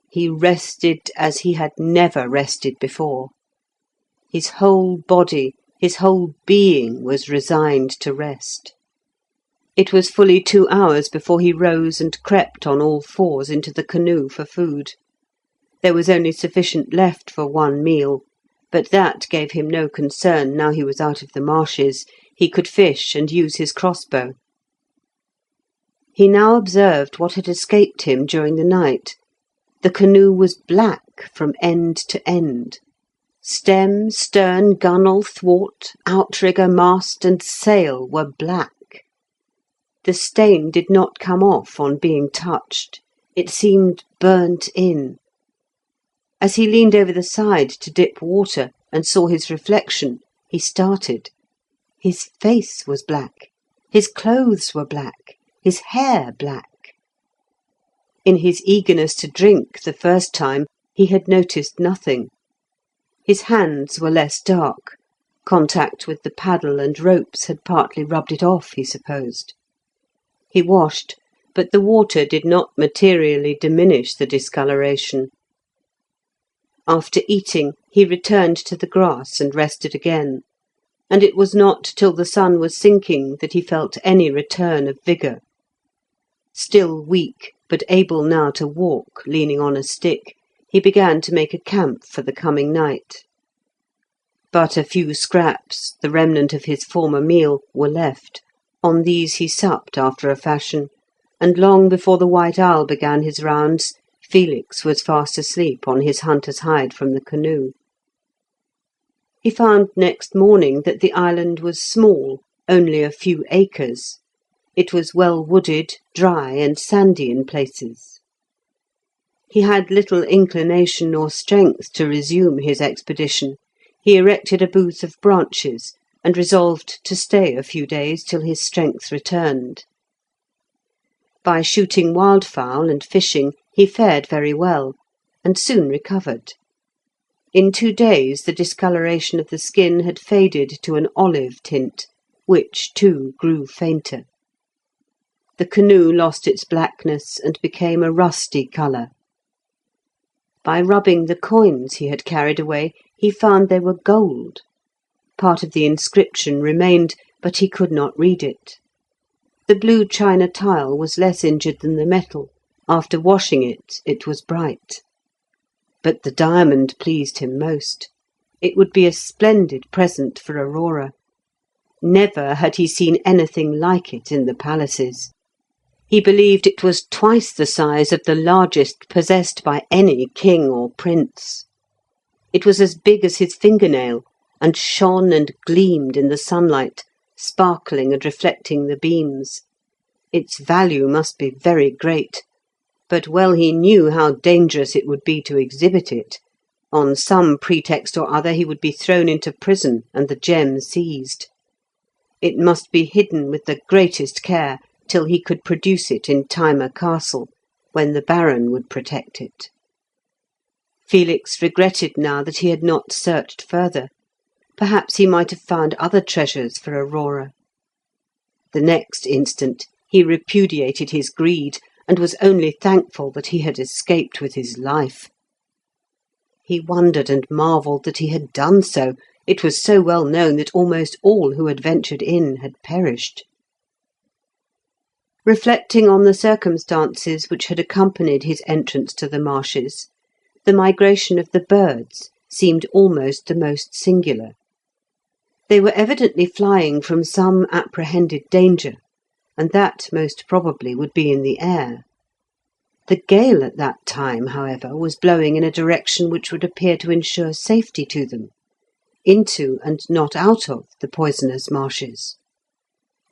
He rested as he had never rested before. His whole body, his whole being was resigned to rest. It was fully 2 hours before he rose and crept on all fours into the canoe for food. There was only sufficient left for one meal, but that gave him no concern now he was out of the marshes. He could fish and use his crossbow. He now observed what had escaped him during the night. The canoe was black from end to end. Stem, stern, gunwale, thwart, outrigger, mast, and sail were black. The stain did not come off on being touched. It seemed burnt in. As he leaned over the side to dip water and saw his reflection, he started. His face was black. His clothes were black. His hair black. In his eagerness to drink the first time, he had noticed nothing. His hands were less dark. Contact with the paddle and ropes had partly rubbed it off, he supposed. He washed, but the water did not materially diminish the discoloration. After eating, he returned to the grass and rested again, and it was not till the sun was sinking that he felt any return of vigour. Still weak, but able now to walk, leaning on a stick, he began to make a camp for the coming night. But a few scraps, the remnant of his former meal, were left. On these he supped after a fashion, and long before the white owl began his rounds, Felix was fast asleep on his hunter's hide from the canoe. He found next morning that the island was small, only a few acres. It was well wooded, dry, and sandy in places. He had little inclination or strength to resume his expedition. He erected a booth of branches, and resolved to stay a few days till his strength returned. By shooting wildfowl and fishing he fared very well, and soon recovered. In 2 days the discoloration of the skin had faded to an olive tint, which, too, grew fainter. The canoe lost its blackness and became a rusty colour. By rubbing the coins he had carried away, he found they were gold. Part of the inscription remained, but he could not read it. The blue china tile was less injured than the metal. After washing it, it was bright. But the diamond pleased him most. It would be a splendid present for Aurora. Never had he seen anything like it in the palaces. He believed it was twice the size of the largest possessed by any king or prince. It was as big as his fingernail, and shone and gleamed in the sunlight, sparkling and reflecting the beams. Its value must be very great, but well he knew how dangerous it would be to exhibit it. On some pretext or other he would be thrown into prison and the gem seized. It must be hidden with the greatest care till he could produce it in Thyma Castle, when the Baron would protect it. Felix regretted now that he had not searched further. Perhaps he might have found other treasures for Aurora. The next instant he repudiated his greed, and was only thankful that he had escaped with his life. He wondered and marvelled that he had done so. It was so well known that almost all who had ventured in had perished. Reflecting on the circumstances which had accompanied his entrance to the marshes, the migration of the birds seemed almost the most singular. They were evidently flying from some apprehended danger, and that most probably would be in the air. The gale at that time, however, was blowing in a direction which would appear to ensure safety to them, into and not out of the poisonous marshes.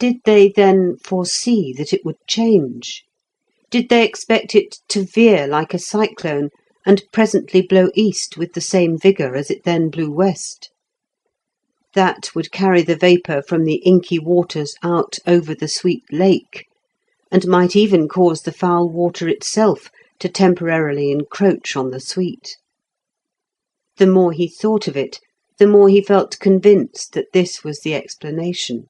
Did they, then, foresee that it would change? Did they expect it to veer like a cyclone, and presently blow east with the same vigour as it then blew west? That would carry the vapour from the inky waters out over the sweet lake, and might even cause the foul water itself to temporarily encroach on the sweet. The more he thought of it, the more he felt convinced that this was the explanation.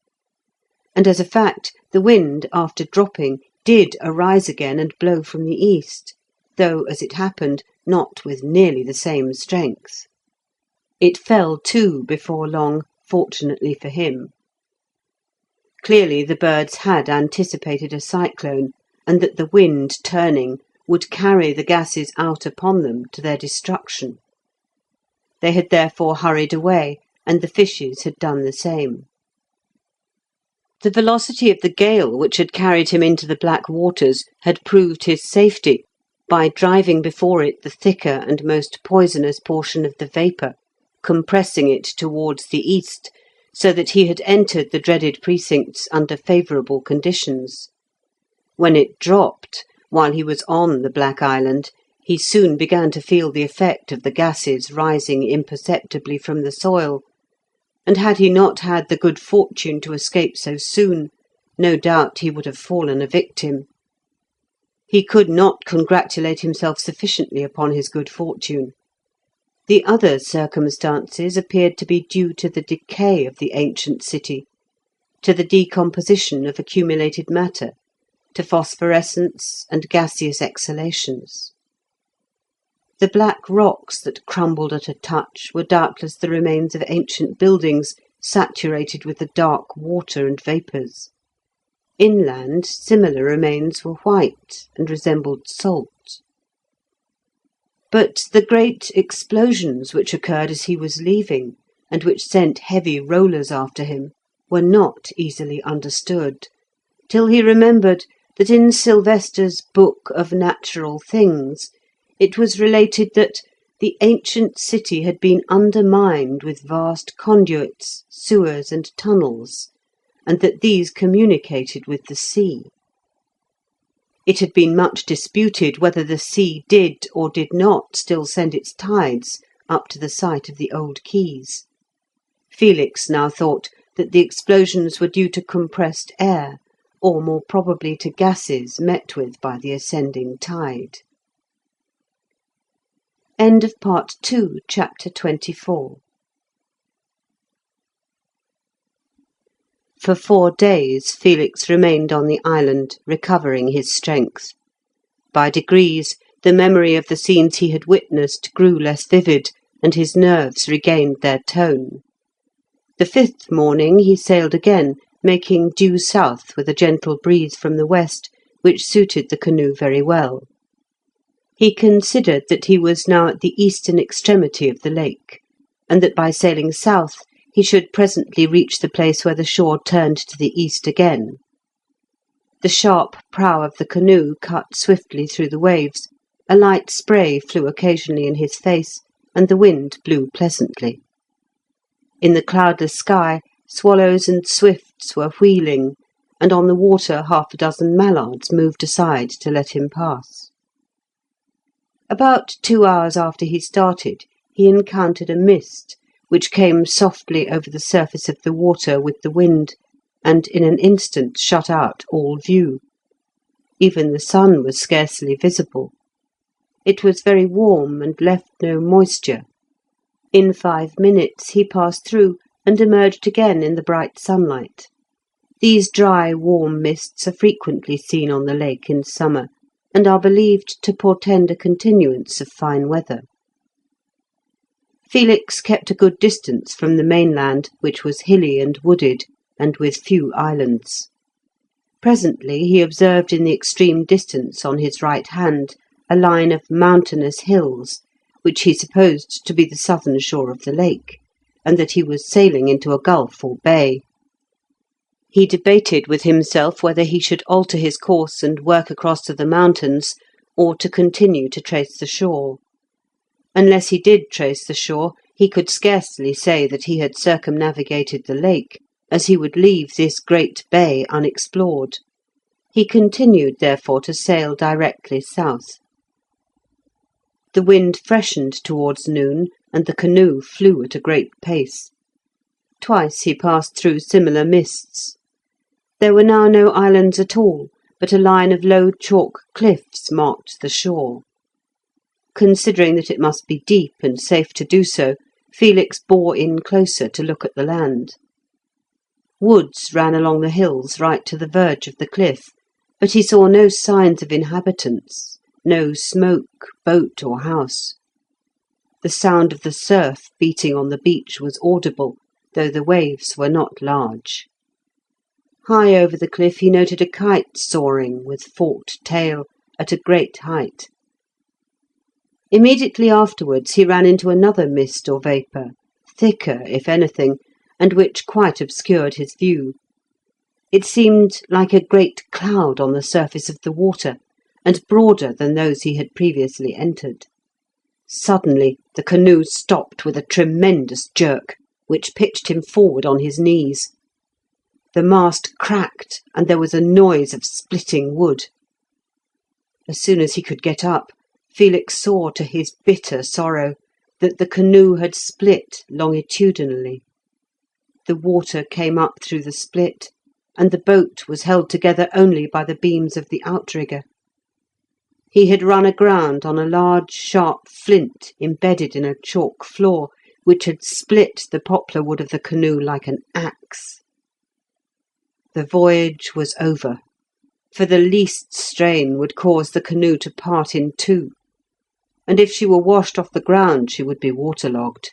And as a fact, the wind, after dropping, did arise again and blow from the east, though, as it happened, not with nearly the same strength. It fell, too, before long, fortunately for him. Clearly the birds had anticipated a cyclone, and that the wind, turning, would carry the gases out upon them to their destruction. They had therefore hurried away, and the fishes had done the same. The velocity of the gale which had carried him into the black waters had proved his safety by driving before it the thicker and most poisonous portion of the vapour, compressing it towards the east, so that he had entered the dreaded precincts under favourable conditions. When it dropped, while he was on the Black Island, he soon began to feel the effect of the gases rising imperceptibly from the soil, and had he not had the good fortune to escape so soon, no doubt he would have fallen a victim. He could not congratulate himself sufficiently upon his good fortune. The other circumstances appeared to be due to the decay of the ancient city, to the decomposition of accumulated matter, to phosphorescence and gaseous exhalations. The black rocks that crumbled at a touch were doubtless the remains of ancient buildings saturated with the dark water and vapours. Inland, similar remains were white and resembled salt. But the great explosions which occurred as he was leaving, and which sent heavy rollers after him, were not easily understood, till he remembered that in Sylvester's Book of Natural Things it was related that the ancient city had been undermined with vast conduits, sewers, and tunnels, and that these communicated with the sea. It had been much disputed whether the sea did or did not still send its tides up to the site of the old quays. Felix now thought that the explosions were due to compressed air, or more probably to gases met with by the ascending tide. End of Part 2, Chapter 24. For 4 days Felix remained on the island, recovering his strength. By degrees, the memory of the scenes he had witnessed grew less vivid, and his nerves regained their tone. The 5th morning he sailed again, making due south with a gentle breeze from the west, which suited the canoe very well. He considered that he was now at the eastern extremity of the lake, and that by sailing south he should presently reach the place where the shore turned to the east again. The sharp prow of the canoe cut swiftly through the waves, a light spray flew occasionally in his face, and the wind blew pleasantly. In the cloudless sky, swallows and swifts were wheeling, and on the water 6 mallards moved aside to let him pass. About 2 hours after he started, he encountered a mist, which came softly over the surface of the water with the wind, and in an instant shut out all view. Even the sun was scarcely visible. It was very warm and left no moisture. In 5 minutes he passed through and emerged again in the bright sunlight. These dry, warm mists are frequently seen on the lake in summer, and are believed to portend a continuance of fine weather. Felix kept a good distance from the mainland, which was hilly and wooded, and with few islands. Presently he observed in the extreme distance on his right hand a line of mountainous hills, which he supposed to be the southern shore of the lake, and that he was sailing into a gulf or bay. He debated with himself whether he should alter his course and work across to the mountains, or to continue to trace the shore. Unless he did trace the shore, he could scarcely say that he had circumnavigated the lake, as he would leave this great bay unexplored. He continued, therefore, to sail directly south. The wind freshened towards noon, and the canoe flew at a great pace. Twice he passed through similar mists. There were now no islands at all, but a line of low chalk cliffs marked the shore. Considering that it must be deep and safe to do so, Felix bore in closer to look at the land. Woods ran along the hills right to the verge of the cliff, but he saw no signs of inhabitants, no smoke, boat, or house. The sound of the surf beating on the beach was audible, though the waves were not large. High over the cliff he noted a kite soaring, with forked tail, at a great height. Immediately afterwards he ran into another mist or vapour, thicker, if anything, and which quite obscured his view. It seemed like a great cloud on the surface of the water, and broader than those he had previously entered. Suddenly the canoe stopped with a tremendous jerk, which pitched him forward on his knees. The mast cracked, and there was a noise of splitting wood. As soon as he could get up, Felix saw to his bitter sorrow that the canoe had split longitudinally. The water came up through the split, and the boat was held together only by the beams of the outrigger. He had run aground on a large, sharp flint embedded in a chalk floor, which had split the poplar wood of the canoe like an axe. The voyage was over, for the least strain would cause the canoe to part in two, and if she were washed off the ground she would be waterlogged.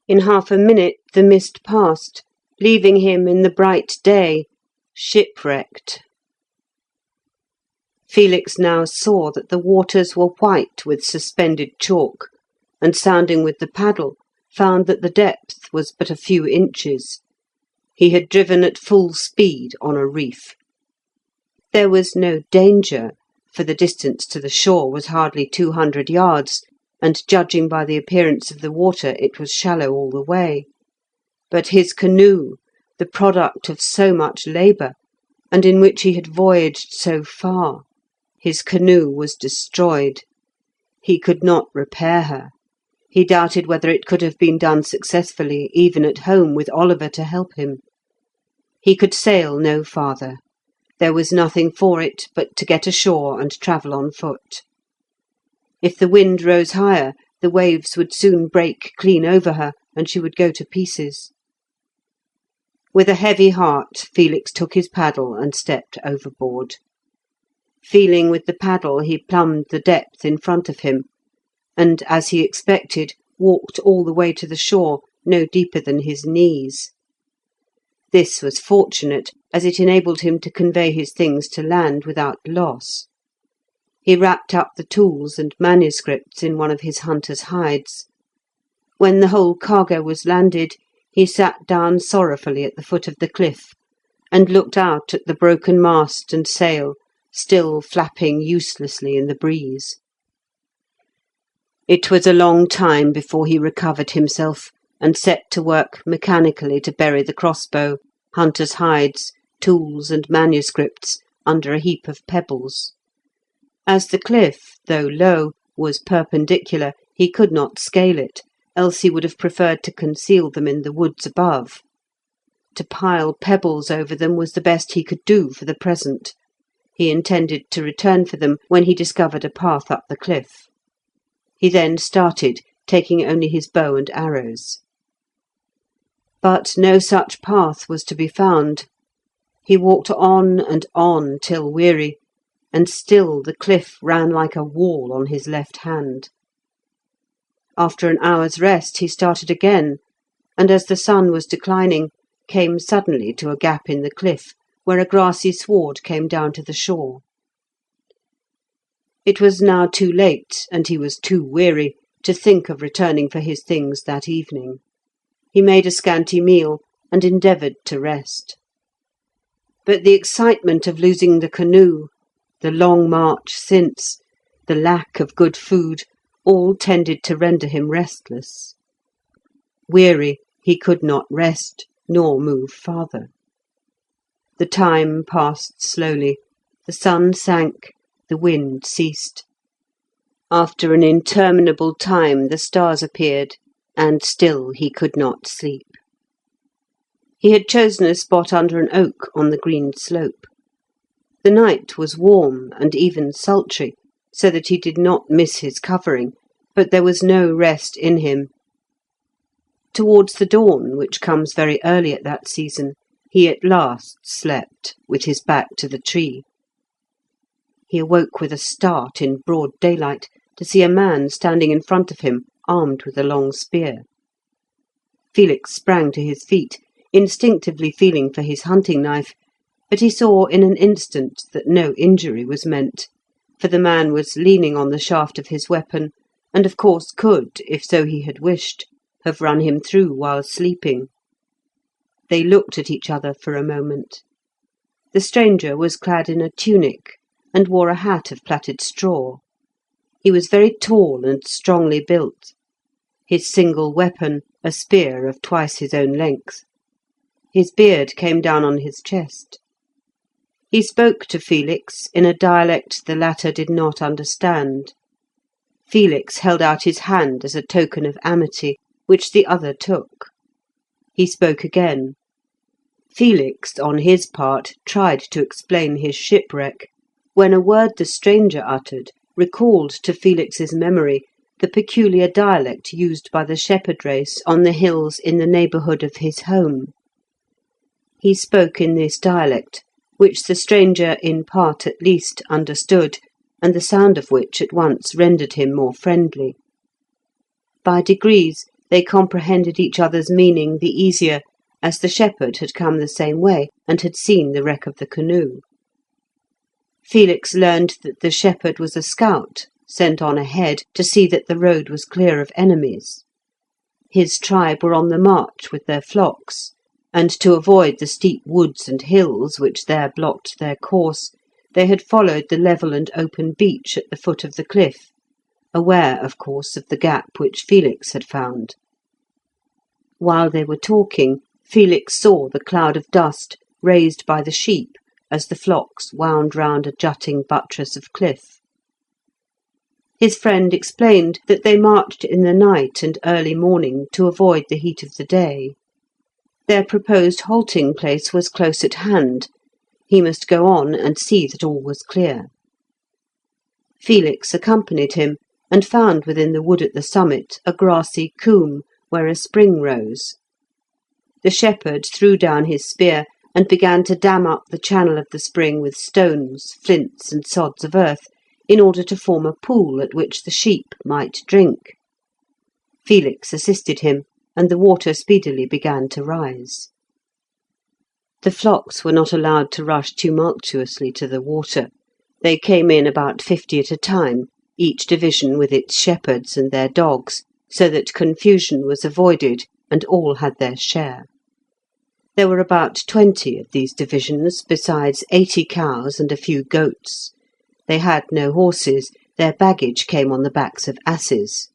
In half a minute the mist passed, leaving him in the bright day, shipwrecked. Felix now saw that the waters were white with suspended chalk, and sounding with the paddle, found that the depth was but a few inches. He had driven at full speed on a reef. There was no danger, for the distance to the shore was hardly 200 yards, and judging by the appearance of the water it was shallow all the way. But his canoe, the product of so much labour, and in which he had voyaged so far. His canoe was destroyed. He could not repair her. He doubted whether it could have been done successfully, even at home, with Oliver to help him. He could sail no farther. There was nothing for it but to get ashore and travel on foot. If the wind rose higher, the waves would soon break clean over her, and she would go to pieces. With a heavy heart, Felix took his paddle and stepped overboard. Feeling with the paddle, he plumbed the depth in front of him, and, as he expected, walked all the way to the shore, no deeper than his knees. This was fortunate, as it enabled him to convey his things to land without loss. He wrapped up the tools and manuscripts in one of his hunter's hides. When the whole cargo was landed, he sat down sorrowfully at the foot of the cliff, and looked out at the broken mast and sail, still flapping uselessly in the breeze. It was a long time before he recovered himself, and set to work mechanically to bury the crossbow, hunter's hides, tools, and manuscripts under a heap of pebbles. As the cliff, though low, was perpendicular, he could not scale it, else he would have preferred to conceal them in the woods above. To pile pebbles over them was the best he could do for the present. He intended to return for them when he discovered a path up the cliff. He then started, taking only his bow and arrows. But no such path was to be found. He walked on till weary, and still the cliff ran like a wall on his left hand. After an hour's rest he started again, and as the sun was declining, came suddenly to a gap in the cliff, where a grassy sward came down to the shore. It was now too late, and he was too weary, to think of returning for his things that evening. He made a scanty meal, and endeavoured to rest. But the excitement of losing the canoe, the long march since, the lack of good food, all tended to render him restless. Weary, he could not rest, nor move farther. The time passed slowly, the sun sank, the wind ceased. After an interminable time the stars appeared, and still he could not sleep. He had chosen a spot under an oak on the green slope. The night was warm and even sultry, so that he did not miss his covering, but there was no rest in him. Towards the dawn, which comes very early at that season, he at last slept, with his back to the tree. He awoke with a start in broad daylight to see a man standing in front of him, armed with a long spear. Felix sprang to his feet, instinctively feeling for his hunting knife, but he saw in an instant that no injury was meant, for the man was leaning on the shaft of his weapon, and of course could, if so he had wished, have run him through while sleeping. They looked at each other for a moment. The stranger was clad in a tunic, and wore a hat of plaited straw. He was very tall and strongly built. His single weapon, a spear of twice his own length. His beard came down on his chest. He spoke to Felix in a dialect the latter did not understand. Felix held out his hand as a token of amity, which the other took. He spoke again. Felix, on his part, tried to explain his shipwreck, when a word the stranger uttered recalled to Felix's memory the peculiar dialect used by the shepherd race on the hills in the neighbourhood of his home. He spoke in this dialect, which the stranger in part at least understood, and the sound of which at once rendered him more friendly. By degrees they comprehended each other's meaning the easier, as the shepherd had come the same way, and had seen the wreck of the canoe. Felix learned that the shepherd was a scout, sent on ahead to see that the road was clear of enemies. His tribe were on the march with their flocks, and to avoid the steep woods and hills which there blocked their course, they had followed the level and open beach at the foot of the cliff, aware, of course, of the gap which Felix had found. While they were talking, Felix saw the cloud of dust raised by the sheep as the flocks wound round a jutting buttress of cliff. His friend explained that they marched in the night and early morning to avoid the heat of the day. Their proposed halting place was close at hand. He must go on and see that all was clear. Felix accompanied him, and found within the wood at the summit a grassy coombe where a spring rose. The shepherd threw down his spear and began to dam up the channel of the spring with stones, flints, and sods of earth, in order to form a pool at which the sheep might drink. Felix assisted him, and the water speedily began to rise. The flocks were not allowed to rush tumultuously to the water. They came in about 50 at a time, each division with its shepherds and their dogs, so that confusion was avoided, and all had their share. There were about 20 of these divisions, besides 80 cows and a few goats. They had no horses, their baggage came on the backs of asses.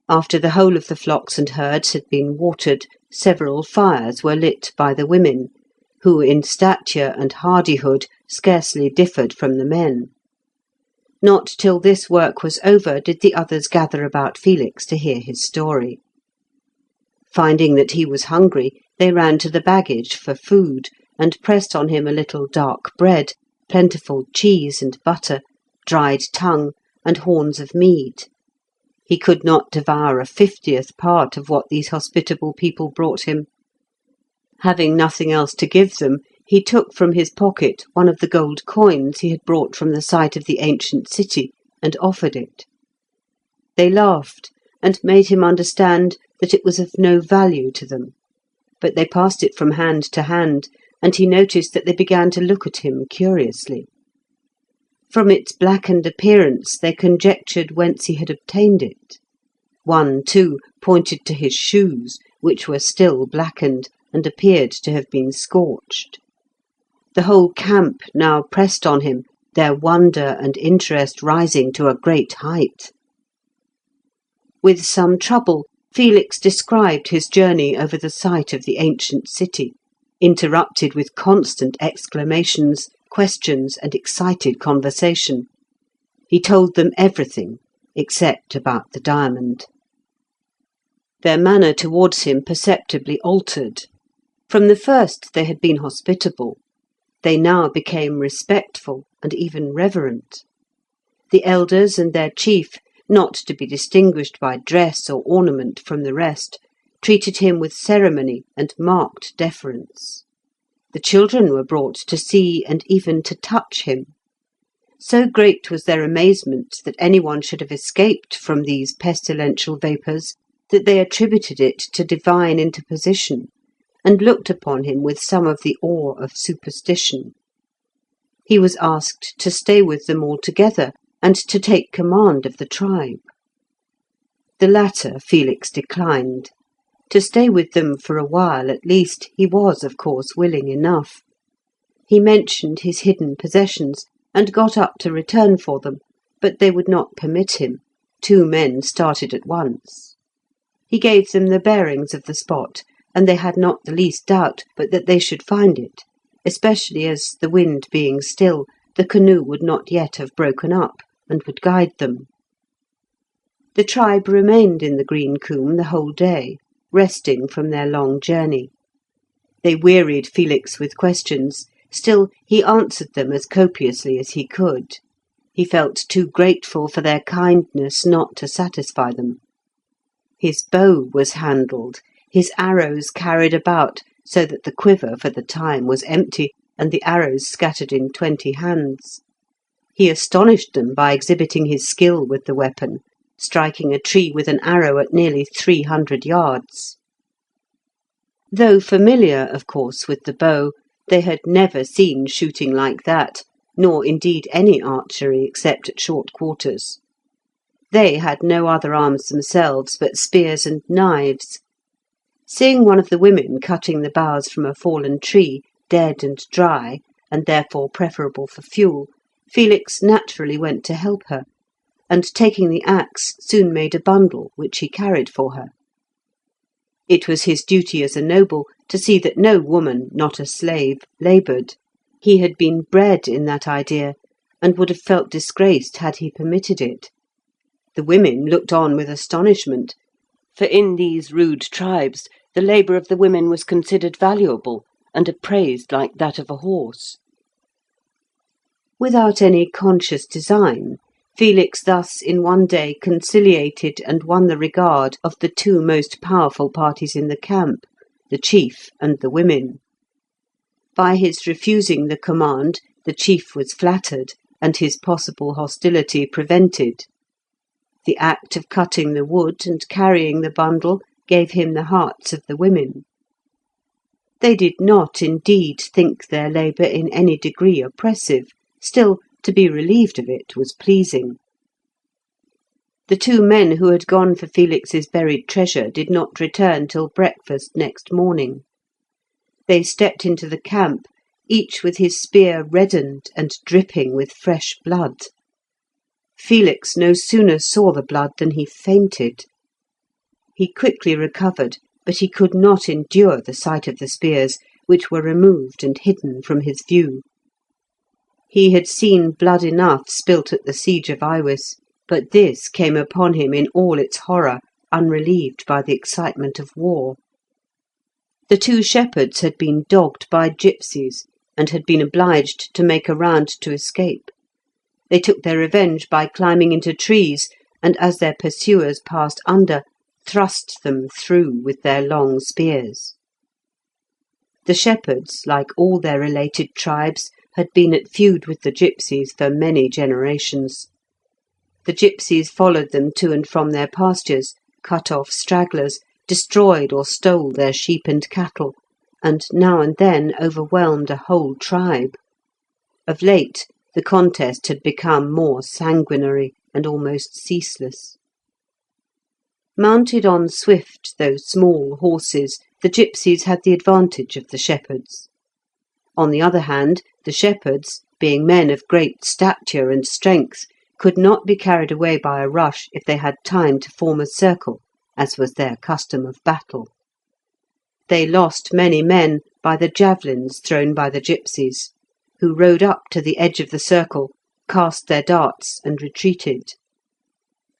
After the whole of the flocks and herds had been watered, several fires were lit by the women, who in stature and hardihood scarcely differed from the men. Not till this work was over did the others gather about Felix to hear his story. Finding that he was hungry, they ran to the baggage for food, and pressed on him a little dark bread, plentiful cheese and butter, dried tongue, and horns of mead. He could not devour a 50th part of what these hospitable people brought him. Having nothing else to give them, he took from his pocket one of the gold coins he had brought from the site of the ancient city, and offered it. They laughed, and made him understand that it was of no value to them, but they passed it from hand to hand, and he noticed that they began to look at him curiously. From its blackened appearance they conjectured whence he had obtained it. One, too, pointed to his shoes, which were still blackened, and appeared to have been scorched. The whole camp now pressed on him, their wonder and interest rising to a great height. With some trouble, Felix described his journey over the site of the ancient city, interrupted with constant exclamations, questions, and excited conversation. He told them everything, except about the diamond. Their manner towards him perceptibly altered. From the first they had been hospitable. They now became respectful and even reverent. The elders and their chief, not to be distinguished by dress or ornament from the rest, treated him with ceremony and marked deference. The children were brought to see and even to touch him. So great was their amazement that anyone should have escaped from these pestilential vapours that they attributed it to divine interposition, and looked upon him with some of the awe of superstition. He was asked to stay with them altogether, and to take command of the tribe. The latter Felix declined. To stay with them for a while at least he was, of course, willing enough. He mentioned his hidden possessions, and got up to return for them, but they would not permit him. 2 men started at once. He gave them the bearings of the spot, and they had not the least doubt but that they should find it, especially as, the wind being still, the canoe would not yet have broken up, and would guide them. The tribe remained in the green coombe the whole day, resting from their long journey. They wearied Felix with questions, still he answered them as copiously as he could. He felt too grateful for their kindness not to satisfy them. His bow was handled, his arrows carried about, so that the quiver for the time was empty, and the arrows scattered in 20 hands. He astonished them by exhibiting his skill with the weapon, striking a tree with an arrow at nearly 300 yards. Though familiar, of course, with the bow, they had never seen shooting like that, nor indeed any archery except at short quarters. They had no other arms themselves but spears and knives. Seeing one of the women cutting the boughs from a fallen tree, dead and dry, and therefore preferable for fuel, Felix naturally went to help her, and taking the axe, soon made a bundle, which he carried for her. It was his duty as a noble to see that no woman, not a slave, laboured. He had been bred in that idea, and would have felt disgraced had he permitted it. The women looked on with astonishment, for in these rude tribes the labour of the women was considered valuable, and appraised like that of a horse. Without any conscious design, Felix thus in one day conciliated and won the regard of the two most powerful parties in the camp, the chief and the women. By his refusing the command, the chief was flattered, and his possible hostility prevented. The act of cutting the wood and carrying the bundle gave him the hearts of the women. They did not, indeed, think their labour in any degree oppressive, still, to be relieved of it was pleasing. The two men who had gone for Felix's buried treasure did not return till breakfast next morning. They stepped into the camp, each with his spear reddened and dripping with fresh blood. Felix no sooner saw the blood than he fainted. He quickly recovered, but he could not endure the sight of the spears, which were removed and hidden from his view. He had seen blood enough spilt at the siege of Iwis, but this came upon him in all its horror, unrelieved by the excitement of war. The two shepherds had been dogged by gipsies, and had been obliged to make a round to escape. They took their revenge by climbing into trees, and as their pursuers passed under, thrust them through with their long spears. The shepherds, like all their related tribes, had been at feud with the gipsies for many generations. The gipsies followed them to and from their pastures, cut off stragglers, destroyed or stole their sheep and cattle, and now and then overwhelmed a whole tribe. Of late, the contest had become more sanguinary and almost ceaseless. Mounted on swift though small horses, the gipsies had the advantage of the shepherds. On the other hand, the shepherds, being men of great stature and strength, could not be carried away by a rush if they had time to form a circle, as was their custom of battle. They lost many men by the javelins thrown by the gipsies, who rode up to the edge of the circle, cast their darts, and retreated.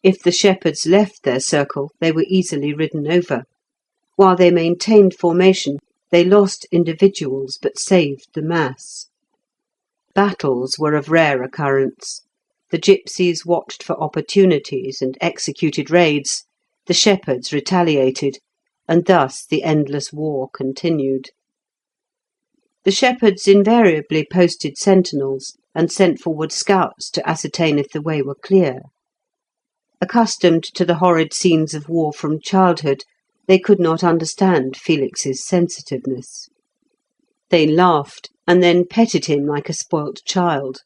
If the shepherds left their circle, they were easily ridden over. While they maintained formation, they lost individuals but saved the mass. Battles were of rare occurrence. The gipsies watched for opportunities and executed raids, the shepherds retaliated, and thus the endless war continued. The shepherds invariably posted sentinels and sent forward scouts to ascertain if the way were clear. Accustomed to the horrid scenes of war from childhood, they could not understand Felix's sensitiveness. They laughed, and then petted him like a spoilt child.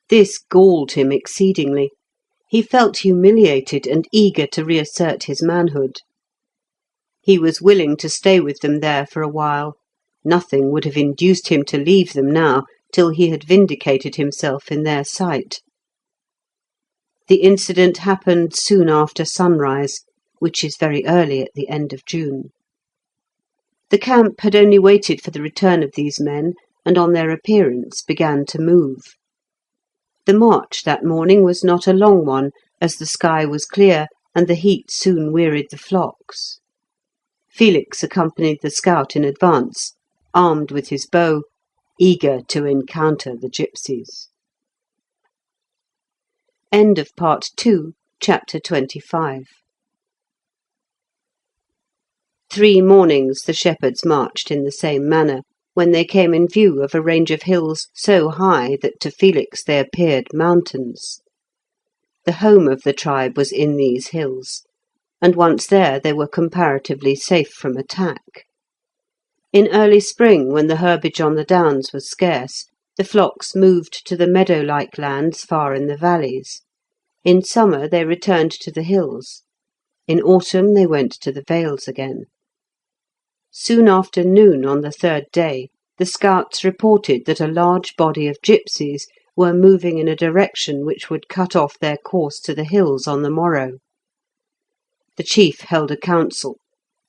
This galled him exceedingly. He felt humiliated and eager to reassert his manhood. He was willing to stay with them there for a while. Nothing would have induced him to leave them now till he had vindicated himself in their sight. The incident happened soon after sunrise, which is very early at the end of June. The camp had only waited for the return of these men, and on their appearance began to move. The march that morning was not a long one, as the sky was clear, and the heat soon wearied the flocks. Felix accompanied the scout in advance, armed with his bow, eager to encounter the gipsies. End of Part 2, Chapter 25. 3 mornings the shepherds marched in the same manner, when they came in view of a range of hills so high that to Felix they appeared mountains. The home of the tribe was in these hills, and once there they were comparatively safe from attack. In early spring, when the herbage on the downs was scarce, the flocks moved to the meadow-like lands far in the valleys. In summer they returned to the hills. In autumn they went to the vales again. Soon after noon on the 3rd day, the scouts reported that a large body of gipsies were moving in a direction which would cut off their course to the hills on the morrow. The chief held a council,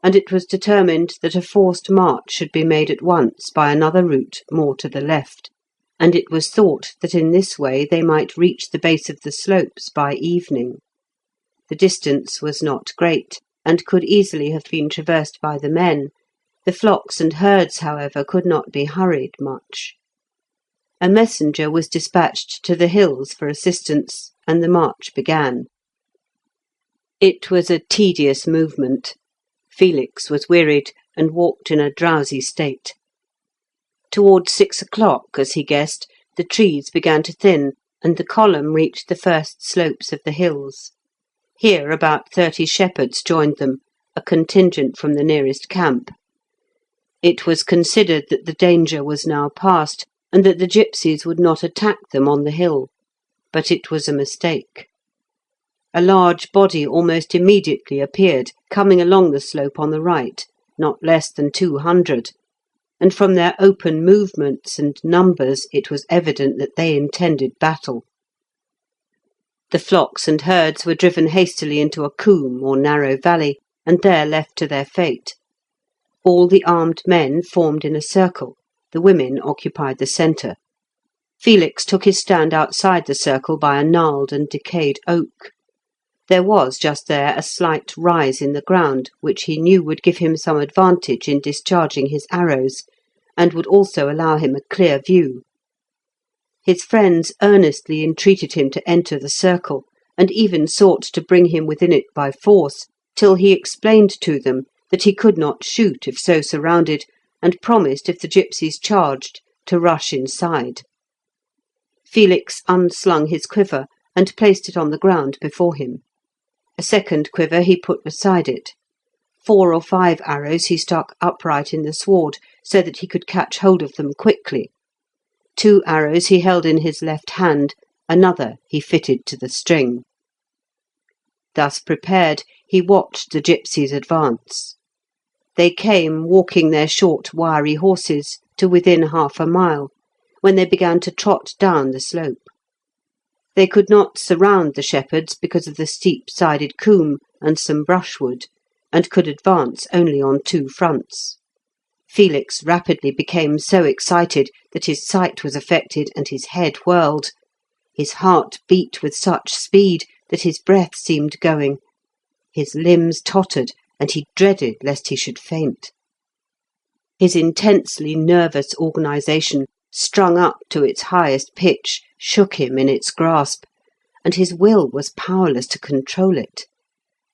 and it was determined that a forced march should be made at once by another route more to the left, and it was thought that in this way they might reach the base of the slopes by evening. The distance was not great, and could easily have been traversed by the men. The flocks and herds, however, could not be hurried much. A messenger was dispatched to the hills for assistance, and the march began. It was a tedious movement. Felix was wearied, and walked in a drowsy state. Towards 6 o'clock, as he guessed, the trees began to thin, and the column reached the first slopes of the hills. Here about 30 shepherds joined them, a contingent from the nearest camp. It was considered that the danger was now past, and that the gipsies would not attack them on the hill, but it was a mistake. A large body almost immediately appeared, coming along the slope on the right, not less than 200, and from their open movements and numbers it was evident that they intended battle. The flocks and herds were driven hastily into a coombe or narrow valley, and there left to their fate. All the armed men formed in a circle, the women occupied the centre. Felix took his stand outside the circle by a gnarled and decayed oak. There was just there a slight rise in the ground, which he knew would give him some advantage in discharging his arrows, and would also allow him a clear view. His friends earnestly entreated him to enter the circle, and even sought to bring him within it by force, till he explained to them that he could not shoot if so surrounded, and promised, if the gipsies charged, to rush inside. Felix unslung his quiver, and placed it on the ground before him. A second quiver he put beside it. 4 or 5 arrows he stuck upright in the sward, so that he could catch hold of them quickly. 2 arrows he held in his left hand, another he fitted to the string. Thus prepared, he watched the gipsies advance. They came, walking their short, wiry horses, to within half a mile, when they began to trot down the slope. They could not surround the shepherds because of the steep-sided coombe and some brushwood, and could advance only on 2 fronts. Felix rapidly became so excited that his sight was affected and his head whirled. His heart beat with such speed that his breath seemed going. His limbs tottered, and he dreaded lest he should faint. His intensely nervous organisation, strung up to its highest pitch, shook him in its grasp, and his will was powerless to control it.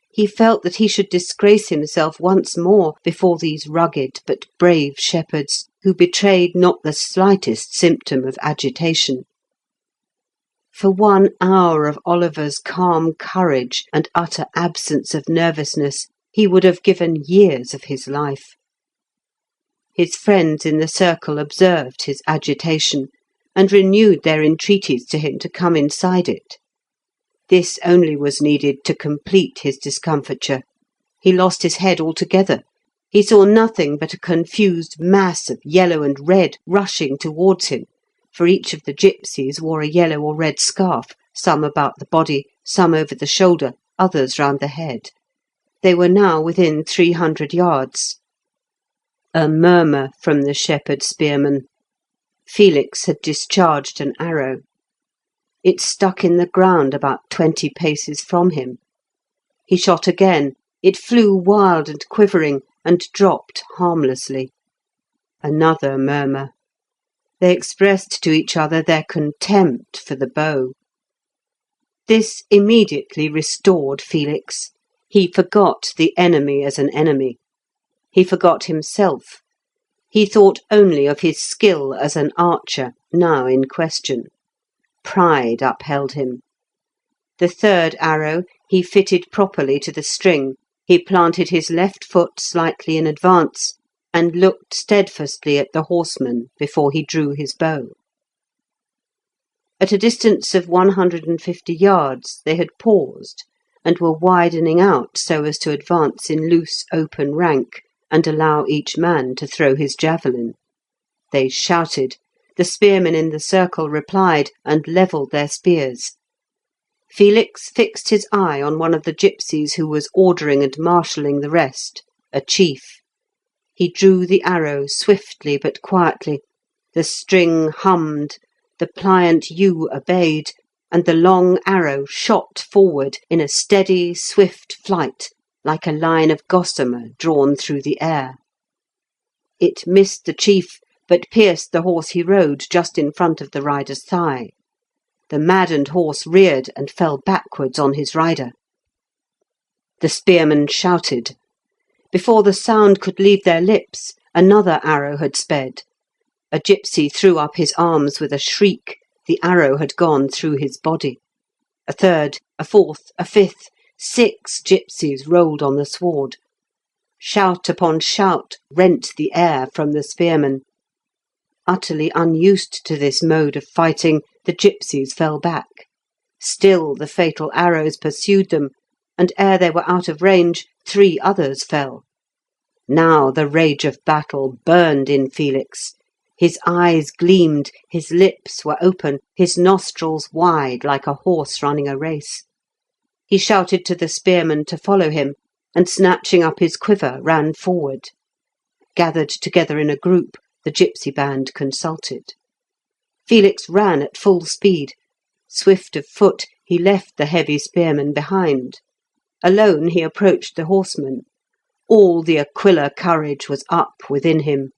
He felt that he should disgrace himself once more before these rugged but brave shepherds, who betrayed not the slightest symptom of agitation. For 1 hour of Oliver's calm courage and utter absence of nervousness he would have given years of his life. His friends in the circle observed his agitation, and renewed their entreaties to him to come inside it. This only was needed to complete his discomfiture. He lost his head altogether. He saw nothing but a confused mass of yellow and red rushing towards him, for each of the gipsies wore a yellow or red scarf, some about the body, some over the shoulder, others round the head. They were now within 300 yards. A murmur from the shepherd spearman. Felix had discharged an arrow. It stuck in the ground about 20 paces from him. He shot again. It flew wild and quivering, and dropped harmlessly. Another murmur. They expressed to each other their contempt for the bow. This immediately restored Felix. He forgot the enemy as an enemy. He forgot himself. He thought only of his skill as an archer, now in question. Pride upheld him. The third arrow he fitted properly to the string. He planted his left foot slightly in advance, and looked steadfastly at the horseman before he drew his bow. At a distance of 150 yards they had paused, and were widening out so as to advance in loose open rank, and allow each man to throw his javelin. They shouted. The spearmen in the circle replied, and levelled their spears. Felix fixed his eye on one of the gipsies who was ordering and marshalling the rest, a chief. He drew the arrow swiftly but quietly. The string hummed, the pliant yew obeyed, and the long arrow shot forward in a steady, swift flight, like a line of gossamer drawn through the air. It missed the chief, but pierced the horse he rode just in front of the rider's thigh. The maddened horse reared and fell backwards on his rider. The spearmen shouted. Before the sound could leave their lips, another arrow had sped. A gipsy threw up his arms with a shriek. The arrow had gone through his body. A third, a fourth, a fifth, 6 gipsies rolled on the sward. Shout upon shout rent the air from the spearmen. Utterly unused to this mode of fighting, the gipsies fell back. Still the fatal arrows pursued them, and ere they were out of range, 3 others fell. Now the rage of battle burned in Felix. His eyes gleamed, his lips were open, his nostrils wide like a horse running a race. He shouted to the spearmen to follow him, and snatching up his quiver, ran forward. Gathered together in a group, the gipsy band consulted. Felix ran at full speed. Swift of foot, he left the heavy spearmen behind. Alone he approached the horsemen. All the Aquila courage was up within him.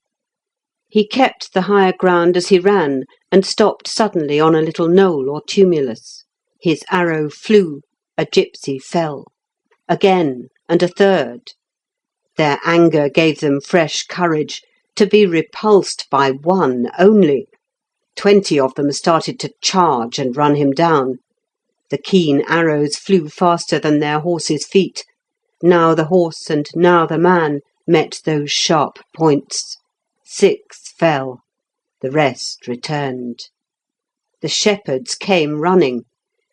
He kept the higher ground as he ran, and stopped suddenly on a little knoll or tumulus. His arrow flew, a gipsy fell. Again, and a third. Their anger gave them fresh courage. To be repulsed by 1 only! 20 of them started to charge and run him down. The keen arrows flew faster than their horses' feet. Now the horse and now the man met those sharp points. 6 fell. The rest returned. The shepherds came running.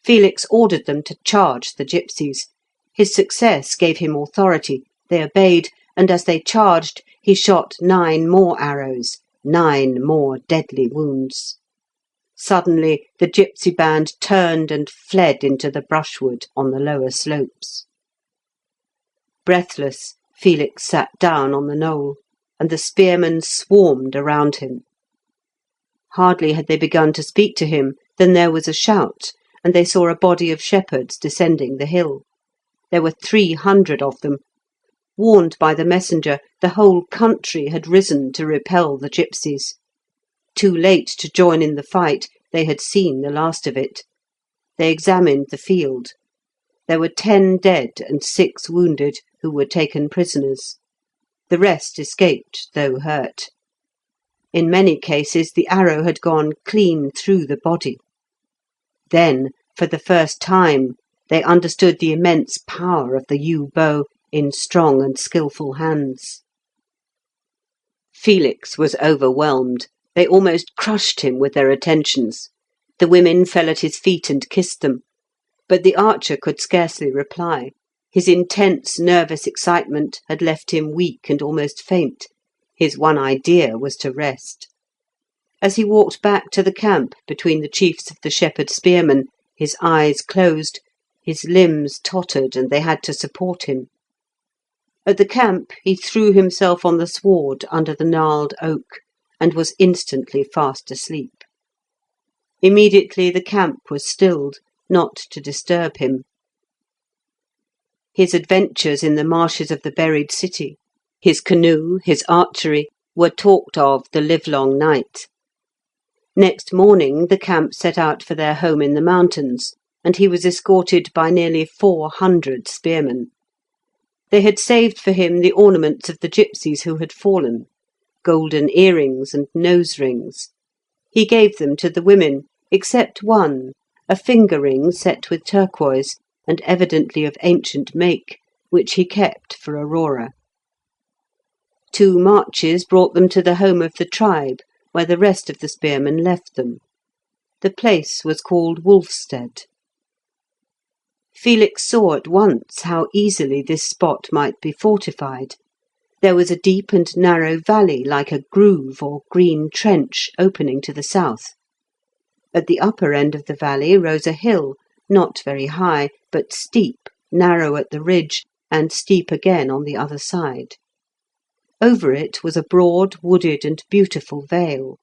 Felix ordered them to charge the gipsies. His success gave him authority. They obeyed, and as they charged, he shot 9 more arrows, 9 more deadly wounds. Suddenly the gipsy band turned and fled into the brushwood on the lower slopes. Breathless, Felix sat down on the knoll, and the spearmen swarmed around him. Hardly had they begun to speak to him than there was a shout, and they saw a body of shepherds descending the hill. There were 300 of them. Warned by the messenger, the whole country had risen to repel the gipsies. Too late to join in the fight, they had seen the last of it. They examined the field. There were 10 dead and 6 wounded, who were taken prisoners. The rest escaped, though hurt. In many cases the arrow had gone clean through the body. Then, for the first time, they understood the immense power of the yew bow in strong and skilful hands. Felix was overwhelmed. They almost crushed him with their attentions. The women fell at his feet and kissed them. But the archer could scarcely reply. His intense nervous excitement had left him weak and almost faint. His one idea was to rest. As he walked back to the camp between the chiefs of the shepherd spearmen, his eyes closed, his limbs tottered, and they had to support him. At the camp he threw himself on the sward under the gnarled oak, and was instantly fast asleep. Immediately the camp was stilled, not to disturb him. His adventures in the marshes of the buried city, his canoe, his archery, were talked of the livelong night. Next morning the camp set out for their home in the mountains, and he was escorted by nearly 400 spearmen. They had saved for him the ornaments of the gipsies who had fallen, golden earrings and nose rings. He gave them to the women, except one, a finger ring set with turquoise, and evidently of ancient make, which he kept for Aurora. 2 marches brought them to the home of the tribe, where the rest of the spearmen left them. The place was called Wolfstead. Felix saw at once how easily this spot might be fortified. There was a deep and narrow valley like a groove or green trench opening to the south. At the upper end of the valley rose a hill, not very high, but steep, narrow at the ridge, and steep again on the other side. Over it was a broad, wooded, and beautiful vale.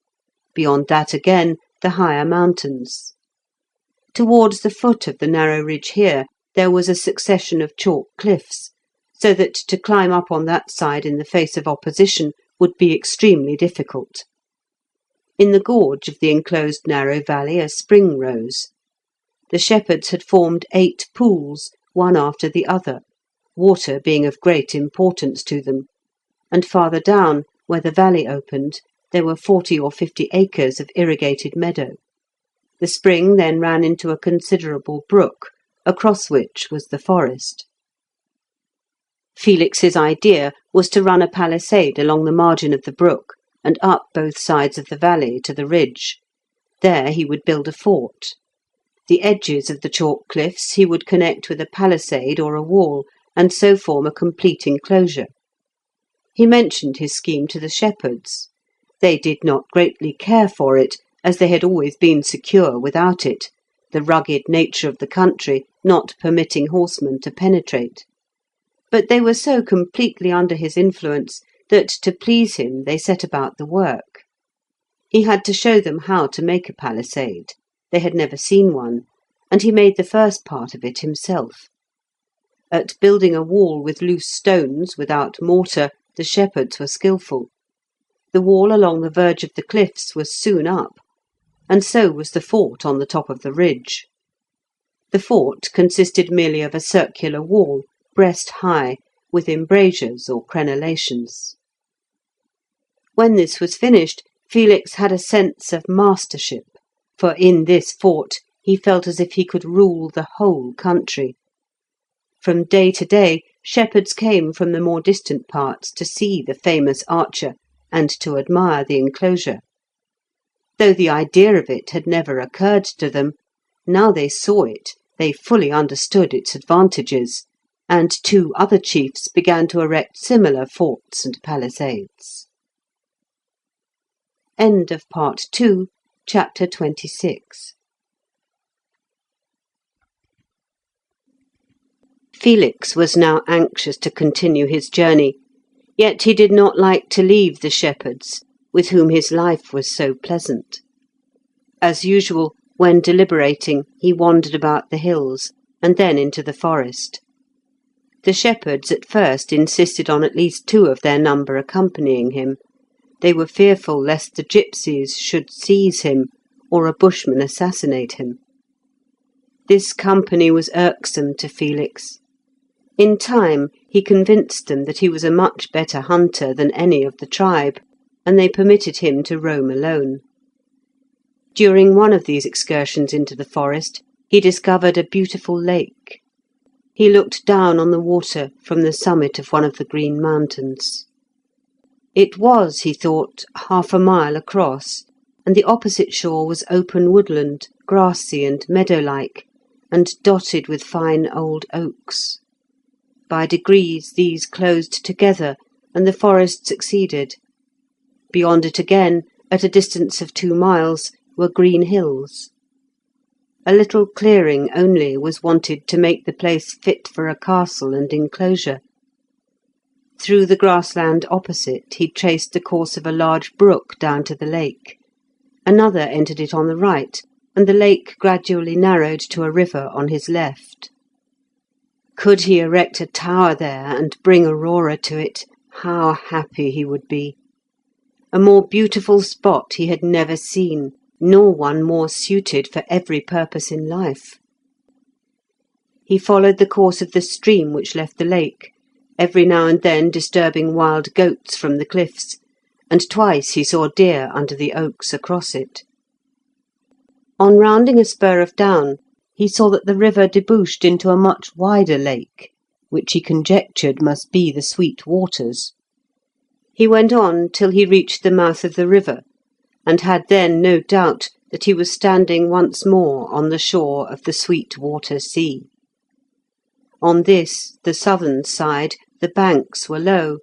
Beyond that again, the higher mountains. Towards the foot of the narrow ridge here there was a succession of chalk cliffs, so that to climb up on that side in the face of opposition would be extremely difficult. In the gorge of the enclosed narrow valley a spring rose. The shepherds had formed 8 pools, one after the other, water being of great importance to them, and farther down, where the valley opened, there were 40 or 50 acres of irrigated meadow. The spring then ran into a considerable brook, across which was the forest. Felix's idea was to run a palisade along the margin of the brook, and up both sides of the valley to the ridge. There he would build a fort. The edges of the chalk cliffs he would connect with a palisade or a wall, and so form a complete enclosure. He mentioned his scheme to the shepherds. They did not greatly care for it, as they had always been secure without it, the rugged nature of the country not permitting horsemen to penetrate. But they were so completely under his influence that to please him they set about the work. He had to show them how to make a palisade. They had never seen one, and he made the first part of it himself. At building a wall with loose stones, without mortar, the shepherds were skilful. The wall along the verge of the cliffs was soon up, and so was the fort on the top of the ridge. The fort consisted merely of a circular wall, breast high, with embrasures or crenellations. When this was finished, Felix had a sense of mastership, for in this fort he felt as if he could rule the whole country. From day to day, shepherds came from the more distant parts to see the famous archer and to admire the enclosure. Though the idea of it had never occurred to them, now they saw it, they fully understood its advantages, and 2 other chiefs began to erect similar forts and palisades. End of Part 2, Chapter 26. Felix was now anxious to continue his journey, yet he did not like to leave the shepherds, with whom his life was so pleasant. As usual, when deliberating, he wandered about the hills, and then into the forest. The shepherds at first insisted on at least 2 of their number accompanying him. They were fearful lest the gipsies should seize him, or a bushman assassinate him. This company was irksome to Felix. In time he convinced them that he was a much better hunter than any of the tribe, and they permitted him to roam alone. During one of these excursions into the forest, he discovered a beautiful lake. He looked down on the water from the summit of one of the green mountains. It was, he thought, 1/2 mile across, and the opposite shore was open woodland, grassy and meadow-like, and dotted with fine old oaks. By degrees these closed together, and the forest succeeded. Beyond it again, at a distance of 2 miles, were green hills. A little clearing only was wanted to make the place fit for a castle and enclosure. Through the grassland opposite he traced the course of a large brook down to the lake. Another entered it on the right, and the lake gradually narrowed to a river on his left. Could he erect a tower there and bring Aurora to it, how happy he would be! A more beautiful spot he had never seen, nor one more suited for every purpose in life. He followed the course of the stream which left the lake, every now and then disturbing wild goats from the cliffs, and twice he saw deer under the oaks across it. On rounding a spur of down, he saw that the river debouched into a much wider lake, which he conjectured must be the Sweet Waters. He went on till he reached the mouth of the river, and had then no doubt that he was standing once more on the shore of the Sweet Water Sea. On this, the southern side, the banks were low;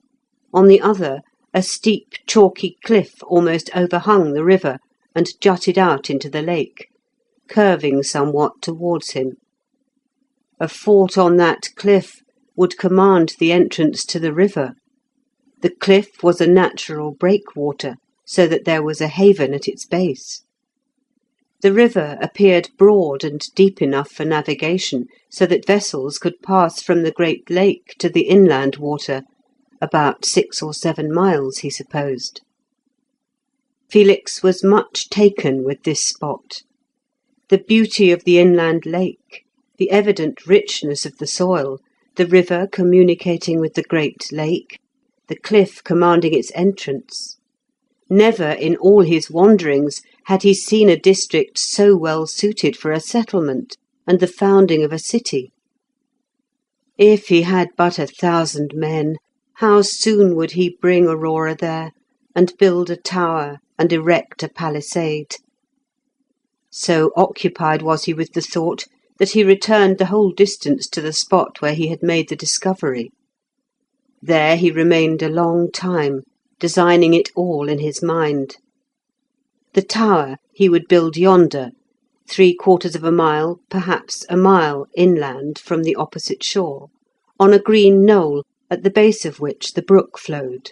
on the other, a steep chalky cliff almost overhung the river and jutted out into the lake, curving somewhat towards him. A fort on that cliff would command the entrance to the river. The cliff was a natural breakwater, so that there was a haven at its base. The river appeared broad and deep enough for navigation, so that vessels could pass from the great lake to the inland water, about 6 or 7 miles, he supposed. Felix was much taken with this spot. The beauty of the inland lake, the evident richness of the soil, the river communicating with the great lake, the cliff commanding its entrance. Never in all his wanderings had he seen a district so well suited for a settlement and the founding of a city. If he had but 1,000 men, how soon would he bring Aurora there, and build a tower and erect a palisade? So occupied was he with the thought that he returned the whole distance to the spot where he had made the discovery. There he remained a long time, designing it all in his mind. The tower he would build yonder, 3/4 of a mile, perhaps a mile, inland from the opposite shore, on a green knoll at the base of which the brook flowed.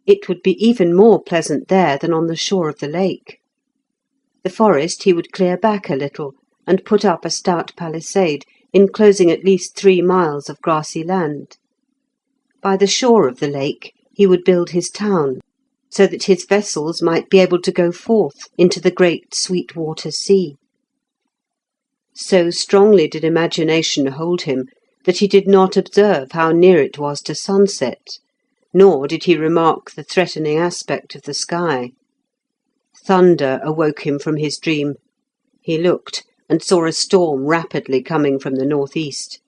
It would be even more pleasant there than on the shore of the lake. The forest he would clear back a little, and put up a stout palisade, enclosing at least 3 miles of grassy land. By the shore of the lake he would build his town, so that his vessels might be able to go forth into the great Sweetwater Sea. So strongly did imagination hold him that he did not observe how near it was to sunset, nor did he remark the threatening aspect of the sky. Thunder awoke him from his dream. He looked, and saw a storm rapidly coming from the north-east.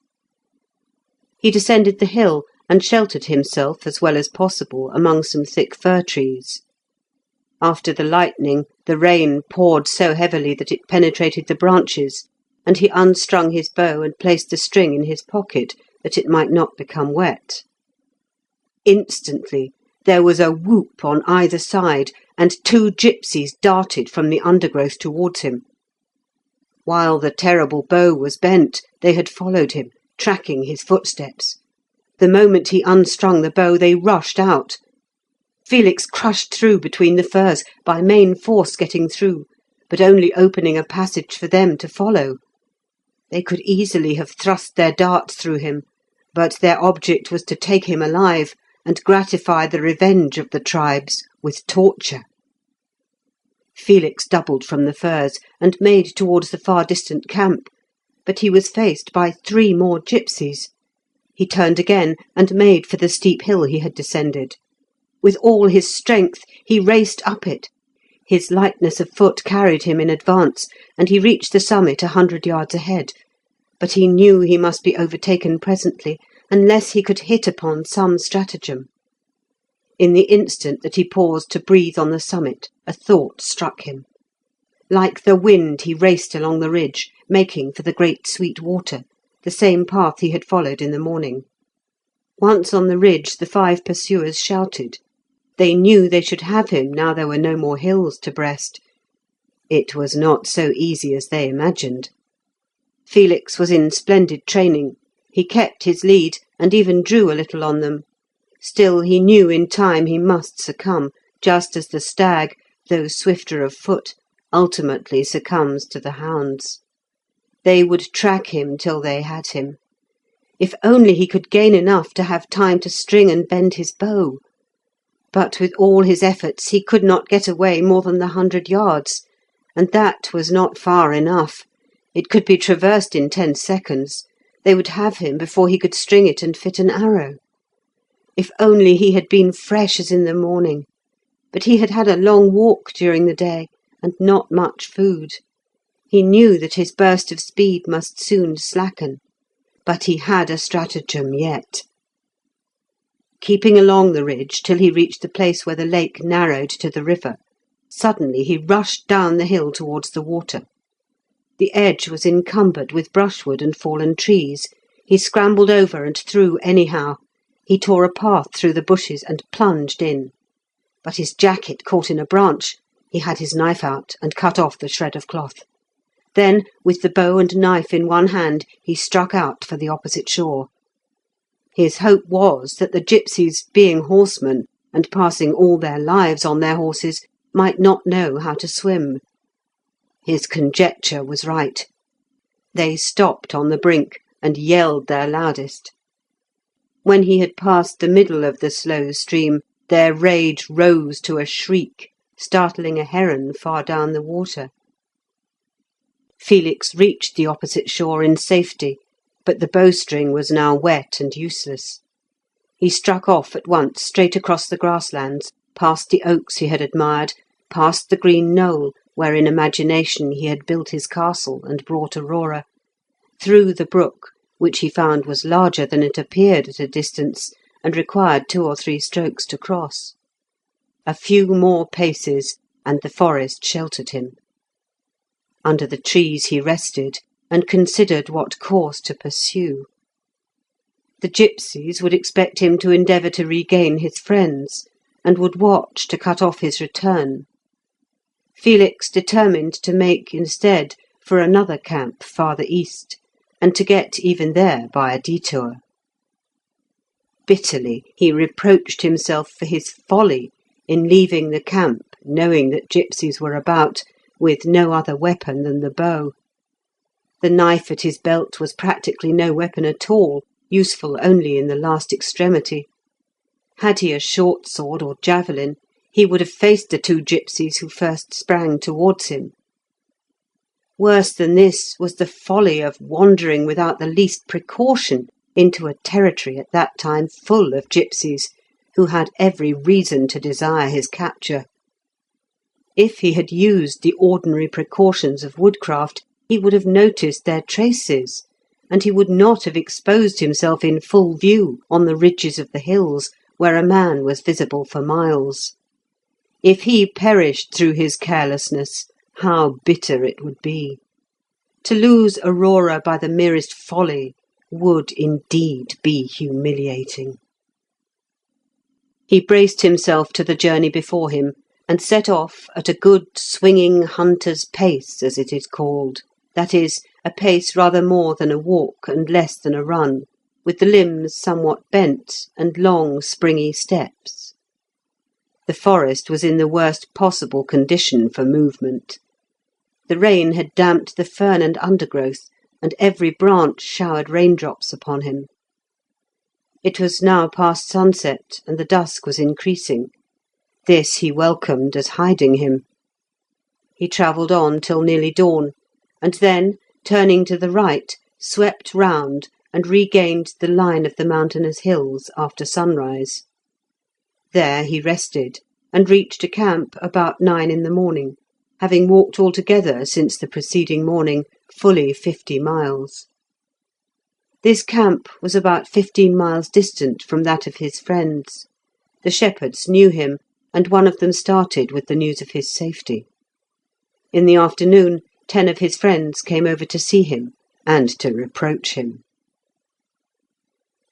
He descended the hill, and sheltered himself as well as possible among some thick fir trees. After the lightning, the rain poured so heavily that it penetrated the branches, and he unstrung his bow and placed the string in his pocket, that it might not become wet. Instantly there was a whoop on either side, and 2 gipsies darted from the undergrowth towards him. While the terrible bow was bent, they had followed him, tracking his footsteps. The moment he unstrung the bow, they rushed out. Felix crushed through between the firs, by main force getting through, but only opening a passage for them to follow. They could easily have thrust their darts through him, but their object was to take him alive, and gratify the revenge of the tribes with torture. Felix doubled from the firs, and made towards the far distant camp, but he was faced by 3 more gipsies. He turned again, and made for the steep hill he had descended. With all his strength he raced up it. His lightness of foot carried him in advance, and he reached the summit 100 yards ahead. But he knew he must be overtaken presently, unless he could hit upon some stratagem. In the instant that he paused to breathe on the summit, a thought struck him. Like the wind he raced along the ridge, making for the great Sweetwater, the same path he had followed in the morning. Once on the ridge, the 5 pursuers shouted. They knew they should have him now there were no more hills to breast. It was not so easy as they imagined. Felix was in splendid training. He kept his lead, and even drew a little on them. Still he knew in time he must succumb, just as the stag, though swifter of foot, ultimately succumbs to the hounds. They would track him till they had him. If only he could gain enough to have time to string and bend his bow! But with all his efforts he could not get away more than the 100 yards, and that was not far enough. It could be traversed in 10 seconds. They would have him before he could string it and fit an arrow. If only he had been fresh as in the morning! But he had had a long walk during the day, and not much food. He knew that his burst of speed must soon slacken. But he had a stratagem yet. Keeping along the ridge till he reached the place where the lake narrowed to the river, suddenly he rushed down the hill towards the water. The edge was encumbered with brushwood and fallen trees. He scrambled over and through anyhow. He tore a path through the bushes and plunged in. But his jacket caught in a branch. He had his knife out and cut off the shred of cloth. Then, with the bow and knife in one hand, he struck out for the opposite shore. His hope was that the gipsies, being horsemen, and passing all their lives on their horses, might not know how to swim. His conjecture was right. They stopped on the brink and yelled their loudest. When he had passed the middle of the slow stream, their rage rose to a shriek, startling a heron far down the water. Felix reached the opposite shore in safety, but the bowstring was now wet and useless. He struck off at once straight across the grasslands, past the oaks he had admired, past the green knoll where in imagination he had built his castle and brought Aurora, through the brook, which he found was larger than it appeared at a distance, and required 2 or 3 strokes to cross. A few more paces, and the forest sheltered him. Under the trees he rested, and considered what course to pursue. The gipsies would expect him to endeavour to regain his friends, and would watch to cut off his return. Felix determined to make, instead, for another camp farther east, and to get even there by a detour. Bitterly he reproached himself for his folly in leaving the camp, knowing that gipsies were about, with no other weapon than the bow. The knife at his belt was practically no weapon at all, useful only in the last extremity. Had he a short sword or javelin, he would have faced the 2 gipsies who first sprang towards him. Worse than this was the folly of wandering without the least precaution into a territory at that time full of gipsies, who had every reason to desire his capture. If he had used the ordinary precautions of woodcraft, he would have noticed their traces, and he would not have exposed himself in full view on the ridges of the hills, where a man was visible for miles. If he perished through his carelessness, how bitter it would be! To lose Aurora by the merest folly would indeed be humiliating. He braced himself to the journey before him, and set off at a good swinging hunter's pace, as it is called, that is, a pace rather more than a walk and less than a run, with the limbs somewhat bent and long springy steps. The forest was in the worst possible condition for movement. The rain had damped the fern and undergrowth, and every branch showered raindrops upon him. It was now past sunset, and the dusk was increasing. This he welcomed as hiding him. He travelled on till nearly dawn, and then, turning to the right, swept round and regained the line of the mountainous hills after sunrise. There he rested, and reached a camp about 9 in the morning, having walked altogether since the preceding morning fully 50 miles. This camp was about 15 miles distant from that of his friends. The shepherds knew him, and one of them started with the news of his safety. In the afternoon 10 of his friends came over to see him and to reproach him.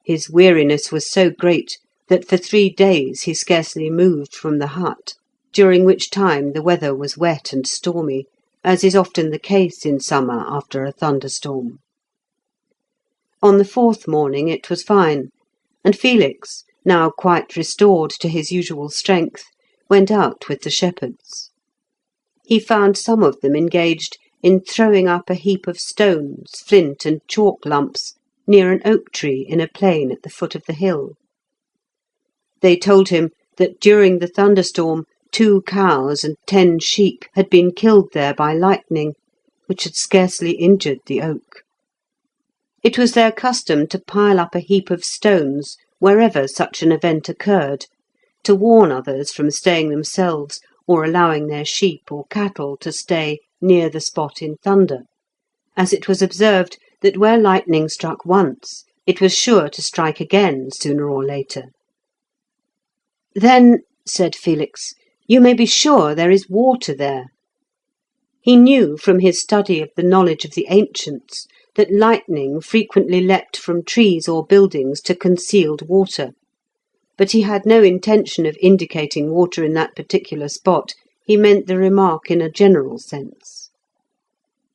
His weariness was so great that for 3 days he scarcely moved from the hut, during which time the weather was wet and stormy, as is often the case in summer after a thunderstorm. On the 4th morning it was fine, and Felix, now quite restored to his usual strength, went out with the shepherds. He found some of them engaged in throwing up a heap of stones, flint, and chalk lumps near an oak tree in a plain at the foot of the hill. They told him that during the thunderstorm 2 cows and 10 sheep had been killed there by lightning, which had scarcely injured the oak. It was their custom to pile up a heap of stones wherever such an event occurred, to warn others from staying themselves or allowing their sheep or cattle to stay near the spot in thunder, as it was observed that where lightning struck once, it was sure to strike again sooner or later. "Then," said Felix, "you may be sure there is water there." He knew from his study of the knowledge of the ancients that lightning frequently leapt from trees or buildings to concealed water, but he had no intention of indicating water in that particular spot. He meant the remark in a general sense.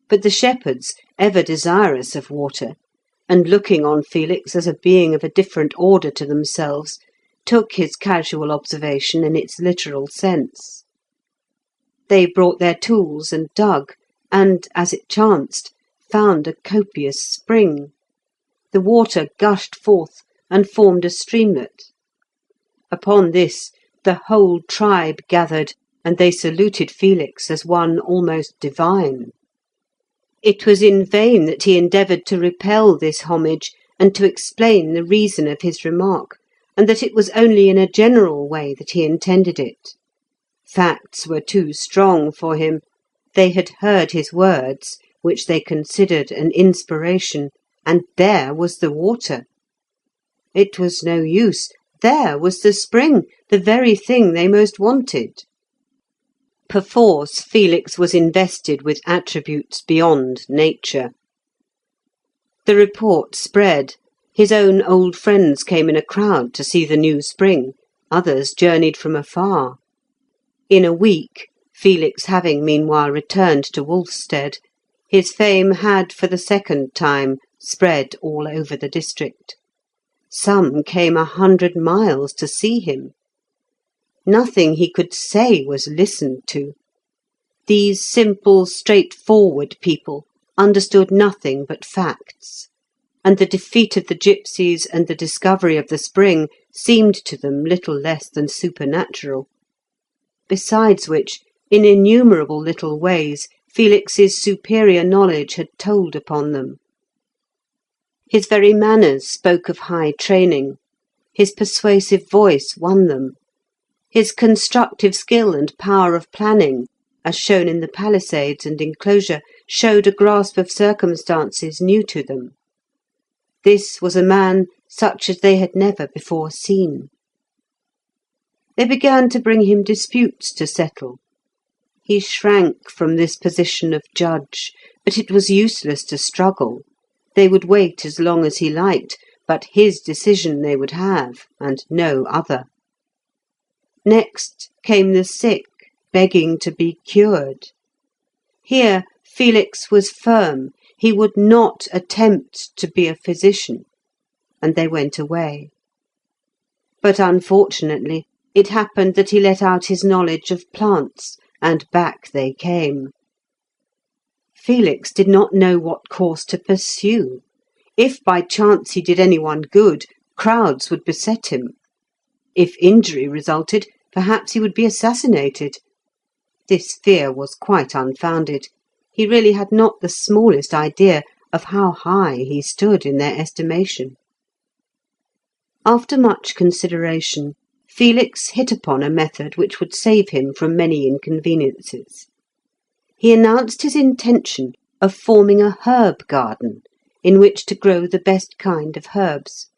But the shepherds, ever desirous of water, and looking on Felix as a being of a different order to themselves, took his casual observation in its literal sense. They brought their tools and dug, and, as it chanced, found a copious spring. The water gushed forth and formed a streamlet. Upon this the whole tribe gathered, and they saluted Felix as one almost divine. It was in vain that he endeavoured to repel this homage and to explain the reason of his remark, and that it was only in a general way that he intended it. Facts were too strong for him. They had heard his words, which they considered an inspiration, and there was the water. It was no use. There was the spring, the very thing they most wanted. Perforce Felix was invested with attributes beyond nature. The report spread. His own old friends came in a crowd to see the new spring, others journeyed from afar. In a week, Felix having meanwhile returned to Wolfstead, his fame had for the second time spread all over the district. Some came 100 miles to see him. Nothing he could say was listened to. These simple, straightforward people understood nothing but facts, and the defeat of the gipsies and the discovery of the spring seemed to them little less than supernatural. Besides which, in innumerable little ways, Felix's superior knowledge had told upon them. His very manners spoke of high training. His persuasive voice won them. His constructive skill and power of planning, as shown in the palisades and enclosure, showed a grasp of circumstances new to them. This was a man such as they had never before seen. They began to bring him disputes to settle. He shrank from this position of judge, but it was useless to struggle. They would wait as long as he liked, but his decision they would have, and no other. Next came the sick, begging to be cured. Here Felix was firm. He would not attempt to be a physician, and they went away. But unfortunately, it happened that he let out his knowledge of plants, and back they came. Felix did not know what course to pursue. If by chance he did any one good, crowds would beset him. If injury resulted, perhaps he would be assassinated. This fear was quite unfounded. He really had not the smallest idea of how high he stood in their estimation. After much consideration, Felix hit upon a method which would save him from many inconveniences. He announced his intention of forming a herb garden in which to grow the best kind of herbs,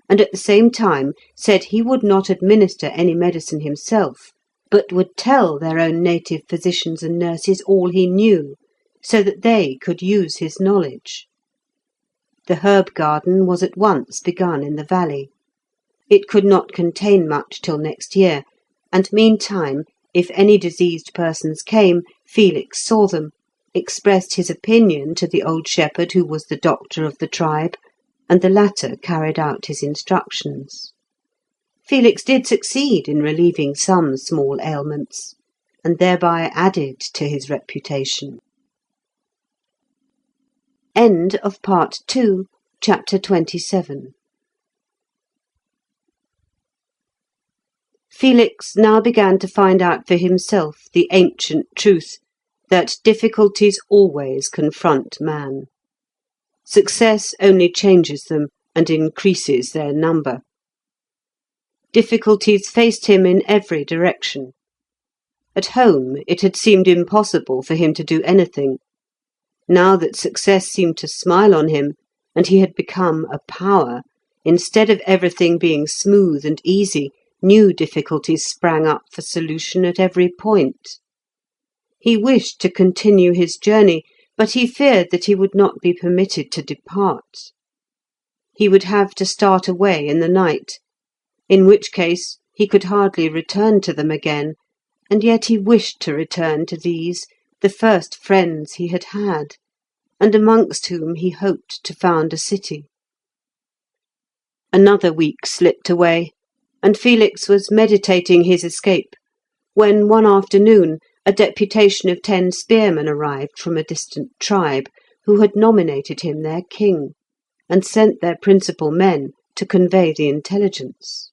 and at the same time said he would not administer any medicine himself, but would tell their own native physicians and nurses all he knew, so that they could use his knowledge. The herb garden was at once begun in the valley. It could not contain much till next year, and meantime, if any diseased persons came, Felix saw them, expressed his opinion to the old shepherd who was the doctor of the tribe, and the latter carried out his instructions. Felix did succeed in relieving some small ailments, and thereby added to his reputation. End of Part 2, Chapter 27. Felix now began to find out for himself the ancient truth that difficulties always confront man. Success only changes them and increases their number. Difficulties faced him in every direction. At home it had seemed impossible for him to do anything. Now that success seemed to smile on him, and he had become a power, instead of everything being smooth and easy, new difficulties sprang up for solution at every point. He wished to continue his journey, but he feared that he would not be permitted to depart. He would have to start away in the night, in which case he could hardly return to them again, and yet he wished to return to these, the first friends he had had, and amongst whom he hoped to found a city. Another week slipped away, and Felix was meditating his escape, when one afternoon a deputation of 10 spearmen arrived from a distant tribe, who had nominated him their king, and sent their principal men to convey the intelligence.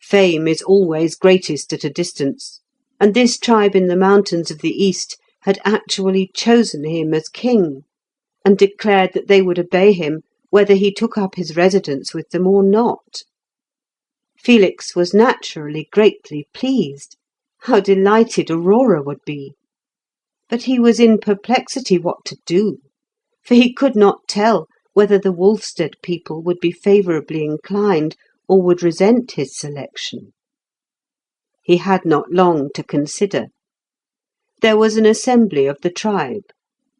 Fame is always greatest at a distance, and this tribe in the mountains of the east had actually chosen him as king, and declared that they would obey him whether he took up his residence with them or not. Felix was naturally greatly pleased. How delighted Aurora would be! But he was in perplexity what to do, for he could not tell whether the Wolfstead people would be favourably inclined or would resent his selection. He had not long to consider. There was an assembly of the tribe,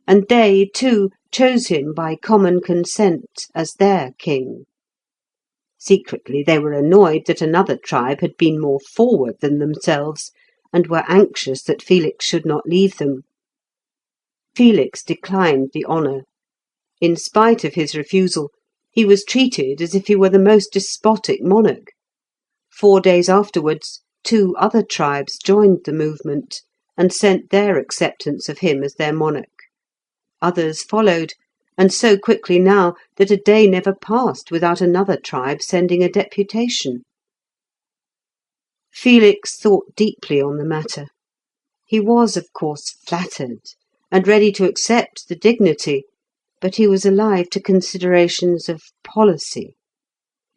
and they, too, chose him by common consent as their king. Secretly they were annoyed that another tribe had been more forward than themselves, and were anxious that Felix should not leave them. Felix declined the honour. In spite of his refusal, he was treated as if he were the most despotic monarch. 4 days afterwards, 2 other tribes joined the movement, and sent their acceptance of him as their monarch. Others followed, and so quickly now that a day never passed without another tribe sending a deputation. Felix thought deeply on the matter. He was, of course, flattered, and ready to accept the dignity, but he was alive to considerations of policy.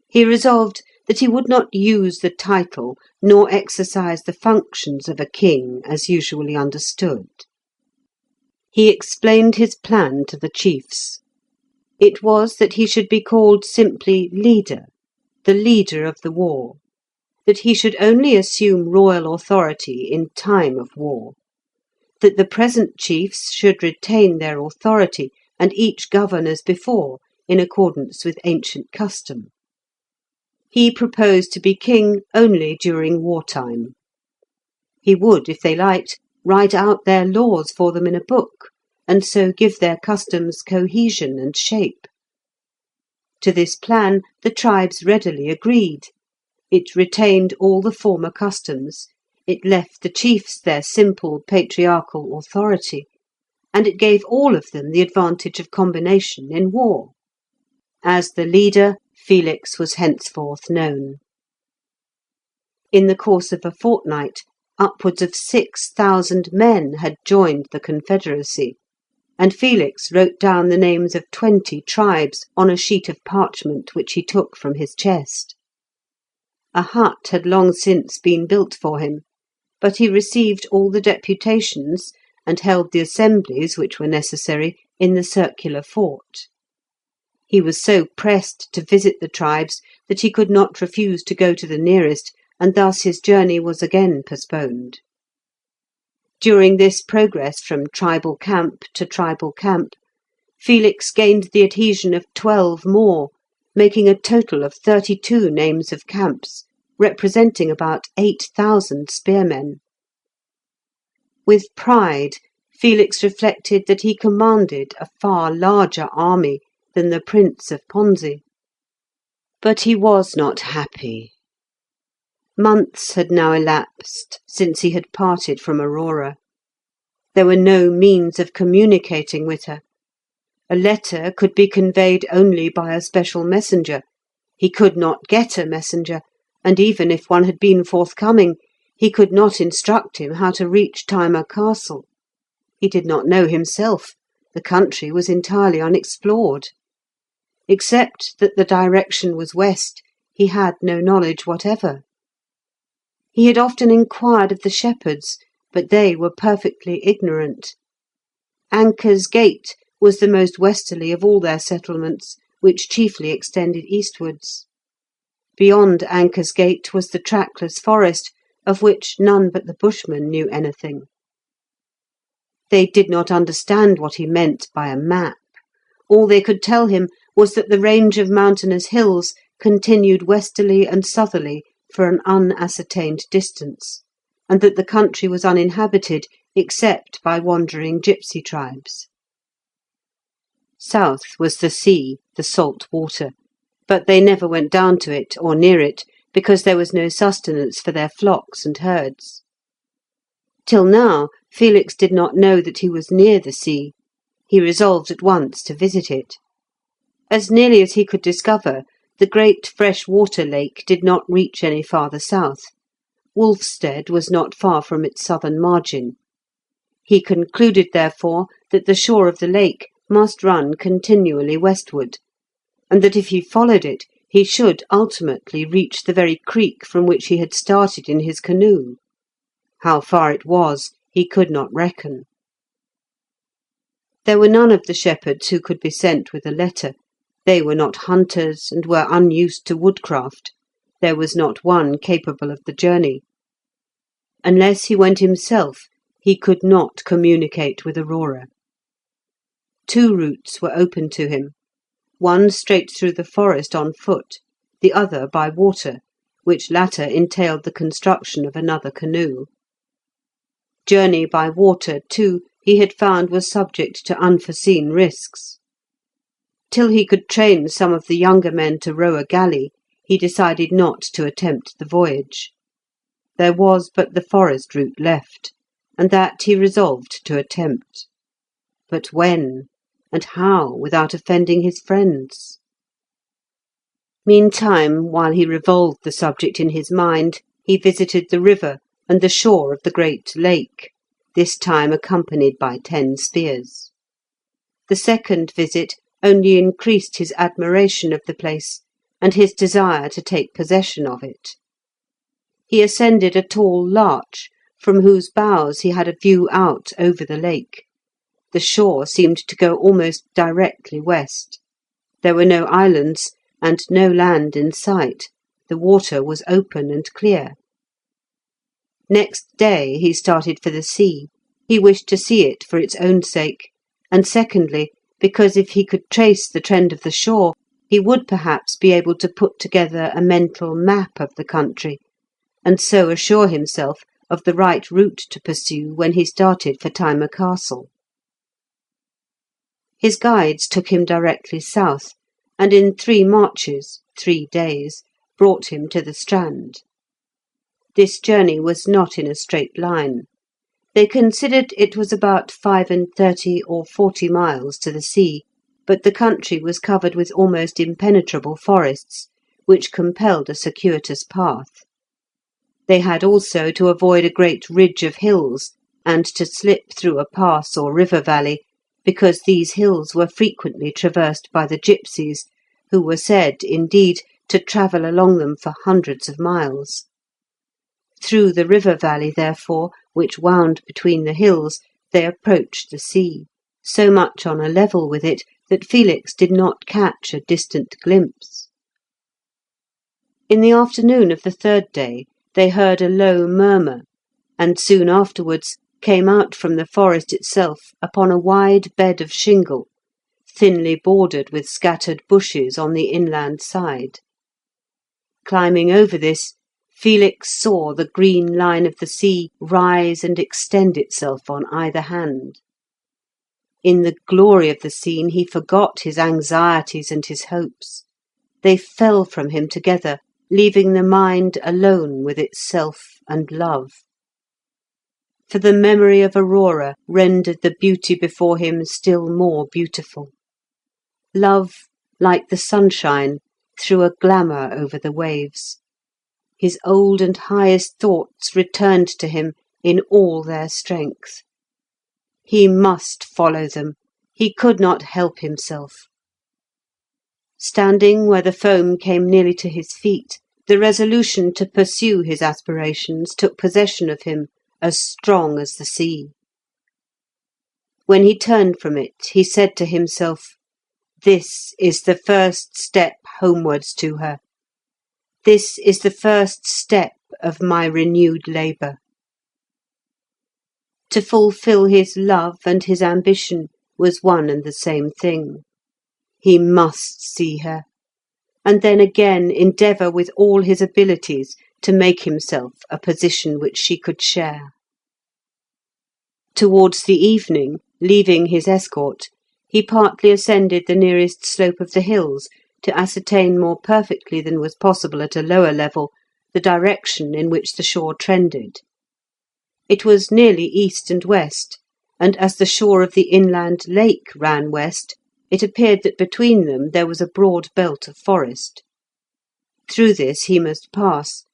He resolved that he would not use the title nor exercise the functions of a king as usually understood. He explained his plan to the chiefs. It was that he should be called simply leader, the leader of the war, that he should only assume royal authority in time of war, that the present chiefs should retain their authority and each govern as before, in accordance with ancient custom. He proposed to be king only during wartime. He would, if they liked, write out their laws for them in a book, and so give their customs cohesion and shape. To this plan the tribes readily agreed. It retained all the former customs, it left the chiefs their simple patriarchal authority, and it gave all of them the advantage of combination in war. As the leader, Felix was henceforth known. In the course of a fortnight, upwards of 6,000 men had joined the confederacy, and Felix wrote down the names of 20 tribes on a sheet of parchment which he took from his chest. A hut had long since been built for him, but he received all the deputations and held the assemblies which were necessary in the circular fort. He was so pressed to visit the tribes that he could not refuse to go to the nearest, and thus his journey was again postponed. During this progress from tribal camp to tribal camp, Felix gained the adhesion of 12 more, making a total of 32 names of camps, representing about 8,000 spearmen. With pride, Felix reflected that he commanded a far larger army than the Prince of Ponze. But he was not happy. Months had now elapsed since he had parted from Aurora. There were no means of communicating with her. A letter could be conveyed only by a special messenger. He could not get a messenger, and even if one had been forthcoming, he could not instruct him how to reach Thyma Castle. He did not know himself. The country was entirely unexplored. Except that the direction was west, he had no knowledge whatever. He had often inquired of the shepherds, but they were perfectly ignorant. Anker's Gate was the most westerly of all their settlements, which chiefly extended eastwards. Beyond Anker's Gate was the trackless forest, of which none but the Bushmen knew anything. They did not understand what he meant by a map. All they could tell him was that the range of mountainous hills continued westerly and southerly for an unascertained distance, and that the country was uninhabited except by wandering gipsy tribes. South was the sea, the salt water, but they never went down to it or near it, because there was no sustenance for their flocks and herds. Till now, Felix did not know that he was near the sea. He resolved at once to visit it. As nearly as he could discover, the great fresh-water lake did not reach any farther south. Wolfstead was not far from its southern margin. He concluded, therefore, that the shore of the lake must run continually westward, and that if he followed it, he should ultimately reach the very creek from which he had started in his canoe. How far it was, he could not reckon. There were none of the shepherds who could be sent with a letter. They were not hunters, and were unused to woodcraft. There was not one capable of the journey. Unless he went himself, he could not communicate with Aurora. Two routes were open to him, one straight through the forest on foot, the other by water, which latter entailed the construction of another canoe. Journey by water, too, he had found was subject to unforeseen risks. Till he could train some of the younger men to row a galley, he decided not to attempt the voyage. There was but the forest route left, and that he resolved to attempt. But when, and how, without offending his friends? Meantime, while he revolved the subject in his mind, he visited the river and the shore of the great lake, this time accompanied by 10 spears. The second visit only increased his admiration of the place, and his desire to take possession of it. He ascended a tall larch, from whose boughs he had a view out over the lake. The shore seemed to go almost directly west. There were no islands, and no land in sight. The water was open and clear. Next day he started for the sea. He wished to see it for its own sake, and secondly, because if he could trace the trend of the shore, he would perhaps be able to put together a mental map of the country, and so assure himself of the right route to pursue when he started for Thyma Castle. His guides took him directly south, and in 3 marches, 3 days, brought him to the strand. This journey was not in a straight line. They considered it was about 35 or 40 miles to the sea, but the country was covered with almost impenetrable forests, which compelled a circuitous path. They had also to avoid a great ridge of hills, and to slip through a pass or river valley, because these hills were frequently traversed by the gipsies, who were said, indeed, to travel along them for hundreds of miles. Through the river valley, therefore, which wound between the hills, they approached the sea, so much on a level with it that Felix did not catch a distant glimpse. In the afternoon of the 3rd day they heard a low murmur, and soon afterwards came out from the forest itself upon a wide bed of shingle, thinly bordered with scattered bushes on the inland side. Climbing over this, Felix saw the green line of the sea rise and extend itself on either hand. In the glory of the scene he forgot his anxieties and his hopes. They fell from him together, leaving the mind alone with itself and love. For the memory of Aurora rendered the beauty before him still more beautiful. Love, like the sunshine, threw a glamour over the waves. His old and highest thoughts returned to him in all their strength. He must follow them. He could not help himself. Standing where the foam came nearly to his feet, the resolution to pursue his aspirations took possession of him as strong as the sea. When he turned from it, he said to himself, "This is the first step homewards to her. This is the first step of my renewed labour." To fulfil his love and his ambition was one and the same thing. He must see her, and then again endeavour with all his abilities to make himself a position which she could share. Towards the evening, leaving his escort, he partly ascended the nearest slope of the hills to ascertain more perfectly than was possible at a lower level the direction in which the shore trended. It was nearly east and west, and as the shore of the inland lake ran west, it appeared that between them there was a broad belt of forest. Through this he must pass,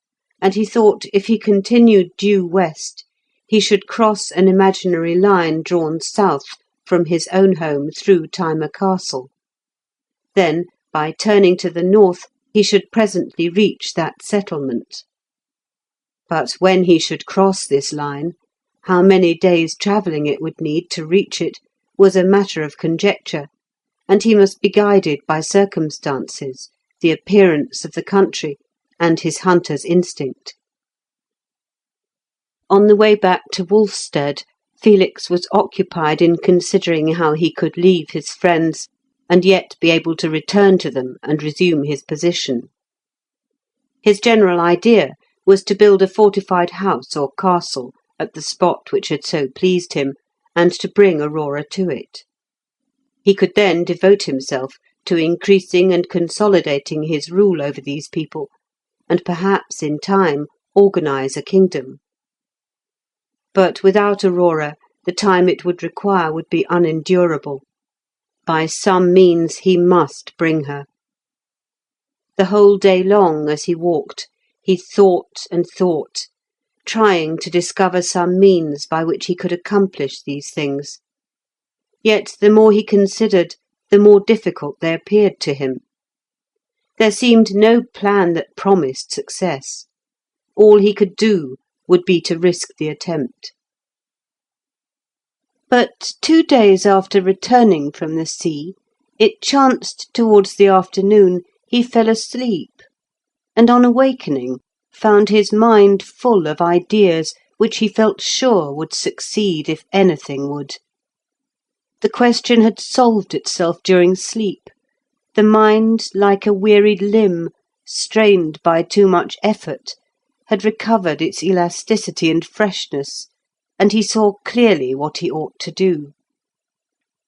and he thought if he continued due west, he should cross an imaginary line drawn south from his own home through Thyma Castle. Then, by turning to the north, he should presently reach that settlement. But when he should cross this line, how many days' travelling it would need to reach it was a matter of conjecture, and he must be guided by circumstances, the appearance of the country, and his hunter's instinct. On the way back to Wolfstead, Felix was occupied in considering how he could leave his friends, and yet be able to return to them and resume his position. His general idea was to build a fortified house or castle at the spot which had so pleased him, and to bring Aurora to it. He could then devote himself to increasing and consolidating his rule over these people, and perhaps in time organise a kingdom. But without Aurora, the time it would require would be unendurable. By some means he must bring her. The whole day long, as he walked, he thought and thought, trying to discover some means by which he could accomplish these things. Yet the more he considered, the more difficult they appeared to him. There seemed no plan that promised success. All he could do would be to risk the attempt. But 2 days after returning from the sea, it chanced towards the afternoon he fell asleep, and on awakening found his mind full of ideas which he felt sure would succeed if anything would. The question had solved itself during sleep. The mind, like a wearied limb, strained by too much effort, had recovered its elasticity and freshness, and he saw clearly what he ought to do.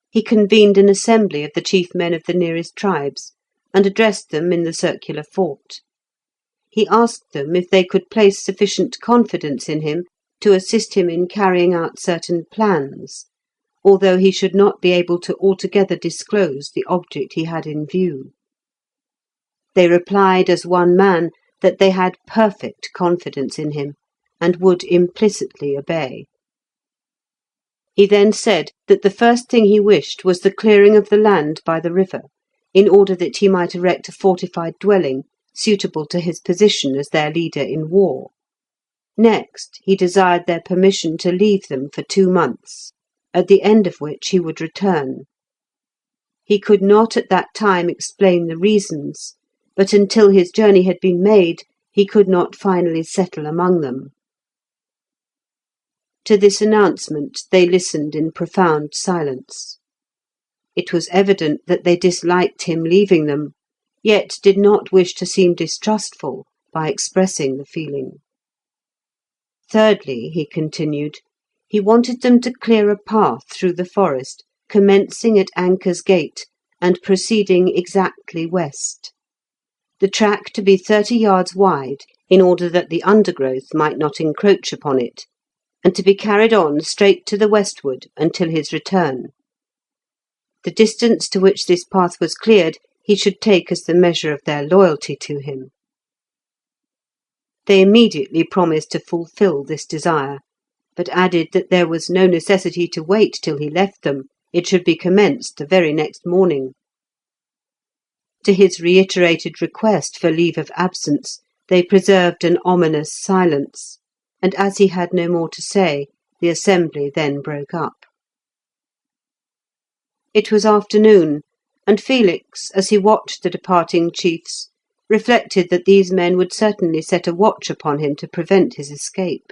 He convened an assembly of the chief men of the nearest tribes, and addressed them in the circular fort. He asked them if they could place sufficient confidence in him to assist him in carrying out certain plans, although he should not be able to altogether disclose the object he had in view. They replied as one man that they had perfect confidence in him, and would implicitly obey. He then said that the first thing he wished was the clearing of the land by the river, in order that he might erect a fortified dwelling suitable to his position as their leader in war. Next, he desired their permission to leave them for 2 months, at the end of which he would return. He could not at that time explain the reasons, but until his journey had been made, he could not finally settle among them. To this announcement they listened in profound silence. It was evident that they disliked him leaving them, yet did not wish to seem distrustful by expressing the feeling. Thirdly, he continued, he wanted them to clear a path through the forest, commencing at Anchor's Gate and proceeding exactly west. The track to be 30 yards wide, in order that the undergrowth might not encroach upon it, and to be carried on straight to the westward until his return. The distance to which this path was cleared he should take as the measure of their loyalty to him. They immediately promised to fulfil this desire, but added that there was no necessity to wait till he left them, it should be commenced the very next morning. To his reiterated request for leave of absence, they preserved an ominous silence, and as he had no more to say, the assembly then broke up. It was afternoon, and Felix, as he watched the departing chiefs, reflected that these men would certainly set a watch upon him to prevent his escape.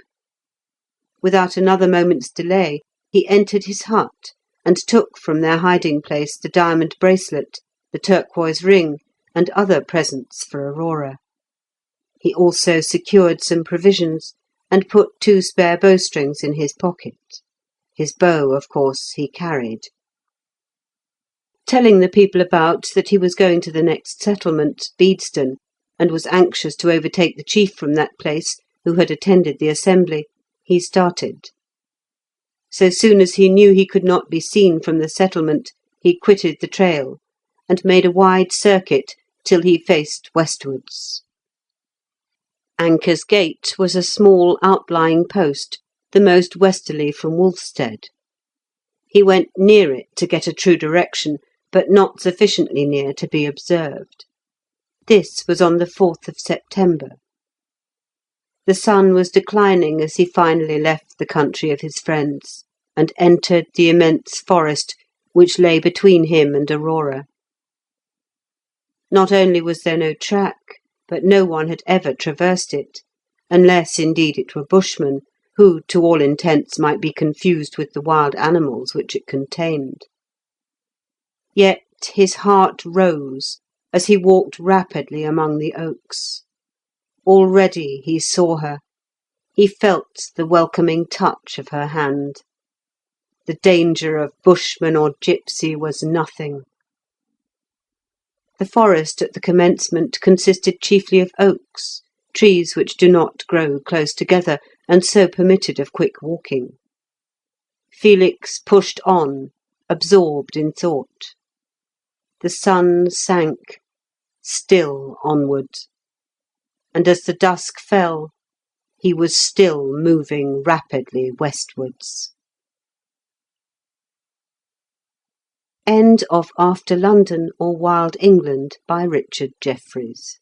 Without another moment's delay, he entered his hut, and took from their hiding-place the diamond bracelet, the turquoise ring, and other presents for Aurora. He also secured some provisions, and put 2 spare bowstrings in his pocket. His bow, of course, he carried. Telling the people about that he was going to the next settlement, Bedeston, and was anxious to overtake the chief from that place, who had attended the assembly, he started. So soon as he knew he could not be seen from the settlement, he quitted the trail, and made a wide circuit till he faced westwards. Anker's Gate was a small outlying post, the most westerly from Wolfstead. He went near it to get a true direction, but not sufficiently near to be observed. This was on the 4th of September. The sun was declining as he finally left the country of his friends, and entered the immense forest which lay between him and Aurora. Not only was there no track, but no one had ever traversed it, unless indeed it were bushmen, who to all intents might be confused with the wild animals which it contained. Yet his heart rose as he walked rapidly among the oaks. Already he saw her. He felt the welcoming touch of her hand. The danger of bushman or gipsy was nothing. The forest at the commencement consisted chiefly of oaks, trees which do not grow close together, and so permitted of quick walking. Felix pushed on, absorbed in thought. The sun sank, still onward, and as the dusk fell, he was still moving rapidly westwards. End of After London or Wild England by Richard Jefferies.